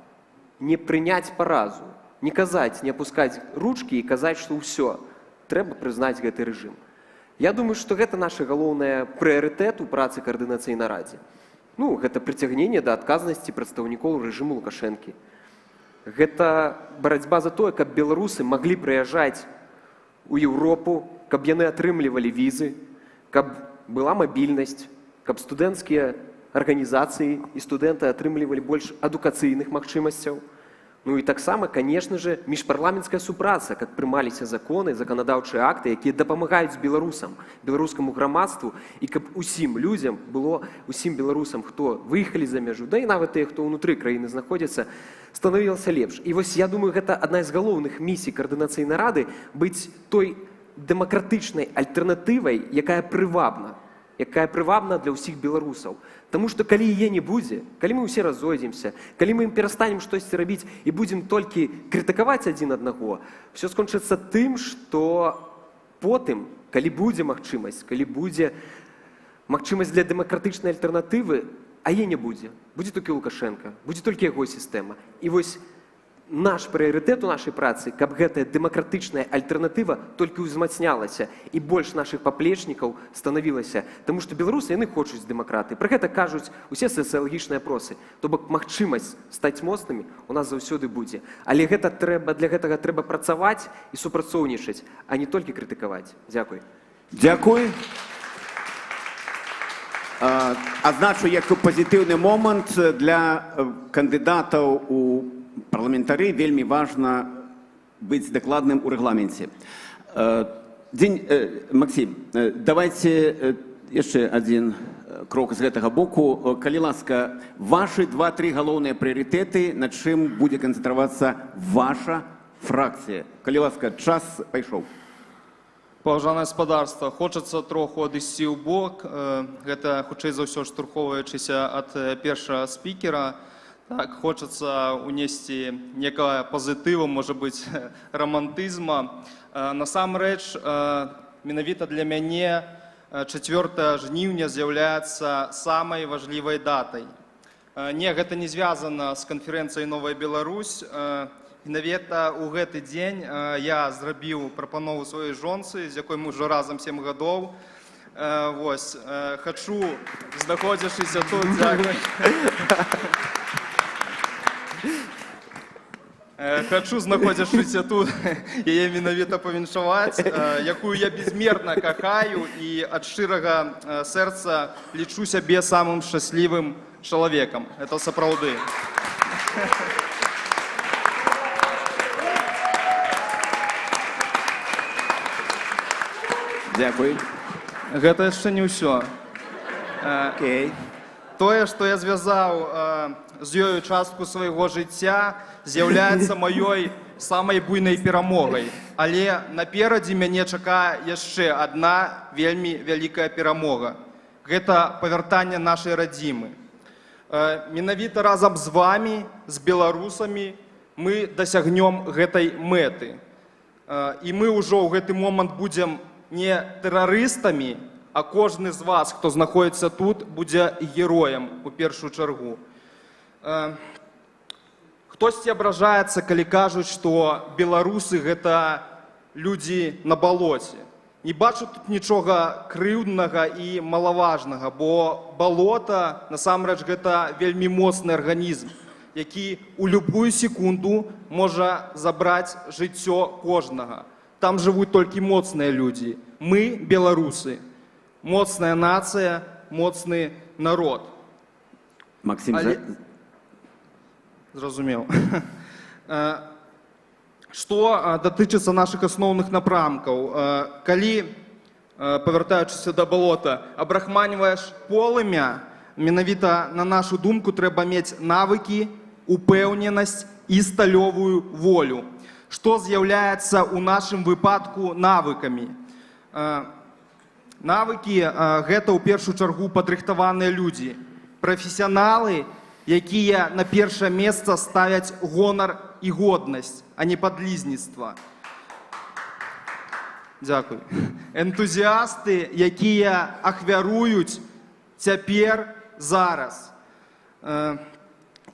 не прыняць паразу, не казаць, не опускаць ручкі і казаць, што ўсё, трэба прызнаць гэты рэжым. Я думаю, што гэта наш галоўны прыярытэт у працы Координацыйнай радзе. Ну, гэта прыцягненне да адказнасці прадстаўнікоў рэжыму Лукашэнкі. Гэта барацьба за тое, каб беларусы маглі прыязджаць у Еўропу, каб яны атрымлівалі візы, каб была мабільнасць, каб студэнцкія арганізацыі і студэнты атрымлівалі больш адукацыйных магчымасцяў. Ну і таксама, конечно же, міжпарламенцкая супраца, как прымаліся законы, заканадаўчыя акты, якія дапамагаюць беларусам, беларускаму грамадству, і каб усім людзям было, усім беларусам, хто выехалі за мяжу, да і нават тыя, хто ўнутры краіны знаходзяцца, становілася лепш. І вось, я думаю, гэта адна з галоўных місій Координацыйнай рады быць той дэмакратычнай альтэрнатывай, якая прывабна для ўсіх беларусаў. Таму што калі яе не будзе, калі мы ўсе разойдземся, калі мы перастанем штосьці рабіць і будзем толькі крытыкаваць адзін аднаго, все скончыцца тым, што потым, калі будзе магчымасць, калі будзе магчымасць для дэмакратычнай альтэрнатывы, а яе не будзе. Будзе толькі Лукашенко, будзе толькі яго сістэма. І вось наш прыярытэт у нашай працы, каб гэтая дэмакратычная альтэрнатыва толькі ўзмацнялася і больш нашых паплечнікаў станавілася. Таму што беларусы, яны хочуць дэмакраты. Пра гэта кажуць усе сацыялагічныя опросы. То бок магчымасць стаць моцнымі у нас заўсёды будзе. Але для гэтага трэба працаваць і супрацоўнічаць, а не толькі крытыкаваць. Дзякуй. Дзякуй. Адзначу як пазітыўны момант для кандыдатаў у парламентары вельмі важна быць дакладным у рэгламенце. Максим, давайте яшчэ адзін крок з гэтага боку. Калі ласка, вашы 2-3 галоўныя прыярытэты, над чым будзе канцэнтравацца ваша фракцыя. Калі ласка, час пайшоў. Паважанае гаспадарства, хочацца троху адысці ў бок. Гэта, хутчэй за ўсё, штурхоўваючыся ад першага спікера. Так, хочацца унесці некага пазітыву, можа быць, рамантызма. Насамрэч, менавіта для мяне 4 жніўня з'яўляецца самай важлівай датай. Не, гэта не звязана з канферэнцыяй «Новая Беларусь». Менавіта ў гэты дзень я зрабіў прапанову сваёй жонцы, з якой мы ўжо разам 7 гадоў. Вось, хачу, знаходзячыся тут, хачу, знаходзячыся тут, яе менавіта павіншаваць, якую я безмерна кахаю і ад шчырага сэрца лічу сябе самым шчаслівым чалавекам. Это сапраўды. Дзякуй. Гэта яшчэ не ўсё. Тое, што я звязаў з ёю частку свайго жыцця, з'яўляецца маёй самай буйнай перамогай. Але наперадзе мяне чакае яшчэ адна вельмі вялікая перамога. Гэта павяртанне нашай радзімы. Менавіта разам з вамі, з беларусамі, мы дасягнём гэтай мэты. І мы ўжо ў гэты момант будзем не тэрарыстамі, а кожны з вас, хто знаходзіцца тут, будзе героем у першую чаргу. Хтосьці абражаецца, калі кажуць, што беларусы гэта людзі на балоце. Не бачу тут нічога крыўднага і малаважнага, бо балота, насамрэч, гэта вельмі моцны арганізм, які ў любую секунду можа забраць жыццё кожнага. Там жывуць толькі моцныя людзі. Мы, беларусы, моцная нацыя, моцны народ. Максим, зразумеў. Што датычыцца нашых асноўных напрамкаў. Калі, павяртаючыся да балота, абрахманьваеш полымя, менавіта на нашу думку трэба мець навыкі, упэўненасць і сталёвую волю. Што з'яўляецца ў нашым выпадку навыкамі? Навыкі – гэта ў першую чаргу падрыхтаваныя людзі. Прафесіяналы, якія на першае месца ставяць гонар і годнасць, а не падлізніцтва. Дзякуй. Энтузіасты, якія ахвяруюць цяпер, зараз.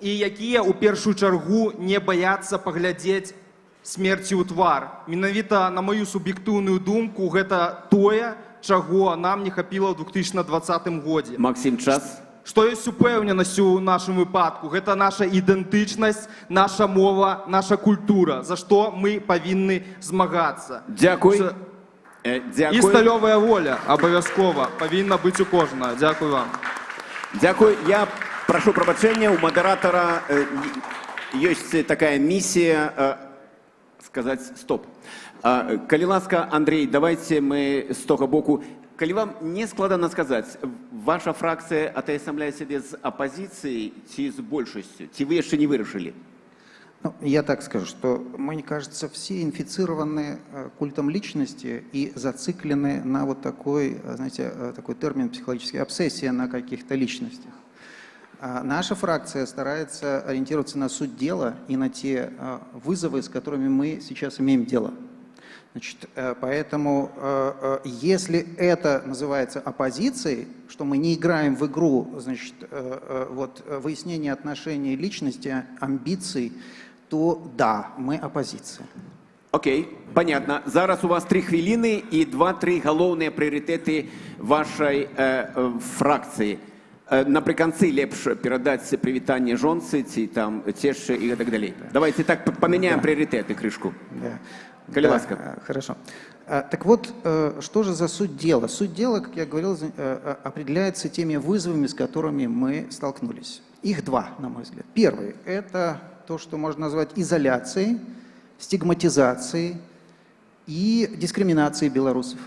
І якія ў першую чаргу не баяцца паглядзець смерці ў твар. Менавіта, на маю суб'ектыўную думку, гэта тое, чаго нам не хапіла ў 2020 годзе. Максим, час. Што ёсць упэўненасць у нашым выпадку? Гэта наша ідэнтычнасць, наша мова, наша культура, за што мы павінны змагацца. Дзякуй. І сталёвая воля абавязкова павінна быць у кожнага. Дзякуй вам. Дзякуй. Я прашу прабачэння, у мадэратара ёсць такая місія сказаць стоп. Калі ласка, Андрей, давайте мы з того боку. Калі вам не складана сказаць, ваша фракцыя атаясамляе сябе з апазіцыяй ці з большасцю? Ці вы яшчэ не вырашылі? Ну, я так скажу, что, мне кажется, все инфицированы культом личности и зациклены на вот такой, знаете, такой термин психологический, обсессия на каких-то личностях. Наша фракция старается ориентироваться на суть дела и на те вызовы, с которыми мы сейчас имеем дело. Значит, поэтому, если это называется оппозицией, что мы не играем в игру, значит, вот, выяснение отношений личности, амбиций, то да, мы оппозиция. Окей, понятно. Зараз у вас 3 хвилины и 2-3 галоўныя прыярытэты вашай фракцыі. Напрыканцы лепш перадаць прывітанне жонцы ці там цешчы і так далей. Давайте так поменяем прыярытэты крышку. Да. Коли ласка. Хорошо. Так вот, что же за суть дела? Суть дела, как я говорил, определяется теми вызовами, с которыми мы столкнулись. Их два, на мой взгляд. Первый – это то, что можно назвать изоляцией, стигматизацией и дискриминацией белорусов.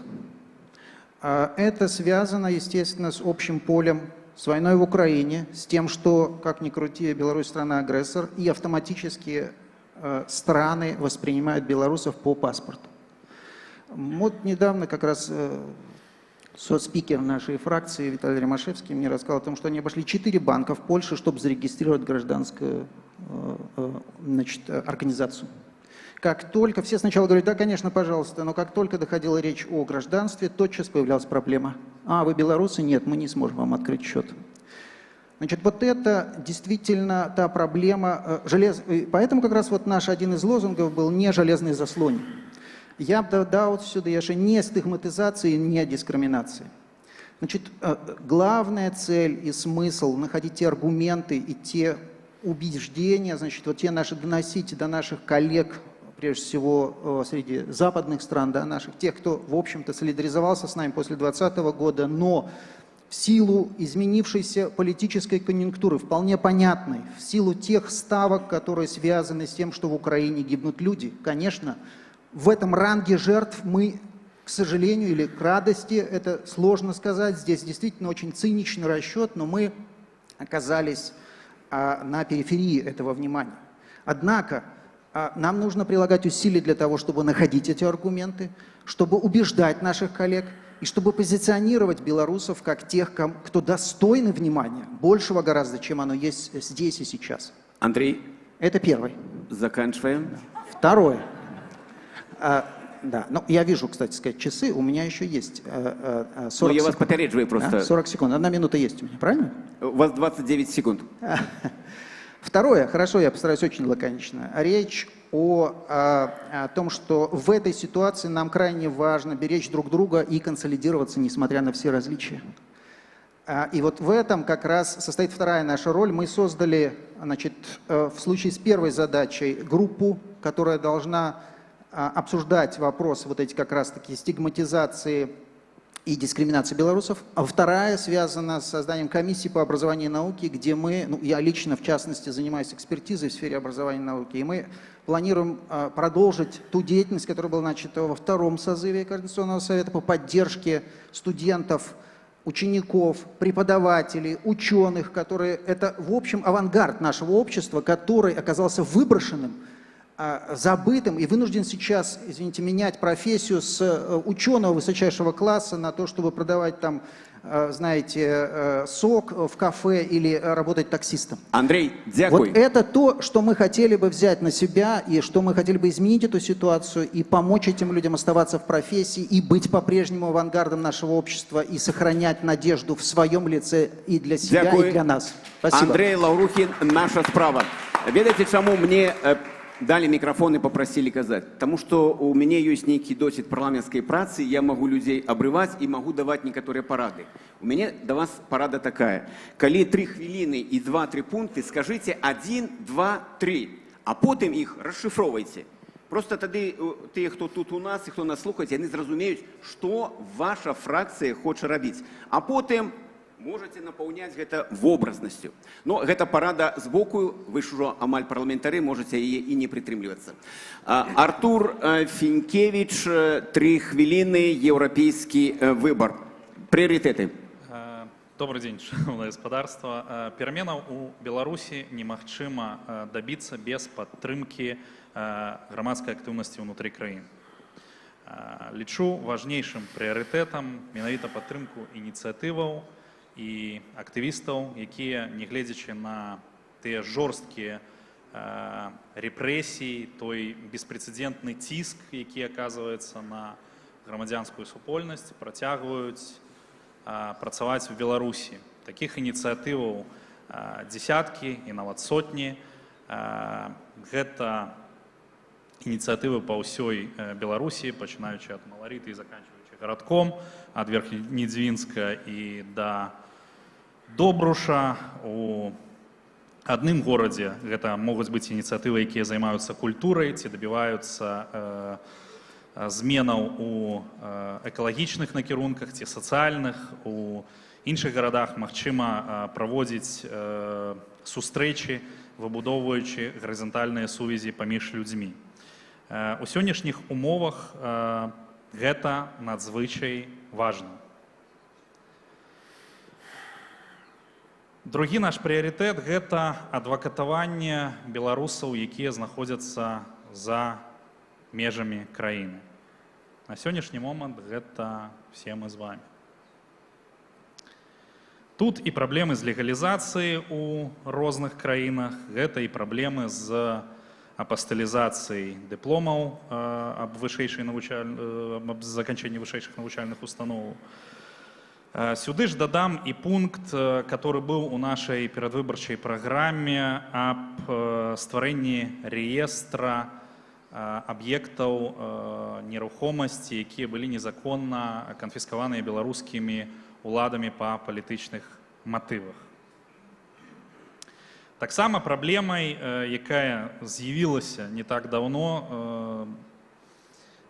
Это связано, естественно, с общим полем, с войной в Украине, с тем, что, как ни крути, Беларусь страна-агрессор, и автоматически страны воспринимают белорусов по паспорту. Вот недавно как раз соцспикер нашей фракции Виталий Ромашевский мне рассказал о том, что они обошли 4 банка в Польше, чтобы зарегистрировать гражданскую, значит, организацию. Как только, все сначала говорят, да, конечно, пожалуйста, но как только доходила речь о гражданстве, тотчас появлялась проблема. А, вы белорусы? Нет, мы не сможем вам открыть счет. Значит, вот это действительно та проблема. Поэтому как раз вот наш один из лозунгов был «не железный заслон». Я бы додал сюда еще не стигматизации, не дискриминации. Значит, главная цель и смысл находить те аргументы и те убеждения, значит, вот те наши доносить до наших коллег, прежде всего среди западных стран, да, наших, тех, кто, в общем-то, солидаризовался с нами после 2020 года, но в силу изменившейся политической конъюнктуры, вполне понятной, в силу тех ставок, которые связаны с тем, что в Украине гибнут люди, конечно, в этом ранге жертв мы, к сожалению или к радости, это сложно сказать, здесь действительно очень циничный расчет, но мы оказались на периферии этого внимания. Однако нам нужно прилагать усилия для того, чтобы находить эти аргументы, чтобы убеждать наших коллег и чтобы позиционировать белорусов как тех, кто достойны внимания, большего гораздо, чем оно есть здесь и сейчас. Андрей. Это первый. Заканчиваем. Второе. Да, ну я вижу, кстати сказать, часы, у меня еще есть 40 секунд. Я вас попередживаю просто. Да, 40 секунд, 1 минута есть у меня, правильно? У вас 29 секунд. Второе, хорошо, я постараюсь очень лаконично. Речь о том, что в этой ситуации нам крайне важно беречь друг друга и консолидироваться, несмотря на все различия. И вот в этом как раз состоит вторая наша роль. Мы создали, значит, в случае с первой задачей группу, которая должна обсуждать вопросы вот эти как раз-таки стигматизации и дискриминации белорусов. А вторая связана с созданием комиссии по образованию и науке, где мы, ну, я лично в частности занимаюсь экспертизой в сфере образования и науки, и мы планируем продолжить ту деятельность, которая была начата во втором созыве Координационного совета по поддержке студентов, учеников, преподавателей, ученых, которые, это в общем авангард нашего общества, который оказался выброшенным, забытым и вынужден сейчас, извините, менять профессию с ученого высочайшего класса на то, чтобы продавать там, знаете, сок в кафе или работать таксистом. Андрей, дякую. Вот это то, что мы хотели бы взять на себя и что мы хотели бы изменить эту ситуацию и помочь этим людям оставаться в профессии и быть по-прежнему авангардом нашего общества и сохранять надежду в своем лице и для себя, дякую. И для нас. Спасибо. Андрей Лаўрухін, наша справа. Ведаеце, чаму мне дали микрофон и попросили казаць? Потому что у меня есть некий досвід парламентской працы, я могу людей обрывать и могу давать некоторые порады. У меня до вас порада такая. Коли 3 хвилины и 2-3 пункты, скажите 1, 2, 3, а потом их расшифровывайте. Просто тады те, кто тут у нас и кто нас слухает, они зразумеют, что ваша фракция хочет робить. А потом можете напаўняць гэта вобразнасцю. Но гэта парада збоку, вы ж ужо амаль парламентары, можете яе і не прытрымлівацца. Артур Фінкевіч, 3 хвилины, европейский выбор. Приоритеты. Добрый день, шановное господарство. Переменаў у Беларуси немагчыма добиться без падтрымки грамадскай актыўнасці ўнутры краіны. Лічу важнейшым прыярытэтам менавіта падтрымку ініцыятываў і актывістаў, якія, нягледзячы на тыя жорсткія рэпрэсій, той беспрэцэдэнтны ціск, які аказваецца на грамадзянскую супольнасць, працягваюць працаваць у Беларусі. Такіх ініцыятываў дзесяткі і нават сотні. Гэта ініцыятывы па ўсёй Беларусі, пачынаючы ад Маларыты і заканчваючы гарадком, ад Верхнедзвінска і да Добруша. У адным горадзе гэта могуць быць ініцыятывы, якія займаюцца культурай ці дабіваюцца зменаў у экалагічных накірунках ці сацыяльных. У іншых гарадах магчыма праводзіць сустрэчы, выбудоўваючы гарызантальныя сувязі паміж людзьмі. У сённяшніх умовах гэта надзвычай важна. Другі наш прыярытэт – гэта адвакатаванне беларусаў, якія знаходзяцца за межамі краіны. На сённяшні момант гэта все мы з вами. Тут і праблемы з легалізацыяй у розных краінах, гэта і праблемы з апасталізацыяй дыпломаў аб заканчэнні вышэйшых навучальных установаў. Сюды ж дадам і пункт, который быў у нашай перадвыбарчай праграме аб стварэнні рэестра аб'ектаў нерухомасці, якія былі незаконна канфіскаваныя беларускімі уладамі па палітычных матывах. Таксама праблемай, якая з'явілася не так даўно,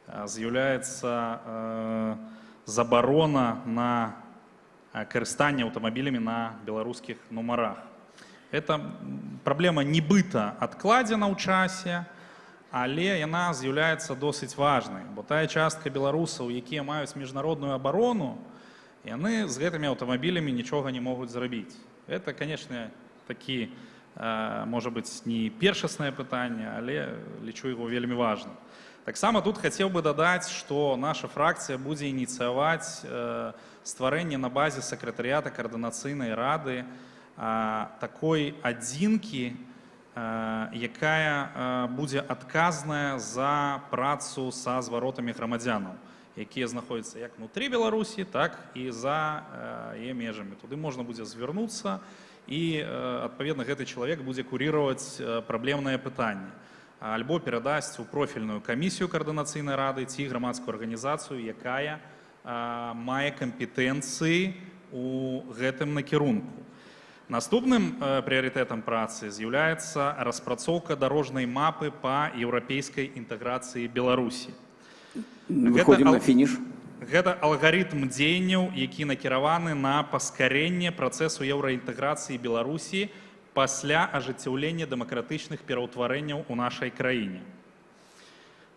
з'яўляецца забарона на карыстанне аўтамабілямі на беларускіх нумарах. Эта праблема нібыта адкладзена ў часе, але яна з'яўляецца досыць важнай, бо тая частка беларусаў, якія маюць міжнародную абарону, яны з гэтымі аўтамабілямі нічога не могуць зрабіць. Это, конечно, такі, можа быць, не першаснае пытанне, але лічу яго вельмі важным. Таксама тут хацеў бы дадаць, што наша фракцыя будзе ініцыяваць стварэнне на базе сакратарыята каардынацыйнай рады такой адзінкі, якая будзе адказная за працу са зваротамі грамадзянаў, якія знаходзяцца як внутры Беларусі, так і за яе межамі. Туды можна будзе звярнуцца, і, адпаведна, гэты чалавек будзе куріраваць праблемнае пытанне. Альбо перадасць у профільную камісію каардынацыйнай рады ці грамадскую арганізацыю, якая мае кампетэнцыі ў гэтым накірунку. Наступным прыярытэтам працы з'яўляецца распрацоўка дарожнай мапы па еўрапейскай інтэграцыі Беларусі. Выходзім на фініш. Гэта алгарытм дзеянняў, які накіраваны на паскарэнне працэсу еўраінтэграцыі Беларусі пасля ажыццяўлення дэмакратычных пераўтварэнняў у нашай краіне.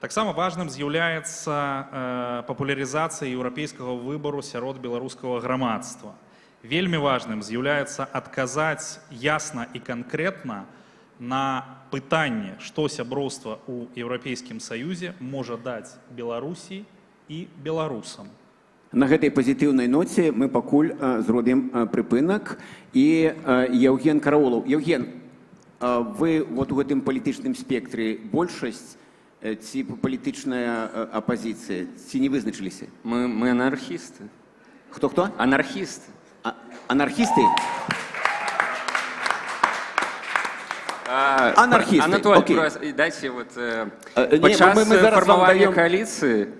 Таксама важным з'яўляецца папулярызацыя еўрапейскага выбару сярод беларускага грамадства. Вельмі важным з'яўляецца адказаць ясна і канкрэтна на пытанне, што сяброўства ў Еўрапейскім Саюзе можа даць Беларусі і беларусам. На гэтай пазітыўнай ноце мы пакуль зробім прыпынак. І Яўген Караулаў. Яўген, вы вот у гэтым палітычным спектры большасць ці палітычная апазіцыя, ці не вызначыліся? Мы анархісты. Хто-хто? Анархісты. Анархісты? Анархісты. Анатолий, дайте вот падчас фармавання коаліцыі...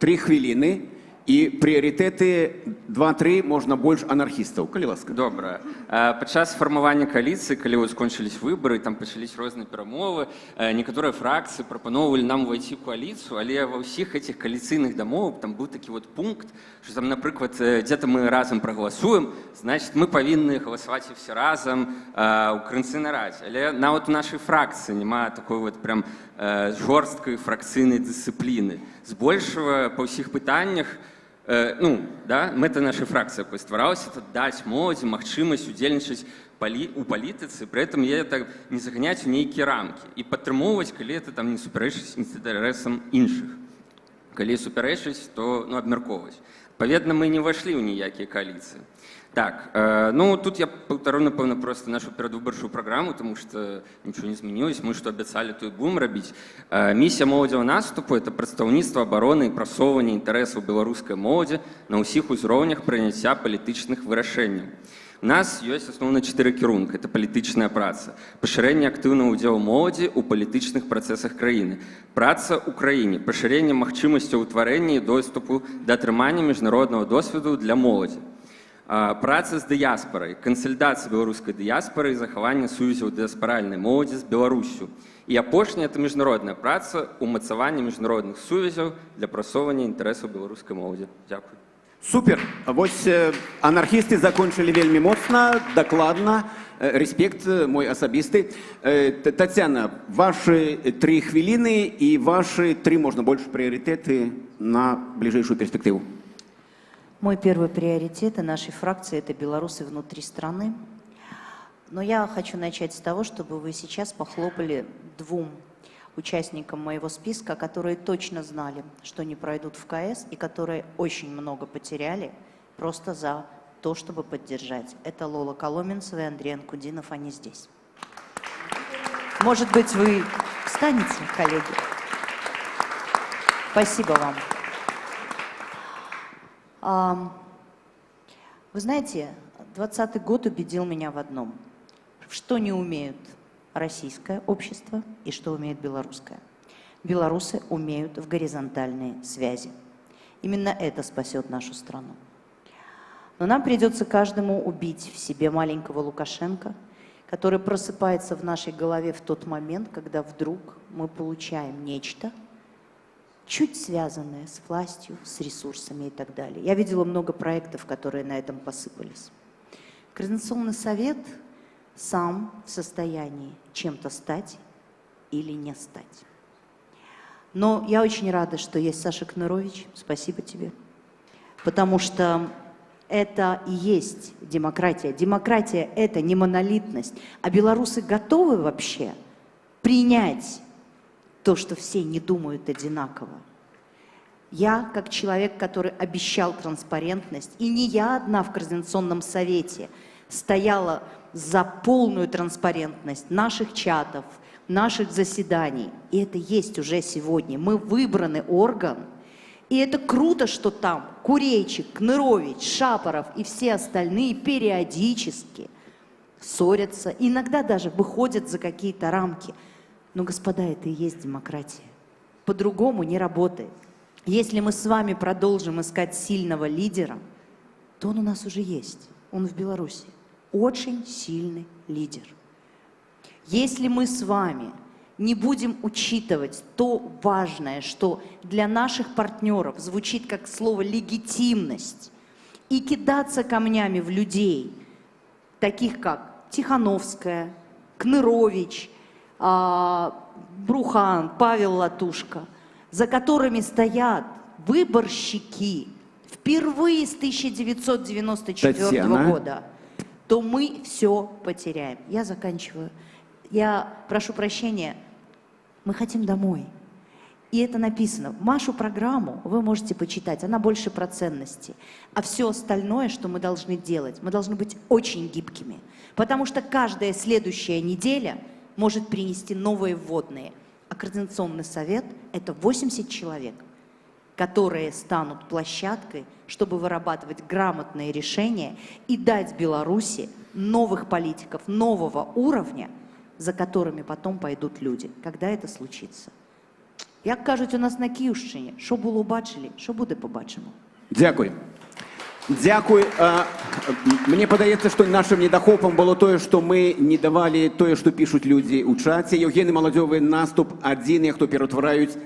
3 хвіліны. І прыярытэты 2-3 можна больш анархістаў, калі ласка. Добра. Падчас фармавання коаліцыі, калі скончылись выборы, там пачались розныя перамовы, некаторыя фракцыі прапаноўвалі нам увайсці ў коаліцыю, але ва ўсіх этих коаліцыйных дамовах там быў такі вот пункт, што там, напрыклад, дзе-то мы разам прагаласуем, значит, мы павінны галасаваць і все разам у Координацыйнай радзе. Але нават у нашай фракцыі няма такой вот прям жорсткай фракцыйнай дысцыпліны. Збольшага па ўсіх пытаннях мэта нашай фракцыі стваралася, это даць моладзі магчымасць удзельнічаць у палітыцы, пры этом яе так не заганяць у нейкія рамкі і падтрымоўваць, калі это там не супярэчыць інтарэсам іншых. Калі супярэчыць, то абмяркоўваць. Адпаведна, мы не ўвайшлі ў ніякія кааліцыі. Так, ну тут я паўтару, напэўна, просто нашу перадвыбарчую праграму, тому што нічого не змянілася. Мы што абяцалі, то і будем рабіць. Місія моладзевого наступу – это прадстаўніцтва абароны і прасоўвання інтарэсаў беларускай моладзі на ўсіх узроўнях прыняцця палітычных вырашэнняў. У нас ёсць асноўна 4 кірункі. Это палітычная праца, пашырэнне актыўнага ўдзелу моладзі ў палітычных працэсах краіны, праца ў краіне, пашырэнне магчымасцяў утварэння і доступу да атрымання міжнароднага досведу для моладзі. Праца з дыяспорай, кансалідацыя беларускай дыяспоры і захаванне сувязяў дыяспаральнай моладзі з Беларусю. І апошняе – это міжнародная праца, умацаванне міжнародных сувязяў для прасоўвання інтарэсаў беларускай моладзі. Дзякуй. Супер. Вось анархісты закончылі вельмі моцна, дакладна. Респект мой асабісты. Татьяна, ваши 3 хвіліны і ваши 3, можна больше, прыярытэты на ближайшую перспективу. Мой первый приоритет и нашей фракции – это белорусы внутри страны. Но я хочу начать с того, чтобы вы сейчас похлопали 2 участникам моего списка, которые точно знали, что не пройдут в КС, и которые очень много потеряли просто за то, чтобы поддержать. Это Лола Коломенцева и Андрей Анкудинов, они здесь. Может быть, вы встанете, коллеги? Спасибо вам. Вы знаете, 2020 год убедил меня в одном. Что не умеют российское общество и что умеет белорусское. Белорусы умеют в горизонтальные связи. Именно это спасет нашу страну. Но нам придется каждому убить в себе маленького Лукашенко, который просыпается в нашей голове в тот момент, когда вдруг мы получаем нечто, чуть связанное с властью, с ресурсами и так далее. Я видела много проектов, которые на этом посыпались. Координационный совет сам в состоянии чем-то стать или не стать. Но я очень рада, что есть Саша Кнырович. Спасибо тебе. Потому что это и есть демократия. Демократия – это не монолитность. А белорусы готовы вообще принять то, что все не думают одинаково. Я, как человек, который обещал транспарентность, и не я одна в Координационном совете стояла за полную транспарентность наших чатов, наших заседаний. И это есть уже сегодня. Мы выбранный орган. И это круто, что там Курейчик, Кнырович, Шапоров и все остальные периодически ссорятся, иногда даже выходят за какие-то рамки. Но, господа, это и есть демократия. По-другому не работает. Если мы с вами продолжим искать сильного лидера, то он у нас уже есть. Он в Беларуси. Очень сильный лидер. Если мы с вами не будем учитывать то важное, что для наших партнеров звучит как слово «легитимность», и кидаться камнями в людей, таких как Тихановская, Кнырович, Брухан, Павел Латушко, за которыми стоят выборщики впервые с 1994 года, то мы все потеряем. Я заканчиваю. Я прошу прощения, мы хотим домой. И это написано. Нашу программу вы можете почитать, она больше про ценности. А все остальное, что мы должны делать, мы должны быть очень гибкими. Потому что каждая следующая неделя может принести новые вводные. А Координационный совет – это 80 человек, которые станут площадкой, чтобы вырабатывать грамотные решения и дать Беларуси новых политиков, нового уровня, за которыми потом пойдут люди. Когда это случится? Як кажуть у нас на Київщині, що було бачили, що буде побачимо. Дякую. Дякую. Мне падаецца, што нашим недахопам было тое, што мы не давалі тое, што пішуць людзі ў чаце. Евгений Маладзёвы наступ адзіныя, хто ператвараюць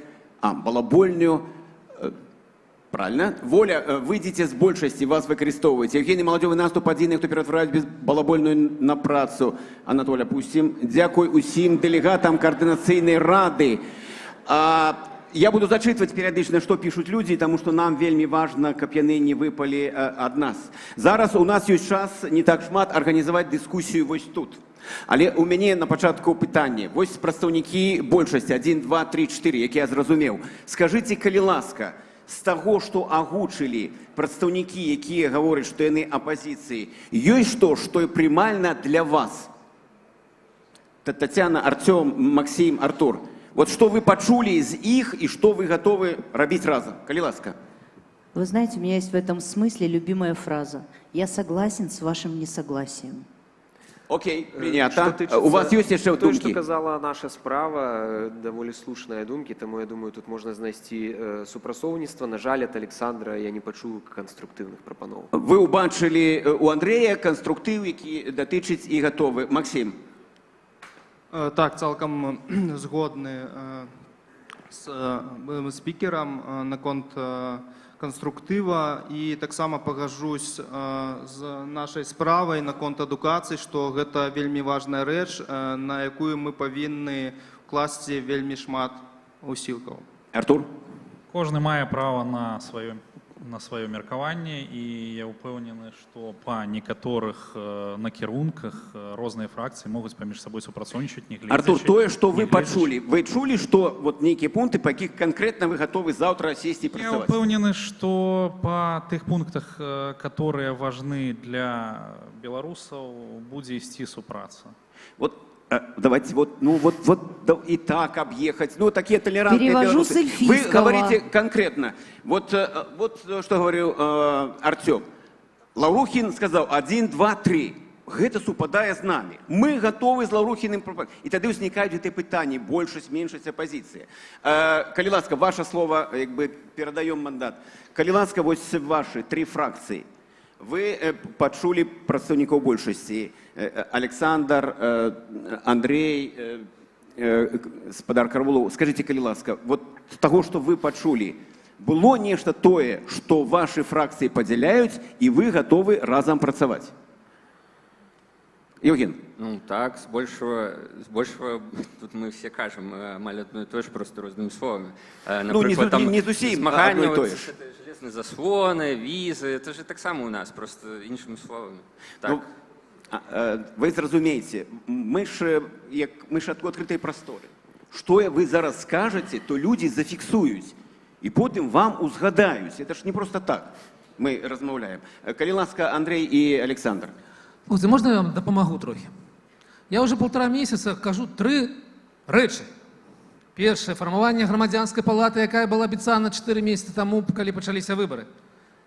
балабольню. Правильно? Воля, выйдзеце з большасці, вас выкарыстоўваюць. Евгений Маладзёвы наступ адзіныя, хто ператвараюць балабольную на працу. Анатолий, пустим. Дякую усім дэлегатам Координацыйнай рады. Я буду зачитывать периодично, что пишут люди, потому что нам вельми важно, каб яны не выпали от нас. Зараз у нас есть час не так шмат организовать дискуссию вось тут. Але у мяне на пачатку пытанне. Вось прадстаўнікі большасці 1, 2, 3, 4, як я зразумеў. Скажите, калі ласка, з таго, што агучылі прадстаўнікі, якія гавораць, што яны апазіцыі, ёсць што і прымальна для вас? Татьяна, Артём, Максим, Артур. Вот что вы почули из их и что вы готовы робить разом? Коли ласка. Вы знаете, у меня есть в этом смысле любимая фраза. Я согласен с вашим несогласием. Окей, принято. Што У вас есть еще тое, думки? што казала наша справа, даволі слушныя думкі, таму я думаю, тут можна знайсці супрацоўніцтва. На жаль, ад Александра я не пачуў канструктыўных прапаноў. Вы убачылі у Андрэя канструктыў, які датычыць і гатовы. Максим. Так, цалкам згодны з спікерам наконт канструктыва і таксама пагажусь з нашай справай наконт адукацыі, што гэта вельмі важная рэч, на якую мы павінны вкласці вельмі шмат усілкаў. Артур? Кожны мае права на сваё меркаванне, і я ўпэўнены, што па некаторых накірунках розныя фракцыі могуць паміж сабой супрацоўнічаць, не гледзячы... Артур, тое, што вы пачулі, вы чулі, што вот нейкія пункты, па якіх канкрэтна вы гатовы заўтра сесці і працаваць? Я ўпэўнены, што па тых пунктах, которые важны для беларусаў, будзе ісці супраца. Вот давайте и так объехать. Ну, такие толерантные Перевожу белорусы. с эльфийского. Вы говорите конкретно. Вот что говорил Артем. Лаврухин сказал 1, 2, 3. Это супадае з нами. Мы готовы з Лаврухиным. И тогда возникают эти пытания. Большесть, меньшесть, оппозиция. Коли ласка, ваше слово, якби передаем мандат. Коли ласка, вот ваши 3 фракции. Вы пачулі прадстаўнікоў большасці. Александр, Андрей, спадар Карвулов. Скажите, калі ласка, вот з таго, што вы пачулі, было нешта тое, што ваши фракцыі падзяляюць, і вы гатовы разам працаваць? Евген? Ну так, з большего, тут мы все кажем амаль одно и то же, просто разными словами. Например, там не зусім змагання, одно и то же. Железные заслоны, визы, это же так само у нас, просто іншими словами. Так. Ну, вы зразумееце, мы ж ад адкрытай прасторы. Што вы зараз скажаце, то людзі зафіксуюць, і потым вам узгадаюць. Это ж не просто так мы размаўляем. Калі ласка, Андрей і Александр. Слухайте, можна я вам дапамагу трохи? Я уже 1,5 месяца кажу 3 рэчы. Першае, фармаванне грамадзянскай палаты, якая была абяцана 4 месяцы таму, калі пачаліся выбары.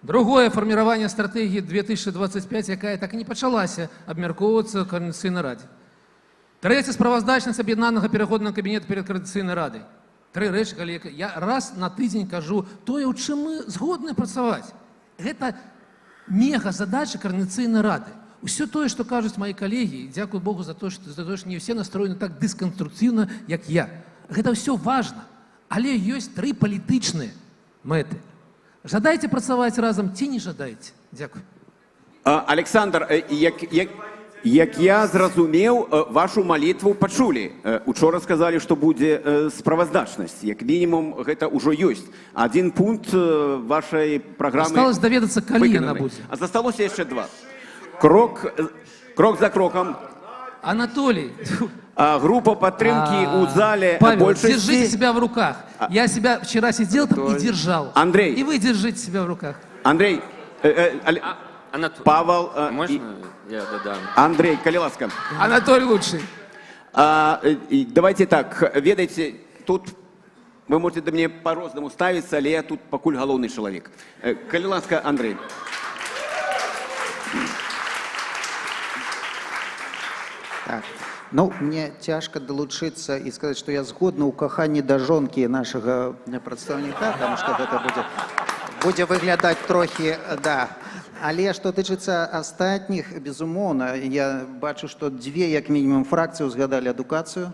Другое, фарміраванне стратэгіі 2025, якая так і не пачалася абмяркоўвацца ў Коордынацыйнай радзе. Трэцяе, справаздачнасць аб'яднанага пераходнага кабінета перад Коордынацыйнай радай. 3 рэчы, калі я раз на тыдзень кажу тое, у чым мы згодны працаваць. Гэта мега задача Коордынацыйнай рады. Усё тое, што кажуць мои калегі, дзякуй Богу за тое, што не ўсе настроены так дысканструктыўна, як я. Гэта ўсё важна, але ёсць 3 палітычныя мэты. Жадаеце працаваць разам ці не жадаеце? Дзякуй. Александр, як я зразумеў, вашу малітву пачулі. Учора сказалі, што будзе справаздачнасць. Як мінімум, гэта ўжо ёсць. 1 пункт вашай праграмы... Осталось даведацца, калі яна будзе. А засталося яшчэ 2. Крок за кроком. Анатолий. Группа поддержки у зале Павел, большинстве... держите себя в руках. Я себя вчера сидел там и держал. Андрей. И вы держите себя в руках. Андрей. Павел. Можно я додам? Андрей, калі ласка. Анатолий лучший. Давайте так, ведайте, тут вы можете до меня по-розному ставиться, але я тут пакуль галоўны чалавек. Калі ласка, Андрей. Так. Ну, мне цяжка далучыцца і сказаць, што я згодны ў каханні да жонкі нашага прадстаўніка, таму што гэта будзе выглядаць трохі, да. Але што тычыцца астатніх, безумоўна, я бачу, што 2 як мінімум фракцыі ўзгадалі адукацыю,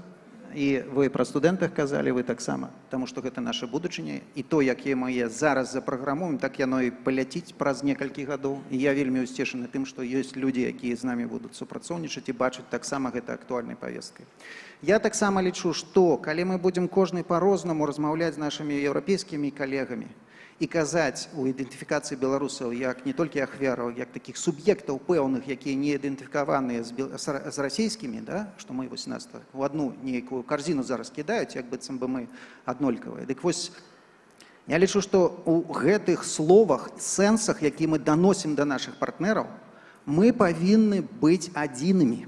і вы пра студэнтах казалі, вы таксама, таму што гэта наша будучыня, і то, якія мы зараз запраграмуем, так яно і паляціць праз некалькі гадоў. І я вельмі ўсцешаны тым, што ёсць людзі, якія з намі будуць супрацоўнічаць і бачаць таксама гэта актуальнай павесткай. Я таксама лічу, што калі мы будзем кожны па-рознаму размаўляць з нашымі еўрапейскімі калегамі і казаць у ідэнтыфікацыі беларусаў як не толькі ахвяраў, як такіх суб'ектаў пэўных, якія не ідэнтыфікаваныя з расійскімі, да? Што мы вось нас у адну нейкую карзіну зараз кідаюць, як быццам бы мы аднолькавыя. Дык вось Я лічу, што ў гэтых словах, сэнсах, які мы даносім да нашых партнераў, мы павінны быць адзінымі,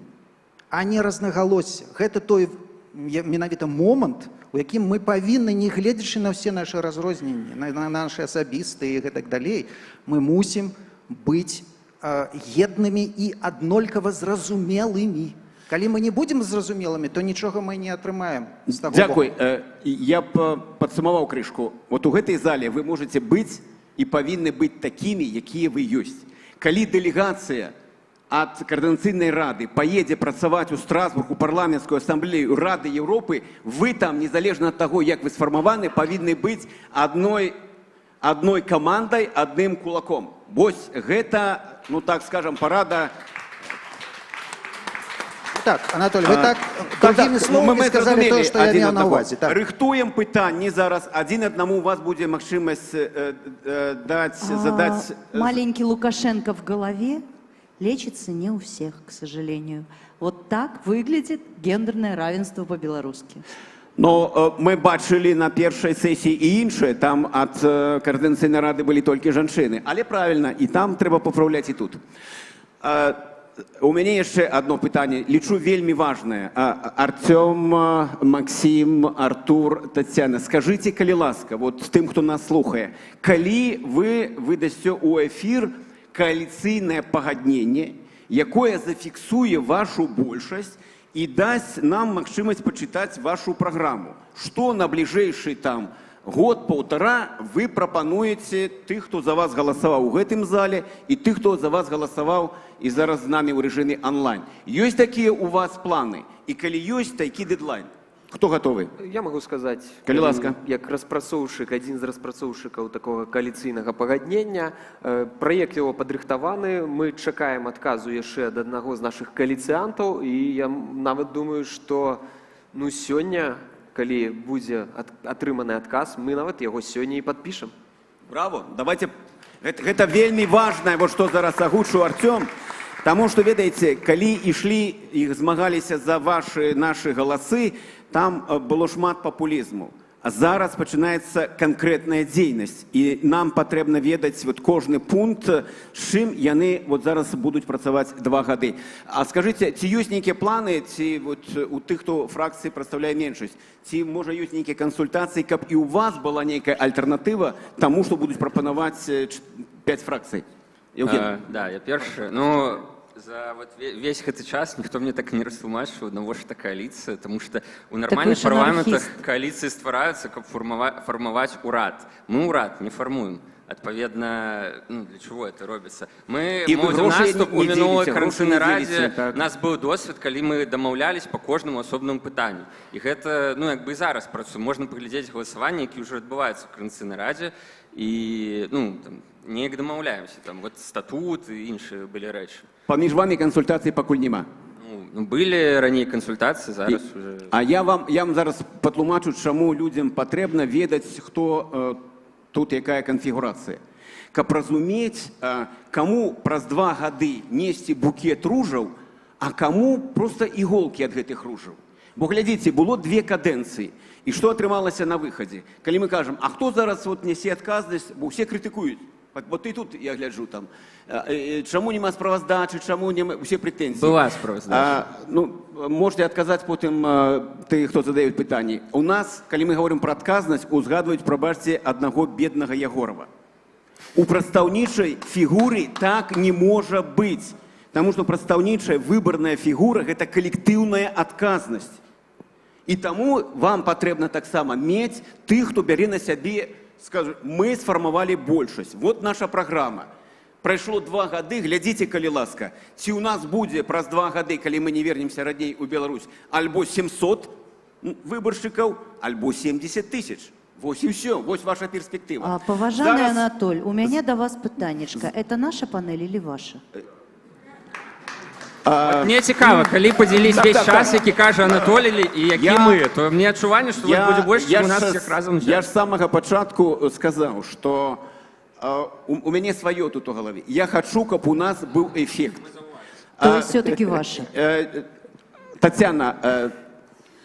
а не рознагалосся. Гэта той менавіта момант, у якім мы павінны, не гледзячы на ўсе нашы разрозненні, на нашы асабістыя і гэтак далей, мы мусім быць еднымі і аднолькава зразумелымі. Калі мы не будзем зразумелымі, то нічога мы не атрымаем з таго боку. Дзякуй. Я б падсумаваў крышку. Вот у гэтай зале вы можете быць і павінны быць такімі, якія вы ёсць. Калі дэлегацыя ад Координацыйнай рады поедзе працаваць у Страсбург, у парламенцкую ассамблею Рады Европы, вы там, незалежна ад таго, як вы сфармаваны, павінны быць адной камандай, адным кулаком. Вось гэта, ну так скажем, парада. Так, Анатолий, вы так другими словами сказали то, что я имел на увазе. Рыхтуем пытанні зараз, адзін аднаму у вас будзе магчымасць задаць... Маленький Лукашенко в голове лечится не у всех, к сожалению. Вот так выглядит гендерное равенство по-белорусски. Но мы бачылі на першай сесіі і іншыя, там ад Координацыйнай рады былі толькі жанчыны. Але правильно, і там трэба папраўляць і тут. У мяне яшчэ одно пытанне, лічу вельмі важнае. Артём, Максим, Артур, Татьяна, скажите, калі ласка, вот тым, хто нас слухае, калі вы выдасце ў эфір коаліцыйнае пагадненне, якое зафіксуе вашу большасць і дасць нам магчымасць пачытаць вашу праграму. Што на бліжэйшы там год-паўтара вы прапануеце тых, хто за вас галасаваў у гэтым зале і тых, хто за вас галасаваў і зараз з намі ў рэжыме онлайн. Ёсць такія у вас планы? І калі ёсць, такі дэдлайн? Хто гатовы? Я могу сказаць, калі ласка, як распрацоўшчык, адзін з распрацоўшчыкаў такога кааліцыйнага пагаднення, праект яго падрыхтаваны, мы чакаем адказу яшчэ ад аднаго з нашых кааліцыянтаў, і я нават думаю, што сёння, калі будзе атрыманы адказ, мы нават яго сёння і падпішам. Браво! Давайте, гэта вельмі важнае, вот што зараз агучыў Артём, таму што, ведаеце, калі ішлі і змагаліся за нашы галасы, там было шмат папулізму. А зараз пачынаецца канкрэтная дзейнасць, і нам патрэбна ведаць вот кожны пункт, з чым яны вот зараз будуць працаваць 2 гады. А скажыце, ці ёсць нейкія планы, ці вот у тых, хто фракцыі прадстаўляе меншасць, ці можа ёсць нейкія кансультацыі, каб і у вас была нейкая альтэрнатыва таму, што будуць прапанаваць 5 фракцый? Да, я першы. Ну, за вот весь гэты час ніхто мне так не растлумачыў, навошта кааліцыя, тому што у нармальных парламентах кааліцыі ствараюцца, каб фармаваць урад. Мы урад не фармуем. Адпаведна, для чего это робіцца? Мы мовім наступ у мінулай Координацыйнай радзе. У нас быў досвед, калі мы дамаўлялись по кожнаму асобнаму пытанню. І гэта, як бы і зараз працуе. Можна паглядзець галасаванні, які ўжо адбываюцца ў Координацыйнай радзе, і неяк дамаўляемся. Там вот статут і іншыя былі рэчы. Паміж вами кансультацыі пакуль няма? Былі раней кансультацыі, зараз уже... А я вам зараз патлумачу, чаму людзям патрэбна ведаць, хто тут якая канфігурацыя. Каб разумець, каму праз 2 гады несці букет ружаў, а каму проста іголкі ад гэтых ружаў. Бо глядзіце, было 2 кадэнцыі. І што атрымалася на выхадзе? Калі мы кажам, а хто зараз нясе адказнасць, бо ўсе крытыкуюць. Вот ты тут, я гляджу там, чаму нема справаздачы, чаму нема, усе прэтэнзіі. Была справаздача. Можете адказаць потым ты, хто задаюць пытанні. У нас, калі мы говорим про адказнасць, узгадваюць, прабачце, аднаго беднага Ягорова. У прадстаўнічай фігуры так не можа быць, таму што прадстаўнічая выбарная фігура – гэта калектыўная адказнасць. І таму вам патрэбна таксама мець тых, хто бярэ на сябе, скажу, мы сфармавалі большасць. Вот наша праграма. Прайшло 2 гады, глядзіце, калі ласка, ці ў нас будзе праз 2 гады, калі мы не вернемся раней у Беларусь, альбо 700 выбаршчыкаў, альбо 70 тысяч. Вось і ўсё, вось ваша перспектыва. Паважаны Анатоль, у мяне да вас пытаннечка. Это наша панель или ваша? Мне цікава, калі падзяліць весь час, які кажа Анатолій і які мы, то мне адчуванне, што вас будзе больш, чым у нас всех разам. Я ж з самага пачатку сказаў, што у мяне сваё тут у галаве. Я хачу, каб у нас быў эфект. То есть все-таки ваша? Татьяна,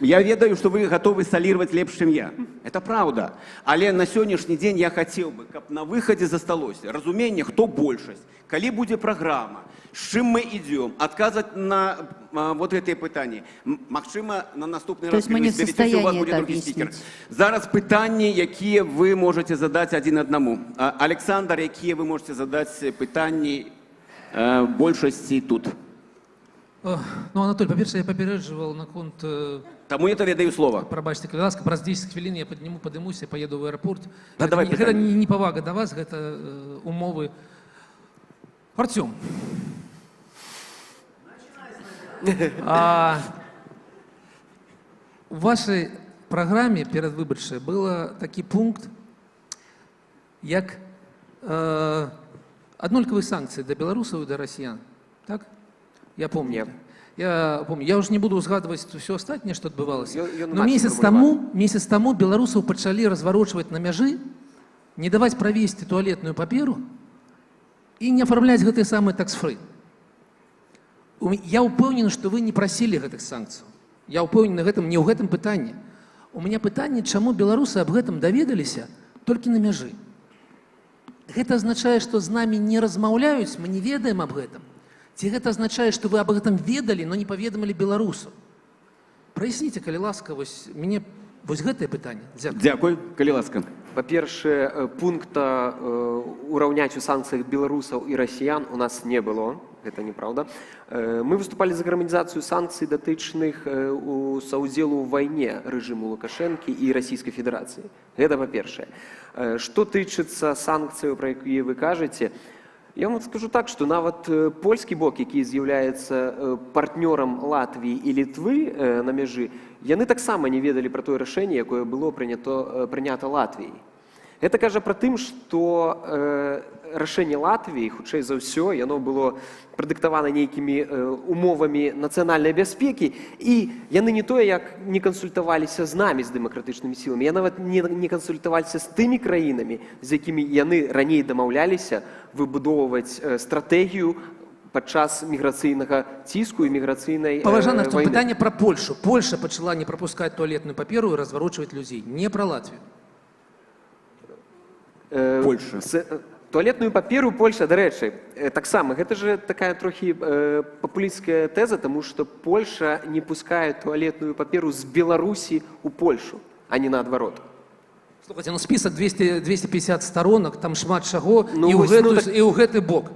Я ведаю, што вы гатовы саліраваць лепш, чым я. Это праўда. Але на сённяшні дзень я хацеў бы, каб на выхадзе засталося разуменне, хто большасць, калі будзе праграма, з чым мы ідзём, адказаць на вот гэтыя пытанні. Магчыма, на наступны раз, калі вы зберэцеся, у вас будзе другі спікер. Зараз пытанні, якія вы можаце задаць адзін аднаму. Александр, якія вы можаце задаць пытанні большасці тут? Ну, Анатолий, по-перше, я попередживал наконт... Тому я тебе даю слово. Пробачьте, калі ласка, праз 10 хвілін я поднимусь и поеду в аэропорт. Да, давай гэта не павага до вас, гэта умовы. Артем. В вашей программе перадвыбарчай было такі пункт, як аднолькавыя санкцыі да беларусаў і да расіян. Так? Я помню. Я уже не буду узгадывать все остальное, что отбывалось. Но месяц тому белорусов пачалі разварочваць на мяжы, не давать провести туалетную паперу и не оформлять гэтые самые такс-фры. Я упэўнены, что вы не просили гэтых санкций. Я упэўнены не ў гэтым пытанні. У меня пытанне, чаму беларусы об гэтым даведаліся толькі на мяжы. Гэта означает, что с нами не размаўляюць, мы не ведаем об гэтым. Ці гэта означает, что вы об этом ведали, но не поведомили белорусу? Проясните, калі ласка, мне гэтае пытанне. Дякую, калі ласка. Па-першае, пункта ураўняць у санкцыях беларусаў і расіян у нас не было. Гэта неправда. Мы выступали за гарманізацыю санкцый, датычных саўдзелу ў вайне рэжыму Лукашэнкі і Расійскай Федэрацыі. Гэта па-першае. Што тычыцца санкцыяў, пра якія вы кажаце, я вам скажу так, что нават польскі бок, які з'яўляецца партнёрам Латвіі і Літвы на мяжы, яны таксама не ведалі пра тое рашэнне, якое было прынята Латвіяй. Гэта кажа пра тым, што рашэнне Латвіі, хутчэй за ўсё, яно было прадыктавана нейкімі умовамі нацыянальнай бяспекі, і яны не тое, як не кансультаваліся з намі, з дэмакратычнымі сіламі, яны нават не кансультаваліся з тымі краінамі, з якімі яны раней дамаўляліся выбудоўваць стратэгію падчас міграцыйнага ціску і міграцыйнай Паважана, вайны. пытанне пра Польшу. Польша пачала не пропускать туалетную паперу и разворачивать людей. Не про Латвию. Польша. Туалетную паперу Польша, дарэчы, таксама, гэта же такая трохі папулісцкая тэза, тому што Польша не пускае туалетную паперу з Беларусі ў Польшу, а не наадварот. Слухайте, ну список 250 сторонок, там шмат чаго, і ў гэты бок.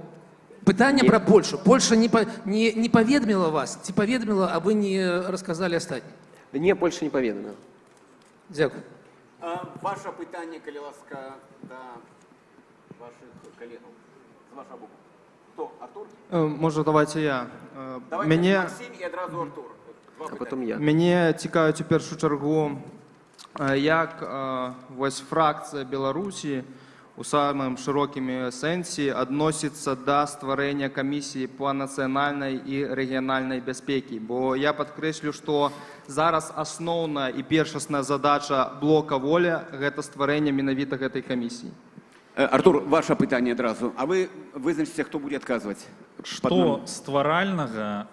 Пытанне про Польшу. Польша не паведаміла вас, ці паведаміла, а вы не расказалі астатнім? Не, Польша не паведаміла. Дзякую. Ваше пытанне, калі ласка, да ваших коллегов. З вашого боку. Хто? Артур? Може, давайте я. Давайте Максим і одразу Артур. А потім я. Мяне цікавіць у першу чергу, як фракція Беларусі у самым шырокім сэнсе адносіцца да стварэння камісіі па нацыянальнай і рэгіянальнай бяспекі. Бо я падкрэслю, што зараз асноўная і першасная задача блока «Воля» – гэта стварэнне менавіта гэтай камісіі. Артур, ваше пытанне адразу. А вы вызначыце, хто будзе адказваць? Што стваральнага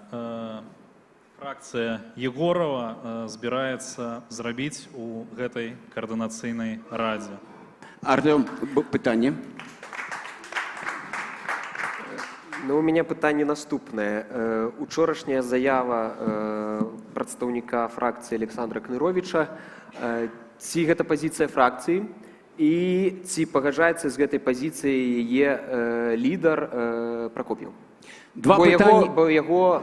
фракцыя Егорова збіраецца зрабіць у гэтай каардынацыйнай радзе? Артем, пытанне. Ну, у меня пытанне наступнае. Учорашняя заява прадстаўніка фракцыі Александра Кныровіча. Ці гэта пазіцыя фракцыі? І ці пагаджаецца з гэтай пазіцыяй яе лідар Пракоп'еў? Бо яго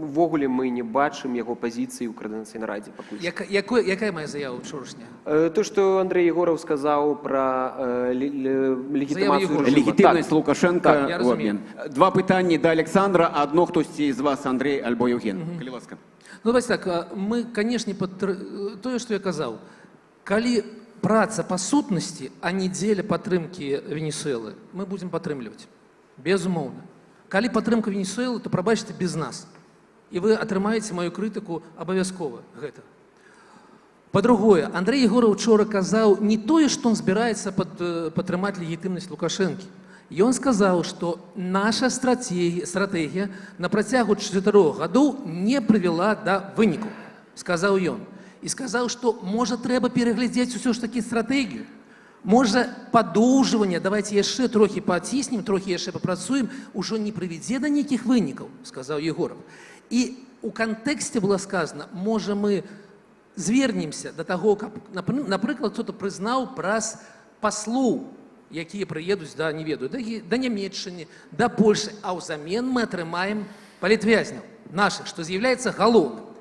увогуле мы не бачым яго пазіцыі ў каардынацыйнай радзе пакуль. Якая моя заява учорашняя? То, што Андрей Егоров сказаў пра легітымацыю рэжыму. Легітымнасць Лукашенка ў абмен. Два пытанні да Александра, а адно хтосьці з вас, Андрей альбо Евген. Калі ласка. Ну, давайте так, мы, конечно, тое, што я казаў, калі праца па сутнасці, а не дзеля падтрымкі Венесуэлы, мы будзем падтрымліваць. Безумоўна. Калі падтрымка Венесуэлы, то прабачце без нас. І вы атрымаеце маю крытыку абавязкова гэта. Па-другое, Андрей Егоров учора казаў не тое, што он збіраецца падтрымаць легітымнасць Лукашэнкі. Ён сказаў, што наша стратэгія на працягу 4 гадоў не прывяла да выніку. сказаў ён. І сказаў, што можа трэба пераглядзець усё ж такі стратэгію. Можа падоўжванне, давайте яшчэ трохі паціснем, трохі яшчэ папрацуем, ужо не прывядзе да нейкіх вынікаў, сказаў Егоров. І у кантэксце было сказано, можа мы звернемся да таго, каб, напрыклад, хто-то прызнаў праз паслоў, якія прыедуць да, не ведаю, да Нямецчыны, да Польшы, а ўзамен мы атрымаем палітвязняў нашых, што з'яўляецца галоўным.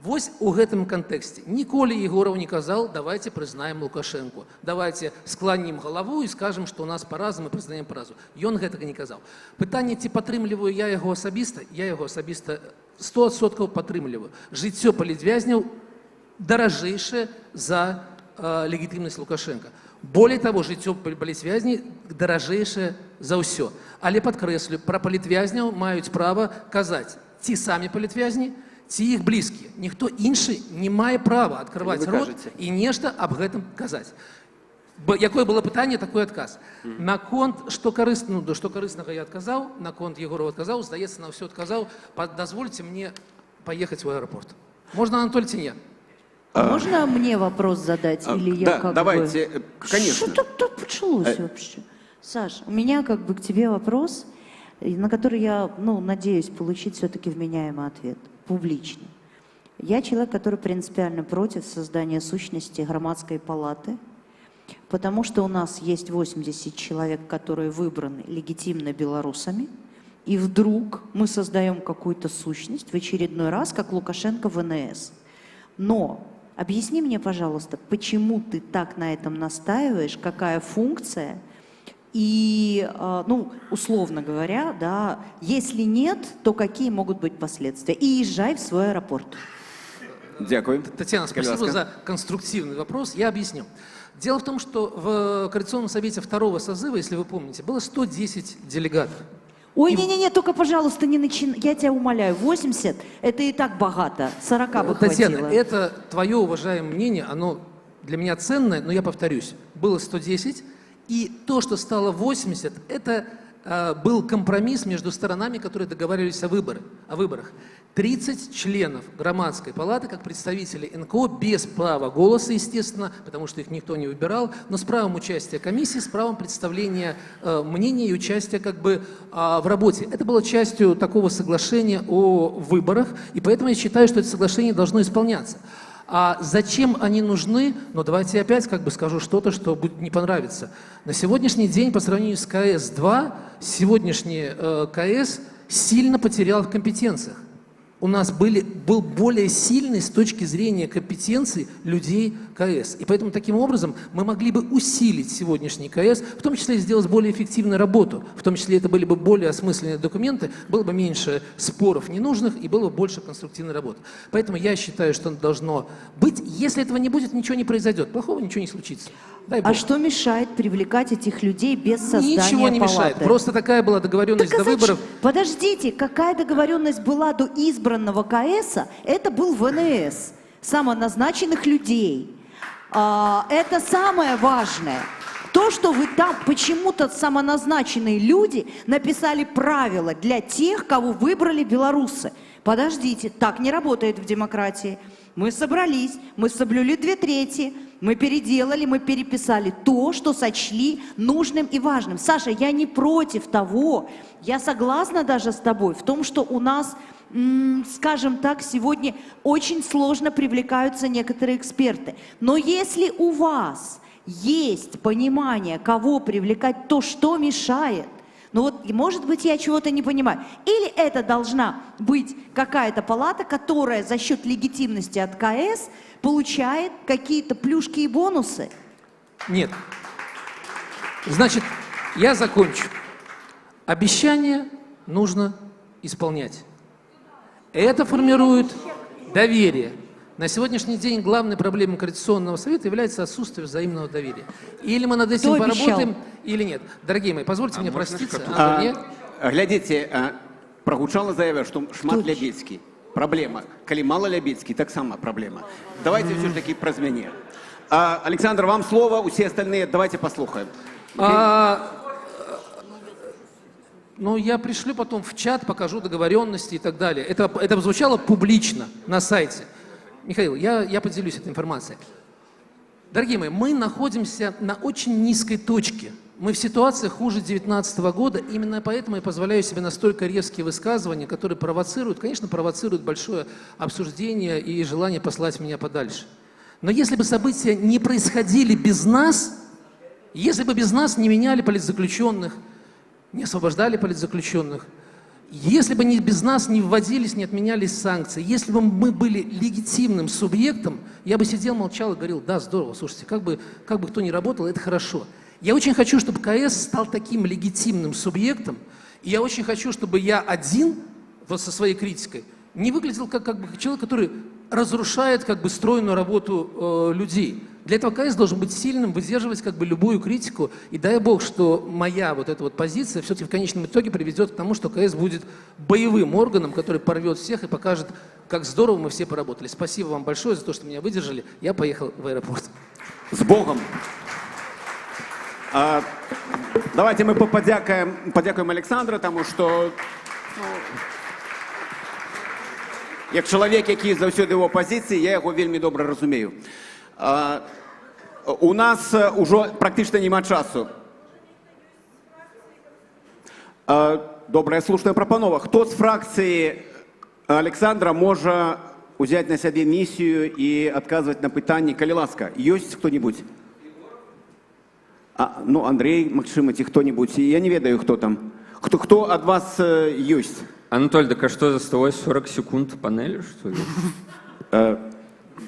Вось у гэтым кантэксце ніколі Егоров не казаў, давайте прызнаем Лукашенко, давайте склонім галаву і скажем, што у нас параза, мы прызнаем паразу. Ён гэтага не казаў. Пытанне, ці падтрымліваю я яго асабіста 100% падтрымліваю. Жыццё палітвязняў даражэйшае за легітымнасць Лукашенко. Более того, жыццё палітвязняў даражэйшае за ўсё. Але падкрэслю, пра палітвязняў маюць права казаць ці самі палітвязні, ці іх блізкія. Ніхто іншы не мае права адкрываць рот і нешта аб гэтым казаць. Якое было пытанне, такой адказ. Наконт, што карыснага я адказаў, наконт Егорова адказаў, здаецца, на ўсё адказаў, дазвольце мне паехаць у аэропорт. Можна, Анатоль, ці не? Можно мне вопрос задать? Или я да, давайте, конечно. Что тут началось вообще? Саш, у меня как бы к тебе вопрос, на который я, надеюсь получить все-таки вменяемый ответ. Публичный. Я человек, который принципиально против создания сущности громадской палаты, потому что у нас есть 80 человек, которые выбраны легитимно белорусами, и вдруг мы создаем какую-то сущность в очередной раз, как Лукашенко в ВНС. Но объясни мне, пожалуйста, почему ты так на этом настаиваешь, какая функция? И, условно говоря, да, если нет, то какие могут быть последствия? И езжай в свой аэропорт. Дякую. Татьяна, спасибо за конструктивный вопрос. Я объясню. Дело в том, что в Координационном совете второго созыва, если вы помните, было 110 делегатов. Ой, не-не-не, только, пожалуйста, не начинай. Я тебя умоляю, 80 – это и так богато, 40 бы Татьяна, хватило. это твое уважаемое мнение, оно для меня ценное, но я повторюсь, было 110, и то, что стало 80, это был компромисс между сторонами, которые договаривались о выборах. 30 членов громадской палаты, как представители НКО, без права голоса, естественно, потому что их никто не выбирал, но с правом участия комиссии, с правом представления мнения и участия в работе. Это было частью такого соглашения о выборах, и поэтому я считаю, что это соглашение должно исполняться. А зачем они нужны? Давайте опять скажу что-то, что будет не понравиться. На сегодняшний день, по сравнению с КС-2, сегодняшний КС сильно потерял в компетенциях. У нас был более сильный с точки зрения компетенций людей КС. И поэтому таким образом мы могли бы усилить сегодняшний КС, в том числе сделать более эффективную работу, в том числе это были бы более осмысленные документы, было бы меньше споров ненужных и было бы больше конструктивной работы. Поэтому я считаю, что оно должно быть. Если этого не будет, ничего не произойдет, плохого ничего не случится. А что мешает привлекать этих людей без создания палаты? Ничего не мешает. Просто такая была договоренность до выборов. Подождите, какая договоренность была до избранного КСа? Это был ВНС, самоназначенных людей. Это самое важное. То, что вы там, почему-то самоназначенные люди написали правила для тех, кого выбрали белорусы. Подождите, так не работает в демократии. Мы собрались, мы соблюли 2/3, мы переделали, мы переписали то, что сочли нужным и важным. Саша, я не против того, я согласна даже с тобой в том, что у нас, скажем так, сегодня очень сложно привлекаются некоторые эксперты. Но если у вас есть понимание, кого привлекать, то что мешает? Может быть, я чего-то не понимаю. Или это должна быть какая-то палата, которая за счет легитимности от КС получает какие-то плюшки и бонусы? Нет. Значит, я закончу. Обещания нужно исполнять. Это формирует доверие. На сегодняшний день главной проблемой Координационного совета является отсутствие взаимного доверия. Или мы над этим поработаем, или нет. Дорогие мои, позвольте мне проститься. Глядите, прогучала заява, что шмат Лябецкий. Проблема. Коли мало Лябецкий, так сама проблема. Давайте все ж таки про змяне. Александр, вам слово, все остальные давайте послухаем. Я пришлю потом в чат, покажу договоренности и так далее. Это звучало публично на сайте. Михаил, я поделюсь этой информацией. Дорогие мои, мы находимся на очень низкой точке. Мы в ситуации хуже 2019 года, именно поэтому я позволяю себе настолько резкие высказывания, которые провоцируют, конечно, провоцируют большое обсуждение и желание послать меня подальше. Но если бы события не происходили без нас, если бы без нас не меняли политзаключенных, не освобождали политзаключенных, если бы без нас не вводились, не отменялись санкции, если бы мы были легитимным субъектом, я бы сидел, молчал и говорил: да, здорово, слушайте, как бы кто ни работал, это хорошо. Я очень хочу, чтобы КС стал таким легитимным субъектом, и я очень хочу, чтобы я один, вот со своей критикой, не выглядел как человек, который разрушает стройную работу людей. Для этого КС должен быть сильным, выдерживать любую критику, и дай бог, что моя вот эта вот позиция все-таки в конечном итоге приведет к тому, что КС будет боевым органом, который порвет всех и покажет, как здорово мы все поработали. Спасибо вам большое за то, что меня выдержали. Я поехал в аэропорт. С Богом! Давайте мы подякуем Александра, тому що як чоловік, який завсёды в опозиції, я його вельми добре розумію. У нас уже практично нема часу. Добрая, слушная пропанова. Хто з фракції Олександра може взяти на себе місію і відказувати на питання? Калі ласка, есть кто-нибудь? Ну, Андрей, Максим, ці хто-нибудь. Я не ведаю, хто там. Хто від вас есть? Анатоль, так а что, засталось 40 секунд панели, что ли?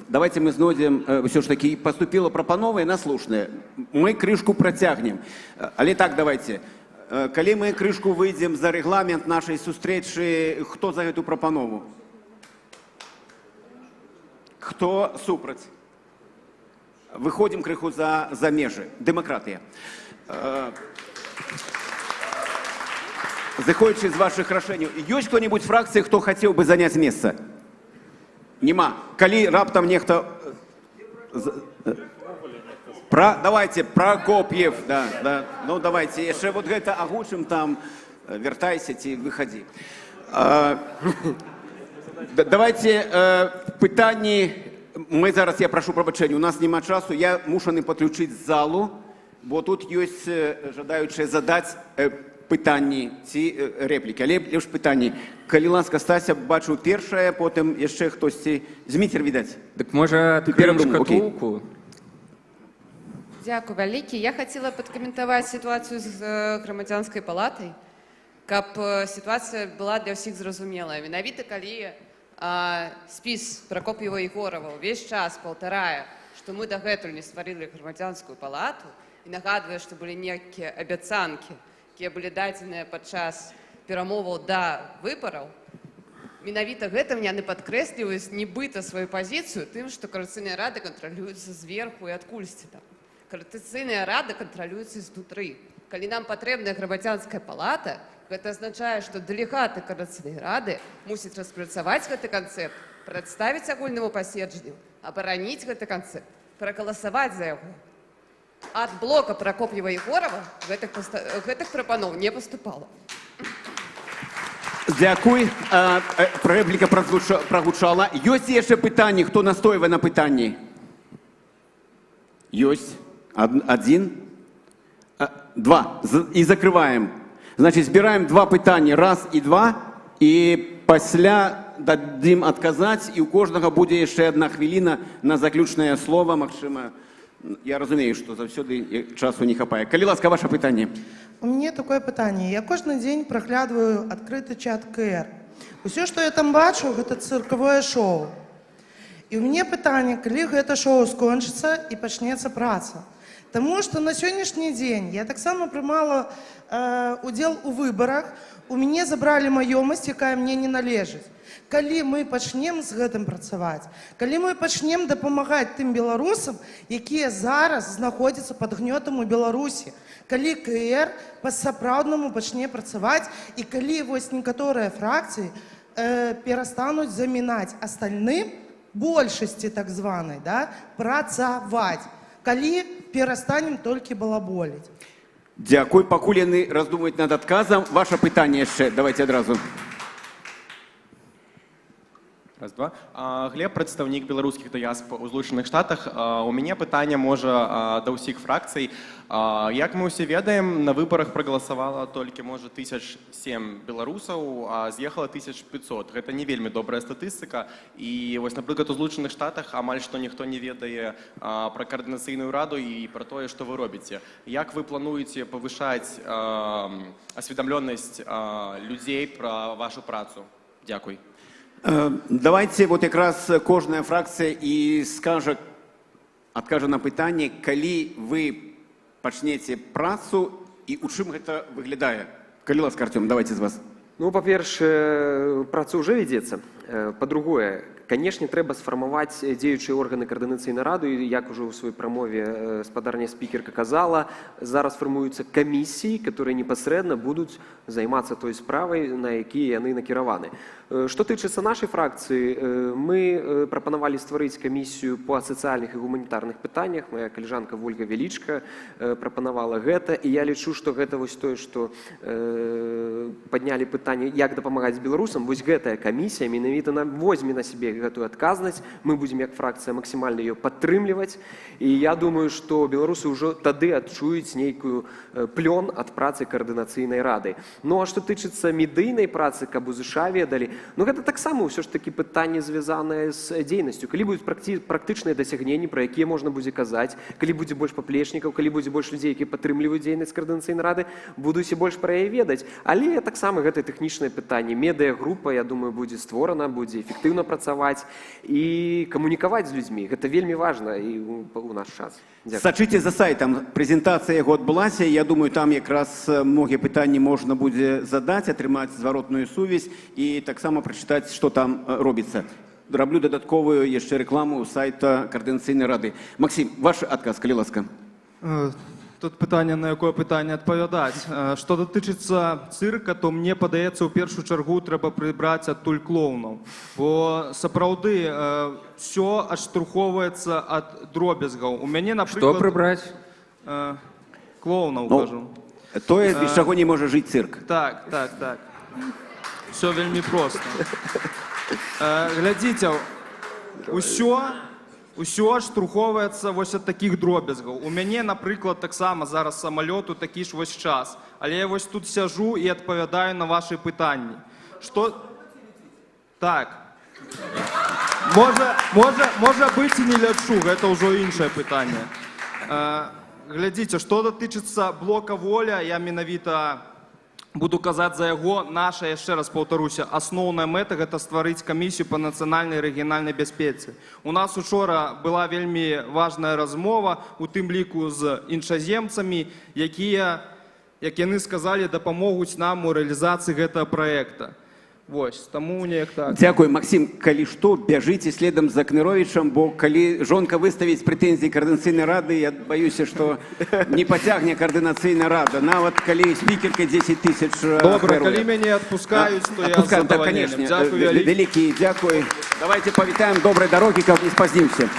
Давайте мы знойдем, все ж таки, поступила пропанова, яна слушная. Мы крышку протягнем. Але так, давайте. Калі мы крышку выйдем за регламент нашей сустрэчы, хто за эту пропанову? Хто супраць? Выходим крыху за межы. Демократия. Заходячи из ваших рашэнняў, ёсць кто-нибудь в фракции, кто хотел бы занять место? Нема. Калі раптам нехто... Давайте, Прокопьев, да. Ну, давайте, яшчэ вот гэта агучым там, вяртайся ці выходи. Давайте пытанні... Мы зараз, я прошу прабачэння, у нас нема часу, я мушаны падключыць залу, бо тут ёсць жадаючыя задаць пытанні ці рэплікі. Але лепш пытанні. Калі ласка, Стася, бачу першае, потым яшчэ хтосьці. Зміцер, відаць. Так можа адкрыем шкатулку? Дякую вялікі. Я хацела падкаментаваць сітуацыю з грамадзянскай палатай, каб сітуацыя была для ўсіх зразумелая. Менавіта калі спіс Прокоп'ева і Егорова увесь час паўтарае, што мы дагэтуль не стварылі грамадзянскую палату, і нагадвае, што былі нейкія абяцанкі, якія былі дадзеныя падчас перамоваў да выбараў, менавіта гэтым яны падкрэсліваюць нібыта сваю пазіцыю тым, што Координацыйная рада кантралюецца зверху і адкульсьці там. Координацыйная рада кантралюецца знутры. Калі нам патрэбная грамадзянская палата, гэта азначае, што дэлегаты Координацыйнай рады мусяць распрацаваць гэты канцэпт, прадставіць агульнаму паседжанню, абараніць гэты канцэпт, прагаласаваць за яго. Ад блока Прокоп'ева і Егорова гэтых прапаноў не паступала. Дзякуй. Рэпліка прагучала. Ёсць яшчэ пытанні, хто настойвае на пытанні? Ёсць. Один. Два. І закрываем. Значит, збираем два пытання, раз і два, і пасля дадим адказаць, і у кожнага будзе яшчэ одна хвіліна на заключнае слово. Магчыма, я разумею, што заўсёды часу не хапае. Калі ласка, ваше пытанне. У меня такое пытанне. Я кожны дзень праглядваю адкрыты чат КР. Усё, што я там бачу, гэта цыркавое шоу. І у мяне пытанне, калі гэта шоу скончыцца і пачнецца праца. Таму што на сённяшні дзень я таксама прымала удзел у выбарах, у мяне забралі маёмасць, якая мне не належыць. Калі мы пачнем з гэтым працаваць, калі мы пачнем дапамагаць тым беларусам, якія зараз знаходзяцца пад гнётам у Беларусі, калі КР па-сапраўднаму пачне працаваць і калі вось некаторыя фракцыі перастануць замінаць астальным, большасці так званай, працаваць, калі перастанем толькі балаболіць. Дзякуй. Пакуль яны раздумваюць над адказам, ваше пытанне яшчэ. Давайте адразу. Раз, два. Глеб, прадстаўнік беларускіх дыяспор у Злучаных Штатах. У мяне пытанне, можа, да ўсіх фракцый. Як мы ўсе ведаем, на выбарах прагаласавала толькі, можа, 1007 беларусаў, а з'ехала 1500. Гэта не вельмі добрая статыстыка. І вось, напрыклад, у Злучаных Штатах амаль што ніхто не ведае пра каардынацыйную раду і пра тое, што вы робіце. Як вы плануеце павышаць асведамлёнасць людзей пра вашу працу? Дзякуй. Давайте вот якраз кожная фракція і адкажа на пытанне, калі вы пачнеце працу і у чым гэта выглядае. Калі ласка, Артём, давайте з вас. Ну, па-першае, праца ўжо вядзецца. Па-другое, канешне, трэба сфармаваць дзеючыя органы каардынацыйнай рады, і як ужо ў сваёй прамове спадарня спікерка казала, зараз фармуюцца камісіі, которые непасрэдна будуць займацца той справай, на якія яны накіраваны. Што тычыцца нашай фракцыі, мы прапанавалі стварыць камісію па сацыяльных і гуманітарных пытаннях. Моя калежанка Вольга Велічка прапанавала гэта, і я лічу, што гэта вось тое, што паднялі пытанне, як дапамагаць беларусам. Вось гэтая камісія менавіта возьме на сябе гэтую адказнасць. Мы будзем як фракцыя максімальна ее падтрымліваць. І я думаю, што беларусы ўжо тады адчуюць нейкую плён ад працы каардынацыйнай рады. Ну а што тычыцца медыйнай працы, каб у ЗША ведалі, ну гэта таксама ўсё ж такі пытанне звязанае з дзейнасцю. Калі будуць практычныя дасягненні, пра якія можна будзе казаць, калі будзе больш паплечнікаў, калі будзе больш людзей, якія падтрымліваюць дзейнасць каардынацыйнай рады, будуць і больш пра яе ведаць. Але таксама гэта тэхнічнае пытанне. Медыагрупа, я думаю, будзе створана, будзе эфектыўна працаваць і камунікаваць з людзьмі. Гэта вельмі важна і ў наш час. Сачыце за сайтам, прэзентацыя яго адбылася. Я думаю, там якраз многія пытанні можна будзе задаць, атрымаць зваротную сувязь і таксама прачытаць, што там робіцца. Раблю дадатковую яшчэ рэкламу сайта Каардынацыйнай рады. Максим, ваш адказ, калі ласка. Тут пытанне, на якое пытанне адпавядаць. Што датычыцца цырка, то мне падаецца, у першую чаргу трэба прыбраць адтуль клоунаў. Бо сапраўды ўсё адштурхоўваецца ад дробязгаў. У мяне, напрыклад... Што прыбраць? Клоунаў, кажу. Тое, без чаго не можа жыць цырк. Так. Все вельмі проста. Глядзіце, усё адштурхоўваецца вось ад такіх дробязгаў. У мяне, напрыклад, таксама зараз самалёту такі ж вось час. Але я вось тут сяжу і адпавядаю на вашы пытанні. Што... Так. Можа быць і не лячу, гэта ўжо іншае пытанне. Глядзіце, што датычыцца блока «Воля», я менавіта буду казаць за яго. Наша, яшчэ раз паўтаруся, асноўная мэта – гэта стварыць камісію па нацыянальнай і рэгіянальнай бяспецы. У нас учора была вельмі важная размова, у тым ліку з іншаземцамі, якія, як яны сказалі, дапамогуць нам у рэалізацыі гэтага праекта. Вось, таму неяк так. Дзякуй, Максим, калі што, бяжыце следам за Кныровічам, бо калі жонка выставіць прэтэнзіі Каардынацыйнай рады, я баюся, што не пацягне Каардынацыйная рада, нават калі спікерка 10 000 Добра, калі мяне адпускаюць, то я з задавальненнем. Дзякуй вялікі. Вялікі, дзякуй. Давайте павітаем добрай дарогі, каб не спазнімся.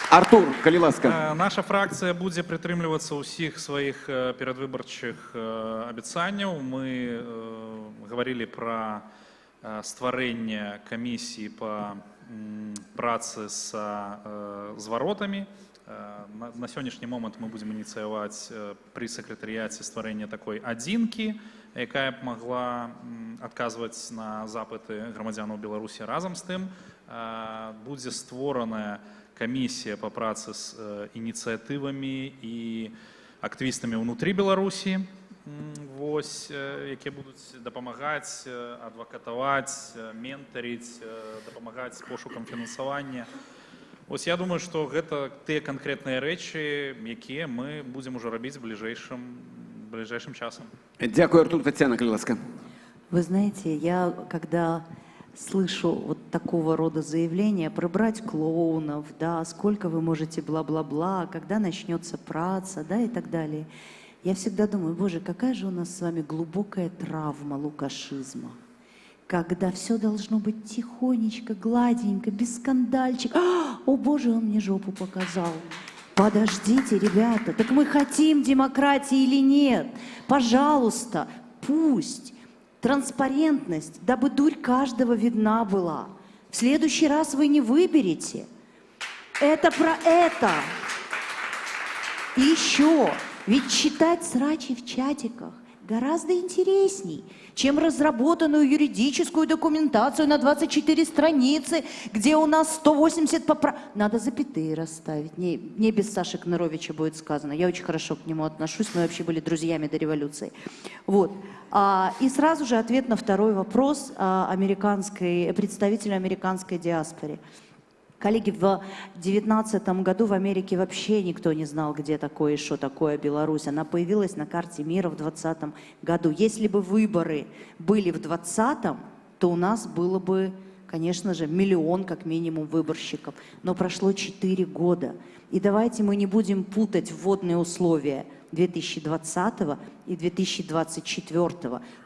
Артур, калі ласка. Наша фракцыя будзе прытрымлівацца ўсіх сваіх перадвыбарчых абяцанняў. Мы гаварылі пра стварэнне камісіі па працы са зваротамі. На сённяшні момант мы будзем ініцыяваць пры сакратарыяце стварэння такой адзінкі, якая б магла адказваць на запыты грамадзянаў Беларусі. Разам з тым будзе створаная камісія па працы з ініцыятывамі і актывістамі ўнутры Беларусі, якія будуць дапамагаць, адвакатаваць, ментарыць, дапамагаць з пошукам фінансавання. Я думаю, што гэта тыя канкрэтныя рэчы, якія мы будзем ужо рабіць бліжэйшым часам. Дзякуй, Артур. Татьяна, калі ласка. Вы знаете, я когда слышу вот такого рода заявления, прибрать клоунов, да, сколько вы можете бла-бла-бла, когда начнется праца, да, и так далее. Я всегда думаю, боже, какая же у нас с вами глубокая травма лукашизма, когда все должно быть тихонечко, гладенько, без скандальчика. О, боже, он мне жопу показал. Подождите, ребята, так мы хотим демократии или нет? Пожалуйста, пусть Транспарентность, дабы дурь каждого видна была. В следующий раз вы не выберете. Это про это. И еще, ведь читать срачи в чатиках гораздо интересней, чем разработанную юридическую документацию на 24 страницы, где у нас 180 поправок. Надо запятые расставить. Не без Саши Кныровича будет сказано. Я очень хорошо к нему отношусь. Мы вообще были друзьями до революции. Вот. И сразу же ответ на второй вопрос представителя американской диаспоре. Коллеги, в 2019 году в Америке вообще никто не знал, где такое и что такое Беларусь. Она появилась на карте мира в 2020 году. Если бы выборы были в 2020, то у нас было бы, конечно же, 1 миллион как минимум выборщиков. Но прошло 4 года. И давайте мы не будем путать вводные условия 2020 и 2024.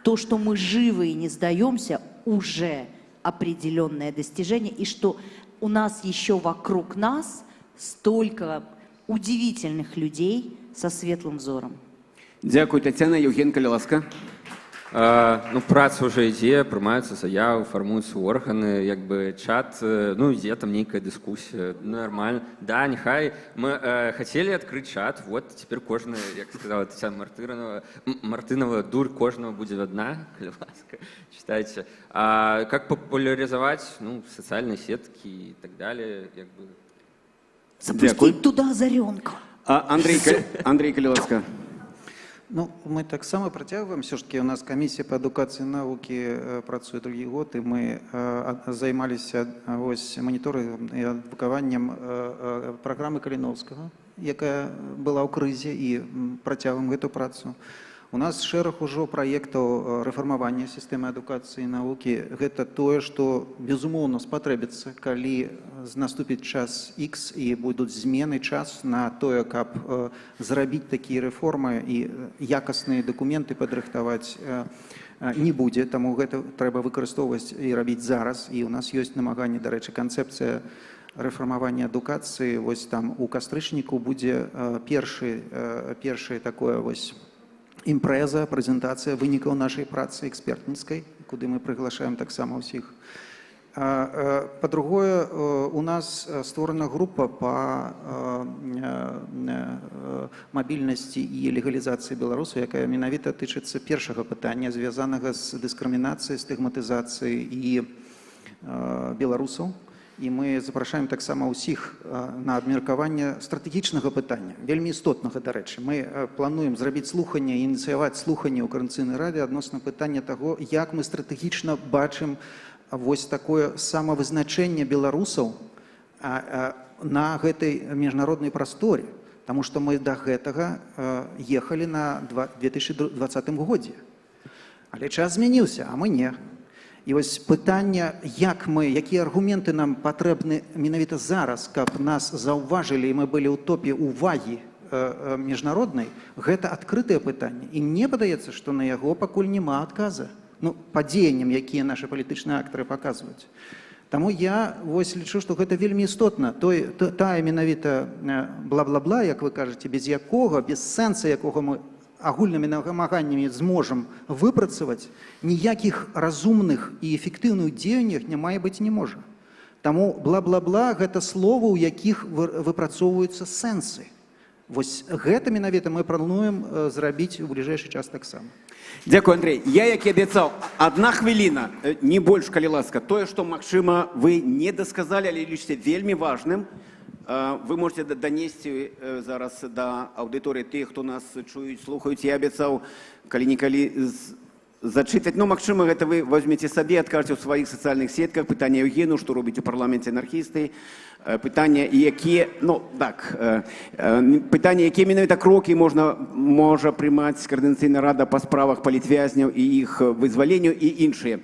То, что мы живы и не сдаемся, уже определенное достижение. И что у нас еще вокруг нас столько удивительных людей со светлым взором. Дякую, Татьяна. Евген Каляласка. Ну, праца ўжо ідзе, прымаюцца заявы, фармуюцца органы, як бы чат, ну, ідзе там нейкая дыскусія, нормально. Да, нехай, мы хотели открыть чат, вот, теперь кожны, як сказала Татьяна Мартынова, дурь кожного будет одна, Каляласка, читайте. А как популяризовать, ну, социальные сетки и так далее, як бы. Запустить туда озаренка. Андрей Каляласка. Ну, мы так само працягваем. Все-таки у нас комиссия по адукації науки працує другий год, і ми займалися ось моніторингом і адвокуванням програми Каліновського, яка була у кризі, і працягваємо цю працю. У нас шэраг ужо праектаў рэфармавання сістэмы адукацыі і навукі. Гэта тое, што, безумоўна, спатрэбіцца, калі наступіць час X і будуць змены, час на тое, каб зрабіць такія рэформы і якасныя дакументы падрыхтаваць не будзе. Таму гэта трэба выкарыстоўваць і рабіць зараз. І у нас ёсць намаганне, дарэчы, канцэпцыя рэфармавання адукацыі. Вось там у кастрычніку будзе першае такое вось імпрэза, прэзентацыя вынікаў нашай працы экспертніцкай, куды мы прыглашаем таксама ўсіх. Па-другое, у нас створана група па мабільнасці і легалізацыі беларусаў, якая менавіта тычыцца першага пытання, звязанага з дыскрымінацыяй, стыгматызацыяй і беларусаў. І мы запрашаем таксама ўсіх на абмеркаванне стратэгічнага пытання, вельмі істотнага, дарэчы. Мы плануем зрабіць слуханне, ініцыяваць слуханне ў Коордынацыйнай радзе адносна пытання таго, як мы стратэгічна бачым вось такое самавызначэнне беларусаў на гэтай міжнароднай прасторе. Таму што мы да гэтага ехалі на 2020 годзе. Але час змяніўся, а мы не. І вось пытанне, якія аргументы нам патрэбны менавіта зараз, каб нас заўважылі і мы былі ў топе ўвагі міжнароднай, гэта адкрытае пытанне. І мне падаецца, што на яго пакуль няма адказа. Ну, па дзеянням, якія нашы палітычныя актары паказваюць. Таму я вось лічу, што гэта вельмі істотна. Тая менавіта бла-бла-бла, як вы кажаце, без якога, без сэнса якога мы агульнымі намаганнямі зможам выпрацаваць, ніякіх разумных і эфектыўных дзеяннях не мае быць не можа. Таму бла-бла-бла гэта словы, у якіх выпрацоўваюцца сэнсы. Вось гэта менавіта мы плануем зрабіць у бліжэйшы час таксама. Дякую, Андрей. Я, як і абяцаў, 1 хвіліна, не больш, калі ласка. Тое, што, магчыма, вы не дасказалі, але лічыце вельмі важным, вы можете донести зараз до аудитории тых, хто нас чуюць, слухаюць. Я абяцаў калі-нікалі зачытаць. Ну, магчыма, гэта вы возьмеце сабе, адкажаце ў сваіх сацыяльных сетках. Пытанне Евгену, што робіць у парламенце анархісты. Пытанне, якія, ну, так, пытанне, якія менавіта крокі можа прымаць Коордынацыйная рада па справах палітвязняў і іх вызваленню і іншыя.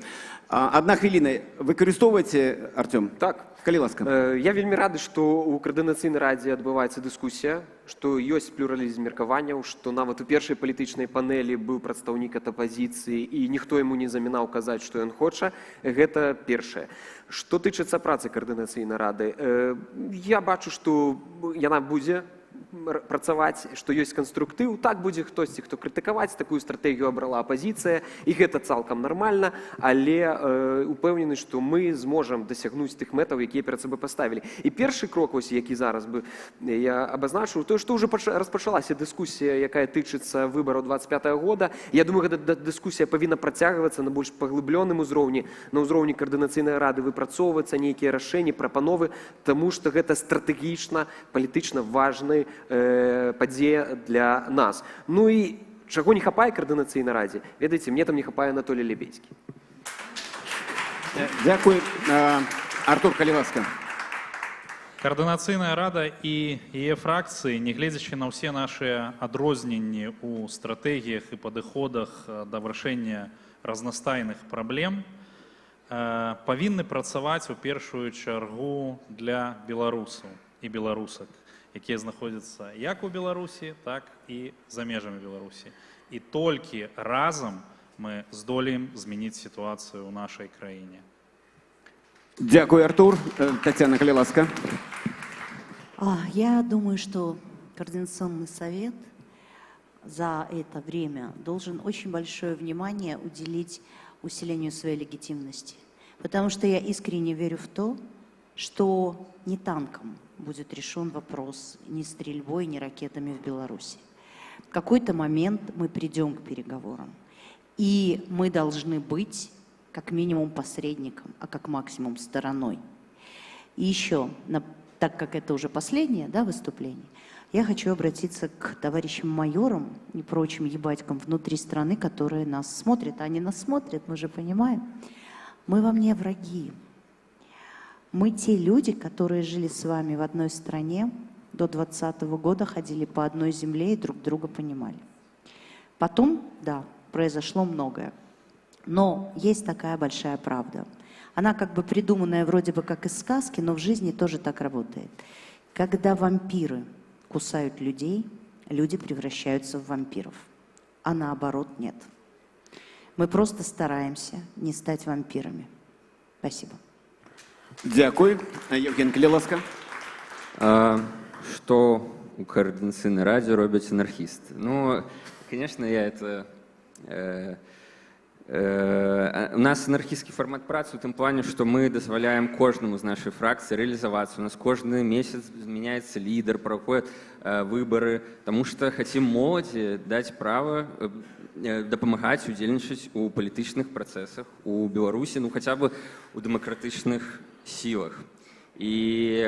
1 хвіліна. Выкарыстоўваеце, Артём? Так. Калі ласка. Я вельмі рады, што ў Коордынацыйнай радзе адбываецца дыскусія, што ёсць плюралізм меркаванняў, што нават у першай палітычнай панэлі быў прадстаўнік ад апазіцыі і ніхто яму не замінаў казаць, што ён хоча. Гэта першае. Што тычыцца працы Коордынацыйнай рады, я бачу, што яна будзе працаваць, што ёсць канструктыў, так будзе хтосьці, хто крытыкаваць, такую стратэгію абрала апазіцыя, і гэта цалкам нармальна, але упэўнены, што мы зможам дасягнуць тых мэтаў, якія перад сабой паставілі. І першы крок, які зараз бы я абазначыў, то, што ўжо распачалася дыскусія, якая тычыцца выбараў 25-го года. Я думаю, гэта дыскусія павінна працягвацца на больш паглыбленым узроўні, на ўзроўні каардынацыйнай рады выпрацоўвацца нейкія рашэнні, прапановы, таму што гэта стратэгічна, палітычна важны падзея для нас. Ну і чаго не хапае каардынацыйнай радзе? Ведаеце, мне там не хапае Анатолій Лебедзькі. Дякую. Артур, калі ласка. Координаційная рада і яе фракцыі, нягледзячы на ўсе нашыя адрозненні ў стратэгіях і падыходах да вырашэння разнастайных праблем, павінны працаваць у першую чаргу для беларусаў і беларусак, якія знаходзяцца як у Беларусі, так і за межамі Беларусі. І толькі разам мы здолеем змяніць сітуацыю ў нашай краіне. Дякую, Артур. Татьяна, калі ласка. Я думаю, что Координационный совет за это время должен очень большое внимание уделить усилению своей легитимности. Потому что я искренне верю в то, что не танком будет решен вопрос, ни стрельбой, ни ракетами в Беларуси. В какой-то момент мы придем к переговорам. И мы должны быть как минимум посредником, а как максимум стороной. И еще, так как это уже последнее выступление, я хочу обратиться к товарищам майорам и прочим ебатькам внутри страны, которые нас смотрят. Они нас смотрят, мы же понимаем. Мы вам не враги. Мы те люди, которые жили с вами в одной стране, до 2020 года ходили по одной земле и друг друга понимали. Потом, да, произошло многое. Но есть такая большая правда. Она как бы придуманная вроде бы как из сказки, но в жизни тоже так работает. Когда вампиры кусают людей, люди превращаются в вампиров. А наоборот нет. Мы просто стараемся не стать вампирами. Спасибо. Дякую. Евген, калі ласка. Што у Координацыйнай радзе робяць анархісты? Ну, конечно, я это... У нас анархістскі фармат працы ў тым плане, што мы дазваляем кожнаму з нашай фракцыі рэалізавацца. У нас кожны месяц змяняецца лідар, праходзяць выбары, таму што хацім моладзі даць права дапамагаць удзельнічаць у палітычных працэсах у Беларусі, ну хаця бы у дэмакратычных сілах. І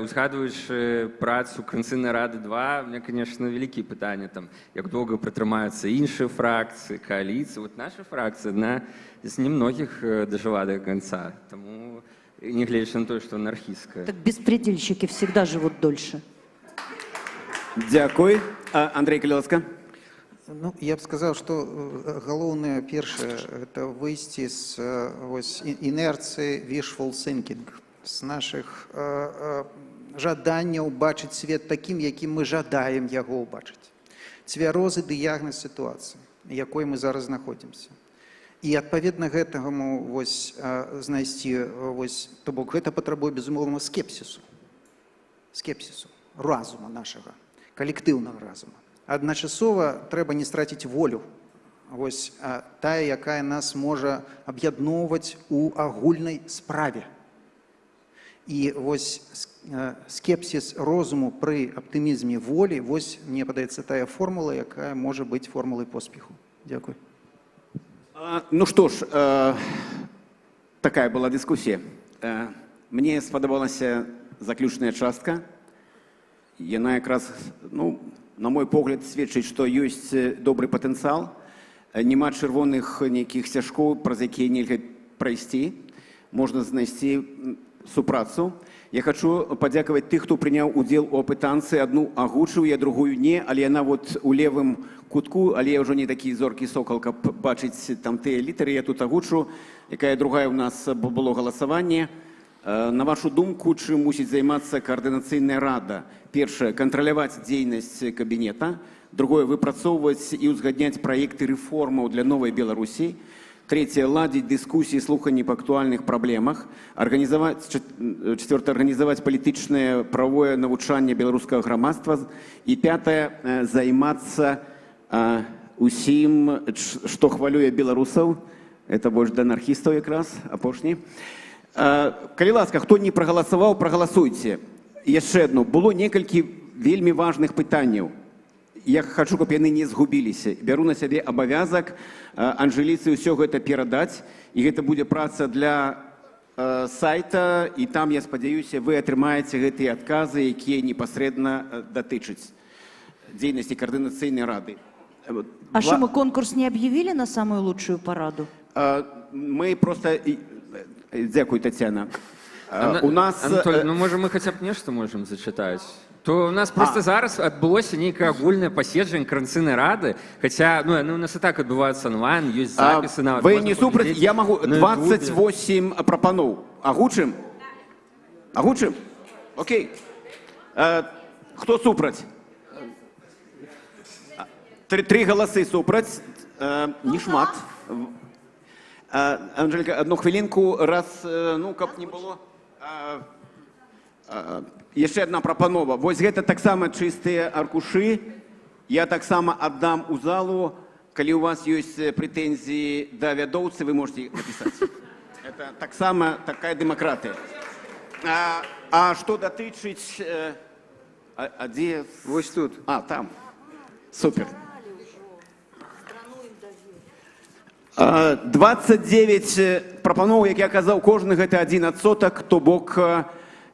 узгадваючы працу Координацыйнай рады 2, у меня, конечно, вялікія пытанні, як доўга пратрымаюцца іншыя фракцыі, кааліцыі. Вот наша фракцыя, одна з немногіх дажыла до конца. Таму, не глядзячы на тое, што анархісткая. Так беспредельщики всегда живут дольше. Дякую. Андрей, калі ласка. Ну, я б сказаў, што галоўнае першае это выйсці з інерцыі wishful thinking, з нашых жаданняў бачыць свет такім, якім мы жадаем яго ўбачыць. Цвярозы дыягназ сітуацыі, якой мы зараз знаходзімся. І адпаведна гэтаму знайсці, то бок гэта патрабуе безумоўна скепсісу, разума нашага, калектыўнага разума. Адначасова трэба не страціць волю, тая, якая нас можа аб'ядноўваць у агульнай справе. І скепсіс розуму пры аптымізме волі, мне падаецца тая формула, якая можа быць формулай поспеху. Дякую. Ну што ж, такая была дыскусія. Мне спадабалася заключная частка. Яна якраз, на мой погляд, сведчыць, што ёсць добры патэнцыял. Няма чырвоных нейкіх сцяжкоў, праз якія нельга прайсці. Можна знайсці супрацу. Я хочу падзякаваць тых, хто прыняў удзел у апытанцы. Адну агучыў, я другую не, але яна у левым кутку, але я ўжо не такі зоркі сокал, каб бачыць там тыя літары. Я тут агучу, якая другая у нас было галасаванне. На вашу думку, чым мусіць займацца Координацыйная рада? Першае, кантраляваць дзейнасць кабінета. Другое, выпрацоўваць і ўзгадняць праекты рэформаў для новай Беларусі. Третье, ладить дискуссии, слухания по актуальных проблемах. Четвертое, организовать политичное, правое навучание белорусского громадства. И пятое, займаться усім, что хвалюе белорусов. Это больше до анархистов как раз, апошний. Калі ласка, хто не прагаласаваў, прагаласуйце. Яшчэ одно. Было некалькі вельмі важных пытанняў. Я хочу, каб яны не згубіліся. Бяру на сябе абавязак Анжеліцы ўсё гэта перадаць. І гэта будзе праца для сайта. І там, я спадзяюся, вы атрымаеце гэтыя адказы, якія непасрэдна датычаць дзейнасці координацыйнай рады. А что, мы конкурс не объявили на самую лучшую параду? Мы просто... Дякую, Татьяна. У нас... Анатолий, ну, может, мы хотя бы нечто можем зачитать? То у нас просто зараз адбылося нейкае агульнае паседжанне Координацыйнай рады, хотя, ну, у нас и так адбываецца онлайн, есть записы на... Вы не супраць? Я могу 28 прапаноў. Агучым? Агучым? Окей. Кто супраць? 3 галасы супраць. Не шмат. Анжеліка, одну хвилинку, раз, ну, каб не было. Яшчэ одна прапанова. Вось гэта таксама чыстыя аркушы. Я таксама аддам у залу. Калі у вас ёсць прэтэнзіі да вядоўцы, вы можете напісаць. Это таксама такая дэмакратыя. А што датычыць... А дзе... Вось тут. А, там. Супер. 29 прапаноў, як я казаў, кожны гэта 1%, то бок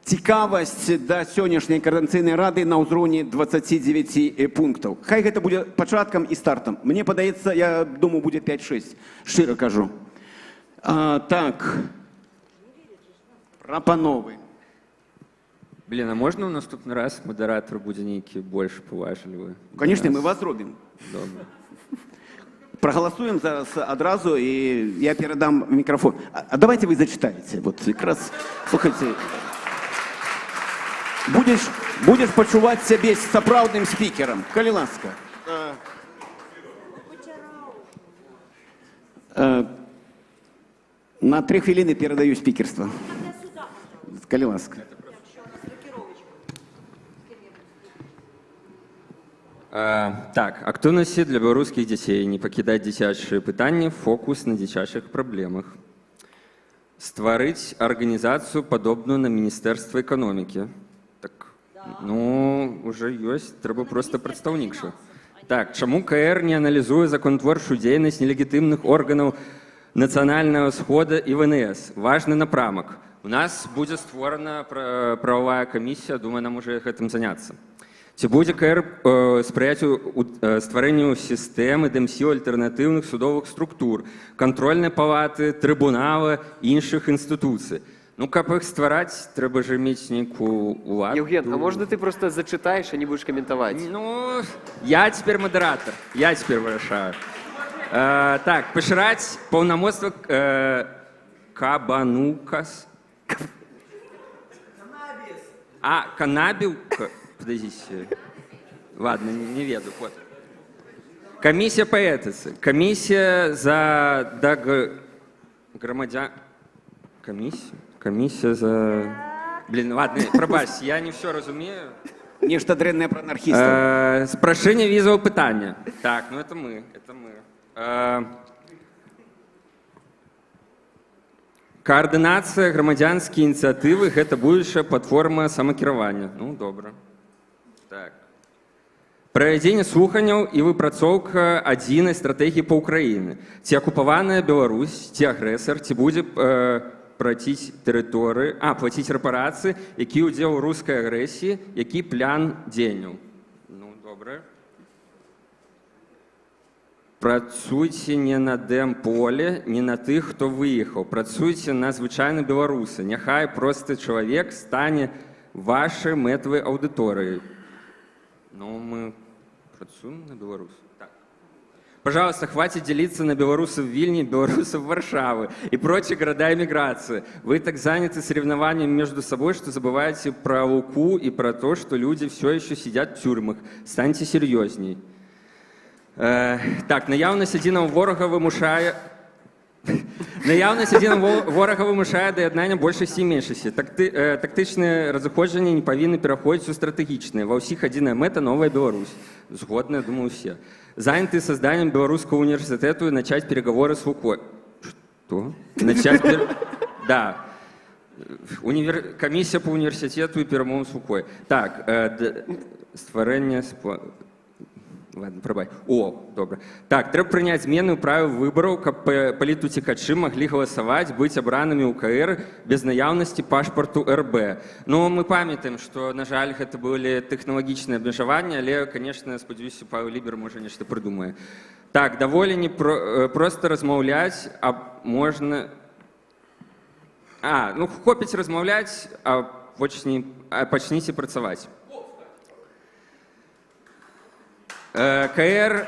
цікавасць да сённяшняй Координацыйнай рады на ўзроўні 29 пунктаў. Хай гэта будзе пачаткам і стартам. Мне падаецца, я думаю, будзе 5-6, шчыра кажу. Так, прапановы. Блин, а можно у наступны раз модератор будзе нейкі больш паважлівы? Конечно, мы вас зробім. Добра. Проголосуем зараз одразу, и я передам микрофон. А давайте вы зачитаете. Вот как раз, слушайте, будешь почувать себя сапраўдным спикером. Калі ласка. На 3 хвилины передаю спикерство. Калі ласка. Так, актыўнасці для беларускіх дзяцей, не пакідаць дзіцячыя пытанні, фокус на дзіцячых праблемах. Стварыць арганізацыю, падобную на Міністэрства эканомікі. Так, ну, уже ёсць, трэба проста прадстаўнікша. Так, чаму КР не аналізуе законотворчую дзейнасць нелегітымных органаў Нацыянальнага ўсхода і ВНС? Важны напрамак. У нас будзе створана прававая камісія, думаю, нам уже гэтым заняцца. Ці будзе КР спрыяць стварэнню сістэмы дэмсіў альтэрнатыўных судовых структур, кантрольнай палаты, трыбунала і іншых інстытуцый? Ну, каб іх ствараць, трэба ж мець нейкую уладу. Евген, а можна ты просто зачитаешь, а не будешь комментовать? Ну, я теперь модератор, я теперь вырашаю. Так, пашыраць паўнамоцтва Кабанукас. Канабіўка. Подождите. Ладно, не веду. Вот. Комиссия по этике. Комиссия за громадян... Комиссия за... Блин, ладно, пробачьте, я не все разумею. Нечто дрэннае про анархистов. Спрашэнне візавого пытання. Так, ну это мы. Координация громадянской инициативы – это будущая платформа самокіравання. Ну, добре. Так. Правядзенне слуханняў і выпрацоўка адзінай стратэгіі па Ўкраіне. Ці акупаваная Беларусь, ці агрэсар, ці будзе плаціць рэпарацыі, які ўдзел у рускай агрэсіі, які план дзеянняў. Ну, добра. Працуйце не на дэм-поле, не на тых, хто выехаў. Працуйце на звычайны беларусы. Няхай просты чалавек стане вашай мэтавай аўдыторыяй. Ну, мы працуем на белорусов. Так. Пожалуйста, хватит делиться на белорусов в Вильне, белорусов Варшавы и прочие города эмиграции. Вы так заняты соревнованием между собой, что забываете про Луку и про то, что люди все еще сидят в тюрьмах. Станьте серьезней. Так, наявность адзінага ворага вымушае Наяўнасць адзінага ворага вымушае да яднання большасці і меншасці. Тактычныя разыходжанні не павінны пераходзіць у стратэгічныя. Ва ўсіх адзіная мэта — новая Беларусь. Згодны, думаю, усе. Заняты созданием Белорусского университета и начать переговоры с УКО. Что? Да. Комиссия по университету и перемовам с УКО. Так, створение... Ладно, прабач. О, добра. Так, трэба прыняць змены ў праве выбараў, каб палітуцікачы маглі галасаваць, быць абранымі ў КР без наяўнасці пашпарту РБ. Ну, мы памятаем, што, на жаль, гэта былі тэхналагічныя абмежаванні, але, канешне, спадзяюся, Павел Лібер можа нешта прыдумае. Так, даволі не проста размаўляць, а можна... Ну, хопіць размаўляць, а пачніце працаваць. КР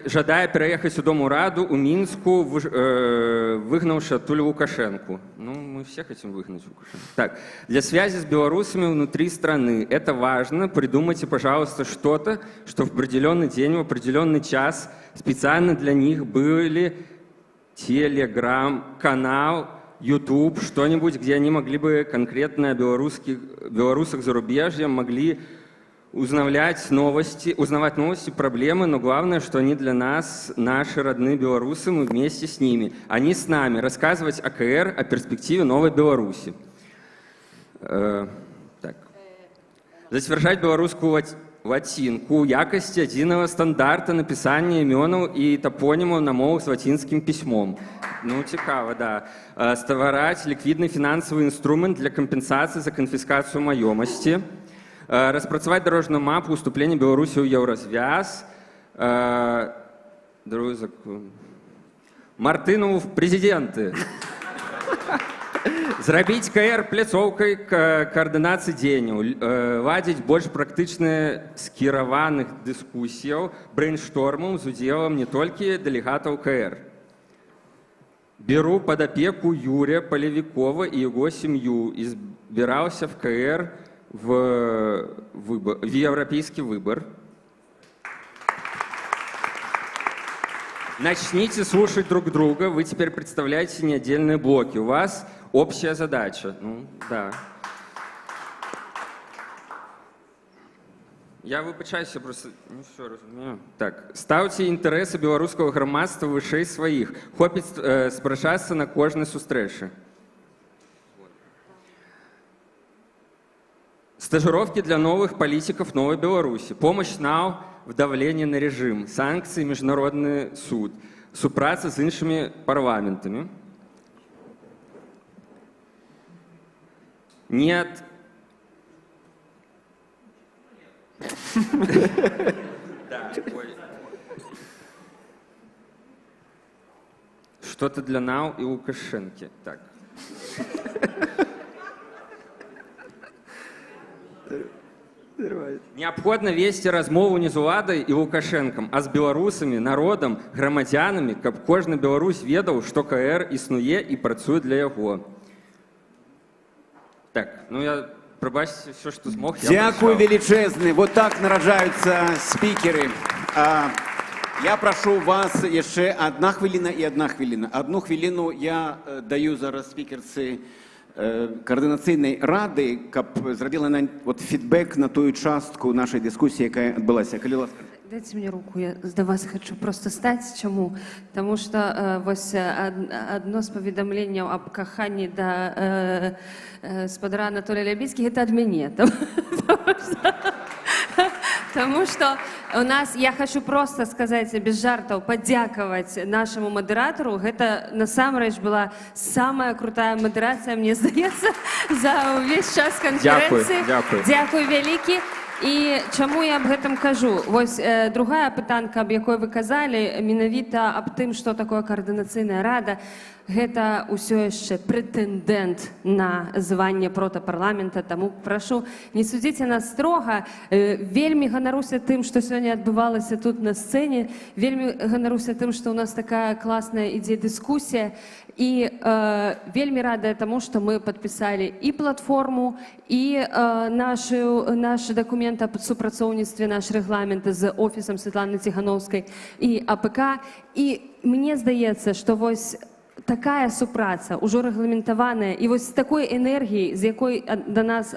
жадае пераехаць у Дом ураду ў Мінску, выгнаўшы адтуль Лукашенку. Ну, мы все хотим выгнать Лукашенко. Так, для связи с белорусами внутри страны это важно. Придумайте, пожалуйста, что-то, что в определенный день, в определенный час специально для них были телеграм-канал, YouTube, что-нибудь, где они могли бы конкретно о белорусах зарубежья, могли узнавать новости, проблемы, но главное, что они для нас, наши родные белорусы, мы вместе с ними. Они с нами. Рассказывать о КР, о перспективе новой Беларуси. Так. Затверждать белорусскую латинку, якости единого стандарта написания имен и топонимов на мовах с латинским письмом. Ну, цікаво, да. Стварать ликвидный финансовый инструмент для компенсации за конфискацию маёмасти. Распрацаваць дорожную мапу уступлення Беларусі ў Еўразвяз. Мартынову в президенты. Зрабіць КР пляцоўкай координации дзеянняў. Ладзіць больш практычна скіраваных дыскусіяў, брейнштормаў з удзелам не толькі дэлегатаў КР. Беру под опеку Юрия Полевикова и его семью. Избирался в КР в европейский выбор. Начните слушать друг друга. Вы теперь представляете не отдельные блоки. У вас общая задача. Ну, да. Я вибачаюся, просто не все розумію. Так, ставьте интересы белорусского громадства выше своих. Хопить спрашаться на кожной сустрэчы. Стажировки для новых политиков Новой Беларуси. Помощь НАУ в давлении на режим. Санкции, Международный суд. Супраца с іншими парламентами. Нет. Да, что-то для НАУ и Лукашенко. Так. Необходно вести размову не з уладай і Лукашенком, а з беларусамі, народам, грамадзянамі, каб кожны беларус ведаў, што КР існуе і працуе для яго. Так, ну я, прабачце, все, что смог. Дякую величезный. Вот так наражаются спикеры. Я прошу вас еще 1 хвилина и 1 хвилина. 1 хвилину я даю зараз спикерцы координаційної ради, каб зробила на фідбек на ту частку нашої дискусії, яка відбулася. Калі ласка. Дайте мне руку, я до вас хочу просто стать. Чему? Потому что одно з повідомленняў об каханні да спадара Анатолия Лябіцкіх это от мяне. Потому что у нас, я хочу просто сказать, без жартов, поддяковать нашему модератору. Это, насамрэч, была самая крутая модерация, мне здаецца, за весь час конференции. Дякую вялікі. І чаму я аб гэтым кажу? Вось другая пытанка, аб якой вы казалі, менавіта аб тым, што такое координацыйная рада. гэта ўсё яшчэ прэтэндэнт на званне протапарламента, таму прашу, не судзіце нас строга. Вельмі ганаруся тым, што сёння адбывалася тут на сцэне, вельмі ганаруся тым, што ў нас такая класная ідзе дыскусія, і вельмі радая таму, што мы падпісалі і платформу, і нашы дакументы аб супрацоўніцтве, наш рэгламент з офісам Святланы Ціхановскай і АПК. І мне здаецца, што вось такая супраца, ўжо рэгламентаваная, і вось з такой энергіяй, з якой да нас,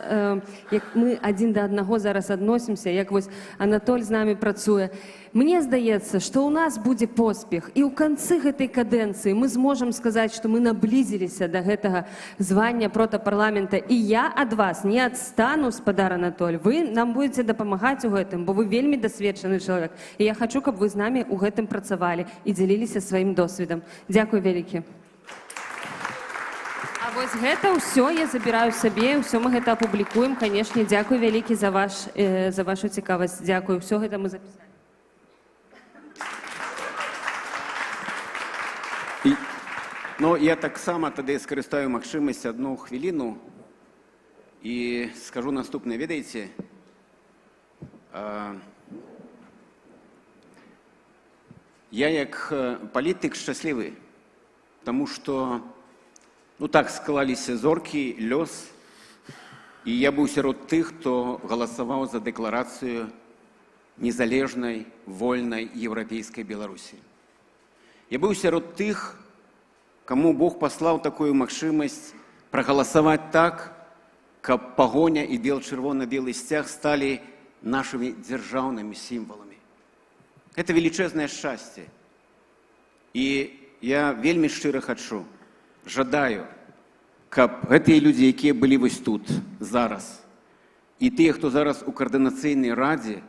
як мы адзін да аднаго зараз адносімся, як вось Анатоль з намі працуе, мне здаецца, што ў нас будзе поспех, і ў канцы гэтай кадэнцыі мы зможам сказаць, што мы наблізіліся да гэтага звання протапарламента, і я ад вас не адстану, спадар Анатоль, вы нам будзеце дапамагаць у гэтым, бо вы вельмі дасведчаны чалавек, і я хачу, каб вы з намі ў гэтым працавалі і дзяліліся сваім досведам. Дзякуй вялікі. А вось гэта ўсё я забіраю сабе, ўсё мы гэта апублікуем, канешне, дзякуй вялікі за вашу цікавасць, дзякуй, ўсё гэта мы запісалі. Ну, я таксама тады скарыстаю магчымасць одну хвіліну і скажу наступнае. Ведаеце, я як палітык шчаслівы, таму што так склаліся зоркі, лёс, і я быў сярод тых, хто галасаваў за дэкларацыю незалежнай, вольнай еўрапейскай Беларусі. Я быў сярод тых, каму Бог паслаў такую магчымасць прагаласаваць так, каб пагоня і чырвона-белы сцяг сталі нашымі дзяржаўнымі сімваламі. Гэта велічэзнае шчасце. І я вельмі шчыра хачу, жадаю, каб гэтыя людзі, якія былі вось тут, зараз, і тыя, хто зараз у каардынацыйнай радзе,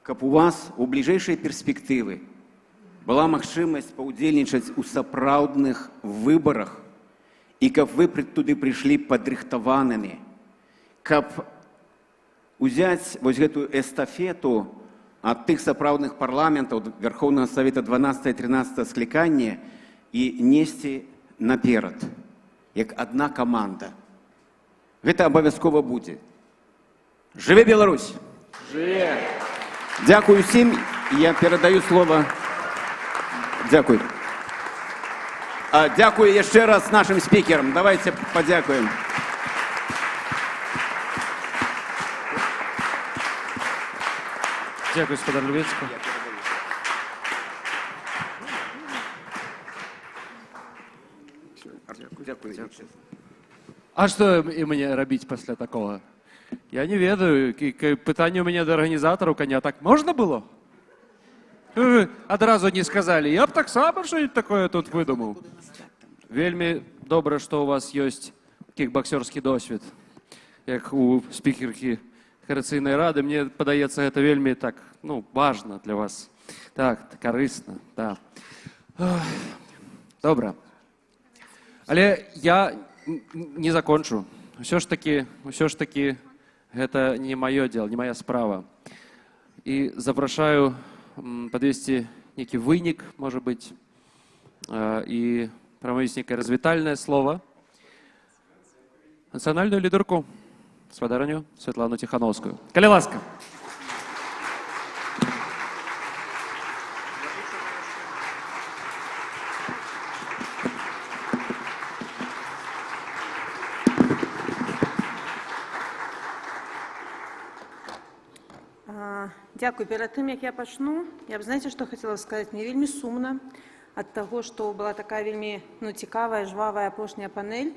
каб у вас у бліжэйшай перспектывы была магчымасць паўдзельнічаць у сапраўдных выбарах і каб вы туды прыйшлі падрыхтаванымі, каб узяць вось гэтую эстафету ад тых сапраўдных парламентаў Верховнага Савета 12-13 склікання і несці наперад, як адна каманда. Гэта абавязкова будзе. Жыве Беларусь! Жыве! Дзякую усім, я перадаю слова. Дякую. Дякую яшчэ раз нашим спікерам. Давайте подякуем. Дякую, спадар Левецька. Дякую. А што і мне рабіць пасля такога? Я не ведаю. Пытанне у мяне да арганізатараў, коня, так можна было? Адразу не сказалі. Я б таксама что-нибудь такое тут выдумаў. Вельмі добра, што у вас ёсць кікбаксёрскі досвед. Як у спікеркі Координаційнай рады, мне падаецца, гэта вельмі так, важна для вас. Так, карысна, да. Добра. Але я не закончу. Усё ж таки, гэта не маё дело, не моя справа. І запрашаю подвести некий вынік, может быть, и промовить некое развитальное слово. Национальную лидерку, спадарню Святлану Тихановскую. Калі ласка. Дякую. Перед тым, як я пачну, я б, знаете, што хацела сказаць? Мне вельмі сумна ад таго, што была такая вельмі цікавая, жвавая апошняя панель.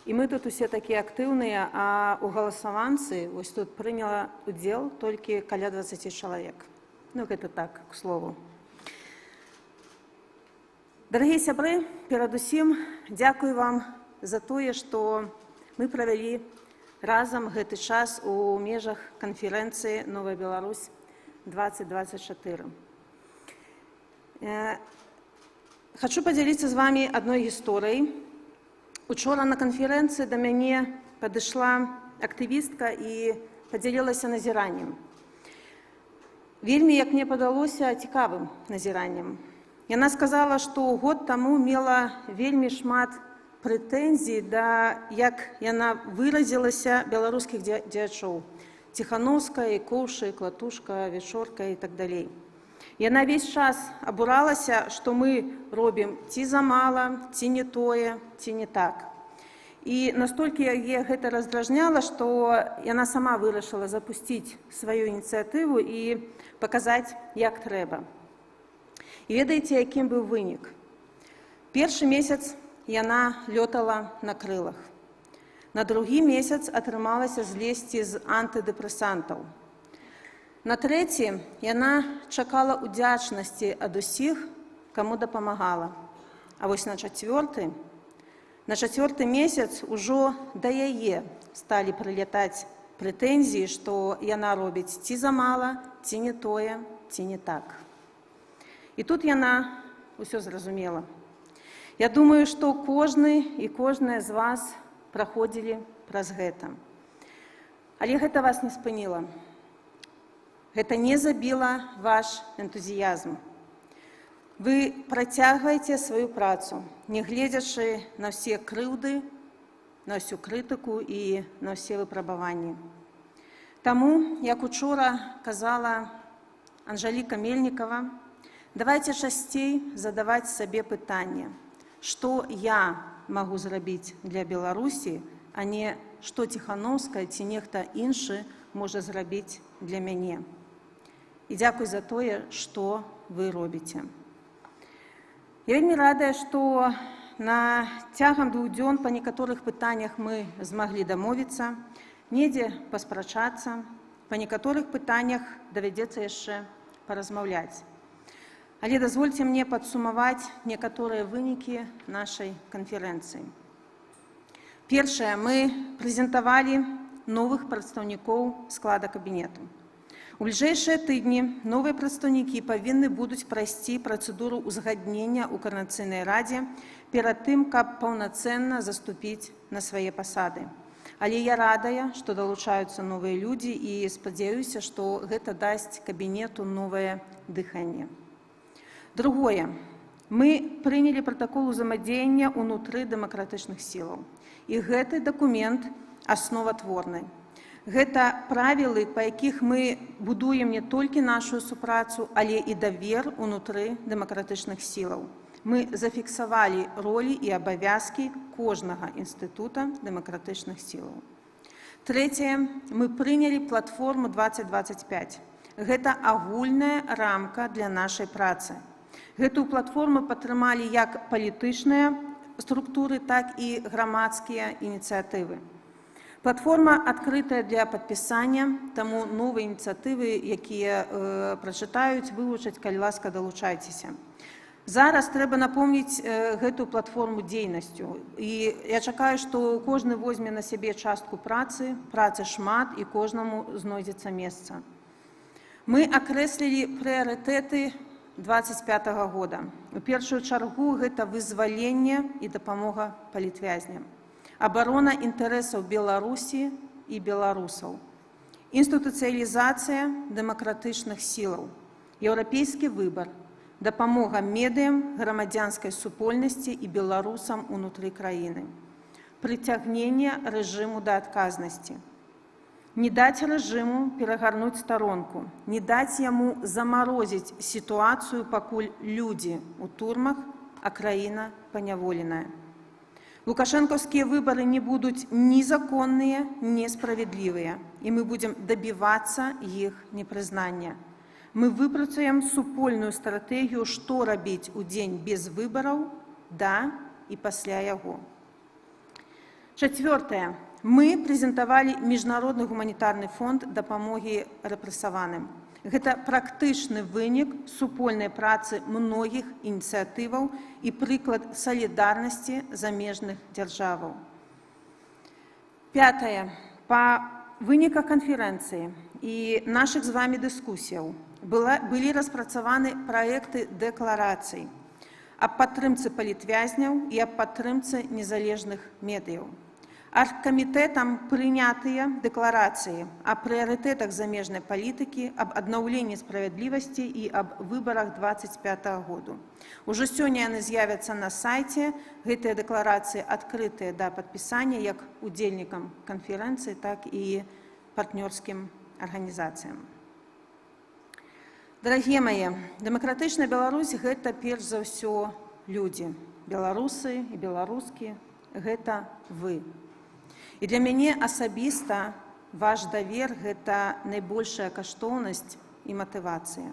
І мы тут усе такія актыўныя, а у галасаванцы вось тут прыняла удзел толькі каля 20 чалавек. Гэта так, к слову. Дарагія сябры, перадусім дзякую вам за тое, што мы правялі разам гэты час у межах канферэнцыі «Новая Беларусь» 2024. Хочу подзяліцца з вами адной гісторыяй. Учора на канферэнцыі да мяне падышла актывістка і падзялілася назіраннем. Вельмі, як мне падалося, цікавым назіраннем. Яна сказала, што год таму мела вельмі шмат прэтэнзій да, як яна выразілася, беларускіх дзеячоў. Ціхановская, Коўша, Клатушка, Вечорка і так далей. Яна весь час абуралася, што мы робім ці замала, ці не тое, ці не так. І настолькі яе гэта раздражняла, што яна сама вырашыла запусціць сваю ініцыятыву і паказаць, як трэба. І ведаеце, якім быў вынік? Першы месяц яна лётала на крылах. На другі месяц атрымалася злезці з антыдэпрэсантаў. На трэці яна чакала удзячнасці ад усіх, каму дапамагала. А вось на чацвёрты месяц ужо да яе сталі прылятаць прэтэнзіі, што яна робіць ці замала, ці не тое, ці не так. І тут яна ўсё зразумела. Я думаю, што кожны і кожная з вас праходзілі праз гэта. Але гэта вас не спыніла. Гэта не забіла ваш энтузіязм. Вы працягваеце сваю працу, не гледзячы на ўсе крыўды, на ўсю крытыку і на ўсе выпрабаванні. Таму, як учора казала Анжаліка Мельнікава, давайте часцей задаваць сабе пытанне, што я магу зрабіць для Беларусі, а не што Ціхановская ці нехта іншы можа зрабіць для мяне. І дзякуй за тое, што вы робіце. Я вельмі радая, што на цягам 2 дзён па некаторых пытаннях мы змаглі дамовіцца, недзе паспрачацца, па некаторых пытаннях давядзецца яшчэ паразмаўляць. Але дазвольце мне падсумаваць некаторыя вынікі нашай канферэнцыі. Першае, мы прэзентавалі новых прадстаўнікоў склада кабінету. У бліжэйшыя тыдні новыя прадстаўнікі павінны будуць прайсці працэдуру ўзгаднення ў Каардынацыйнай радзе перад тым, каб паўнацэнна заступіць на свае пасады. Але я радая, што далучаюцца новыя людзі і спадзяюся, што гэта дасць кабінету новае дыханне. Другое. Мы прынялі пратакол узаемадзеяння ўнутры дэмакратычных сілаў. І гэты дакумент асноватворны. Гэта правілы, па якіх мы будуем не толькі нашу супрацу, але і давер унутры дэмакратычных сілаў. Мы зафіксавалі ролі і абавязкі кожнага інстытута дэмакратычных сілаў. Трэцяе, мы прынялі платформу 2025. Гэта агульная рамка для нашай працы. Гэтую платформу падтрымалі як палітычныя структуры, так і грамадскія ініцыятывы. Платформа адкрытая для падпісання, таму новыя ініцыятывы, якія прачытаюць, вывучаць, калі ласка, далучайцеся. Зараз трэба напомніць гэтую платформу дзейнасцю. І я чакаю, што кожны возьме на сябе частку працы шмат і кожнаму знойдзецца месца. Мы акрэслілі прыярытэты 25-го года. У першую чаргу гэта вызваленне і дапамога палітвязням. Абарона інтарэсаў Беларусі і беларусаў. Інстытуцыялізацыя дэмакратычных сілаў. Еўрапейскі выбар. Дапамога медыям, грамадзянскай супольнасці і беларусам унутры краіны. Прыцягненне рэжыму да адказнасці. Не даць рэжыму перагарнуць старонку, не даць яму замарозіць сітуацыю, пакуль людзі ў турмах, а краіна паняволеная. Лукашэнкаўскія выбары не будуць ні законныя, ні справядлівыя, і мы будзем дабівацца іх непрызнання. Мы выпрацуем супольную стратэгію, што рабіць у дзень без выбараў, да і пасля яго. Чацвёртае. Мы прэзентавалі Міжнародны гуманітарны фонд дапамогі рэпрэсаваным. Гэта практычны вынік супольнай працы многіх ініцыятываў і прыклад салідарнасці замежных дзяржаваў. Пятае. Па выніках канферэнцыі і нашых з вамі дыскусіяў былі распрацаваны праекты дэкларацый аб падтрымцы палітвязняў і аб падтрымцы незалежных медыяў. Аргкамітэтам прынятыя дэкларацыі аб прыярытэтах замежнай палітыкі, аб аднаўленні справядлівасці і аб выбарах 25 году. Ужо сёння яны з'явяцца на сайце. Гэтыя дэкларацыі адкрытыя да падпісання як удзельнікам канферэнцыі, так і партнёрскім арганізацыям. Дарагія мае, дэмакратычная Беларусь – гэта перш за ўсё людзі. Беларусы і беларускі – гэта вы. І для мяне асабіста ваш давер – гэта найбольшая каштоўнасць і матывацыя.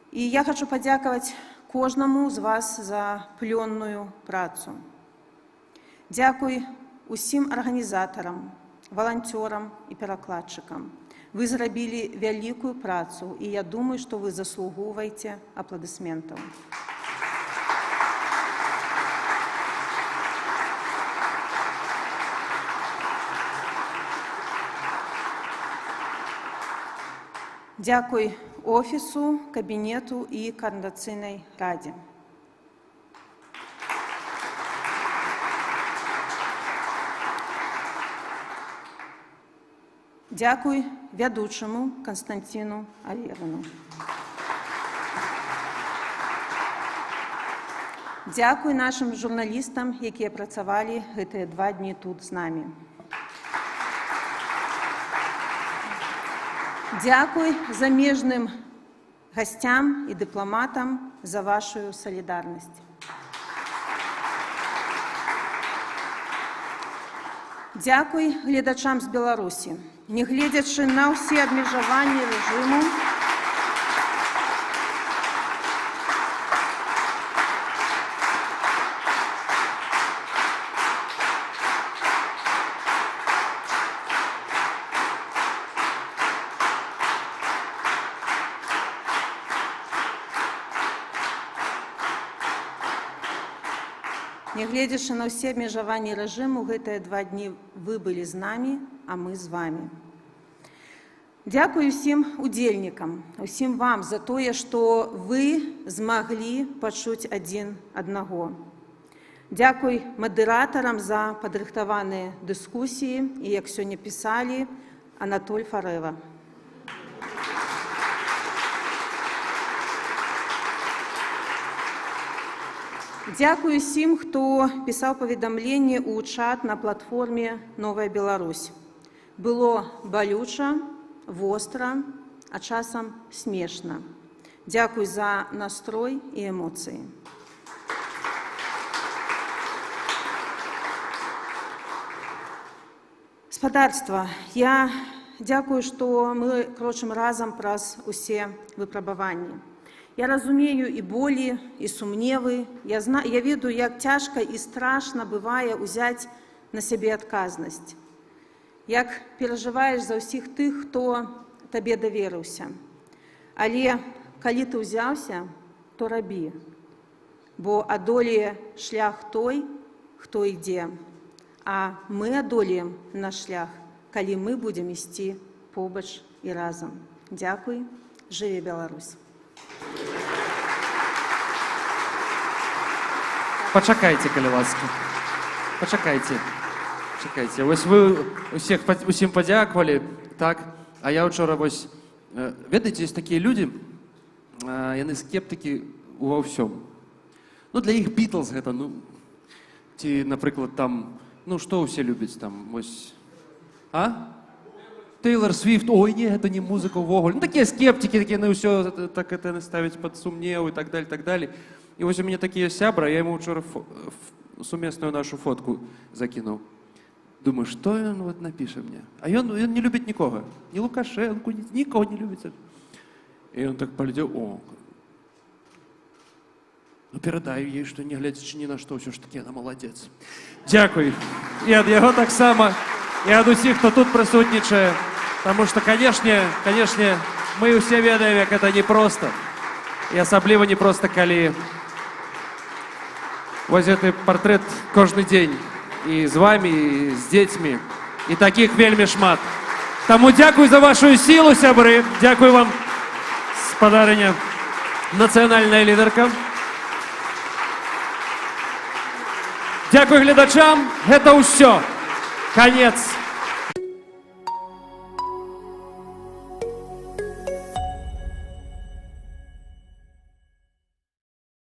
І я хочу падзякаваць кожнаму з вас за плённую працу. Дзякуй усім арганізатарам, валанцёрам і перакладчыкам. Вы зрабілі вялікую працу, і я думаю, што вы заслугоўваеце апладысментаў. Дзякуй офісу, кабінету і координаційнай раді. Дзякуй вядучаму Константину Аверину. Дзякуй нашим журналістам, якія працавалі гэтыя 2 дні тут з намі. Дзякуй замежным гасцям і дыпламатам за вашу салідарнасць. Дзякуй гледачам з Беларусі. Нягледзячы на ўсе абмежаванні рэжыму, нягледзячы на ўсе абмежаванні рэжыму, гэтыя 2 дні вы былі з намі, а мы з вамі. Дзякуй усім удзельнікам, усім вам за тое, што вы змаглі пачуць адзін аднаго. Дзякуй мадэратарам за падрыхтаваныя дыскусіі і, як сёння пісалі, Анатоль Фарэва. Дзякуй усім, хто пісаў паведамленні ў чат на платформе «Новая Беларусь». Было балюча, востра, а часам смешна. Дзякуй за настрой і эмоцыі. Спадарства, я дзякую, што мы крочым разам праз усе выпрабаванні. Я разумею і болі, і сумневы. Я ведаю, як цяжка і страшна бывае ўзяць на сябе адказнасць. Як перажываеш за ўсіх тых, хто табе даверыўся. Але калі ты ўзяўся, то рабі. Бо адолее шлях той, хто ідзе. А мы адолеем наш шлях, калі мы будзем ісці побач і разам. Дзякуй. Жыве Беларусь. Пачакайце, калі ласка. Пачакайце. Чакайце. Вось вы усім падзякавалі, так? А я учора вось... Ведаеце, ёсць такія людзі, яны скептыкі ува ўсём. Ну, для іх Бітлз гэта, ну... Ці, напрыклад, там... Ну, што ўсе любяць там, вось... А? Тейлор Свіфт, ой, не, гэта не музыка ўвогуле. Ну, такія скептыкі, такія на ўсё, так это ставяць пад сумнеў і так далее, так далее. І вось у мяне такія сябра, я яму учора сумесную нашу фотку закінуў. Думаю, што ён вот напіша мне? А ён не любіць нікога. Ні Лукашенку, нікого не любіць. І ён так палетеў, о, ну перадай ей, што не глядзячы ні на што, ўсё ж такі яна маладзец. Дзякуй. І ад яго таксама, і ад усіх, хто тут прысутнічае. Таму што, канешне, мы ўсе ведаем, як гэта непроста. І асабліва непроста, калі вось гэты партрэт кожны дзень. І з вамі, і з дзецьмі. І такіх вельмі шмат. Таму дзякуй за вашу сілу, сябры. Дзякуй вам, спадарыня, нацыянальная лідарка. Дякую глядачам. Гэта ўсё. Конец.